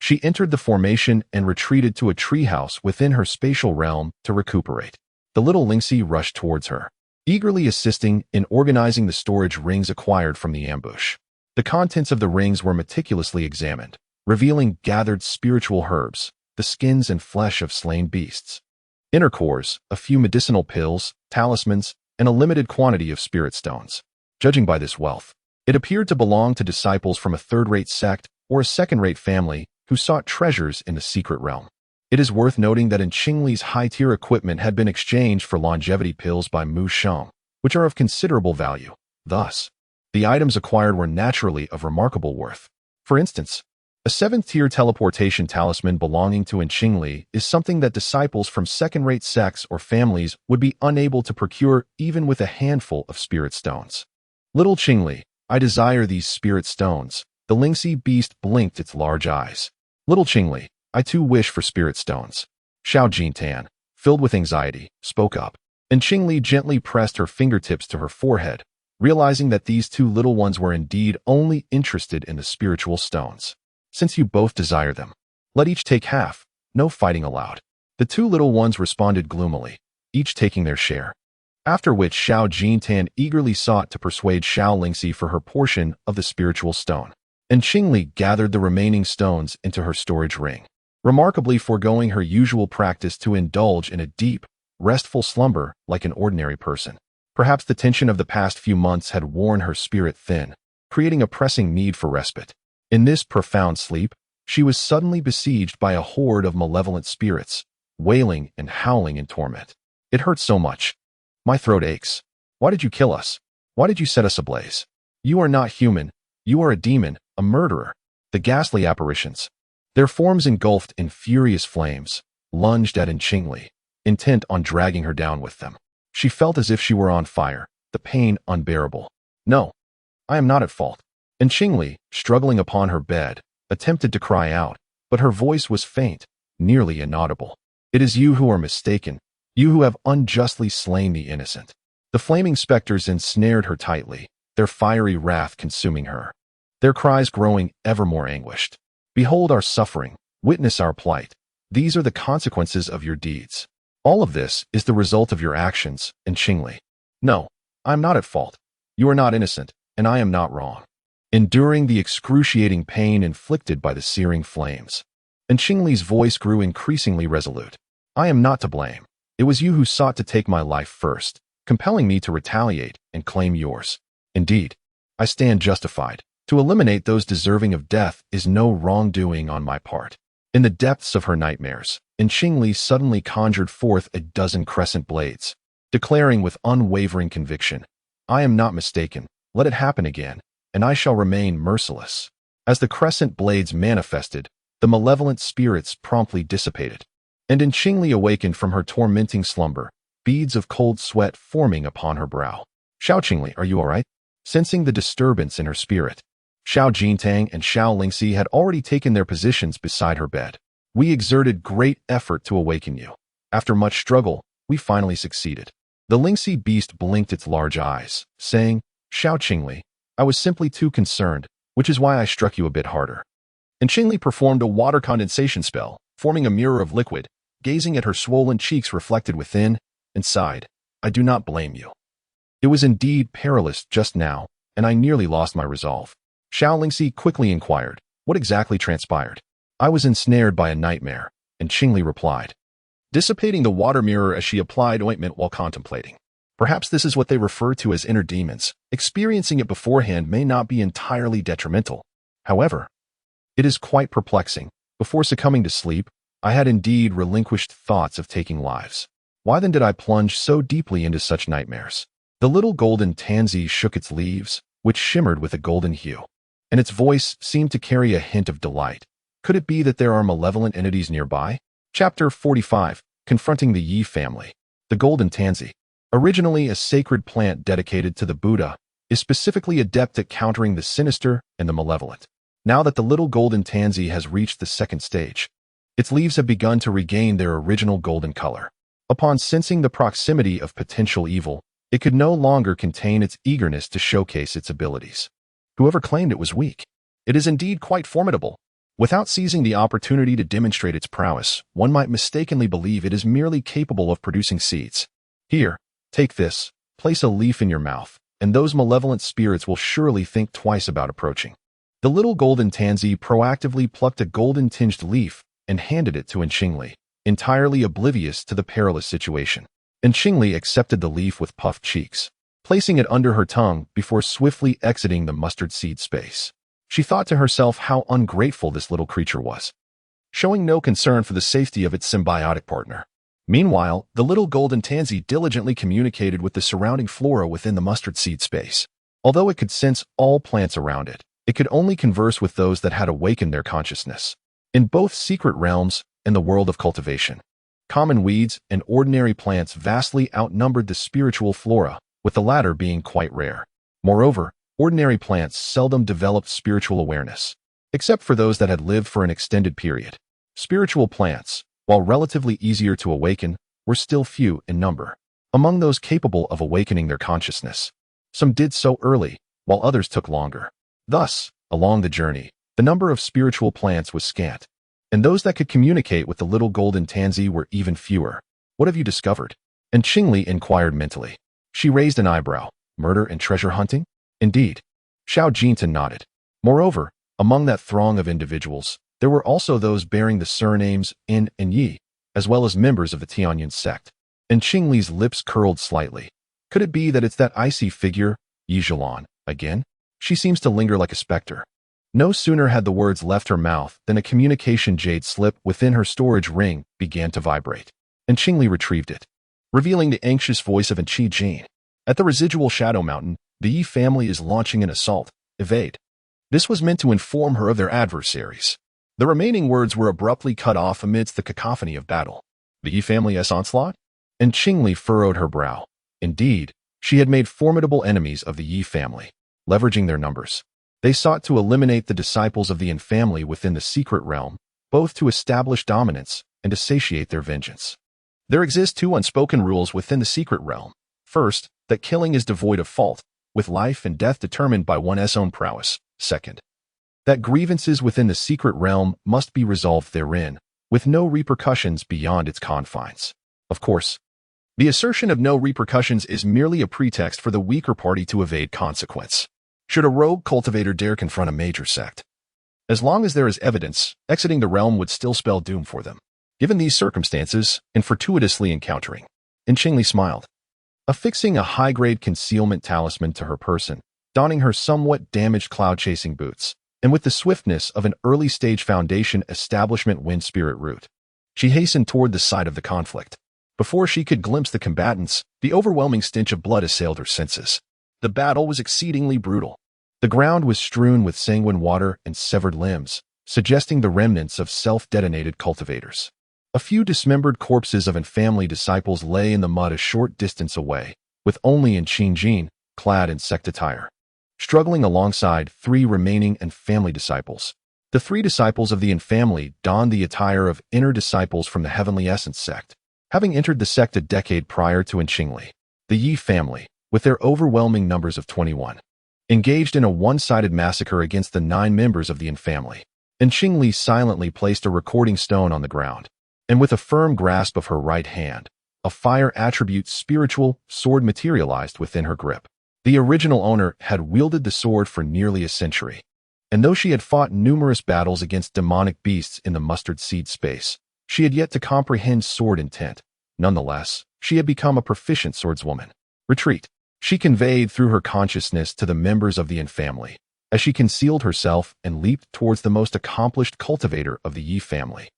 She entered the formation and retreated to a treehouse within her spatial realm to recuperate. The little Lingxi rushed towards her, eagerly assisting in organizing the storage rings acquired from the ambush. The contents of the rings were meticulously examined, revealing gathered spiritual herbs, the skins and flesh of slain beasts, inner cores, a few medicinal pills, talismans, and a limited quantity of spirit stones. Judging by this wealth, it appeared to belong to disciples from a third-rate sect or a second-rate family who sought treasures in the secret realm. It is worth noting that Qingli's high-tier equipment had been exchanged for longevity pills by Mu Sheng, which are of considerable value. Thus, the items acquired were naturally of remarkable worth. For instance, A seventh-tier teleportation talisman belonging to Qingli is something that disciples from second-rate sects or families would be unable to procure even with a handful of spirit stones. Little Qingli, I desire these spirit stones. The lynxy beast blinked its large eyes. Little Qingli, I too wish for spirit stones. Xiao Jintan, filled with anxiety, spoke up, and Qingli gently pressed her fingertips to her forehead, realizing that these two little ones were indeed only interested in the spiritual stones. Since you both desire them, let each take half, no fighting allowed. The two little ones responded gloomily, each taking their share. After which Xiao Jintan eagerly sought to persuade Xiao Lingxi for her portion of the spiritual stone, and Qingli gathered the remaining stones into her storage ring, remarkably foregoing her usual practice to indulge in a deep, restful slumber like an ordinary person. Perhaps the tension of the past few months had worn her spirit thin, creating a pressing need for respite. In this profound sleep, she was suddenly besieged by a horde of malevolent spirits, wailing and howling in torment. It hurts so much. My throat aches. Why did you kill us? Why did you set us ablaze? You are not human. You are a demon, a murderer. The ghastly apparitions, their forms engulfed in furious flames, lunged at Qingli, intent on dragging her down with them. She felt as if she were on fire, the pain unbearable. No, I am not at fault. And Qingli, struggling upon her bed, attempted to cry out, but her voice was faint, nearly inaudible. It is you who are mistaken, you who have unjustly slain the innocent. The flaming specters ensnared her tightly, their fiery wrath consuming her, their cries growing ever more anguished. Behold our suffering, witness our plight. These are the consequences of your deeds. All of this is the result of your actions, and Qingli. No, I am not at fault. You are not innocent, and I am not wrong. Enduring the excruciating pain inflicted by the searing flames, and Qingli's voice grew increasingly resolute. I am not to blame. It was you who sought to take my life first, compelling me to retaliate and claim yours. Indeed, I stand justified. To eliminate those deserving of death is no wrongdoing on my part. In the depths of her nightmares, Qingli suddenly conjured forth a dozen crescent blades, declaring with unwavering conviction, I am not mistaken. Let it happen again, and I shall remain merciless. As the crescent blades manifested, the malevolent spirits promptly dissipated, and Qingli awakened from her tormenting slumber, beads of cold sweat forming upon her brow. Xiao Qingli, are you all right? Sensing the disturbance in her spirit, Xiao Jintang and Xiao Lingxi had already taken their positions beside her bed. We exerted great effort to awaken you. After much struggle, we finally succeeded. The Lingxi beast blinked its large eyes, saying, Xiao Qingli, I was simply too concerned, which is why I struck you a bit harder. And Qingli performed a water condensation spell, forming a mirror of liquid, gazing at her swollen cheeks reflected within, and sighed, I do not blame you. It was indeed perilous just now, and I nearly lost my resolve. Xiao Lingxi quickly inquired, what exactly transpired? I was ensnared by a nightmare, and Qingli replied, dissipating the water mirror as she applied ointment while contemplating. Perhaps this is what they refer to as inner demons. Experiencing it beforehand may not be entirely detrimental. However, it is quite perplexing. Before succumbing to sleep, I had indeed relinquished thoughts of taking lives. Why then did I plunge so deeply into such nightmares? The little golden tansy shook its leaves, which shimmered with a golden hue, and its voice seemed to carry a hint of delight. Could it be that there are malevolent entities nearby? Chapter 45, Confronting the Yi Family. The golden tansy, originally a sacred plant dedicated to the Buddha, is specifically adept at countering the sinister and the malevolent. Now that the little golden tansy has reached the second stage, its leaves have begun to regain their original golden color. Upon sensing the proximity of potential evil, it could no longer contain its eagerness to showcase its abilities. Whoever claimed it was weak, it is indeed quite formidable. Without seizing the opportunity to demonstrate its prowess, one might mistakenly believe it is merely capable of producing seeds. Here, take this, place a leaf in your mouth, and those malevolent spirits will surely think twice about approaching. The little golden tansy proactively plucked a golden-tinged leaf and handed it to Qingli, entirely oblivious to the perilous situation. Qingli accepted the leaf with puffed cheeks, placing it under her tongue before swiftly exiting the mustard seed space. She thought to herself how ungrateful this little creature was, showing no concern for the safety of its symbiotic partner. Meanwhile, the little golden tansy diligently communicated with the surrounding flora within the mustard seed space. Although it could sense all plants around it, It could only converse with those that had awakened their consciousness. In both secret realms and the world of cultivation, common weeds and ordinary plants vastly outnumbered the spiritual flora, with the latter being quite rare. Moreover, ordinary plants seldom developed spiritual awareness, except for those that had lived for an extended period. Spiritual plants, while relatively easier to awaken, were still few in number. Among those capable of awakening their consciousness, some did so early, while others took longer. Thus, along the journey, the number of spiritual plants was scant, and those that could communicate with the little golden tansy were even fewer. What have you discovered? And Qingli inquired mentally. She raised an eyebrow. Murder and treasure hunting? Indeed. Xiao Jintan nodded. Moreover, among that throng of individuals, there were also those bearing the surnames In and Yi, as well as members of the Tianyan sect. And Qingli's lips curled slightly. Could it be that it's that icy figure, Yi Zhilan, again? She seems to linger like a specter. No sooner had the words left her mouth than a communication jade slip within her storage ring began to vibrate, and Qingli retrieved it, revealing the anxious voice of Qi Jin. At the residual Shadow Mountain, the Yi family is launching an assault. Evade. This was meant to inform her of their adversaries. The remaining words were abruptly cut off amidst the cacophony of battle. The Yi family's onslaught? And Qingli furrowed her brow. Indeed, she had made formidable enemies of the Yi family. Leveraging their numbers, they sought to eliminate the disciples of the Yin family within the secret realm, both to establish dominance and to satiate their vengeance. There exist two unspoken rules within the secret realm. First, that killing is devoid of fault, with life and death determined by one's own prowess. Second, that grievances within the secret realm must be resolved therein, with no repercussions beyond its confines. Of course, the assertion of no repercussions is merely a pretext for the weaker party to evade consequence. Should a rogue cultivator dare confront a major sect? As long as there is evidence, exiting the realm would still spell doom for them. Given these circumstances, and fortuitously encountering, and Qingli smiled, affixing a high-grade concealment talisman to her person, donning her somewhat damaged cloud-chasing boots, and with the swiftness of an early-stage foundation establishment wind spirit root, she hastened toward the site of the conflict. Before she could glimpse the combatants, the overwhelming stench of blood assailed her senses. The battle was exceedingly brutal. The ground was strewn with sanguine water and severed limbs, suggesting the remnants of self-detonated cultivators. A few dismembered corpses of family disciples lay in the mud a short distance away, with only Qi Jin, clad in sect attire, struggling alongside three remaining family disciples. The three disciples of the Yin family donned the attire of inner disciples from the Heavenly Essence sect, having entered the sect a decade prior to Qingli. The Yi family, with their overwhelming numbers of 21, engaged in a one-sided massacre against the 9 members of the Yin family. And Qingli silently placed a recording stone on the ground, and with a firm grasp of her right hand, a fire attribute spiritual sword materialized within her grip. The original owner had wielded the sword for nearly a century, and though she had fought numerous battles against demonic beasts in the mustard seed space, she had yet to comprehend sword intent. Nonetheless, she had become a proficient swordswoman. Retreat, she conveyed through her consciousness to the members of the Yin family, as she concealed herself and leaped towards the most accomplished cultivator of the Yi family,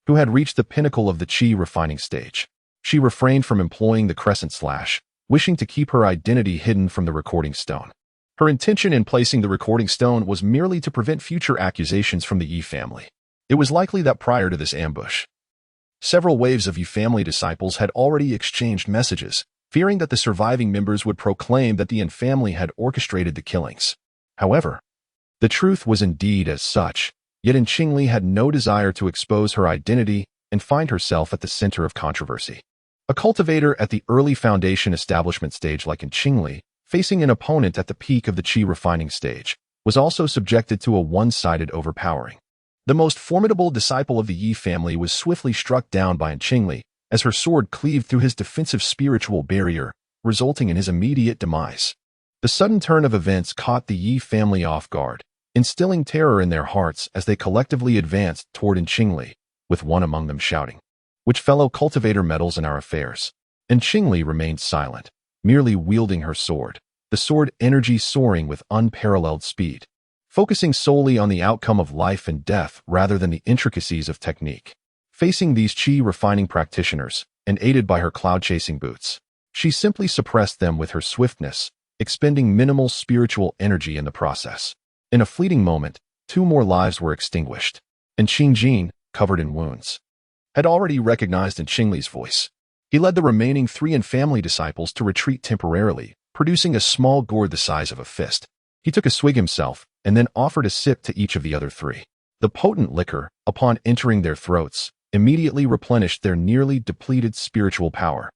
who had reached the pinnacle of the Qi refining stage. She refrained from employing the crescent slash, wishing to keep her identity hidden from the recording stone. Her intention in placing the recording stone was merely to prevent future accusations from the Yi family. It was likely that prior to this ambush, several waves of Yi family disciples had already exchanged messages, fearing that the surviving members would proclaim that the Yin family had orchestrated the killings. However, the truth was indeed as such, yet Qingli had no desire to expose her identity and find herself at the center of controversy. A cultivator at the early foundation establishment stage like Qingli, facing an opponent at the peak of the Qi refining stage, was also subjected to a one-sided overpowering. The most formidable disciple of the Yi family was swiftly struck down by Qingli, as her sword cleaved through his defensive spiritual barrier, resulting in his immediate demise. The sudden turn of events caught the Yi family off guard, instilling terror in their hearts as they collectively advanced toward Qingli, with one among them shouting, "Which fellow cultivator meddles in our affairs?" And Qingli remained silent, merely wielding her sword, the sword energy soaring with unparalleled speed, focusing solely on the outcome of life and death rather than the intricacies of technique. Facing these Qi refining practitioners, and aided by her cloud-chasing boots, she simply suppressed them with her swiftness, expending minimal spiritual energy in the process. In a fleeting moment, 2 more lives were extinguished, and Qingli, covered in wounds, had already recognized in Qingli's voice. He led the remaining 3 and family disciples to retreat temporarily, producing a small gourd the size of a fist. He took a swig himself, and then offered a sip to each of the other 3. The potent liquor, upon entering their throats, immediately replenished their nearly depleted spiritual power,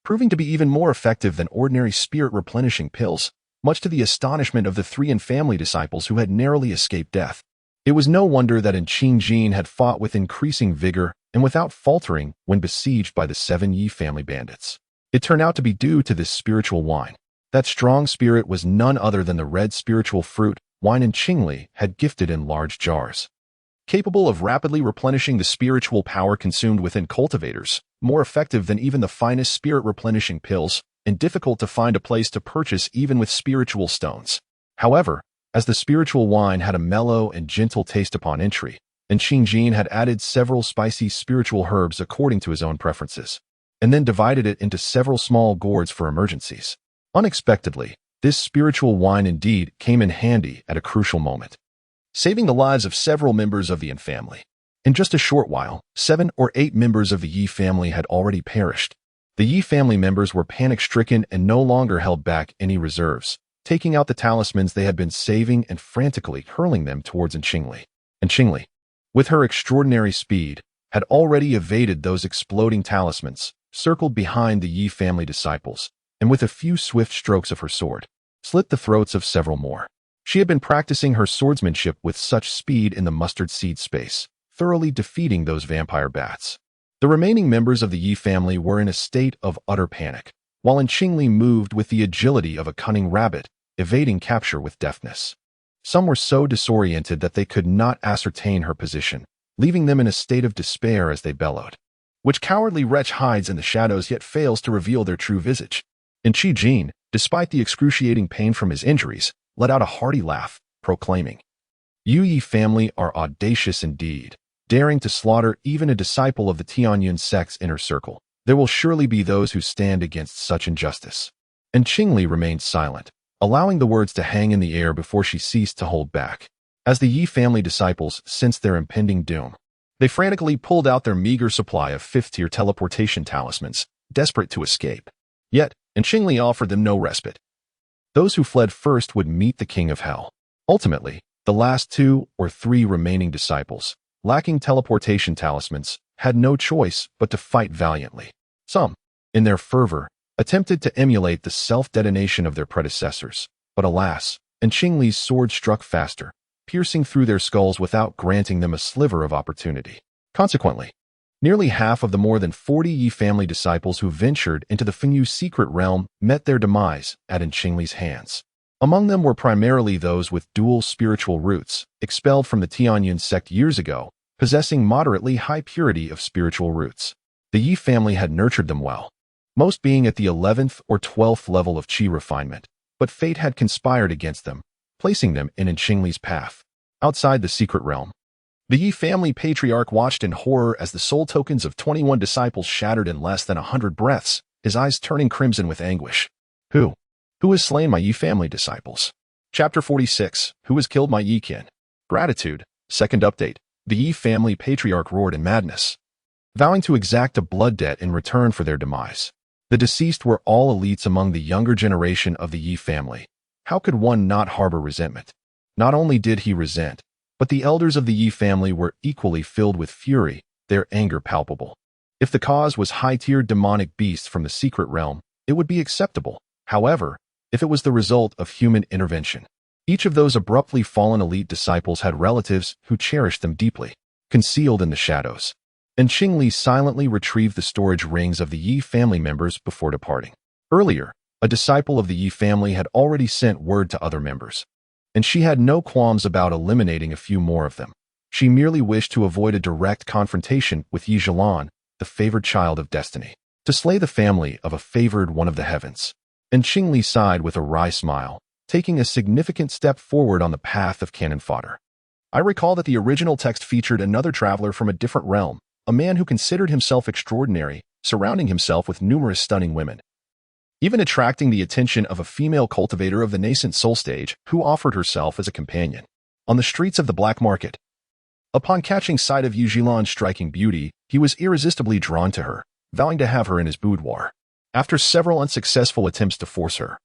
proving to be even more effective than ordinary spirit-replenishing pills, much to the astonishment of the 3 and family disciples who had narrowly escaped death. It was no wonder that Qingli had fought with increasing vigor and without faltering when besieged by the 7 Yi family bandits. It turned out to be due to this spiritual wine. That strong spirit was none other than the red spiritual fruit wine Qingli had gifted in large jars. Capable of rapidly replenishing the spiritual power consumed within cultivators, more effective than even the finest spirit-replenishing pills, and difficult to find a place to purchase even with spiritual stones. However, as the spiritual wine had a mellow and gentle taste upon entry, and Qingli had added several spicy spiritual herbs according to his own preferences, and then divided it into several small gourds for emergencies. Unexpectedly, this spiritual wine indeed came in handy at a crucial moment, saving the lives of several members of the Yin family. In just a short while, 7 or 8 members of the Yi family had already perished. The Yi family members were panic-stricken and no longer held back any reserves, taking out the talismans they had been saving and frantically hurling them towards Qingli. And Qingli, with her extraordinary speed, had already evaded those exploding talismans, circled behind the Yi family disciples, and with a few swift strokes of her sword, slit the throats of several more. She had been practicing her swordsmanship with such speed in the mustard seed space, thoroughly defeating those vampire bats. The remaining members of the Yi family were in a state of utter panic, while Qingli moved with the agility of a cunning rabbit, evading capture with deftness. Some were so disoriented that they could not ascertain her position, leaving them in a state of despair as they bellowed. Which cowardly wretch hides in the shadows yet fails to reveal their true visage? And Qingli, despite the excruciating pain from his injuries, let out a hearty laugh, proclaiming, "You Yi family are audacious indeed, daring to slaughter even a disciple of the Tianyun sect's inner circle. There will surely be those who stand against such injustice." And Qingli remained silent, allowing the words to hang in the air before she ceased to hold back. As the Yi family disciples sensed their impending doom, they frantically pulled out their meager supply of 5th-tier teleportation talismans, desperate to escape. Yet, Qingli offered them no respite. Those who fled first would meet the king of hell. Ultimately, the last 2 or 3 remaining disciples, lacking teleportation talismans, had no choice but to fight valiantly. Some, in their fervor, attempted to emulate the self-detonation of their predecessors, but alas, Qingli's sword struck faster, piercing through their skulls without granting them a sliver of opportunity. Consequently, nearly half of the more than 40 Yi family disciples who ventured into the Fengyu secret realm met their demise at Qingli's hands. Among them were primarily those with dual spiritual roots, expelled from the Tianyun sect years ago, possessing moderately high purity of spiritual roots. The Yi family had nurtured them well, most being at the 11th or 12th level of qi refinement, but fate had conspired against them, placing them in Qingli's path. Outside the secret realm, the Yi family patriarch watched in horror as the soul tokens of 21 disciples shattered in less than 100 breaths, his eyes turning crimson with anguish. Who has slain my Yi family disciples? Chapter 46, Who has killed my Yi kin? Gratitude. Second update. The Yi family patriarch roared in madness, vowing to exact a blood debt in return for their demise. The deceased were all elites among the younger generation of the Yi family. How could one not harbor resentment? Not only did he resent, but the elders of the Yi family were equally filled with fury, their anger palpable. If the cause was high-tiered demonic beasts from the secret realm, it would be acceptable. However, if it was the result of human intervention, each of those abruptly fallen elite disciples had relatives who cherished them deeply, concealed in the shadows. And Qingli silently retrieved the storage rings of the Yi family members before departing. Earlier, a disciple of the Yi family had already sent word to other members, and she had no qualms about eliminating a few more of them. She merely wished to avoid a direct confrontation with Yi Zhilan, the favored child of destiny, to slay the family of a favored one of the heavens. And Qingli sighed with a wry smile, taking a significant step forward on the path of canon fodder. I recall that the original text featured another traveler from a different realm, a man who considered himself extraordinary, surrounding himself with numerous stunning women, even attracting the attention of a female cultivator of the nascent soul stage who offered herself as a companion. on the streets of the black market. Upon catching sight of Yujilan's striking beauty, he was irresistibly drawn to her, vowing to have her in his boudoir. After several unsuccessful attempts to force her,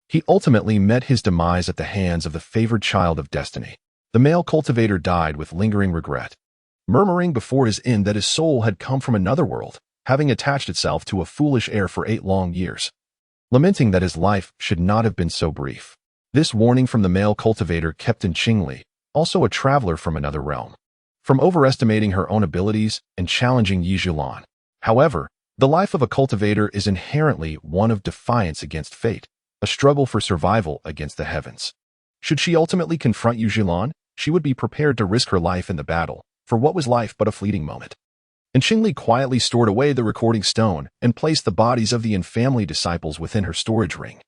he ultimately met his demise at the hands of the favored child of destiny. The male cultivator died with lingering regret, murmuring before his end that his soul had come from another world, having attached itself to a foolish heir for 8 long years, lamenting that his life should not have been so brief. This warning from the male cultivator kept in Qingli, also a traveler from another realm, from overestimating her own abilities and challenging Yijilan. However, the life of a cultivator is inherently one of defiance against fate, a struggle for survival against the heavens. Should she ultimately confront Yijilan, she would be prepared to risk her life in the battle, for what was life but a fleeting moment. And Qingli quietly stored away the recording stone and placed the bodies of the Yin family disciples within her storage ring.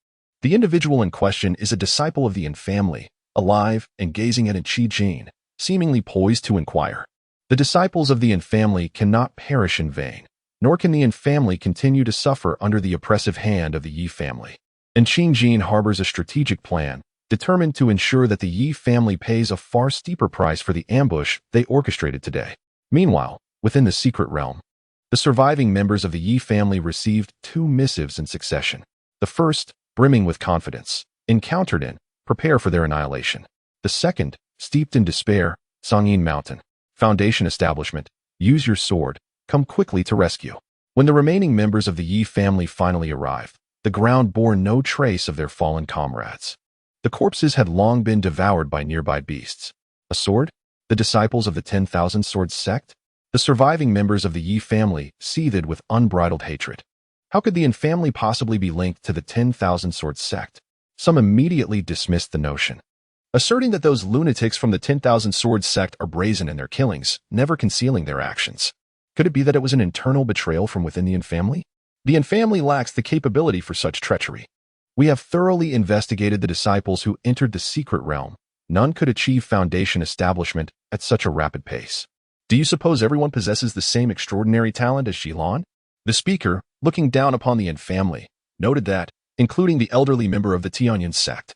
The individual in question is a disciple of the Yin family, alive and gazing at Qi Jin, seemingly poised to inquire. The disciples of the Yin family cannot perish in vain, nor can the Yin family continue to suffer under the oppressive hand of the Yi family. And Qi Jin harbors a strategic plan, determined to ensure that the Yi family pays a far steeper price for the ambush they orchestrated today. Meanwhile, within the secret realm, the surviving members of the Yi family received 2 missives in succession. The first, brimming with confidence, encountered in, prepare for their annihilation. The second, steeped in despair, Sangyin Mountain, Foundation Establishment, use your sword, come quickly to rescue. When the remaining members of the Yi family finally arrived, the ground bore no trace of their fallen comrades. The corpses had long been devoured by nearby beasts. A sword? The disciples of the 10,000 Swords sect? The surviving members of the Yi family seethed with unbridled hatred. How could the Yin family possibly be linked to the 10,000 Swords sect? Some immediately dismissed the notion, asserting that those lunatics from the 10,000 Swords sect are brazen in their killings, never concealing their actions. Could it be that it was an internal betrayal from within the Yin family? The Yin family lacks the capability for such treachery. We have thoroughly investigated the disciples who entered the secret realm. None could achieve Foundation establishment at such a rapid pace. Do you suppose everyone possesses the same extraordinary talent as Yilan? The speaker, looking down upon the Yin family, noted that, including the elderly member of the Tianyin sect,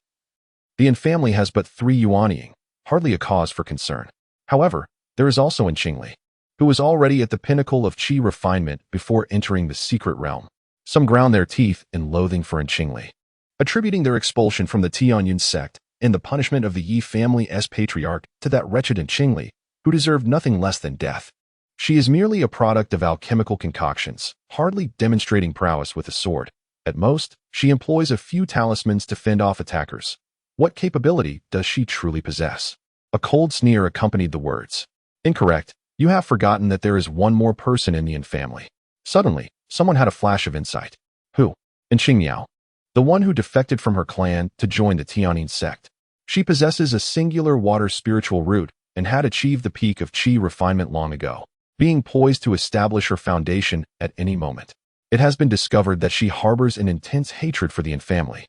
the Yin family has but 3 Yuanying, hardly a cause for concern. However, there is also in Qingli, who was already at the pinnacle of Qi refinement before entering the secret realm. Some ground their teeth in loathing for Qingli, attributing their expulsion from the Tianyin sect and the punishment of the Yi family's patriarch to that wretched Qingli, who deserved nothing less than death. She is merely a product of alchemical concoctions, hardly demonstrating prowess with a sword. At most, she employs a few talismans to fend off attackers. What capability does she truly possess? A cold sneer accompanied the words. Incorrect. You have forgotten that there is one more person in the Yin family. Suddenly, someone had a flash of insight. Who? Qingmiao, the one who defected from her clan to join the Tianyin sect. She possesses a singular water spiritual root and had achieved the peak of Qi refinement long ago, being poised to establish her foundation at any moment. It has been discovered that she harbors an intense hatred for the Yin family.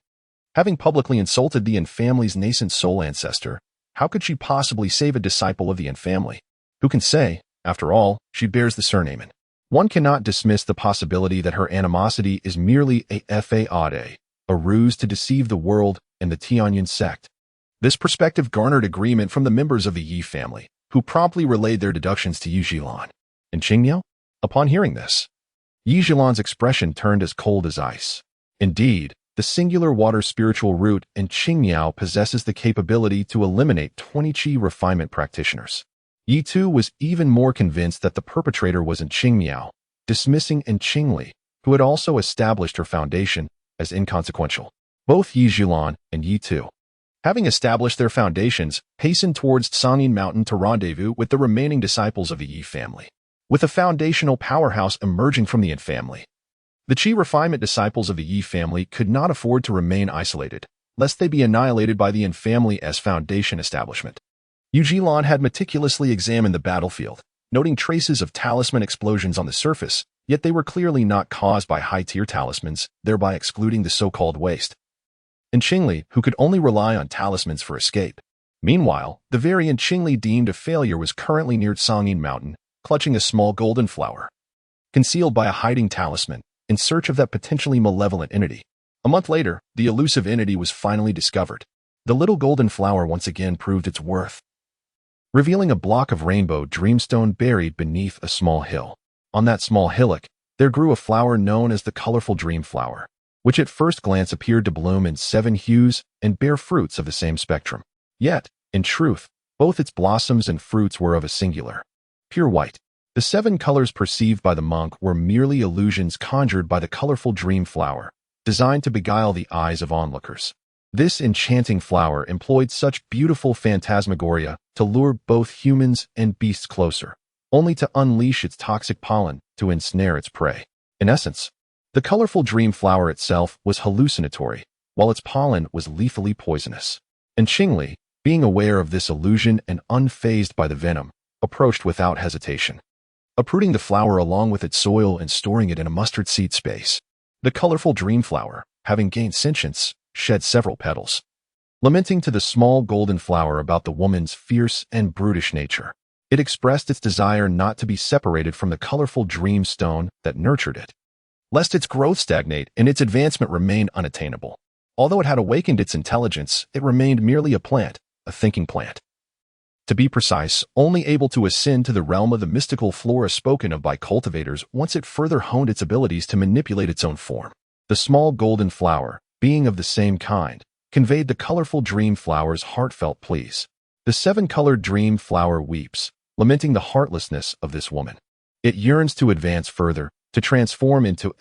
Having publicly insulted the Yin family's nascent soul ancestor, how could she possibly save a disciple of the Yin family? Who can say? After all, she bears the surname Yin. One cannot dismiss the possibility that her animosity is merely a fade, a ruse to deceive the world and the Tianyin sect. This perspective garnered agreement from the members of the Yi family, who promptly relayed their deductions to Yijilan. And Qingmiao? Upon hearing this, Yijilan's expression turned as cold as ice. Indeed, the singular water spiritual root in Qingmiao possesses the capability to eliminate 20 Qi refinement practitioners. Yi Tu was even more convinced that the perpetrator was in Qingmiao, dismissing Qingli, who had also established her foundation, as inconsequential. Both Yijilan and Yi Tu, having established their foundations, hastened towards Sangyin Mountain to rendezvous with the remaining disciples of the Yi family. With a foundational powerhouse emerging from the Yin family, the Qi refinement disciples of the Yi family could not afford to remain isolated, lest they be annihilated by the Yin family as foundation establishment. Yijilan had meticulously examined the battlefield, noting traces of talisman explosions on the surface, yet they were clearly not caused by high-tier talismans, thereby excluding the so-called waste. And Qingli, who could only rely on talismans for escape. Meanwhile, the variant Qingli deemed a failure was currently near Sangyin Mountain, clutching a small golden flower, concealed by a hiding talisman, in search of that potentially malevolent entity. A month later, the elusive entity was finally discovered. The little golden flower once again proved its worth. revealing a block of rainbow dreamstone buried beneath a small hill. On that small hillock, there grew a flower known as the colorful dream flower, which at first glance appeared to bloom in 7 hues and bear fruits of the same spectrum. Yet, in truth, both its blossoms and fruits were of a singular, pure white. The 7 colors perceived by the monk were merely illusions conjured by the colorful dream flower, designed to beguile the eyes of onlookers. This enchanting flower employed such beautiful phantasmagoria to lure both humans and beasts closer, only to unleash its toxic pollen to ensnare its prey. In essence, the colorful dream flower itself was hallucinatory, while its pollen was lethally poisonous. And Qingli, being aware of this illusion and unfazed by the venom, approached without hesitation, uprooting the flower along with its soil and storing it in a mustard seed space. The colorful dream flower, having gained sentience, shed several petals, lamenting to the small golden flower about the woman's fierce and brutish nature. It expressed its desire not to be separated from the colorful dream stone that nurtured it, lest its growth stagnate and its advancement remain unattainable. Although it had awakened its intelligence, it remained merely a plant, a thinking plant. To be precise, only able to ascend to the realm of the mystical flora spoken of by cultivators once it further honed its abilities to manipulate its own form. The small golden flower, being of the same kind, conveyed the colorful dream flower's heartfelt pleas. The 7-colored dream flower weeps, lamenting the heartlessness of this woman. It yearns to advance further, to transform into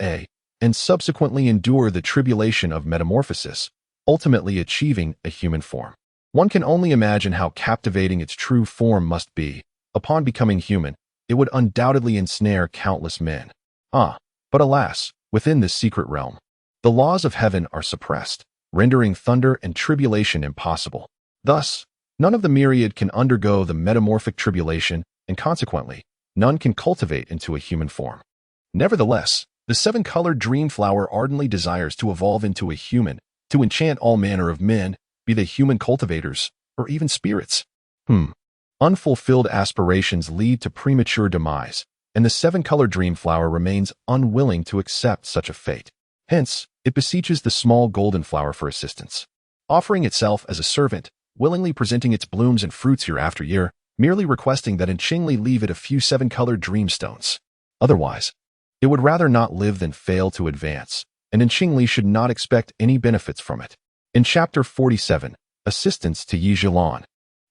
and subsequently endure the tribulation of metamorphosis, ultimately achieving a human form. One can only imagine how captivating its true form must be. Upon becoming human, it would undoubtedly ensnare countless men. But alas, within this secret realm, the laws of heaven are suppressed, rendering thunder and tribulation impossible. Thus, none of the myriad can undergo the metamorphic tribulation, and consequently, none can cultivate into a human form. Nevertheless, the 7-colored dream flower ardently desires to evolve into a human, to enchant all manner of men, be they human cultivators, or even spirits. Unfulfilled aspirations lead to premature demise, and the 7-colored dream flower remains unwilling to accept such a fate. Hence, it beseeches the small golden flower for assistance, offering itself as a servant, willingly presenting its blooms and fruits year after year, merely requesting that in Qingli leave it a few 7-colored dreamstones. Otherwise, it would rather not live than fail to advance, and in Qingli should not expect any benefits from it. In Chapter 47, Assistance to Yi Zhilan,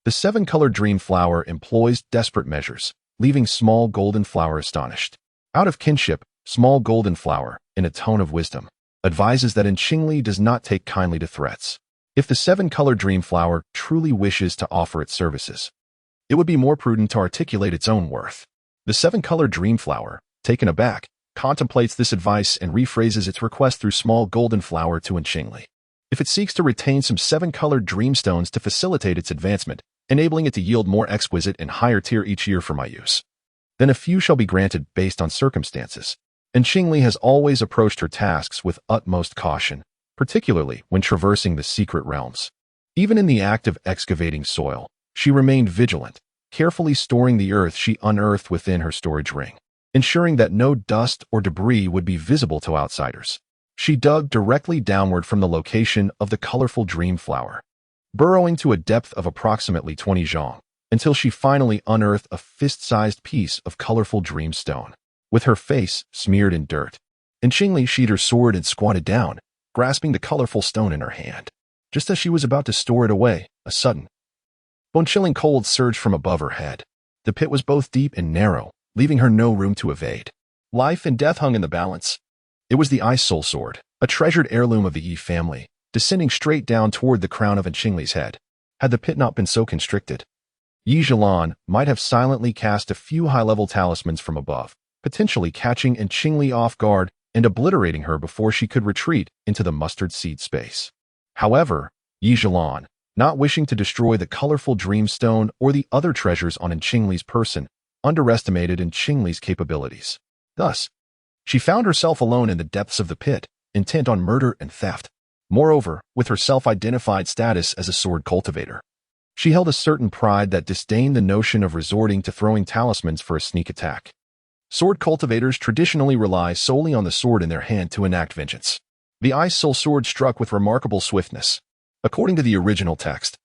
the 7-colored dream flower employs desperate measures, leaving small golden flower astonished. Out of kinship, small golden flower, in a tone of wisdom, advises that in Qingli does not take kindly to threats. If the 7-colored dream flower truly wishes to offer its services, it would be more prudent to articulate its own worth. The 7-colored dream flower, taken aback, contemplates this advice and rephrases its request through small golden flower to Qingli. If it seeks to retain some 7-colored dreamstones to facilitate its advancement, enabling it to yield more exquisite and higher tier each year for my use, then a few shall be granted based on circumstances. And Qingli has always approached her tasks with utmost caution, particularly when traversing the secret realms. Even in the act of excavating soil, she remained vigilant, carefully storing the earth she unearthed within her storage ring, ensuring that no dust or debris would be visible to outsiders. She dug directly downward from the location of the colorful dream flower, burrowing to a depth of approximately 20 zhang, until she finally unearthed a fist-sized piece of colorful dream stone. With her face smeared in dirt, and Qingli sheathed her sword and squatted down, grasping the colorful stone in her hand. Just as she was about to store it away, a sudden, bone-chilling cold surged from above her head. The pit was both deep and narrow, leaving her no room to evade. Life and death hung in the balance. It was the Ice Soul Sword, a treasured heirloom of the Yi family, descending straight down toward the crown of Qingli's head. Had the pit not been so constricted, Yi Zhilan might have silently cast a few high-level talismans from above, potentially catching Qingli off guard and obliterating her before she could retreat into the mustard seed space. However, Yi Zhilan, not wishing to destroy the colorful dream stone or the other treasures on Qingli's person, underestimated Qingli's capabilities. Thus, she found herself alone in the depths of the pit, intent on murder and theft. Moreover, with her self-identified status as a sword cultivator, she held a certain pride that disdained the notion of resorting to throwing talismans for a sneak attack. Sword cultivators traditionally rely solely on the sword in their hand to enact vengeance. The Ice Soul Sword struck with remarkable swiftness. According to the original text,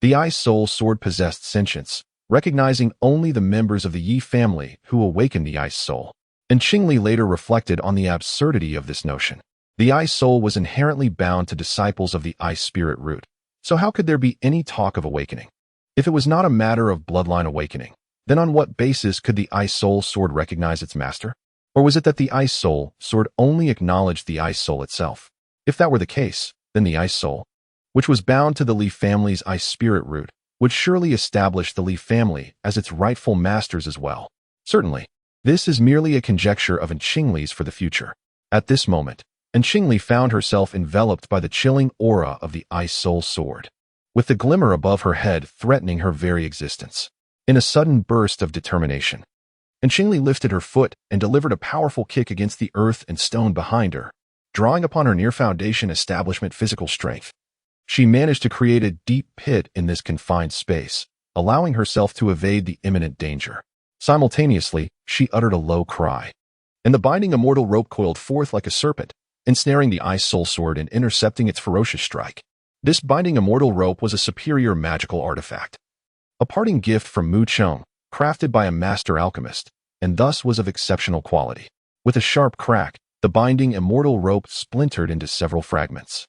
the Ice Soul Sword possessed sentience, recognizing only the members of the Yi family who awakened the ice soul. And Qingli later reflected on the absurdity of this notion. The ice soul was inherently bound to disciples of the ice spirit root. So how could there be any talk of awakening? If it was not a matter of bloodline awakening, then on what basis could the ice soul sword recognize its master? Or was it that the ice soul sword only acknowledged the ice soul itself? If that were the case, then the ice soul, which was bound to the Li family's ice spirit root, would surely establish the Li family as its rightful masters as well. Certainly, this is merely a conjecture of Qingli's for the future. At this moment, Qingli found herself enveloped by the chilling aura of the ice soul sword, with the glimmer above her head threatening her very existence. In a sudden burst of determination, Qingli lifted her foot and delivered a powerful kick against the earth and stone behind her, drawing upon her near-foundation establishment physical strength. She managed to create a deep pit in this confined space, allowing herself to evade the imminent danger. Simultaneously, she uttered a low cry, and the binding immortal rope coiled forth like a serpent, ensnaring the ice soul sword and intercepting its ferocious strike. This binding immortal rope was a superior magical artifact, a parting gift from Mu Cheng, crafted by a master alchemist, and thus was of exceptional quality. With a sharp crack, the binding immortal rope splintered into several fragments.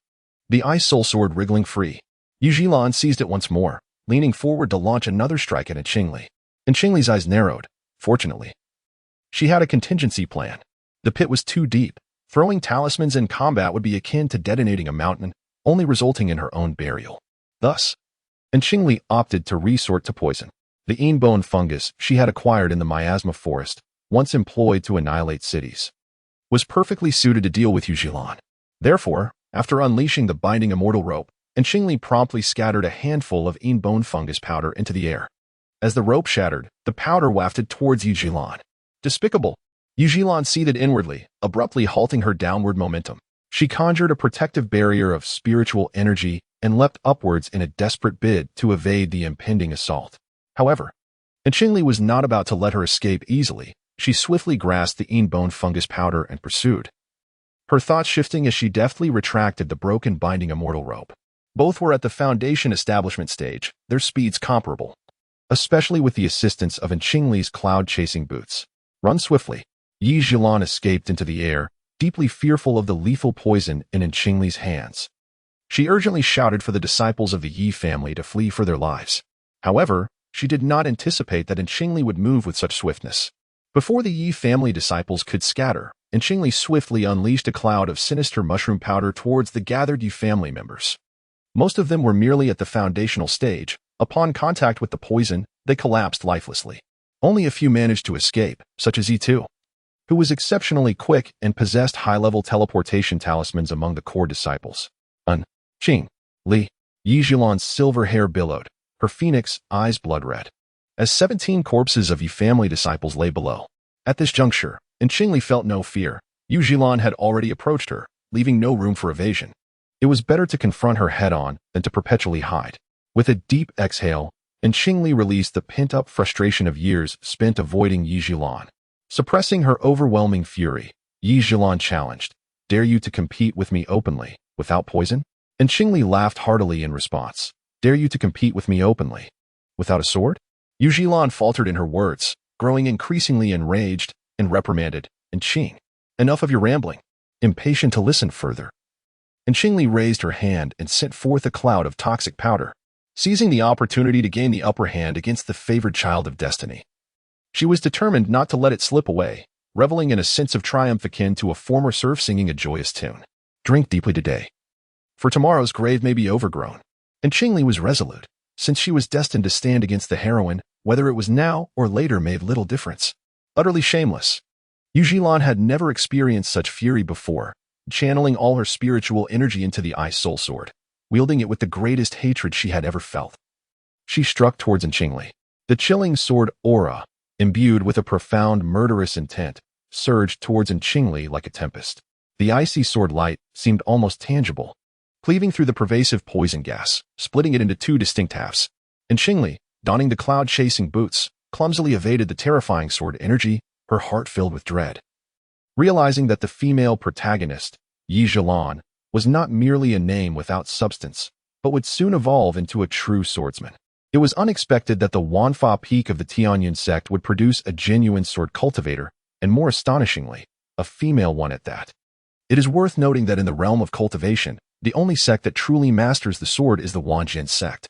The ice soul sword wriggling free, Yu Zhilan seized it once more, leaning forward to launch another strike at Qingli. Qingli's eyes narrowed. Fortunately, she had a contingency plan. The pit was too deep. Throwing talismans in combat would be akin to detonating a mountain, only resulting in her own burial. Thus, Qingli opted to resort to poison. The Einbone fungus she had acquired in the miasma forest, once employed to annihilate cities, was perfectly suited to deal with Yu Zhilan. Therefore, after unleashing the binding immortal rope, Qingli promptly scattered a handful of Einbone fungus powder into the air. As the rope shattered, the powder wafted towards Yu Zhilan. Despicable! Yu Zhilan seethed inwardly, abruptly halting her downward momentum. She conjured a protective barrier of spiritual energy and leapt upwards in a desperate bid to evade the impending assault. However, Qingli was not about to let her escape easily. She swiftly grasped the Einbone fungus powder and pursued, her thoughts shifting as she deftly retracted the broken binding immortal rope. Both were at the foundation establishment stage, their speeds comparable, especially with the assistance of Qingli's cloud-chasing boots. Run swiftly. Yu Zhilan escaped into the air, deeply fearful of the lethal poison in Qingli's hands. She urgently shouted for the disciples of the Yi family to flee for their lives. However, she did not anticipate that Qingli would move with such swiftness. Before the Yi family disciples could scatter, Qingli swiftly unleashed a cloud of sinister mushroom powder towards the gathered Yi family members. Most of them were merely at the foundational stage. Upon contact with the poison, they collapsed lifelessly. Only a few managed to escape, such as Yi2, who was exceptionally quick and possessed high-level teleportation talismans among the core disciples. Qingli. Yu Zhilan's silver hair billowed, her phoenix eyes blood-red, as 17 corpses of Yi family disciples lay below. At this juncture, Qingli felt no fear. Yu Zhilan had already approached her, leaving no room for evasion. It was better to confront her head-on than to perpetually hide. With a deep exhale, Qingli released the pent-up frustration of years spent avoiding Yu Zhilan. Suppressing her overwhelming fury, Yu Zhilan challenged, "Dare you to compete with me openly, without poison?" Qingli laughed heartily in response. "Dare you to compete with me openly, without a sword?" Yu Zhilan faltered in her words, growing increasingly enraged, and reprimanded, "Qing, enough of your rambling." Impatient to listen further, Qingli raised her hand and sent forth a cloud of toxic powder, seizing the opportunity to gain the upper hand against the favored child of destiny. She was determined not to let it slip away, reveling in a sense of triumph akin to a former serf singing a joyous tune. "Drink deeply today, for tomorrow's grave may be overgrown." Qingli was resolute. Since she was destined to stand against the heroine, whether it was now or later made little difference. Utterly shameless, Yu Zhilan had never experienced such fury before, channeling all her spiritual energy into the ice soul sword, wielding it with the greatest hatred she had ever felt. She struck towards Qingli. The chilling sword aura, imbued with a profound murderous intent, surged towards Qingli like a tempest. The icy sword light seemed almost tangible, cleaving through the pervasive poison gas, splitting it into two distinct halves. Qingli, donning the cloud-chasing boots, clumsily evaded the terrifying sword energy, her heart filled with dread. Realizing that the female protagonist, Yu Zhilan, was not merely a name without substance, but would soon evolve into a true swordsman. It was unexpected that the Wanfa peak of the Tianyun sect would produce a genuine sword cultivator, and more astonishingly, a female one at that. It is worth noting that in the realm of cultivation, the only sect that truly masters the sword is the Wanjin sect.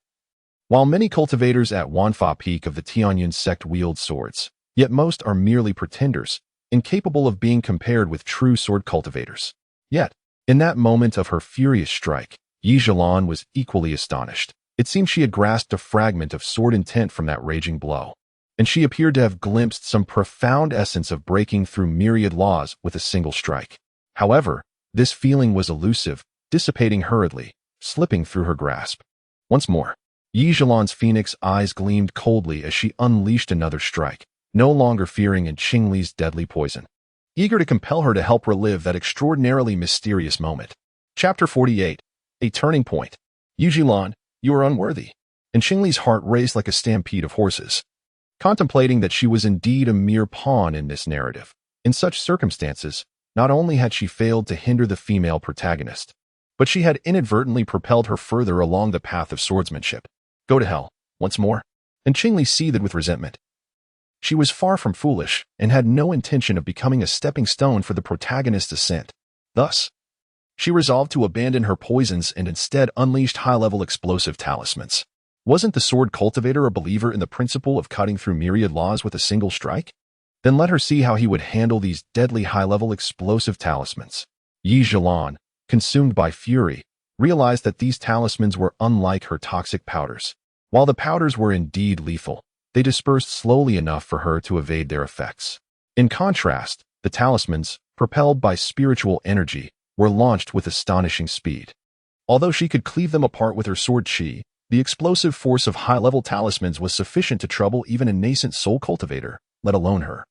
While many cultivators at Wanfa peak of the Tianyun sect wield swords, yet most are merely pretenders, incapable of being compared with true sword cultivators. Yet, in that moment of her furious strike, Yi Zhilan was equally astonished. It seemed she had grasped a fragment of sword intent from that raging blow, and she appeared to have glimpsed some profound essence of breaking through myriad laws with a single strike. However, this feeling was elusive, dissipating hurriedly, slipping through her grasp. Once more, Yi Zhilan's phoenix eyes gleamed coldly as she unleashed another strike, no longer fearing in Qingli's deadly poison, eager to compel her to help relive that extraordinarily mysterious moment. Chapter 48. A Turning Point. Yi Zhilan, you are unworthy. And Qingli's heart raced like a stampede of horses, contemplating that she was indeed a mere pawn in this narrative. In such circumstances, not only had she failed to hinder the female protagonist, but she had inadvertently propelled her further along the path of swordsmanship. Go to hell, once more. And Qingli seethed with resentment. She was far from foolish and had no intention of becoming a stepping stone for the protagonist's ascent. Thus, she resolved to abandon her poisons and instead unleashed high-level explosive talismans. Wasn't the sword cultivator a believer in the principle of cutting through myriad laws with a single strike? Then let her see how he would handle these deadly high-level explosive talismans. Yi Zhilan, consumed by fury, realized that these talismans were unlike her toxic powders. While the powders were indeed lethal, they dispersed slowly enough for her to evade their effects. In contrast, the talismans, propelled by spiritual energy, were launched with astonishing speed. Although she could cleave them apart with her sword qi, the explosive force of high-level talismans was sufficient to trouble even a nascent soul cultivator, let alone her,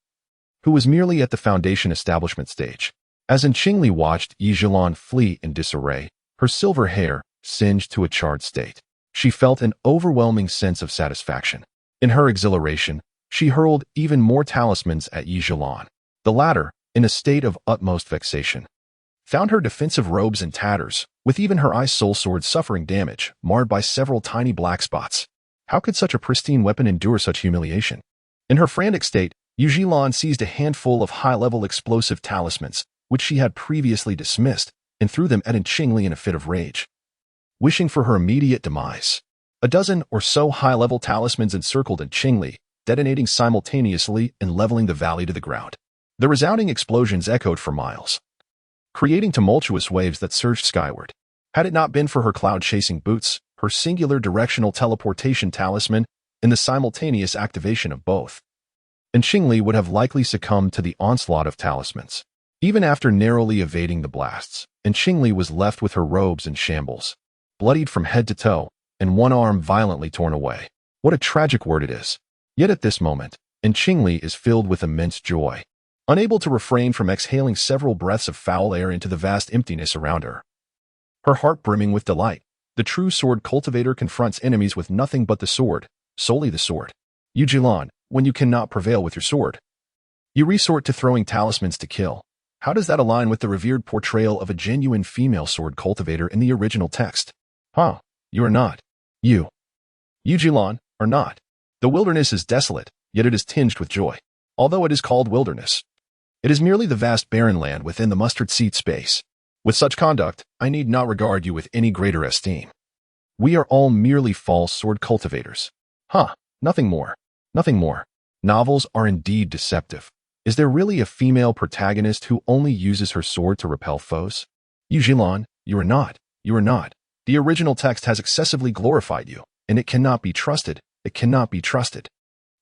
who was merely at the foundation establishment stage. As Qingli watched Yi Zhilan flee in disarray, her silver hair singed to a charred state, she felt an overwhelming sense of satisfaction. In her exhilaration, she hurled even more talismans at Yi Zhilan. The latter, in a state of utmost vexation, found her defensive robes in tatters, with even her ice soul sword suffering damage, marred by several tiny black spots. How could such a pristine weapon endure such humiliation? In her frantic state, Yi Zhilan seized a handful of high-level explosive talismans, which she had previously dismissed, and threw them at Qingli in a fit of rage, wishing for her immediate demise. A dozen or so high-level talismans encircled Qingli, detonating simultaneously and leveling the valley to the ground. The resounding explosions echoed for miles, creating tumultuous waves that surged skyward. Had it not been for her cloud-chasing boots, her singular directional teleportation talisman, and the simultaneous activation of both, Qingli would have likely succumbed to the onslaught of talismans. Even after narrowly evading the blasts, Qingli was left with her robes in shambles, bloodied from head to toe, and one arm violently torn away. What a tragic word it is. Yet at this moment, Qingli is filled with immense joy, unable to refrain from exhaling several breaths of foul air into the vast emptiness around her. Her heart brimming with delight, the true sword cultivator confronts enemies with nothing but the sword, solely the sword. Yi Zhilan, when you cannot prevail with your sword, you resort to throwing talismans to kill. How does that align with the revered portrayal of a genuine female sword cultivator in the original text? You are not. You, Yi Zhilan, are not. The wilderness is desolate, yet it is tinged with joy. Although it is called wilderness, it is merely the vast barren land within the mustard seed space. With such conduct, I need not regard you with any greater esteem. We are all merely false sword cultivators. Nothing more. Nothing more. Novels are indeed deceptive. Is there really a female protagonist who only uses her sword to repel foes? Yi Zhilan, you are not. You are not. The original text has excessively glorified you, and it cannot be trusted. It cannot be trusted.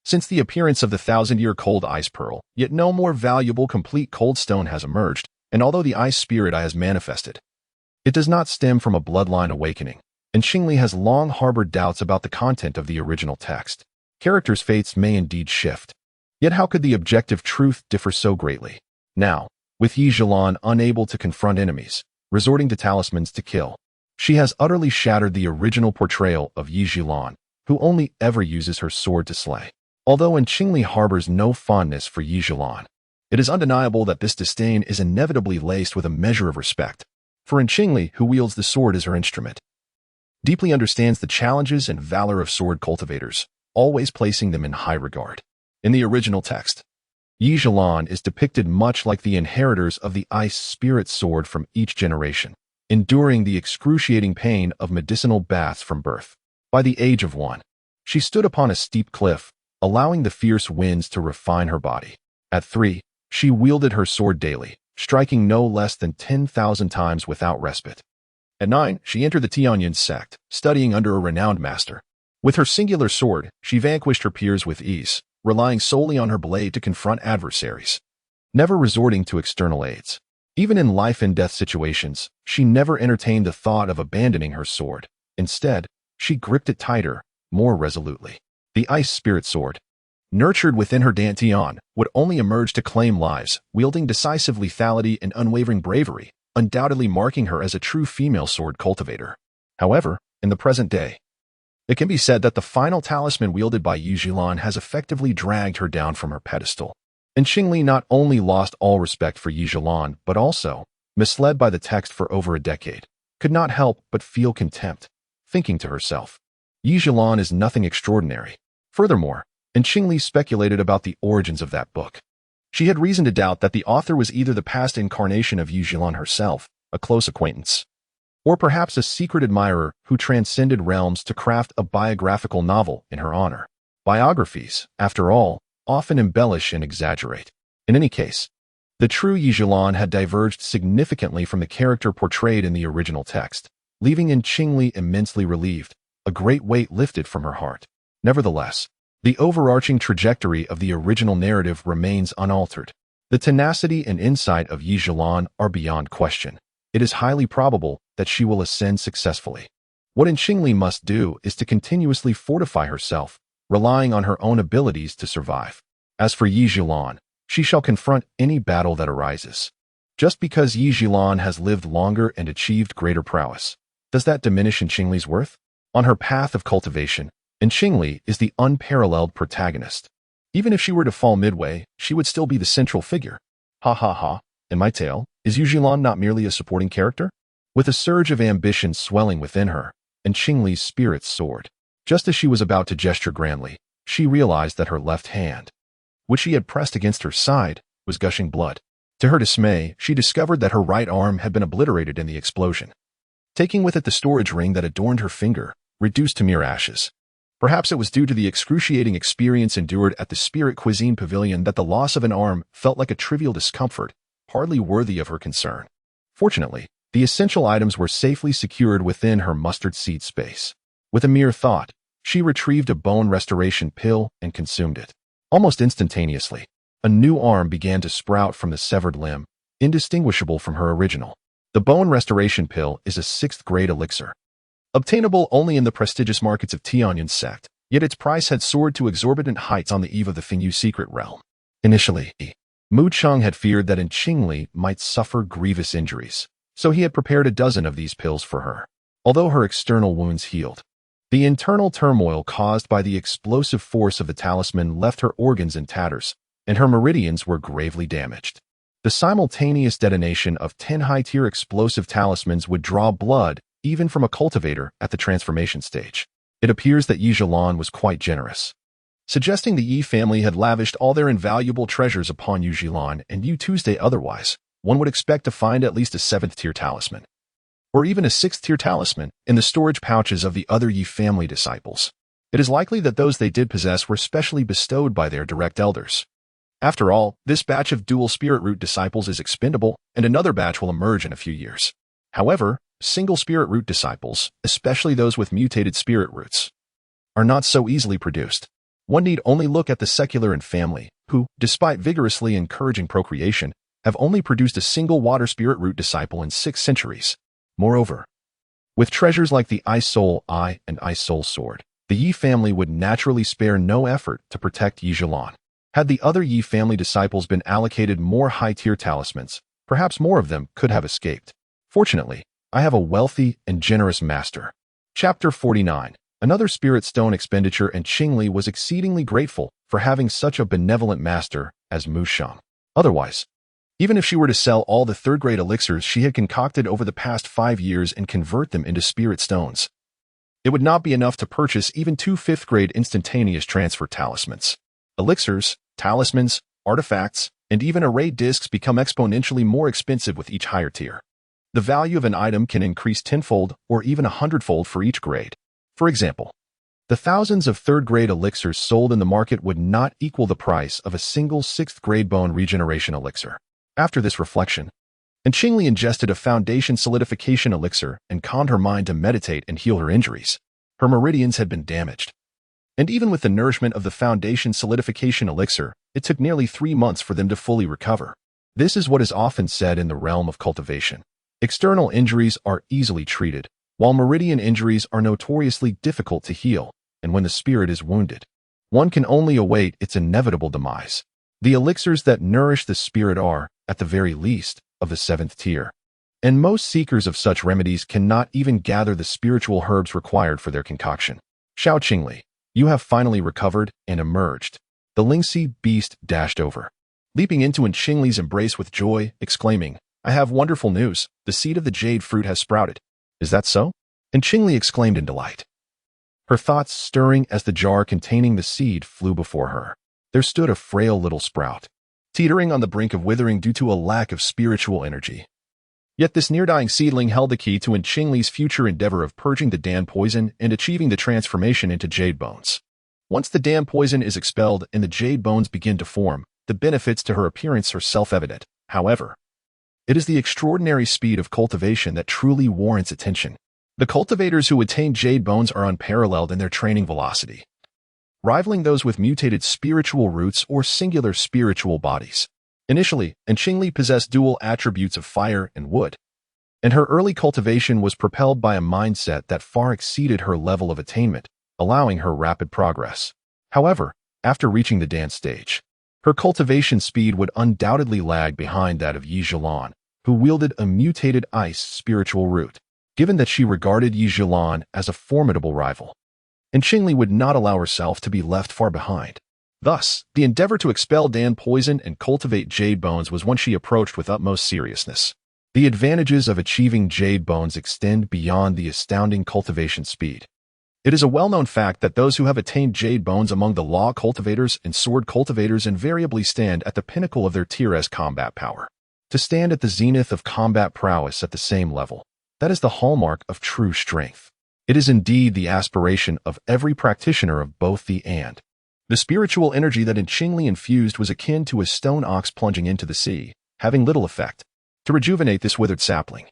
Since the appearance of the 1,000-year cold ice pearl, yet no more valuable complete cold stone has emerged, and although the ice spirit I has manifested, it does not stem from a bloodline awakening, and Qingli has long harbored doubts about the content of the original text. Characters' fates may indeed shift. Yet how could the objective truth differ so greatly? Now, with Yi Zhilan unable to confront enemies, resorting to talismans to kill, she has utterly shattered the original portrayal of Yi Zhilan, who only ever uses her sword to slay. Although Qingli harbors no fondness for Yi Zhilan, it is undeniable that this disdain is inevitably laced with a measure of respect for Qingli, who wields the sword as her instrument. deeply understands the challenges and valor of sword cultivators, always placing them in high regard. In the original text, Yi Zhilan is depicted much like the inheritors of the ice spirit sword from each generation, enduring the excruciating pain of medicinal baths from birth. By the age of 1, she stood upon a steep cliff, allowing the fierce winds to refine her body. At 3, she wielded her sword daily, striking no less than 10,000 times without respite. At 9, she entered the Tianyin sect, studying under a renowned master. With her singular sword, she vanquished her peers with ease, relying solely on her blade to confront adversaries, never resorting to external aids. Even in life-and-death situations, she never entertained the thought of abandoning her sword. Instead, she gripped it tighter, more resolutely. The ice spirit sword, nurtured within her dantian, would only emerge to claim lives, wielding decisive lethality and unwavering bravery, undoubtedly marking her as a true female sword cultivator. However, in the present day, it can be said that the final talisman wielded by Yi Zhilan has effectively dragged her down from her pedestal. And Qingli not only lost all respect for Yi Zhilan, but also, misled by the text for over a decade, could not help but feel contempt, thinking to herself, Yi Zhilan is nothing extraordinary. Furthermore, Qingli speculated about the origins of that book. She had reason to doubt that the author was either the past incarnation of Yi Zhilan herself, a close acquaintance, or perhaps a secret admirer who transcended realms to craft a biographical novel in her honor. Biographies, after all, often embellish and exaggerate. In any case, the true Yi Zhilan had diverged significantly from the character portrayed in the original text, leaving Qingli immensely relieved, a great weight lifted from her heart. Nevertheless, the overarching trajectory of the original narrative remains unaltered. The tenacity and insight of Yi Zhilan are beyond question. It is highly probable that she will ascend successfully. What Qingli must do is to continuously fortify herself, relying on her own abilities to survive. As for Yi Zhilan, she shall confront any battle that arises. Just because Yi Zhilan has lived longer and achieved greater prowess, does that diminish Qingli's worth? On her path of cultivation, Qingli is the unparalleled protagonist. Even if she were to fall midway, she would still be the central figure. Ha ha ha, in my tale, is Yi Zhilan not merely a supporting character? With a surge of ambition swelling within her, Qingli's spirits soared. Just as she was about to gesture grandly, she realized that her left hand, which she had pressed against her side, was gushing blood. To her dismay, she discovered that her right arm had been obliterated in the explosion, taking with it the storage ring that adorned her finger, reduced to mere ashes. Perhaps it was due to the excruciating experience endured at the Spirit Cuisine Pavilion that the loss of an arm felt like a trivial discomfort, hardly worthy of her concern. Fortunately, the essential items were safely secured within her mustard seed space. With a mere thought, she retrieved a bone restoration pill and consumed it. Almost instantaneously, a new arm began to sprout from the severed limb, indistinguishable from her original. The bone restoration pill is a 6th-grade elixir, obtainable only in the prestigious markets of Tianyin sect, yet its price had soared to exorbitant heights on the eve of the Fengyu secret realm. Initially, Mu Cheng had feared that Qingli might suffer grievous injuries, so he had prepared a dozen of these pills for her. Although her external wounds healed, the internal turmoil caused by the explosive force of the talisman left her organs in tatters, and her meridians were gravely damaged. The simultaneous detonation of 10 high-tier explosive talismans would draw blood even from a cultivator at the transformation stage. It appears that Yi Zhilan was quite generous, suggesting the Yi family had lavished all their invaluable treasures upon Yi Zhilan and Yu Tuesday. Otherwise, one would expect to find at least a 7th-tier talisman, or even a 6th-tier talisman, in the storage pouches of the other Yi family disciples. It is likely that those they did possess were specially bestowed by their direct elders. After all, this batch of dual spirit root disciples is expendable, and another batch will emerge in a few years. However, single spirit root disciples, especially those with mutated spirit roots, are not so easily produced. One need only look at the secular and family, who, despite vigorously encouraging procreation, have only produced a single water spirit root disciple in 6 centuries. Moreover, with treasures like the Ice Soul Eye and Ice Soul Sword, the Yi family would naturally spare no effort to protect Yi Zhilan. Had the other Yi family disciples been allocated more high-tier talismans, perhaps more of them could have escaped. Fortunately, I have a wealthy and generous master. Chapter 49. Another spirit stone expenditure, and Qingli was exceedingly grateful for having such a benevolent master as Mu Sheng. Otherwise, even if she were to sell all the 3rd-grade elixirs she had concocted over the past 5 years and convert them into spirit stones, It would not be enough to purchase even 2 5th-grade instantaneous transfer talismans. Elixirs, talismans, artifacts, and even array discs become exponentially more expensive with each higher tier. The value of an item can increase tenfold or even 100-fold for each grade. For example, the thousands of 3rd-grade elixirs sold in the market would not equal the price of a single 6th-grade bone regeneration elixir. After this reflection, Qingli ingested a foundation solidification elixir and calmed her mind to meditate and heal her injuries. Her meridians had been damaged. And even with the nourishment of the foundation solidification elixir, it took nearly 3 months for them to fully recover. This is what is often said in the realm of cultivation. External injuries are easily treated, while meridian injuries are notoriously difficult to heal, and when the spirit is wounded, one can only await its inevitable demise. The elixirs that nourish the spirit are, at the very least, of the 7th tier, and most seekers of such remedies cannot even gather the spiritual herbs required for their concoction. Xiao Qingli, you have finally recovered and emerged. The Lingxi beast dashed over, leaping into Qingli's embrace with joy, exclaiming, I have wonderful news. The seed of the jade fruit has sprouted. Is that so? And Qingli exclaimed in delight, her thoughts stirring as the jar containing the seed flew before her. There stood a frail little sprout, teetering on the brink of withering due to a lack of spiritual energy. Yet this near-dying seedling held the key to Qingli's future endeavor of purging the Dan poison and achieving the transformation into jade bones. Once the Dan poison is expelled and the jade bones begin to form, the benefits to her appearance are self-evident. However, it is the extraordinary speed of cultivation that truly warrants attention. The cultivators who attain jade bones are unparalleled in their training velocity, rivaling those with mutated spiritual roots or singular spiritual bodies. Initially, Qingli possessed dual attributes of fire and wood, and her early cultivation was propelled by a mindset that far exceeded her level of attainment, allowing her rapid progress. However, after reaching the Dan stage, her cultivation speed would undoubtedly lag behind that of Yi Zhilan, who wielded a mutated ice spiritual root, given that she regarded Yi Zhilan as a formidable rival. And Qingli would not allow herself to be left far behind. Thus, the endeavor to expel Dan poison and cultivate jade bones was one she approached with utmost seriousness. The advantages of achieving jade bones extend beyond the astounding cultivation speed. It is a well-known fact that those who have attained jade bones among the law cultivators and sword cultivators invariably stand at the pinnacle of their tier S combat power. To stand at the zenith of combat prowess at the same level, that is the hallmark of true strength. It is indeed the aspiration of every practitioner of both the and. The spiritual energy that Qingli infused was akin to a stone ox plunging into the sea, having little effect to rejuvenate this withered sapling.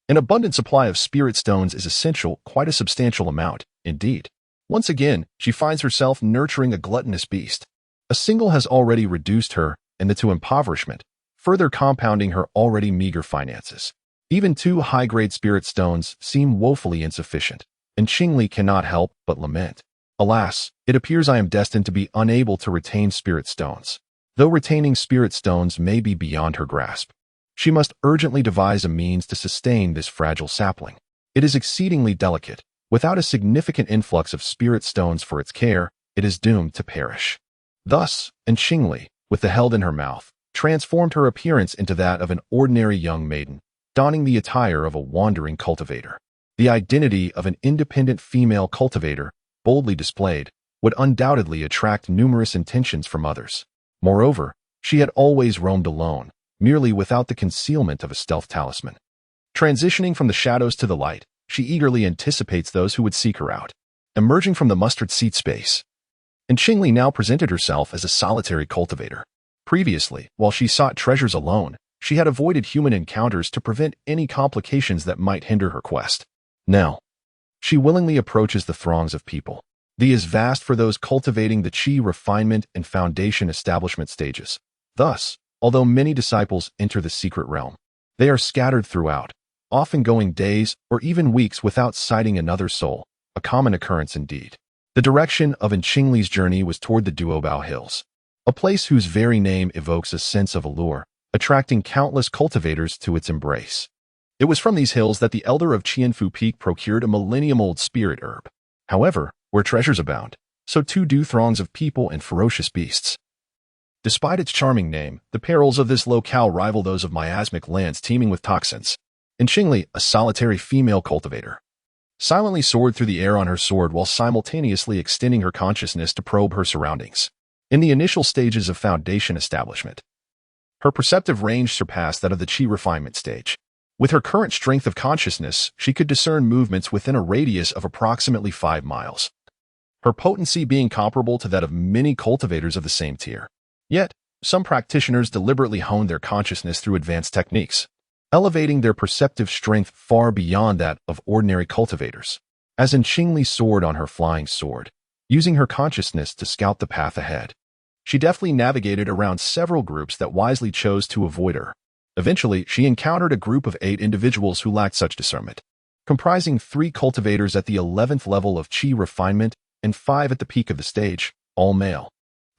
An abundant supply of spirit stones is essential, quite a substantial amount, indeed. Once again, she finds herself nurturing a gluttonous beast. A single has already reduced her, and the to impoverishment, further compounding her already meager finances. Even 2 high-grade spirit stones seem woefully insufficient, and Qingli cannot help but lament. Alas, it appears I am destined to be unable to retain spirit stones. Though retaining spirit stones may be beyond her grasp, she must urgently devise a means to sustain this fragile sapling. It is exceedingly delicate. Without a significant influx of spirit stones for its care, it is doomed to perish. Thus, Qingli, with the held in her mouth, transformed her appearance into that of an ordinary young maiden, donning the attire of a wandering cultivator. The identity of an independent female cultivator, boldly displayed, would undoubtedly attract numerous attentions from others. Moreover, she had always roamed alone, merely without the concealment of a stealth talisman. Transitioning from the shadows to the light, she eagerly anticipates those who would seek her out. Emerging from the mustard seed space, Qingli now presented herself as a solitary cultivator. Previously, while she sought treasures alone, she had avoided human encounters to prevent any complications that might hinder her quest. Now, she willingly approaches the throngs of people. The is vast for those cultivating the qi refinement and foundation establishment stages. Thus, although many disciples enter the secret realm, they are scattered throughout, often going days or even weeks without sighting another soul, a common occurrence indeed. The direction of Qingli's journey was toward the Duobao Hills, a place whose very name evokes a sense of allure, attracting countless cultivators to its embrace. It was from these hills that the elder of Qianfu Peak procured a millennium-old spirit herb. However, where treasures abound, so too do throngs of people and ferocious beasts. Despite its charming name, the perils of this locale rival those of miasmic lands teeming with toxins. Qingli, a solitary female cultivator, silently soared through the air on her sword while simultaneously extending her consciousness to probe her surroundings. In the initial stages of foundation establishment, her perceptive range surpassed that of the Qi refinement stage. With her current strength of consciousness, she could discern movements within a radius of approximately 5 miles, her potency being comparable to that of many cultivators of the same tier. Yet, some practitioners deliberately honed their consciousness through advanced techniques, elevating their perceptive strength far beyond that of ordinary cultivators. As Qingli soared on her flying sword, using her consciousness to scout the path ahead, she deftly navigated around several groups that wisely chose to avoid her. Eventually, she encountered a group of 8 individuals who lacked such discernment, comprising 3 cultivators at the 11th level of Qi refinement and 5 at the peak of the stage, all male.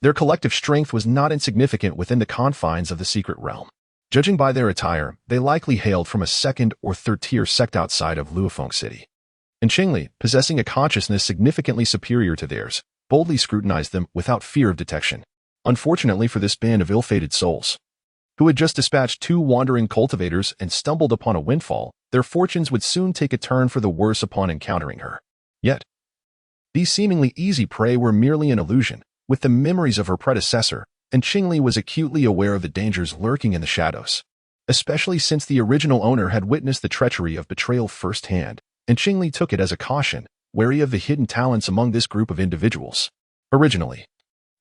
Their collective strength was not insignificant within the confines of the secret realm. Judging by their attire, they likely hailed from a 2nd or 3rd-tier sect outside of Luofeng City. Qingli, possessing a consciousness significantly superior to theirs, boldly scrutinized them without fear of detection. Unfortunately for this band of ill-fated souls, who had just dispatched 2 wandering cultivators and stumbled upon a windfall, their fortunes would soon take a turn for the worse upon encountering her. Yet, these seemingly easy prey were merely an illusion. With the memories of her predecessor, Qingli was acutely aware of the dangers lurking in the shadows. Especially since the original owner had witnessed the treachery of betrayal firsthand, Qingli took it as a caution, wary of the hidden talents among this group of individuals. Originally,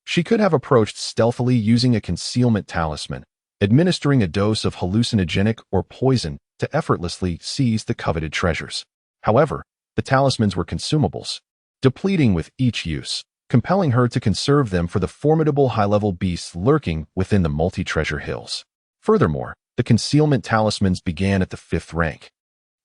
she could have approached stealthily using a concealment talisman, administering a dose of hallucinogenic or poison to effortlessly seize the coveted treasures. However, the talismans were consumables, depleting with each use, compelling her to conserve them for the formidable high-level beasts lurking within the multi-treasure hills. Furthermore, the concealment talismans began at the 5th rank,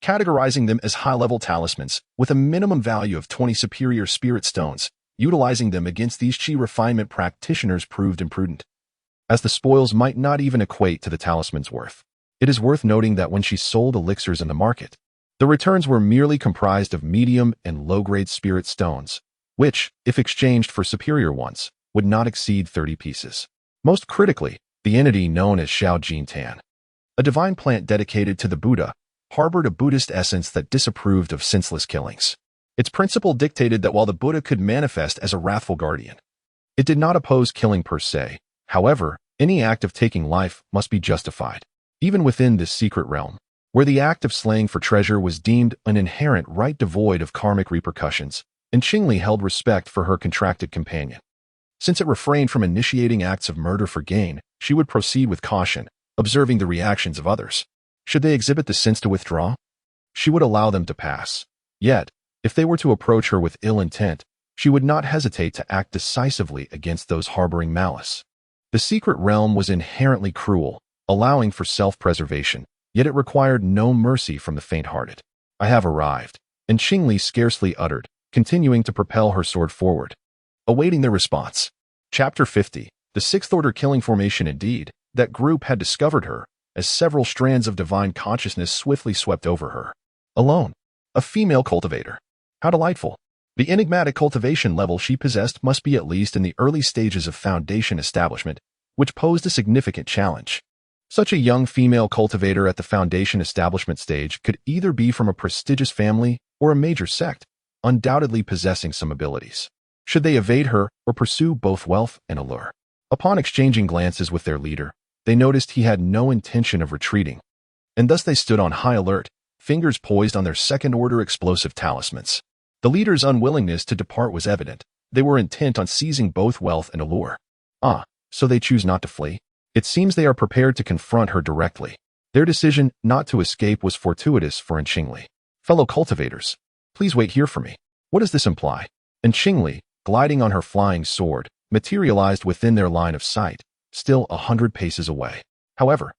categorizing them as high-level talismans with a minimum value of 20 superior spirit stones. Utilizing them against these Qi refinement practitioners proved imprudent, as the spoils might not even equate to the talisman's worth. It is worth noting that when she sold elixirs in the market, the returns were merely comprised of medium and low-grade spirit stones, which, if exchanged for superior ones, would not exceed 30 pieces. Most critically, the entity known as Xiao Jintan, a divine plant dedicated to the Buddha, harbored a Buddhist essence that disapproved of senseless killings. Its principle dictated that while the Buddha could manifest as a wrathful guardian, it did not oppose killing per se. However, any act of taking life must be justified, even within this secret realm, where the act of slaying for treasure was deemed an inherent right devoid of karmic repercussions. Qingli held respect for her contracted companion. Since it refrained from initiating acts of murder for gain, she would proceed with caution, observing the reactions of others. Should they exhibit the sense to withdraw, she would allow them to pass. Yet, if they were to approach her with ill intent, she would not hesitate to act decisively against those harboring malice. The secret realm was inherently cruel, allowing for self-preservation, yet it required no mercy from the faint-hearted. "I have arrived," Qingli scarcely uttered, continuing to propel her sword forward, awaiting their response. Chapter 50. The 6th Order Killing Formation. Indeed, that group had discovered her, as several strands of divine consciousness swiftly swept over her. Alone, a female cultivator. How delightful. The enigmatic cultivation level she possessed must be at least in the early stages of foundation establishment, which posed a significant challenge. Such a young female cultivator at the foundation establishment stage could either be from a prestigious family or a major sect, undoubtedly possessing some abilities. Should they evade her or pursue both wealth and allure? Upon exchanging glances with their leader, they noticed he had no intention of retreating, and thus they stood on high alert, fingers poised on their 2nd-order explosive talismans. The leader's unwillingness to depart was evident. They were intent on seizing both wealth and allure. So they choose not to flee? It seems they are prepared to confront her directly. Their decision not to escape was fortuitous for Qingli. "Fellow cultivators, please wait here for me." What does this imply? Qingli, gliding on her flying sword, materialized within their line of sight, still 100 paces away. However,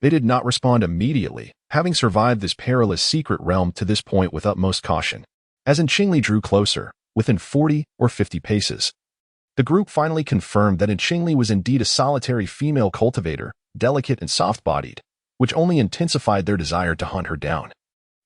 they did not respond immediately, having survived this perilous secret realm to this point with utmost caution. As Qingli drew closer, within 40 or 50 paces, the group finally confirmed that Qingli was indeed a solitary female cultivator, delicate and soft-bodied, which only intensified their desire to hunt her down.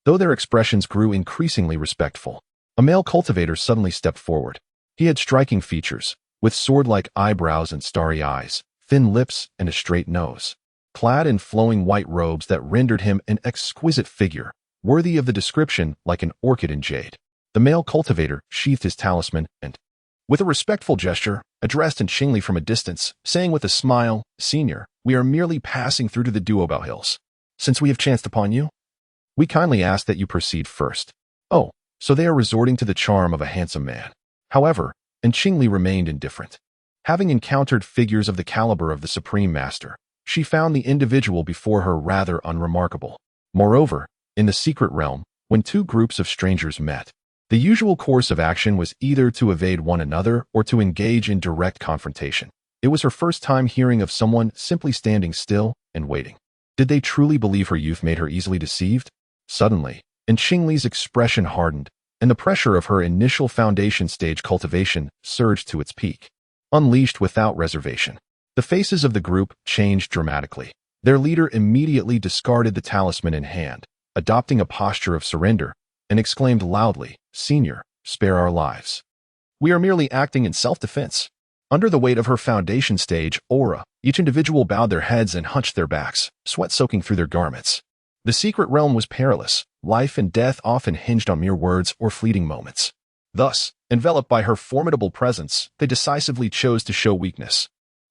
Though their expressions grew increasingly respectful, a male cultivator suddenly stepped forward. He had striking features, with sword-like eyebrows and starry eyes, thin lips and a straight nose. Clad in flowing white robes that rendered him an exquisite figure, worthy of the description like an orchid in jade. The male cultivator sheathed his talisman and, with a respectful gesture, addressed Qingli from a distance, saying with a smile, "Senior, we are merely passing through to the Duobao Hills. Since we have chanced upon you, we kindly ask that you proceed first." Oh, so they are resorting to the charm of a handsome man. However, Qingli remained indifferent. Having encountered figures of the caliber of the Supreme Master, she found the individual before her rather unremarkable. Moreover, in the secret realm, when two groups of strangers met, the usual course of action was either to evade one another or to engage in direct confrontation. It was her first time hearing of someone simply standing still and waiting. Did they truly believe her youth made her easily deceived? Suddenly, Qingli's expression hardened, and the pressure of her initial foundation stage cultivation surged to its peak. Unleashed without reservation, the faces of the group changed dramatically. Their leader immediately discarded the talisman in hand, adopting a posture of surrender, and exclaimed loudly, "Senior, spare our lives. We are merely acting in self-defense." Under the weight of her foundation stage aura, each individual bowed their heads and hunched their backs, sweat soaking through their garments. The secret realm was perilous. Life and death often hinged on mere words or fleeting moments. Thus, enveloped by her formidable presence, they decisively chose to show weakness.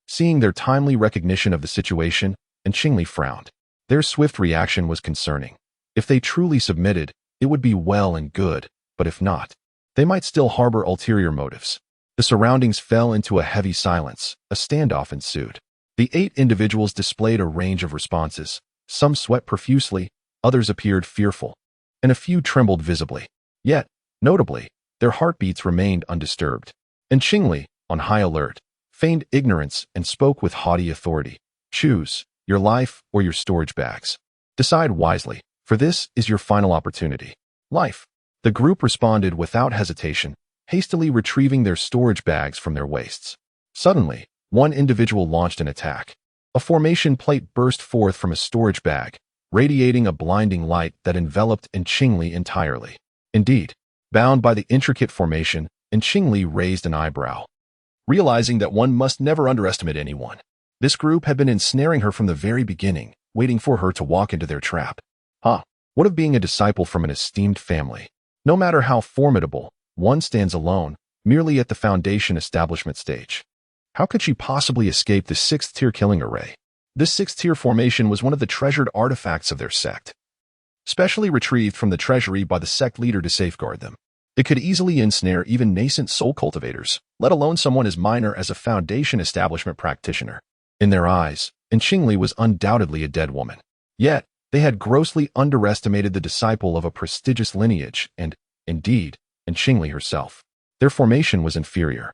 Seeing their timely recognition of the situation, Qingli frowned. Their swift reaction was concerning. If they truly submitted, it would be well and good, but if not, they might still harbor ulterior motives. The surroundings fell into a heavy silence. A standoff ensued. The 8 individuals displayed a range of responses. Some sweat profusely, others appeared fearful, and a few trembled visibly. Yet, notably, their heartbeats remained undisturbed. Qingli, on high alert, feigned ignorance and spoke with haughty authority. "Choose your life or your storage bags. Decide wisely, for this is your final opportunity." "Life." The group responded without hesitation, hastily retrieving their storage bags from their waists. Suddenly, one individual launched an attack. A formation plate burst forth from a storage bag, radiating a blinding light that enveloped Qingli entirely. Indeed, bound by the intricate formation, Qingli raised an eyebrow, realizing that one must never underestimate anyone. This group had been ensnaring her from the very beginning, waiting for her to walk into their trap. What of being a disciple from an esteemed family? No matter how formidable, one stands alone, merely at the foundation establishment stage. How could she possibly escape the 6th-tier killing array? This 6th-tier formation was one of the treasured artifacts of their sect, specially retrieved from the treasury by the sect leader to safeguard them. It could easily ensnare even nascent soul cultivators, let alone someone as minor as a foundation establishment practitioner. In their eyes, Qingli was undoubtedly a dead woman. Yet, they had grossly underestimated the disciple of a prestigious lineage and, indeed, Qingli herself. Their formation was inferior.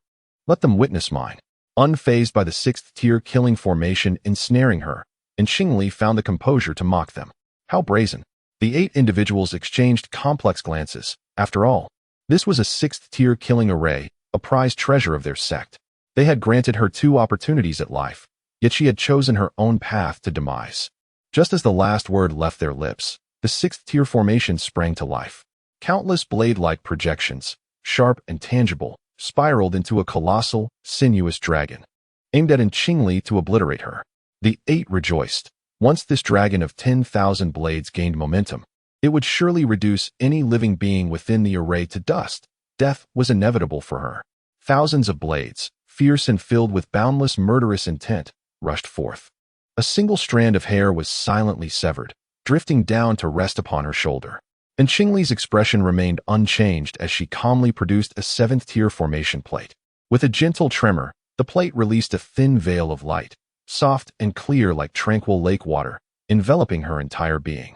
Let them witness mine. Unfazed by the 6th-tier killing formation ensnaring her, Qingli found the composure to mock them. How brazen. The 8 individuals exchanged complex glances. After all, this was a 6th-tier killing array, a prized treasure of their sect. They had granted her 2 opportunities at life, yet she had chosen her own path to demise. Just as the last word left their lips, the 6th-tier formation sprang to life. Countless blade-like projections, sharp and tangible, spiraled into a colossal, sinuous dragon, aimed at Qingli to obliterate her. The 8 rejoiced. Once this dragon of 10,000 blades gained momentum, it would surely reduce any living being within the array to dust. Death was inevitable for her. Thousands of blades, fierce and filled with boundless murderous intent, rushed forth. A single strand of hair was silently severed, drifting down to rest upon her shoulder. Qingli's expression remained unchanged as she calmly produced a 7th-tier formation plate. With a gentle tremor, the plate released a thin veil of light, soft and clear like tranquil lake water, enveloping her entire being.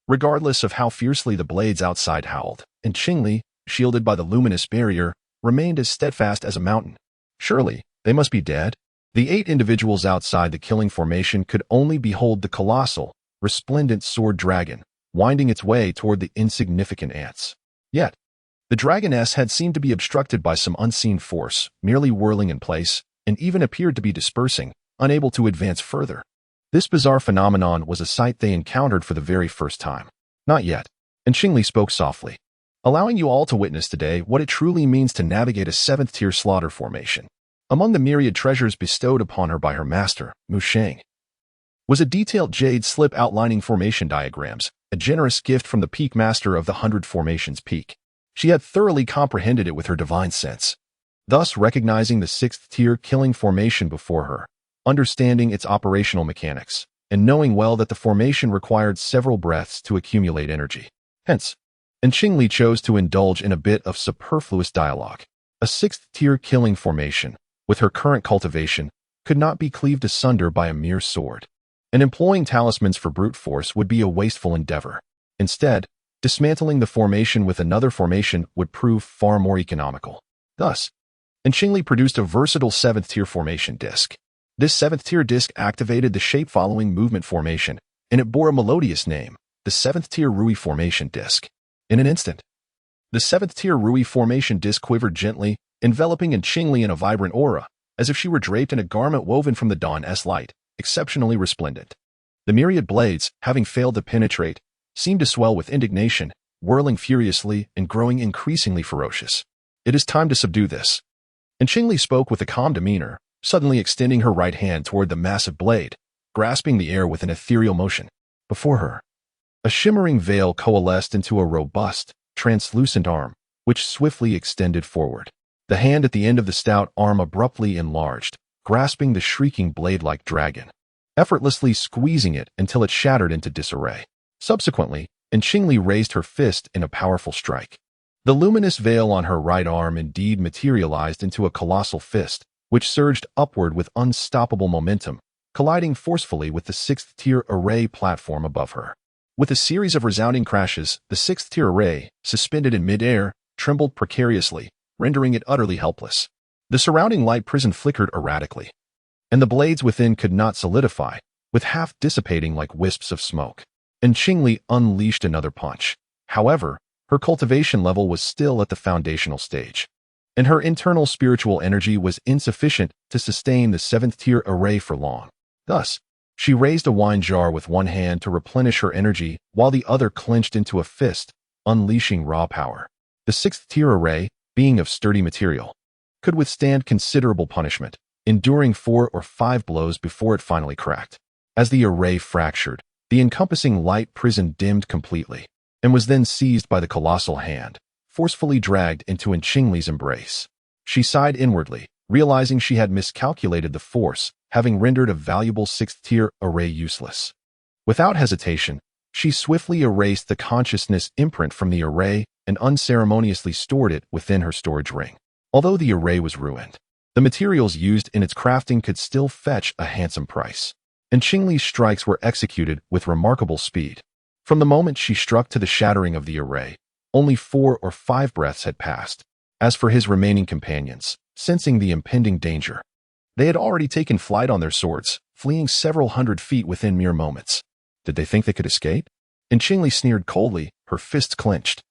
Regardless of how fiercely the blades outside howled, Qingli, shielded by the luminous barrier, remained as steadfast as a mountain. Surely, they must be dead? The 8 individuals outside the killing formation could only behold the colossal, resplendent sword dragon, winding its way toward the insignificant ants. Yet, the dragoness had seemed to be obstructed by some unseen force, merely whirling in place, and even appeared to be dispersing, unable to advance further. This bizarre phenomenon was a sight they encountered for the very first time. Not yet. Qingli spoke softly, allowing you all to witness today what it truly means to navigate a 7th-tier slaughter formation. Among the myriad treasures bestowed upon her by her master, Mu Sheng, was a detailed jade slip outlining formation diagrams, a generous gift from the peak master of the 100 formations peak. She had thoroughly comprehended it with her divine sense, thus recognizing the 6th tier killing formation before her, understanding its operational mechanics, and knowing well that the formation required several breaths to accumulate energy. Hence, Qingli chose to indulge in a bit of superfluous dialogue. A 6th tier killing formation, with her current cultivation, could not be cleaved asunder by a mere sword, and employing talismans for brute force would be a wasteful endeavor. Instead, dismantling the formation with another formation would prove far more economical. Thus, Qingli produced a versatile 7th tier formation disc. This 7th tier disc activated the shape-following movement formation, and it bore a melodious name, the 7th tier Rui formation disc. In an instant, the 7th tier Rui formation disc quivered gently, enveloping Qingli in a vibrant aura, as if she were draped in a garment woven from the dawn's light, exceptionally resplendent. The myriad blades, having failed to penetrate, seemed to swell with indignation, whirling furiously and growing increasingly ferocious. It is time to subdue this. Qingli spoke with a calm demeanor, suddenly extending her right hand toward the massive blade, grasping the air with an ethereal motion. Before her, a shimmering veil coalesced into a robust, translucent arm, which swiftly extended forward. The hand at the end of the stout arm abruptly enlarged, grasping the shrieking blade like dragon, effortlessly squeezing it until it shattered into disarray. Subsequently, Qingli raised her fist in a powerful strike. The luminous veil on her right arm indeed materialized into a colossal fist, which surged upward with unstoppable momentum, colliding forcefully with the 6th tier array platform above her. With a series of resounding crashes, the 6th tier array, suspended in mid-air, trembled precariously, rendering it utterly helpless. The surrounding light prison flickered erratically, and the blades within could not solidify, with half dissipating like wisps of smoke. Qingli unleashed another punch. However, her cultivation level was still at the foundational stage, and her internal spiritual energy was insufficient to sustain the 7th tier array for long. Thus, she raised a wine jar with one hand to replenish her energy while the other clenched into a fist, unleashing raw power. The 6th tier array, being of sturdy material, could withstand considerable punishment, enduring 4 or 5 blows before it finally cracked. As the array fractured, the encompassing light prison dimmed completely, and was then seized by the colossal hand, forcefully dragged into Qingli's embrace. She sighed inwardly, realizing she had miscalculated the force, having rendered a valuable 6th tier array useless. Without hesitation, she swiftly erased the consciousness imprint from the array and unceremoniously stored it within her storage ring. Although the array was ruined, the materials used in its crafting could still fetch a handsome price, and Qingli's strikes were executed with remarkable speed. From the moment she struck to the shattering of the array, only 4 or 5 breaths had passed. As for his remaining companions, sensing the impending danger, they had already taken flight on their swords, fleeing several hundred feet within mere moments. Did they think they could escape? Qingli sneered coldly, her fists clenched,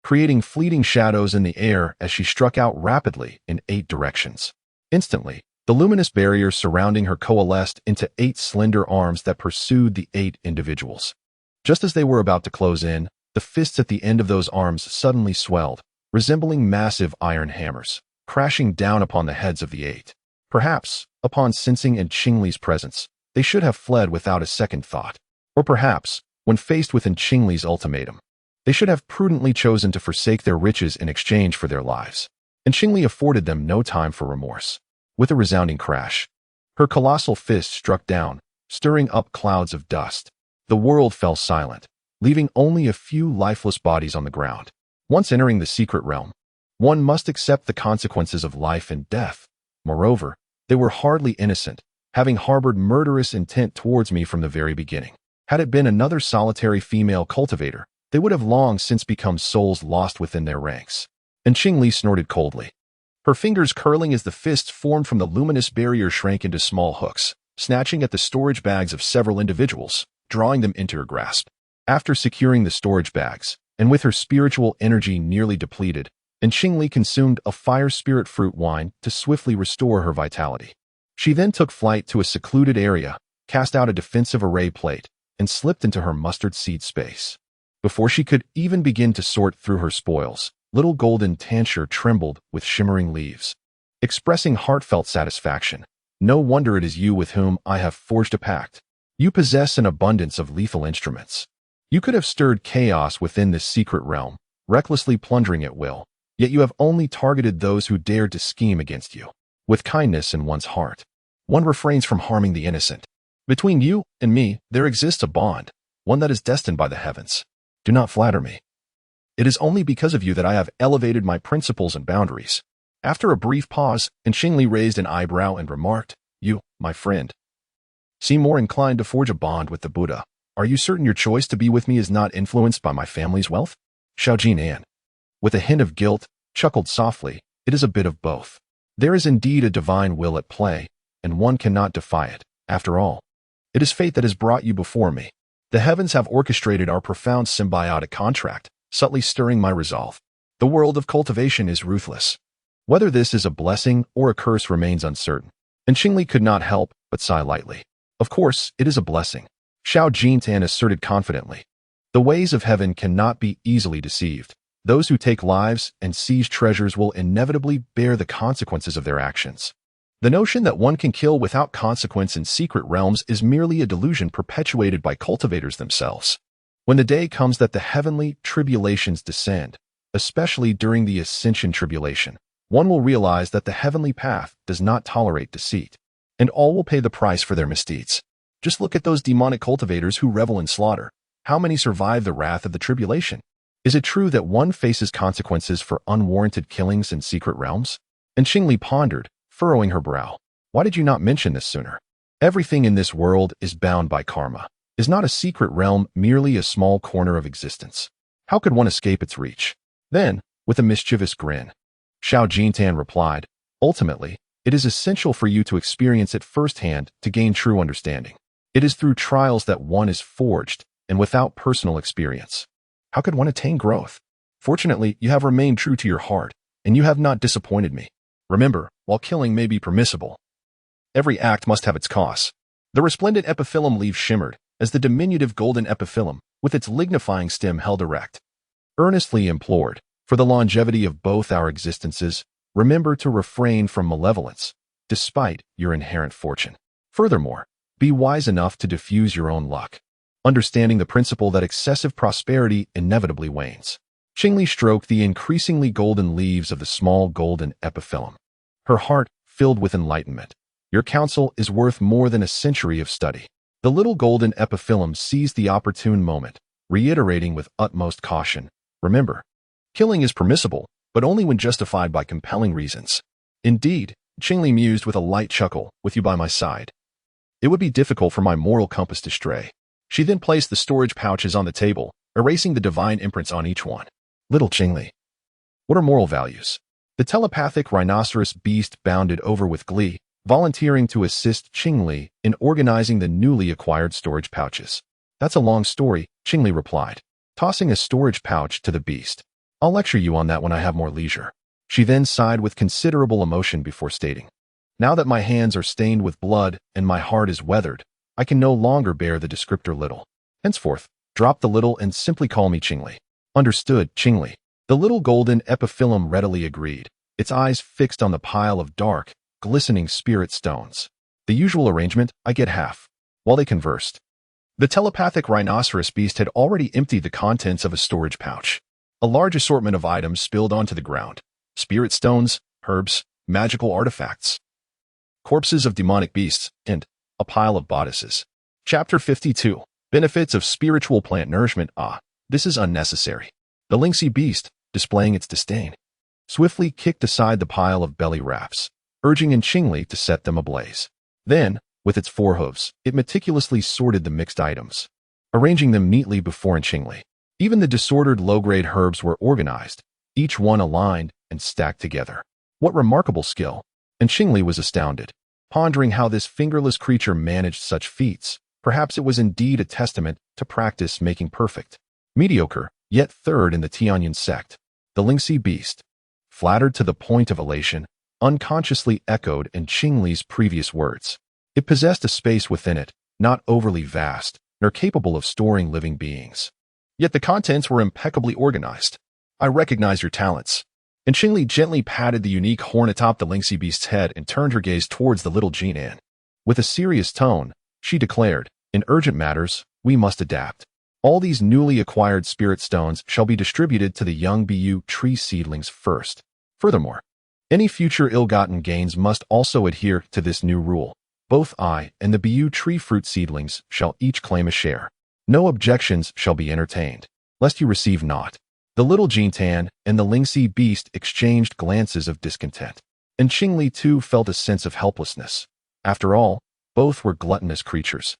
creating fleeting shadows in the air as she struck out rapidly in 8 directions. Instantly, the luminous barrier surrounding her coalesced into 8 slender arms that pursued the 8 individuals. Just as they were about to close in, the fists at the end of those arms suddenly swelled, resembling massive iron hammers, crashing down upon the heads of the 8. Perhaps, upon sensing Qingli's presence, they should have fled without a second thought. Or perhaps, when faced with Qingli's ultimatum, they should have prudently chosen to forsake their riches in exchange for their lives. Qingli afforded them no time for remorse. With a resounding crash, her colossal fist struck down, stirring up clouds of dust. The world fell silent, leaving only a few lifeless bodies on the ground. Once entering the secret realm, one must accept the consequences of life and death. Moreover, they were hardly innocent, having harbored murderous intent towards me from the very beginning. Had it been another solitary female cultivator, they would have long since become souls lost within their ranks. Qingli snorted coldly, her fingers curling as the fists formed from the luminous barrier shrank into small hooks, snatching at the storage bags of several individuals, drawing them into her grasp. After securing the storage bags, and with her spiritual energy nearly depleted, Qingli consumed a fire spirit fruit wine to swiftly restore her vitality. She then took flight to a secluded area, cast out a defensive array plate, and slipped into her mustard seed space. Before she could even begin to sort through her spoils, little golden tanature trembled with shimmering leaves, expressing heartfelt satisfaction. No wonder it is you with whom I have forged a pact. You possess an abundance of lethal instruments. You could have stirred chaos within this secret realm, recklessly plundering at will, yet you have only targeted those who dared to scheme against you. With kindness in one's heart, one refrains from harming the innocent. Between you and me, there exists a bond, one that is destined by the heavens. Do not flatter me. It is only because of you that I have elevated my principles and boundaries. After a brief pause, Qingli raised an eyebrow and remarked, "You, my friend, seem more inclined to forge a bond with the Buddha. Are you certain your choice to be with me is not influenced by my family's wealth?" Xiaojinan, with a hint of guilt, chuckled softly. "It is a bit of both. There is indeed a divine will at play, and one cannot defy it. After all, it is fate that has brought you before me. The heavens have orchestrated our profound symbiotic contract, subtly stirring my resolve. The world of cultivation is ruthless. Whether this is a blessing or a curse remains uncertain." And Qingli could not help but sigh lightly. "Of course, it is a blessing," Xiaojinan asserted confidently. "The ways of heaven cannot be easily deceived. Those who take lives and seize treasures will inevitably bear the consequences of their actions. The notion that one can kill without consequence in secret realms is merely a delusion perpetuated by cultivators themselves. When the day comes that the heavenly tribulations descend, especially during the Ascension tribulation, one will realize that the heavenly path does not tolerate deceit, and all will pay the price for their misdeeds. Just look at those demonic cultivators who revel in slaughter. How many survive the wrath of the tribulation? Is it true that one faces consequences for unwarranted killings in secret realms?" And Qingli pondered, furrowing her brow. "Why did you not mention this sooner? Everything in this world is bound by karma. Is not a secret realm merely a small corner of existence? How could one escape its reach?" Then, with a mischievous grin, Xiaojinan replied, "Ultimately, it is essential for you to experience it firsthand to gain true understanding. It is through trials that one is forged, and without personal experience, how could one attain growth? Fortunately, you have remained true to your heart, and you have not disappointed me. Remember, while killing may be permissible, every act must have its costs." The resplendent epiphyllum leaf shimmered, as the diminutive golden epiphyllum, with its lignifying stem held erect, earnestly implored, "For the longevity of both our existences, remember to refrain from malevolence, despite your inherent fortune. Furthermore, be wise enough to diffuse your own luck, understanding the principle that excessive prosperity inevitably wanes." Qingli stroked the increasingly golden leaves of the small golden epiphyllum, her heart filled with enlightenment. "Your counsel is worth more than a century of study." The little golden epiphyllum seized the opportune moment, reiterating with utmost caution, "Remember, killing is permissible, but only when justified by compelling reasons." "Indeed," Qingli mused with a light chuckle, "with you by my side, it would be difficult for my moral compass to stray." She then placed the storage pouches on the table, erasing the divine imprints on each one. "Little Qingli, what are moral values?" The telepathic rhinoceros beast bounded over with glee, volunteering to assist Qingli in organizing the newly acquired storage pouches. "That's a long story," Qingli replied, tossing a storage pouch to the beast. "I'll lecture you on that when I have more leisure." She then sighed with considerable emotion before stating, "Now that my hands are stained with blood and my heart is weathered, I can no longer bear the descriptor little. Henceforth, drop the little and simply call me Qingli." "Understood, Qingli." The little golden epiphyllum readily agreed, its eyes fixed on the pile of dark, glistening spirit stones. "The usual arrangement, I get half." While they conversed, the telepathic rhinoceros beast had already emptied the contents of a storage pouch. A large assortment of items spilled onto the ground: spirit stones, herbs, magical artifacts, corpses of demonic beasts, and a pile of bodices. Chapter 52. Benefits of Spiritual Plant Nourishment. This is unnecessary. The lynxy beast, displaying its disdain, swiftly kicked aside the pile of belly wraps, urging Qingli to set them ablaze. Then, with its forehooves, it meticulously sorted the mixed items, arranging them neatly before Qingli. Even the disordered low-grade herbs were organized, each one aligned and stacked together. What remarkable skill! And Qingli was astounded, pondering how this fingerless creature managed such feats. Perhaps it was indeed a testament to practice making perfect. Mediocre, yet third in the Tianyan sect. The lynxy beast, flattered to the point of elation, unconsciously echoed in Qingli's previous words. It possessed a space within it, not overly vast, nor capable of storing living beings. Yet the contents were impeccably organized. "I recognize your talents." And Qingli gently patted the unique horn atop the lynxy beast's head and turned her gaze towards the little Jinan. With a serious tone, she declared, "In urgent matters, we must adapt. All these newly acquired spirit stones shall be distributed to the young Bu tree seedlings first. Furthermore, any future ill-gotten gains must also adhere to this new rule. Both I and the Bu tree fruit seedlings shall each claim a share. No objections shall be entertained, lest you receive naught. The little Jintan and the Lingxi beast exchanged glances of discontent, and Qingli too felt a sense of helplessness. After all, both were gluttonous creatures,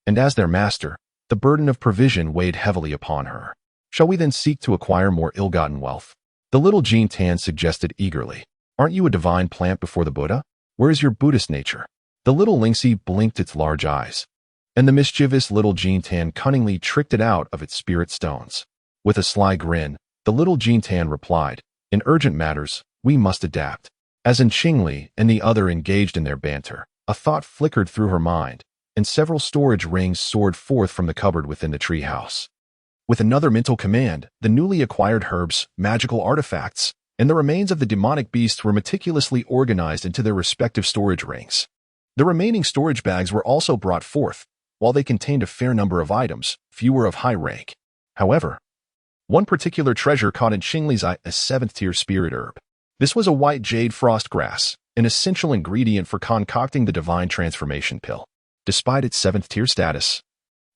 and as their master, the burden of provision weighed heavily upon her. Shall we then seek to acquire more ill-gotten wealth? The little Jintan suggested eagerly. Aren't you a divine plant before the Buddha? Where is your Buddhist nature? The little Lingxi blinked its large eyes, and the mischievous little Jintan cunningly tricked it out of its spirit stones. With a sly grin, the little Jintan replied, in urgent matters, we must adapt. As in Qingli and the other engaged in their banter, a thought flickered through her mind, and several storage rings soared forth from the cupboard within the treehouse. With another mental command, the newly acquired herbs, magical artifacts, and the remains of the demonic beasts were meticulously organized into their respective storage rings. The remaining storage bags were also brought forth, while they contained a fair number of items, fewer of high rank. However, one particular treasure caught in Qingli's eye, a 7th-tier spirit herb. This was a white jade frost grass, an essential ingredient for concocting the divine transformation pill. Despite its 7th-tier status,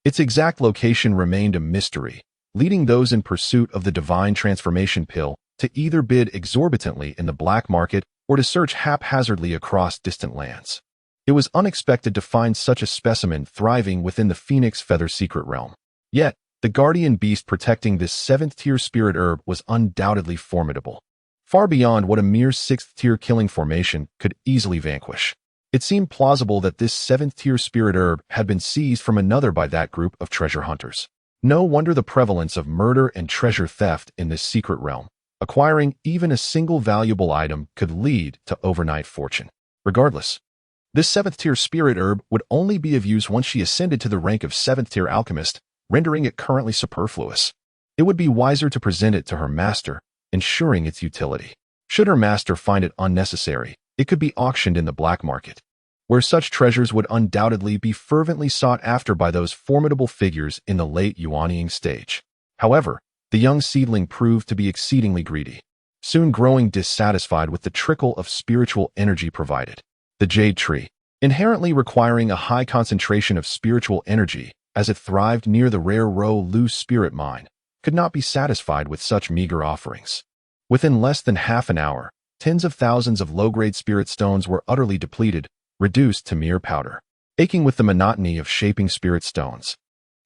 its exact location remained a mystery, leading those in pursuit of the divine transformation pill to either bid exorbitantly in the black market or to search haphazardly across distant lands. It was unexpected to find such a specimen thriving within the Phoenix Feather secret realm. Yet, the guardian beast protecting this 7th-tier spirit herb was undoubtedly formidable, far beyond what a mere 6th-tier killing formation could easily vanquish. It seemed plausible that this 7th-tier spirit herb had been seized from another by that group of treasure hunters. No wonder the prevalence of murder and treasure theft in this secret realm. Acquiring even a single valuable item could lead to overnight fortune. Regardless, this 7th-tier spirit herb would only be of use once she ascended to the rank of 7th-tier alchemist, rendering it currently superfluous. It would be wiser to present it to her master, ensuring its utility. Should her master find it unnecessary, it could be auctioned in the black market, where such treasures would undoubtedly be fervently sought after by those formidable figures in the late Yuanying stage. However, the young seedling proved to be exceedingly greedy, soon growing dissatisfied with the trickle of spiritual energy provided. The jade tree, inherently requiring a high concentration of spiritual energy as it thrived near the rare Ro Lu spirit mine, could not be satisfied with such meager offerings. Within less than half an hour, tens of thousands of low-grade spirit stones were utterly depleted, reduced to mere powder. Aching with the monotony of shaping spirit stones,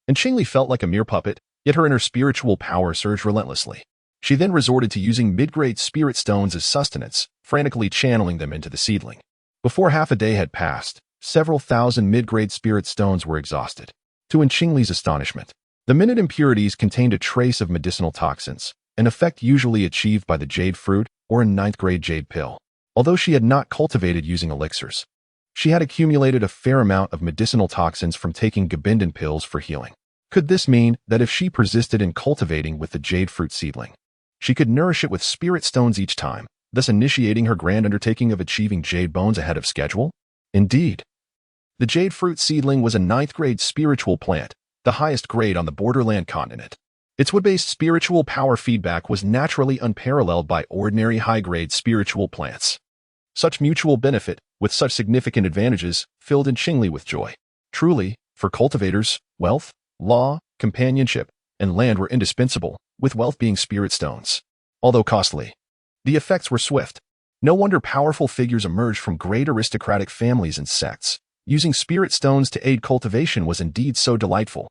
and Qingli felt like a mere puppet, yet her inner spiritual power surged relentlessly. She then resorted to using mid-grade spirit stones as sustenance, frantically channeling them into the seedling. Before half a day had passed, several thousand mid-grade spirit stones were exhausted. To Qingli's astonishment, the minute impurities contained a trace of medicinal toxins, an effect usually achieved by the jade fruit or a 9th-grade jade pill. Although she had not cultivated using elixirs, she had accumulated a fair amount of medicinal toxins from taking Gabindan pills for healing. Could this mean that if she persisted in cultivating with the jade fruit seedling, she could nourish it with spirit stones each time, thus initiating her grand undertaking of achieving jade bones ahead of schedule? Indeed. The jade fruit seedling was a 9th-grade spiritual plant, the highest grade on the borderland continent. Its wood-based spiritual power feedback was naturally unparalleled by ordinary high-grade spiritual plants. Such mutual benefit, with such significant advantages, filled Qingli with joy. Truly, for cultivators, wealth, law, companionship, and land were indispensable, with wealth being spirit stones. Although costly, the effects were swift. No wonder powerful figures emerged from great aristocratic families and sects. Using spirit stones to aid cultivation was indeed so delightful.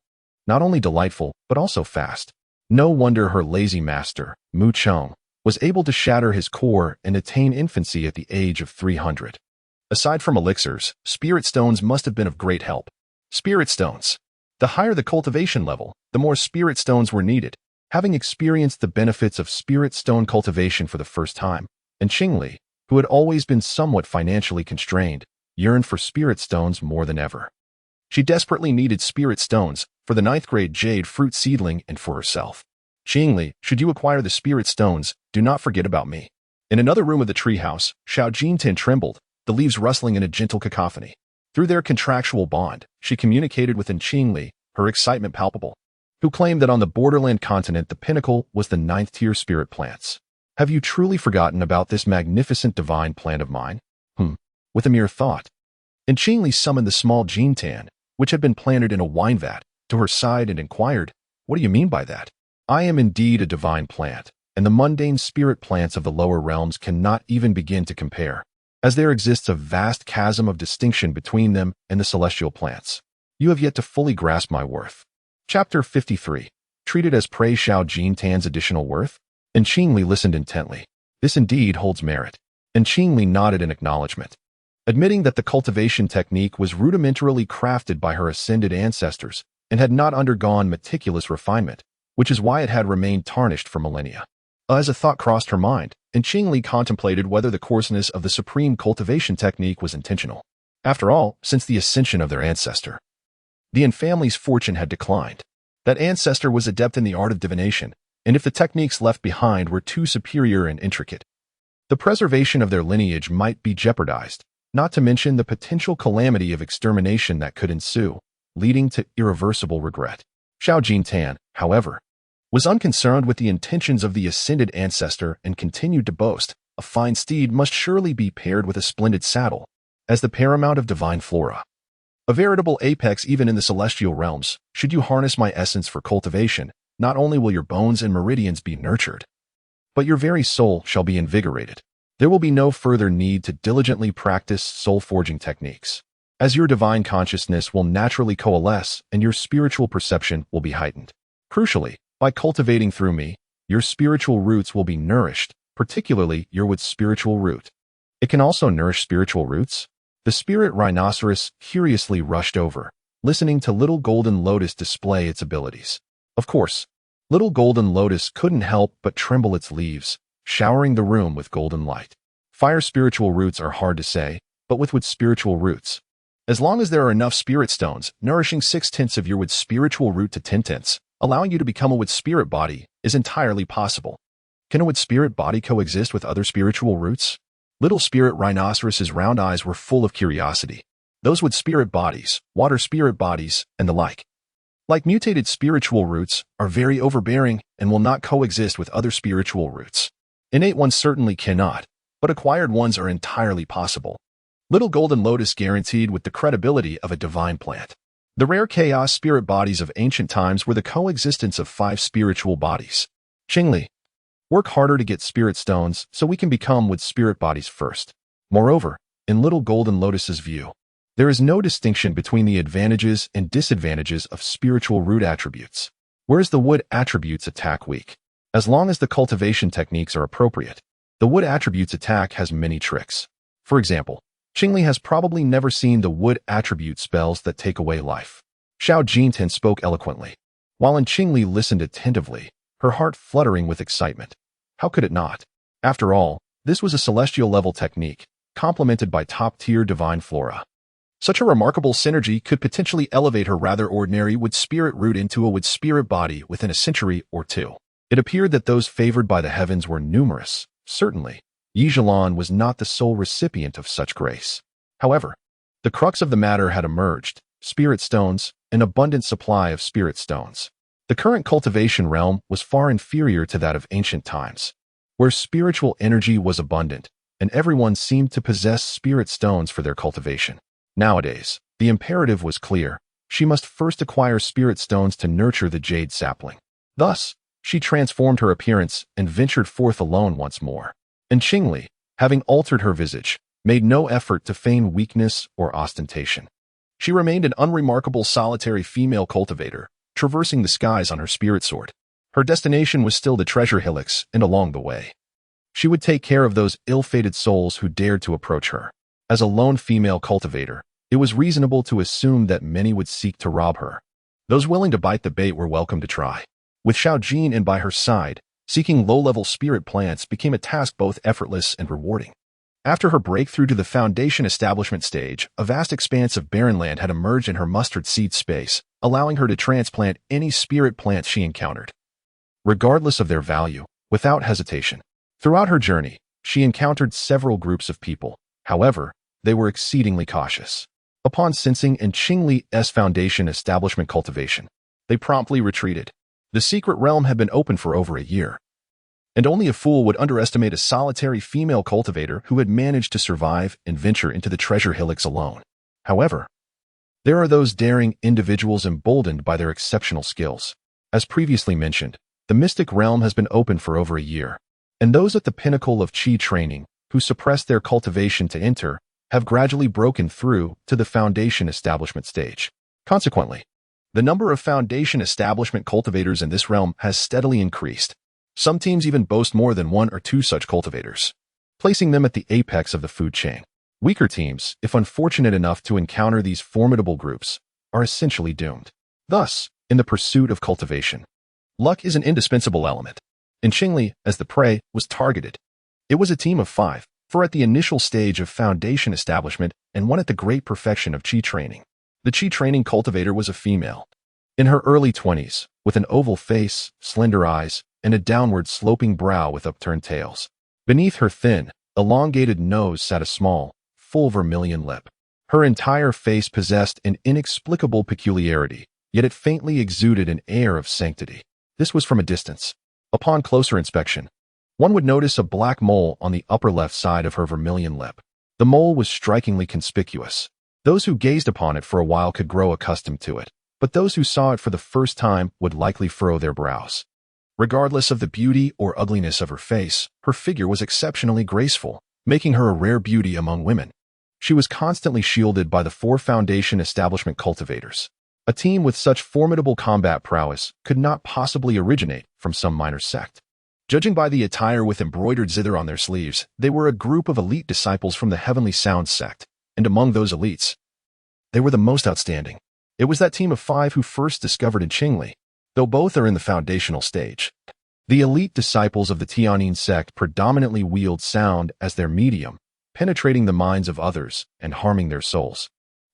Not only delightful, but also fast. No wonder her lazy master, Mu Chong, was able to shatter his core and attain infancy at the age of 300. Aside from elixirs, spirit stones must have been of great help. Spirit stones. The higher the cultivation level, the more spirit stones were needed. Having experienced the benefits of spirit stone cultivation for the first time, and Qingli, who had always been somewhat financially constrained, yearned for spirit stones more than ever. She desperately needed spirit stones for the 9th-grade jade fruit seedling and for herself. Qingli, should you acquire the spirit stones, do not forget about me. In another room of the treehouse, Xiao Jintin trembled, the leaves rustling in a gentle cacophony. Through their contractual bond, she communicated with Qingli, her excitement palpable. who claimed that on the borderland continent the pinnacle was the ninth-tier spirit plants. Have you truly forgotten about this magnificent divine plant of mine? With a mere thought. And Qingli summoned the small Jintan, which had been planted in a wine vat, to her side and inquired, "What do you mean by that?" "I am indeed a divine plant, and the mundane spirit plants of the lower realms cannot even begin to compare, as there exists a vast chasm of distinction between them and the celestial plants. You have yet to fully grasp my worth." Chapter 53. Treated as prey Shao Jintan's additional worth? And Qingli listened intently. This indeed holds merit. And Qingli nodded in acknowledgement, admitting that the cultivation technique was rudimentarily crafted by her ascended ancestors and had not undergone meticulous refinement, which is why it had remained tarnished for millennia. As a thought crossed her mind, and Qingli contemplated whether the coarseness of the supreme cultivation technique was intentional. After all, since the ascension of their ancestor, the Yin family's fortune had declined. That ancestor was adept in the art of divination, and if the techniques left behind were too superior and intricate, the preservation of their lineage might be jeopardized, not to mention the potential calamity of extermination that could ensue, leading to irreversible regret. Shao Jintan, however, was unconcerned with the intentions of the ascended ancestor and continued to boast, "A fine steed must surely be paired with a splendid saddle, as the paramount of divine flora. A veritable apex even in the celestial realms. Should you harness my essence for cultivation, not only will your bones and meridians be nurtured, but your very soul shall be invigorated. There will be no further need to diligently practice soul-forging techniques, as your divine consciousness will naturally coalesce and your spiritual perception will be heightened. Crucially, by cultivating through me, your spiritual roots will be nourished, particularly your wood's spiritual root. It can also nourish spiritual roots." The spirit rhinoceros curiously rushed over, listening to Little Golden Lotus display its abilities. Of course, Little Golden Lotus couldn't help but tremble its leaves, showering the room with golden light. Fire spiritual roots are hard to say, but with wood spiritual roots, as long as there are enough spirit stones, nourishing 6/10 of your wood's spiritual root to 10/10, allowing you to become a wood spirit body, is entirely possible. Can a wood spirit body coexist with other spiritual roots? Little spirit rhinoceros's round eyes were full of curiosity. Those wood spirit bodies, water spirit bodies, and the like mutated spiritual roots, are very overbearing and will not coexist with other spiritual roots. Innate ones certainly cannot, but acquired ones are entirely possible. Little Golden Lotus guaranteed with the credibility of a divine plant. The rare chaos spirit bodies of ancient times were the coexistence of 5 spiritual bodies. Qingli, work harder to get spirit stones so we can become wood spirit bodies first. Moreover, in Little Golden Lotus's view, there is no distinction between the advantages and disadvantages of spiritual root attributes, whereas the wood attributes attack weak. As long as the cultivation techniques are appropriate, the wood attributes attack has many tricks. For example, Qingli has probably never seen the wood attribute spells that take away life. Shao Jintan spoke eloquently, while Qingli listened attentively, her heart fluttering with excitement. How could it not? After all, this was a celestial-level technique, complemented by top-tier divine flora. Such a remarkable synergy could potentially elevate her rather ordinary wood spirit root into a wood spirit body within a century or two. It appeared that those favored by the heavens were numerous. Certainly, Yijilan was not the sole recipient of such grace. However, the crux of the matter had emerged: spirit stones, an abundant supply of spirit stones. The current cultivation realm was far inferior to that of ancient times, where spiritual energy was abundant, and everyone seemed to possess spirit stones for their cultivation. Nowadays, the imperative was clear: she must first acquire spirit stones to nurture the jade sapling. Thus, she transformed her appearance and ventured forth alone once more. And Qingli, having altered her visage, made no effort to feign weakness or ostentation. She remained an unremarkable solitary female cultivator, traversing the skies on her spirit sword. Her destination was still the treasure hillocks, and along the way, she would take care of those ill-fated souls who dared to approach her. As a lone female cultivator, it was reasonable to assume that many would seek to rob her. Those willing to bite the bait were welcome to try. With Shao Jin and by her side, seeking low-level spirit plants became a task both effortless and rewarding. After her breakthrough to the foundation establishment stage, a vast expanse of barren land had emerged in her mustard seed space, allowing her to transplant any spirit plants she encountered, regardless of their value, without hesitation. Throughout her journey, she encountered several groups of people. However, they were exceedingly cautious. Upon sensing Qingli's foundation establishment cultivation, they promptly retreated, The secret realm had been open for over a year, and only a fool would underestimate a solitary female cultivator who had managed to survive and venture into the treasure hillocks alone. However, there are those daring individuals emboldened by their exceptional skills. As previously mentioned, the mystic realm has been open for over a year, and those at the pinnacle of Qi training, who suppressed their cultivation to enter, have gradually broken through to the foundation establishment stage. Consequently, the number of foundation establishment cultivators in this realm has steadily increased. Some teams even boast more than one or two such cultivators, placing them at the apex of the food chain. Weaker teams, if unfortunate enough to encounter these formidable groups, are essentially doomed. Thus, in the pursuit of cultivation, luck is an indispensable element. In Qingli, as the prey was targeted, it was a team of 5, 4 at the initial stage of foundation establishment and 1 at the great perfection of Qi training. The Qi training cultivator was a female, in her early 20s, with an oval face, slender eyes, and a downward-sloping brow with upturned tails. Beneath her thin, elongated nose sat a small, full vermilion lip. Her entire face possessed an inexplicable peculiarity, yet it faintly exuded an air of sanctity. This was from a distance. Upon closer inspection, one would notice a black mole on the upper left side of her vermilion lip. The mole was strikingly conspicuous. Those who gazed upon it for a while could grow accustomed to it, but those who saw it for the first time would likely furrow their brows. Regardless of the beauty or ugliness of her face, her figure was exceptionally graceful, making her a rare beauty among women. She was constantly shielded by the 4 foundation establishment cultivators. A team with such formidable combat prowess could not possibly originate from some minor sect. Judging by the attire with embroidered zither on their sleeves, they were a group of elite disciples from the Heavenly Sound sect, and among those elites, they were the most outstanding. It was that team of 5 who first discovered in Qingli, though both are in the foundational stage. The elite disciples of the Tianyin sect predominantly wield sound as their medium, penetrating the minds of others and harming their souls,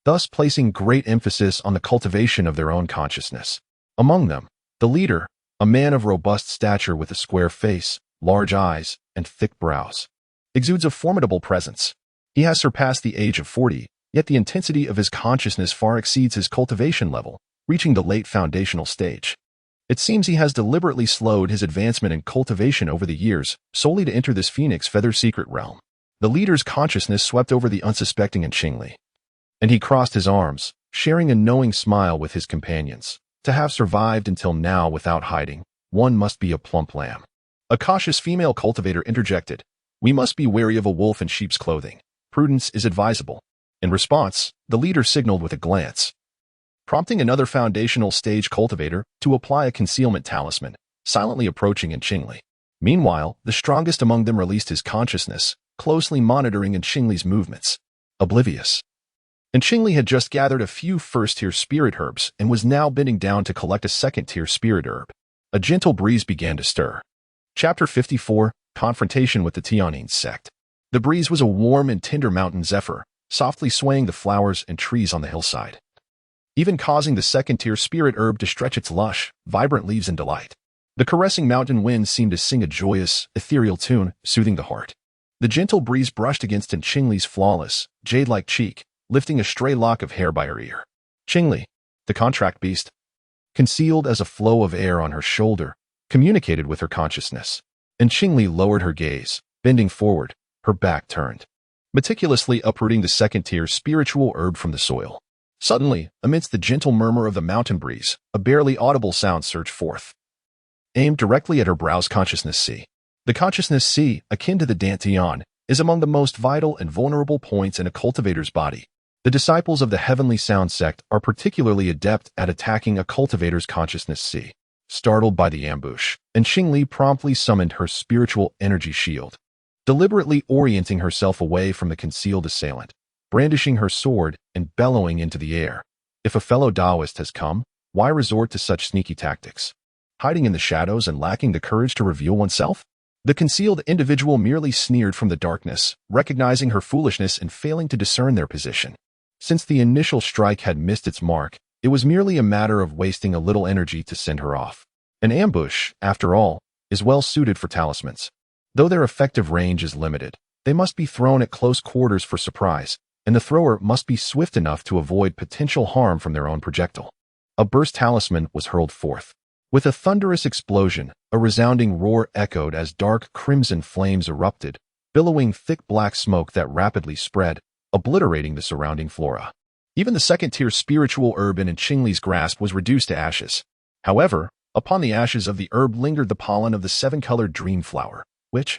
thus placing great emphasis on the cultivation of their own consciousness. Among them, the leader, a man of robust stature with a square face, large eyes, and thick brows, exudes a formidable presence. He has surpassed the age of 40, yet the intensity of his consciousness far exceeds his cultivation level, reaching the late foundational stage. It seems he has deliberately slowed his advancement in cultivation over the years, solely to enter this phoenix feather secret realm. The leader's consciousness swept over the unsuspecting in Qingli, and he crossed his arms, sharing a knowing smile with his companions. To have survived until now without hiding, one must be a plump lamb. A cautious female cultivator interjected, "We must be wary of a wolf in sheep's clothing. Prudence is advisable." In response, the leader signaled with a glance, prompting another foundational stage cultivator to apply a concealment talisman, silently approaching in Qingli. Meanwhile, the strongest among them released his consciousness, closely monitoring in Qingli's movements, oblivious. And Qingli had just gathered a few first-tier spirit herbs and was now bending down to collect a second-tier spirit herb. A gentle breeze began to stir. Chapter 54, Confrontation with the Tianyin Sect. The breeze was a warm and tender mountain zephyr, softly swaying the flowers and trees on the hillside, even causing the second-tier spirit herb to stretch its lush, vibrant leaves in delight. The caressing mountain wind seemed to sing a joyous, ethereal tune, soothing the heart. The gentle breeze brushed against Qingli's flawless, jade-like cheek, lifting a stray lock of hair by her ear. Qingli, the contract beast, concealed as a flow of air on her shoulder, communicated with her consciousness. And Qingli lowered her gaze, bending forward, her back turned, meticulously uprooting the second-tier spiritual herb from the soil. Suddenly, amidst the gentle murmur of the mountain breeze, a barely audible sound surged forth, aimed directly at her brow's consciousness C. The consciousness C, akin to the dantian, is among the most vital and vulnerable points in a cultivator's body. The disciples of the Heavenly Sound sect are particularly adept at attacking a cultivator's consciousness C. Startled by the ambush, and Qingli promptly summoned her spiritual energy shield, deliberately orienting herself away from the concealed assailant, brandishing her sword and bellowing into the air. If a fellow Taoist has come, why resort to such sneaky tactics? Hiding in the shadows and lacking the courage to reveal oneself? The concealed individual merely sneered from the darkness, recognizing her foolishness and failing to discern their position. Since the initial strike had missed its mark, it was merely a matter of wasting a little energy to send her off. An ambush, after all, is well suited for talismans. Though their effective range is limited, they must be thrown at close quarters for surprise, and the thrower must be swift enough to avoid potential harm from their own projectile. A burst talisman was hurled forth. With a thunderous explosion, a resounding roar echoed as dark crimson flames erupted, billowing thick black smoke that rapidly spread, obliterating the surrounding flora. Even the second-tier spiritual herb in Qingli's grasp was reduced to ashes. However, upon the ashes of the herb lingered the pollen of the seven-colored dream flower, which,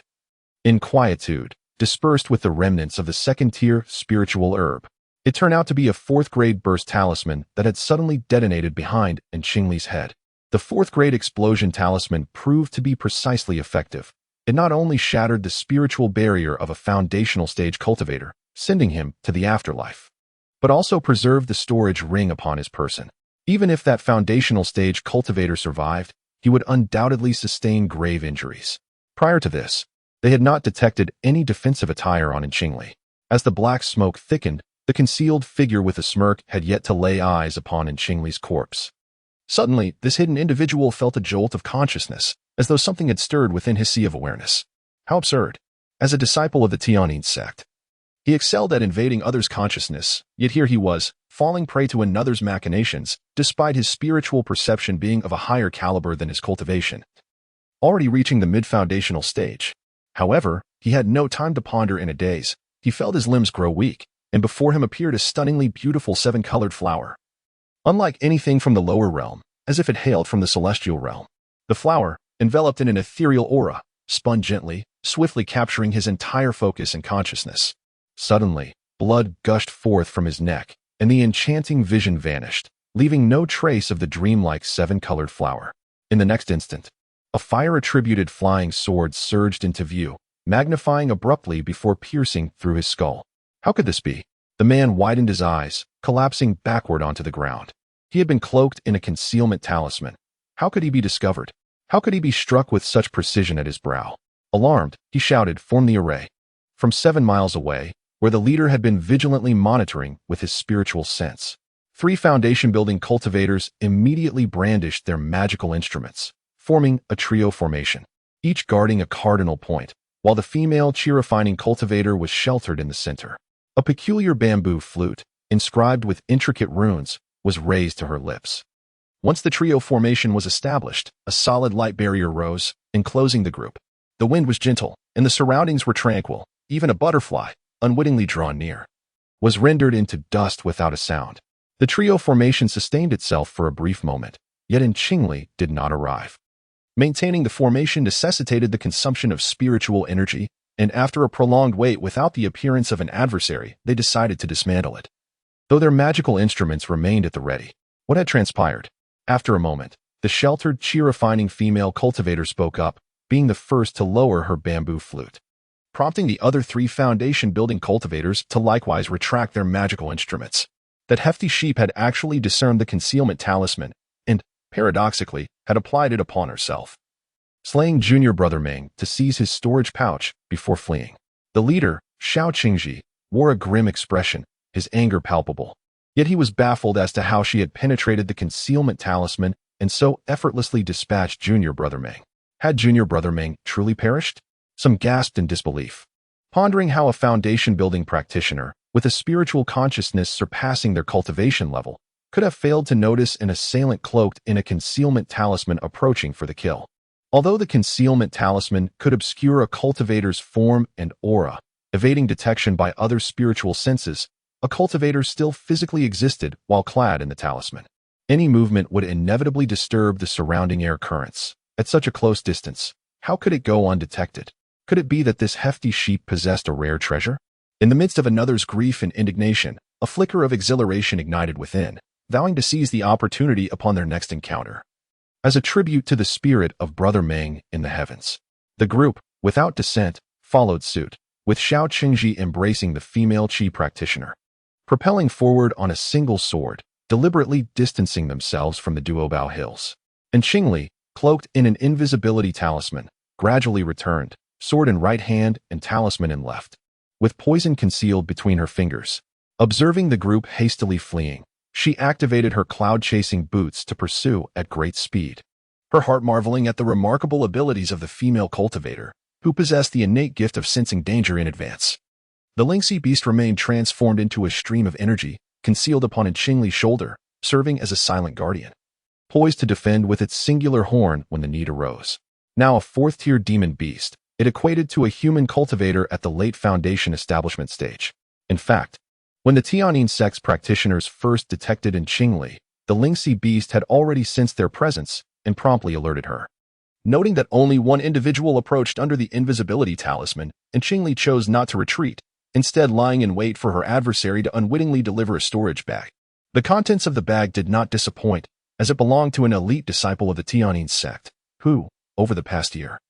in quietude, dispersed with the remnants of the second-tier spiritual herb. It turned out to be a fourth-grade burst talisman that had suddenly detonated behind Qingli's head. The fourth-grade explosion talisman proved to be precisely effective. It not only shattered the spiritual barrier of a foundational stage cultivator, sending him to the afterlife, but also preserved the storage ring upon his person. Even if that foundational stage cultivator survived, he would undoubtedly sustain grave injuries. Prior to this, they had not detected any defensive attire on Qingli. As the black smoke thickened, the concealed figure with a smirk had yet to lay eyes upon Qingli's corpse. Suddenly, this hidden individual felt a jolt of consciousness, as though something had stirred within his sea of awareness. How absurd. As a disciple of the Tianyin sect, he excelled at invading others' consciousness, yet here he was, falling prey to another's machinations, despite his spiritual perception being of a higher caliber than his cultivation. Already reaching the mid-foundational stage. However, he had no time to ponder in a daze. He felt his limbs grow weak, and before him appeared a stunningly beautiful seven-colored flower. Unlike anything from the lower realm, as if it hailed from the celestial realm, the flower, enveloped in an ethereal aura, spun gently, swiftly capturing his entire focus and consciousness. Suddenly, blood gushed forth from his neck, and the enchanting vision vanished, leaving no trace of the dreamlike seven-colored flower. In the next instant, a fire-attributed flying sword surged into view, magnifying abruptly before piercing through his skull. How could this be? The man widened his eyes, collapsing backward onto the ground. He had been cloaked in a concealment talisman. How could he be discovered? How could he be struck with such precision at his brow? Alarmed, he shouted, "Form the array." From 7 miles away, where the leader had been vigilantly monitoring with his spiritual sense, 3 foundation-building cultivators immediately brandished their magical instruments, forming a trio formation, each guarding a cardinal point, while the female chi-refining cultivator was sheltered in the center. A peculiar bamboo flute, inscribed with intricate runes, was raised to her lips. Once the trio formation was established, a solid light barrier rose, enclosing the group. The wind was gentle, and the surroundings were tranquil. Even a butterfly, unwittingly drawn near, was rendered into dust without a sound. The trio formation sustained itself for a brief moment, yet Qingli did not arrive. Maintaining the formation necessitated the consumption of spiritual energy, and after a prolonged wait without the appearance of an adversary, they decided to dismantle it. Though their magical instruments remained at the ready, what had transpired? After a moment, the sheltered, chi-refining female cultivator spoke up, being the first to lower her bamboo flute, prompting the other 3 foundation-building cultivators to likewise retract their magical instruments. That hefty sheep had actually discerned the concealment talisman, and, paradoxically, had applied it upon herself, slaying junior brother Meng to seize his storage pouch before fleeing. The leader, Xiao Qingji, wore a grim expression, his anger palpable. Yet he was baffled as to how she had penetrated the concealment talisman and so effortlessly dispatched junior brother Meng. Had junior brother Meng truly perished? Some gasped in disbelief, pondering how a foundation-building practitioner, with a spiritual consciousness surpassing their cultivation level, could have failed to notice an assailant cloaked in a concealment talisman approaching for the kill. Although the concealment talisman could obscure a cultivator's form and aura, evading detection by other spiritual senses, a cultivator still physically existed while clad in the talisman. Any movement would inevitably disturb the surrounding air currents. At such a close distance, how could it go undetected? Could it be that this hefty sheep possessed a rare treasure? In the midst of another's grief and indignation, a flicker of exhilaration ignited within, vowing to seize the opportunity upon their next encounter. As a tribute to the spirit of Brother Meng in the heavens, the group, without dissent, followed suit, with Xiao Qingji embracing the female chi practitioner, propelling forward on a single sword, deliberately distancing themselves from the Duobao hills. And Qingli, cloaked in an invisibility talisman, gradually returned, sword in right hand and talisman in left, with poison concealed between her fingers. Observing the group hastily fleeing, she activated her cloud-chasing boots to pursue at great speed, her heart marveling at the remarkable abilities of the female cultivator, who possessed the innate gift of sensing danger in advance. The lynxy beast remained transformed into a stream of energy, concealed upon Qingli's shoulder, serving as a silent guardian. poised to defend with its singular horn when the need arose. Now a fourth-tier demon beast, it equated to a human cultivator at the late Foundation establishment stage. In fact, when the Tianyin sect's practitioners first detected in Qingli, the Lingxi beast had already sensed their presence and promptly alerted her. Noting that only one individual approached under the invisibility talisman, and Qingli chose not to retreat, instead lying in wait for her adversary to unwittingly deliver a storage bag. The contents of the bag did not disappoint, as it belonged to an elite disciple of the Tianyin sect, who, over the past year,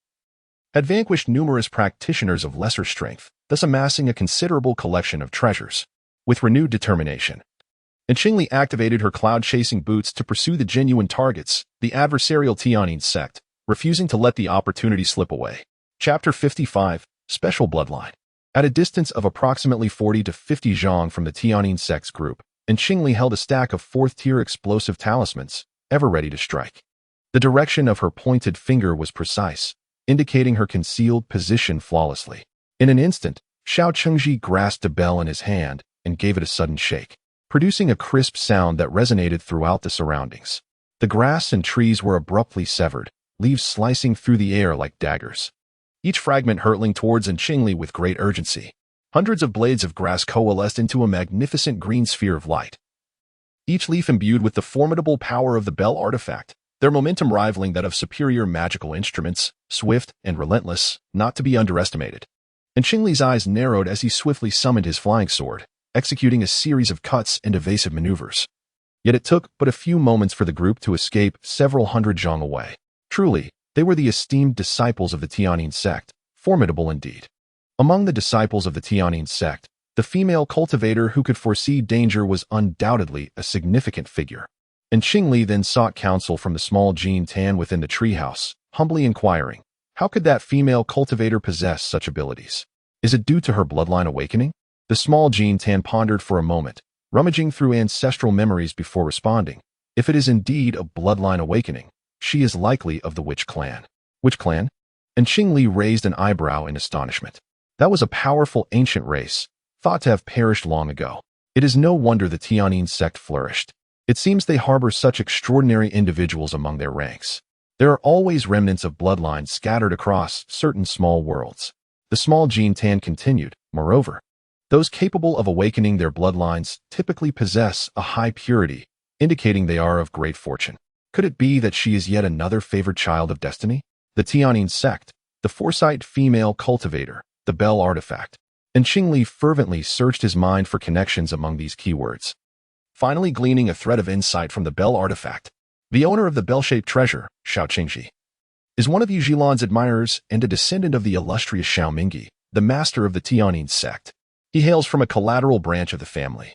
had vanquished numerous practitioners of lesser strength, thus amassing a considerable collection of treasures. With renewed determination, and Qingli activated her cloud-chasing boots to pursue the genuine targets, the adversarial Tianyin sect, refusing to let the opportunity slip away. Chapter 55, Special Bloodline. At a distance of approximately 40 to 50 zhang from the Tianyin sect's group, and Qingli held a stack of fourth-tier explosive talismans, ever ready to strike. The direction of her pointed finger was precise, indicating her concealed position flawlessly. In an instant, Xiao Chengji grasped a bell in his hand and gave it a sudden shake, producing a crisp sound that resonated throughout the surroundings. The grass and trees were abruptly severed, leaves slicing through the air like daggers, each fragment hurtling towards Qingli with great urgency. Hundreds of blades of grass coalesced into a magnificent green sphere of light, each leaf imbued with the formidable power of the bell artifact, their momentum rivaling that of superior magical instruments, swift and relentless, not to be underestimated. And Qingli's eyes narrowed as he swiftly summoned his flying sword, executing a series of cuts and evasive maneuvers. Yet it took but a few moments for the group to escape several hundred zhang away. Truly, they were the esteemed disciples of the Tianyin sect, formidable indeed. Among the disciples of the Tianyin sect, the female cultivator who could foresee danger was undoubtedly a significant figure. And Qingli then sought counsel from the small Jean Tan within the treehouse, humbly inquiring, how could that female cultivator possess such abilities? Is it due to her bloodline awakening? The small Jean Tan pondered for a moment, rummaging through ancestral memories before responding. If it is indeed a bloodline awakening, she is likely of the Witch clan. Which clan? And Qingli raised an eyebrow in astonishment. That was a powerful ancient race, thought to have perished long ago. It is no wonder the Tianyin sect flourished. It seems they harbor such extraordinary individuals among their ranks. There are always remnants of bloodlines scattered across certain small worlds. The small Jean Tan continued, moreover, those capable of awakening their bloodlines typically possess a high purity, indicating they are of great fortune. Could it be that she is yet another favored child of destiny? The Tianyin sect, the foresight female cultivator, the bell artifact. And Qingli fervently searched his mind for connections among these keywords, finally gleaning a thread of insight from the bell artifact. The owner of the bell-shaped treasure, Xiao Chengji, is one of Yu Zhilan's admirers and a descendant of the illustrious Xiao Mingyi, the master of the Tianyin sect. He hails from a collateral branch of the family,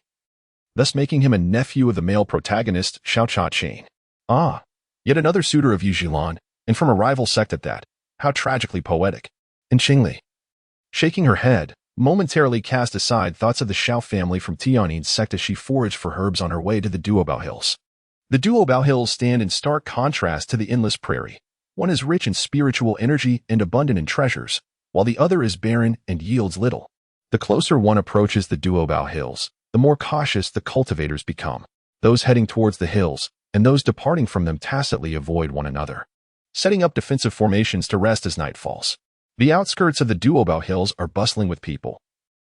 thus making him a nephew of the male protagonist, Xiao Cha-Chen. Ah, yet another suitor of Yu Zhilan, and from a rival sect at that. How tragically poetic. And Qingli, shaking her head, momentarily cast aside thoughts of the Xiao family from Tianyin sect as she foraged for herbs on her way to the Duobao Hills. The Duobao Hills stand in stark contrast to the endless prairie. One is rich in spiritual energy and abundant in treasures, while the other is barren and yields little. The closer one approaches the Duobao Hills, the more cautious the cultivators become. Those heading towards the hills, and those departing from them tacitly avoid one another, setting up defensive formations to rest as night falls. The outskirts of the Duobao Hills are bustling with people.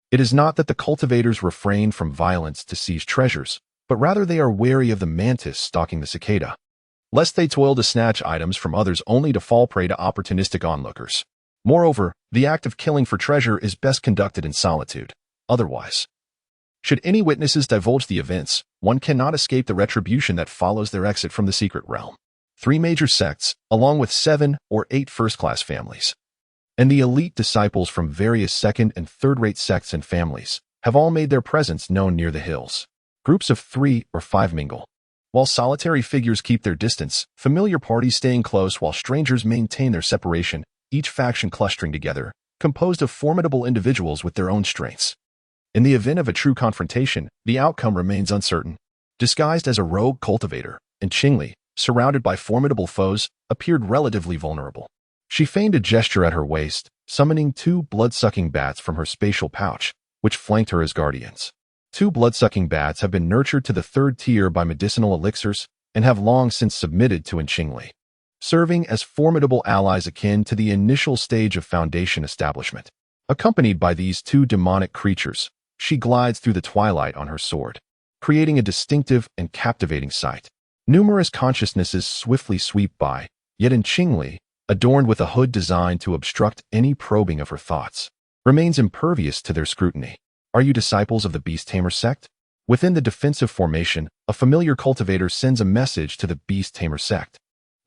It is not that the cultivators refrain from violence to seize treasures, but rather they are wary of the mantis stalking the cicada, lest they toil to snatch items from others only to fall prey to opportunistic onlookers. Moreover, the act of killing for treasure is best conducted in solitude. Otherwise, should any witnesses divulge the events, one cannot escape the retribution that follows their exit from the secret realm. 3 major sects, along with 7 or 8 first-class families, and the elite disciples from various second- and third-rate sects and families, have all made their presence known near the hills. Groups of 3 or 5 mingle, while solitary figures keep their distance, familiar parties staying close while strangers maintain their separation, each faction clustering together, composed of formidable individuals with their own strengths. In the event of a true confrontation, the outcome remains uncertain. Disguised as a rogue cultivator, and Qingli, surrounded by formidable foes, appeared relatively vulnerable. She feigned a gesture at her waist, summoning 2 blood-sucking bats from her spatial pouch, which flanked her as guardians. 2 blood-sucking bats have been nurtured to the 3rd tier by medicinal elixirs, and have long since submitted to Qingli, serving as formidable allies akin to the initial stage of Foundation establishment. Accompanied by these two demonic creatures, she glides through the twilight on her sword, creating a distinctive and captivating sight. Numerous consciousnesses swiftly sweep by, yet Qingli, adorned with a hood designed to obstruct any probing of her thoughts, remains impervious to their scrutiny. Are you disciples of the Beast Tamer sect? Within the defensive formation, a familiar cultivator sends a message to the Beast Tamer sect.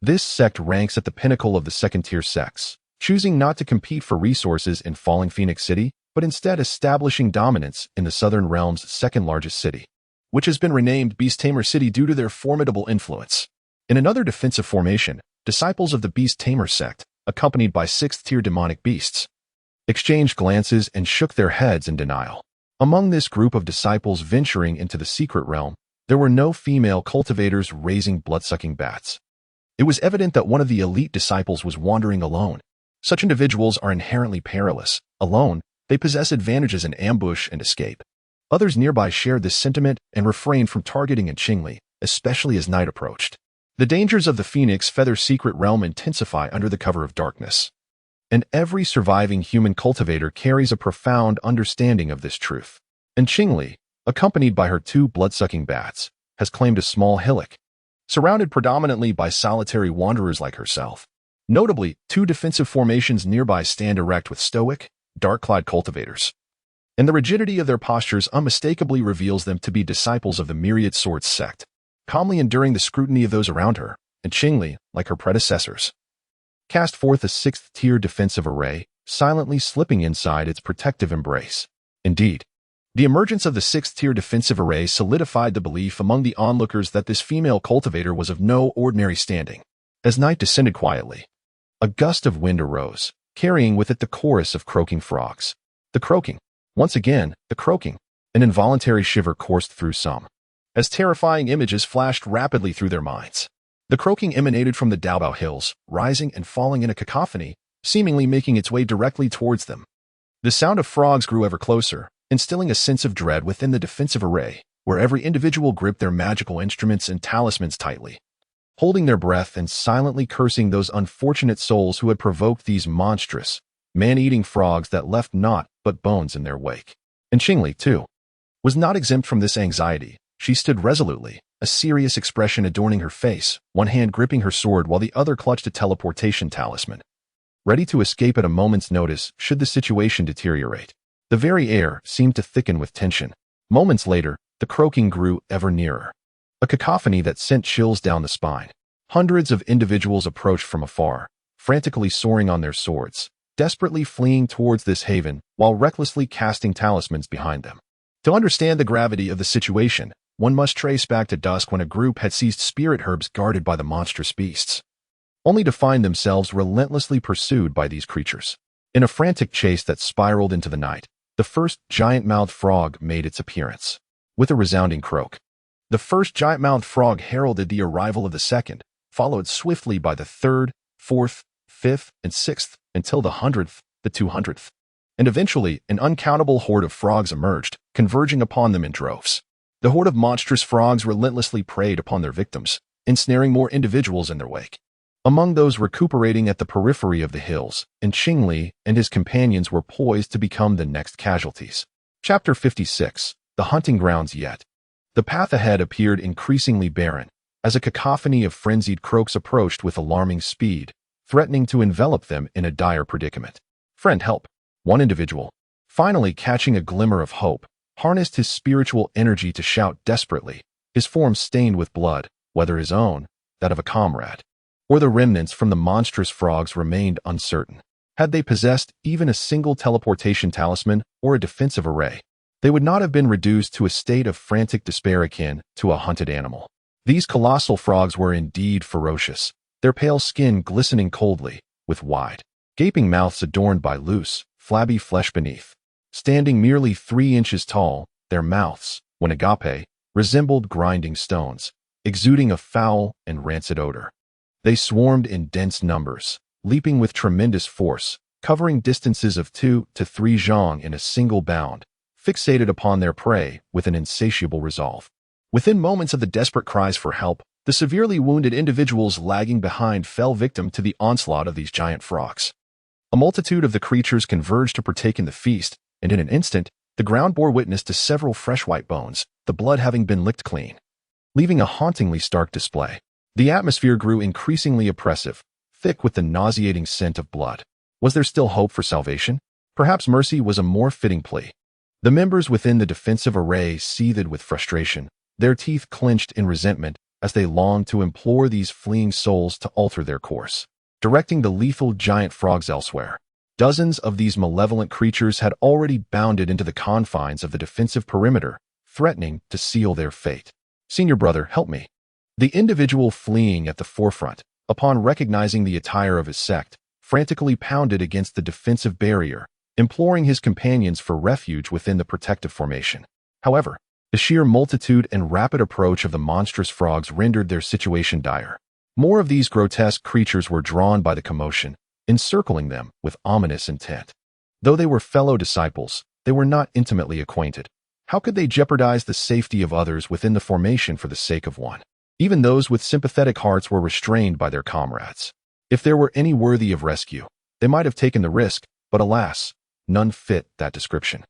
This sect ranks at the pinnacle of the second-tier sects, choosing not to compete for resources in falling Phoenix City, but instead establishing dominance in the Southern Realm's second-largest city, which has been renamed Beast Tamer City due to their formidable influence. In another defensive formation, disciples of the Beast Tamer sect, accompanied by sixth-tier demonic beasts, exchanged glances and shook their heads in denial. Among this group of disciples venturing into the secret realm, there were no female cultivators raising blood-sucking bats. It was evident that one of the elite disciples was wandering alone. Such individuals are inherently perilous. Alone, they possess advantages in ambush and escape. Others nearby shared this sentiment and refrained from targeting Qingli, especially as night approached. The dangers of the Phoenix Feather secret realm intensify under the cover of darkness, and every surviving human cultivator carries a profound understanding of this truth. Qingli, accompanied by her two blood-sucking bats, has claimed a small hillock, surrounded predominantly by solitary wanderers like herself. Notably, two defensive formations nearby stand erect with stoic, dark-clad cultivators, and the rigidity of their postures unmistakably reveals them to be disciples of the Myriad Swords sect, calmly enduring the scrutiny of those around her. Qingli, like her predecessors, cast forth a sixth-tier defensive array, silently slipping inside its protective embrace. Indeed, the emergence of the sixth-tier defensive array solidified the belief among the onlookers that this female cultivator was of no ordinary standing. As night descended quietly, a gust of wind arose, carrying with it the chorus of croaking frogs. The croaking. Once again, the croaking. An involuntary shiver coursed through some, as terrifying images flashed rapidly through their minds. The croaking emanated from the Daobao Hills, rising and falling in a cacophony, seemingly making its way directly towards them. The sound of frogs grew ever closer, instilling a sense of dread within the defensive array, where every individual gripped their magical instruments and talismans tightly, holding their breath and silently cursing those unfortunate souls who had provoked these monstrous, man-eating frogs that left naught but bones in their wake. Qingli, too, was not exempt from this anxiety. She stood resolutely, a serious expression adorning her face, one hand gripping her sword while the other clutched a teleportation talisman, ready to escape at a moment's notice should the situation deteriorate. The very air seemed to thicken with tension. Moments later, the croaking grew ever nearer, a cacophony that sent chills down the spine. Hundreds of individuals approached from afar, frantically soaring on their swords, desperately fleeing towards this haven while recklessly casting talismans behind them. To understand the gravity of the situation, one must trace back to dusk when a group had seized spirit herbs guarded by the monstrous beasts, only to find themselves relentlessly pursued by these creatures. In a frantic chase that spiraled into the night, the first giant-mouthed frog made its appearance. With a resounding croak, the first giant-mouthed frog heralded the arrival of the second, followed swiftly by the third, fourth, fifth, and sixth, until the 100th, the 200th. And eventually, an uncountable horde of frogs emerged, converging upon them in droves. The horde of monstrous frogs relentlessly preyed upon their victims, ensnaring more individuals in their wake. Among those recuperating at the periphery of the hills, Qingli and his companions were poised to become the next casualties. Chapter 56. The Hunting Grounds Yet. The path ahead appeared increasingly barren, as a cacophony of frenzied croaks approached with alarming speed, threatening to envelop them in a dire predicament. "Friend, help!" One individual, finally catching a glimmer of hope, harnessed his spiritual energy to shout desperately, his form stained with blood, whether his own, that of a comrade, or the remnants from the monstrous frogs remained uncertain. Had they possessed even a single teleportation talisman or a defensive array, they would not have been reduced to a state of frantic despair akin to a hunted animal. These colossal frogs were indeed ferocious, their pale skin glistening coldly, with wide, gaping mouths adorned by loose, flabby flesh beneath. Standing merely 3 inches tall, their mouths, when agape, resembled grinding stones, exuding a foul and rancid odor. They swarmed in dense numbers, leaping with tremendous force, covering distances of 2 to 3 zhang in a single bound, fixated upon their prey with an insatiable resolve. Within moments of the desperate cries for help, The severely wounded individuals lagging behind fell victim to the onslaught of these giant frogs. A multitude of the creatures converged to partake in the feast, and in an instant, the ground bore witness to several fresh white bones, the blood having been licked clean, leaving a hauntingly stark display. The atmosphere grew increasingly oppressive, thick with the nauseating scent of blood. Was there still hope for salvation? Perhaps mercy was a more fitting plea. The members within the defensive array seethed with frustration, their teeth clenched in resentment as they longed to implore these fleeing souls to alter their course, directing the lethal giant frogs elsewhere. Dozens of these malevolent creatures had already bounded into the confines of the defensive perimeter, threatening to seal their fate. "Senior brother, help me." The individual fleeing at the forefront, upon recognizing the attire of his sect, frantically pounded against the defensive barrier, imploring his companions for refuge within the protective formation. However, the sheer multitude and rapid approach of the monstrous frogs rendered their situation dire. More of these grotesque creatures were drawn by the commotion, encircling them with ominous intent. Though they were fellow disciples, they were not intimately acquainted. How could they jeopardize the safety of others within the formation for the sake of one? Even those with sympathetic hearts were restrained by their comrades. If there were any worthy of rescue, they might have taken the risk, but alas, none fit that description.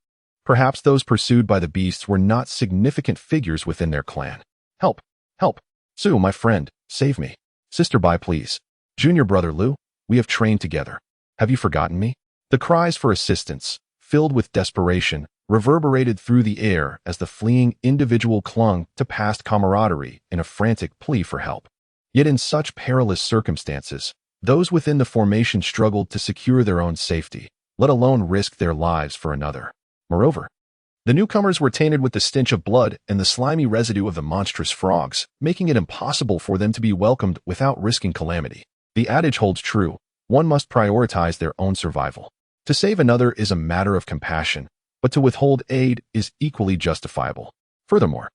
Perhaps those pursued by the beasts were not significant figures within their clan. "Help! Help! Sue, my friend, save me. Sister Bai, please. Junior brother Lu, we have trained together. Have you forgotten me?" The cries for assistance, filled with desperation, reverberated through the air as the fleeing individual clung to past camaraderie in a frantic plea for help. Yet in such perilous circumstances, those within the formation struggled to secure their own safety, let alone risk their lives for another. Moreover, the newcomers were tainted with the stench of blood and the slimy residue of the monstrous frogs, making it impossible for them to be welcomed without risking calamity. The adage holds true: one must prioritize their own survival. To save another is a matter of compassion, but to withhold aid is equally justifiable. Furthermore,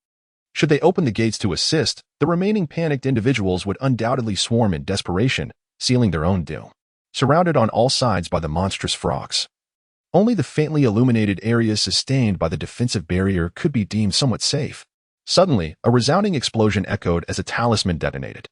should they open the gates to assist, the remaining panicked individuals would undoubtedly swarm in desperation, sealing their own doom. Surrounded on all sides by the monstrous frogs, only the faintly illuminated areas sustained by the defensive barrier could be deemed somewhat safe. Suddenly, a resounding explosion echoed as a talisman detonated.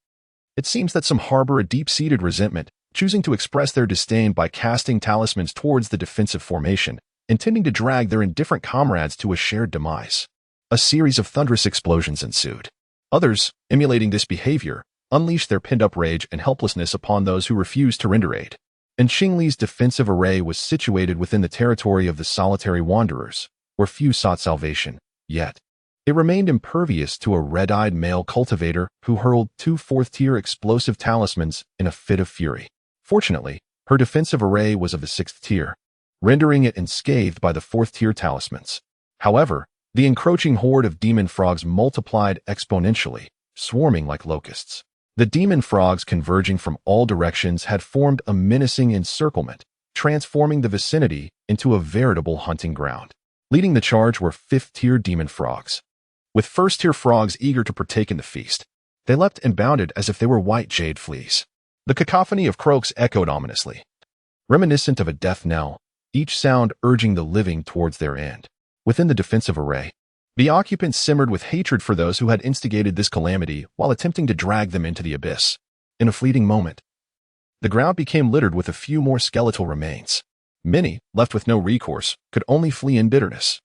It seems that some harbor a deep-seated resentment, choosing to express their disdain by casting talismans towards the defensive formation, intending to drag their indifferent comrades to a shared demise. A series of thunderous explosions ensued. Others, emulating this behavior, unleashed their pent-up rage and helplessness upon those who refused to render aid. And Qingli's defensive array was situated within the territory of the solitary wanderers, where few sought salvation, yet it remained impervious to a red-eyed male cultivator who hurled 2 fourth-tier explosive talismans in a fit of fury. Fortunately, her defensive array was of the 6th tier, rendering it unscathed by the 4th-tier talismans. However, the encroaching horde of demon frogs multiplied exponentially, swarming like locusts. The demon frogs converging from all directions had formed a menacing encirclement, transforming the vicinity into a veritable hunting ground. Leading the charge were 5th-tier demon frogs, with 1st-tier frogs eager to partake in the feast. They leapt and bounded as if they were white jade fleas. The cacophony of croaks echoed ominously, reminiscent of a death knell, each sound urging the living towards their end. Within the defensive array, the occupants simmered with hatred for those who had instigated this calamity while attempting to drag them into the abyss. In a fleeting moment, the ground became littered with a few more skeletal remains. Many, left with no recourse, could only flee in bitterness,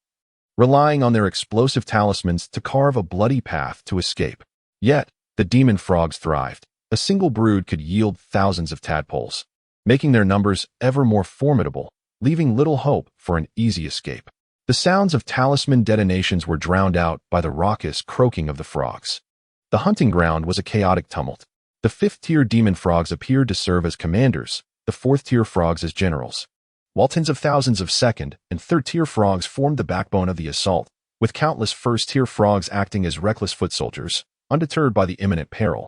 relying on their explosive talismans to carve a bloody path to escape. Yet, the demon frogs thrived. A single brood could yield thousands of tadpoles, making their numbers ever more formidable, leaving little hope for an easy escape. The sounds of talisman detonations were drowned out by the raucous croaking of the frogs. The hunting ground was a chaotic tumult. The 5th-tier demon frogs appeared to serve as commanders, the 4th-tier frogs as generals, while tens of thousands of 2nd and 3rd-tier frogs formed the backbone of the assault, with countless 1st-tier frogs acting as reckless foot soldiers, undeterred by the imminent peril.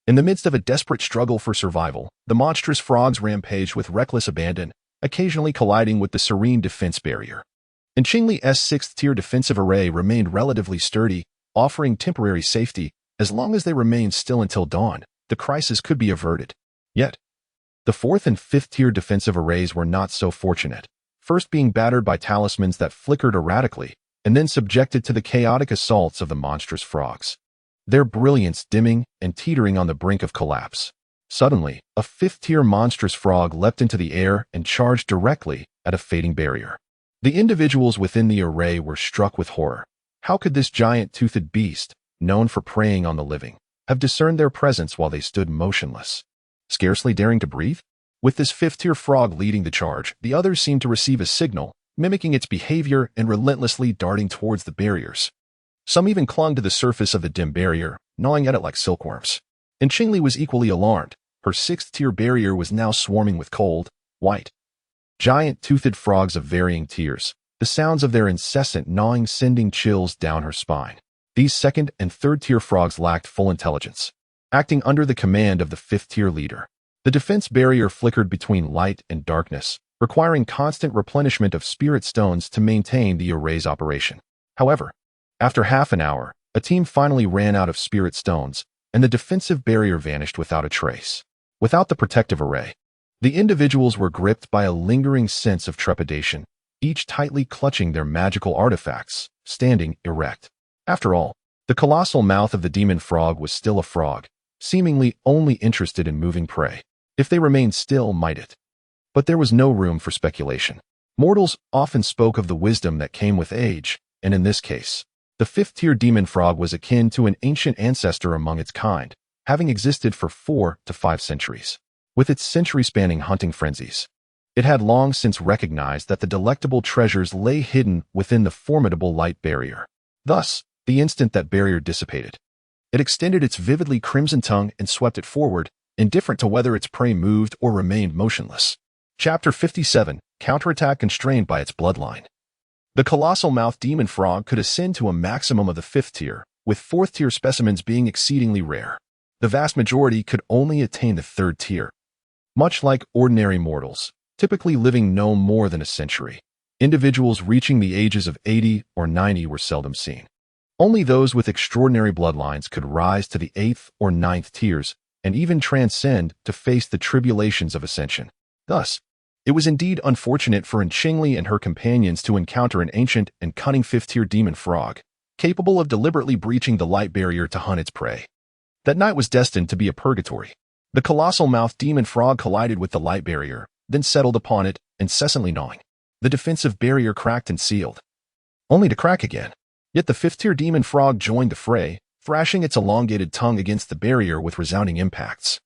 In the midst of a desperate struggle for survival, the monstrous frogs rampaged with reckless abandon, occasionally colliding with the serene defense barrier. And Qingli's 6th-tier defensive array remained relatively sturdy, offering temporary safety. As long as they remained still until dawn, the crisis could be averted. Yet, the 4th and 5th-tier defensive arrays were not so fortunate, first being battered by talismans that flickered erratically, and then subjected to the chaotic assaults of the monstrous frogs. their brilliance dimming and teetering on the brink of collapse. Suddenly, a fifth-tier monstrous frog leapt into the air and charged directly at a fading barrier. The individuals within the array were struck with horror. How could this giant-toothed beast, known for preying on the living, have discerned their presence while they stood motionless, scarcely daring to breathe? With this fifth-tier frog leading the charge, the others seemed to receive a signal, mimicking its behavior and relentlessly darting towards the barriers. Some even clung to the surface of the dim barrier, gnawing at it like silkworms. And Qingli was equally alarmed. Her sixth-tier barrier was now swarming with cold, white, giant-toothed frogs of varying tiers. The sounds of their incessant gnawing sending chills down her spine. These second- and third-tier frogs lacked full intelligence, acting under the command of the fifth-tier leader. The defense barrier flickered between light and darkness, requiring constant replenishment of spirit stones to maintain the array's operation. However, after half an hour, a team finally ran out of spirit stones, and the defensive barrier vanished without a trace. Without the protective array, the individuals were gripped by a lingering sense of trepidation, each tightly clutching their magical artifacts, standing erect. After all, the colossal mouth of the demon frog was still a frog, seemingly only interested in moving prey. If they remained still, might it? But there was no room for speculation. Mortals often spoke of the wisdom that came with age, and in this case, the fifth-tier demon frog was akin to an ancient ancestor among its kind, having existed for 4 to 5 centuries. With its century-spanning hunting frenzies, it had long since recognized that the delectable treasures lay hidden within the formidable light barrier. Thus, the instant that barrier dissipated, it extended its vividly crimson tongue and swept it forward, indifferent to whether its prey moved or remained motionless. Chapter 57, Counterattack Constrained by its Bloodline. The colossal-mouthed demon frog could ascend to a maximum of the 5th tier, with 4th-tier specimens being exceedingly rare. The vast majority could only attain the 3rd tier. Much like ordinary mortals, typically living no more than a century, individuals reaching the ages of 80 or 90 were seldom seen. Only those with extraordinary bloodlines could rise to the 8th or 9th tiers and even transcend to face the tribulations of ascension. Thus, it was indeed unfortunate for Qingli and her companions to encounter an ancient and cunning 5th-tier demon frog, capable of deliberately breaching the light barrier to hunt its prey. That night was destined to be a purgatory. The colossal-mouthed demon frog collided with the light barrier, then settled upon it, incessantly gnawing. The defensive barrier cracked and sealed, only to crack again. Yet the 5th-tier demon frog joined the fray, thrashing its elongated tongue against the barrier with resounding impacts.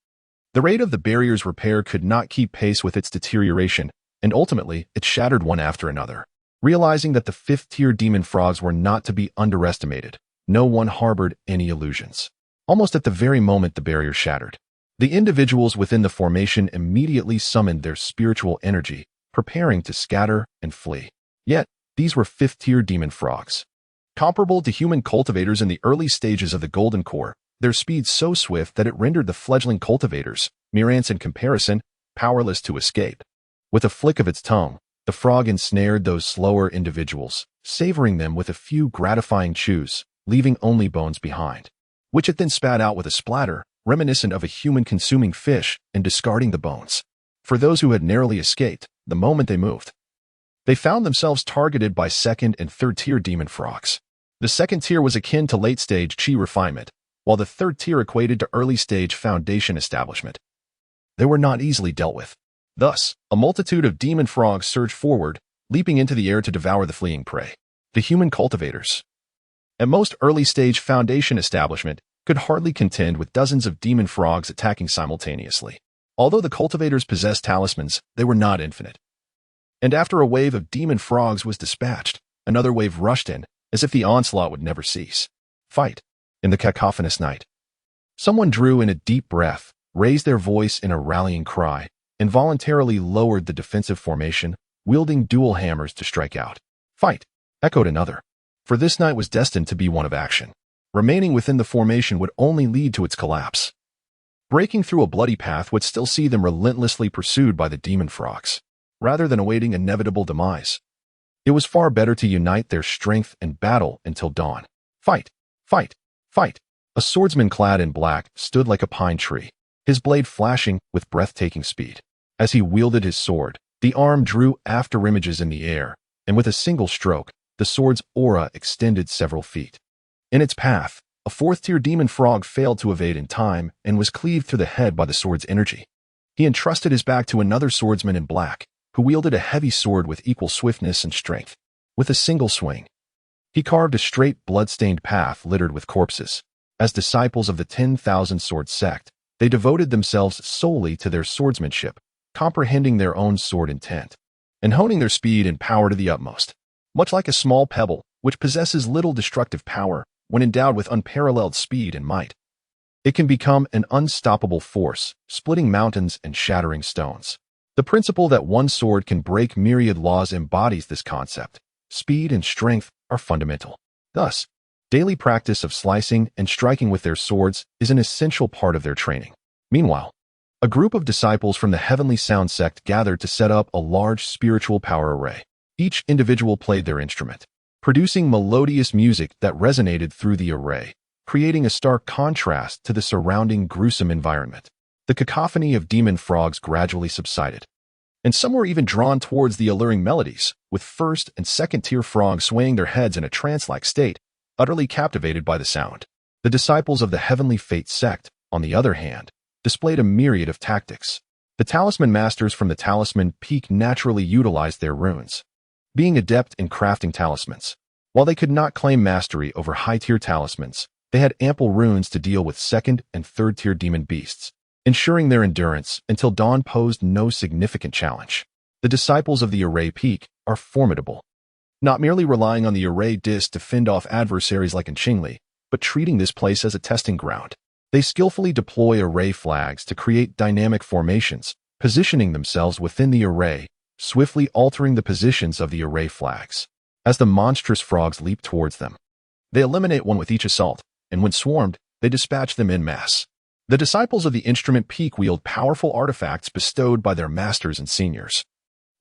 The rate of the barrier's repair could not keep pace with its deterioration, and ultimately it shattered one after another. Realizing that the 5th-tier demon frogs were not to be underestimated, no one harbored any illusions. Almost at the very moment the barrier shattered, the individuals within the formation immediately summoned their spiritual energy, preparing to scatter and flee. Yet, these were 5th-tier demon frogs. Comparable to human cultivators in the early stages of the Golden Core, their speed so swift that it rendered the fledgling cultivators, mere ants in comparison, powerless to escape. With a flick of its tongue, the frog ensnared those slower individuals, savoring them with a few gratifying chews, leaving only bones behind, which it then spat out with a splatter, reminiscent of a human consuming fish and discarding the bones. For those who had narrowly escaped, the moment they moved, they found themselves targeted by 2nd and 3rd-tier demon frogs. The 2nd tier was akin to late-stage qi refinement, while the 3rd tier equated to early-stage foundation establishment. They were not easily dealt with. Thus, a multitude of demon frogs surged forward, leaping into the air to devour the fleeing prey. The human cultivators, at most early-stage foundation establishment, could hardly contend with dozens of demon frogs attacking simultaneously. Although the cultivators possessed talismans, they were not infinite. And after a wave of demon frogs was dispatched, another wave rushed in, as if the onslaught would never cease. Fight. In the cacophonous night, someone drew in a deep breath, raised their voice in a rallying cry, and voluntarily lowered the defensive formation, wielding dual hammers to strike out. Fight. Echoed another. For this night was destined to be one of action. Remaining within the formation would only lead to its collapse. Breaking through a bloody path would still see them relentlessly pursued by the demon frogs, rather than awaiting inevitable demise. It was far better to unite their strength and battle until dawn. Fight! Fight! Fight! A swordsman clad in black stood like a pine tree, his blade flashing with breathtaking speed. As he wielded his sword, the arm drew afterimages in the air, and with a single stroke, the sword's aura extended several feet. In its path, A fourth-tier demon frog failed to evade in time and was cleaved through the head by the sword's energy. He entrusted his back to another swordsman in black, who wielded a heavy sword with equal swiftness and strength. With a single swing, he carved a straight, blood-stained path littered with corpses. As disciples of the 10,000 Sword sect, they devoted themselves solely to their swordsmanship, comprehending their own sword intent, and honing their speed and power to the utmost. Much like a small pebble, which possesses little destructive power when endowed with unparalleled speed and might, it can become an unstoppable force, splitting mountains and shattering stones. The principle that one sword can break myriad laws embodies this concept. Speed and strength are fundamental. Thus, daily practice of slicing and striking with their swords is an essential part of their training. Meanwhile, a group of disciples from the Heavenly Sound sect gathered to set up a large spiritual power array. Each individual played their instrument, producing melodious music that resonated through the array, creating a stark contrast to the surrounding gruesome environment. The cacophony of demon frogs gradually subsided, and some were even drawn towards the alluring melodies, with first and second-tier frogs swaying their heads in a trance-like state, utterly captivated by the sound. The disciples of the Heavenly Fate sect, on the other hand, displayed a myriad of tactics. The talisman masters from the Talisman Peak naturally utilized their runes, being adept in crafting talismans. While they could not claim mastery over high-tier talismans, they had ample runes to deal with second- and third-tier demon beasts, ensuring their endurance until dawn posed no significant challenge. The disciples of the Array Peak are formidable, not merely relying on the Array disc to fend off adversaries like in Qingli, but treating this place as a testing ground. They skillfully deploy array flags to create dynamic formations, positioning themselves within the array, swiftly altering the positions of the array flags. As the monstrous frogs leap towards them, they eliminate one with each assault, and when swarmed, they dispatch them en masse. The disciples of the Instrument Peak wield powerful artifacts bestowed by their masters and seniors,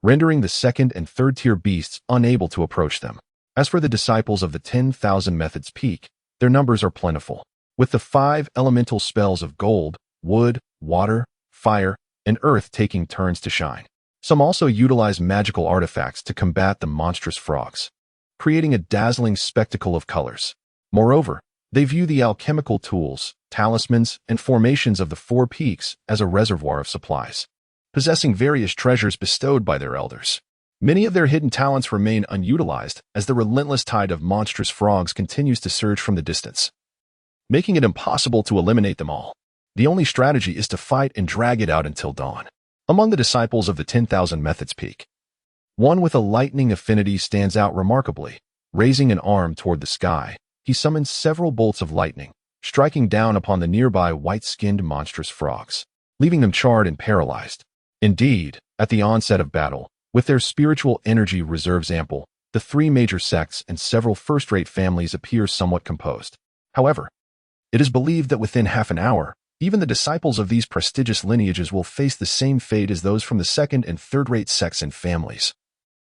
rendering the second- and third-tier beasts unable to approach them. As for the disciples of the 10,000 Methods Peak, their numbers are plentiful, with the 5 elemental spells of gold, wood, water, fire, and earth taking turns to shine. Some also utilize magical artifacts to combat the monstrous frogs, creating a dazzling spectacle of colors. Moreover, they view the alchemical tools, talismans, and formations of the 4 peaks as a reservoir of supplies, possessing various treasures bestowed by their elders. Many of their hidden talents remain unutilized as the relentless tide of monstrous frogs continues to surge from the distance, making it impossible to eliminate them all. The only strategy is to fight and drag it out until dawn. Among the disciples of the 10,000 Methods Peak, one with a lightning affinity stands out remarkably. Raising an arm toward the sky, he summons several bolts of lightning, striking down upon the nearby white-skinned monstrous frogs, leaving them charred and paralyzed. Indeed, at the onset of battle, with their spiritual energy reserves ample, the 3 major sects and several first-rate families appear somewhat composed. However, it is believed that within half an hour, even the disciples of these prestigious lineages will face the same fate as those from the second- and third-rate sects and families,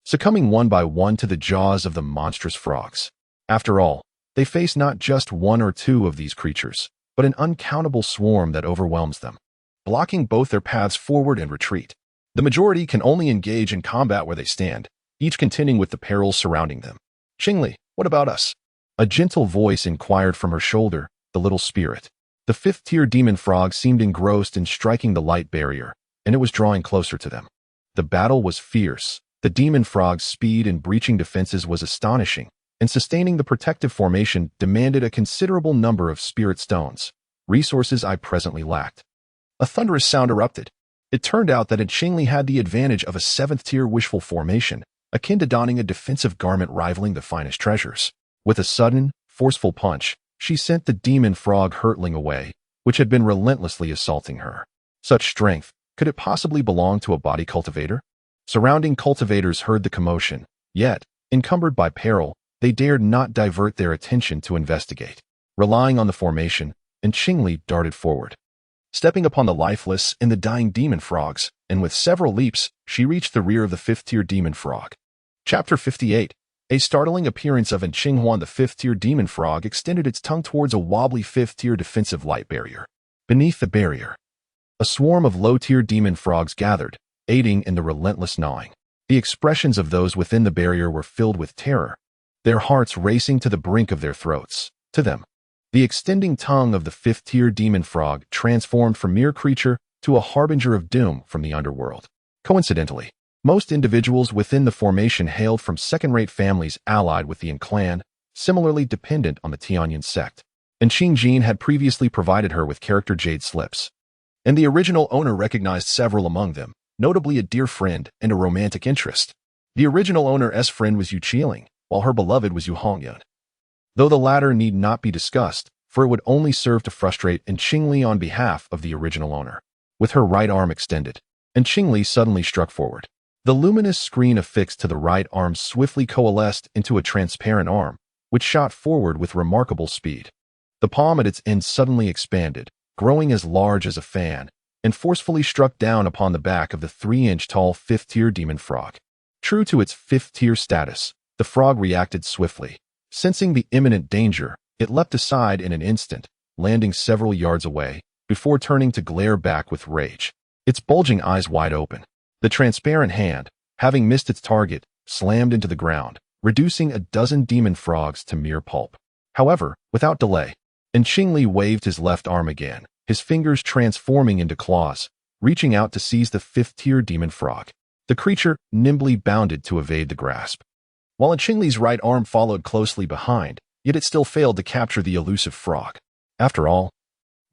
succumbing one by one to the jaws of the monstrous frogs. After all, they face not just 1 or 2 of these creatures, but an uncountable swarm that overwhelms them, blocking both their paths forward and retreat. The majority can only engage in combat where they stand, each contending with the perils surrounding them. "Qingli, what about us?" A gentle voice inquired from her shoulder, the little spirit. The 5th-tier demon frog seemed engrossed in striking the light barrier, and it was drawing closer to them. The battle was fierce. The demon frog's speed in breaching defenses was astonishing, and sustaining the protective formation demanded a considerable number of spirit stones, resources I presently lacked. A thunderous sound erupted. It turned out that Qingli had the advantage of a 7th-tier wishful formation, akin to donning a defensive garment rivaling the finest treasures. With a sudden, forceful punch, she sent the demon frog hurtling away, which had been relentlessly assaulting her. Such strength, could it possibly belong to a body cultivator? Surrounding cultivators heard the commotion, yet, encumbered by peril, they dared not divert their attention to investigate. Relying on the formation, Qingli darted forward, stepping upon the lifeless and the dying demon frogs, and with several leaps, she reached the rear of the 5th-tier demon frog. Chapter 58. A startling appearance of Qinghuan. The 5th-tier demon frog extended its tongue towards a wobbly 5th-tier defensive light barrier. Beneath the barrier, a swarm of low-tier demon frogs gathered, aiding in the relentless gnawing. The expressions of those within the barrier were filled with terror, their hearts racing to the brink of their throats. To them, The extending tongue of the fifth-tier demon frog transformed from mere creature to a harbinger of doom from the underworld. Coincidentally, most individuals within the formation hailed from second-rate families allied with the clan, similarly dependent on the Tianyan sect. And Qingli had previously provided her with character jade slips. And the original owner recognized several among them, notably a dear friend and a romantic interest. The original owner's friend was Yu Qiling, while her beloved was Yu Hongyun. Though the latter need not be discussed, for it would only serve to frustrate Qingli on behalf of the original owner. With her right arm extended, Qingli suddenly struck forward. The luminous screen affixed to the right arm swiftly coalesced into a transparent arm, which shot forward with remarkable speed. The palm at its end suddenly expanded, growing as large as a fan, and forcefully struck down upon the back of the 3-inch-tall fifth-tier demon frog. True to its fifth-tier status, the frog reacted swiftly. Sensing the imminent danger, it leapt aside in an instant, landing several yards away, before turning to glare back with rage, its bulging eyes wide open. The transparent hand, having missed its target, slammed into the ground, reducing a dozen demon frogs to mere pulp. However, without delay, Qingli waved his left arm again, his fingers transforming into claws, reaching out to seize the fifth-tier demon frog. The creature nimbly bounded to evade the grasp. While Qingli's right arm followed closely behind, yet it still failed to capture the elusive frog. After all,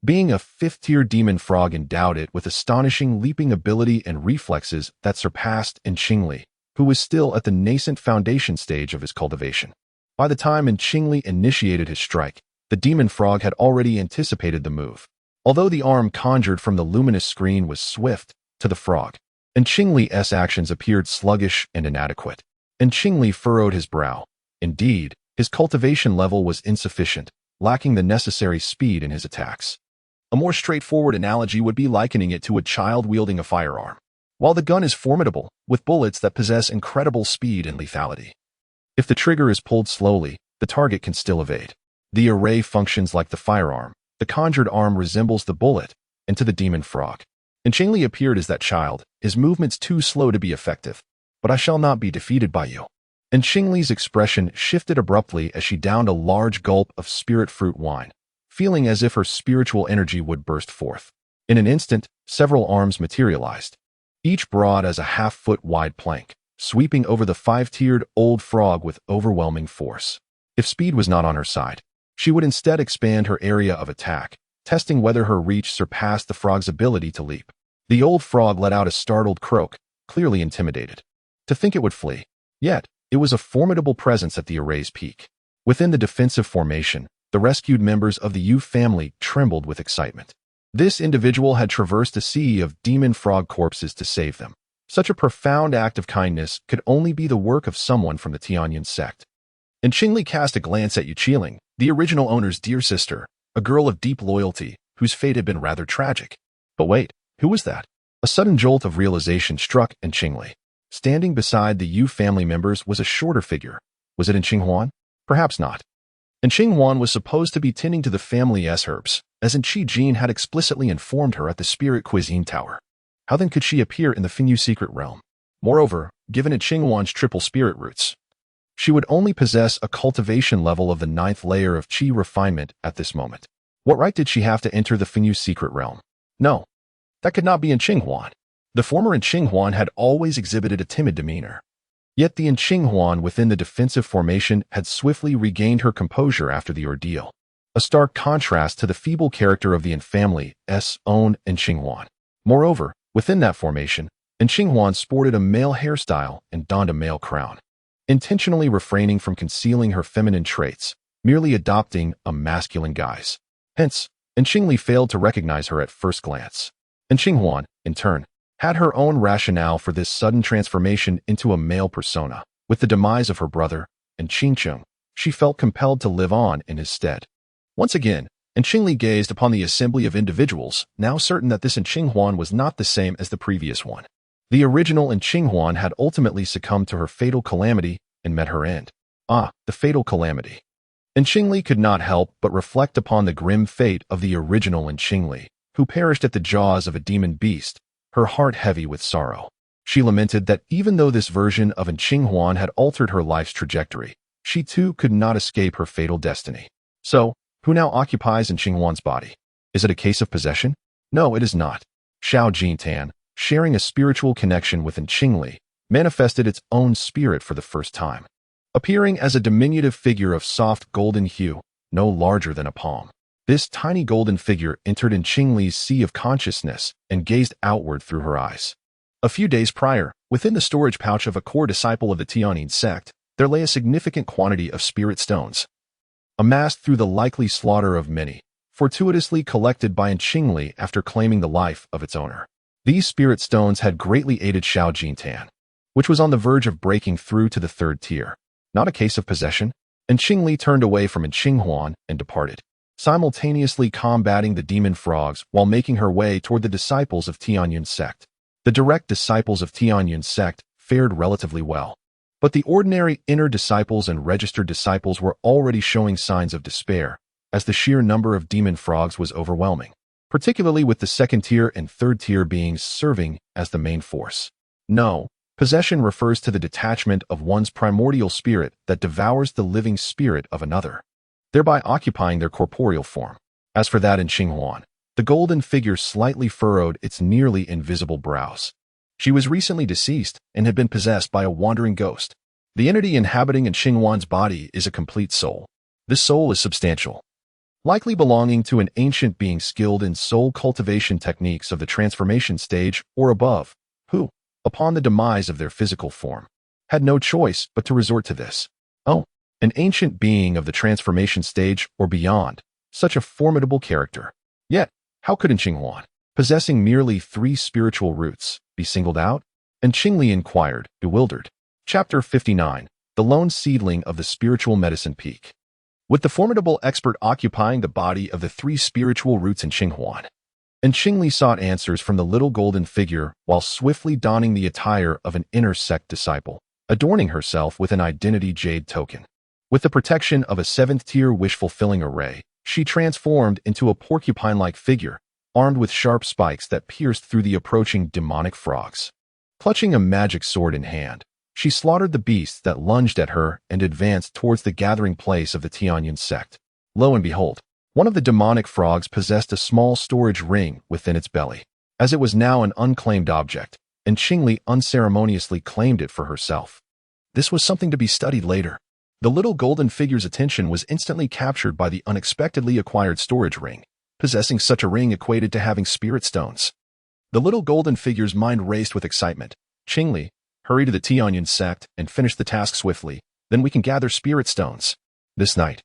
being a fifth-tier demon frog endowed it with astonishing leaping ability and reflexes that surpassed Qingli, who was still at the nascent foundation stage of his cultivation. By the time Qingli initiated his strike, the demon frog had already anticipated the move. Although the arm conjured from the luminous screen was swift to the frog, Qingli's actions appeared sluggish and inadequate. Qingli furrowed his brow. Indeed, his cultivation level was insufficient, lacking the necessary speed in his attacks. A more straightforward analogy would be likening it to a child wielding a firearm. While the gun is formidable, with bullets that possess incredible speed and lethality. If the trigger is pulled slowly, the target can still evade. The array functions like the firearm. The conjured arm resembles the bullet, and to the demon frog. Qingli appeared as that child, his movements too slow to be effective. But I shall not be defeated by you. Qingli's expression shifted abruptly as she downed a large gulp of spirit fruit wine, feeling as if her spiritual energy would burst forth. In an instant, several arms materialized, each broad as a half-foot wide plank, sweeping over the 5-tiered old frog with overwhelming force. If speed was not on her side, she would instead expand her area of attack, testing whether her reach surpassed the frog's ability to leap. The old frog let out a startled croak, clearly intimidated. To think it would flee. Yet, it was a formidable presence at the array's peak. Within the defensive formation, the rescued members of the Yu family trembled with excitement. This individual had traversed a sea of demon frog corpses to save them. Such a profound act of kindness could only be the work of someone from the Tianyan sect. Qingli cast a glance at Yu Qiling, the original owner's dear sister, a girl of deep loyalty, whose fate had been rather tragic. But wait, who was that? A sudden jolt of realization struck Qingli. Standing beside the Yu family members was a shorter figure. Was it Qinghuan? Perhaps not. Qinghuan was supposed to be tending to the family's herbs, as Qi Jin had explicitly informed her at the Spirit Cuisine Tower. How then could she appear in the Fenyu secret realm? Moreover, given Qinghuan's triple spirit roots, she would only possess a cultivation level of the 9th layer of Qi refinement at this moment. What right did she have to enter the Fenyu secret realm? No, that could not be Qinghuan. The former Qinghuan had always exhibited a timid demeanor. Yet the Qinghuan within the defensive formation had swiftly regained her composure after the ordeal, a stark contrast to the feeble character of the family's own Qinghuan. Moreover, within that formation, Qinghuan sported a male hairstyle and donned a male crown, intentionally refraining from concealing her feminine traits, merely adopting a masculine guise. Hence, Qingli failed to recognize her at first glance. Qinghuan, in turn, had her own rationale for this sudden transformation into a male persona. With the demise of her brother, Qingcheng, she felt compelled to live on in his stead. Once again, Qingli gazed upon the assembly of individuals, now certain that this Qinghuan was not the same as the previous one. The original Qinghuan had ultimately succumbed to her fatal calamity and met her end. Ah, the fatal calamity. Qingli could not help but reflect upon the grim fate of the original Qingli, who perished at the jaws of a demon beast, her heart heavy with sorrow. She lamented that even though this version of Qinghuan had altered her life's trajectory, she too could not escape her fatal destiny. So, who now occupies in Qinghuan's body. Is it a case of possession? No, it is not. Xiao Jintan, sharing a spiritual connection with Qingli, manifested its own spirit for the first time, appearing as a diminutive figure of soft golden hue, no larger than a palm. This tiny golden figure entered Qingli's sea of consciousness and gazed outward through her eyes. A few days prior, within the storage pouch of a core disciple of the Tianyin sect, there lay a significant quantity of spirit stones, amassed through the likely slaughter of many, fortuitously collected by Qingli after claiming the life of its owner. These spirit stones had greatly aided Xiao Jintan, which was on the verge of breaking through to the third tier. Not a case of possession, Qingli turned away from Qinghuan and departed, simultaneously combating the demon frogs while making her way toward the disciples of Tianyin sect. The direct disciples of Tianyin sect fared relatively well, but the ordinary inner disciples and registered disciples were already showing signs of despair, as the sheer number of demon frogs was overwhelming, particularly with the second tier and third tier beings serving as the main force. No, possession refers to the detachment of one's primordial spirit that devours the living spirit of another, thereby occupying their corporeal form. As for that in Qinghuan, the golden figure slightly furrowed its nearly invisible brows. She was recently deceased and had been possessed by a wandering ghost. The entity inhabiting Qinghuan's body is a complete soul. This soul is substantial, likely belonging to an ancient being skilled in soul cultivation techniques of the transformation stage or above, who, upon the demise of their physical form, had no choice but to resort to this. Oh, an ancient being of the transformation stage or beyond, such a formidable character. Yet, how could Qinghuan, possessing merely 3 spiritual roots, be singled out? Qingli inquired, bewildered. Chapter 59, The Lone Seedling of the Spiritual Medicine Peak. With the formidable expert occupying the body of the 3 spiritual roots in Qinghuan, Qingli sought answers from the little golden figure while swiftly donning the attire of an inner sect disciple, adorning herself with an identity jade token. With the protection of a 7th-tier wish-fulfilling array, she transformed into a porcupine-like figure, armed with sharp spikes that pierced through the approaching demonic frogs. Clutching a magic sword in hand, she slaughtered the beasts that lunged at her and advanced towards the gathering place of the Tianyin sect. Lo and behold, one of the demonic frogs possessed a small storage ring within its belly. As it was now an unclaimed object, Qingli unceremoniously claimed it for herself. This was something to be studied later. The little golden figure's attention was instantly captured by the unexpectedly acquired storage ring. Possessing such a ring equated to having spirit stones. The little golden figure's mind raced with excitement. Qingli, hurry to the Tianyin sect and finish the task swiftly, then we can gather spirit stones. This night,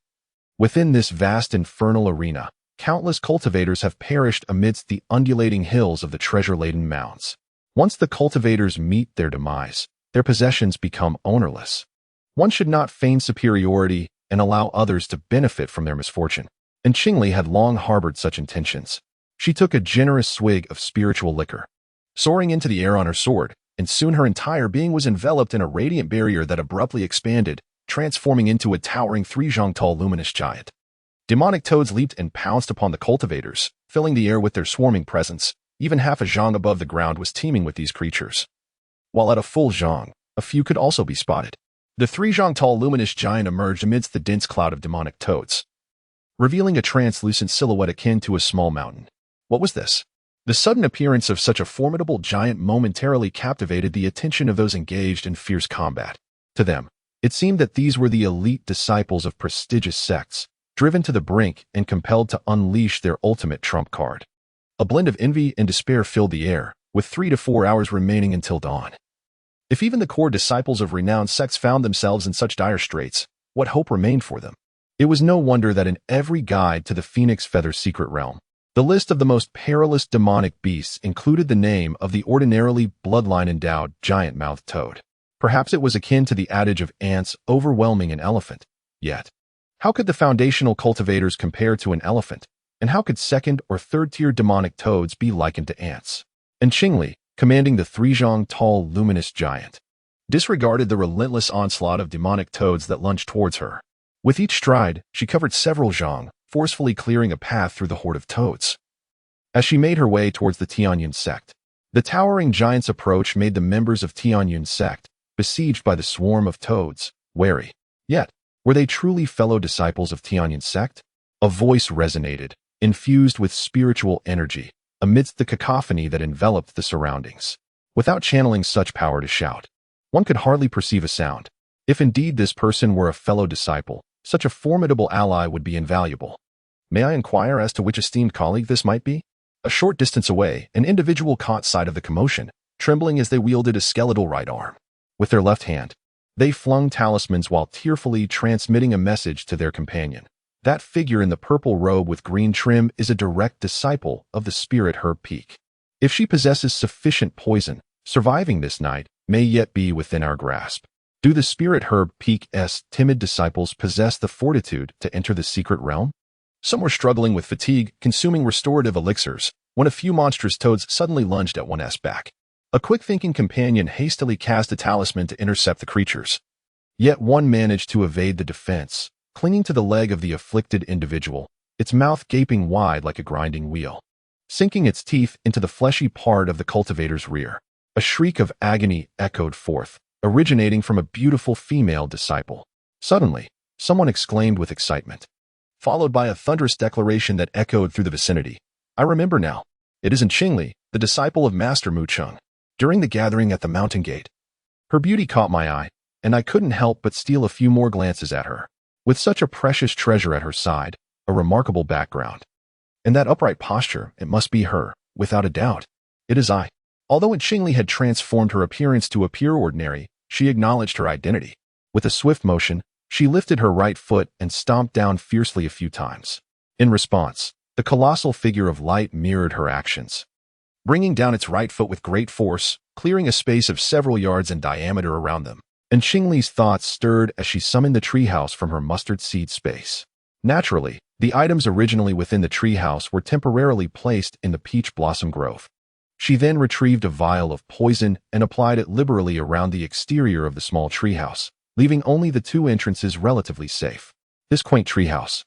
within this vast infernal arena, countless cultivators have perished amidst the undulating hills of the treasure-laden mounds. Once the cultivators meet their demise, their possessions become ownerless. One should not feign superiority and allow others to benefit from their misfortune. Qingli had long harbored such intentions. She took a generous swig of spiritual liquor, soaring into the air on her sword, and soon her entire being was enveloped in a radiant barrier that abruptly expanded, transforming into a towering 3-zhang tall luminous giant. Demonic toads leaped and pounced upon the cultivators, filling the air with their swarming presence. Even half a zhang above the ground was teeming with these creatures, while at a full zhang, a few could also be spotted. The 3-zhang tall luminous giant emerged amidst the dense cloud of demonic toads, revealing a translucent silhouette akin to a small mountain. What was this? The sudden appearance of such a formidable giant momentarily captivated the attention of those engaged in fierce combat. To them, it seemed that these were the elite disciples of prestigious sects, driven to the brink and compelled to unleash their ultimate trump card. A blend of envy and despair filled the air, with 3 to 4 hours remaining until dawn. If even the core disciples of renowned sects found themselves in such dire straits, what hope remained for them? It was no wonder that in every guide to the Phoenix Feather secret realm, the list of the most perilous demonic beasts included the name of the ordinarily bloodline-endowed giant-mouthed toad. Perhaps it was akin to the adage of ants overwhelming an elephant. Yet, how could the foundational cultivators compare to an elephant? And how could 2nd or 3rd-tier demonic toads be likened to ants? Qingli, commanding the 3-zhang tall luminous giant, disregarded the relentless onslaught of demonic toads that lunged towards her. With each stride, she covered several zhang, forcefully clearing a path through the horde of toads. As she made her way towards the Tianyin sect, the towering giant's approach made the members of Tianyin sect, besieged by the swarm of toads, wary. Yet, were they truly fellow disciples of Tianyin sect? A voice resonated, infused with spiritual energy, amidst the cacophony that enveloped the surroundings. Without channeling such power to shout, one could hardly perceive a sound. If indeed this person were a fellow disciple, such a formidable ally would be invaluable. May I inquire as to which esteemed colleague this might be? A short distance away, an individual caught sight of the commotion, trembling as they wielded a skeletal right arm. With their left hand, they flung talismans while tearfully transmitting a message to their companion. That figure in the purple robe with green trim is a direct disciple of the spirit herb peak. If she possesses sufficient poison, surviving this night may yet be within our grasp. Do the spirit herb peak's timid disciples possess the fortitude to enter the secret realm? Some were struggling with fatigue, consuming restorative elixirs, when a few monstrous toads suddenly lunged at one's back. A quick-thinking companion hastily cast a talisman to intercept the creatures. Yet one managed to evade the defense, clinging to the leg of the afflicted individual, its mouth gaping wide like a grinding wheel. Sinking its teeth into the fleshy part of the cultivator's rear, a shriek of agony echoed forth, originating from a beautiful female disciple. Suddenly, someone exclaimed with excitement, followed by a thunderous declaration that echoed through the vicinity. I remember now. It isn't Qingli, the disciple of Master Mu Cheng. During the gathering at the mountain gate, her beauty caught my eye, and I couldn't help but steal a few more glances at her. With such a precious treasure at her side, a remarkable background, and that upright posture, it must be her, without a doubt. It is I. Although Qingli had transformed her appearance to appear ordinary, she acknowledged her identity. With a swift motion, she lifted her right foot and stomped down fiercely a few times. In response, the colossal figure of light mirrored her actions, bringing down its right foot with great force, clearing a space of several yards in diameter around them. And Qingli's thoughts stirred as she summoned the treehouse from her mustard seed space. Naturally, the items originally within the treehouse were temporarily placed in the peach blossom grove. She then retrieved a vial of poison and applied it liberally around the exterior of the small treehouse, leaving only the two entrances relatively safe. This quaint treehouse,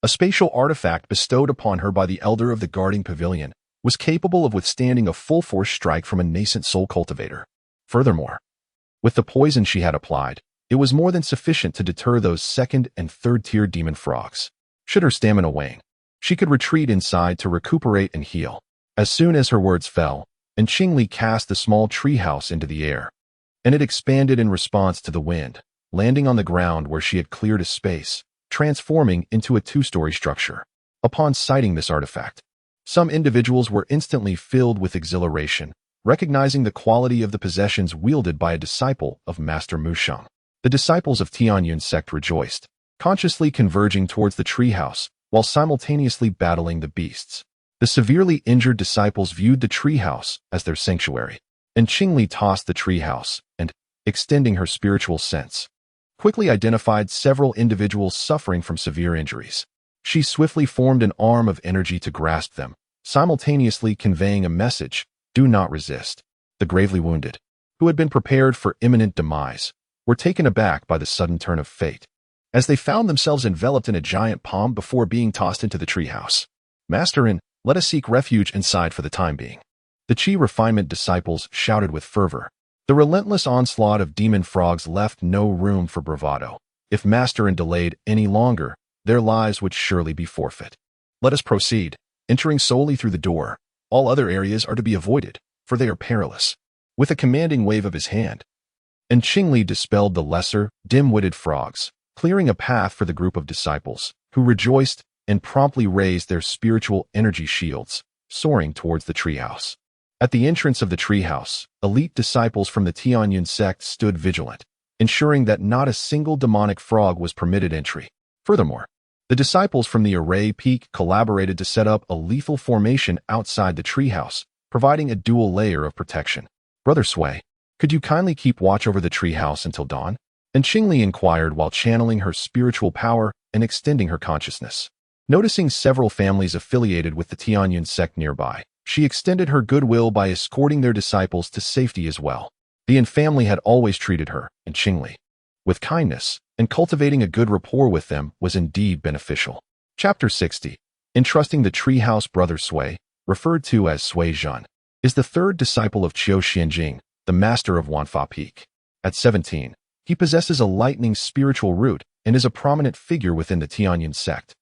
a spatial artifact bestowed upon her by the elder of the guarding pavilion, was capable of withstanding a full-force strike from a nascent soul cultivator. Furthermore, with the poison she had applied, it was more than sufficient to deter those second- and third-tier demon frogs. Should her stamina wane, she could retreat inside to recuperate and heal. As soon as her words fell, and Qingli cast the small treehouse into the air, and it expanded in response to the wind, landing on the ground where she had cleared a space, transforming into a two-story structure. Upon sighting this artifact, some individuals were instantly filled with exhilaration, recognizing the quality of the possessions wielded by a disciple of Master Mu Cheng. The disciples of Tianyun sect rejoiced, consciously converging towards the treehouse, while simultaneously battling the beasts. The severely injured disciples viewed the treehouse as their sanctuary, and Qingli tossed the treehouse and, extending her spiritual sense, quickly identified several individuals suffering from severe injuries. She swiftly formed an arm of energy to grasp them, simultaneously conveying a message: do not resist. The gravely wounded, who had been prepared for imminent demise, were taken aback by the sudden turn of fate, as they found themselves enveloped in a giant palm before being tossed into the treehouse. Master, let us seek refuge inside for the time being. The Qi refinement disciples shouted with fervor. The relentless onslaught of demon frogs left no room for bravado. If Master delayed any longer, their lives would surely be forfeit. Let us proceed, entering solely through the door. All other areas are to be avoided, for they are perilous. With a commanding wave of his hand, and Qingli dispelled the lesser, dim-witted frogs, clearing a path for the group of disciples, who rejoiced and promptly raised their spiritual energy shields, soaring towards the treehouse. At the entrance of the treehouse, elite disciples from the Tianyun sect stood vigilant, ensuring that not a single demonic frog was permitted entry. Furthermore, the disciples from the Array Peak collaborated to set up a lethal formation outside the treehouse, providing a dual layer of protection. Brother Sui, could you kindly keep watch over the treehouse until dawn? And Qingli inquired while channeling her spiritual power and extending her consciousness. Noticing several families affiliated with the Tianyun sect nearby, she extended her goodwill by escorting their disciples to safety as well. The Yin family had always treated her, and Qingli, with kindness, and cultivating a good rapport with them was indeed beneficial. Chapter 60. Entrusting the treehouse. Brother Sui, referred to as Sui Zhen, is the third disciple of Qiu Xianjing, the master of Wanfa Peak. At 17, he possesses a lightning spiritual root and is a prominent figure within the Tianyun sect.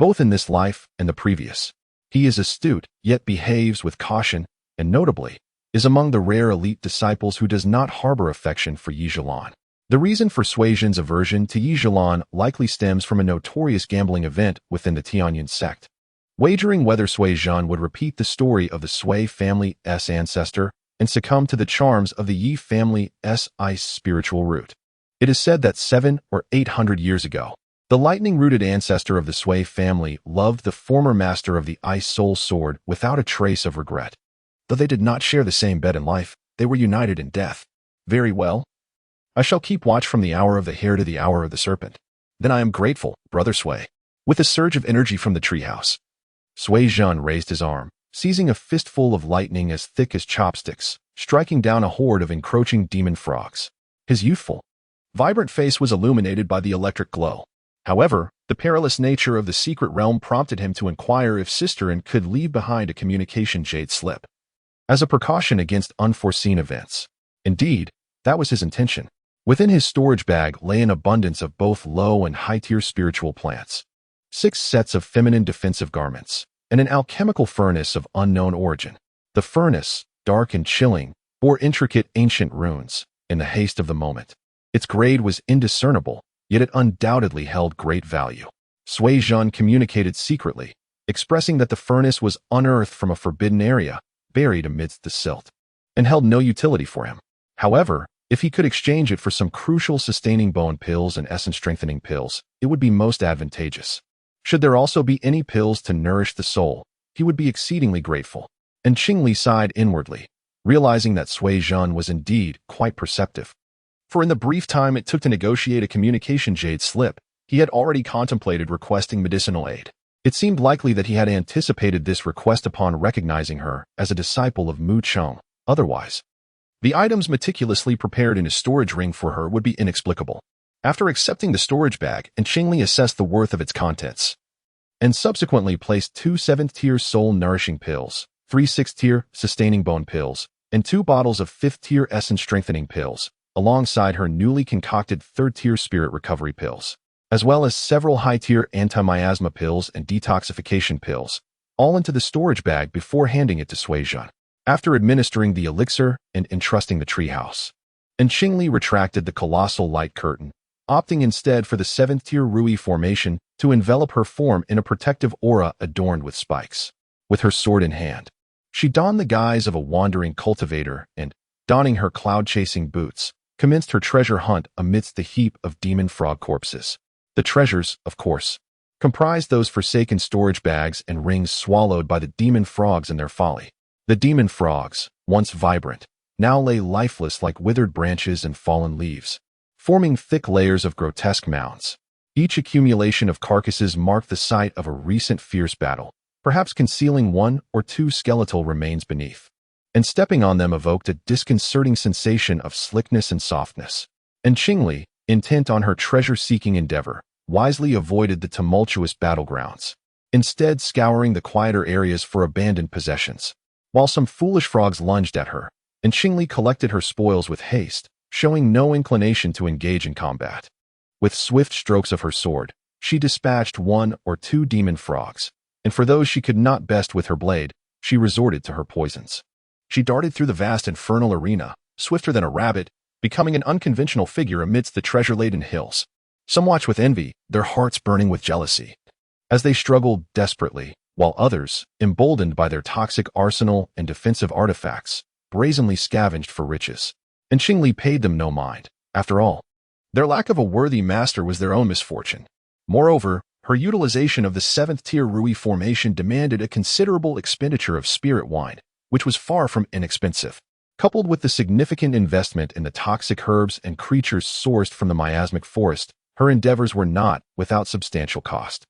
both in this life and the previous. He is astute, yet behaves with caution, and notably, is among the rare elite disciples who does not harbor affection for Yi Zhilan. The reason for Sui Zhen's aversion to Yi Zhilan likely stems from a notorious gambling event within the Tianyin sect. Wagering whether Sui Zhen would repeat the story of the Sui family's ancestor and succumb to the charms of the Yi family's ice spiritual root. It is said that 700 or 800 years ago, the lightning-rooted ancestor of the Sui family loved the former master of the ice soul sword without a trace of regret. Though they did not share the same bed in life, they were united in death. Very well. I shall keep watch from the hour of the hare to the hour of the serpent. Then I am grateful, brother Sui. With a surge of energy from the treehouse, Sui Zhen raised his arm, seizing a fistful of lightning as thick as chopsticks, striking down a horde of encroaching demon frogs. His youthful, vibrant face was illuminated by the electric glow. However, the perilous nature of the secret realm prompted him to inquire if Sisterin could leave behind a communication jade slip, as a precaution against unforeseen events. Indeed, that was his intention. Within his storage bag lay an abundance of both low and high-tier spiritual plants, 6 sets of feminine defensive garments, and an alchemical furnace of unknown origin. The furnace, dark and chilling, bore intricate ancient runes. In the haste of the moment, its grade was indiscernible, yet it undoubtedly held great value. Sui Zhen communicated secretly, expressing that the furnace was unearthed from a forbidden area, buried amidst the silt, and held no utility for him. However, if he could exchange it for some crucial sustaining bone pills and essence-strengthening pills, it would be most advantageous. Should there also be any pills to nourish the soul, he would be exceedingly grateful. And Qingli sighed inwardly, realizing that Sui Zhen was indeed quite perceptive. For in the brief time it took to negotiate a communication jade slip, he had already contemplated requesting medicinal aid. It seemed likely that he had anticipated this request upon recognizing her as a disciple of Mu Cheng. Otherwise, the items meticulously prepared in his storage ring for her would be inexplicable. After accepting the storage bag, Qingli assessed the worth of its contents, and subsequently placed 2 7th-tier soul-nourishing pills, 3 6th-tier sustaining bone pills, and 2 bottles of 5th-tier essence-strengthening pills, alongside her newly concocted 3rd-tier spirit recovery pills, as well as several high-tier anti-miasma pills and detoxification pills, all into the storage bag before handing it to Sui Zhen. After administering the elixir and entrusting the treehouse, Qingli retracted the colossal light curtain, opting instead for the 7th-tier Rui formation to envelop her form in a protective aura adorned with spikes. With her sword in hand, she donned the guise of a wandering cultivator and, donning her cloud-chasing boots, commenced her treasure hunt amidst the heap of demon frog corpses. The treasures, of course, comprised those forsaken storage bags and rings swallowed by the demon frogs in their folly. The demon frogs, once vibrant, now lay lifeless like withered branches and fallen leaves, forming thick layers of grotesque mounds. Each accumulation of carcasses marked the site of a recent fierce battle, perhaps concealing 1 or 2 skeletal remains beneath. And stepping on them evoked a disconcerting sensation of slickness and softness. And Qingli, intent on her treasure-seeking endeavor, wisely avoided the tumultuous battlegrounds, instead scouring the quieter areas for abandoned possessions. While some foolish frogs lunged at her, Qingli collected her spoils with haste, showing no inclination to engage in combat. With swift strokes of her sword, she dispatched 1 or 2 demon frogs, and for those she could not best with her blade, she resorted to her poisons. She darted through the vast infernal arena, swifter than a rabbit, becoming an unconventional figure amidst the treasure-laden hills. Some watched with envy, their hearts burning with jealousy, as they struggled desperately, while others, emboldened by their toxic arsenal and defensive artifacts, brazenly scavenged for riches. And Qingli paid them no mind. After all, their lack of a worthy master was their own misfortune. Moreover, her utilization of the 7th-tier Rui formation demanded a considerable expenditure of spirit wine, which was far from inexpensive. Coupled with the significant investment in the toxic herbs and creatures sourced from the miasmic forest, her endeavors were not without substantial cost.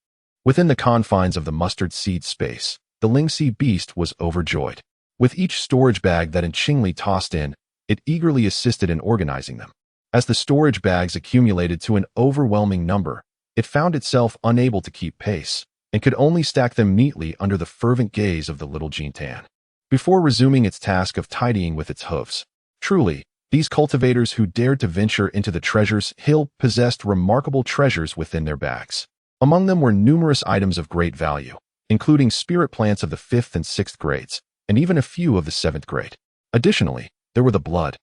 Within the confines of the mustard seed space, the Lingxi beast was overjoyed. With each storage bag that Qingli tossed in, it eagerly assisted in organizing them. As the storage bags accumulated to an overwhelming number, it found itself unable to keep pace, and could only stack them neatly under the fervent gaze of the little Jintan, before resuming its task of tidying with its hooves. Truly, these cultivators who dared to venture into the treasure's hill possessed remarkable treasures within their bags. Among them were numerous items of great value, including spirit plants of the 5th and 6th grades, and even a few of the 7th grade. Additionally, there were the blood,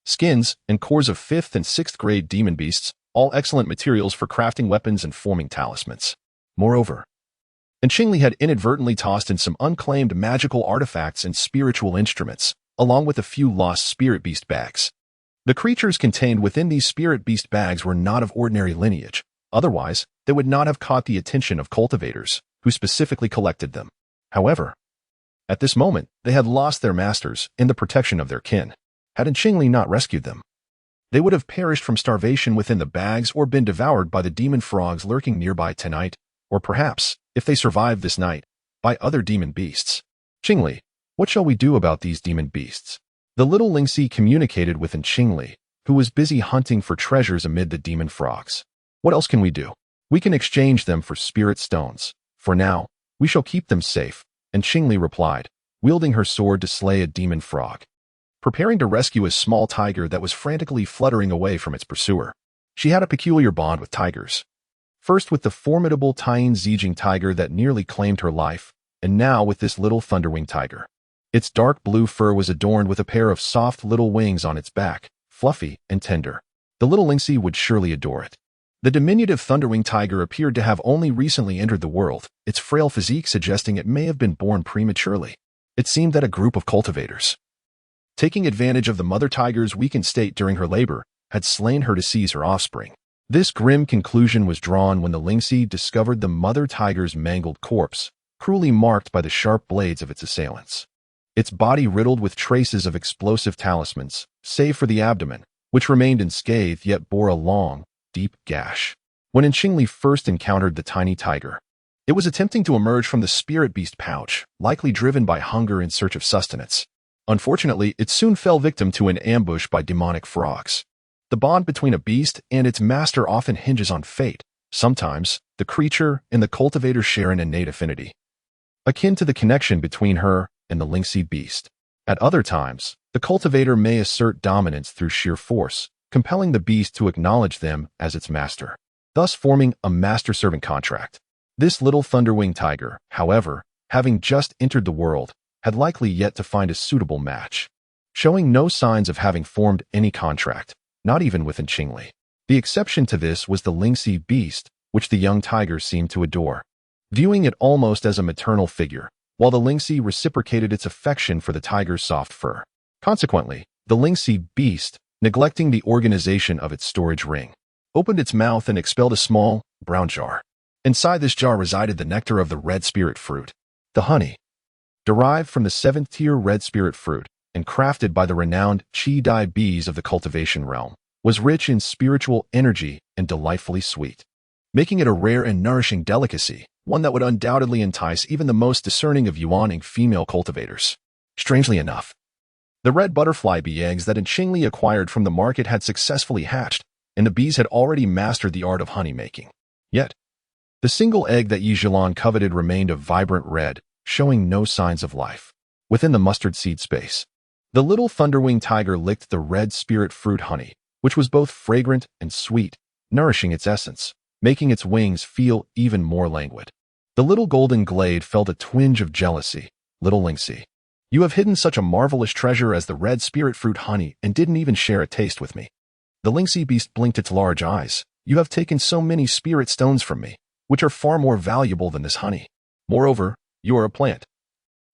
skins, and cores of 5th and 6th grade demon beasts, all excellent materials for crafting weapons and forming talismans. Moreover, Qingli had inadvertently tossed in some unclaimed magical artifacts and spiritual instruments, along with a few lost spirit beast bags. The creatures contained within these spirit beast bags were not of ordinary lineage. Otherwise, they would not have caught the attention of cultivators, who specifically collected them. However, at this moment, they had lost their masters and the protection of their kin. Had Qingli not rescued them, they would have perished from starvation within the bags or been devoured by the demon frogs lurking nearby tonight, or perhaps, if they survived this night, by other demon beasts. Qingli, what shall we do about these demon beasts? The little Lingxi communicated with Qingli, who was busy hunting for treasures amid the demon frogs. What else can we do? We can exchange them for spirit stones. For now, we shall keep them safe, Qingli replied, wielding her sword to slay a demon frog, preparing to rescue a small tiger that was frantically fluttering away from its pursuer. She had a peculiar bond with tigers. First with the formidable Tying Zijing tiger that nearly claimed her life, and now with this little thunderwing tiger. Its dark blue fur was adorned with a pair of soft little wings on its back, fluffy and tender. The little Lingxi would surely adore it. The diminutive thunderwing tiger appeared to have only recently entered the world, its frail physique suggesting it may have been born prematurely. It seemed that a group of cultivators, taking advantage of the mother tiger's weakened state during her labor, had slain her to seize her offspring. This grim conclusion was drawn when the Lingxi discovered the mother tiger's mangled corpse, cruelly marked by the sharp blades of its assailants. Its body riddled with traces of explosive talismans, save for the abdomen, which remained unscathed yet bore a long, deep gash. When Qingli first encountered the tiny tiger, it was attempting to emerge from the spirit beast pouch, likely driven by hunger in search of sustenance. Unfortunately, it soon fell victim to an ambush by demonic frogs. The bond between a beast and its master often hinges on fate. Sometimes, the creature and the cultivator share an innate affinity, akin to the connection between her and the Lingxi beast. At other times, the cultivator may assert dominance through sheer force, compelling the beast to acknowledge them as its master, thus forming a master-servant contract. This little thunderwing tiger, however, having just entered the world, had likely yet to find a suitable match, showing no signs of having formed any contract, not even with Qingli. The exception to this was the Lingxi beast, which the young tiger seemed to adore, viewing it almost as a maternal figure, while the Lingxi reciprocated its affection for the tiger's soft fur. Consequently, the Lingxi beast, neglecting the organization of its storage ring, opened its mouth and expelled a small, brown jar. Inside this jar resided the nectar of the red spirit fruit, the honey, derived from the 7th-tier red spirit fruit, and crafted by the renowned Qi Dai bees of the cultivation realm, was rich in spiritual energy and delightfully sweet, making it a rare and nourishing delicacy, one that would undoubtedly entice even the most discerning of yuaning female cultivators. Strangely enough, the red butterfly bee eggs that Qingli acquired from the market had successfully hatched, and the bees had already mastered the art of honey making. Yet, the single egg that Yi Zhilan coveted remained a vibrant red, showing no signs of life. Within the mustard seed space, the little thunderwing tiger licked the red spirit fruit honey, which was both fragrant and sweet, nourishing its essence, making its wings feel even more languid. The little golden glade felt a twinge of jealousy. Little Lingxi, you have hidden such a marvelous treasure as the red spirit fruit honey and didn't even share a taste with me. The Lingxi beast blinked its large eyes. You have taken so many spirit stones from me, which are far more valuable than this honey. Moreover, you are a plant.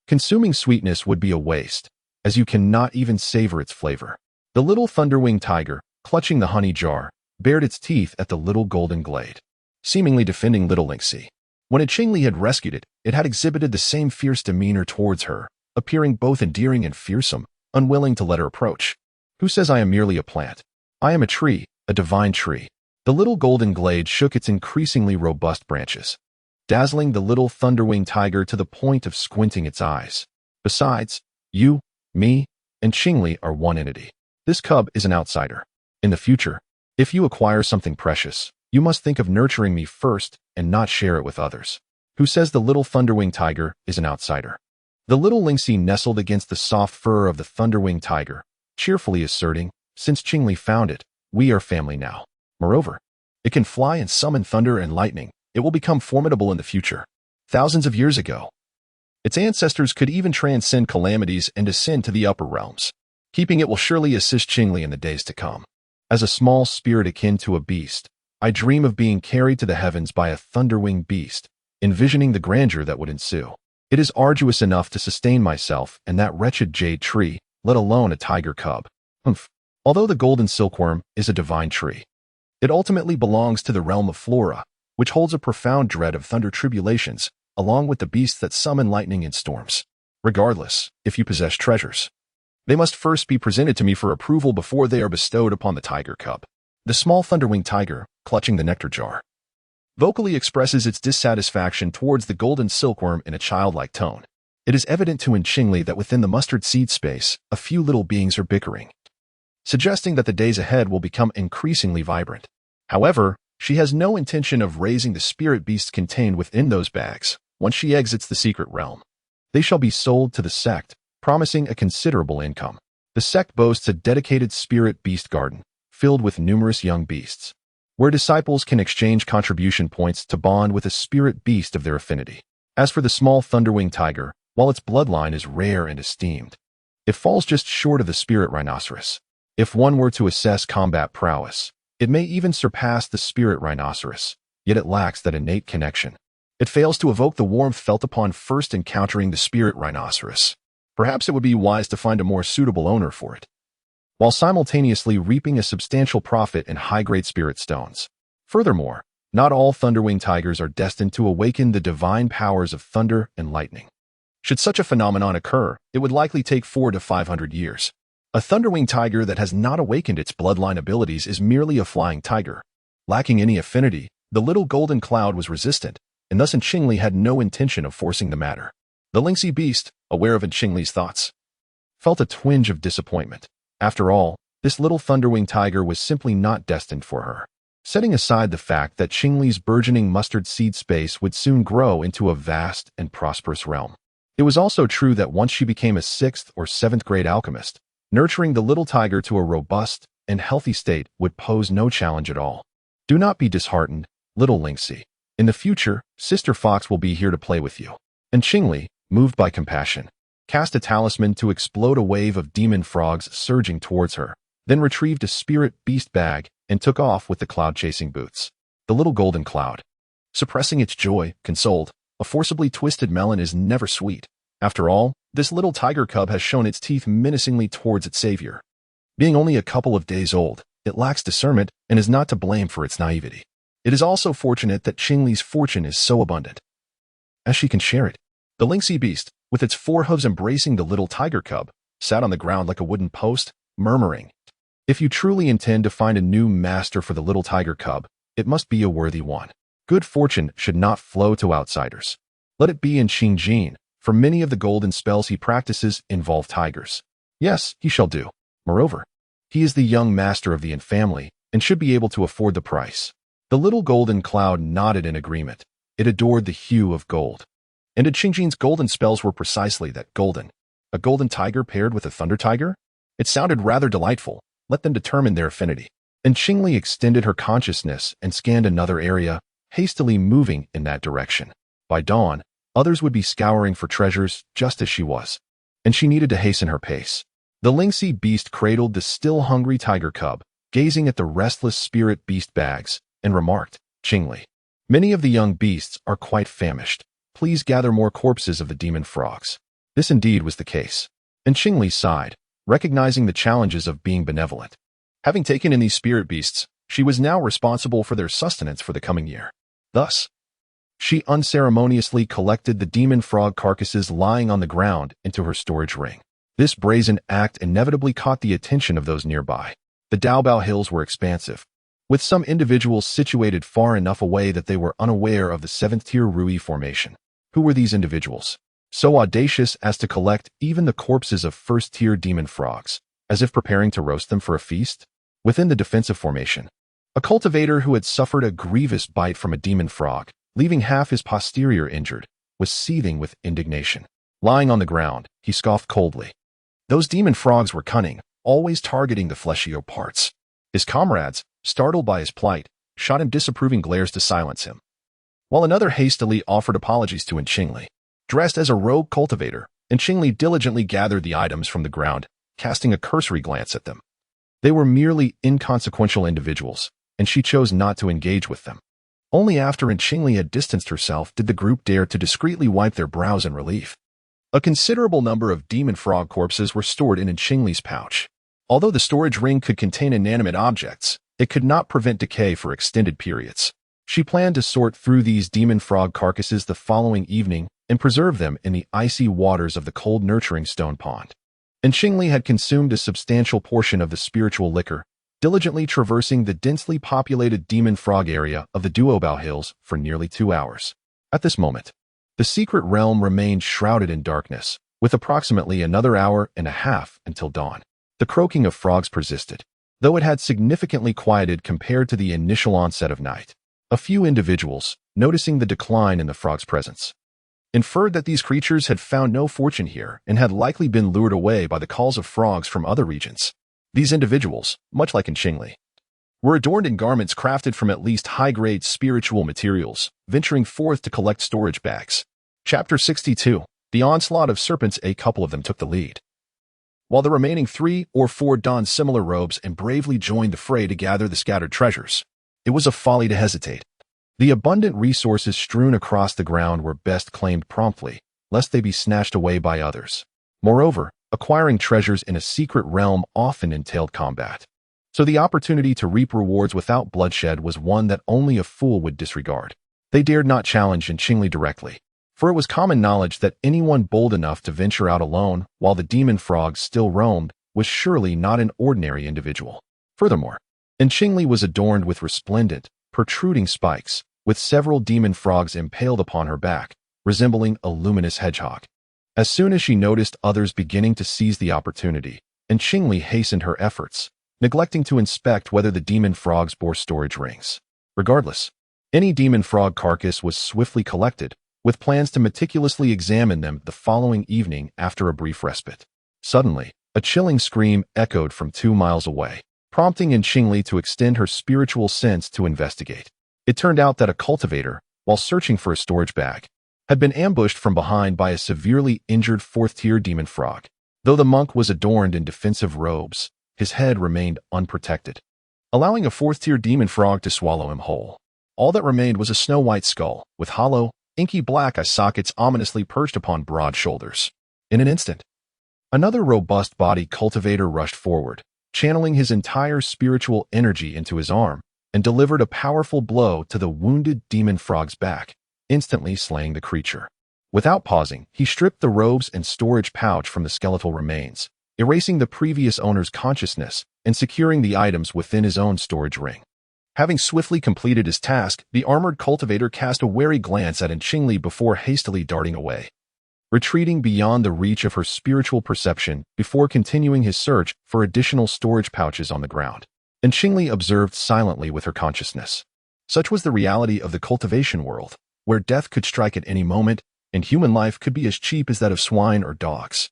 Consuming sweetness would be a waste, as you cannot even savor its flavor. The little thunderwing tiger, clutching the honey jar, bared its teeth at the little golden glade, seemingly defending little Lingxi. When Qingli had rescued it, it had exhibited the same fierce demeanor towards her, appearing both endearing and fearsome, unwilling to let her approach. Who says I am merely a plant? I am a tree, a divine tree. The little golden glade shook its increasingly robust branches, dazzling the little thunderwing tiger to the point of squinting its eyes. Besides, you, me, and Qingli are one entity. This cub is an outsider. In the future, if you acquire something precious, you must think of nurturing me first and not share it with others. Who says the little thunderwing tiger is an outsider? The little Lingxi nestled against the soft fur of the thunderwing tiger, cheerfully asserting, since Qingli found it, we are family now. Moreover, it can fly and summon thunder and lightning. it will become formidable in the future. Thousands of years ago, its ancestors could even transcend calamities and ascend to the upper realms. Keeping it will surely assist Qingli in the days to come. As a small spirit akin to a beast, I dream of being carried to the heavens by a thunderwing beast, envisioning the grandeur that would ensue. It is arduous enough to sustain myself and that wretched jade tree, let alone a tiger cub. Although the golden silkworm is a divine tree, it ultimately belongs to the realm of flora, which holds a profound dread of thunder tribulations, along with the beasts that summon lightning and storms. Regardless, if you possess treasures, they must first be presented to me for approval before they are bestowed upon the tiger cub. The small thunderwing tiger, clutching the nectar jar, vocally expresses its dissatisfaction towards the golden silkworm in a childlike tone. It is evident to Qingli that within the mustard seed space, a few little beings are bickering, suggesting that the days ahead will become increasingly vibrant. However, she has no intention of raising the spirit beasts contained within those bags. Once she exits the secret realm, they shall be sold to the sect, promising a considerable income. The sect boasts a dedicated spirit beast garden, filled with numerous young beasts, where disciples can exchange contribution points to bond with a spirit beast of their affinity. As for the small thunderwing tiger, while its bloodline is rare and esteemed, it falls just short of the spirit rhinoceros. If one were to assess combat prowess, it may even surpass the spirit rhinoceros, yet it lacks that innate connection. It fails to evoke the warmth felt upon first encountering the spirit rhinoceros. Perhaps it would be wise to find a more suitable owner for it, while simultaneously reaping a substantial profit in high-grade spirit stones. Furthermore, not all thunderwing tigers are destined to awaken the divine powers of thunder and lightning. Should such a phenomenon occur, it would likely take 400 to 500 years. A thunderwing tiger that has not awakened its bloodline abilities is merely a flying tiger. Lacking any affinity, the little golden cloud was resistant, and thus Qingli had no intention of forcing the matter. The lynxy beast, aware of Qingli's thoughts, felt a twinge of disappointment. After all, this little thunderwing tiger was simply not destined for her. Setting aside the fact that Qingli's burgeoning mustard seed space would soon grow into a vast and prosperous realm, it was also true that once she became a 6th or 7th grade alchemist, nurturing the little tiger to a robust and healthy state would pose no challenge at all. Do not be disheartened, little lynxy. In the future, Sister Fox will be here to play with you. And Qingli, moved by compassion, cast a talisman to explode a wave of demon frogs surging towards her, then retrieved a spirit beast bag and took off with the cloud-chasing boots. The little golden cloud, suppressing its joy, consoled, a forcibly twisted melon is never sweet. After all, this little tiger cub has shown its teeth menacingly towards its savior. Being only a couple of days old, it lacks discernment and is not to blame for its naivety. It is also fortunate that Qingli's fortune is so abundant, as she can share it. The lynxy beast, with its 4 hooves embracing the little tiger cub, sat on the ground like a wooden post, murmuring, "If you truly intend to find a new master for the little tiger cub, it must be a worthy one. Good fortune should not flow to outsiders. Let it be in Qingjin, for many of the golden spells he practices involve tigers." Yes, he shall do. Moreover, he is the young master of the Yin family and should be able to afford the price. The little golden cloud nodded in agreement. It adored the hue of gold. And Qingjin's golden spells were precisely that, golden. A golden tiger paired with a thunder tiger? It sounded rather delightful. Let them determine their affinity. And Qingli extended her consciousness and scanned another area, hastily moving in that direction. By dawn, others would be scouring for treasures just as she was, and she needed to hasten her pace. The lynxy beast cradled the still hungry tiger cub, gazing at the restless spirit beast bags, and remarked, "Qingli, many of the young beasts are quite famished. Please gather more corpses of the demon frogs." This indeed was the case, and Qingli sighed, recognizing the challenges of being benevolent. Having taken in these spirit beasts, she was now responsible for their sustenance for the coming year. Thus, she unceremoniously collected the demon frog carcasses lying on the ground into her storage ring. This brazen act inevitably caught the attention of those nearby. The Daobao Hills were expansive, with some individuals situated far enough away that they were unaware of the 7th-tier Rui formation. Who were these individuals? So audacious as to collect even the corpses of 1st-tier demon frogs, as if preparing to roast them for a feast? Within the defensive formation, a cultivator who had suffered a grievous bite from a demon frog, leaving half his posterior injured, was seething with indignation. Lying on the ground, he scoffed coldly. Those demon frogs were cunning, always targeting the fleshier parts. His comrades, startled by his plight, shot him disapproving glares to silence him. while another hastily offered apologies to Qingli. Dressed as a rogue cultivator, Qingli diligently gathered the items from the ground, casting a cursory glance at them. They were merely inconsequential individuals, and she chose not to engage with them. Only after Qingli had distanced herself did the group dare to discreetly wipe their brows in relief. A considerable number of demon frog corpses were stored in Qingli's pouch. Although the storage ring could contain inanimate objects, it could not prevent decay for extended periods. She planned to sort through these demon frog carcasses the following evening and preserve them in the icy waters of the cold nurturing stone pond. Qingli had consumed a substantial portion of the spiritual liquor, diligently traversing the densely populated demon frog area of the Duobao Hills for nearly 2 hours. At this moment, the secret realm remained shrouded in darkness, with approximately another hour and a half until dawn. The croaking of frogs persisted, though it had significantly quieted compared to the initial onset of night. A few individuals, noticing the decline in the frog's presence, inferred that these creatures had found no fortune here and had likely been lured away by the calls of frogs from other regions. These individuals, much like in Qingli, were adorned in garments crafted from at least high-grade spiritual materials, venturing forth to collect storage bags. Chapter 62. The Onslaught of Serpents. A couple of them took the lead, while the remaining 3 or 4 donned similar robes and bravely joined the fray to gather the scattered treasures. It was a folly to hesitate. The abundant resources strewn across the ground were best claimed promptly, lest they be snatched away by others. Moreover, acquiring treasures in a secret realm often entailed combat, so the opportunity to reap rewards without bloodshed was one that only a fool would disregard. They dared not challenge Qingli directly, for it was common knowledge that anyone bold enough to venture out alone while the demon frogs still roamed was surely not an ordinary individual. Furthermore, Qingli was adorned with resplendent, protruding spikes, with several demon frogs impaled upon her back, resembling a luminous hedgehog. As soon as she noticed others beginning to seize the opportunity, Qingli hastened her efforts, neglecting to inspect whether the demon frogs bore storage rings. Regardless, any demon frog carcass was swiftly collected, with plans to meticulously examine them the following evening after a brief respite. Suddenly, a chilling scream echoed from 2 miles away, prompting Qingli to extend her spiritual sense to investigate. It turned out that a cultivator, while searching for a storage bag, had been ambushed from behind by a severely injured 4th-tier demon frog. Though the monk was adorned in defensive robes, his head remained unprotected, allowing a 4th-tier demon frog to swallow him whole. All that remained was a snow-white skull, with hollow, inky black eye sockets ominously perched upon broad shoulders. In an instant, another robust-bodied cultivator rushed forward, channeling his entire spiritual energy into his arm, and delivered a powerful blow to the wounded demon frog's back, instantly slaying the creature. Without pausing, he stripped the robes and storage pouch from the skeletal remains, erasing the previous owner's consciousness and securing the items within his own storage ring. Having swiftly completed his task, the armored cultivator cast a wary glance at Qingli before hastily darting away, retreating beyond the reach of her spiritual perception before continuing his search for additional storage pouches on the ground. Qingli observed silently with her consciousness. Such was the reality of the cultivation world, where death could strike at any moment, and human life could be as cheap as that of swine or dogs.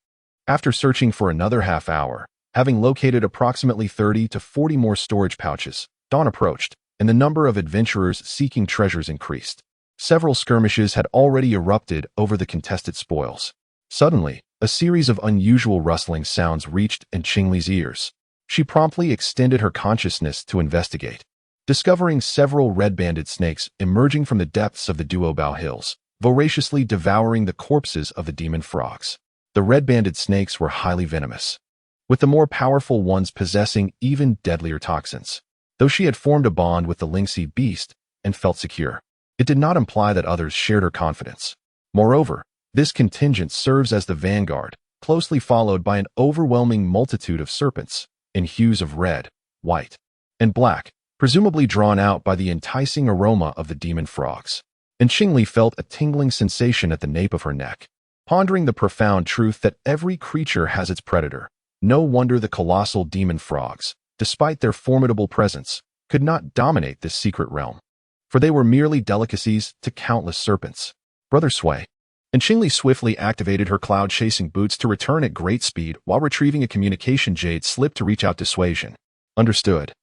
After searching for another half hour, having located approximately 30 to 40 more storage pouches, dawn approached, and the number of adventurers seeking treasures increased. Several skirmishes had already erupted over the contested spoils. Suddenly, a series of unusual rustling sounds reached Qingli's ears. She promptly extended her consciousness to investigate, discovering several red-banded snakes emerging from the depths of the Duobao Hills, voraciously devouring the corpses of the demon frogs. The red-banded snakes were highly venomous, with the more powerful ones possessing even deadlier toxins. Though she had formed a bond with the lynxy beast and felt secure, it did not imply that others shared her confidence. Moreover, this contingent serves as the vanguard, closely followed by an overwhelming multitude of serpents, in hues of red, white, and black, presumably drawn out by the enticing aroma of the demon frogs. Qingli felt a tingling sensation at the nape of her neck, pondering the profound truth that every creature has its predator. No wonder the colossal demon frogs, despite their formidable presence, could not dominate this secret realm, for they were merely delicacies to countless serpents. Brother Sway. Qingli swiftly activated her cloud-chasing boots to return at great speed while retrieving a communication jade slip to reach out to Suasion. Understood.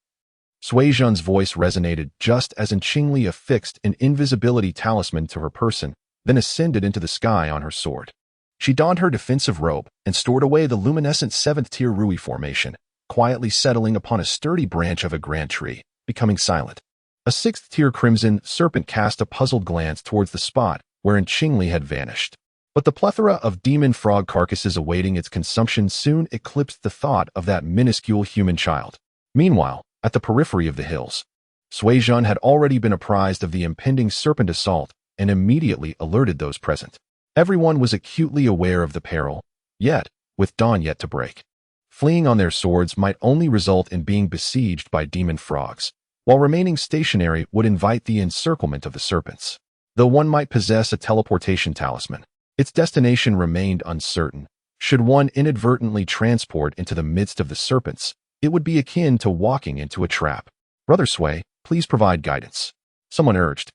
Suizhen's voice resonated just as Qingli affixed an invisibility talisman to her person, then ascended into the sky on her sword. She donned her defensive robe and stored away the luminescent 7th-tier Rui formation, quietly settling upon a sturdy branch of a grand tree, becoming silent. A 6th-tier crimson serpent cast a puzzled glance towards the spot wherein Qingli had vanished. But the plethora of demon frog carcasses awaiting its consumption soon eclipsed the thought of that minuscule human child. Meanwhile, at the periphery of the hills, Suizhen had already been apprised of the impending serpent assault and immediately alerted those present. Everyone was acutely aware of the peril, yet, with dawn yet to break, fleeing on their swords might only result in being besieged by demon frogs, while remaining stationary would invite the encirclement of the serpents. Though one might possess a teleportation talisman, its destination remained uncertain. Should one inadvertently transport into the midst of the serpents, it would be akin to walking into a trap. "Brother Sui, please provide guidance," someone urged,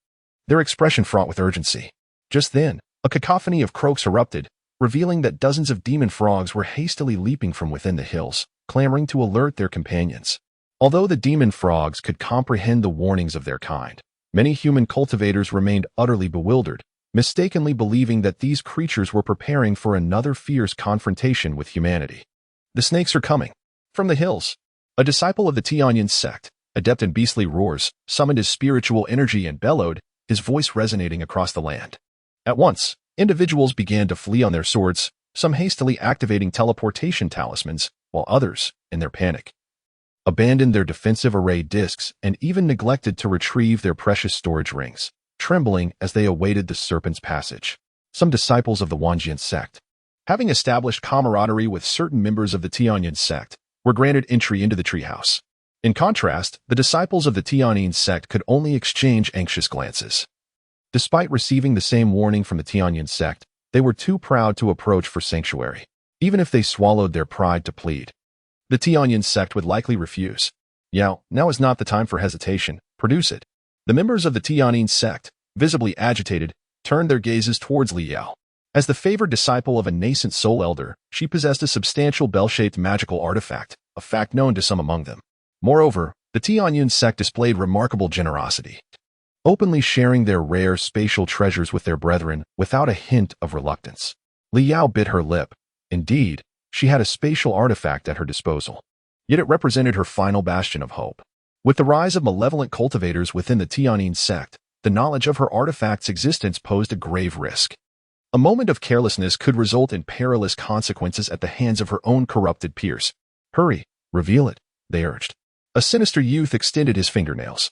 their expression fraught with urgency. Just then, a cacophony of croaks erupted, revealing that dozens of demon frogs were hastily leaping from within the hills, clamoring to alert their companions. Although the demon frogs could comprehend the warnings of their kind, many human cultivators remained utterly bewildered, mistakenly believing that these creatures were preparing for another fierce confrontation with humanity. "The snakes are coming." From the hills, a disciple of the Tianyin sect, adept in beastly roars, summoned his spiritual energy and bellowed, his voice resonating across the land. At once, individuals began to flee on their swords, some hastily activating teleportation talismans, while others, in their panic, abandoned their defensive array discs and even neglected to retrieve their precious storage rings, trembling as they awaited the serpent's passage. Some disciples of the Wanjian sect, having established camaraderie with certain members of the Tianyin sect, were granted entry into the treehouse. In contrast, the disciples of the Tianyin sect could only exchange anxious glances. Despite receiving the same warning from the Tianyin sect, they were too proud to approach for sanctuary. Even if they swallowed their pride to plead, the Tianyin sect would likely refuse. "Yao, now is not the time for hesitation. Produce it." The members of the Tianyin sect, visibly agitated, turned their gazes towards Li Yao. As the favored disciple of a nascent soul elder, she possessed a substantial bell-shaped magical artifact, a fact known to some among them. Moreover, the Tianyin sect displayed remarkable generosity, openly sharing their rare spatial treasures with their brethren without a hint of reluctance. Li Yao bit her lip. Indeed, she had a spatial artifact at her disposal, yet it represented her final bastion of hope. With the rise of malevolent cultivators within the Tianyin sect, the knowledge of her artifact's existence posed a grave risk. A moment of carelessness could result in perilous consequences at the hands of her own corrupted peers. "Hurry, reveal it," they urged. A sinister youth extended his fingernails,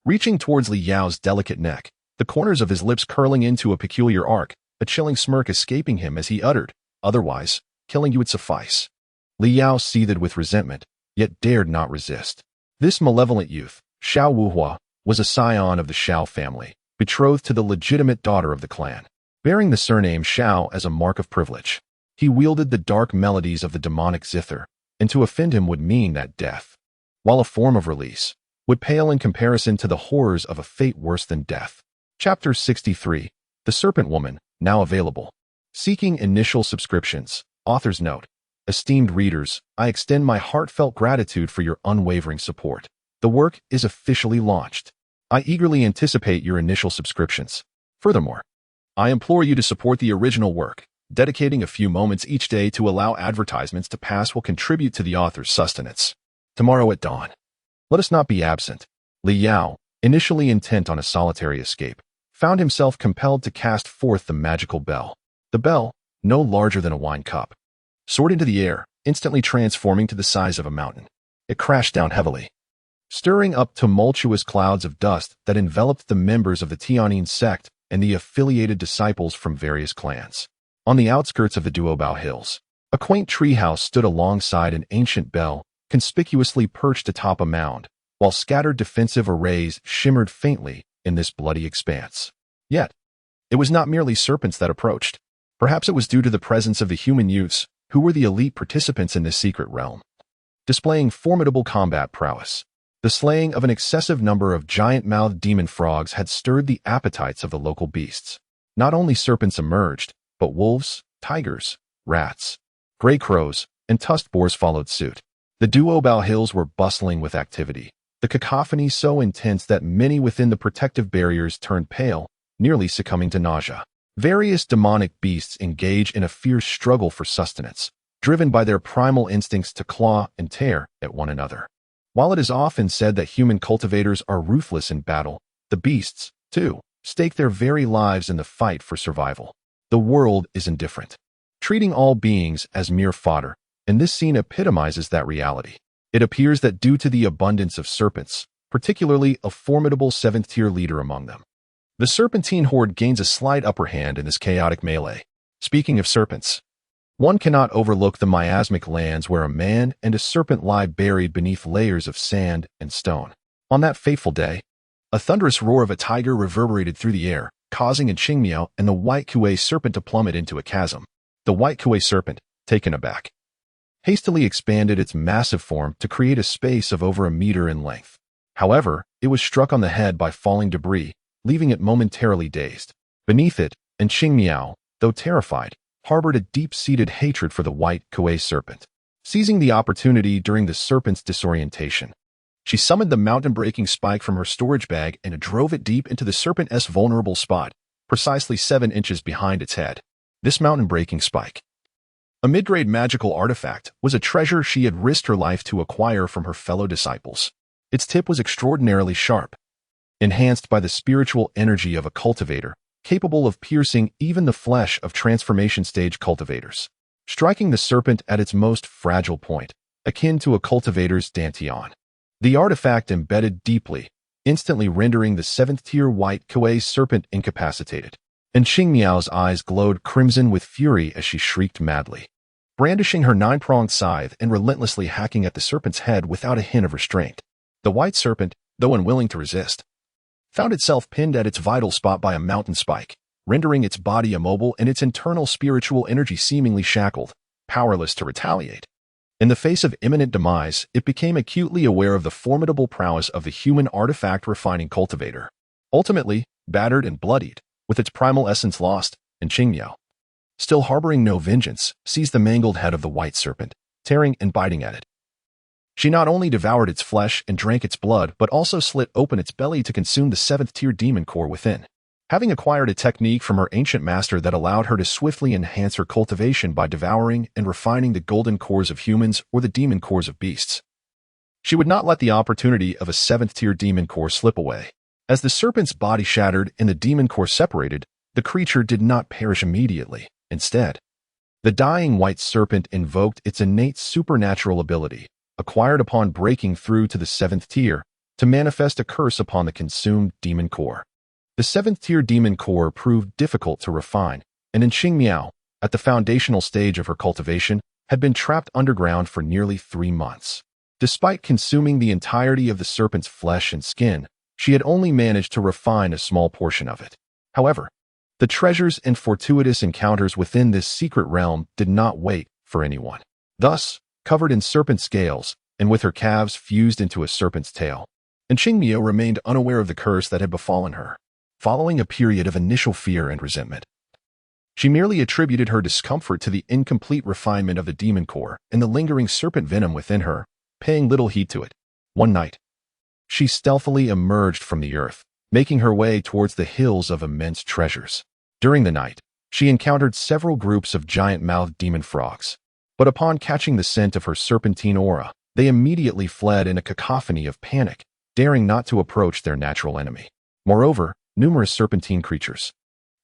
reaching towards Li Yao's delicate neck, the corners of his lips curling into a peculiar arc, a chilling smirk escaping him as he uttered, "Otherwise, killing you would suffice." Li Yao seethed with resentment, yet dared not resist. This malevolent youth, Xiao Wuhua, was a scion of the Xiao family, betrothed to the legitimate daughter of the clan. Bearing the surname Xiao as a mark of privilege, he wielded the dark melodies of the demonic zither, and to offend him would mean that death, while a form of release, would pale in comparison to the horrors of a fate worse than death. Chapter 63, The Serpent Woman, now available. Seeking initial subscriptions. Author's note. Esteemed readers, I extend my heartfelt gratitude for your unwavering support. The work is officially launched. I eagerly anticipate your initial subscriptions. Furthermore, I implore you to support the original work. Dedicating a few moments each day to allow advertisements to pass will contribute to the author's sustenance. Tomorrow at dawn, let us not be absent. Li Yao, initially intent on a solitary escape, found himself compelled to cast forth the magical bell. The bell, no larger than a wine cup, soared into the air, instantly transforming to the size of a mountain. It crashed down heavily, stirring up tumultuous clouds of dust that enveloped the members of the Tianyin sect and the affiliated disciples from various clans. On the outskirts of the Duobao Hills, a quaint treehouse stood alongside an ancient bell, conspicuously perched atop a mound, while scattered defensive arrays shimmered faintly in this bloody expanse. Yet, it was not merely serpents that approached. Perhaps it was due to the presence of the human youths, who were the elite participants in this secret realm, displaying formidable combat prowess. The slaying of an excessive number of giant-mouthed demon frogs had stirred the appetites of the local beasts. Not only serpents emerged, but wolves, tigers, rats, gray crows, and tusked boars followed suit. The Duobao Hills were bustling with activity, the cacophony so intense that many within the protective barriers turned pale, nearly succumbing to nausea. Various demonic beasts engage in a fierce struggle for sustenance, driven by their primal instincts to claw and tear at one another. While it is often said that human cultivators are ruthless in battle, the beasts, too, stake their very lives in the fight for survival. The world is indifferent, treating all beings as mere fodder, and this scene epitomizes that reality. It appears that due to the abundance of serpents, particularly a formidable seventh-tier leader among them, the serpentine horde gains a slight upper hand in this chaotic melee. Speaking of serpents, one cannot overlook the miasmic lands where a man and a serpent lie buried beneath layers of sand and stone. On that fateful day, a thunderous roar of a tiger reverberated through the air, causing a Qingli and the white Kuei serpent to plummet into a chasm. The white Kuei serpent, taken aback, hastily expanded its massive form to create a space of over a meter in length. However, it was struck on the head by falling debris, leaving it momentarily dazed. Beneath it, and Qingli, though terrified, harbored a deep-seated hatred for the white Kuei serpent. Seizing the opportunity during the serpent's disorientation, she summoned the mountain-breaking spike from her storage bag and drove it deep into the serpent's vulnerable spot, precisely 7 inches behind its head. This mountain-breaking spike, a mid-grade magical artifact, was a treasure she had risked her life to acquire from her fellow disciples. Its tip was extraordinarily sharp, enhanced by the spiritual energy of a cultivator, capable of piercing even the flesh of transformation stage cultivators, striking the serpent at its most fragile point, akin to a cultivator's dantian. The artifact embedded deeply, instantly rendering the 7th-tier white Kuei serpent incapacitated, and Qingli's eyes glowed crimson with fury as she shrieked madly, brandishing her 9-pronged scythe and relentlessly hacking at the serpent's head without a hint of restraint. The white serpent, though unwilling to resist, found itself pinned at its vital spot by a mountain spike, rendering its body immobile and its internal spiritual energy seemingly shackled, powerless to retaliate. In the face of imminent demise, it became acutely aware of the formidable prowess of the human artifact-refining cultivator. Ultimately, battered and bloodied, with its primal essence lost, and Qingli, still harboring no vengeance, seized the mangled head of the white serpent, tearing and biting at it. She not only devoured its flesh and drank its blood, but also slit open its belly to consume the 7th-tier demon core within. Having acquired a technique from her ancient master that allowed her to swiftly enhance her cultivation by devouring and refining the golden cores of humans or the demon cores of beasts, she would not let the opportunity of a 7th-tier demon core slip away. As the serpent's body shattered and the demon core separated, the creature did not perish immediately. Instead, the dying white serpent invoked its innate supernatural ability, acquired upon breaking through to the 7th tier, to manifest a curse upon the consumed demon core. The 7th-tier demon core proved difficult to refine, and in Qingli, at the foundational stage of her cultivation, had been trapped underground for nearly 3 months. Despite consuming the entirety of the serpent's flesh and skin, she had only managed to refine a small portion of it. However, the treasures and fortuitous encounters within this secret realm did not wait for anyone. Thus, covered in serpent scales, and with her calves fused into a serpent's tail, and Qingli remained unaware of the curse that had befallen her. Following a period of initial fear and resentment, she merely attributed her discomfort to the incomplete refinement of the demon core and the lingering serpent venom within her, paying little heed to it. One night, she stealthily emerged from the earth, making her way towards the hills of immense treasures. During the night, she encountered several groups of giant-mouthed demon frogs, but upon catching the scent of her serpentine aura, they immediately fled in a cacophony of panic, daring not to approach their natural enemy. Moreover, numerous serpentine creatures,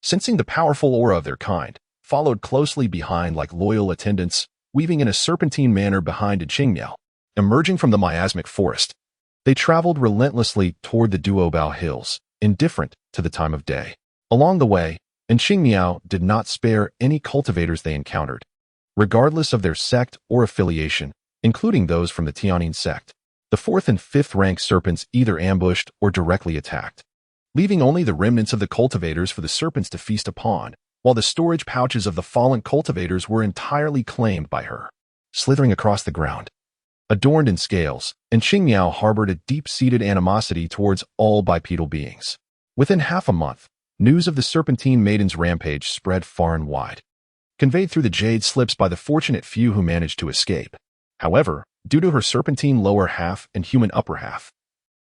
sensing the powerful aura of their kind, followed closely behind like loyal attendants, weaving in a serpentine manner behind a Qingli. Emerging from the miasmic forest, they traveled relentlessly toward the Duobao Hills, indifferent to the time of day. Along the way, and Qingli did not spare any cultivators they encountered, regardless of their sect or affiliation, including those from the Tianyin sect. The 4th and 5th rank serpents either ambushed or directly attacked, leaving only the remnants of the cultivators for the serpents to feast upon, while the storage pouches of the fallen cultivators were entirely claimed by her. Slithering across the ground, adorned in scales, and Qingli harbored a deep-seated animosity towards all bipedal beings. Within half a month, news of the Serpentine Maiden's rampage spread far and wide, conveyed through the jade slips by the fortunate few who managed to escape. However, due to her serpentine lower half and human upper half,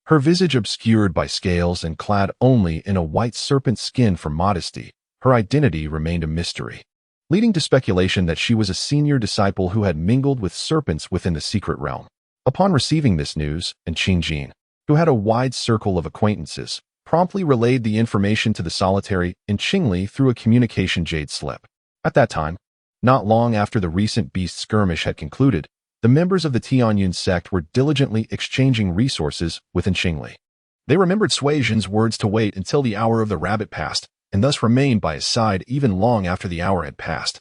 Her visage obscured by scales and clad only in a white serpent skin for modesty, her identity remained a mystery, leading to speculation that she was a senior disciple who had mingled with serpents within the secret realm. Upon receiving this news, Qingli, who had a wide circle of acquaintances, promptly relayed the information to the solitary Qingli through a communication jade slip. At that time, not long after the recent beast skirmish had concluded, the members of the Tianyun sect were diligently exchanging resources with Qingli. They remembered Suizhen's words to wait until the hour of the rabbit passed, and thus remained by his side even long after the hour had passed.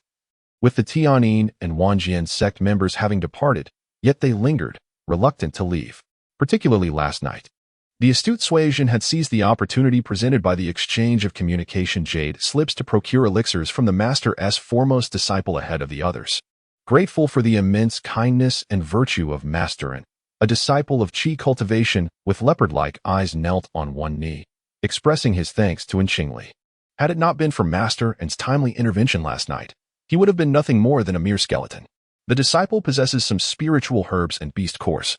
With the Tianyun and Wanjian sect members having departed, yet they lingered, reluctant to leave, particularly last night. The astute Suizhen had seized the opportunity presented by the exchange of communication jade slips to procure elixirs from the Master's foremost disciple ahead of the others. Grateful for the immense kindness and virtue of Masterin, a disciple of Qi cultivation with leopard-like eyes knelt on one knee, expressing his thanks to Qingli. Had it not been for Master's timely intervention last night, he would have been nothing more than a mere skeleton. The disciple possesses some spiritual herbs and beast cores,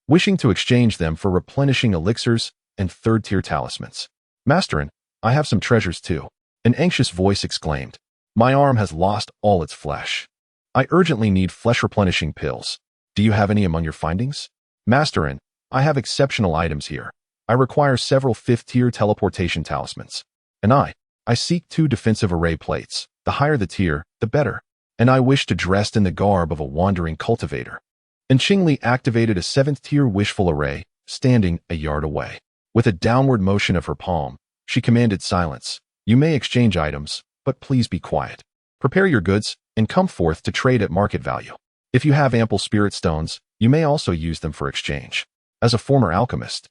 wishing to exchange them for replenishing elixirs and third-tier talismans. Masterin, I have some treasures too, an anxious voice exclaimed. My arm has lost all its flesh. I urgently need flesh-replenishing pills. Do you have any among your findings? Masterin, I have exceptional items here. I require several fifth-tier teleportation talismans. And I seek 2 defensive array plates. The higher the tier, the better. And I wish to dress in the garb of a wandering cultivator. And Qingli activated a 7th-tier wishful array, standing a yard away. With a downward motion of her palm, she commanded silence. You may exchange items, but please be quiet. Prepare your goods, and come forth to trade at market value. If you have ample spirit stones, you may also use them for exchange. As a former alchemist,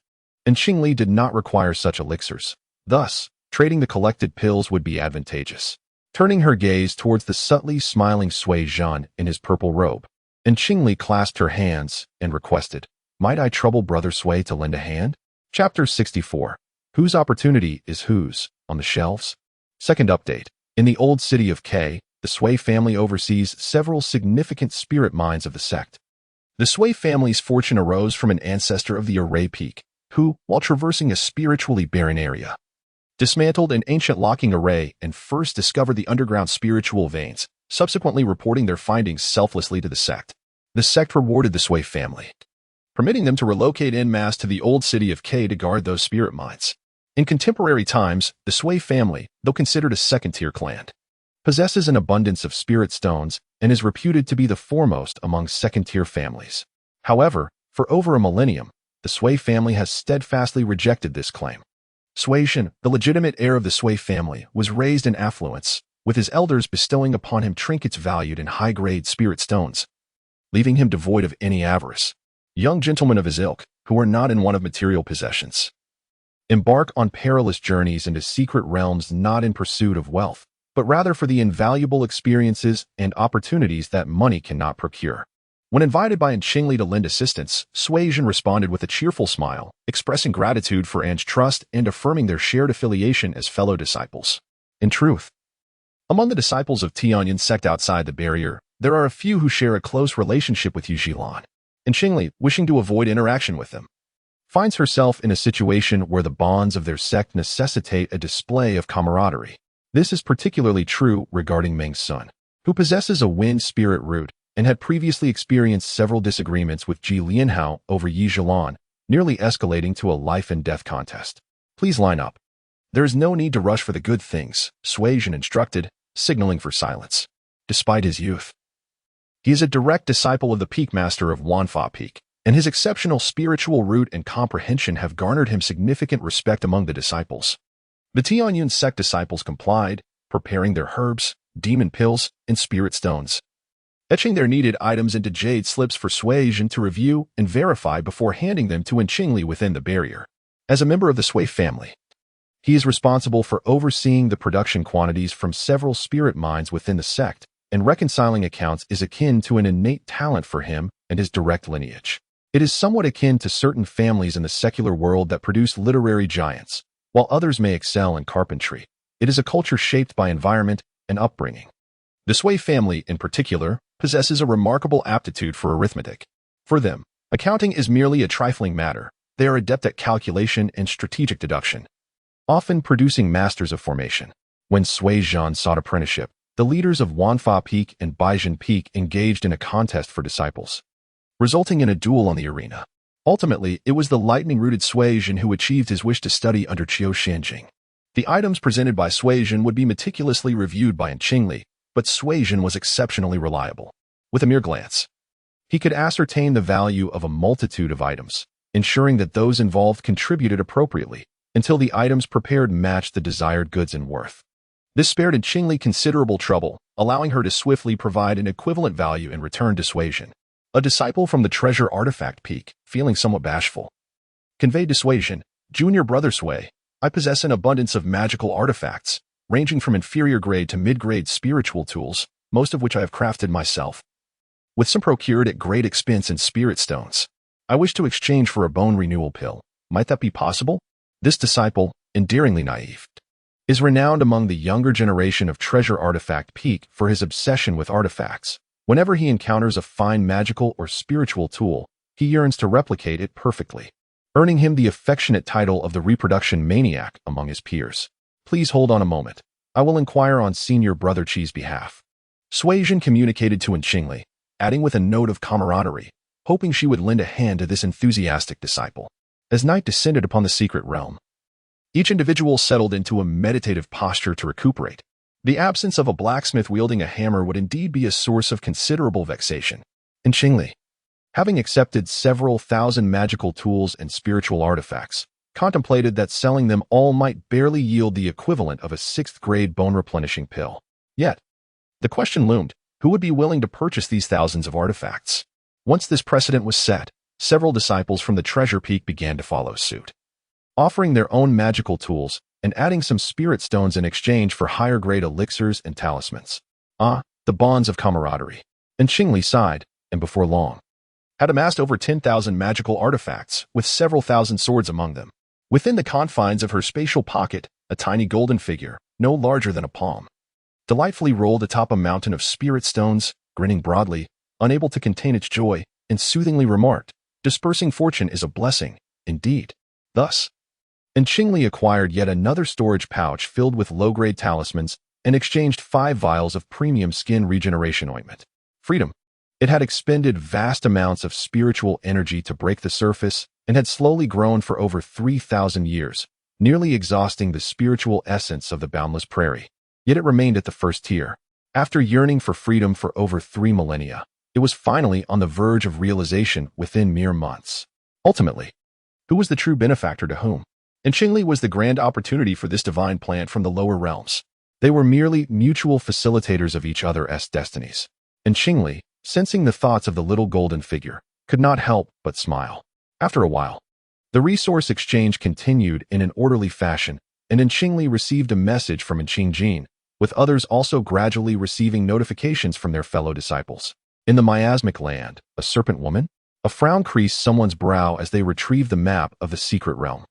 Qingli did not require such elixirs. Thus, trading the collected pills would be advantageous. Turning her gaze towards the subtly smiling Suizhen in his purple robe, Qingli clasped her hands and requested, Might I trouble Brother Sui to lend a hand? Chapter 64. Whose opportunity is whose, on the shelves? Second update. In the old city of K, the Sui family oversees several significant spirit minds of the sect. The Sui family's fortune arose from an ancestor of the Array Peak, who, while traversing a spiritually barren area, dismantled an ancient locking array and first discovered the underground spiritual veins, subsequently reporting their findings selflessly to the sect. The sect rewarded the Sui family, permitting them to relocate en masse to the old city of K to guard those spirit minds. In contemporary times, the Sui family, though considered a second-tier clan, possesses an abundance of spirit stones and is reputed to be the foremost among second-tier families. However, for over a millennium, the Sui family has steadfastly rejected this claim. Suizhen, the legitimate heir of the Sui family, was raised in affluence, with his elders bestowing upon him trinkets valued in high-grade spirit stones, leaving him devoid of any avarice. Young gentlemen of his ilk, who are not in want of material possessions, embark on perilous journeys into secret realms not in pursuit of wealth, but rather for the invaluable experiences and opportunities that money cannot procure. When invited by Qingli to lend assistance, Suizhen responded with a cheerful smile, expressing gratitude for An's trust and affirming their shared affiliation as fellow disciples. In truth, among the disciples of Tianyun sect outside the barrier, there are a few who share a close relationship with Yujilan, and Qingli, wishing to avoid interaction with them, finds herself in a situation where the bonds of their sect necessitate a display of camaraderie. This is particularly true regarding Meng Sun, who possesses a wind spirit root and had previously experienced several disagreements with Ji Lianhao over Yi Zhilan, nearly escalating to a life-and-death contest. Please line up. There is no need to rush for the good things, Suizhen instructed, signaling for silence. Despite his youth, he is a direct disciple of the Peak Master of Wanfa Peak, and his exceptional spiritual root and comprehension have garnered him significant respect among the disciples. The Tianyun sect disciples complied, preparing their herbs, demon pills, and spirit stones, etching their needed items into jade slips for Suizhen to review and verify before handing them to Qingli within the barrier. As a member of the Sui family, he is responsible for overseeing the production quantities from several spirit mines within the sect, and reconciling accounts is akin to an innate talent for him and his direct lineage. It is somewhat akin to certain families in the secular world that produce literary giants, while others may excel in carpentry. It is a culture shaped by environment and upbringing. The Sui family, in particular, possesses a remarkable aptitude for arithmetic. For them, accounting is merely a trifling matter, They are adept at calculation and strategic deduction, often producing masters of formation. When Sui Zhan sought apprenticeship, the leaders of Wanfa Peak and Baijin Peak engaged in a contest for disciples, resulting in a duel on the arena. Ultimately, it was the lightning-rooted Sui Zhan who achieved his wish to study under Qiu Shanjing. The items presented by Sui Zhan would be meticulously reviewed by Qingli, but Sui Zhan was exceptionally reliable. With a mere glance, he could ascertain the value of a multitude of items, ensuring that those involved contributed appropriately until the items prepared matched the desired goods and worth. This spared Qingli considerable trouble, allowing her to swiftly provide an equivalent value in return to Sui Zhan. A disciple from the treasure artifact peak, feeling somewhat bashful, conveyed to Sui Zhan, "Junior brother Sui, I possess an abundance of magical artifacts, ranging from inferior grade to mid-grade spiritual tools, most of which I have crafted myself, with some procured at great expense in spirit stones. I wish to exchange for a bone renewal pill. Might that be possible?" This disciple, endearingly naive, is renowned among the younger generation of treasure artifact peak for his obsession with artifacts. Whenever he encounters a fine magical or spiritual tool, he yearns to replicate it perfectly, earning him the affectionate title of the reproduction maniac among his peers. "Please hold on a moment. I will inquire on senior brother Qi's behalf." Sui Zhan communicated to Qingli, adding with a note of camaraderie, hoping she would lend a hand to this enthusiastic disciple. As night descended upon the secret realm, each individual settled into a meditative posture to recuperate. The absence of a blacksmith wielding a hammer would indeed be a source of considerable vexation. Qingli, having accepted several thousand magical tools and spiritual artifacts, contemplated that selling them all might barely yield the equivalent of a 6th-grade bone-replenishing pill. Yet, the question loomed, who would be willing to purchase these thousands of artifacts? Once this precedent was set, several disciples from the treasure peak began to follow suit, offering their own magical tools and adding some spirit stones in exchange for higher-grade elixirs and talismans. The bonds of camaraderie. Qingli sighed, and before long, had amassed over 10,000 magical artifacts, with several thousand swords among them. Within the confines of her spatial pocket, a tiny golden figure, no larger than a palm, delightfully rolled atop a mountain of spirit stones, grinning broadly, unable to contain its joy, and soothingly remarked, "Dispersing fortune is a blessing, indeed." Thus, Qingli acquired yet another storage pouch filled with low-grade talismans and exchanged 5 vials of premium skin regeneration ointment. Freedom. It had expended vast amounts of spiritual energy to break the surface and had slowly grown for over 3,000 years, nearly exhausting the spiritual essence of the boundless prairie. Yet it remained at the first tier. After yearning for freedom for over 3 millennia, it was finally on the verge of realization within mere months. Ultimately, who was the true benefactor to whom? Qingli was the grand opportunity for this divine plant from the lower realms. They were merely mutual facilitators of each other's destinies. Qingli, sensing the thoughts of the little golden figure, could not help but smile. After a while, the resource exchange continued in an orderly fashion, and Qingli received a message from Qingjin, with others also gradually receiving notifications from their fellow disciples. In the miasmic land, a serpent woman? A frown creased someone's brow as they retrieved the map of the secret realm.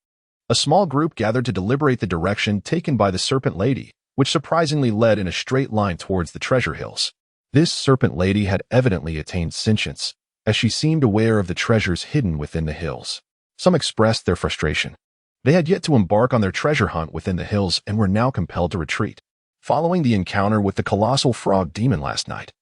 A small group gathered to deliberate the direction taken by the Serpent Lady, which surprisingly led in a straight line towards the treasure hills. This Serpent Lady had evidently attained sentience, as she seemed aware of the treasures hidden within the hills. Some expressed their frustration. They had yet to embark on their treasure hunt within the hills and were now compelled to retreat, following the encounter with the colossal frog demon last night.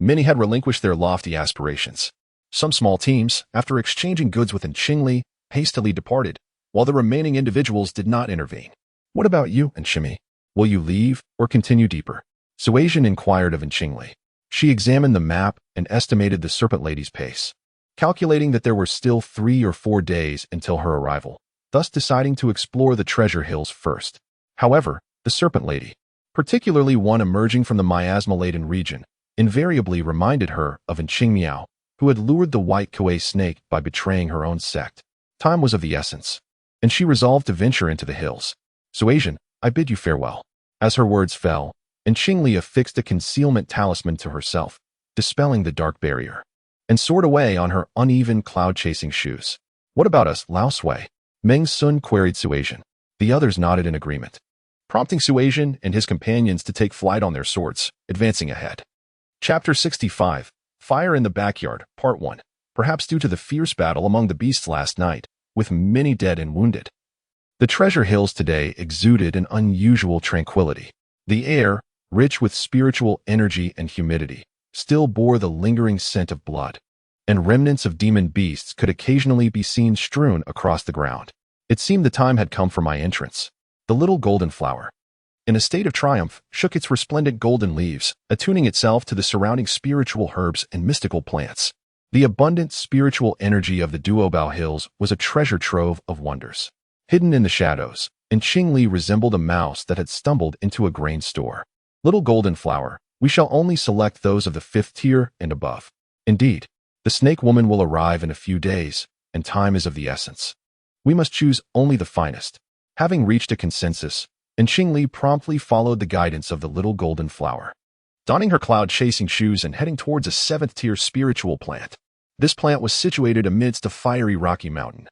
Many had relinquished their lofty aspirations. Some small teams, after exchanging goods with Qingli, hastily departed, while the remaining individuals did not intervene. "What about you, Qingli? Will you leave or continue deeper?" Sui Zhan inquired of Qingli. She examined the map and estimated the Serpent Lady's pace, calculating that there were still 3 or 4 days until her arrival, thus deciding to explore the treasure hills first. However, the Serpent Lady, particularly one emerging from the miasma-laden region, invariably reminded her of Qingmiao, who had lured the white Kuei snake by betraying her own sect. Time was of the essence, and she resolved to venture into the hills. "Sui Zhan, I bid you farewell." As her words fell, Qingli affixed a concealment talisman to herself, dispelling the dark barrier, and soared away on her uneven cloud-chasing shoes. "What about us, Lao Sui?" Meng Sun queried Sui Zhan. The others nodded in agreement, prompting Sui Zhan and his companions to take flight on their swords, advancing ahead. Chapter 65. Fire in the Backyard, Part 1. Perhaps due to the fierce battle among the beasts last night, with many dead and wounded. The treasure hills today exuded an unusual tranquility. The air, rich with spiritual energy and humidity, still bore the lingering scent of blood, and remnants of demon beasts could occasionally be seen strewn across the ground. It seemed the time had come for my entrance. The little golden flower, in a state of triumph, shook its resplendent golden leaves, attuning itself to the surrounding spiritual herbs and mystical plants. The abundant spiritual energy of the Duobao Hills was a treasure trove of wonders. Hidden in the shadows, and Qingli resembled a mouse that had stumbled into a grain store. Little golden flower, we shall only select those of the 5th tier and above. Indeed, the snake woman will arrive in a few days, and time is of the essence. We must choose only the finest. Having reached a consensus, and Qingli promptly followed the guidance of the little golden flower, donning her cloud-chasing shoes and heading towards a 7th-tier spiritual plant. This plant was situated amidst a fiery rocky mountain,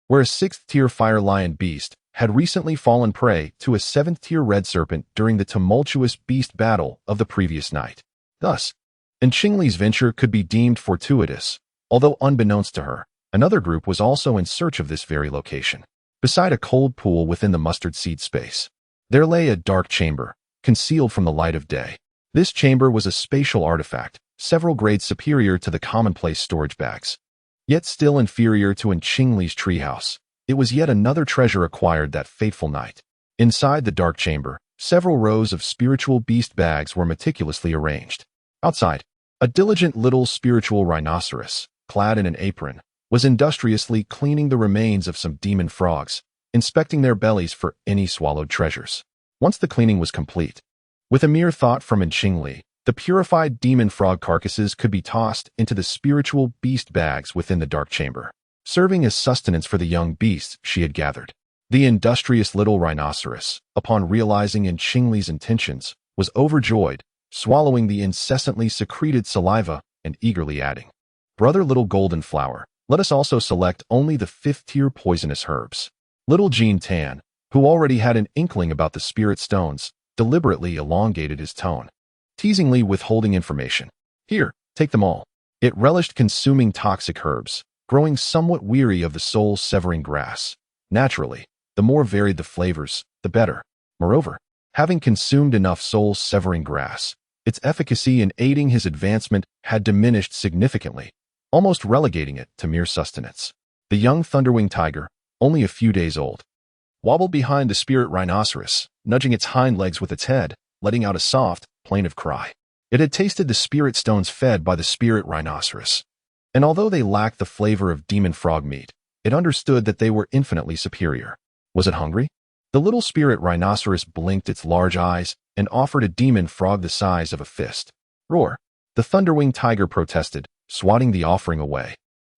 where a 6th-tier fire lion beast had recently fallen prey to a 7th-tier red serpent during the tumultuous beast battle of the previous night. Thus, and Qingli's venture could be deemed fortuitous, although unbeknownst to her, another group was also in search of this very location. Beside a cold pool within the mustard seed space, there lay a dark chamber, concealed from the light of day. This chamber was a spatial artifact, several grades superior to the commonplace storage bags, yet still inferior to in Qingli's treehouse. It was yet another treasure acquired that fateful night. Inside the dark chamber, several rows of spiritual beast bags were meticulously arranged. Outside, a diligent little spiritual rhinoceros, clad in an apron, was industriously cleaning the remains of some demon frogs, inspecting their bellies for any swallowed treasures. Once the cleaning was complete, with a mere thought from Qingli, the purified demon frog carcasses could be tossed into the spiritual beast bags within the dark chamber, serving as sustenance for the young beasts she had gathered. The industrious little rhinoceros, upon realizing Qingli's intentions, was overjoyed, swallowing the incessantly secreted saliva and eagerly adding, "Brother little golden flower, let us also select only the 5th-tier poisonous herbs." Little Jean Tan, who already had an inkling about the spirit stones, deliberately elongated his tone, teasingly withholding information. "Here, take them all." It relished consuming toxic herbs, growing somewhat weary of the soul-severing grass. Naturally, the more varied the flavors, the better. Moreover, having consumed enough soul-severing grass, its efficacy in aiding his advancement had diminished significantly, almost relegating it to mere sustenance. The young thunderwing tiger, only a few days old, wobbled behind the spirit rhinoceros, nudging its hind legs with its head, letting out a soft, plaintive cry. It had tasted the spirit stones fed by the spirit rhinoceros, and although they lacked the flavor of demon frog meat, it understood that they were infinitely superior. Was it hungry? The little spirit rhinoceros blinked its large eyes and offered a demon frog the size of a fist. "Roar!" The thunderwing tiger protested, swatting the offering away,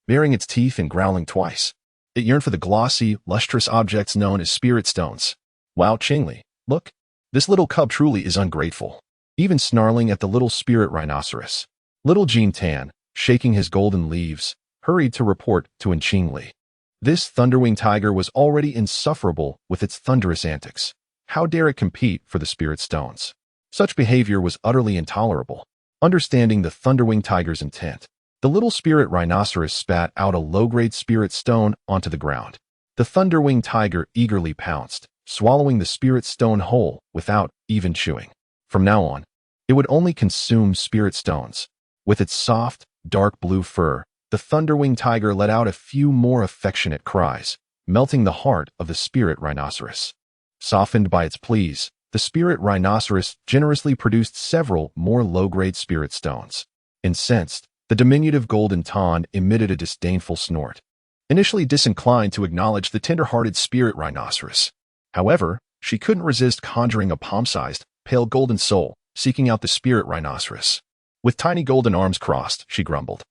baring its teeth and growling twice. It yearned for the glossy, lustrous objects known as spirit stones. "Wow, Qingli, look! This little cub truly is ungrateful." Even snarling at the little spirit rhinoceros, little Jean Tan, shaking his golden leaves, hurried to report to Qingli. This thunderwing tiger was already insufferable with its thunderous antics. How dare it compete for the spirit stones? Such behavior was utterly intolerable. Understanding the thunderwing tiger's intent, the little spirit rhinoceros spat out a low-grade spirit stone onto the ground. The thunderwing tiger eagerly pounced, swallowing the spirit stone whole without even chewing. From now on, it would only consume spirit stones. With its soft, dark blue fur, the thunderwing tiger let out a few more affectionate cries, melting the heart of the spirit rhinoceros. Softened by its pleas, the spirit rhinoceros generously produced several more low-grade spirit stones. Incensed, the diminutive golden Tan emitted a disdainful snort, initially disinclined to acknowledge the tender-hearted spirit rhinoceros. However, she couldn't resist conjuring a palm-sized, pale golden soul, seeking out the spirit rhinoceros. With tiny golden arms crossed, she grumbled,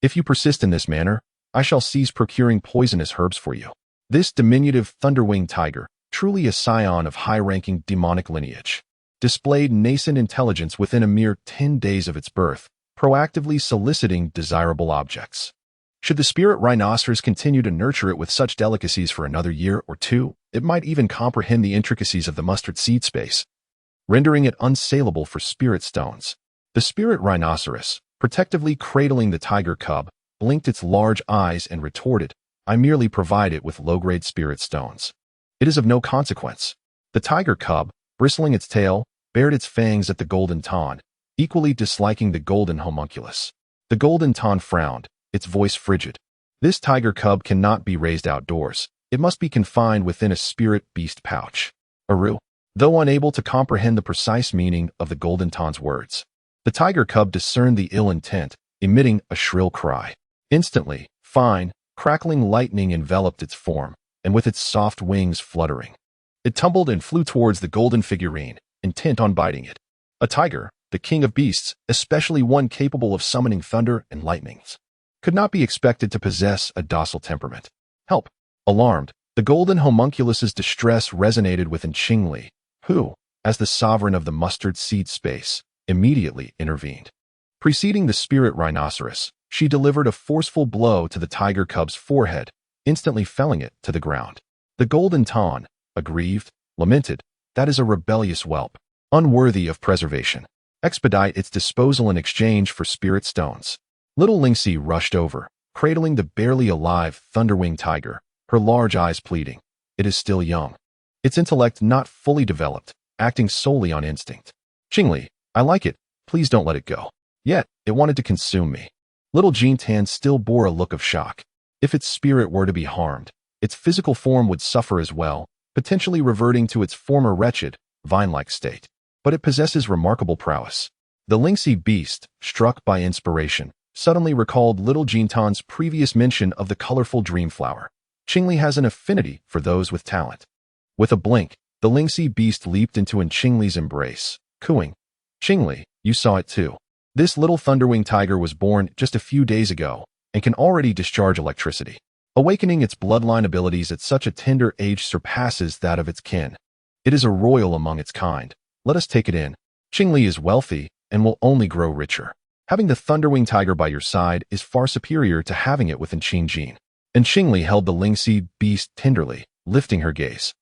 "If you persist in this manner, I shall cease procuring poisonous herbs for you." This diminutive thunderwing tiger, truly a scion of high-ranking demonic lineage, displayed nascent intelligence within a mere 10 days of its birth, proactively soliciting desirable objects. Should the spirit rhinoceros continue to nurture it with such delicacies for another year or two, it might even comprehend the intricacies of the mustard seed space, rendering it unsaleable for spirit stones. The spirit rhinoceros, protectively cradling the tiger cub, blinked its large eyes and retorted, I merely provide it with low-grade spirit stones. It is of no consequence. The tiger cub, bristling its tail, bared its fangs at the golden ton, equally disliking the golden homunculus. The golden ton frowned, its voice frigid. This tiger cub cannot be raised outdoors. It must be confined within a spirit beast pouch. Aru, though unable to comprehend the precise meaning of the golden ton's words, the tiger cub discerned the ill intent, emitting a shrill cry. Instantly, fine, crackling lightning enveloped its form, and with its soft wings fluttering, it tumbled and flew towards the golden figurine, intent on biting it. A tiger, the king of beasts, especially one capable of summoning thunder and lightnings, could not be expected to possess a docile temperament. Help! Alarmed, the golden homunculus's distress resonated within Qingli, who, as the sovereign of the mustard seed space, immediately intervened. Preceding the spirit rhinoceros, she delivered a forceful blow to the tiger cub's forehead, instantly felling it to the ground. The golden ton, aggrieved, lamented, "That is a rebellious whelp, unworthy of preservation. Expedite its disposal in exchange for spirit stones." Little Lingxi rushed over, cradling the barely alive thunderwing tiger, her large eyes pleading. It is still young. Its intellect not fully developed, acting solely on instinct. "Qingli, I like it. Please don't let it go." Yet, it wanted to consume me. Little Jintan still bore a look of shock. If its spirit were to be harmed, its physical form would suffer as well, potentially reverting to its former wretched, vine-like state. But it possesses remarkable prowess. The Lingxi beast, struck by inspiration, suddenly recalled little Jintan's previous mention of the colorful dream flower. Qingli has an affinity for those with talent. With a blink, the Lingxi beast leaped into Qingli's embrace, cooing, "Qingli, you saw it too. This little thunderwing tiger was born just a few days ago and can already discharge electricity. Awakening its bloodline abilities at such a tender age surpasses that of its kin. It is a royal among its kind. Let us take it in. Qingli is wealthy and will only grow richer. Having the thunderwing tiger by your side is far superior to having it within Qingjin." And Qingli held the Lingxi beast tenderly, lifting her gaze.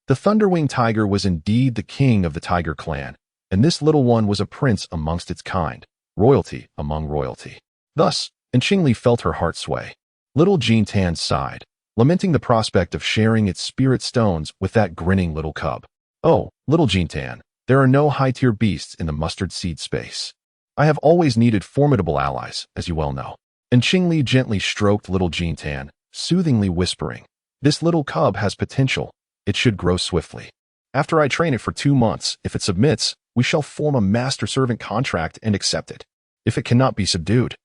The thunderwing tiger was indeed the king of the tiger clan, and this little one was a prince amongst its kind, royalty among royalty. Thus, and Qingli felt her heart sway. Little Jintan sighed, lamenting the prospect of sharing its spirit stones with that grinning little cub. "Oh, little Jintan, there are no high-tier beasts in the mustard seed space. I have always needed formidable allies, as you well know." And Qingli gently stroked little Jintan, soothingly whispering, "This little cub has potential. It should grow swiftly. After I train it for 2 months, if it submits, we shall form a master-servant contract and accept it. If it cannot be subdued,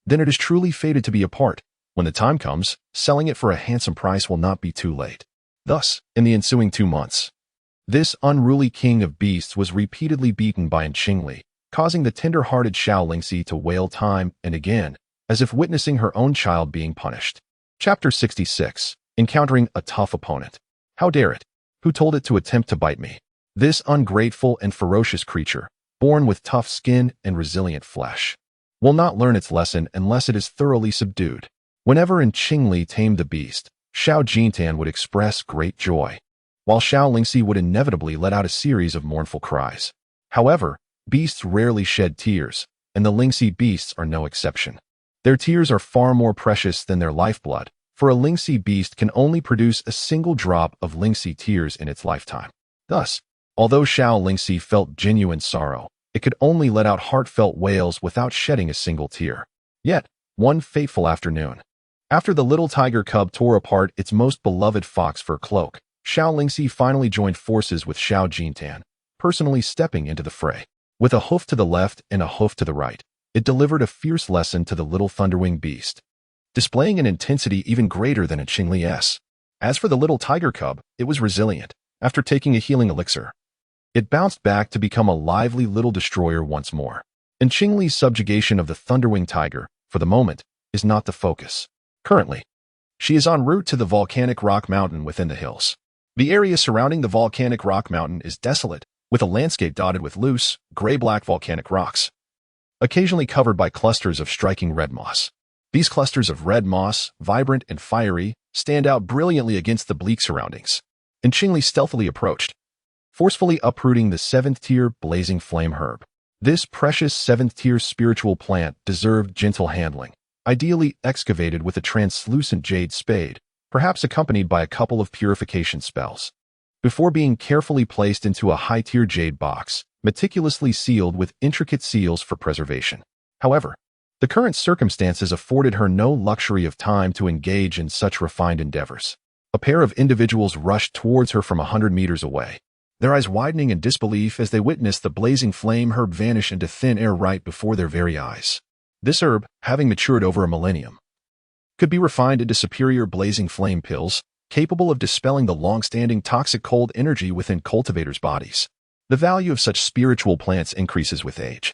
then it is truly fated to be apart. When the time comes, selling it for a handsome price will not be too late." Thus, in the ensuing 2 months, this unruly king of beasts was repeatedly beaten by Qingli, causing the tender-hearted Xiao Lingxi to wail time and again, as if witnessing her own child being punished. Chapter 66. Encountering a tough opponent. How dare it? Who told it to attempt to bite me? This ungrateful and ferocious creature, born with tough skin and resilient flesh, will not learn its lesson unless it is thoroughly subdued. Whenever Qingli tamed the beast, Xiao Jintan would express great joy, while Xiao Lingxi would inevitably let out a series of mournful cries. However, beasts rarely shed tears, and the Lingxi beasts are no exception. Their tears are far more precious than their lifeblood, for a Lingxi beast can only produce a single drop of Lingxi tears in its lifetime. Thus, although Xiao Lingxi felt genuine sorrow, it could only let out heartfelt wails without shedding a single tear. Yet, one fateful afternoon, after the little tiger cub tore apart its most beloved fox fur cloak, Xiao Lingxi finally joined forces with Xiao Jintan, personally stepping into the fray. With a hoof to the left and a hoof to the right, it delivered a fierce lesson to the little thunderwing beast, displaying an intensity even greater than in Qingli's. As for the little tiger cub, it was resilient. After taking a healing elixir, it bounced back to become a lively little destroyer once more. And Qingli's subjugation of the thunderwing tiger, for the moment, is not the focus. Currently, she is en route to the volcanic rock mountain within the hills. The area surrounding the volcanic rock mountain is desolate, with a landscape dotted with loose, gray-black volcanic rocks, occasionally covered by clusters of striking red moss. These clusters of red moss, vibrant and fiery, stand out brilliantly against the bleak surroundings. And Qingli stealthily approached, forcefully uprooting the 7th-tier blazing flame herb. This precious 7th-tier spiritual plant deserved gentle handling, ideally excavated with a translucent jade spade, perhaps accompanied by a couple of purification spells, before being carefully placed into a high-tier jade box, meticulously sealed with intricate seals for preservation. However, the current circumstances afforded her no luxury of time to engage in such refined endeavors. A pair of individuals rushed towards her from 100 meters away, their eyes widening in disbelief as they witnessed the blazing flame herb vanish into thin air right before their very eyes. This herb, having matured over a millennium, could be refined into superior blazing flame pills, capable of dispelling the long-standing toxic cold energy within cultivators' bodies. The value of such spiritual plants increases with age,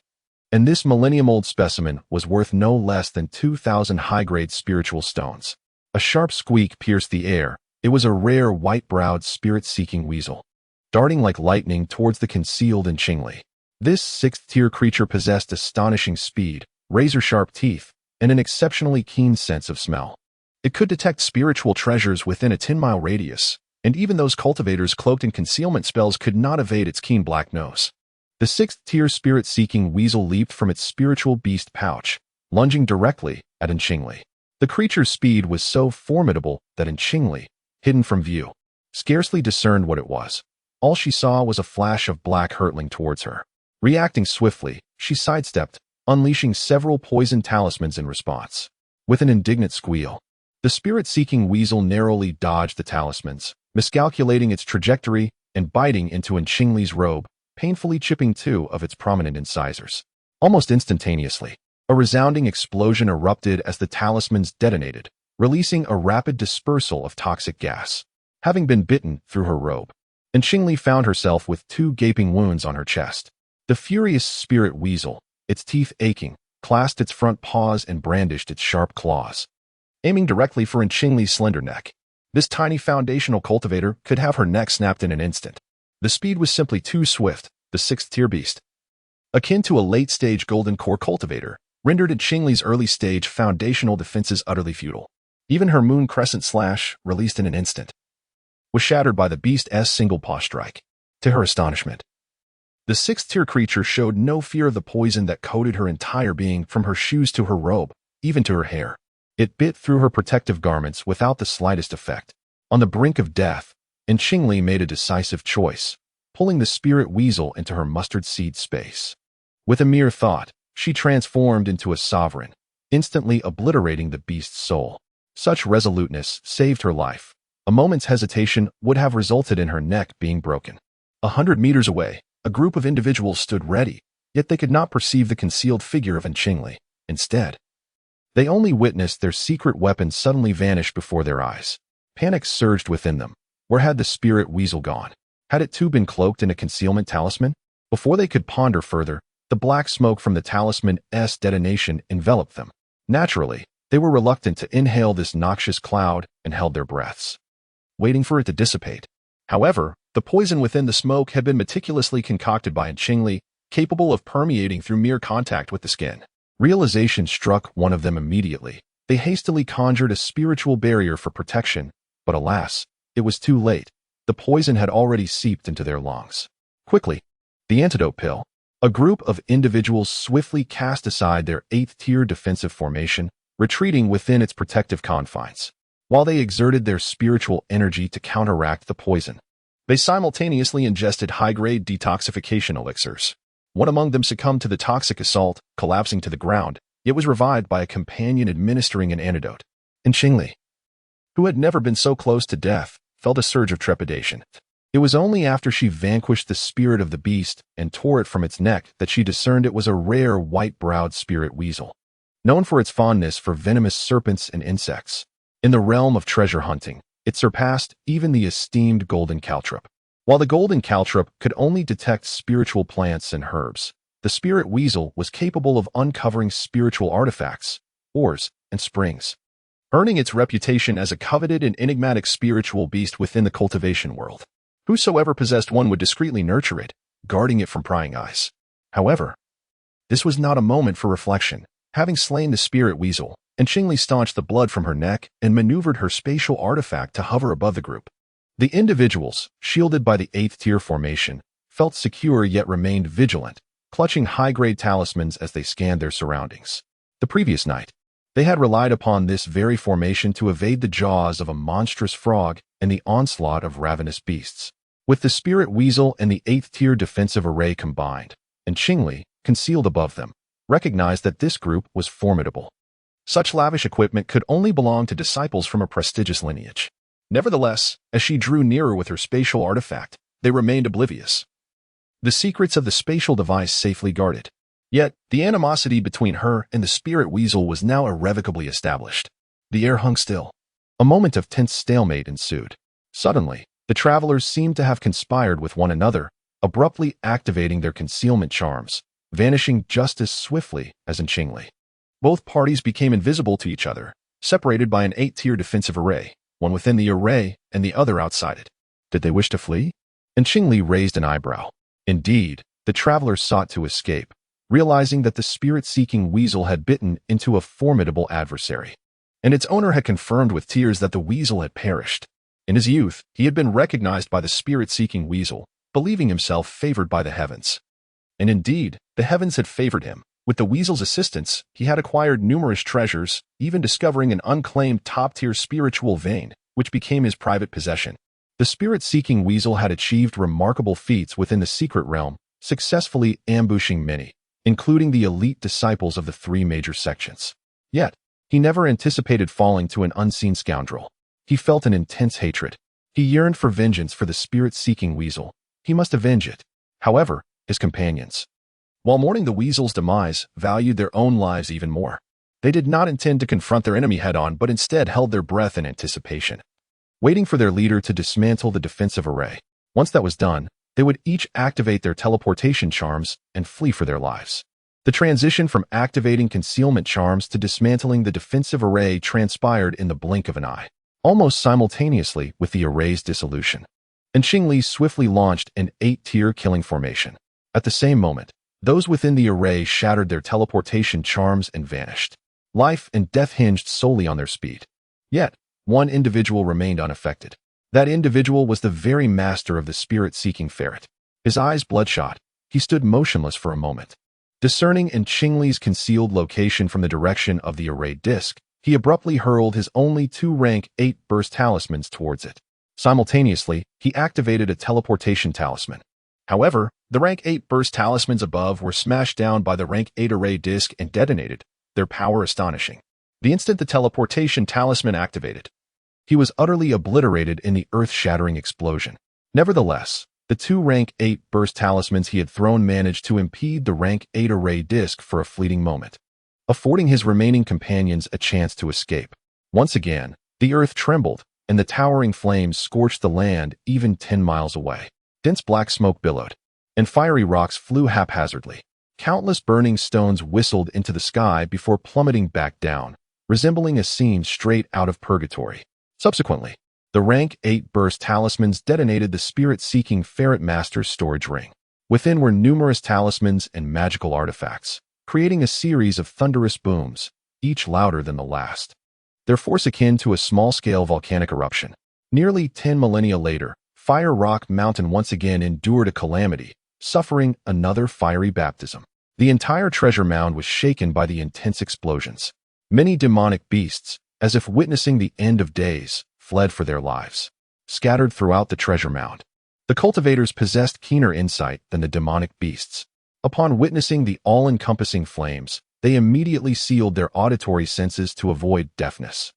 and this millennium-old specimen was worth no less than 2,000 high-grade spiritual stones. A sharp squeak pierced the air. It was a rare white-browed spirit-seeking weasel, darting like lightning towards the concealed in Qingli. This sixth-tier creature possessed astonishing speed, razor-sharp teeth, and an exceptionally keen sense of smell. It could detect spiritual treasures within a 10-mile radius, and even those cultivators cloaked in concealment spells could not evade its keen black nose. The sixth-tier spirit-seeking weasel leaped from its spiritual beast pouch, lunging directly at Qingli. The creature's speed was so formidable that Qingli, hidden from view, scarcely discerned what it was. All she saw was a flash of black hurtling towards her. Reacting swiftly, she sidestepped, unleashing several poison talismans in response. With an indignant squeal, the spirit-seeking weasel narrowly dodged the talismans, miscalculating its trajectory and biting into Qingli's robe, painfully chipping two of its prominent incisors. Almost instantaneously, a resounding explosion erupted as the talismans detonated, releasing a rapid dispersal of toxic gas. Having been bitten through her robe, Qingli found herself with two gaping wounds on her chest. The furious spirit weasel, its teeth aching, clasped its front paws and brandished its sharp claws, aiming directly for Qingli's slender neck. This tiny foundational cultivator could have her neck snapped in an instant. The speed was simply too swift. The sixth-tier beast, akin to a late-stage golden core cultivator, rendered Qingli's early-stage foundational defenses utterly futile. Even her moon crescent slash, released in an instant, was shattered by the beast's single paw strike. To her astonishment, the sixth-tier creature showed no fear of the poison that coated her entire being, from her shoes to her robe, even to her hair. It bit through her protective garments without the slightest effect. On the brink of death, Qingli made a decisive choice, pulling the spirit weasel into her mustard seed space. With a mere thought, she transformed into a sovereign, instantly obliterating the beast's soul. Such resoluteness saved her life. A moment's hesitation would have resulted in her neck being broken. 100 meters away, a group of individuals stood ready, yet they could not perceive the concealed figure of Qingli. Instead, they only witnessed their secret weapon suddenly vanish before their eyes. Panic surged within them. Where had the spirit weasel gone? Had it too been cloaked in a concealment talisman? Before they could ponder further, the black smoke from the talisman's detonation enveloped them. Naturally, they were reluctant to inhale this noxious cloud and held their breaths, waiting for it to dissipate. However, the poison within the smoke had been meticulously concocted by Qingli, capable of permeating through mere contact with the skin. Realization struck one of them immediately. They hastily conjured a spiritual barrier for protection, but alas, it was too late. The poison had already seeped into their lungs. Quickly, the antidote pill. A group of individuals swiftly cast aside their 8th-tier defensive formation, retreating within its protective confines. While they exerted their spiritual energy to counteract the poison, they simultaneously ingested high-grade detoxification elixirs. One among them succumbed to the toxic assault, collapsing to the ground, yet was revived by a companion administering an antidote. Qingli, who had never been so close to death, felt a surge of trepidation. It was only after she vanquished the spirit of the beast and tore it from its neck that she discerned it was a rare white-browed spirit weasel, known for its fondness for venomous serpents and insects. In the realm of treasure hunting, it surpassed even the esteemed golden caltrop. While the golden caltrop could only detect spiritual plants and herbs, the spirit weasel was capable of uncovering spiritual artifacts, ores, and springs, earning its reputation as a coveted and enigmatic spiritual beast within the cultivation world. Whosoever possessed one would discreetly nurture it, guarding it from prying eyes. However, this was not a moment for reflection. Having slain the spirit weasel, Qingli staunched the blood from her neck and maneuvered her spatial artifact to hover above the group. The individuals, shielded by the 8th-tier formation, felt secure yet remained vigilant, clutching high-grade talismans as they scanned their surroundings. The previous night, They had relied upon this very formation to evade the jaws of a monstrous frog and the onslaught of ravenous beasts. With the spirit weasel and the 8th-tier defensive array combined, and Qingli, concealed above them, recognized that this group was formidable. Such lavish equipment could only belong to disciples from a prestigious lineage. Nevertheless, as she drew nearer with her spatial artifact, they remained oblivious. The secrets of the spatial device safely guarded. Yet, the animosity between her and the spirit weasel was now irrevocably established. The air hung still. A moment of tense stalemate ensued. Suddenly, the travelers seemed to have conspired with one another, abruptly activating their concealment charms, vanishing just as swiftly as in Qingli. Both parties became invisible to each other, separated by an 8-tier defensive array, one within the array and the other outside it. Did they wish to flee? And Qingli raised an eyebrow. Indeed, the travelers sought to escape, realizing that the spirit-seeking weasel had bitten into a formidable adversary. And its owner had confirmed with tears that the weasel had perished. In his youth, he had been recognized by the spirit-seeking weasel, believing himself favored by the heavens. And indeed, the heavens had favored him. With the weasel's assistance, he had acquired numerous treasures, even discovering an unclaimed top-tier spiritual vein, which became his private possession. The spirit-seeking weasel had achieved remarkable feats within the secret realm, successfully ambushing many, including the elite disciples of the 3 major sections. Yet, he never anticipated falling to an unseen scoundrel. He felt an intense hatred. He yearned for vengeance for the spirit-seeking weasel. He must avenge it. However, his companions, while mourning the weasel's demise, valued their own lives even more. They did not intend to confront their enemy head-on, but instead held their breath in anticipation, waiting for their leader to dismantle the defensive array. Once that was done, they would each activate their teleportation charms and flee for their lives. The transition from activating concealment charms to dismantling the defensive array transpired in the blink of an eye, almost simultaneously with the array's dissolution. And Qingli swiftly launched an 8-tier killing formation. At the same moment, those within the array shattered their teleportation charms and vanished. Life and death hinged solely on their speed. Yet, one individual remained unaffected. That individual was the very master of the spirit-seeking ferret. His eyes bloodshot, he stood motionless for a moment. Discerning in Qingli's concealed location from the direction of the array disk, he abruptly hurled his only 2 rank 8 burst talismans towards it. Simultaneously, he activated a teleportation talisman. However, the rank 8 burst talismans above were smashed down by the rank 8 array disk and detonated, their power astonishing. The instant the teleportation talisman activated, he was utterly obliterated in the earth-shattering explosion. Nevertheless, the 2 rank 8 burst talismans he had thrown managed to impede the rank 8 array disk for a fleeting moment, affording his remaining companions a chance to escape. Once again, the earth trembled, and the towering flames scorched the land even 10 miles away. Dense black smoke billowed, and fiery rocks flew haphazardly. Countless burning stones whistled into the sky before plummeting back down, resembling a scene straight out of purgatory. Subsequently, the rank 8 burst talismans detonated the spirit-seeking ferret master's storage ring. Within were numerous talismans and magical artifacts, creating a series of thunderous booms, each louder than the last. Their force akin to a small-scale volcanic eruption. Nearly 10 millennia later, Fire Rock Mountain once again endured a calamity, suffering another fiery baptism. The entire treasure mound was shaken by the intense explosions. Many demonic beasts, as if witnessing the end of days, fled for their lives, scattered throughout the treasure mound. The cultivators possessed keener insight than the demonic beasts. Upon witnessing the all-encompassing flames, they immediately sealed their auditory senses to avoid deafness.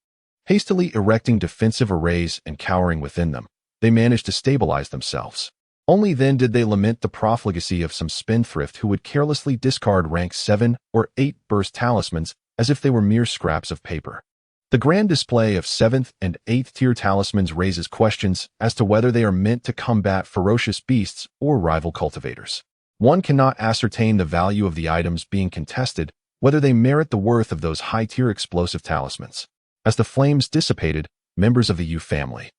Hastily erecting defensive arrays and cowering within them, they managed to stabilize themselves. Only then did they lament the profligacy of some spendthrift who would carelessly discard rank 7 or 8 burst talismans as if they were mere scraps of paper. The grand display of 7th and 8th tier talismans raises questions as to whether they are meant to combat ferocious beasts or rival cultivators. One cannot ascertain the value of the items being contested, whether they merit the worth of those high-tier explosive talismans. As the flames dissipated, members of the Yu family,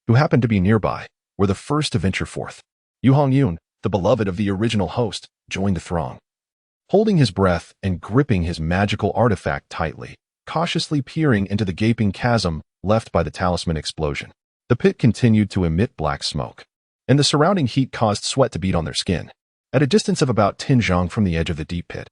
who happened to be nearby, were the first to venture forth. Yu Hongyun, the beloved of the original host, joined the throng. Holding his breath and gripping his magical artifact tightly, cautiously peering into the gaping chasm left by the talisman explosion. The pit continued to emit black smoke, and the surrounding heat caused sweat to bead on their skin. At a distance of about 10 zhang from the edge of the deep pit,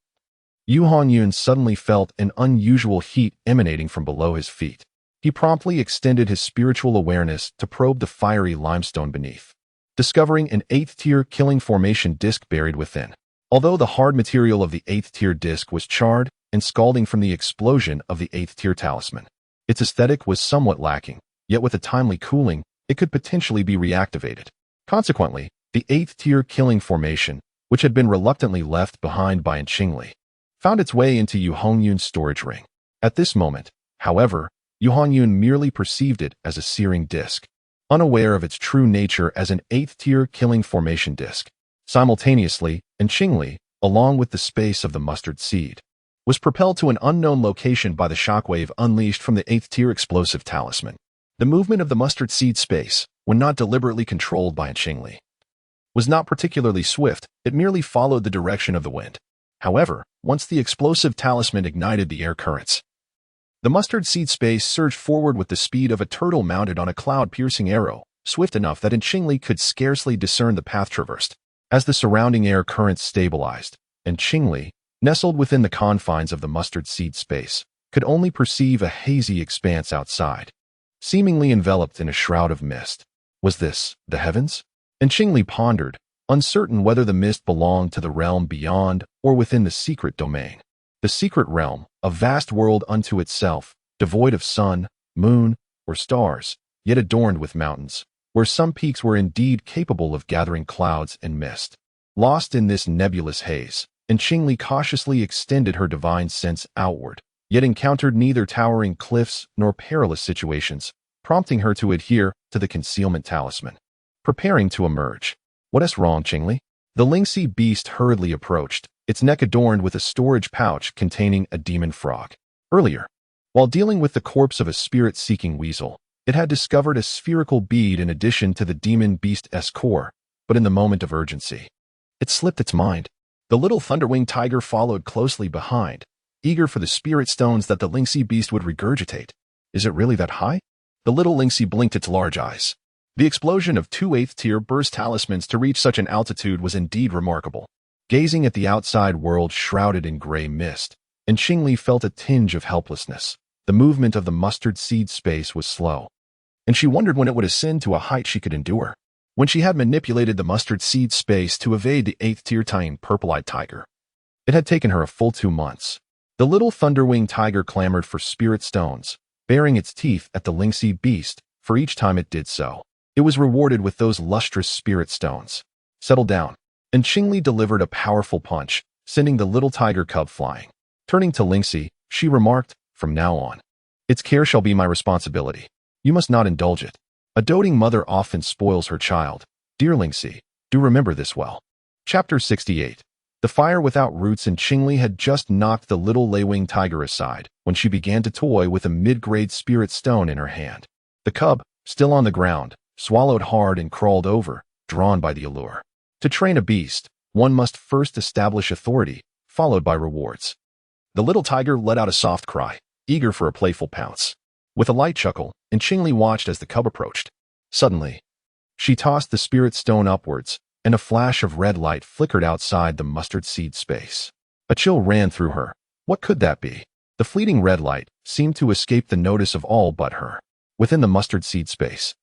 Yu Hongyun suddenly felt an unusual heat emanating from below his feet. He promptly extended his spiritual awareness to probe the fiery limestone beneath, discovering an 8th-tier killing formation disc buried within. Although the hard material of the 8th-tier disc was charred and scalding from the explosion of the 8th-tier talisman, its aesthetic was somewhat lacking, yet with a timely cooling, it could potentially be reactivated. Consequently, the 8th-tier killing formation, which had been reluctantly left behind by Qingli, found its way into Yu Hongyun's storage ring. At this moment, however, Yu Hongyun merely perceived it as a searing disc, unaware of its true nature as an 8th-tier killing formation disc. Simultaneously, Qingli, along with the space of the mustard seed, was propelled to an unknown location by the shockwave unleashed from the 8th-tier explosive talisman. The movement of the mustard seed space, when not deliberately controlled by Qingli, was not particularly swift. It merely followed the direction of the wind. However, once the explosive talisman ignited the air currents, the mustard seed space surged forward with the speed of a turtle mounted on a cloud-piercing arrow, swift enough that Qingli could scarcely discern the path traversed. As the surrounding air currents stabilized, Qingli, nestled within the confines of the mustard seed space, could only perceive a hazy expanse outside, seemingly enveloped in a shroud of mist. Was this the heavens? Qingli pondered, uncertain whether the mist belonged to the realm beyond or within the secret domain. The secret realm, a vast world unto itself, devoid of sun, moon, or stars, yet adorned with mountains, where some peaks were indeed capable of gathering clouds and mist. Lost in this nebulous haze, Qingli cautiously extended her divine sense outward, yet encountered neither towering cliffs nor perilous situations, prompting her to adhere to the concealment talisman. Preparing to emerge. What is wrong, Qingli? The Lingxi beast hurriedly approached, its neck adorned with a storage pouch containing a demon frog. Earlier, while dealing with the corpse of a spirit-seeking weasel, it had discovered a spherical bead in addition to the demon beast's core, but in the moment of urgency, it slipped its mind. The little thunderwing tiger followed closely behind, eager for the spirit stones that the Lingxi beast would regurgitate. Is it really that high? The little Lingxi blinked its large eyes. The explosion of 2 8th-tier burst talismans to reach such an altitude was indeed remarkable. Gazing at the outside world shrouded in gray mist, Qingli felt a tinge of helplessness. The movement of the mustard seed space was slow, and she wondered when it would ascend to a height she could endure. When she had manipulated the mustard seed space to evade the 8th-tier tiny purple-eyed tiger, it had taken her a full 2 months. The little thunderwing tiger clamored for spirit stones, baring its teeth at the Lingxi beast. For each time it did so, it was rewarded with those lustrous spirit stones. Settle down. Qingli delivered a powerful punch, sending the little tiger cub flying. Turning to Lingxi, she remarked, "From now on, its care shall be my responsibility. You must not indulge it. A doting mother often spoils her child. Dear Lingxi, do remember this well." Chapter 68. The fire without roots. Qingli had just knocked the little lay-wing tiger aside when she began to toy with a mid-grade spirit stone in her hand. The cub, still on the ground, swallowed hard and crawled over, drawn by the allure. To train a beast, one must first establish authority, followed by rewards. The little tiger let out a soft cry, eager for a playful pounce. With a light chuckle, Qingli watched as the cub approached. Suddenly, she tossed the spirit stone upwards, and a flash of red light flickered outside the mustard seed space. A chill ran through her. What could that be? The fleeting red light seemed to escape the notice of all but her. Within the mustard seed space,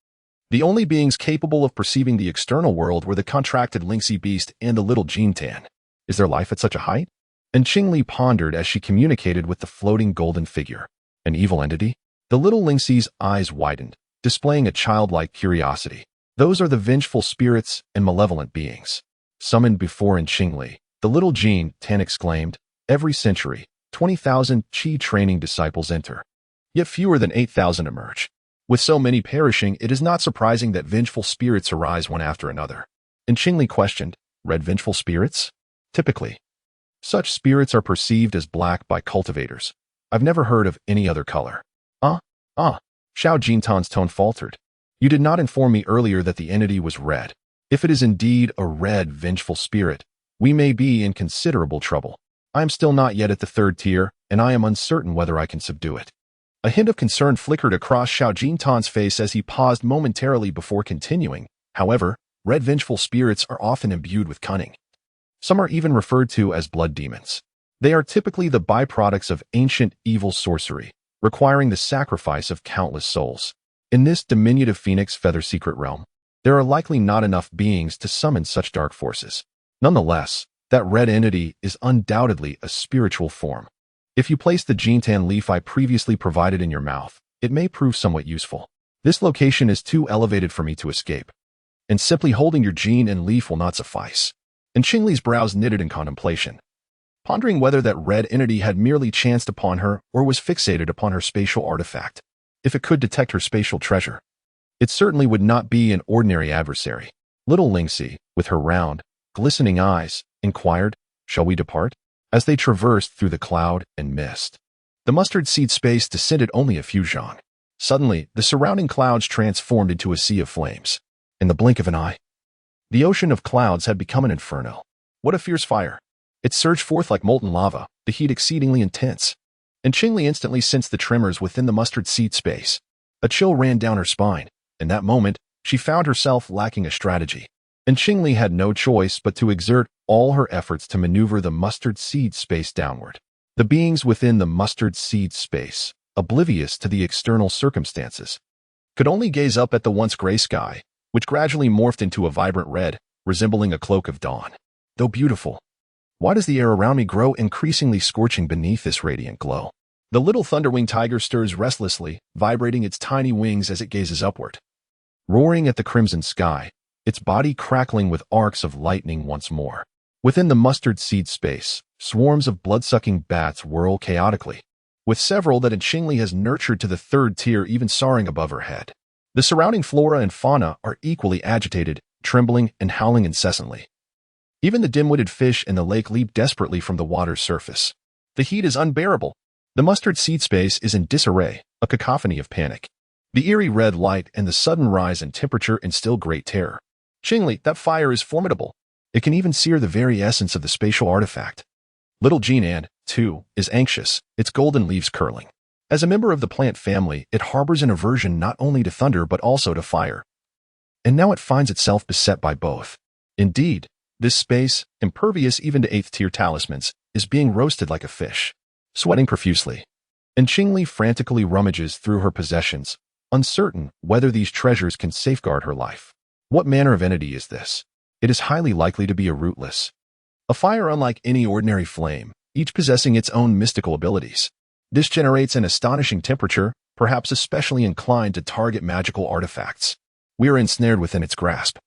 the only beings capable of perceiving the external world were the contracted Lingxi beast and the little Jintan. Is there life at such a height? Qingli pondered as she communicated with the floating golden figure. An evil entity? The little Lingxi's eyes widened, displaying a childlike curiosity. Those are the vengeful spirits and malevolent beings summoned before Qingli. The little Jintan exclaimed, "Every century, 20,000 Qi training disciples enter, yet fewer than 8,000 emerge. With so many perishing, it is not surprising that vengeful spirits arise one after another." Qingli questioned, "Red vengeful spirits?" Typically, such spirits are perceived as black by cultivators. I've never heard of any other color. Xiao Jintan's tone faltered. You did not inform me earlier that the entity was red. If it is indeed a red vengeful spirit, we may be in considerable trouble. I am still not yet at the 3rd tier, and I am uncertain whether I can subdue it. A hint of concern flickered across Xiao Jintan's face as he paused momentarily before continuing. However, red vengeful spirits are often imbued with cunning. Some are even referred to as blood demons. They are typically the byproducts of ancient evil sorcery, requiring the sacrifice of countless souls. In this diminutive phoenix feather secret realm, there are likely not enough beings to summon such dark forces. Nonetheless, that red entity is undoubtedly a spiritual form. If you place the jintan leaf I previously provided in your mouth, it may prove somewhat useful. This location is too elevated for me to escape, and simply holding your jin and leaf will not suffice. And Qingli's brows knitted in contemplation, pondering whether that red entity had merely chanced upon her or was fixated upon her spatial artifact. If it could detect her spatial treasure, it certainly would not be an ordinary adversary. Little Lingxi, with her round, glistening eyes, inquired, "Shall we depart?" As they traversed through the cloud and mist, the mustard seed space descended only a few zhang. Suddenly, the surrounding clouds transformed into a sea of flames. In the blink of an eye, the ocean of clouds had become an inferno. What a fierce fire! It surged forth like molten lava, the heat exceedingly intense. And Qingli instantly sensed the tremors within the mustard seed space. A chill ran down her spine. In that moment, she found herself lacking a strategy. And Qingli had no choice but to exert all her efforts to maneuver the mustard seed space downward. The beings within the mustard seed space, oblivious to the external circumstances, could only gaze up at the once gray sky, which gradually morphed into a vibrant red, resembling a cloak of dawn. Though beautiful, why does the air around me grow increasingly scorching beneath this radiant glow? The little thunderwing tiger stirs restlessly, vibrating its tiny wings as it gazes upward. Roaring at the crimson sky, its body crackling with arcs of lightning once more. Within the mustard seed space, swarms of blood-sucking bats whirl chaotically, with several that Qingli has nurtured to the third tier even soaring above her head. The surrounding flora and fauna are equally agitated, trembling and howling incessantly. Even the dim-witted fish in the lake leap desperately from the water's surface. The heat is unbearable. The mustard seed space is in disarray, a cacophony of panic. The eerie red light and the sudden rise in temperature instill great terror. Qingli, that fire is formidable. It can even sear the very essence of the spatial artifact. Little Jinan, too, is anxious, its golden leaves curling. As a member of the plant family, it harbors an aversion not only to thunder but also to fire. And now it finds itself beset by both. Indeed, this space, impervious even to 8th-tier talismans, is being roasted like a fish, sweating profusely. And Qingli frantically rummages through her possessions, uncertain whether these treasures can safeguard her life. What manner of entity is this? It is highly likely to be a rootless. A fire unlike any ordinary flame, each possessing its own mystical abilities. This generates an astonishing temperature, perhaps especially inclined to target magical artifacts. We are ensnared within its grasp.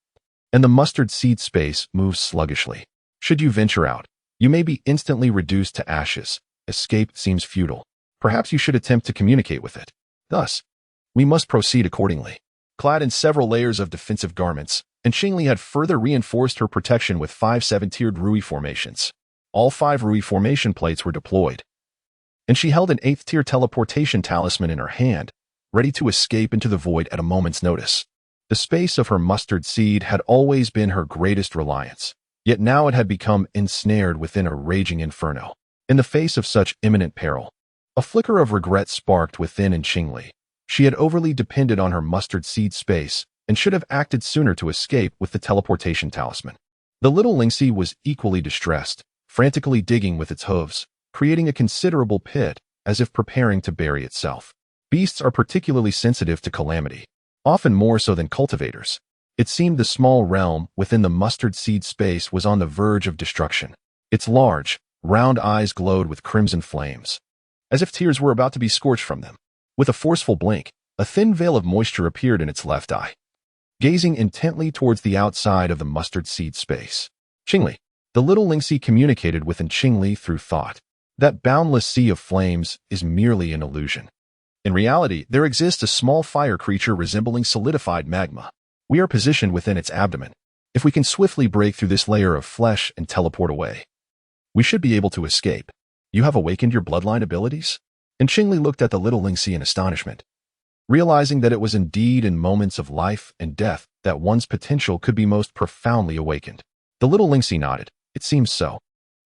And the mustard seed space moves sluggishly. Should you venture out, you may be instantly reduced to ashes. Escape seems futile. Perhaps you should attempt to communicate with it. Thus, we must proceed accordingly. Clad in several layers of defensive garments, and Qingli had further reinforced her protection with 5 7-tiered Rui formations. All 5 Rui formation plates were deployed, and she held an 8th-tier teleportation talisman in her hand, ready to escape into the void at a moment's notice. The space of her mustard seed had always been her greatest reliance, yet now it had become ensnared within a raging inferno. In the face of such imminent peril, a flicker of regret sparked within in Qingli. She had overly depended on her mustard seed space and should have acted sooner to escape with the teleportation talisman. The little Lingxi was equally distressed, frantically digging with its hooves, creating a considerable pit as if preparing to bury itself. Beasts are particularly sensitive to calamity, often more so than cultivators. It seemed the small realm within the mustard seed space was on the verge of destruction. Its large, round eyes glowed with crimson flames, as if tears were about to be scorched from them. With a forceful blink, a thin veil of moisture appeared in its left eye, gazing intently towards the outside of the mustard seed space. Qingli. The little Lingxi communicated with Qingli through thought. That boundless sea of flames is merely an illusion. In reality, there exists a small fire creature resembling solidified magma. We are positioned within its abdomen. If we can swiftly break through this layer of flesh and teleport away, we should be able to escape. You have awakened your bloodline abilities? And Qingli looked at the little Lingxi in astonishment, realizing that it was indeed in moments of life and death that one's potential could be most profoundly awakened. The little Lingxi nodded. It seems so.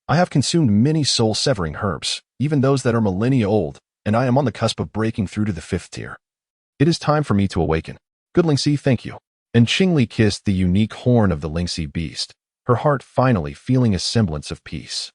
I have consumed many soul-severing herbs, even those that are millennia old, and I am on the cusp of breaking through to the 5th tier. It is time for me to awaken. Good Lingxi, thank you. And Qingli kissed the unique horn of the Lingxi beast, her heart finally feeling a semblance of peace.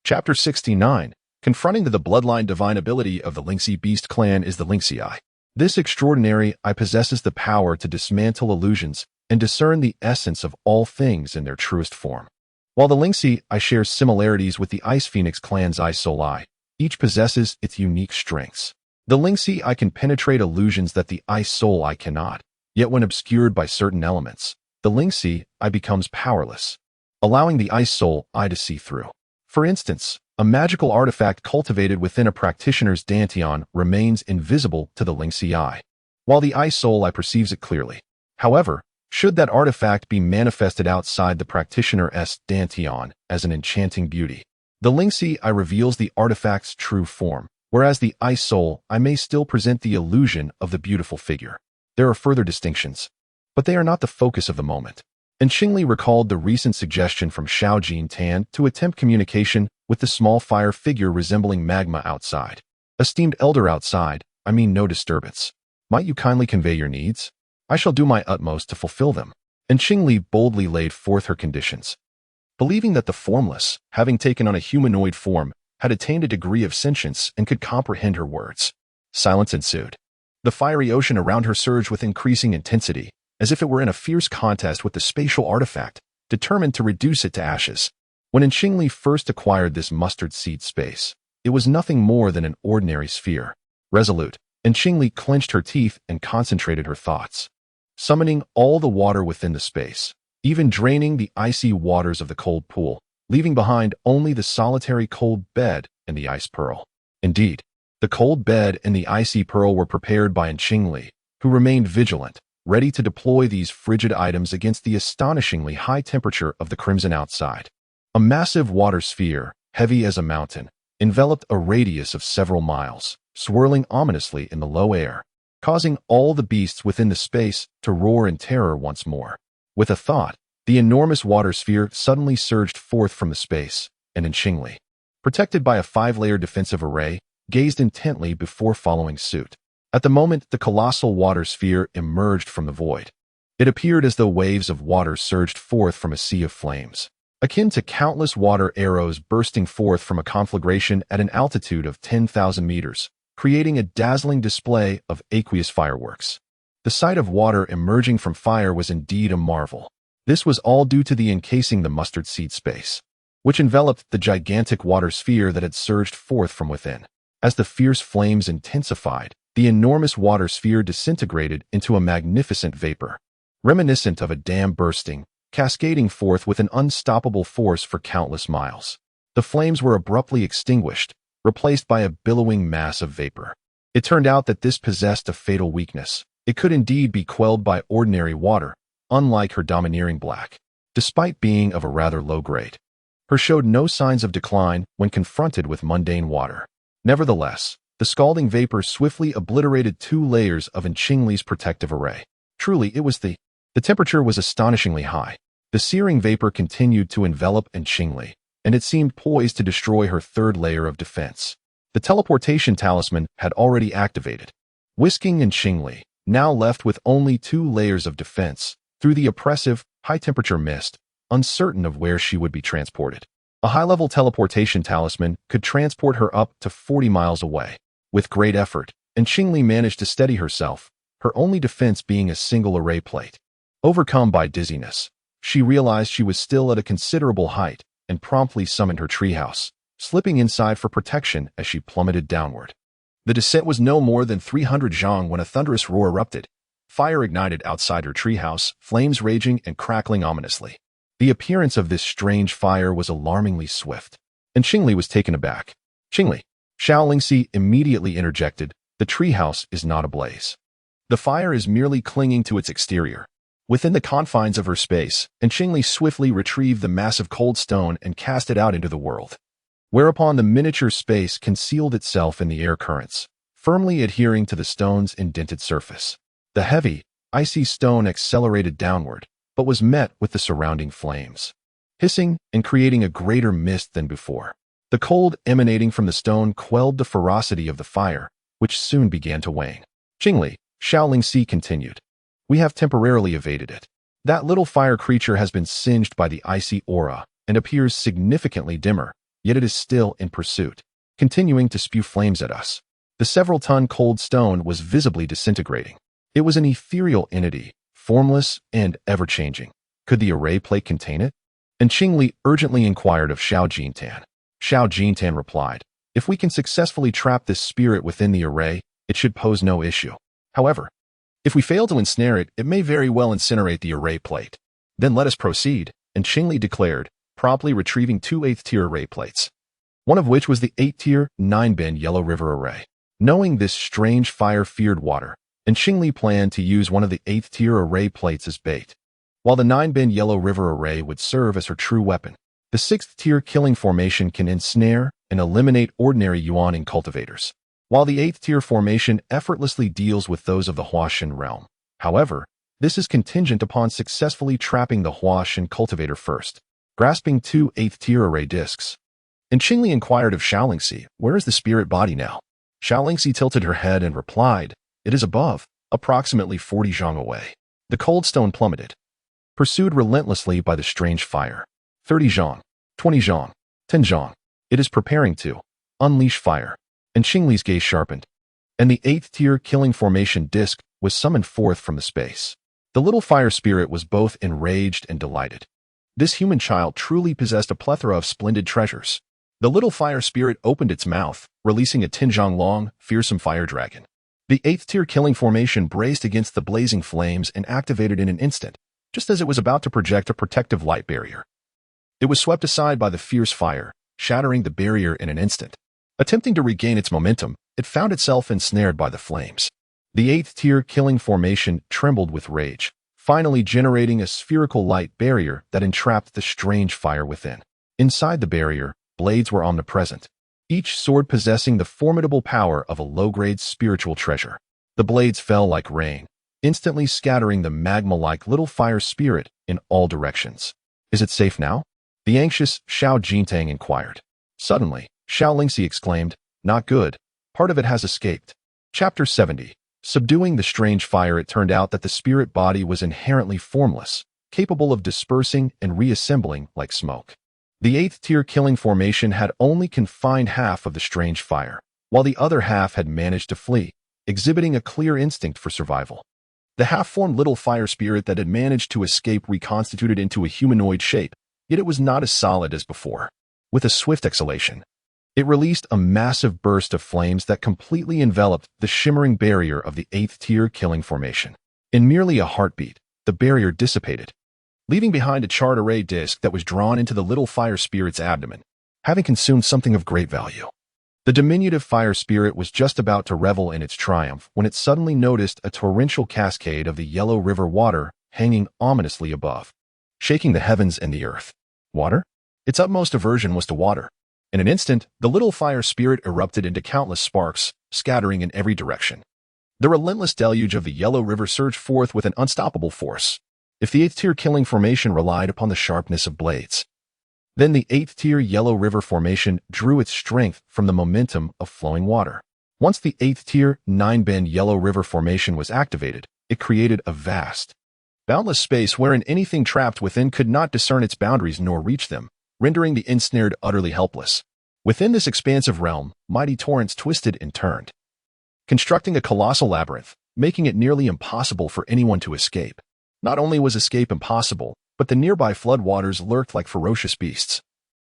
Chapter 69. Confronting the bloodline divine ability of the Lingxi beast clan is the Lingxi eye. This extraordinary eye possesses the power to dismantle illusions and discern the essence of all things in their truest form. While the Lingxi eye shares similarities with the Ice Phoenix clan's Ice Soul eye, each possesses its unique strengths. The Lingxi eye can penetrate illusions that the Ice Soul eye cannot, yet when obscured by certain elements, the Lingxi eye becomes powerless, allowing the Ice Soul eye to see through. For instance, a magical artifact cultivated within a practitioner's dantian remains invisible to the Lingxi eye, while the Ice Soul eye perceives it clearly. However, should that artifact be manifested outside the practitioner's dantian as an enchanting beauty, the Lingxi eye reveals the artifact's true form, whereas the Ice Soul eye may still present the illusion of the beautiful figure. There are further distinctions, but they are not the focus of the moment. And Qingli recalled the recent suggestion from Xiao Jin Tan to attempt communication with the small fire figure resembling magma outside. Esteemed elder outside, I mean no disturbance. Might you kindly convey your needs? I shall do my utmost to fulfill them. And Qingli boldly laid forth her conditions. Believing that the formless, having taken on a humanoid form, had attained a degree of sentience and could comprehend her words. Silence ensued. The fiery ocean around her surged with increasing intensity, as if it were in a fierce contest with the spatial artifact, determined to reduce it to ashes. When Qingli first acquired this mustard seed space, it was nothing more than an ordinary sphere. Resolute, Qingli clenched her teeth and concentrated her thoughts, summoning all the water within the space, even draining the icy waters of the cold pool, leaving behind only the solitary cold bed and the ice pearl. Indeed, the cold bed and the icy pearl were prepared by Qingli, who remained vigilant, ready to deploy these frigid items against the astonishingly high temperature of the crimson outside. A massive water sphere, heavy as a mountain, enveloped a radius of several miles, swirling ominously in the low air, causing all the beasts within the space to roar in terror once more. With a thought, the enormous water sphere suddenly surged forth from the space, and Qingli, protected by a 5-layer defensive array, gazed intently before following suit. At the moment the colossal water sphere emerged from the void, it appeared as though waves of water surged forth from a sea of flames, akin to countless water arrows bursting forth from a conflagration at an altitude of 10,000 meters, creating a dazzling display of aqueous fireworks. The sight of water emerging from fire was indeed a marvel. This was all due to the encasing the mustard seed space, which enveloped the gigantic water sphere that had surged forth from within. As the fierce flames intensified, the enormous water sphere disintegrated into a magnificent vapor, reminiscent of a dam bursting, cascading forth with an unstoppable force for countless miles. The flames were abruptly extinguished, replaced by a billowing mass of vapor. It turned out that this possessed a fatal weakness. It could indeed be quelled by ordinary water, unlike her domineering black. Despite being of a rather low grade, her showed no signs of decline when confronted with mundane water. Nevertheless, the scalding vapor swiftly obliterated 2 layers of Qingli's protective array. Truly, it was the temperature was astonishingly high. The searing vapor continued to envelop Qingli, and it seemed poised to destroy her 3rd layer of defense. The teleportation talisman had already activated, whisking Qingli, now left with only 2 layers of defense, through the oppressive, high-temperature mist, uncertain of where she would be transported. A high-level teleportation talisman could transport her up to 40 miles away. With great effort, Qingli managed to steady herself, her only defense being a single array plate. Overcome by dizziness, she realized she was still at a considerable height and promptly summoned her treehouse, slipping inside for protection as she plummeted downward. The descent was no more than 300 zhang when a thunderous roar erupted. Fire ignited outside her treehouse, flames raging and crackling ominously. The appearance of this strange fire was alarmingly swift, and Qingli was taken aback. Qingli, Xiao Lingxi immediately interjected, the treehouse is not ablaze. The fire is merely clinging to its exterior. Within the confines of her space, Qingli swiftly retrieved the massive cold stone and cast it out into the world. Whereupon the miniature space concealed itself in the air currents, firmly adhering to the stone's indented surface. The heavy, icy stone accelerated downward, but was met with the surrounding flames, hissing and creating a greater mist than before. The cold emanating from the stone quelled the ferocity of the fire, which soon began to wane. Qingli, Xiao Lingxi continued, we have temporarily evaded it. That little fire creature has been singed by the icy aura and appears significantly dimmer, yet it is still in pursuit, continuing to spew flames at us. The several-ton cold stone was visibly disintegrating. It was an ethereal entity, formless and ever-changing. Could the array plate contain it? And Qingli urgently inquired of Xiao Jintan. Xiao Jintan replied, "If we can successfully trap this spirit within the array, it should pose no issue. However, if we fail to ensnare it, it may very well incinerate the array plate. Then let us proceed," and Qingli declared, promptly retrieving 2 8th-tier array plates, one of which was the 8th-tier 9-bin Yellow River array. Knowing this strange fire feared water, and Qingli planned to use one of the 8th-tier array plates as bait, while the 9-bin Yellow River array would serve as her true weapon. The 6th-tier killing formation can ensnare and eliminate ordinary yuan cultivators, while the 8th-tier formation effortlessly deals with those of the Huashan realm. However, this is contingent upon successfully trapping the Huashan cultivator first. Grasping 2 8th-tier array discs, and Qingli inquired of Xiaolingxi, "Where is the spirit body now?" Xiaolingxi tilted her head and replied, "It is above, approximately 40 zhang away." The cold stone plummeted, pursued relentlessly by the strange fire. 30 zhang, 20 zhang, 10 zhang. It is preparing to unleash fire. And Qingli's gaze sharpened, and the 8th-tier killing formation disc was summoned forth from the space. The little fire spirit was both enraged and delighted. This human child truly possessed a plethora of splendid treasures. The little fire spirit opened its mouth, releasing a 10 zhang long, fearsome fire dragon. The 8th-tier killing formation braced against the blazing flames and activated in an instant, just as it was about to project a protective light barrier. It was swept aside by the fierce fire, shattering the barrier in an instant. Attempting to regain its momentum, it found itself ensnared by the flames. The 8th-tier killing formation trembled with rage, finally generating a spherical light barrier that entrapped the strange fire within. Inside the barrier, blades were omnipresent, each sword possessing the formidable power of a low-grade spiritual treasure. The blades fell like rain, instantly scattering the magma-like little fire spirit in all directions. "Is it safe now?" the anxious Xiao Jintang inquired. Suddenly, Xiaolingxi exclaimed, "Not good. Part of it has escaped." Chapter 70. Subduing the strange fire, it turned out that the spirit body was inherently formless, capable of dispersing and reassembling like smoke. The 8th-tier killing formation had only confined half of the strange fire, while the other half had managed to flee, exhibiting a clear instinct for survival. The half-formed little fire spirit that had managed to escape reconstituted into a humanoid shape, yet it was not as solid as before. With a swift exhalation, it released a massive burst of flames that completely enveloped the shimmering barrier of the 8th-tier killing formation. In merely a heartbeat, the barrier dissipated, leaving behind a charred array disc that was drawn into the little fire spirit's abdomen, having consumed something of great value. The diminutive fire spirit was just about to revel in its triumph when it suddenly noticed a torrential cascade of the Yellow River water hanging ominously above, shaking the heavens and the earth. Water? Its utmost aversion was to water. In an instant, the little fire spirit erupted into countless sparks, scattering in every direction. The relentless deluge of the Yellow River surged forth with an unstoppable force. If the 8th-tier killing formation relied upon the sharpness of blades, then the 8th-tier Yellow River formation drew its strength from the momentum of flowing water. Once the 8th-tier 9-bin Yellow River formation was activated, it created a vast, boundless space wherein anything trapped within could not discern its boundaries nor reach them, rendering the ensnared utterly helpless. Within this expansive realm, mighty torrents twisted and turned, constructing a colossal labyrinth, making it nearly impossible for anyone to escape. Not only was escape impossible, but the nearby floodwaters lurked like ferocious beasts,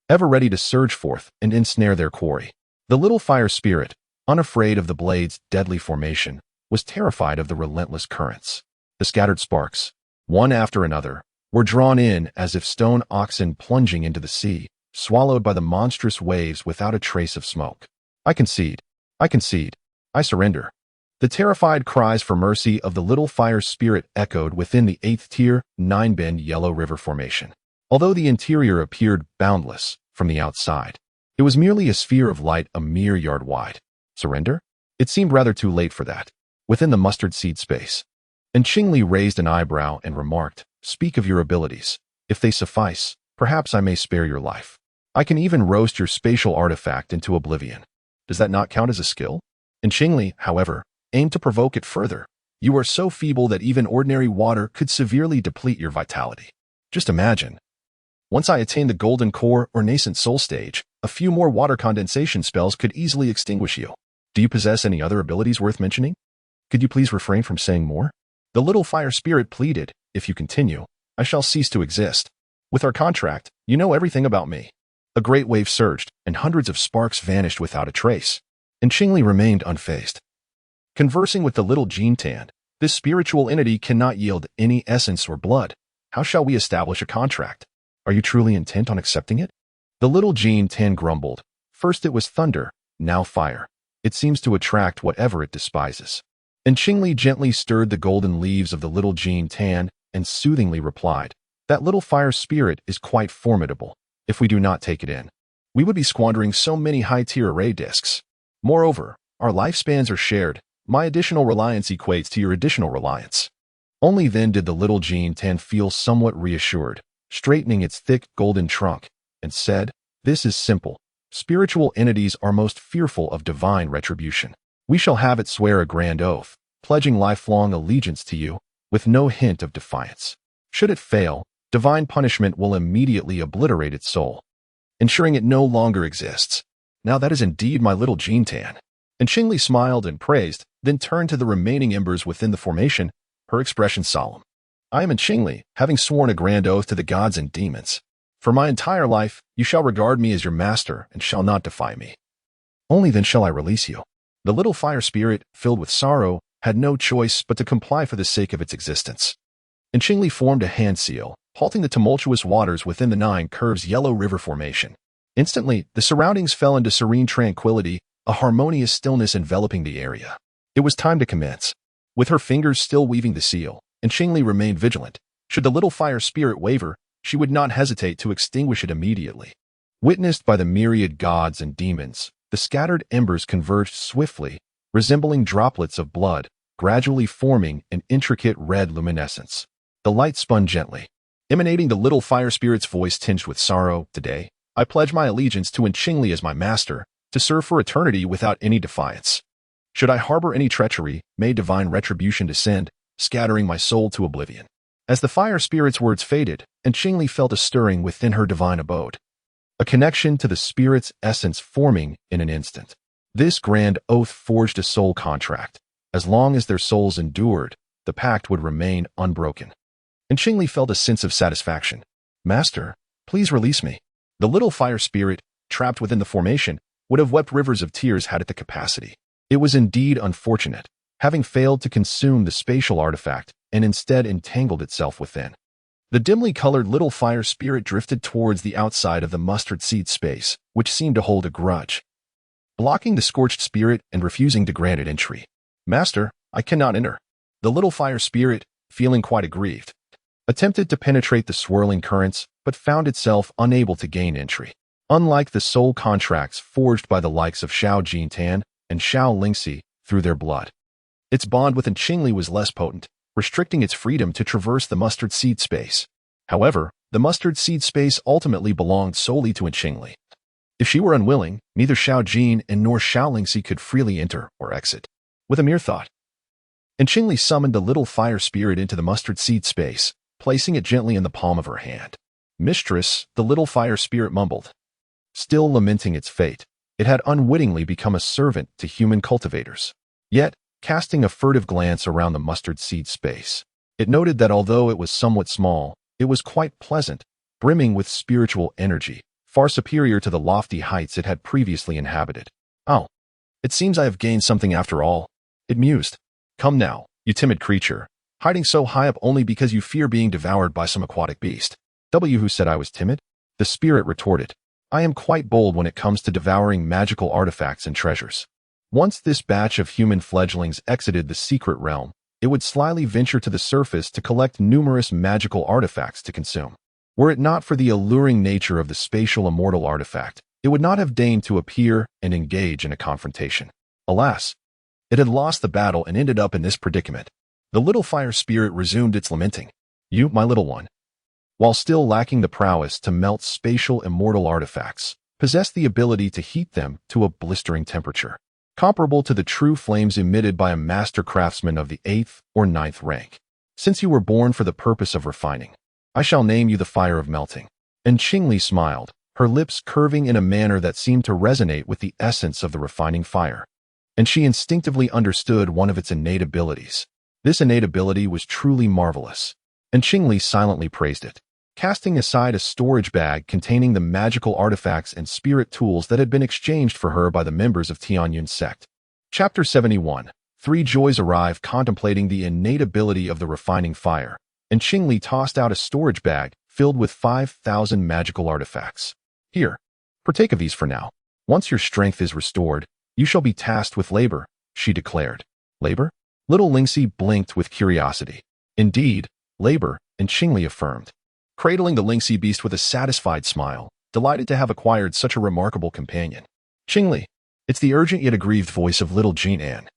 ever ready to surge forth and ensnare their quarry. The little fire spirit, unafraid of the blade's deadly formation, was terrified of the relentless currents. The scattered sparks, one after another, were drawn in as if stone oxen plunging into the sea, swallowed by the monstrous waves without a trace of smoke. "I concede. I concede. I surrender." The terrified cries for mercy of the little fire spirit echoed within the 8th-tier 9-bin Yellow River formation. Although the interior appeared boundless from the outside, it was merely a sphere of light a mere yard wide. Surrender? It seemed rather too late for that. Within the mustard seed space, and Qingli raised an eyebrow and remarked, "Speak of your abilities. If they suffice, perhaps I may spare your life. I can even roast your spatial artifact into oblivion. Does that not count as a skill?" And Qingli, however, aimed to provoke it further. "You are so feeble that even ordinary water could severely deplete your vitality. Just imagine. Once I attain the golden core or nascent soul stage, A few more water condensation spells could easily extinguish you. Do you possess any other abilities worth mentioning? Could you please refrain from saying more? The little fire spirit pleaded, if you continue, I shall cease to exist. With our contract, you know everything about me. A great wave surged, and hundreds of sparks vanished without a trace. And Qingli remained unfazed. Conversing with the little Jean Tan, this spiritual entity cannot yield any essence or blood. How shall we establish a contract? Are you truly intent on accepting it? The little Jean Tan grumbled. First it was thunder, now fire. It seems to attract whatever it despises. And Qingli gently stirred the golden leaves of the little Jean Tan and soothingly replied, that little fire spirit is quite formidable. If we do not take it in, we would be squandering so many high-tier array discs. Moreover, our lifespans are shared. My additional reliance equates to your additional reliance. Only then did the little Jean Tan feel somewhat reassured, straightening its thick golden trunk, and said, this is simple. Spiritual entities are most fearful of divine retribution. We shall have it swear a grand oath, pledging lifelong allegiance to you, with no hint of defiance. Should it fail, divine punishment will immediately obliterate its soul, ensuring it no longer exists. Now that is indeed my little Jean Tan. And Qingli smiled and praised, then turned to the remaining embers within the formation, her expression solemn. I am in Qingli, having sworn a grand oath to the gods and demons. For my entire life, you shall regard me as your master and shall not defy me. Only then shall I release you. The little fire spirit, filled with sorrow, had no choice but to comply for the sake of its existence. And Qingli formed a hand seal, halting the tumultuous waters within the 9 curves yellow river formation. Instantly, the surroundings fell into serene tranquility, a harmonious stillness enveloping the area. It was time to commence. With her fingers still weaving the seal, and Qingli remained vigilant. Should the little fire spirit waver, she would not hesitate to extinguish it immediately. Witnessed by the myriad gods and demons, the scattered embers converged swiftly, resembling droplets of blood, gradually forming an intricate red luminescence. The light spun gently, emanating the little fire spirit's voice tinged with sorrow. Today, I pledge my allegiance to Qingli as my master, to serve for eternity without any defiance. Should I harbor any treachery, may divine retribution descend, scattering my soul to oblivion. As the fire spirit's words faded, and Qingli felt a stirring within her divine abode, a connection to the spirit's essence forming in an instant. This grand oath forged a soul contract. As long as their souls endured, the pact would remain unbroken. And Qingli felt a sense of satisfaction. Master, please release me. The little fire spirit, trapped within the formation, would have wept rivers of tears had it the capacity. It was indeed unfortunate, having failed to consume the spatial artifact and instead entangled itself within. The dimly colored little fire spirit drifted towards the outside of the mustard seed space, which seemed to hold a grudge, blocking the scorched spirit and refusing to grant it entry. Master, I cannot enter. The little fire spirit, feeling quite aggrieved, attempted to penetrate the swirling currents, but found itself unable to gain entry. Unlike the soul contracts forged by the likes of Xiao Jintan and Xiao Lingxi through their blood, its bond with Qingli was less potent, restricting its freedom to traverse the mustard seed space. However, the mustard seed space ultimately belonged solely to Qingli. If she were unwilling, neither Xiao Jin and nor Xiao Lingxi could freely enter or exit. With a mere thought, Qingli summoned the little fire spirit into the mustard seed space, placing it gently in the palm of her hand. Mistress, the little fire spirit mumbled. Still lamenting its fate, it had unwittingly become a servant to human cultivators. Yet, casting a furtive glance around the mustard seed space, it noted that although it was somewhat small, it was quite pleasant, brimming with spiritual energy, far superior to the lofty heights it had previously inhabited. Oh, it seems I have gained something after all, it mused. Come now, you timid creature, hiding so high up only because you fear being devoured by some aquatic beast. Who said I was timid? The spirit retorted. I am quite bold when it comes to devouring magical artifacts and treasures. Once this batch of human fledglings exited the secret realm, it would slyly venture to the surface to collect numerous magical artifacts to consume. Were it not for the alluring nature of the spatial immortal artifact, it would not have deigned to appear and engage in a confrontation. Alas, it had lost the battle and ended up in this predicament. The little fire spirit resumed its lamenting. You, my little one, while still lacking the prowess to melt spatial immortal artifacts, possess the ability to heat them to a blistering temperature, comparable to the true flames emitted by a master craftsman of the 8th or 9th rank. Since you were born for the purpose of refining, I shall name you the fire of melting. And Qingli smiled, her lips curving in a manner that seemed to resonate with the essence of the refining fire. And she instinctively understood one of its innate abilities. This innate ability was truly marvelous, and Qingli silently praised it, casting aside a storage bag containing the magical artifacts and spirit tools that had been exchanged for her by the members of Tianyun's sect. Chapter 71. Three joys arrive contemplating the innate ability of the refining fire, and Qingli tossed out a storage bag filled with 5,000 magical artifacts. Here, partake of these for now. Once your strength is restored, you shall be tasked with labor, she declared. Labor? Little Lingxi blinked with curiosity. Indeed, labor, and Qingli affirmed, cradling the Lingxi beast with a satisfied smile, delighted to have acquired such a remarkable companion. Qingli, it's the urgent yet aggrieved voice of little Jean Anne,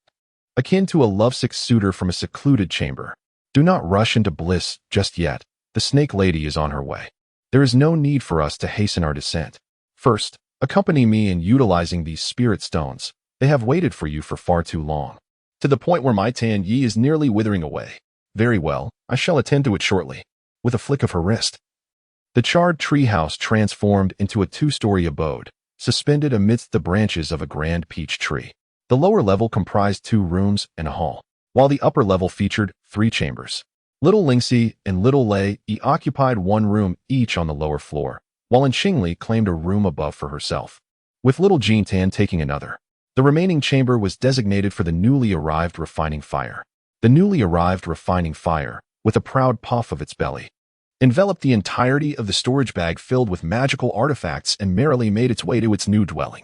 akin to a lovesick suitor from a secluded chamber. Do not rush into bliss just yet. The snake lady is on her way. There is no need for us to hasten our descent. First, accompany me in utilizing these spirit stones. They have waited for you for far too long, to the point where my Tan Yi is nearly withering away. Very well, I shall attend to it shortly. With a flick of her wrist, the charred treehouse transformed into a two-story abode, suspended amidst the branches of a grand peach tree. The lower level comprised 2 rooms and a hall, while the upper level featured 3 chambers. Little Lingxi and Little Lei occupied 1 room each on the lower floor, while Qingli claimed a room above for herself, with little Jean Tan taking another. The remaining chamber was designated for the newly arrived refining fire. The newly arrived refining fire, with a proud puff of its belly, enveloped the entirety of the storage bag filled with magical artifacts and merrily made its way to its new dwelling.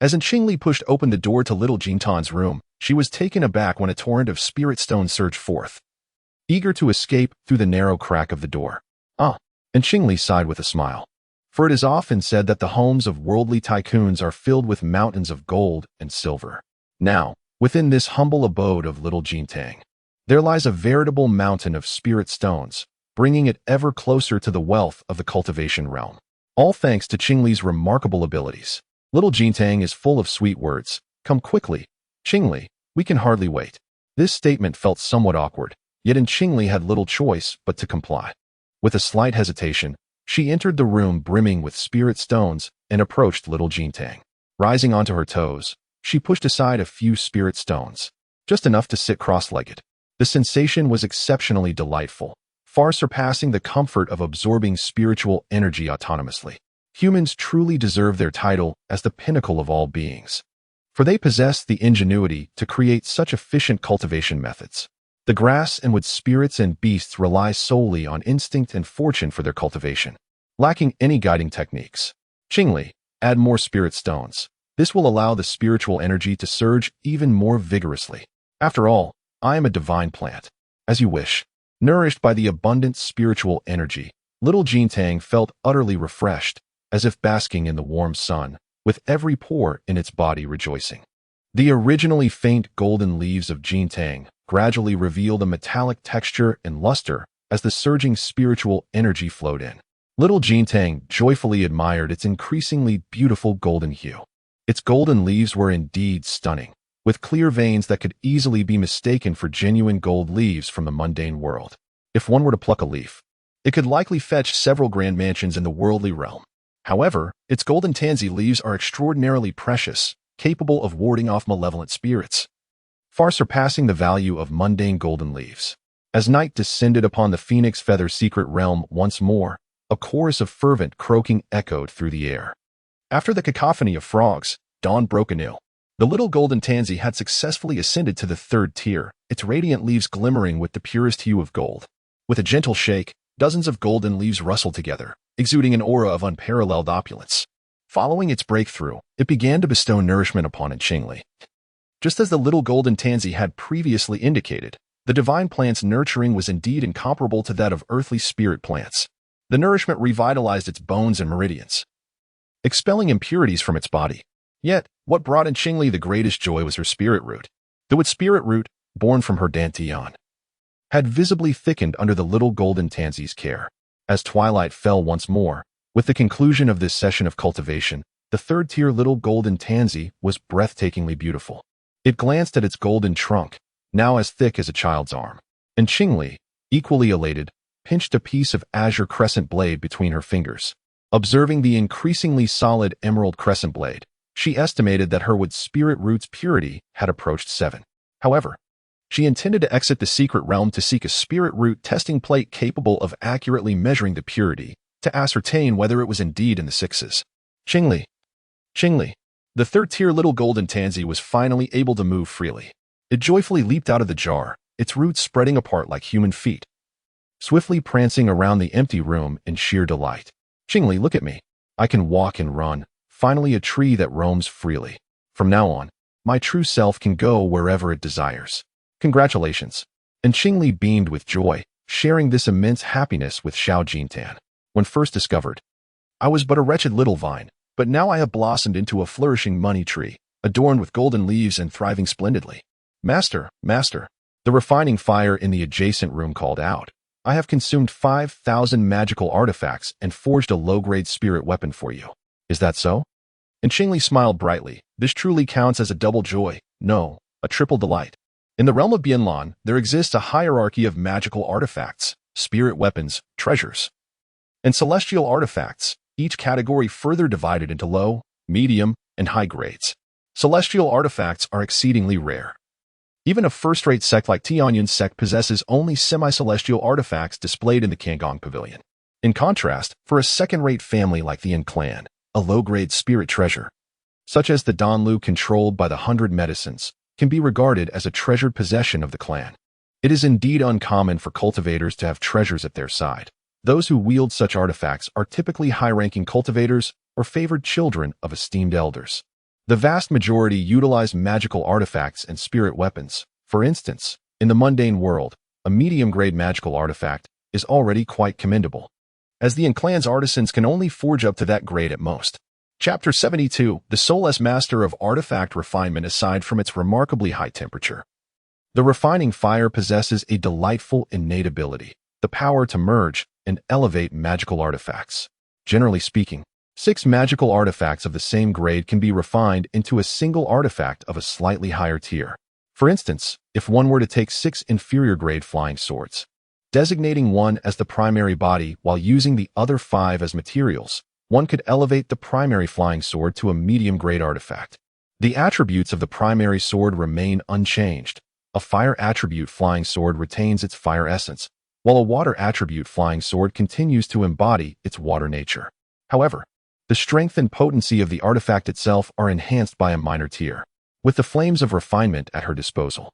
As Qingli pushed open the door to little Jean Tan's room, she was taken aback when a torrent of spirit stone surged forth, eager to escape through the narrow crack of the door. And Qingli sighed with a smile. For it is often said that the homes of worldly tycoons are filled with mountains of gold and silver. Now, within this humble abode of little Jean Tang, there lies a veritable mountain of spirit stones, bringing it ever closer to the wealth of the cultivation realm. All thanks to Qingli's remarkable abilities. Little Jean Tang is full of sweet words. Come quickly, Qingli, we can hardly wait. This statement felt somewhat awkward, yet Qingli had little choice but to comply. With a slight hesitation, she entered the room brimming with spirit stones and approached little Jean Tang. Rising onto her toes, she pushed aside a few spirit stones, just enough to sit cross-legged. The sensation was exceptionally delightful, far surpassing the comfort of absorbing spiritual energy autonomously. Humans truly deserve their title as the pinnacle of all beings, for they possess the ingenuity to create such efficient cultivation methods. The grass and wood spirits and beasts rely solely on instinct and fortune for their cultivation, lacking any guiding techniques. Qingli, add more spirit stones. This will allow the spiritual energy to surge even more vigorously. After all, I am a divine plant. As you wish. Nourished by the abundant spiritual energy, little Jean Tang felt utterly refreshed, as if basking in the warm sun, with every pore in its body rejoicing. The originally faint golden leaves of Jean Tang gradually revealed a metallic texture and luster as the surging spiritual energy flowed in. Little Jean Tang joyfully admired its increasingly beautiful golden hue. Its golden leaves were indeed stunning, with clear veins that could easily be mistaken for genuine gold leaves from the mundane world. If one were to pluck a leaf, it could likely fetch several grand mansions in the worldly realm. However, its golden tansy leaves are extraordinarily precious, capable of warding off malevolent spirits, far surpassing the value of mundane golden leaves. As night descended upon the phoenix feather secret realm once more, a chorus of fervent croaking echoed through the air. After the cacophony of frogs, dawn broke anew. The little golden tansy had successfully ascended to the 3rd tier, its radiant leaves glimmering with the purest hue of gold. With a gentle shake, dozens of golden leaves rustled together, exuding an aura of unparalleled opulence. Following its breakthrough, it began to bestow nourishment upon Qingli. Just as the little golden tansy had previously indicated, the divine plant's nurturing was indeed incomparable to that of earthly spirit plants. The nourishment revitalized its bones and meridians, expelling impurities from its body. Yet, what brought Qingli the greatest joy was her spirit root. Though its spirit root, born from her dantian, had visibly thickened under the little golden tansy's care. As twilight fell once more, with the conclusion of this session of cultivation, the 3rd tier little golden tansy was breathtakingly beautiful. It glanced at its golden trunk, now as thick as a child's arm, and Qingli, equally elated, pinched a piece of azure crescent blade between her fingers. Observing the increasingly solid emerald crescent blade, she estimated that her wood spirit root's purity had approached 7. However, she intended to exit the secret realm to seek a spirit root testing plate capable of accurately measuring the purity to ascertain whether it was indeed in the 6s. Qingli. Qingli. The third-tier little golden tansy was finally able to move freely. It joyfully leaped out of the jar, its roots spreading apart like human feet, swiftly prancing around the empty room in sheer delight. Qingli, look at me. I can walk and run, finally a tree that roams freely. From now on, my true self can go wherever it desires. Congratulations. And Qingli beamed with joy, sharing this immense happiness with Xiao Jintan. When first discovered, I was but a wretched little vine, but now I have blossomed into a flourishing money tree, adorned with golden leaves and thriving splendidly. Master, master, the refining fire in the adjacent room called out. I have consumed 5,000 magical artifacts and forged a low-grade spirit weapon for you. Is that so? And Qingli smiled brightly. This truly counts as a double joy, no, a triple delight. In the realm of Bianlan, there exists a hierarchy of magical artifacts, spirit weapons, treasures, and celestial artifacts, each category further divided into low, medium, and high grades. Celestial artifacts are exceedingly rare. Even a first-rate sect like Tianyun's sect possesses only semi-celestial artifacts displayed in the Kangong Pavilion. In contrast, for a second-rate family like the Yin clan, a low-grade spirit treasure, such as the Danlu controlled by the 100 medicines, can be regarded as a treasured possession of the clan. It is indeed uncommon for cultivators to have treasures at their side. Those who wield such artifacts are typically high-ranking cultivators or favored children of esteemed elders. The vast majority utilize magical artifacts and spirit weapons. For instance, in the mundane world, a medium-grade magical artifact is already quite commendable, as the Yin clan's artisans can only forge up to that grade at most. Chapter 72, the soulless master of artifact refinement. Aside from its remarkably high temperature, the refining fire possesses a delightful innate ability, the power to merge and elevate magical artifacts. Generally speaking, 6 magical artifacts of the same grade can be refined into a single artifact of a slightly higher tier. For instance, if one were to take 6 inferior-grade flying swords, designating one as the primary body while using the other 5 as materials, one could elevate the primary flying sword to a medium-grade artifact. The attributes of the primary sword remain unchanged. A fire attribute flying sword retains its fire essence, while a water attribute flying sword continues to embody its water nature. However, the strength and potency of the artifact itself are enhanced by a minor tier, with the flames of refinement at her disposal.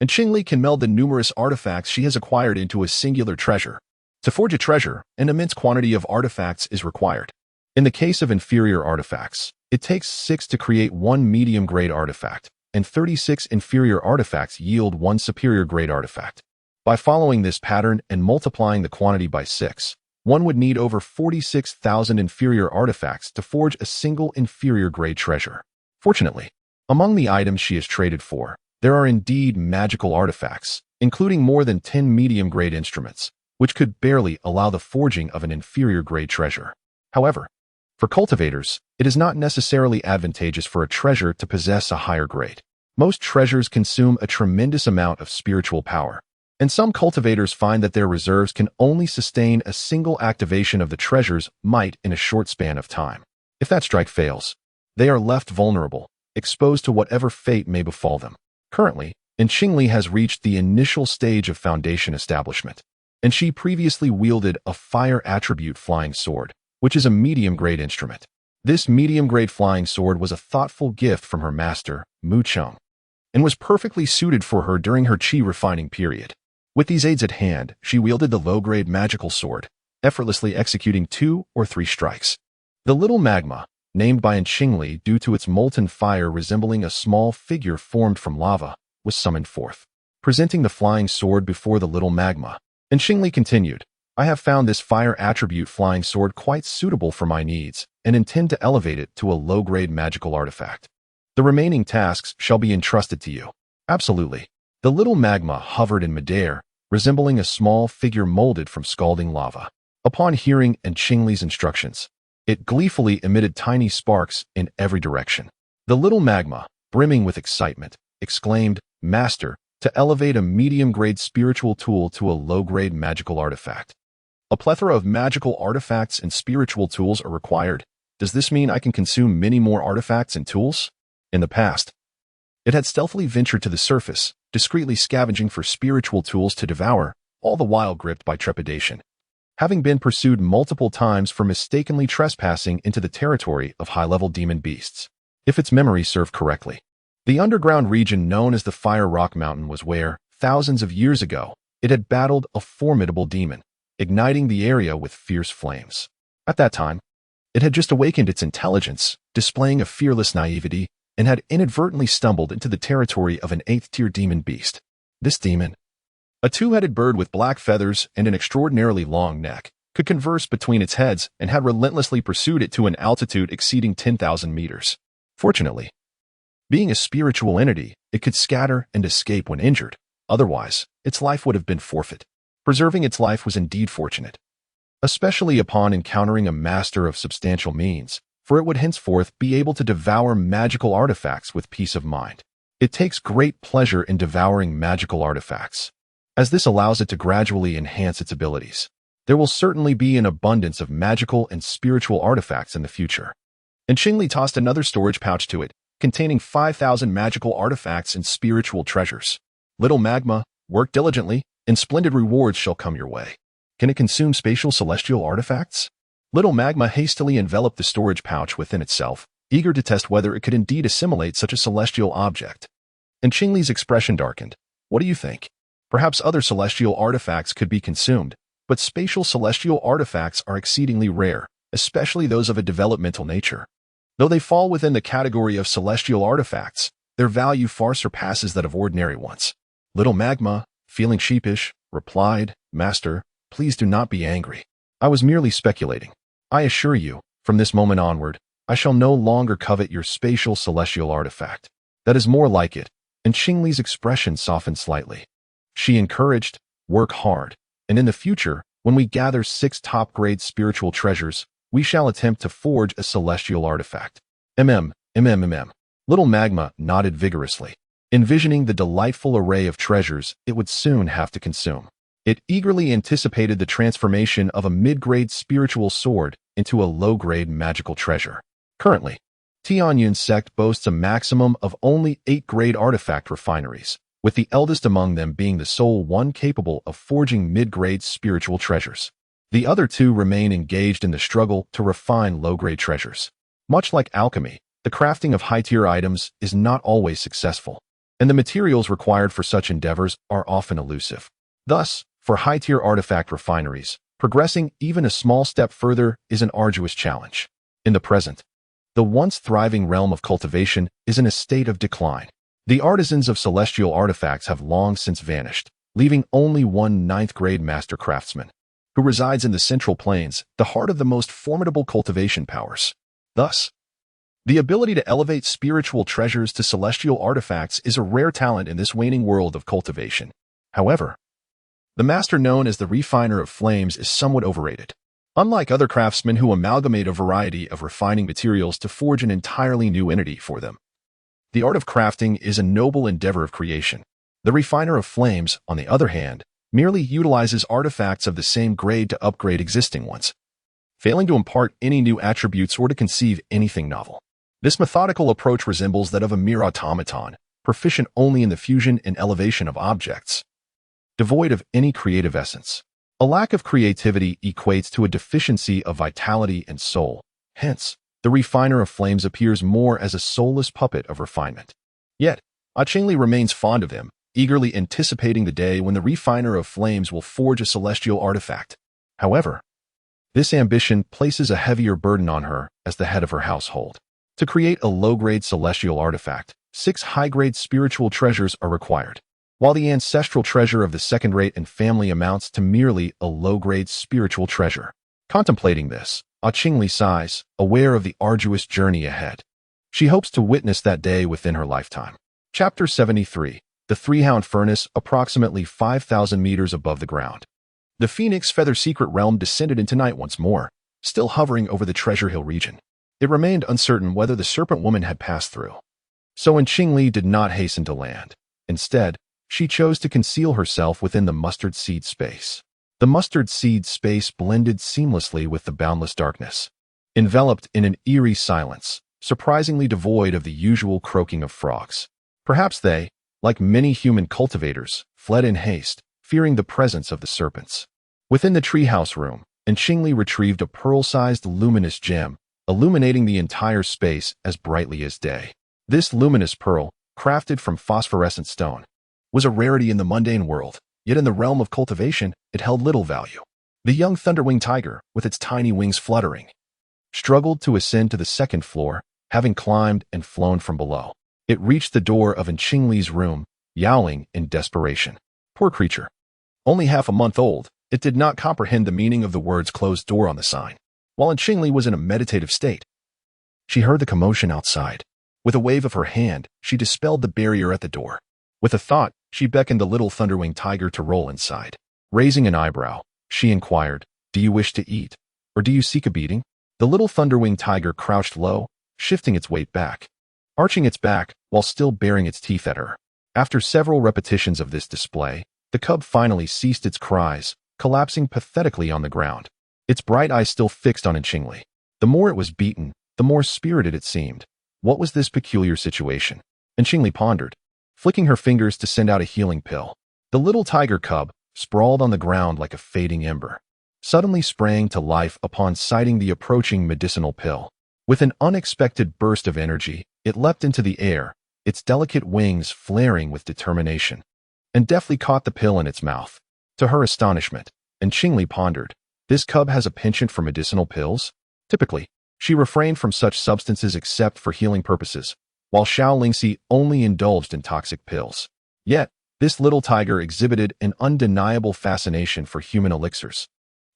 And Qingli can meld the numerous artifacts she has acquired into a singular treasure. To forge a treasure, an immense quantity of artifacts is required. In the case of inferior artifacts, it takes 6 to create one medium-grade artifact, and 36 inferior artifacts yield one superior-grade artifact. By following this pattern and multiplying the quantity by 6, one would need over 46,000 inferior artifacts to forge a single inferior-grade treasure. Fortunately, among the items she has traded for, there are indeed magical artifacts, including more than 10 medium-grade instruments, which could barely allow the forging of an inferior-grade treasure. However, for cultivators, it is not necessarily advantageous for a treasure to possess a higher grade. Most treasures consume a tremendous amount of spiritual power, and some cultivators find that their reserves can only sustain a single activation of the treasure's might in a short span of time. If that strike fails, they are left vulnerable, exposed to whatever fate may befall them. Currently, Qingli has reached the initial stage of foundation establishment, and she previously wielded a fire attribute flying sword, which is a medium-grade instrument. This medium-grade flying sword was a thoughtful gift from her master, Mu Cheng, and was perfectly suited for her during her qi refining period. With these aids at hand, she wielded the low-grade magical sword, effortlessly executing 2 or 3 strikes. The little magma, named by Qingli due to its molten fire resembling a small figure formed from lava, was summoned forth. Presenting the flying sword before the little magma, Qingli continued, I have found this fire attribute flying sword quite suitable for my needs, and intend to elevate it to a low-grade magical artifact. The remaining tasks shall be entrusted to you. Absolutely. The little magma hovered in midair, resembling a small figure molded from scalding lava. Upon hearing Qingli's instructions, it gleefully emitted tiny sparks in every direction. The little magma, brimming with excitement, exclaimed, Master, to elevate a medium-grade spiritual tool to a low-grade magical artifact. A plethora of magical artifacts and spiritual tools are required. Does this mean I can consume many more artifacts and tools? In the past, it had stealthily ventured to the surface, discreetly scavenging for spiritual tools to devour, all the while gripped by trepidation. Having been pursued multiple times for mistakenly trespassing into the territory of high-level demon beasts. If its memory served correctly, the underground region known as the Fire Rock Mountain was where, thousands of years ago, it had battled a formidable demon, igniting the area with fierce flames. At that time, it had just awakened its intelligence, displaying a fearless naivety, and had inadvertently stumbled into the territory of an 8th-tier demon beast. This demon, a two-headed bird with black feathers and an extraordinarily long neck, could converse between its heads and had relentlessly pursued it to an altitude exceeding 10,000 meters. Fortunately, being a spiritual entity, it could scatter and escape when injured. Otherwise, its life would have been forfeit. Preserving its life was indeed fortunate, especially upon encountering a master of substantial means, for it would henceforth be able to devour magical artifacts with peace of mind. It takes great pleasure in devouring magical artifacts, as this allows it to gradually enhance its abilities. There will certainly be an abundance of magical and spiritual artifacts in the future. And Qingli tossed another storage pouch to it, containing 5,000 magical artifacts and spiritual treasures. Little magma, work diligently, and splendid rewards shall come your way. Can it consume spatial celestial artifacts? Little magma hastily enveloped the storage pouch within itself, eager to test whether it could indeed assimilate such a celestial object. And Qingli's expression darkened. What do you think? Perhaps other celestial artifacts could be consumed, but spatial celestial artifacts are exceedingly rare, especially those of a developmental nature. Though they fall within the category of celestial artifacts, their value far surpasses that of ordinary ones. Little magma, feeling sheepish, replied, Master, please do not be angry. I was merely speculating. I assure you, from this moment onward, I shall no longer covet your spatial celestial artifact. That is more like it, and Qingli's expression softened slightly. She encouraged, work hard, and in the future, when we gather 6 top-grade spiritual treasures, we shall attempt to forge a celestial artifact. Little magma nodded vigorously, envisioning the delightful array of treasures it would soon have to consume. It eagerly anticipated the transformation of a mid-grade spiritual sword into a low-grade magical treasure. Currently, Tianyun's sect boasts a maximum of only 8-grade artifact refineries, with the eldest among them being the sole one capable of forging mid-grade spiritual treasures. The other 2 remain engaged in the struggle to refine low-grade treasures. Much like alchemy, the crafting of high-tier items is not always successful, and the materials required for such endeavors are often elusive. Thus, for high-tier artifact refineries, progressing even a small step further is an arduous challenge. In the present, the once thriving realm of cultivation is in a state of decline. The artisans of celestial artifacts have long since vanished, leaving only one 9th-grade master craftsman, who resides in the Central Plains, the heart of the most formidable cultivation powers. Thus, the ability to elevate spiritual treasures to celestial artifacts is a rare talent in this waning world of cultivation. However, the master known as the refiner of flames is somewhat overrated. Unlike other craftsmen who amalgamate a variety of refining materials to forge an entirely new entity for them, the art of crafting is a noble endeavor of creation. The refiner of flames, on the other hand, merely utilizes artifacts of the same grade to upgrade existing ones, failing to impart any new attributes or to conceive anything novel. This methodical approach resembles that of a mere automaton, proficient only in the fusion and elevation of objects, devoid of any creative essence. A lack of creativity equates to a deficiency of vitality and soul. Hence, the refiner of flames appears more as a soulless puppet of refinement. Yet, Qingli remains fond of him, eagerly anticipating the day when the refiner of flames will forge a celestial artifact. However, this ambition places a heavier burden on her as the head of her household. To create a low-grade celestial artifact, 6 high-grade spiritual treasures are required, while the ancestral treasure of the second-rate and family amounts to merely a low-grade spiritual treasure. Contemplating this, Qingli sighs, aware of the arduous journey ahead. She hopes to witness that day within her lifetime. Chapter 73. The Three-Hound Furnace, approximately 5,000 meters above the ground. The Phoenix Feather Secret Realm descended into night once more, still hovering over the Treasure Hill region. It remained uncertain whether the Serpent Woman had passed through. So Qingli did not hasten to land. Instead, she chose to conceal herself within the mustard seed space. The mustard seed space blended seamlessly with the boundless darkness, enveloped in an eerie silence, surprisingly devoid of the usual croaking of frogs. Perhaps they, like many human cultivators, fled in haste, fearing the presence of the serpents. Within the treehouse room, Qingli retrieved a pearl-sized luminous gem, illuminating the entire space as brightly as day. This luminous pearl, crafted from phosphorescent stone, was a rarity in the mundane world, yet in the realm of cultivation, it held little value. The young thunderwing tiger, with its tiny wings fluttering, struggled to ascend to the second floor, having climbed and flown from below. It reached the door of Qingli's room, yowling in desperation. Poor creature. Only half a month old, it did not comprehend the meaning of the words closed door on the sign. While Qingli was in a meditative state, she heard the commotion outside. With a wave of her hand, she dispelled the barrier at the door. With a thought, she beckoned the little thunderwing tiger to roll inside. Raising an eyebrow, she inquired, "Do you wish to eat, or do you seek a beating?" The little thunderwing tiger crouched low, shifting its weight back, arching its back while still baring its teeth at her. After several repetitions of this display, the cub finally ceased its cries, collapsing pathetically on the ground, its bright eyes still fixed on Qingli. The more it was beaten, the more spirited it seemed. What was this peculiar situation? Qingli pondered, flicking her fingers to send out a healing pill. The little tiger cub, sprawled on the ground like a fading ember, suddenly sprang to life upon sighting the approaching medicinal pill. With an unexpected burst of energy, it leapt into the air, its delicate wings flaring with determination, and deftly caught the pill in its mouth. To her astonishment, Qingli pondered, this cub has a penchant for medicinal pills? Typically, she refrained from such substances except for healing purposes, while Xiao Lingxi only indulged in toxic pills. Yet, this little tiger exhibited an undeniable fascination for human elixirs.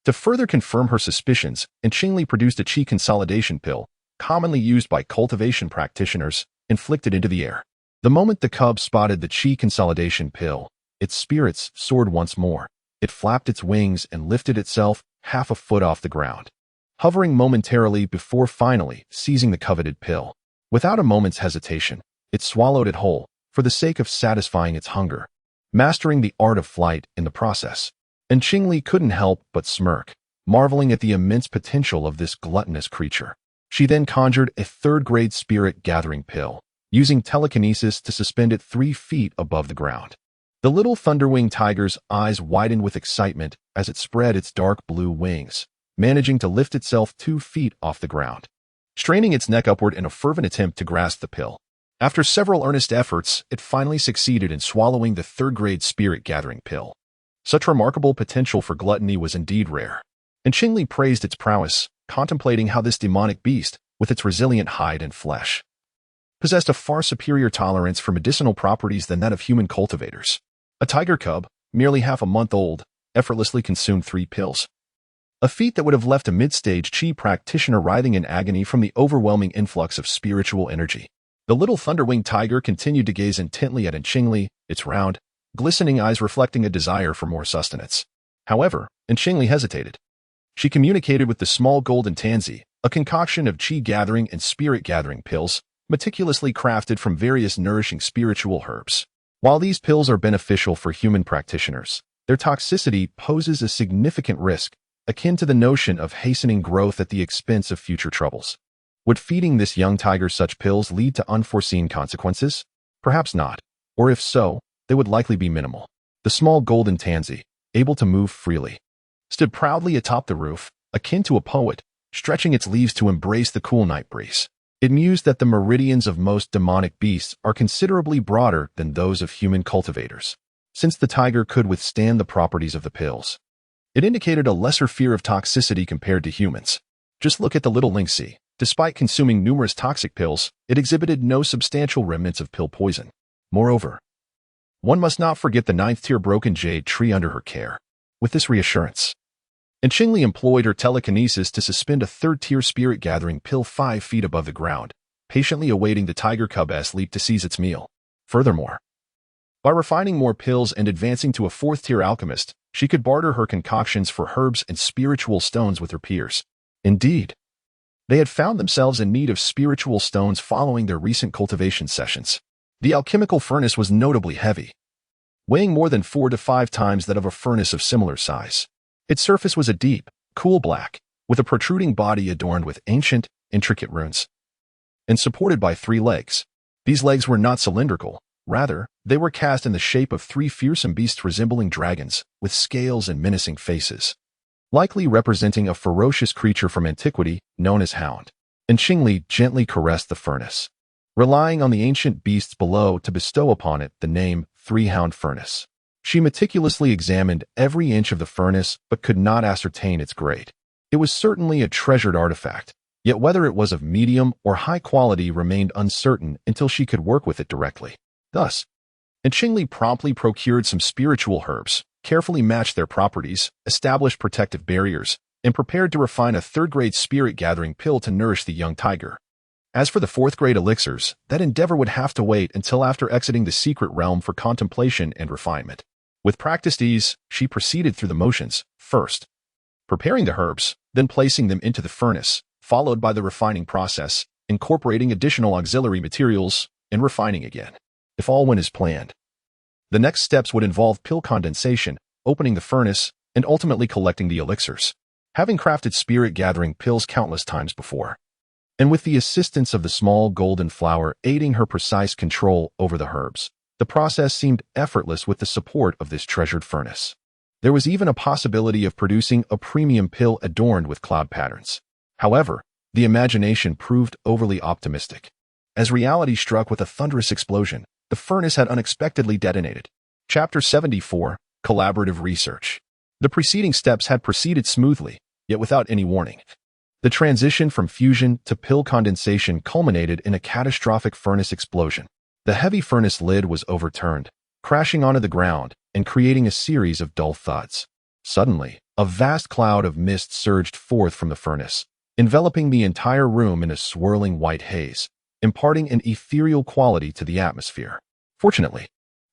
To further confirm her suspicions, Qingli produced a qi consolidation pill, commonly used by cultivation practitioners, inflicted into the air. The moment the cub spotted the qi consolidation pill, its spirits soared once more. It flapped its wings and lifted itself half a foot off the ground, hovering momentarily before finally seizing the coveted pill. Without a moment's hesitation, it swallowed it whole, for the sake of satisfying its hunger, mastering the art of flight in the process. Qingli couldn't help but smirk, marveling at the immense potential of this gluttonous creature. She then conjured a third-grade spirit-gathering pill, using telekinesis to suspend it 3 feet above the ground. The little thunderwing tiger's eyes widened with excitement as it spread its dark blue wings, managing to lift itself 2 feet off the ground, straining its neck upward in a fervent attempt to grasp the pill. After several earnest efforts, it finally succeeded in swallowing the third-grade spirit-gathering pill. Such remarkable potential for gluttony was indeed rare, and Qingli praised its prowess, contemplating how this demonic beast, with its resilient hide and flesh, possessed a far superior tolerance for medicinal properties than that of human cultivators. A tiger cub, merely half a month old, effortlessly consumed 3 pills. A feat that would have left a mid-stage qi practitioner writhing in agony from the overwhelming influx of spiritual energy. The little thunderwing tiger continued to gaze intently at Qingli, its round, glistening eyes reflecting a desire for more sustenance. However, Qingli hesitated. She communicated with the small golden tansy, a concoction of qi-gathering and spirit-gathering pills, meticulously crafted from various nourishing spiritual herbs. While these pills are beneficial for human practitioners, their toxicity poses a significant risk, akin to the notion of hastening growth at the expense of future troubles. Would feeding this young tiger such pills lead to unforeseen consequences? Perhaps not, or if so, they would likely be minimal. The small golden tansy, able to move freely, stood proudly atop the roof, akin to a poet, stretching its leaves to embrace the cool night breeze. It mused that the meridians of most demonic beasts are considerably broader than those of human cultivators, since the tiger could withstand the properties of the pills. It indicated a lesser fear of toxicity compared to humans. Just look at the little Lingxi. Despite consuming numerous toxic pills, it exhibited no substantial remnants of pill poison. Moreover, one must not forget the 9th-tier broken jade tree under her care. With this reassurance, Qingli employed her telekinesis to suspend a 3rd-tier spirit-gathering pill 5 feet above the ground, patiently awaiting the tiger cub's leap to seize its meal. Furthermore, by refining more pills and advancing to a 4th-tier alchemist, she could barter her concoctions for herbs and spiritual stones with her peers. Indeed, they had found themselves in need of spiritual stones following their recent cultivation sessions. The alchemical furnace was notably heavy, weighing more than 4 to 5 times that of a furnace of similar size. Its surface was a deep, cool black, with a protruding body adorned with ancient, intricate runes, and supported by 3 legs. These legs were not cylindrical. Rather, they were cast in the shape of 3 fearsome beasts resembling dragons, with scales and menacing faces, likely representing a ferocious creature from antiquity known as Hound. And Qingli gently caressed the furnace, relying on the ancient beasts below to bestow upon it the name Three-Hound Furnace. She meticulously examined every inch of the furnace but could not ascertain its grade. It was certainly a treasured artifact, yet whether it was of medium or high quality remained uncertain until she could work with it directly. Thus, Qingli promptly procured some spiritual herbs, carefully matched their properties, established protective barriers, and prepared to refine a 3rd-grade spirit-gathering pill to nourish the young tiger. As for the 4th-grade elixirs, that endeavor would have to wait until after exiting the secret realm for contemplation and refinement. With practiced ease, she proceeded through the motions, first preparing the herbs, then placing them into the furnace, followed by the refining process, incorporating additional auxiliary materials, and refining again. If all went as planned, the next steps would involve pill condensation, opening the furnace, and ultimately collecting the elixirs. Having crafted spirit-gathering pills countless times before, and with the assistance of the small golden flower aiding her precise control over the herbs, the process seemed effortless with the support of this treasured furnace. There was even a possibility of producing a premium pill adorned with cloud patterns. However, the imagination proved overly optimistic. As reality struck with a thunderous explosion, the furnace had unexpectedly detonated. Chapter 74, Collaborative Research. The preceding steps had proceeded smoothly, yet without any warning. The transition from fusion to pill condensation culminated in a catastrophic furnace explosion. The heavy furnace lid was overturned, crashing onto the ground and creating a series of dull thuds. Suddenly, a vast cloud of mist surged forth from the furnace, enveloping the entire room in a swirling white haze, imparting an ethereal quality to the atmosphere. Fortunately,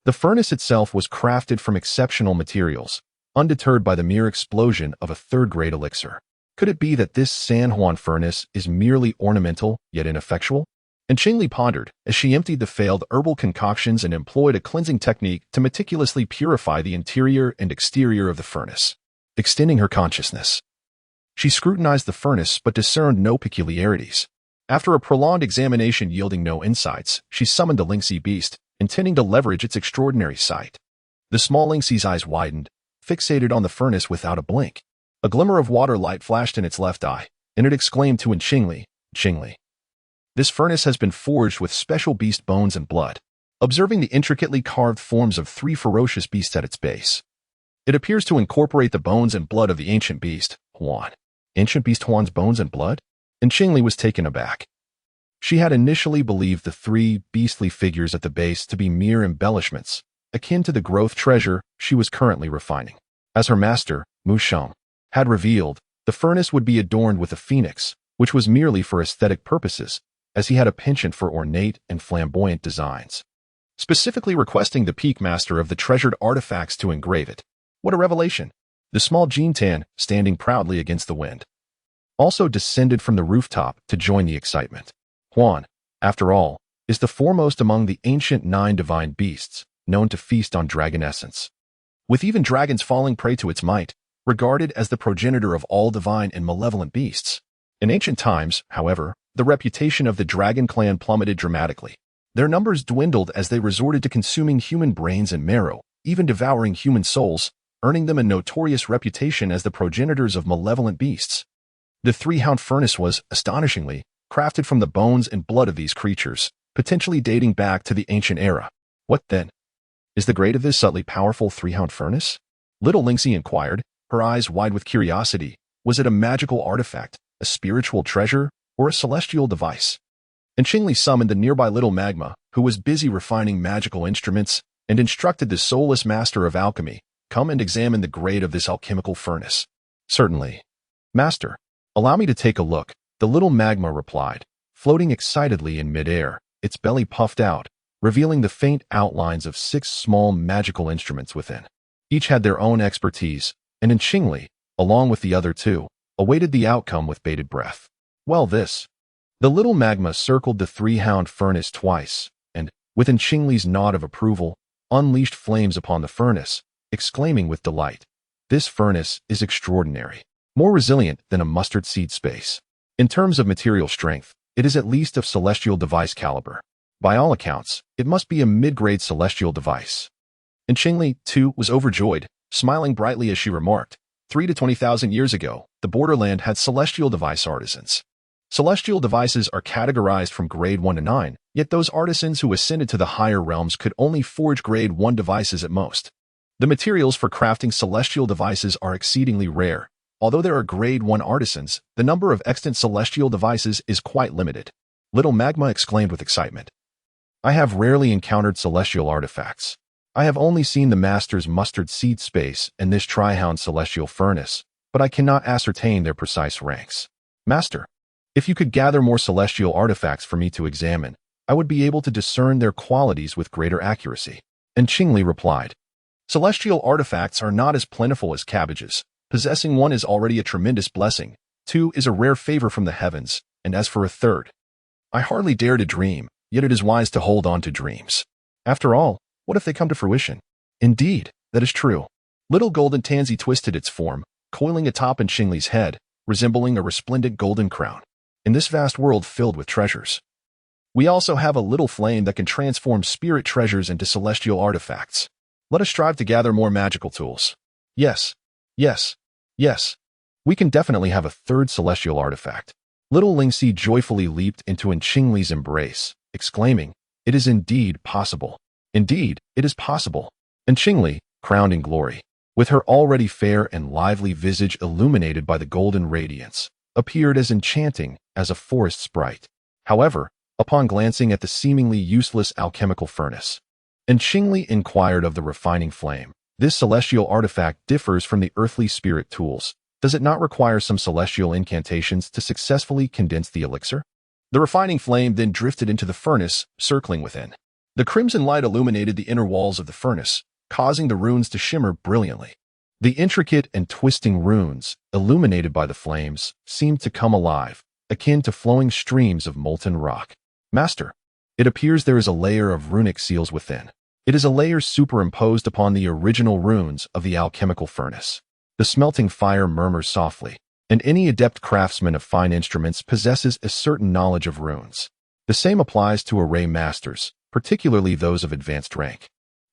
the furnace itself was crafted from exceptional materials, undeterred by the mere explosion of a 3rd-grade elixir. Could it be that this San Juan furnace is merely ornamental, yet ineffectual? And Qingli pondered as she emptied the failed herbal concoctions and employed a cleansing technique to meticulously purify the interior and exterior of the furnace. Extending her consciousness, she scrutinized the furnace but discerned no peculiarities. After a prolonged examination yielding no insights, she summoned the lynxy beast, intending to leverage its extraordinary sight. The small lynxy's eyes widened, fixated on the furnace without a blink. A glimmer of water light flashed in its left eye, and it exclaimed to Qingli, "Qingli, this furnace has been forged with special beast bones and blood." Observing the intricately carved forms of 3 ferocious beasts at its base, it appears to incorporate the bones and blood of the ancient beast, Huan. Ancient beast Huan's bones and blood? And Qingli was taken aback. She had initially believed the 3 beastly figures at the base to be mere embellishments, akin to the growth treasure she was currently refining. As her master, Mu Sheng, had revealed, the furnace would be adorned with a phoenix, which was merely for aesthetic purposes, as he had a penchant for ornate and flamboyant designs, specifically requesting the peak master of the treasured artifacts to engrave it. What a revelation! The small Jintan, standing proudly against the wind, also descended from the rooftop to join the excitement. Huan, after all, is the foremost among the ancient 9 divine beasts, known to feast on dragon essence, with even dragons falling prey to its might, regarded as the progenitor of all divine and malevolent beasts. In ancient times, however, the reputation of the dragon clan plummeted dramatically. Their numbers dwindled as they resorted to consuming human brains and marrow, even devouring human souls, earning them a notorious reputation as the progenitors of malevolent beasts. The Three-Hound Furnace was, astonishingly, crafted from the bones and blood of these creatures, potentially dating back to the ancient era. What, then, is the grade of this subtly powerful Three-Hound Furnace? Little Lynxy inquired, her eyes wide with curiosity. Was it a magical artifact, a spiritual treasure, or a celestial device? And Qingli summoned the nearby little Magma, who was busy refining magical instruments, and instructed the soulless master of alchemy, "Come and examine the grade of this alchemical furnace." "Certainly, Master. Allow me to take a look," the little Magma replied, floating excitedly in midair, its belly puffed out, revealing the faint outlines of 6 small magical instruments within. Each had their own expertise, and Qingli, along with the other 2, awaited the outcome with bated breath. Well, this. The little Magma circled the Three-Hound Furnace twice, and, with Qingli's nod of approval, unleashed flames upon the furnace, exclaiming with delight, This furnace is extraordinary, more resilient than a mustard seed space. In terms of material strength, it is at least of celestial device caliber. By all accounts, it must be a mid-grade celestial device. And Qingli, too, was overjoyed, smiling brightly as she remarked, 3 to 20,000 years ago, the borderland had celestial device artisans. Celestial devices are categorized from grade 1 to 9, yet those artisans who ascended to the higher realms could only forge grade 1 devices at most. The materials for crafting celestial devices are exceedingly rare. Although there are grade 1 artisans, the number of extant celestial devices is quite limited. Little Magma exclaimed with excitement. I have rarely encountered celestial artifacts. I have only seen the Master's mustard seed space and this Trihound celestial furnace, but I cannot ascertain their precise ranks. Master, if you could gather more celestial artifacts for me to examine, I would be able to discern their qualities with greater accuracy. And Qingli replied, Celestial artifacts are not as plentiful as cabbages. Possessing one is already a tremendous blessing, 2 is a rare favor from the heavens, and as for a third, I hardly dare to dream, yet it is wise to hold on to dreams. After all, what if they come to fruition? Indeed, that is true. Little golden tansy twisted its form, coiling atop Qingli's head, resembling a resplendent golden crown. In this vast world filled with treasures, we also have a little flame that can transform spirit treasures into celestial artifacts. Let us strive to gather more magical tools. Yes, yes, yes. We can definitely have a third celestial artifact. Little Lingxi joyfully leaped into Qingli's embrace, exclaiming, It is indeed possible. Indeed, it is possible. And Qingli, crowned in glory, with her already fair and lively visage illuminated by the golden radiance, appeared as enchanting as a forest sprite. However, upon glancing at the seemingly useless alchemical furnace, and Qingli inquired of the refining flame, this celestial artifact differs from the earthly spirit tools. Does it not require some celestial incantations to successfully condense the elixir? The refining flame then drifted into the furnace, circling within. The crimson light illuminated the inner walls of the furnace, causing the runes to shimmer brilliantly. The intricate and twisting runes, illuminated by the flames, seemed to come alive, akin to flowing streams of molten rock. Master, it appears there is a layer of runic seals within. It is a layer superimposed upon the original runes of the alchemical furnace. The smelting fire murmurs softly, and any adept craftsman of fine instruments possesses a certain knowledge of runes. The same applies to array masters, particularly those of advanced rank,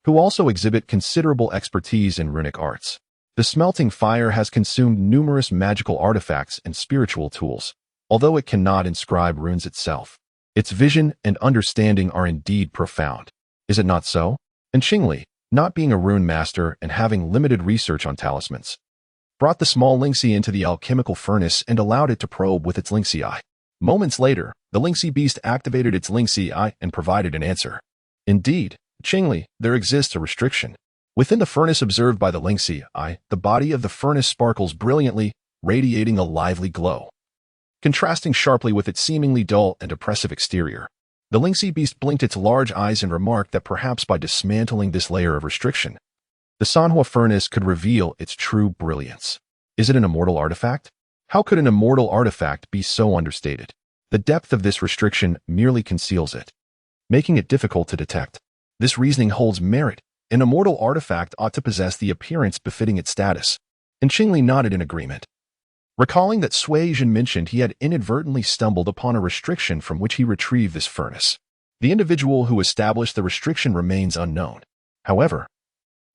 who also exhibit considerable expertise in runic arts. The smelting fire has consumed numerous magical artifacts and spiritual tools, although it cannot inscribe runes itself. Its vision and understanding are indeed profound. Is it not so? And Qingli, not being a rune master and having limited research on talismans, brought the small Lingxi into the alchemical furnace and allowed it to probe with its Lingxi eye. Moments later, the Lingxi beast activated its Lingxi eye and provided an answer. Indeed, Qingli, there exists a restriction. Within the furnace observed by the Lingxi eye, the body of the furnace sparkles brilliantly, radiating a lively glow, contrasting sharply with its seemingly dull and oppressive exterior. The Lingxi beast blinked its large eyes and remarked that perhaps by dismantling this layer of restriction, the Sanhua furnace could reveal its true brilliance. Is it an immortal artifact? How could an immortal artifact be so understated? The depth of this restriction merely conceals it, making it difficult to detect. This reasoning holds merit. An immortal artifact ought to possess the appearance befitting its status. And Qingli nodded in agreement, recalling that Sui Jin mentioned he had inadvertently stumbled upon a restriction from which he retrieved this furnace. The individual who established the restriction remains unknown. However,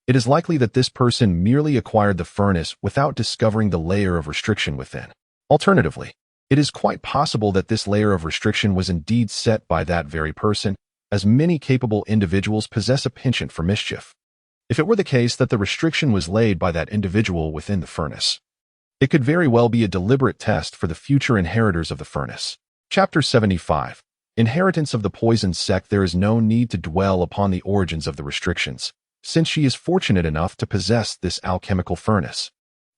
it is likely that this person merely acquired the furnace without discovering the layer of restriction within. Alternatively, it is quite possible that this layer of restriction was indeed set by that very person, as many capable individuals possess a penchant for mischief. If it were the case that the restriction was laid by that individual within the furnace, it could very well be a deliberate test for the future inheritors of the furnace. Chapter 75. Inheritance of the poisoned sect. There is no need to dwell upon the origins of the restrictions, since she is fortunate enough to possess this alchemical furnace.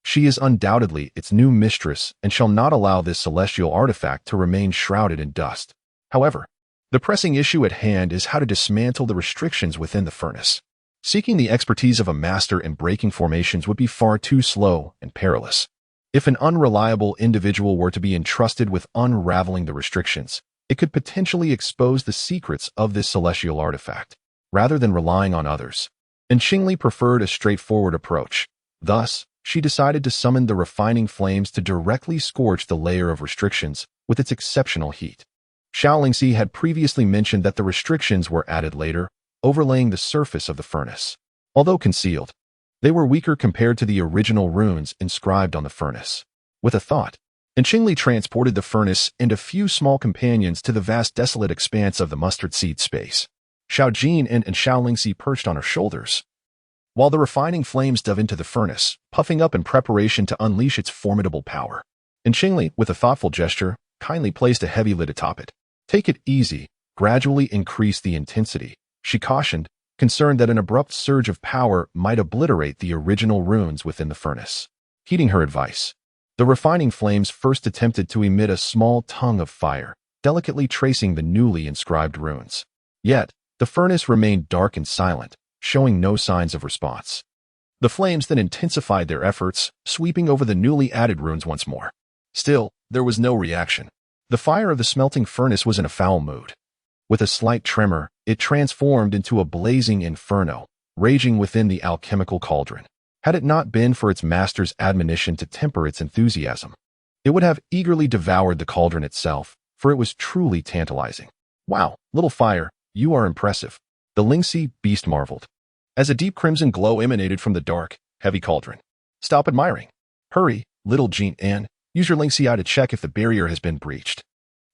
She is undoubtedly its new mistress and shall not allow this celestial artifact to remain shrouded in dust. However, the pressing issue at hand is how to dismantle the restrictions within the furnace. Seeking the expertise of a master in breaking formations would be far too slow and perilous. If an unreliable individual were to be entrusted with unraveling the restrictions, it could potentially expose the secrets of this celestial artifact, rather than relying on others. And Qingli preferred a straightforward approach. Thus, she decided to summon the refining flames to directly scorch the layer of restrictions with its exceptional heat. Xiaolingxi had previously mentioned that the restrictions were added later, overlaying the surface of the furnace. Although concealed, they were weaker compared to the original runes inscribed on the furnace. With a thought, Qingli transported the furnace and a few small companions to the vast desolate expanse of the mustard seed space. Xiaojin and Xiaolingxi perched on her shoulders, while the refining flames dove into the furnace, puffing up in preparation to unleash its formidable power. Qingli, with a thoughtful gesture, kindly placed a heavy lid atop it. "Take it easy, gradually increase the intensity," she cautioned, concerned that an abrupt surge of power might obliterate the original runes within the furnace. Heeding her advice, the refining flames first attempted to emit a small tongue of fire, delicately tracing the newly inscribed runes. Yet, the furnace remained dark and silent, showing no signs of response. The flames then intensified their efforts, sweeping over the newly added runes once more. Still, there was no reaction. The fire of the smelting furnace was in a foul mood. With a slight tremor, it transformed into a blazing inferno, raging within the alchemical cauldron. Had it not been for its master's admonition to temper its enthusiasm, it would have eagerly devoured the cauldron itself, for it was truly tantalizing. "Wow, little fire, you are impressive," the Lingxi beast marveled, as a deep crimson glow emanated from the dark, heavy cauldron. "Stop admiring. Hurry, little Jin An, use your Lingxi eye to check if the barrier has been breached,"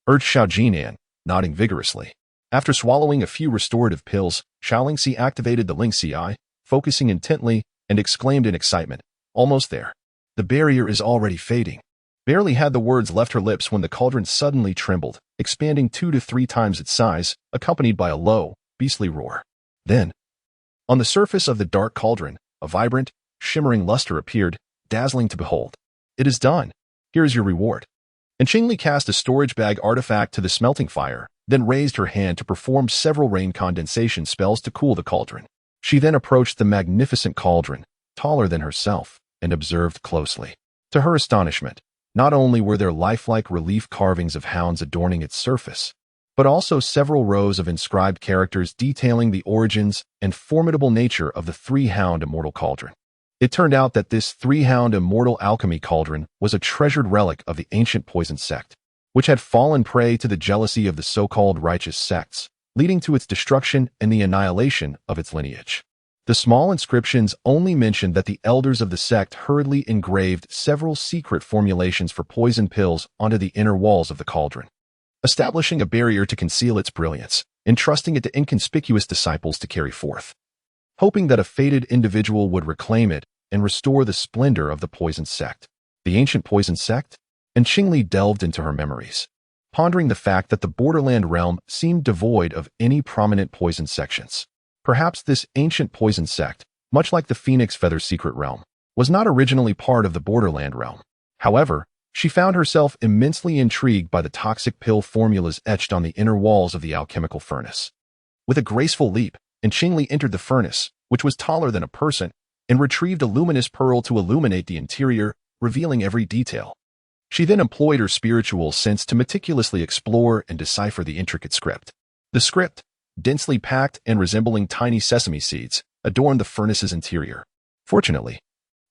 urged Xiao Jin An, nodding vigorously. After swallowing a few restorative pills, Xiaolingxi activated the Lingxi eye, focusing intently, and exclaimed in excitement, "Almost there. The barrier is already fading." Barely had the words left her lips when the cauldron suddenly trembled, expanding 2 to 3 times its size, accompanied by a low, beastly roar. Then, on the surface of the dark cauldron, a vibrant, shimmering luster appeared, dazzling to behold. "It is done. Here is your reward." And Qingli cast a storage bag artifact to the smelting fire, then raised her hand to perform several rain condensation spells to cool the cauldron. She then approached the magnificent cauldron, taller than herself, and observed closely. To her astonishment, not only were there lifelike relief carvings of hounds adorning its surface, but also several rows of inscribed characters detailing the origins and formidable nature of the three-hound immortal cauldron. It turned out that this three-hound immortal alchemy cauldron was a treasured relic of the ancient poison sect, which had fallen prey to the jealousy of the so-called righteous sects, leading to its destruction and the annihilation of its lineage. The small inscriptions only mentioned that the elders of the sect hurriedly engraved several secret formulations for poison pills onto the inner walls of the cauldron, establishing a barrier to conceal its brilliance, entrusting it to inconspicuous disciples to carry forth, hoping that a fated individual would reclaim it and restore the splendor of the poison sect. The ancient poison sect? And Qingli delved into her memories, pondering the fact that the borderland realm seemed devoid of any prominent poison sections. Perhaps this ancient poison sect, much like the Phoenix Feather secret realm, was not originally part of the borderland realm. However, she found herself immensely intrigued by the toxic pill formulas etched on the inner walls of the alchemical furnace. With a graceful leap, Qingli entered the furnace, which was taller than a person, and retrieved a luminous pearl to illuminate the interior, revealing every detail. She then employed her spiritual sense to meticulously explore and decipher the intricate script. The script, densely packed and resembling tiny sesame seeds, adorned the furnace's interior. Fortunately,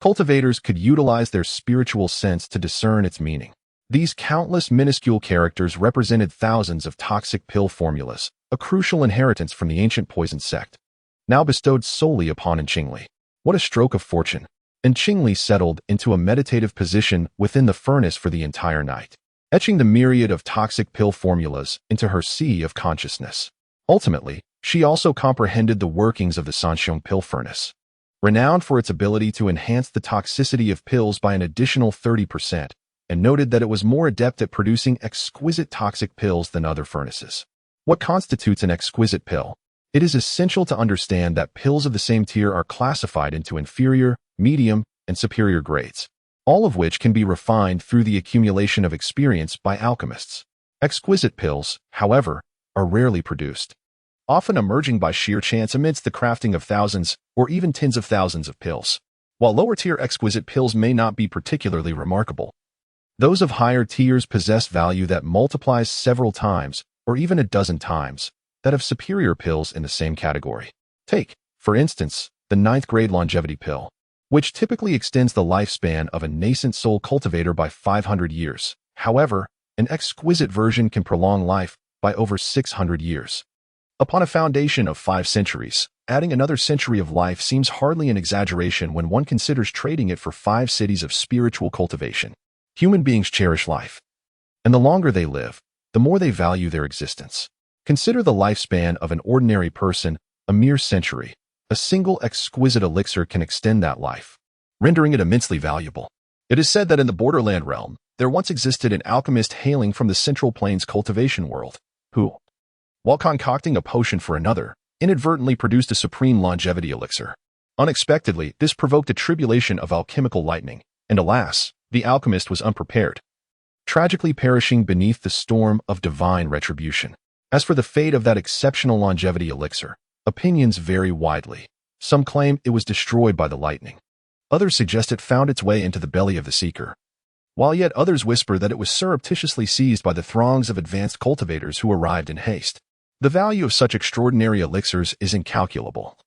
cultivators could utilize their spiritual sense to discern its meaning. These countless minuscule characters represented thousands of toxic pill formulas, a crucial inheritance from the ancient poison sect, now bestowed solely upon Qingli. What a stroke of fortune! And Qingli settled into a meditative position within the furnace for the entire night, etching the myriad of toxic pill formulas into her sea of consciousness. Ultimately, she also comprehended the workings of the Sanxiong pill furnace, renowned for its ability to enhance the toxicity of pills by an additional 30%, and noted that it was more adept at producing exquisite toxic pills than other furnaces. What constitutes an exquisite pill? It is essential to understand that pills of the same tier are classified into inferior, medium, and superior grades, all of which can be refined through the accumulation of experience by alchemists. Exquisite pills, however, are rarely produced, often emerging by sheer chance amidst the crafting of thousands or even tens of thousands of pills. While lower-tier exquisite pills may not be particularly remarkable, those of higher tiers possess value that multiplies several times or even a dozen times that of superior pills in the same category. Take, for instance, the 9th grade longevity pill. which typically extends the lifespan of a nascent soul cultivator by 500 years. However, an exquisite version can prolong life by over 600 years. Upon a foundation of 5 centuries, adding another century of life seems hardly an exaggeration when one considers trading it for 5 cities of spiritual cultivation. Human beings cherish life, and the longer they live, the more they value their existence. Consider the lifespan of an ordinary person, a mere century. A single exquisite elixir can extend that life, rendering it immensely valuable. It is said that in the borderland realm, there once existed an alchemist hailing from the Central Plains cultivation world, who, while concocting a potion for another, inadvertently produced a supreme longevity elixir. Unexpectedly, this provoked a tribulation of alchemical lightning, and alas, the alchemist was unprepared, tragically perishing beneath the storm of divine retribution. As for the fate of that exceptional longevity elixir, opinions vary widely. Some claim it was destroyed by the lightning. Others suggest it found its way into the belly of the seeker, while yet others whisper that it was surreptitiously seized by the throngs of advanced cultivators who arrived in haste. The value of such extraordinary elixirs is incalculable,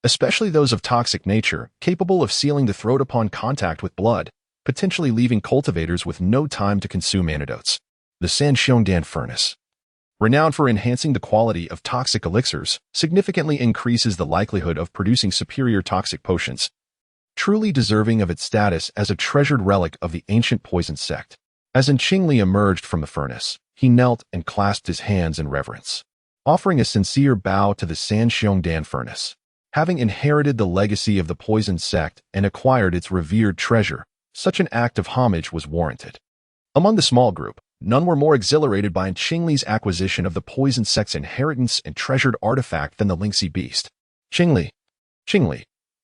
especially those of toxic nature, capable of sealing the throat upon contact with blood, potentially leaving cultivators with no time to consume antidotes. The Sanxiongdan furnace, renowned for enhancing the quality of toxic elixirs, significantly increases the likelihood of producing superior toxic potions, truly deserving of its status as a treasured relic of the ancient poison sect. As Qingli emerged from the furnace, he knelt and clasped his hands in reverence, offering a sincere bow to the Sanxiongdan furnace. Having inherited the legacy of the poison sect and acquired its revered treasure, such an act of homage was warranted. Among the small group, none were more exhilarated by Qingli's acquisition of the poison sect's inheritance and treasured artifact than the Lingxi beast. Qingli,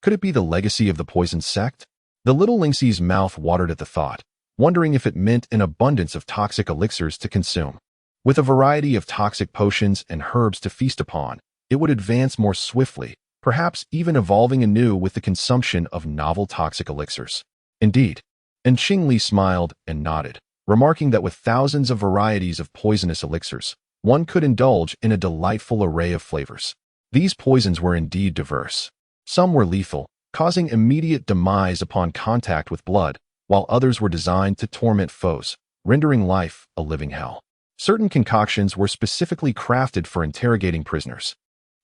could it be the legacy of the poison sect? The little Lingxi's mouth watered at the thought, wondering if it meant an abundance of toxic elixirs to consume. With a variety of toxic potions and herbs to feast upon, it would advance more swiftly, perhaps even evolving anew with the consumption of novel toxic elixirs. Indeed, and Qingli smiled and nodded, remarking that with thousands of varieties of poisonous elixirs, one could indulge in a delightful array of flavors. These poisons were indeed diverse. Some were lethal, causing immediate demise upon contact with blood, while others were designed to torment foes, rendering life a living hell. Certain concoctions were specifically crafted for interrogating prisoners,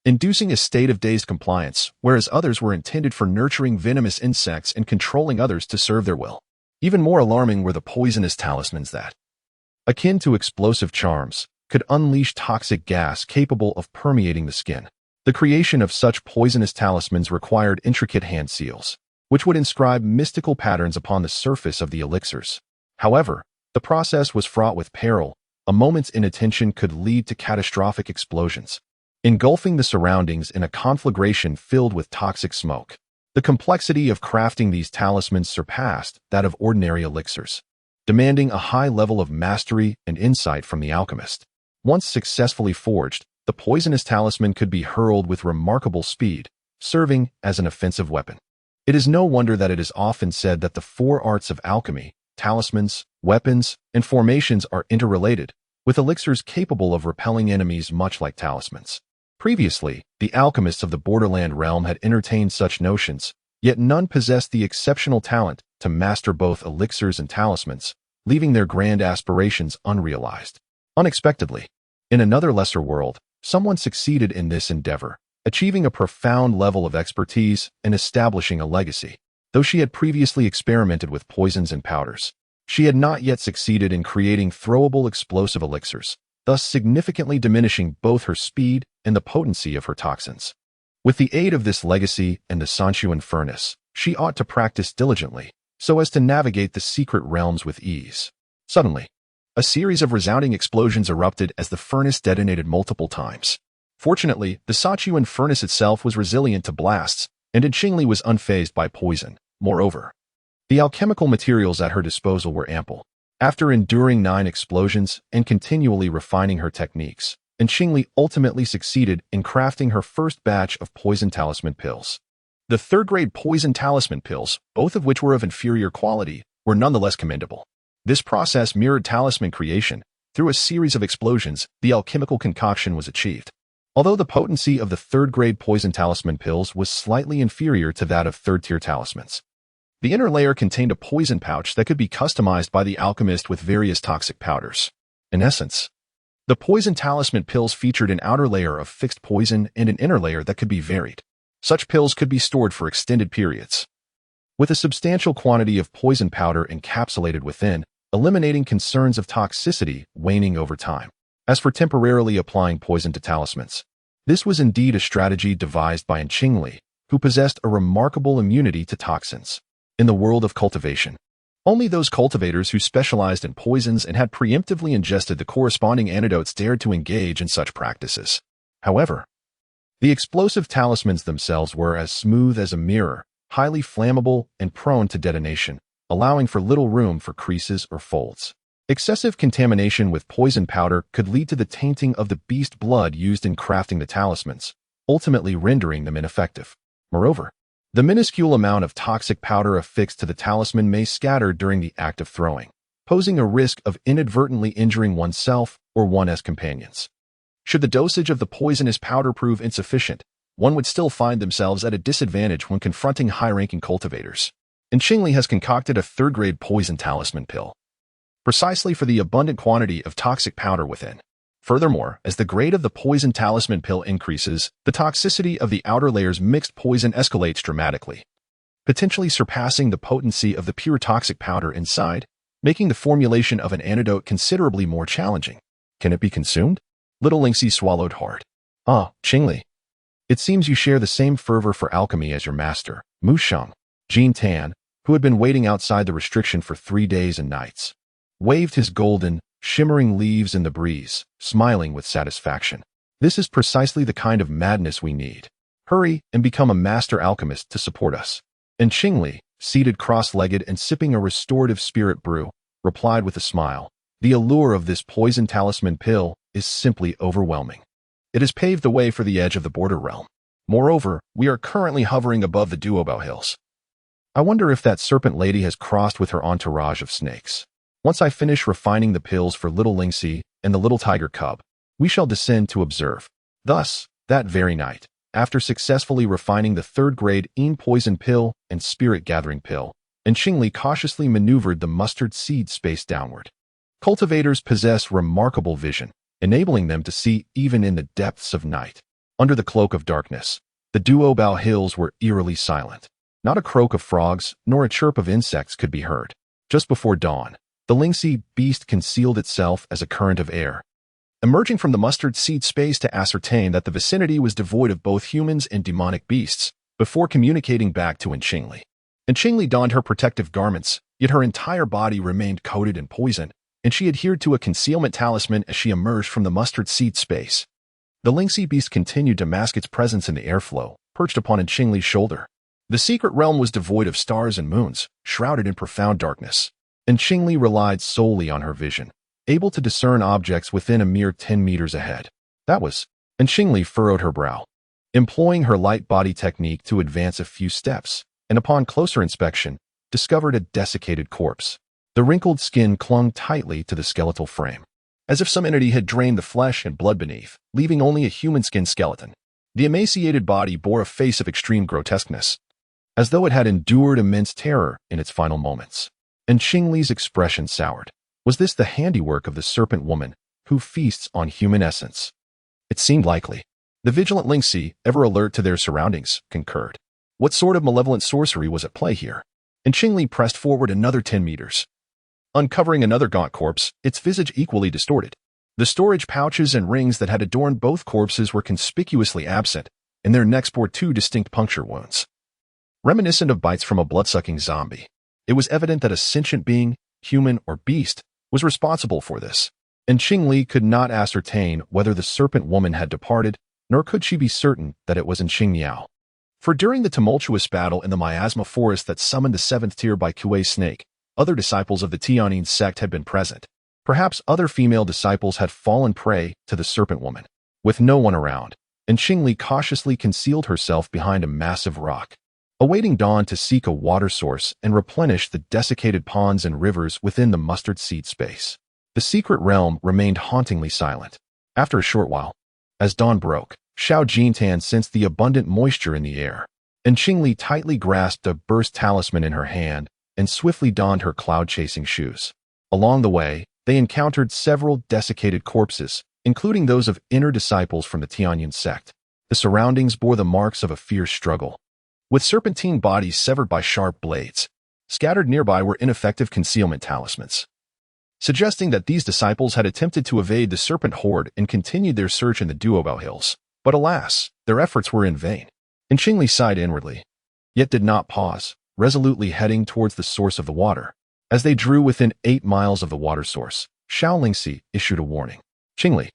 inducing a state of dazed compliance, whereas others were intended for nurturing venomous insects and controlling others to serve their will. Even more alarming were the poisonous talismans that, akin to explosive charms, could unleash toxic gas capable of permeating the skin. The creation of such poisonous talismans required intricate hand seals, which would inscribe mystical patterns upon the surface of the elixirs. However, the process was fraught with peril. A moment's inattention could lead to catastrophic explosions, engulfing the surroundings in a conflagration filled with toxic smoke. The complexity of crafting these talismans surpassed that of ordinary elixirs, demanding a high level of mastery and insight from the alchemist. Once successfully forged, the poisonous talisman could be hurled with remarkable speed, serving as an offensive weapon. It is no wonder that it is often said that the 4 arts of alchemy, talismans, weapons, and formations are interrelated, with elixirs capable of repelling enemies much like talismans. Previously, the alchemists of the borderland realm had entertained such notions, yet none possessed the exceptional talent to master both elixirs and talismans, leaving their grand aspirations unrealized. Unexpectedly, in another lesser world, someone succeeded in this endeavor, achieving a profound level of expertise and establishing a legacy. Though she had previously experimented with poisons and powders, she had not yet succeeded in creating throwable explosive elixirs, thus significantly diminishing both her speed and the potency of her toxins. With the aid of this legacy and the Sanxiuan furnace, she ought to practice diligently, so as to navigate the secret realms with ease. Suddenly, a series of resounding explosions erupted as the furnace detonated multiple times. Fortunately, the Sanxiuan furnace itself was resilient to blasts, and Qingli was unfazed by poison. Moreover, the alchemical materials at her disposal were ample. After enduring 9 explosions and continually refining her techniques, Qingli ultimately succeeded in crafting her first batch of poison talisman pills. The 3rd-grade poison talisman pills, both of which were of inferior quality, were nonetheless commendable. This process mirrored talisman creation. Through a series of explosions, the alchemical concoction was achieved. Although the potency of the 3rd-grade poison talisman pills was slightly inferior to that of 3rd-tier talismans, The inner layer contained a poison pouch that could be customized by the alchemist with various toxic powders. In essence, the poison talisman pills featured an outer layer of fixed poison and an inner layer that could be varied. Such pills could be stored for extended periods, with a substantial quantity of poison powder encapsulated within, eliminating concerns of toxicity waning over time. As for temporarily applying poison to talismans, this was indeed a strategy devised by Qingli, who possessed a remarkable immunity to toxins. In the world of cultivation, only those cultivators who specialized in poisons and had preemptively ingested the corresponding antidotes dared to engage in such practices. However, the explosive talismans themselves were as smooth as a mirror, highly flammable and prone to detonation, allowing for little room for creases or folds. Excessive contamination with poison powder could lead to the tainting of the beast blood used in crafting the talismans, ultimately rendering them ineffective. Moreover, the minuscule amount of toxic powder affixed to the talisman may scatter during the act of throwing, posing a risk of inadvertently injuring oneself or one's companions. Should the dosage of the poisonous powder prove insufficient, one would still find themselves at a disadvantage when confronting high-ranking cultivators. And Qingli has concocted a third-grade poison talisman pill, precisely for the abundant quantity of toxic powder within. Furthermore, as the grade of the poison talisman pill increases, the toxicity of the outer layer's mixed poison escalates dramatically, potentially surpassing the potency of the pure toxic powder inside, making the formulation of an antidote considerably more challenging. Can it be consumed? Little Lingxi swallowed hard. Ah, Qingli. It seems you share the same fervor for alchemy as your master, Mu Sheng. Jin Tan, who had been waiting outside the restriction for 3 days and nights, waved his golden, shimmering leaves in the breeze, smiling with satisfaction. This is precisely the kind of madness we need. Hurry and become a master alchemist to support us. And Qingli, seated cross-legged and sipping a restorative spirit brew, replied with a smile. The allure of this poison talisman pill is simply overwhelming. It has paved the way for the edge of the border realm. Moreover, we are currently hovering above the Duobao Hills. I wonder if that serpent lady has crossed with her entourage of snakes. Once I finish refining the pills for little Lingxi and the little tiger cub, we shall descend to observe. Thus, that very night, after successfully refining the third-grade poison pill and spirit-gathering pill, and Qingli cautiously maneuvered the mustard seed space downward. Cultivators possess remarkable vision, enabling them to see even in the depths of night. Under the cloak of darkness, the Duobao Hills were eerily silent. Not a croak of frogs, nor a chirp of insects could be heard. Just before dawn, the Lingxi beast concealed itself as a current of air, emerging from the mustard seed space to ascertain that the vicinity was devoid of both humans and demonic beasts, before communicating back to Qingli. Qingli donned her protective garments, yet her entire body remained coated in poison, and she adhered to a concealment talisman as she emerged from the mustard seed space. The Lingxi beast continued to mask its presence in the airflow, perched upon Qingli's shoulder. The secret realm was devoid of stars and moons, shrouded in profound darkness, and Qingli relied solely on her vision, able to discern objects within a mere 10 meters ahead. That was, and Qingli furrowed her brow, employing her light body technique to advance a few steps, and upon closer inspection, discovered a desiccated corpse. The wrinkled skin clung tightly to the skeletal frame, as if some entity had drained the flesh and blood beneath, leaving only a human-skinned skeleton. The emaciated body bore a face of extreme grotesqueness, as though it had endured immense terror in its final moments. And Qingli's expression soured. Was this the handiwork of the serpent woman, who feasts on human essence? It seemed likely. The vigilant Lingxi, ever alert to their surroundings, concurred. What sort of malevolent sorcery was at play here? And Qingli pressed forward another 10 meters, uncovering another gaunt corpse, its visage equally distorted. The storage pouches and rings that had adorned both corpses were conspicuously absent, and their necks bore 2 distinct puncture wounds, reminiscent of bites from a blood-sucking zombie. It was evident that a sentient being, human or beast, was responsible for this, and Qingli could not ascertain whether the serpent woman had departed, nor could she be certain that it was in Qingniao. For during the tumultuous battle in the miasma forest that summoned the 7th tier by Kuei snake, other disciples of the Tianyin sect had been present. Perhaps other female disciples had fallen prey to the serpent woman. With no one around, and Qingli cautiously concealed herself behind a massive rock, awaiting dawn to seek a water source and replenish the desiccated ponds and rivers within the mustard seed space. The secret realm remained hauntingly silent. After a short while, as dawn broke, Xiao Jintan sensed the abundant moisture in the air, and Qingli tightly grasped a burst talisman in her hand and swiftly donned her cloud-chasing shoes. Along the way, they encountered several desiccated corpses, including those of inner disciples from the Tianyin sect. The surroundings bore the marks of a fierce struggle, with serpentine bodies severed by sharp blades. Scattered nearby were ineffective concealment talismans, suggesting that these disciples had attempted to evade the serpent horde and continued their search in the Duobao Hills. But alas, their efforts were in vain. And Qingli sighed inwardly, yet did not pause, resolutely heading towards the source of the water. As they drew within 8 miles of the water source, Xiaolingxi issued a warning. Qingli,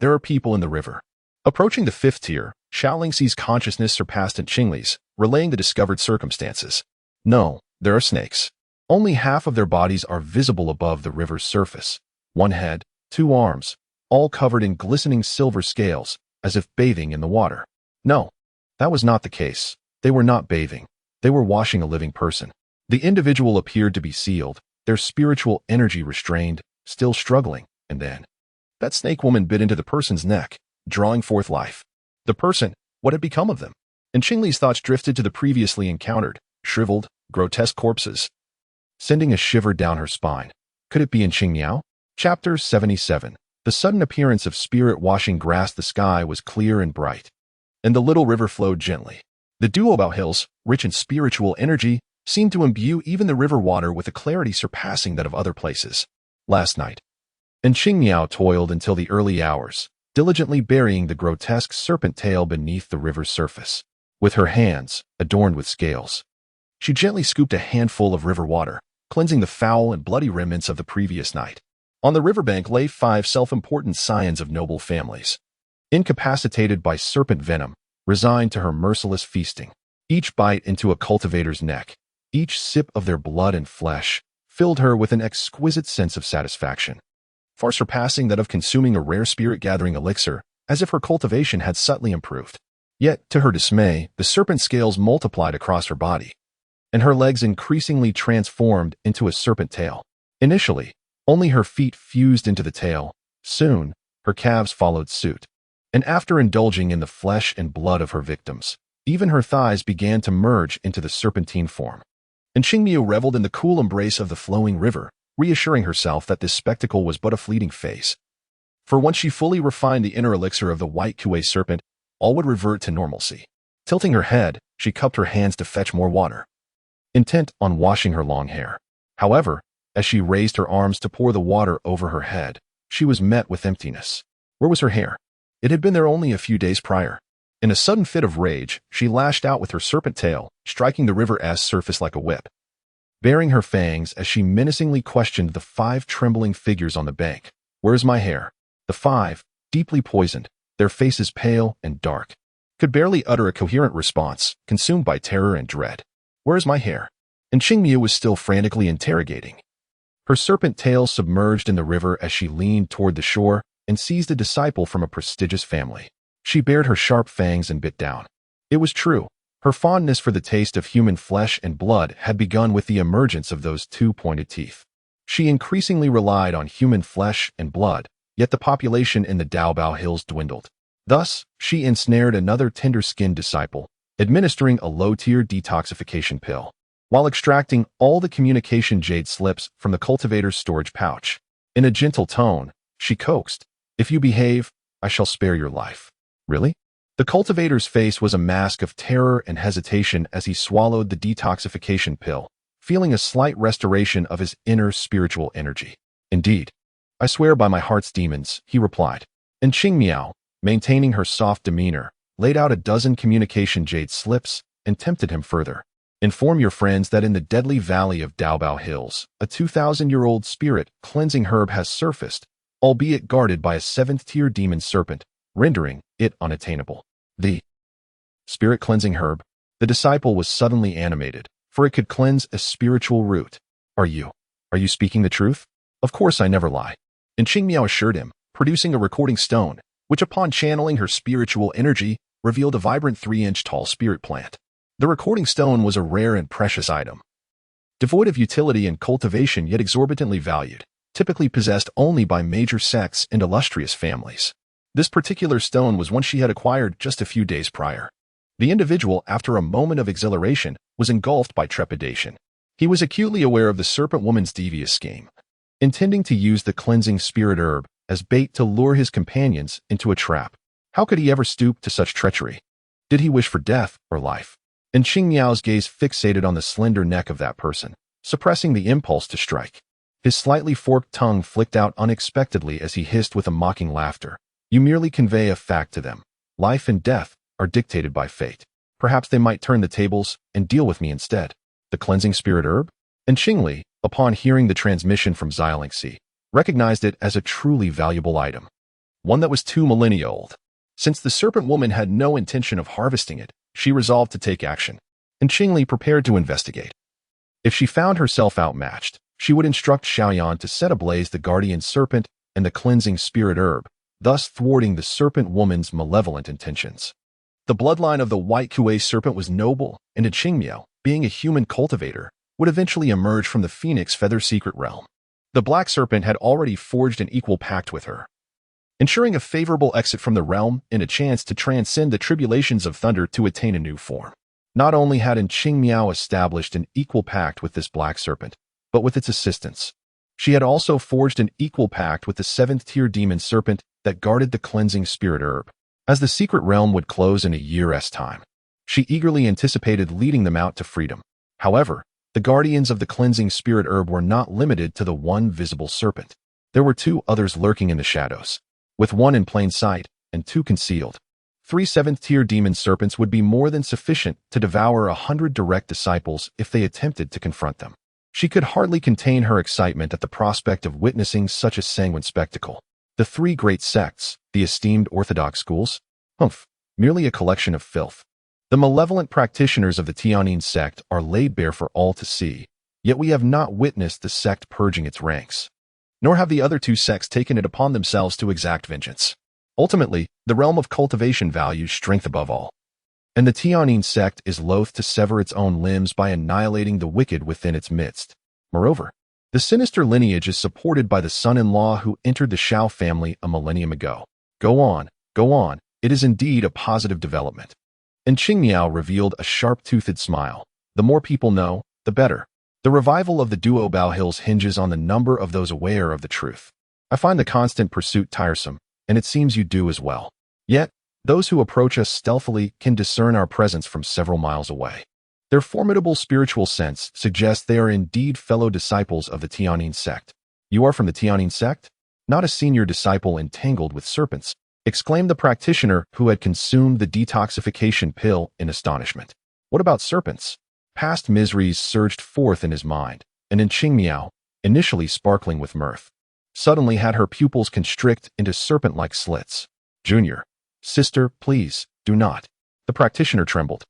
there are people in the river. Approaching the 5th tier, Xiaolingxi's consciousness surpassed Qingli's, relaying the discovered circumstances. No, there are snakes. Only half of their bodies are visible above the river's surface. 1 head, 2 arms, all covered in glistening silver scales, as if bathing in the water. No, that was not the case. They were not bathing. They were washing a living person. The individual appeared to be sealed, their spiritual energy restrained, still struggling, and then that snake woman bit into the person's neck, drawing forth life. The person, what had become of them? And Qingli's thoughts drifted to the previously encountered, shriveled, grotesque corpses, sending a shiver down her spine. Could it be in Qingmiao? Chapter 77. The sudden appearance of spirit washing grass. The sky was clear and bright, and the little river flowed gently. The Duobao Hills, rich in spiritual energy, seemed to imbue even the river water with a clarity surpassing that of other places. Last night, and Qingmiao toiled until the early hours, diligently burying the grotesque serpent tail beneath the river's surface. With her hands, adorned with scales, she gently scooped a handful of river water, cleansing the foul and bloody remnants of the previous night. On the riverbank lay 5 self-important scions of noble families, incapacitated by serpent venom, resigned to her merciless feasting. Each bite into a cultivator's neck, each sip of their blood and flesh, filled her with an exquisite sense of satisfaction, far surpassing that of consuming a rare spirit-gathering elixir, as if her cultivation had subtly improved. Yet, to her dismay, the serpent scales multiplied across her body, and her legs increasingly transformed into a serpent tail. Initially, only her feet fused into the tail. Soon, her calves followed suit. And after indulging in the flesh and blood of her victims, even her thighs began to merge into the serpentine form. And Qingmiao reveled in the cool embrace of the flowing river, reassuring herself that this spectacle was but a fleeting phase. For once she fully refined the inner elixir of the white Kuei serpent, all would revert to normalcy. Tilting her head, she cupped her hands to fetch more water, intent on washing her long hair. However, as she raised her arms to pour the water over her head, she was met with emptiness. Where was her hair? It had been there only a few days prior. In a sudden fit of rage, she lashed out with her serpent tail, striking the river's surface like a whip, baring her fangs as she menacingly questioned the 5 trembling figures on the bank. Where's my hair? The 5, deeply poisoned, their faces pale and dark, could barely utter a coherent response, consumed by terror and dread. Where's my hair? And Qingmiao was still frantically interrogating, her serpent tail submerged in the river as she leaned toward the shore and seized a disciple from a prestigious family. She bared her sharp fangs and bit down. It was true. Her fondness for the taste of human flesh and blood had begun with the emergence of those 2 pointed teeth. She increasingly relied on human flesh and blood, yet the population in the Duobao Hills dwindled. Thus, she ensnared another tender-skinned disciple, administering a low-tier detoxification pill, while extracting all the communication jade slips from the cultivator's storage pouch. In a gentle tone, she coaxed, "If you behave, I shall spare your life." Really? The cultivator's face was a mask of terror and hesitation as he swallowed the detoxification pill, feeling a slight restoration of his inner spiritual energy. "Indeed, I swear by my heart's demons," he replied. And Qingmiao, maintaining her soft demeanor, laid out a dozen communication jade slips and tempted him further. "Inform your friends that in the deadly valley of Duobao Hills, a 2,000-year-old spirit cleansing herb has surfaced, albeit guarded by a 7th-tier demon serpent, rendering it unattainable." The spirit cleansing herb. The disciple was suddenly animated, for it could cleanse a spiritual root. Are you speaking the truth?" "Of course I never lie." And Qingmiao assured him, producing a recording stone, which upon channeling her spiritual energy, revealed a vibrant 3-inch tall spirit plant. The recording stone was a rare and precious item, devoid of utility and cultivation yet exorbitantly valued, typically possessed only by major sects and illustrious families. This particular stone was one she had acquired just a few days prior. The individual, after a moment of exhilaration, was engulfed by trepidation. He was acutely aware of the serpent woman's devious scheme, intending to use the cleansing spirit herb as bait to lure his companions into a trap. How could he ever stoop to such treachery? Did he wish for death or life? And Qingmiao's gaze fixated on the slender neck of that person, suppressing the impulse to strike. His slightly forked tongue flicked out unexpectedly as he hissed with a mocking laughter. You merely convey a fact to them. Life and death are dictated by fate. Perhaps they might turn the tables and deal with me instead. The cleansing spirit herb? And Qingli, upon hearing the transmission from dazzlingly, recognized it as a truly valuable item. One that was 2 millennia old. Since the serpent woman had no intention of harvesting it, she resolved to take action, and Qingli prepared to investigate. If she found herself outmatched, she would instruct Xiaoyan to set ablaze the guardian serpent and the cleansing spirit herb, thus thwarting the serpent woman's malevolent intentions. The bloodline of the white Kuei serpent was noble, and Qingmiao, being a human cultivator, would eventually emerge from the phoenix feather secret realm. The black serpent had already forged an equal pact with her, ensuring a favorable exit from the realm and a chance to transcend the tribulations of thunder to attain a new form. Not only had Qingmiao established an equal pact with this black serpent, but with its assistance, she had also forged an equal pact with the 7th-tier demon serpent that guarded the cleansing spirit herb. As the secret realm would close in a year's time, she eagerly anticipated leading them out to freedom. However, the guardians of the cleansing spirit herb were not limited to the one visible serpent. There were 2 others lurking in the shadows, with 1 in plain sight and 2 concealed. 3 7th-tier demon serpents would be more than sufficient to devour 100 direct disciples if they attempted to confront them. She could hardly contain her excitement at the prospect of witnessing such a sanguine spectacle. The 3 great sects, the esteemed orthodox schools, merely a collection of filth. The malevolent practitioners of the Tianyin sect are laid bare for all to see, yet we have not witnessed the sect purging its ranks. Nor have the other 2 sects taken it upon themselves to exact vengeance. Ultimately, the realm of cultivation values strength above all, and the Tianyin sect is loath to sever its own limbs by annihilating the wicked within its midst. Moreover, the sinister lineage is supported by the son-in-law who entered the Shao family a millennium ago. Go on, it is indeed a positive development. And Qingmiao revealed a sharp-toothed smile. The more people know, the better. The revival of the Duobao Hills hinges on the number of those aware of the truth. I find the constant pursuit tiresome, and it seems you do as well. Yet, those who approach us stealthily can discern our presence from several miles away. Their formidable spiritual sense suggests they are indeed fellow disciples of the Tianyin sect. You are from the Tianyin sect? Not a senior disciple entangled with serpents, exclaimed the practitioner who had consumed the detoxification pill in astonishment. What about serpents? Past miseries surged forth in his mind, and in Qingmiao, initially sparkling with mirth, suddenly had her pupils constrict into serpent-like slits. Junior, sister, please, do not. The practitioner trembled,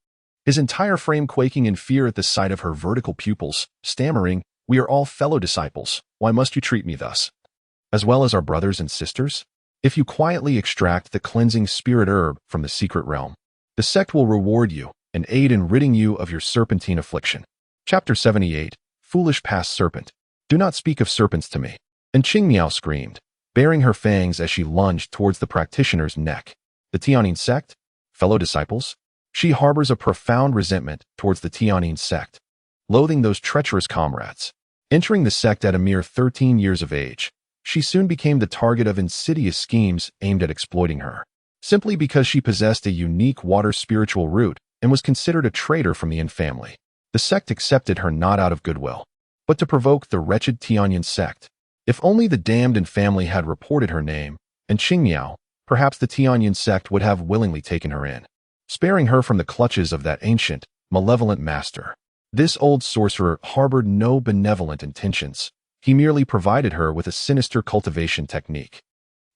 his entire frame quaking in fear at the sight of her vertical pupils, stammering, "We are all fellow disciples. Why must you treat me thus? As well as our brothers and sisters? If you quietly extract the cleansing spirit herb from the secret realm, the sect will reward you and aid in ridding you of your serpentine affliction." Chapter 78, Foolish Past Serpent. Do not speak of serpents to me. And Qingmiao screamed, baring her fangs as she lunged towards the practitioner's neck. The Tianyin sect? Fellow disciples? She harbors a profound resentment towards the Tianyin sect, loathing those treacherous comrades. Entering the sect at a mere 13 years of age, she soon became the target of insidious schemes aimed at exploiting her, simply because she possessed a unique water spiritual root and was considered a traitor from the Yin family. The sect accepted her not out of goodwill, but to provoke the wretched Tianyin sect. If only the damned and family had reported her name, and Qingmiao, perhaps the Tianyin sect would have willingly taken her in, sparing her from the clutches of that ancient, malevolent master. This old sorcerer harbored no benevolent intentions. He merely provided her with a sinister cultivation technique,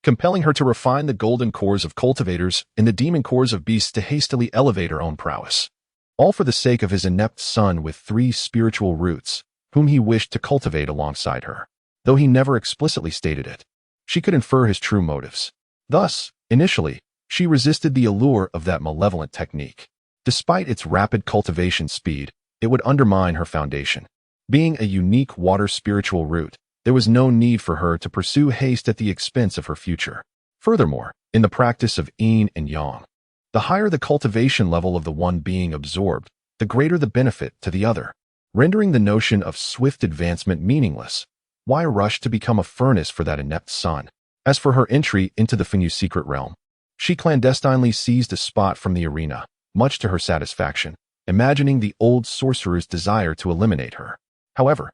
compelling her to refine the golden cores of cultivators and the demon cores of beasts to hastily elevate her own prowess. All for the sake of his inept son with 3 spiritual roots, whom he wished to cultivate alongside her. Though he never explicitly stated it, she could infer his true motives. Thus, initially, she resisted the allure of that malevolent technique. Despite its rapid cultivation speed, it would undermine her foundation. Being a unique water spiritual root, there was no need for her to pursue haste at the expense of her future. Furthermore, in the practice of yin and yang, The higher the cultivation level of the one being absorbed, the greater the benefit to the other, rendering the notion of swift advancement meaningless. Why rush to become a furnace for that inept sun? As for her entry into the Fenyu secret realm, she clandestinely seized a spot from the arena, much to her satisfaction, imagining the old sorcerer's desire to eliminate her. However,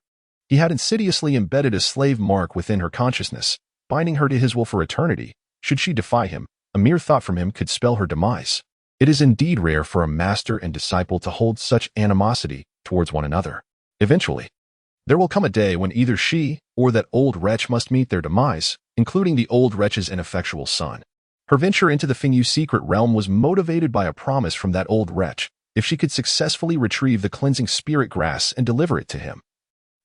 he had insidiously embedded a slave mark within her consciousness, binding her to his will for eternity. Should she defy him, a mere thought from him could spell her demise. It is indeed rare for a master and disciple to hold such animosity towards one another. Eventually, there will come a day when either she or that old wretch must meet their demise, including the old wretch's ineffectual son. Her venture into the Fenyu secret realm was motivated by a promise from that old wretch, if she could successfully retrieve the cleansing spirit grass and deliver it to him.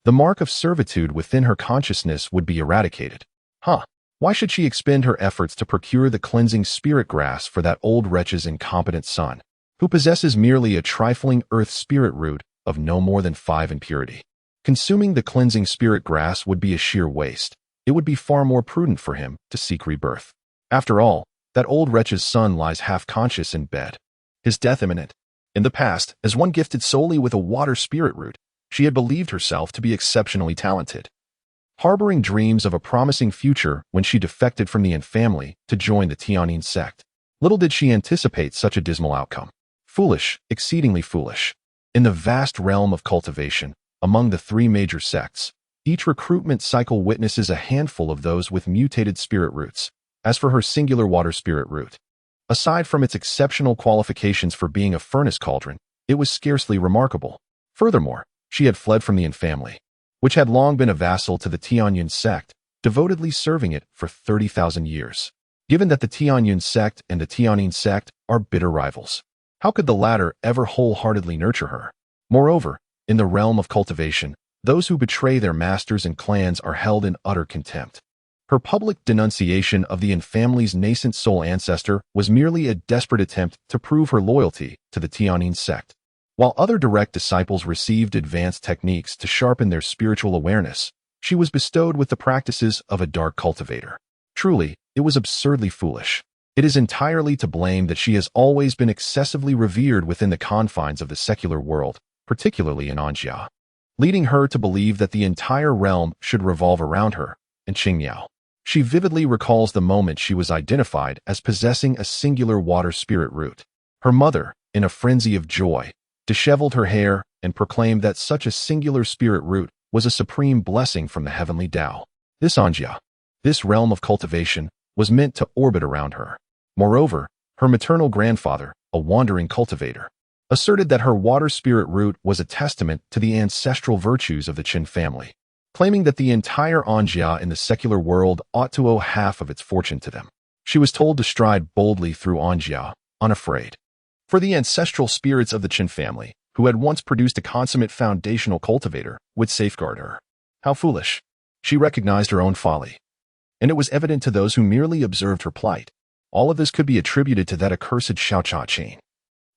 The mark of servitude within her consciousness would be eradicated. Why should she expend her efforts to procure the cleansing spirit grass for that old wretch's incompetent son, who possesses merely a trifling earth spirit root of no more than 5 in purity? Consuming the cleansing spirit grass would be a sheer waste. It would be far more prudent for him to seek rebirth. After all, that old wretch's son lies half-conscious in bed, his death imminent. In the past, as one gifted solely with a water spirit root, she had believed herself to be exceptionally talented, harboring dreams of a promising future when she defected from the Yin family to join the Tianyin sect. Little did she anticipate such a dismal outcome. Foolish, exceedingly foolish. In the vast realm of cultivation, among the 3 major sects, each recruitment cycle witnesses a handful of those with mutated spirit roots. As for her singular water spirit root, aside from its exceptional qualifications for being a furnace cauldron, it was scarcely remarkable. Furthermore, she had fled from the Yin family, which had long been a vassal to the Tianyin sect, devotedly serving it for 30,000 years. Given that the Tianyin sect and the Tianyin sect are bitter rivals, how could the latter ever wholeheartedly nurture her? Moreover, in the realm of cultivation, those who betray their masters and clans are held in utter contempt. Her public denunciation of the Yin family's nascent soul ancestor was merely a desperate attempt to prove her loyalty to the Tianyin sect. While other direct disciples received advanced techniques to sharpen their spiritual awareness, she was bestowed with the practices of a dark cultivator. Truly, it was absurdly foolish. It is entirely to blame that she has always been excessively revered within the confines of the secular world, particularly in Anjia, leading her to believe that the entire realm should revolve around her. In Qingli, she vividly recalls the moment she was identified as possessing a singular water spirit root. Her mother, in a frenzy of joy, disheveled her hair and proclaimed that such a singular spirit root was a supreme blessing from the heavenly Tao. This Anjia, this realm of cultivation, was meant to orbit around her. Moreover, her maternal grandfather, a wandering cultivator, asserted that her water spirit root was a testament to the ancestral virtues of the Qin family, claiming that the entire Anjia in the secular world ought to owe half of its fortune to them. She was told to stride boldly through Anjia, unafraid. For the ancestral spirits of the Qin family, who had once produced a consummate foundational cultivator, would safeguard her. How foolish. She recognized her own folly. And it was evident to those who merely observed her plight. All of this could be attributed to that accursed Xiaocha chain.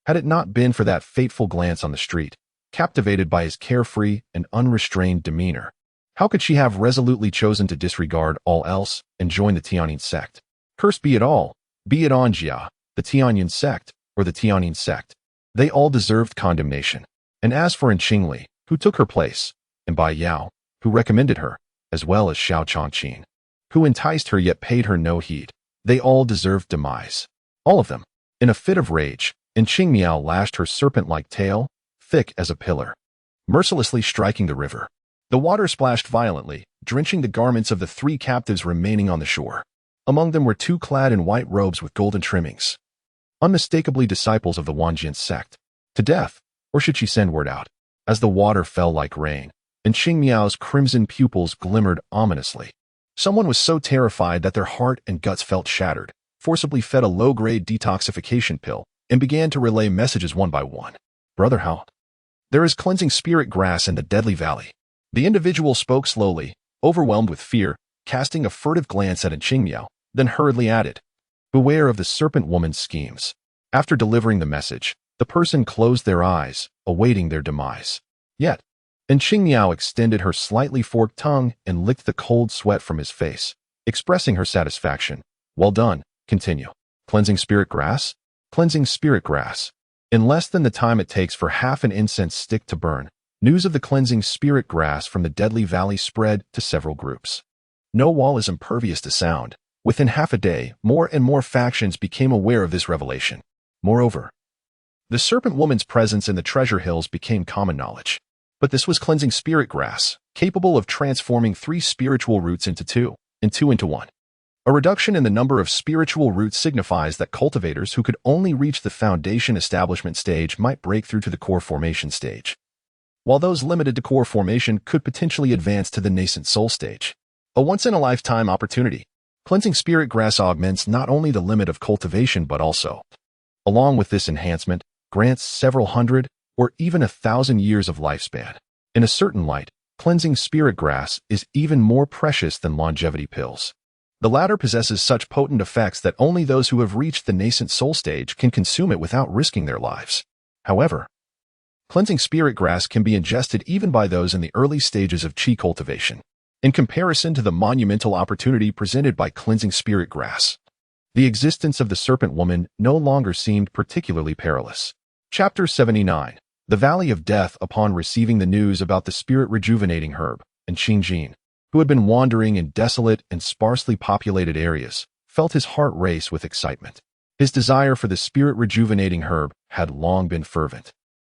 Had it not been for that fateful glance on the street, captivated by his carefree and unrestrained demeanor, how could she have resolutely chosen to disregard all else and join the Tianyin sect? Cursed be it all, be it Anjia, the Tianyin sect, or the Tianyin sect. They all deserved condemnation. And as for Qingli, who took her place, and Bai Yao, who recommended her, as well as Xiao Chongqing, who enticed her yet paid her no heed, they all deserved demise. All of them. In a fit of rage, Qingli lashed her serpent-like tail, thick as a pillar, mercilessly striking the river. The water splashed violently, drenching the garments of the 3 captives remaining on the shore. Among them were 2 clad in white robes with golden trimmings, unmistakably disciples of the Wanjian sect. To death, or should she send word out? As the water fell like rain, and Qingmiao's crimson pupils glimmered ominously. Someone was so terrified that their heart and guts felt shattered, forcibly fed a low-grade detoxification pill, and began to relay messages one by one. Brother Hao, there is cleansing spirit grass in the deadly valley. The individual spoke slowly, overwhelmed with fear, casting a furtive glance at Qingmiao, then hurriedly added, beware of the serpent woman's schemes. After delivering the message, the person closed their eyes, awaiting their demise. Yet, Qingmiao extended her slightly forked tongue and licked the cold sweat from his face, expressing her satisfaction. Well done, continue. Cleansing spirit grass? Cleansing spirit grass. In less than the time it takes for half an incense stick to burn, news of the cleansing spirit grass from the deadly valley spread to several groups. No wall is impervious to sound. Within half a day, more and more factions became aware of this revelation. Moreover, the serpent woman's presence in the treasure hills became common knowledge. But this was cleansing spirit grass, capable of transforming 3 spiritual roots into 2, and 2 into 1. A reduction in the number of spiritual roots signifies that cultivators who could only reach the foundation establishment stage might break through to the core formation stage, while those limited to core formation could potentially advance to the nascent soul stage. A once-in-a-lifetime opportunity. Cleansing spirit grass augments not only the limit of cultivation but also, along with this enhancement, grants several hundred or even 1,000 years of lifespan. In a certain light, cleansing spirit grass is even more precious than longevity pills. The latter possesses such potent effects that only those who have reached the nascent soul stage can consume it without risking their lives. However, cleansing spirit grass can be ingested even by those in the early stages of Qi cultivation. In comparison to the monumental opportunity presented by cleansing spirit grass, the existence of the serpent woman no longer seemed particularly perilous. Chapter 79. The Valley of Death. Upon receiving the news about the spirit rejuvenating herb, and Qingli, who had been wandering in desolate and sparsely populated areas, felt his heart race with excitement. His desire for the spirit rejuvenating herb had long been fervent,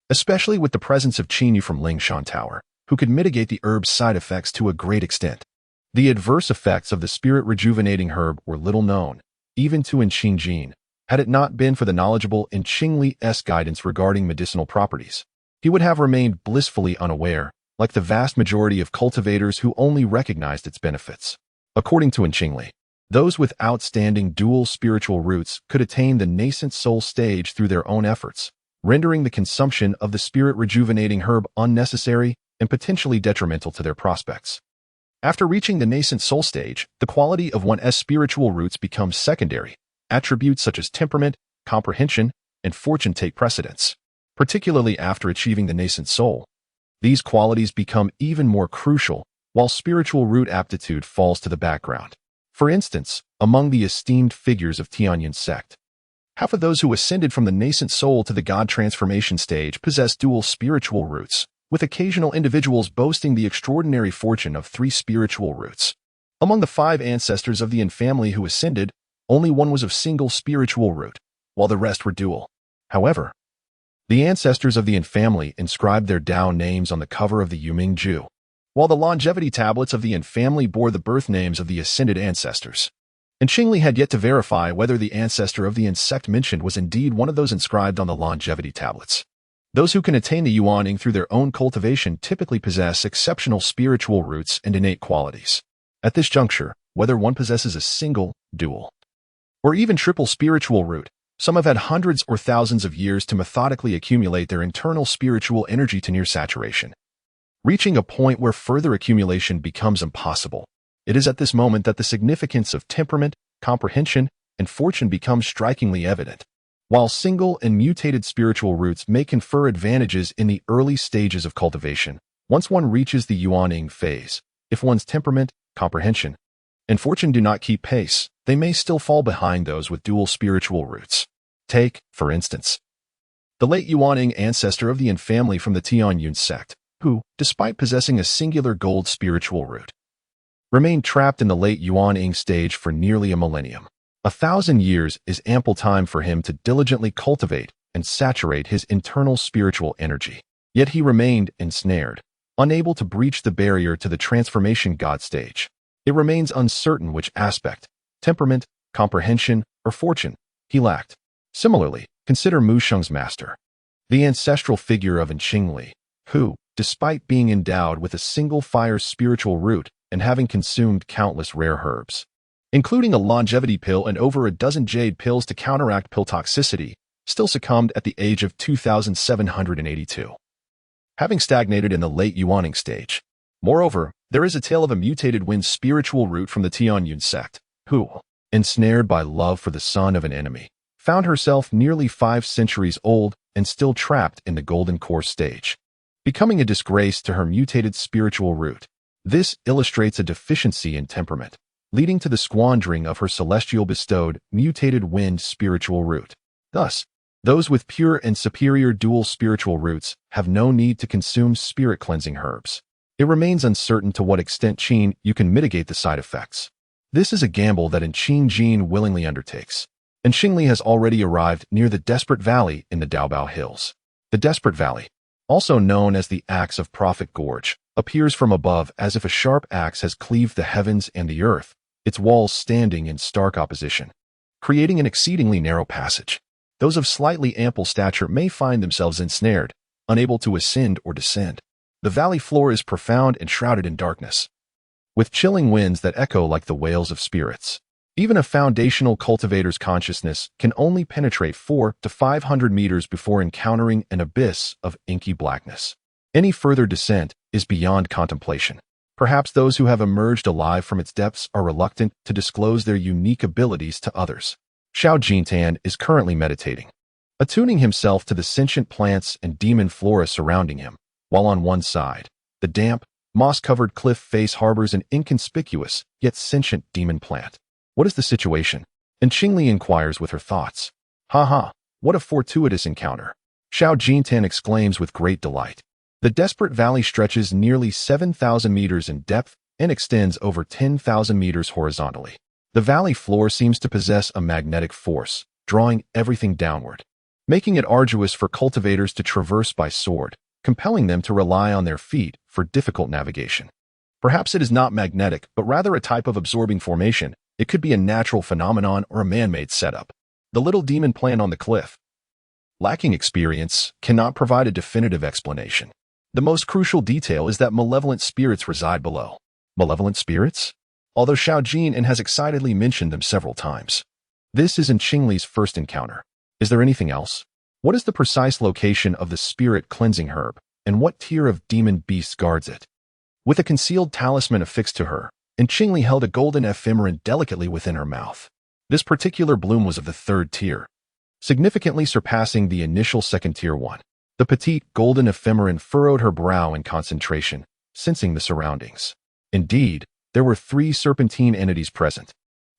especially with the presence of Qingli from Lingshan Tower, who could mitigate the herb's side effects to a great extent. The adverse effects of the spirit rejuvenating herb were little known, even to Qingli, had it not been for the knowledgeable in Qingli's guidance regarding medicinal properties. He would have remained blissfully unaware, like the vast majority of cultivators who only recognized its benefits. According to Qingli, those with outstanding dual spiritual roots could attain the nascent soul stage through their own efforts, rendering the consumption of the spirit rejuvenating herb unnecessary and potentially detrimental to their prospects. After reaching the nascent soul stage, the quality of one's spiritual roots becomes secondary. Attributes such as temperament, comprehension, and fortune take precedence. Particularly after achieving the nascent soul, these qualities become even more crucial, while spiritual root aptitude falls to the background. For instance, among the esteemed figures of Tianyun sect, half of those who ascended from the nascent soul to the God transformation stage possess dual spiritual roots, with occasional individuals boasting the extraordinary fortune of 3 spiritual roots. Among the 5 ancestors of the Yin family who ascended, only one was of single spiritual root, while the rest were dual. However, the ancestors of the Yin family inscribed their Dao names on the cover of the Yuming Ju, while the longevity tablets of the Yin family bore the birth names of the ascended ancestors. And Qingli had yet to verify whether the ancestor of the Yin sect mentioned was indeed one of those inscribed on the longevity tablets. Those who can attain the Yuaning through their own cultivation typically possess exceptional spiritual roots and innate qualities. At this juncture, whether one possesses a single, dual, or even triple spiritual root, some have had hundreds or thousands of years to methodically accumulate their internal spiritual energy to near saturation, reaching a point where further accumulation becomes impossible. It is at this moment that the significance of temperament, comprehension, and fortune becomes strikingly evident. While single and mutated spiritual roots may confer advantages in the early stages of cultivation, once one reaches the Yuaning phase, if one's temperament, comprehension, and fortune do not keep pace, they may still fall behind those with dual spiritual roots. Take, for instance, the late Yuaning ancestor of the Yin family from the Tianyun sect, who, despite possessing a singular gold spiritual root, remained trapped in the late Yuaning stage for nearly a millennium. 1,000 years is ample time for him to diligently cultivate and saturate his internal spiritual energy. Yet he remained ensnared, unable to breach the barrier to the transformation God stage. It remains uncertain which aspect, temperament, comprehension, or fortune, he lacked. Similarly, consider Mu Sheng's master, the ancestral figure of Qingli, who, despite being endowed with a single fire spiritual root and having consumed countless rare herbs, including a longevity pill and over a dozen jade pills to counteract pill toxicity, still succumbed at the age of 2,782. Having stagnated in the late Yuaning stage. Moreover, there is a tale of a mutated wind spiritual root from the Tianyun sect, who, ensnared by love for the son of an enemy, found herself nearly 5 centuries old and still trapped in the golden core stage, becoming a disgrace to her mutated spiritual root. This illustrates a deficiency in temperament, leading to the squandering of her celestial bestowed, mutated wind spiritual root. Thus, those with pure and superior dual spiritual roots have no need to consume spirit-cleansing herbs. It remains uncertain to what extent Qing you can mitigate the side effects. This is a gamble that Qingli willingly undertakes, and Qingli has already arrived near the Desperate Valley in the Daobao Hills. The Desperate Valley, also known as the Axe of Prophet Gorge, appears from above as if a sharp axe has cleaved the heavens and the earth, its walls standing in stark opposition, creating an exceedingly narrow passage. Those of slightly ample stature may find themselves ensnared, unable to ascend or descend. The valley floor is profound and shrouded in darkness, with chilling winds that echo like the wails of spirits. Even a foundational cultivator's consciousness can only penetrate 400 to 500 meters before encountering an abyss of inky blackness. Any further descent is beyond contemplation. Perhaps those who have emerged alive from its depths are reluctant to disclose their unique abilities to others. Xiao Jintan is currently meditating, attuning himself to the sentient plants and demon flora surrounding him, while on one side, the damp, moss-covered cliff face harbors an inconspicuous, yet sentient demon plant. What is the situation? And Qingli inquires with her thoughts. Ha, what a fortuitous encounter. Xiao Jintan exclaims with great delight. The Desperate Valley stretches nearly 7,000 meters in depth and extends over 10,000 meters horizontally. The valley floor seems to possess a magnetic force, drawing everything downward, making it arduous for cultivators to traverse by sword, compelling them to rely on their feet for difficult navigation. Perhaps it is not magnetic, but rather a type of absorbing formation. It could be a natural phenomenon or a man-made setup. The little demon plant on the cliff, lacking experience, cannot provide a definitive explanation. The most crucial detail is that malevolent spirits reside below. Malevolent spirits? Although Xiao Jin has excitedly mentioned them several times. This isn't Qingli's first encounter. Is there anything else? What is the precise location of the spirit-cleansing herb, and what tier of demon beasts guards it? With a concealed talisman affixed to her, Qingli held a golden ephemeron delicately within her mouth. This particular bloom was of the 3rd tier, significantly surpassing the initial 2nd tier one. The petite golden ephemeron furrowed her brow in concentration, sensing the surroundings. Indeed, there were 3 serpentine entities present.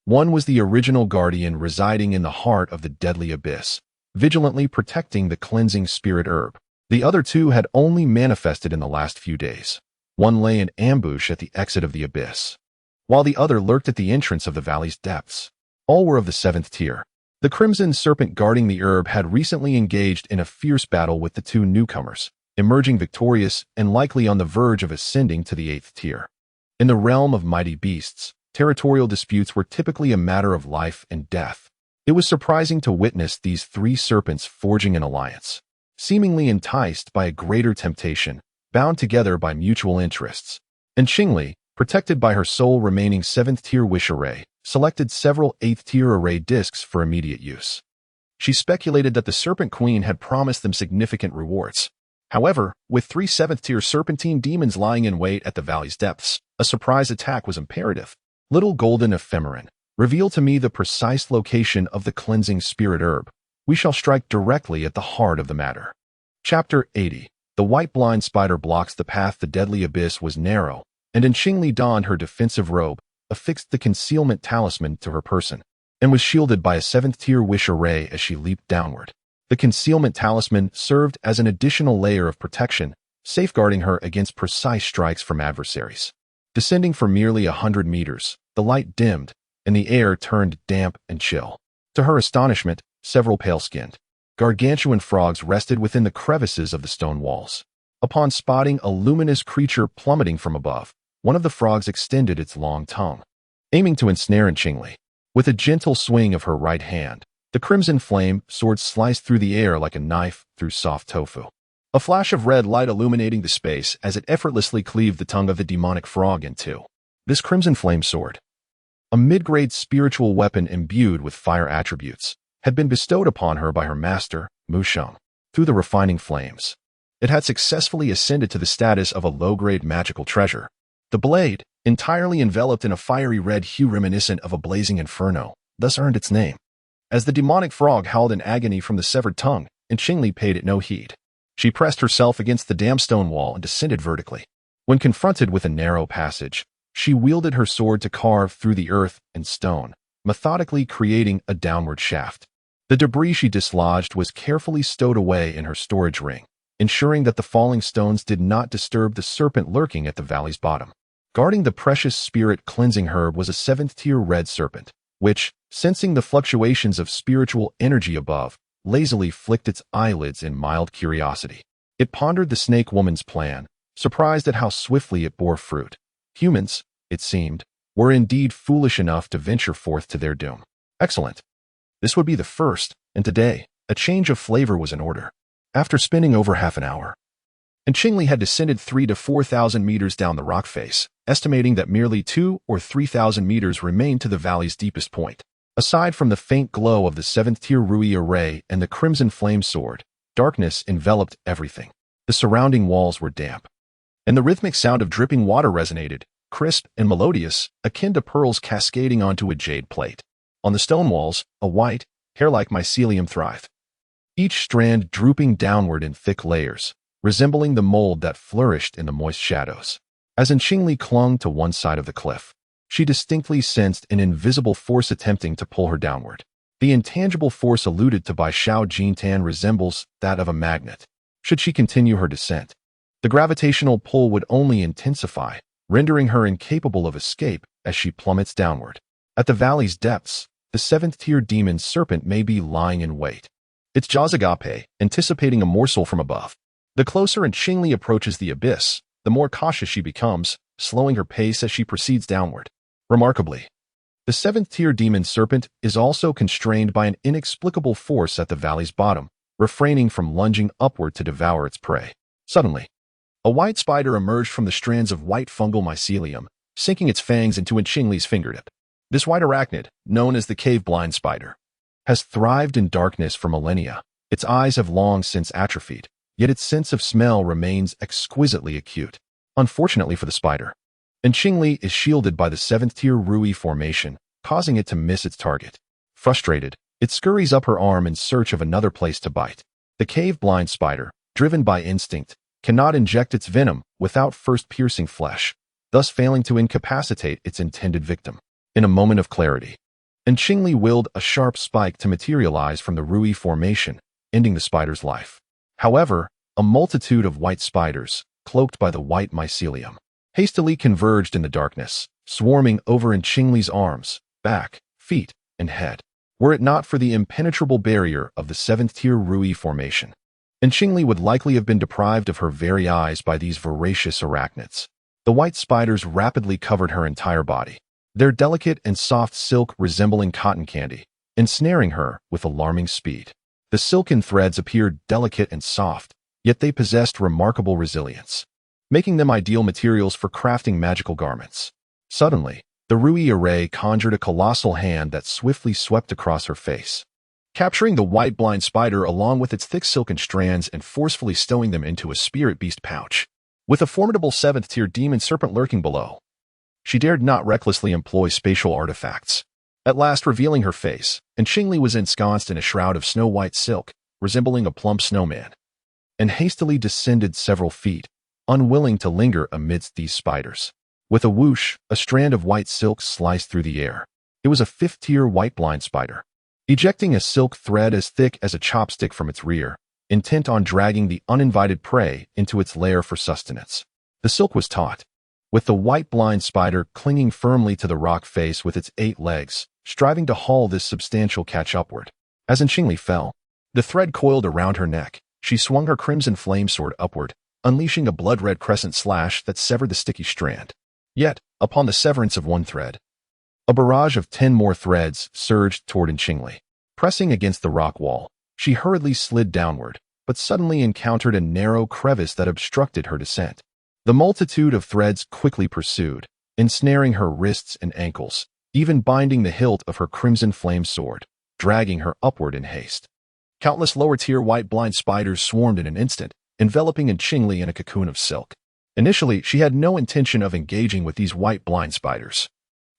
One was the original guardian residing in the heart of the deadly abyss, vigilantly protecting the cleansing spirit herb. The other 2 had only manifested in the last few days. One lay in ambush at the exit of the abyss, while the other lurked at the entrance of the valley's depths. All were of the 7th tier. The crimson serpent guarding the herb had recently engaged in a fierce battle with the 2 newcomers, emerging victorious and likely on the verge of ascending to the 8th tier. In the realm of mighty beasts, territorial disputes were typically a matter of life and death. It was surprising to witness these 3 serpents forging an alliance, seemingly enticed by a greater temptation, bound together by mutual interests. And Qingli, protected by her sole remaining 7th tier wish array, selected several 8th tier array discs for immediate use. She speculated that the Serpent Queen had promised them significant rewards. However, with 3 7th tier serpentine demons lying in wait at the valley's depths, a surprise attack was imperative. Little golden ephemeron, reveal to me the precise location of the cleansing spirit herb. We shall strike directly at the heart of the matter. Chapter 80. The white blind spider blocks the path. The deadly abyss was narrow, and Qingli donned her defensive robe, affixed the concealment talisman to her person, and was shielded by a 7th tier wish array as she leaped downward. The concealment talisman served as an additional layer of protection, safeguarding her against precise strikes from adversaries. Descending for merely 100 meters, the light dimmed, and the air turned damp and chill. To her astonishment, several pale-skinned, gargantuan frogs rested within the crevices of the stone walls. Upon spotting a luminous creature plummeting from above, one of the frogs extended its long tongue, aiming to ensnare Qingli. With a gentle swing of her right hand, the crimson flame sword sliced through the air like a knife through soft tofu. A flash of red light illuminating the space as it effortlessly cleaved the tongue of the demonic frog in 2. This crimson flame sword, a mid-grade spiritual weapon imbued with fire attributes, had been bestowed upon her by her master, Musheng, through the refining flames. It had successfully ascended to the status of a low-grade magical treasure. The blade, entirely enveloped in a fiery red hue reminiscent of a blazing inferno, thus earned its name. As the demonic frog howled in agony from the severed tongue, Qingli paid it no heed. She pressed herself against the damp stone wall and descended vertically. When confronted with a narrow passage, she wielded her sword to carve through the earth and stone, methodically creating a downward shaft. The debris she dislodged was carefully stowed away in her storage ring, ensuring that the falling stones did not disturb the serpent lurking at the valley's bottom. Guarding the precious spirit cleansing herb was a 7th-tier red serpent, which, sensing the fluctuations of spiritual energy above, lazily flicked its eyelids in mild curiosity. It pondered the snake woman's plan, surprised at how swiftly it bore fruit. Humans, it seemed, were indeed foolish enough to venture forth to their doom. Excellent. This would be the first, and today, a change of flavor was in order. After spending over half an hour, and Qingli had descended 3,000 to 4,000 meters down the rock face, estimating that merely 2,000 or 3,000 meters remained to the valley's deepest point. Aside from the faint glow of the 7th-tier Rui array and the crimson flame sword, darkness enveloped everything. The surrounding walls were damp, and the rhythmic sound of dripping water resonated, crisp and melodious, akin to pearls cascading onto a jade plate. On the stone walls, a white, hair-like mycelium thrived, each strand drooping downward in thick layers, resembling the mold that flourished in the moist shadows. As Qingli clung to one side of the cliff, she distinctly sensed an invisible force attempting to pull her downward. The intangible force alluded to by Xiao Jintan resembles that of a magnet. Should she continue her descent, the gravitational pull would only intensify, rendering her incapable of escape as she plummets downward. At the valley's depths, the 7th-tier demon serpent may be lying in wait, its jaws agape, anticipating a morsel from above. The closer Qingli approaches the abyss, the more cautious she becomes, slowing her pace as she proceeds downward. Remarkably, the 7th-tier demon serpent is also constrained by an inexplicable force at the valley's bottom, refraining from lunging upward to devour its prey. Suddenly, a white spider emerged from the strands of white fungal mycelium, sinking its fangs into Qingli's fingertip. This white arachnid, known as the cave-blind spider, has thrived in darkness for millennia. Its eyes have long since atrophied, yet its sense of smell remains exquisitely acute. Unfortunately for the spider, Qingli is shielded by the 7th-tier Rui formation, causing it to miss its target. Frustrated, it scurries up her arm in search of another place to bite. The cave-blind spider, driven by instinct, cannot inject its venom without first piercing flesh, thus failing to incapacitate its intended victim. In a moment of clarity, Qingli willed a sharp spike to materialize from the Rui formation, ending the spider's life. However, a multitude of white spiders, cloaked by the white mycelium, hastily converged in the darkness, swarming over Qingli's arms, back, feet, and head. Were it not for the impenetrable barrier of the 7th-tier Rui formation, Qingli would likely have been deprived of her very eyes by these voracious arachnids. The white spiders rapidly covered her entire body, their delicate and soft silk resembling cotton candy, ensnaring her with alarming speed. The silken threads appeared delicate and soft, yet they possessed remarkable resilience, making them ideal materials for crafting magical garments. Suddenly, the Rui array conjured a colossal hand that swiftly swept across her face, capturing the white blind spider along with its thick silken strands and forcefully stowing them into a spirit beast pouch. With a formidable 7th-tier demon serpent lurking below, she dared not recklessly employ spatial artifacts. At last revealing her face, Qingli was ensconced in a shroud of snow-white silk, resembling a plump snowman, and hastily descended several feet, unwilling to linger amidst these spiders. With a whoosh, a strand of white silk sliced through the air. It was a 5th-tier white blind spider, ejecting a silk thread as thick as a chopstick from its rear, intent on dragging the uninvited prey into its lair for sustenance. The silk was taut, with the white blind spider clinging firmly to the rock face with its 8 legs, striving to haul this substantial catch upward. As Qingli fell, the thread coiled around her neck. She swung her crimson flame sword upward, unleashing a blood-red crescent slash that severed the sticky strand. Yet, upon the severance of one thread, a barrage of 10 more threads surged toward Qingli. Pressing against the rock wall, she hurriedly slid downward, but suddenly encountered a narrow crevice that obstructed her descent. The multitude of threads quickly pursued, ensnaring her wrists and ankles, even binding the hilt of her crimson flame sword, dragging her upward in haste. Countless lower-tier white blind spiders swarmed in an instant, enveloping Qingli in a cocoon of silk. Initially, she had no intention of engaging with these white blind spiders.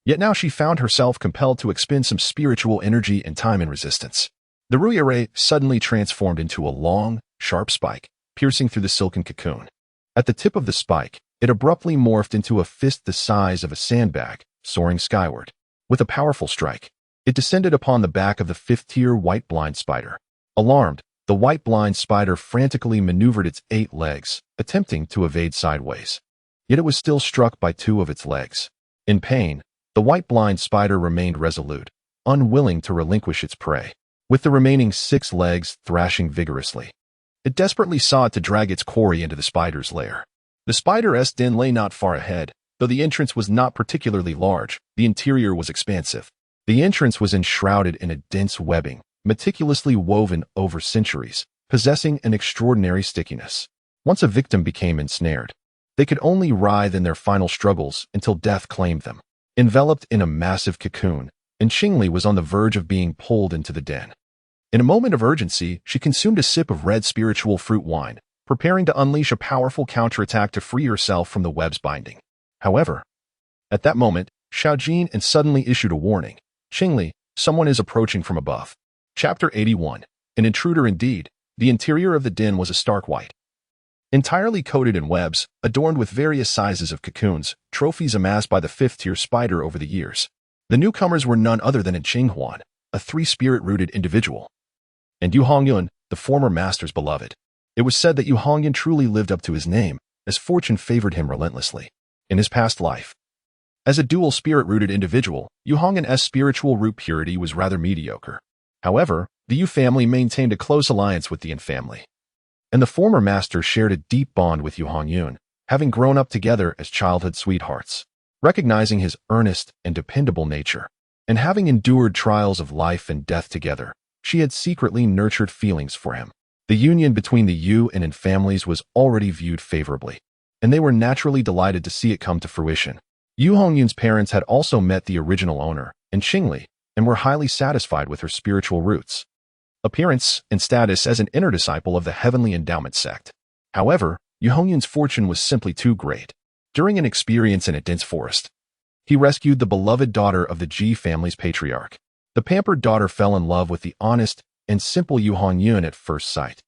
Yet now she found herself compelled to expend some spiritual energy and time in resistance. The Rui array suddenly transformed into a long, sharp spike, piercing through the silken cocoon. At the tip of the spike, it abruptly morphed into a fist the size of a sandbag, soaring skyward. With a powerful strike, It descended upon the back of the fifth-tier white blind spider. Alarmed, the white blind spider frantically maneuvered its 8 legs, attempting to evade sideways. Yet it was still struck by 2 of its legs. In pain, the white blind spider remained resolute, unwilling to relinquish its prey, with the remaining 6 legs thrashing vigorously. It desperately sought to drag its quarry into the spider's lair. The spider's den lay not far ahead. Though the entrance was not particularly large, the interior was expansive. The entrance was enshrouded in a dense webbing, meticulously woven over centuries, possessing an extraordinary stickiness. Once a victim became ensnared, they could only writhe in their final struggles until death claimed them. Enveloped in a massive cocoon, and Qingli was on the verge of being pulled into the den. In a moment of urgency, she consumed a sip of red spiritual fruit wine, preparing to unleash a powerful counterattack to free herself from the web's binding. However, at that moment, Xiaojin and suddenly issued a warning. Qingli, someone is approaching from above. Chapter 81. An intruder indeed. The interior of the den was a stark white. Entirely coated in webs, adorned with various sizes of cocoons, trophies amassed by the fifth-tier spider over the years. The newcomers were none other than Qinghuan, a 3-spirit-rooted individual, and Yu Hongyun, the former master's beloved. It was said that Yu Hongyun truly lived up to his name, as fortune favored him relentlessly. In his past life, as a dual spirit-rooted individual, Yu Hongyun's spiritual root purity was rather mediocre. However, the Yu family maintained a close alliance with the Yin family, and the former master shared a deep bond with Yu Hongyun, having grown up together as childhood sweethearts. Recognizing his earnest and dependable nature, and having endured trials of life and death together, she had secretly nurtured feelings for him. The union between the Yu and Yin families was already viewed favorably, and they were naturally delighted to see it come to fruition. Yu Hongyun's parents had also met the original owner, and Qingli, and were highly satisfied with her spiritual roots, appearance, and status as an inner disciple of the Heavenly Endowment sect. However, Yu Hongyun's fortune was simply too great. During an experience in a dense forest, he rescued the beloved daughter of the Ji family's patriarch. The pampered daughter fell in love with the honest and simple Yu Hongyun at first sight,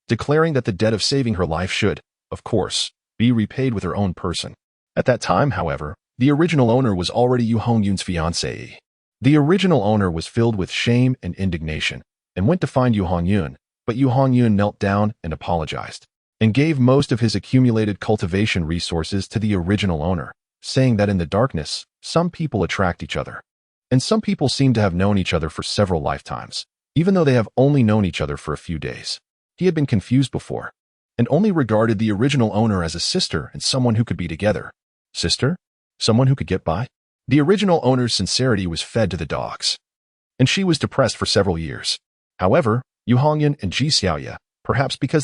declaring that the debt of saving her life should, of course, be repaid with her own person. At that time, however, the original owner was already Yu Hongyun's fiancée. The original owner was filled with shame and indignation, and went to find Yu Hongyun, but Yu Hongyun knelt down and apologized, and gave most of his accumulated cultivation resources to the original owner, saying that in the darkness, some people attract each other, and some people seem to have known each other for several lifetimes, even though they have only known each other for a few days. He had been confused before, and only regarded the original owner as a sister and someone who could be together. Sister? Someone who could get by? The original owner's sincerity was fed to the dogs, and she was depressed for several years. However, Yu Hongyun and Ji Xiaoya, perhaps because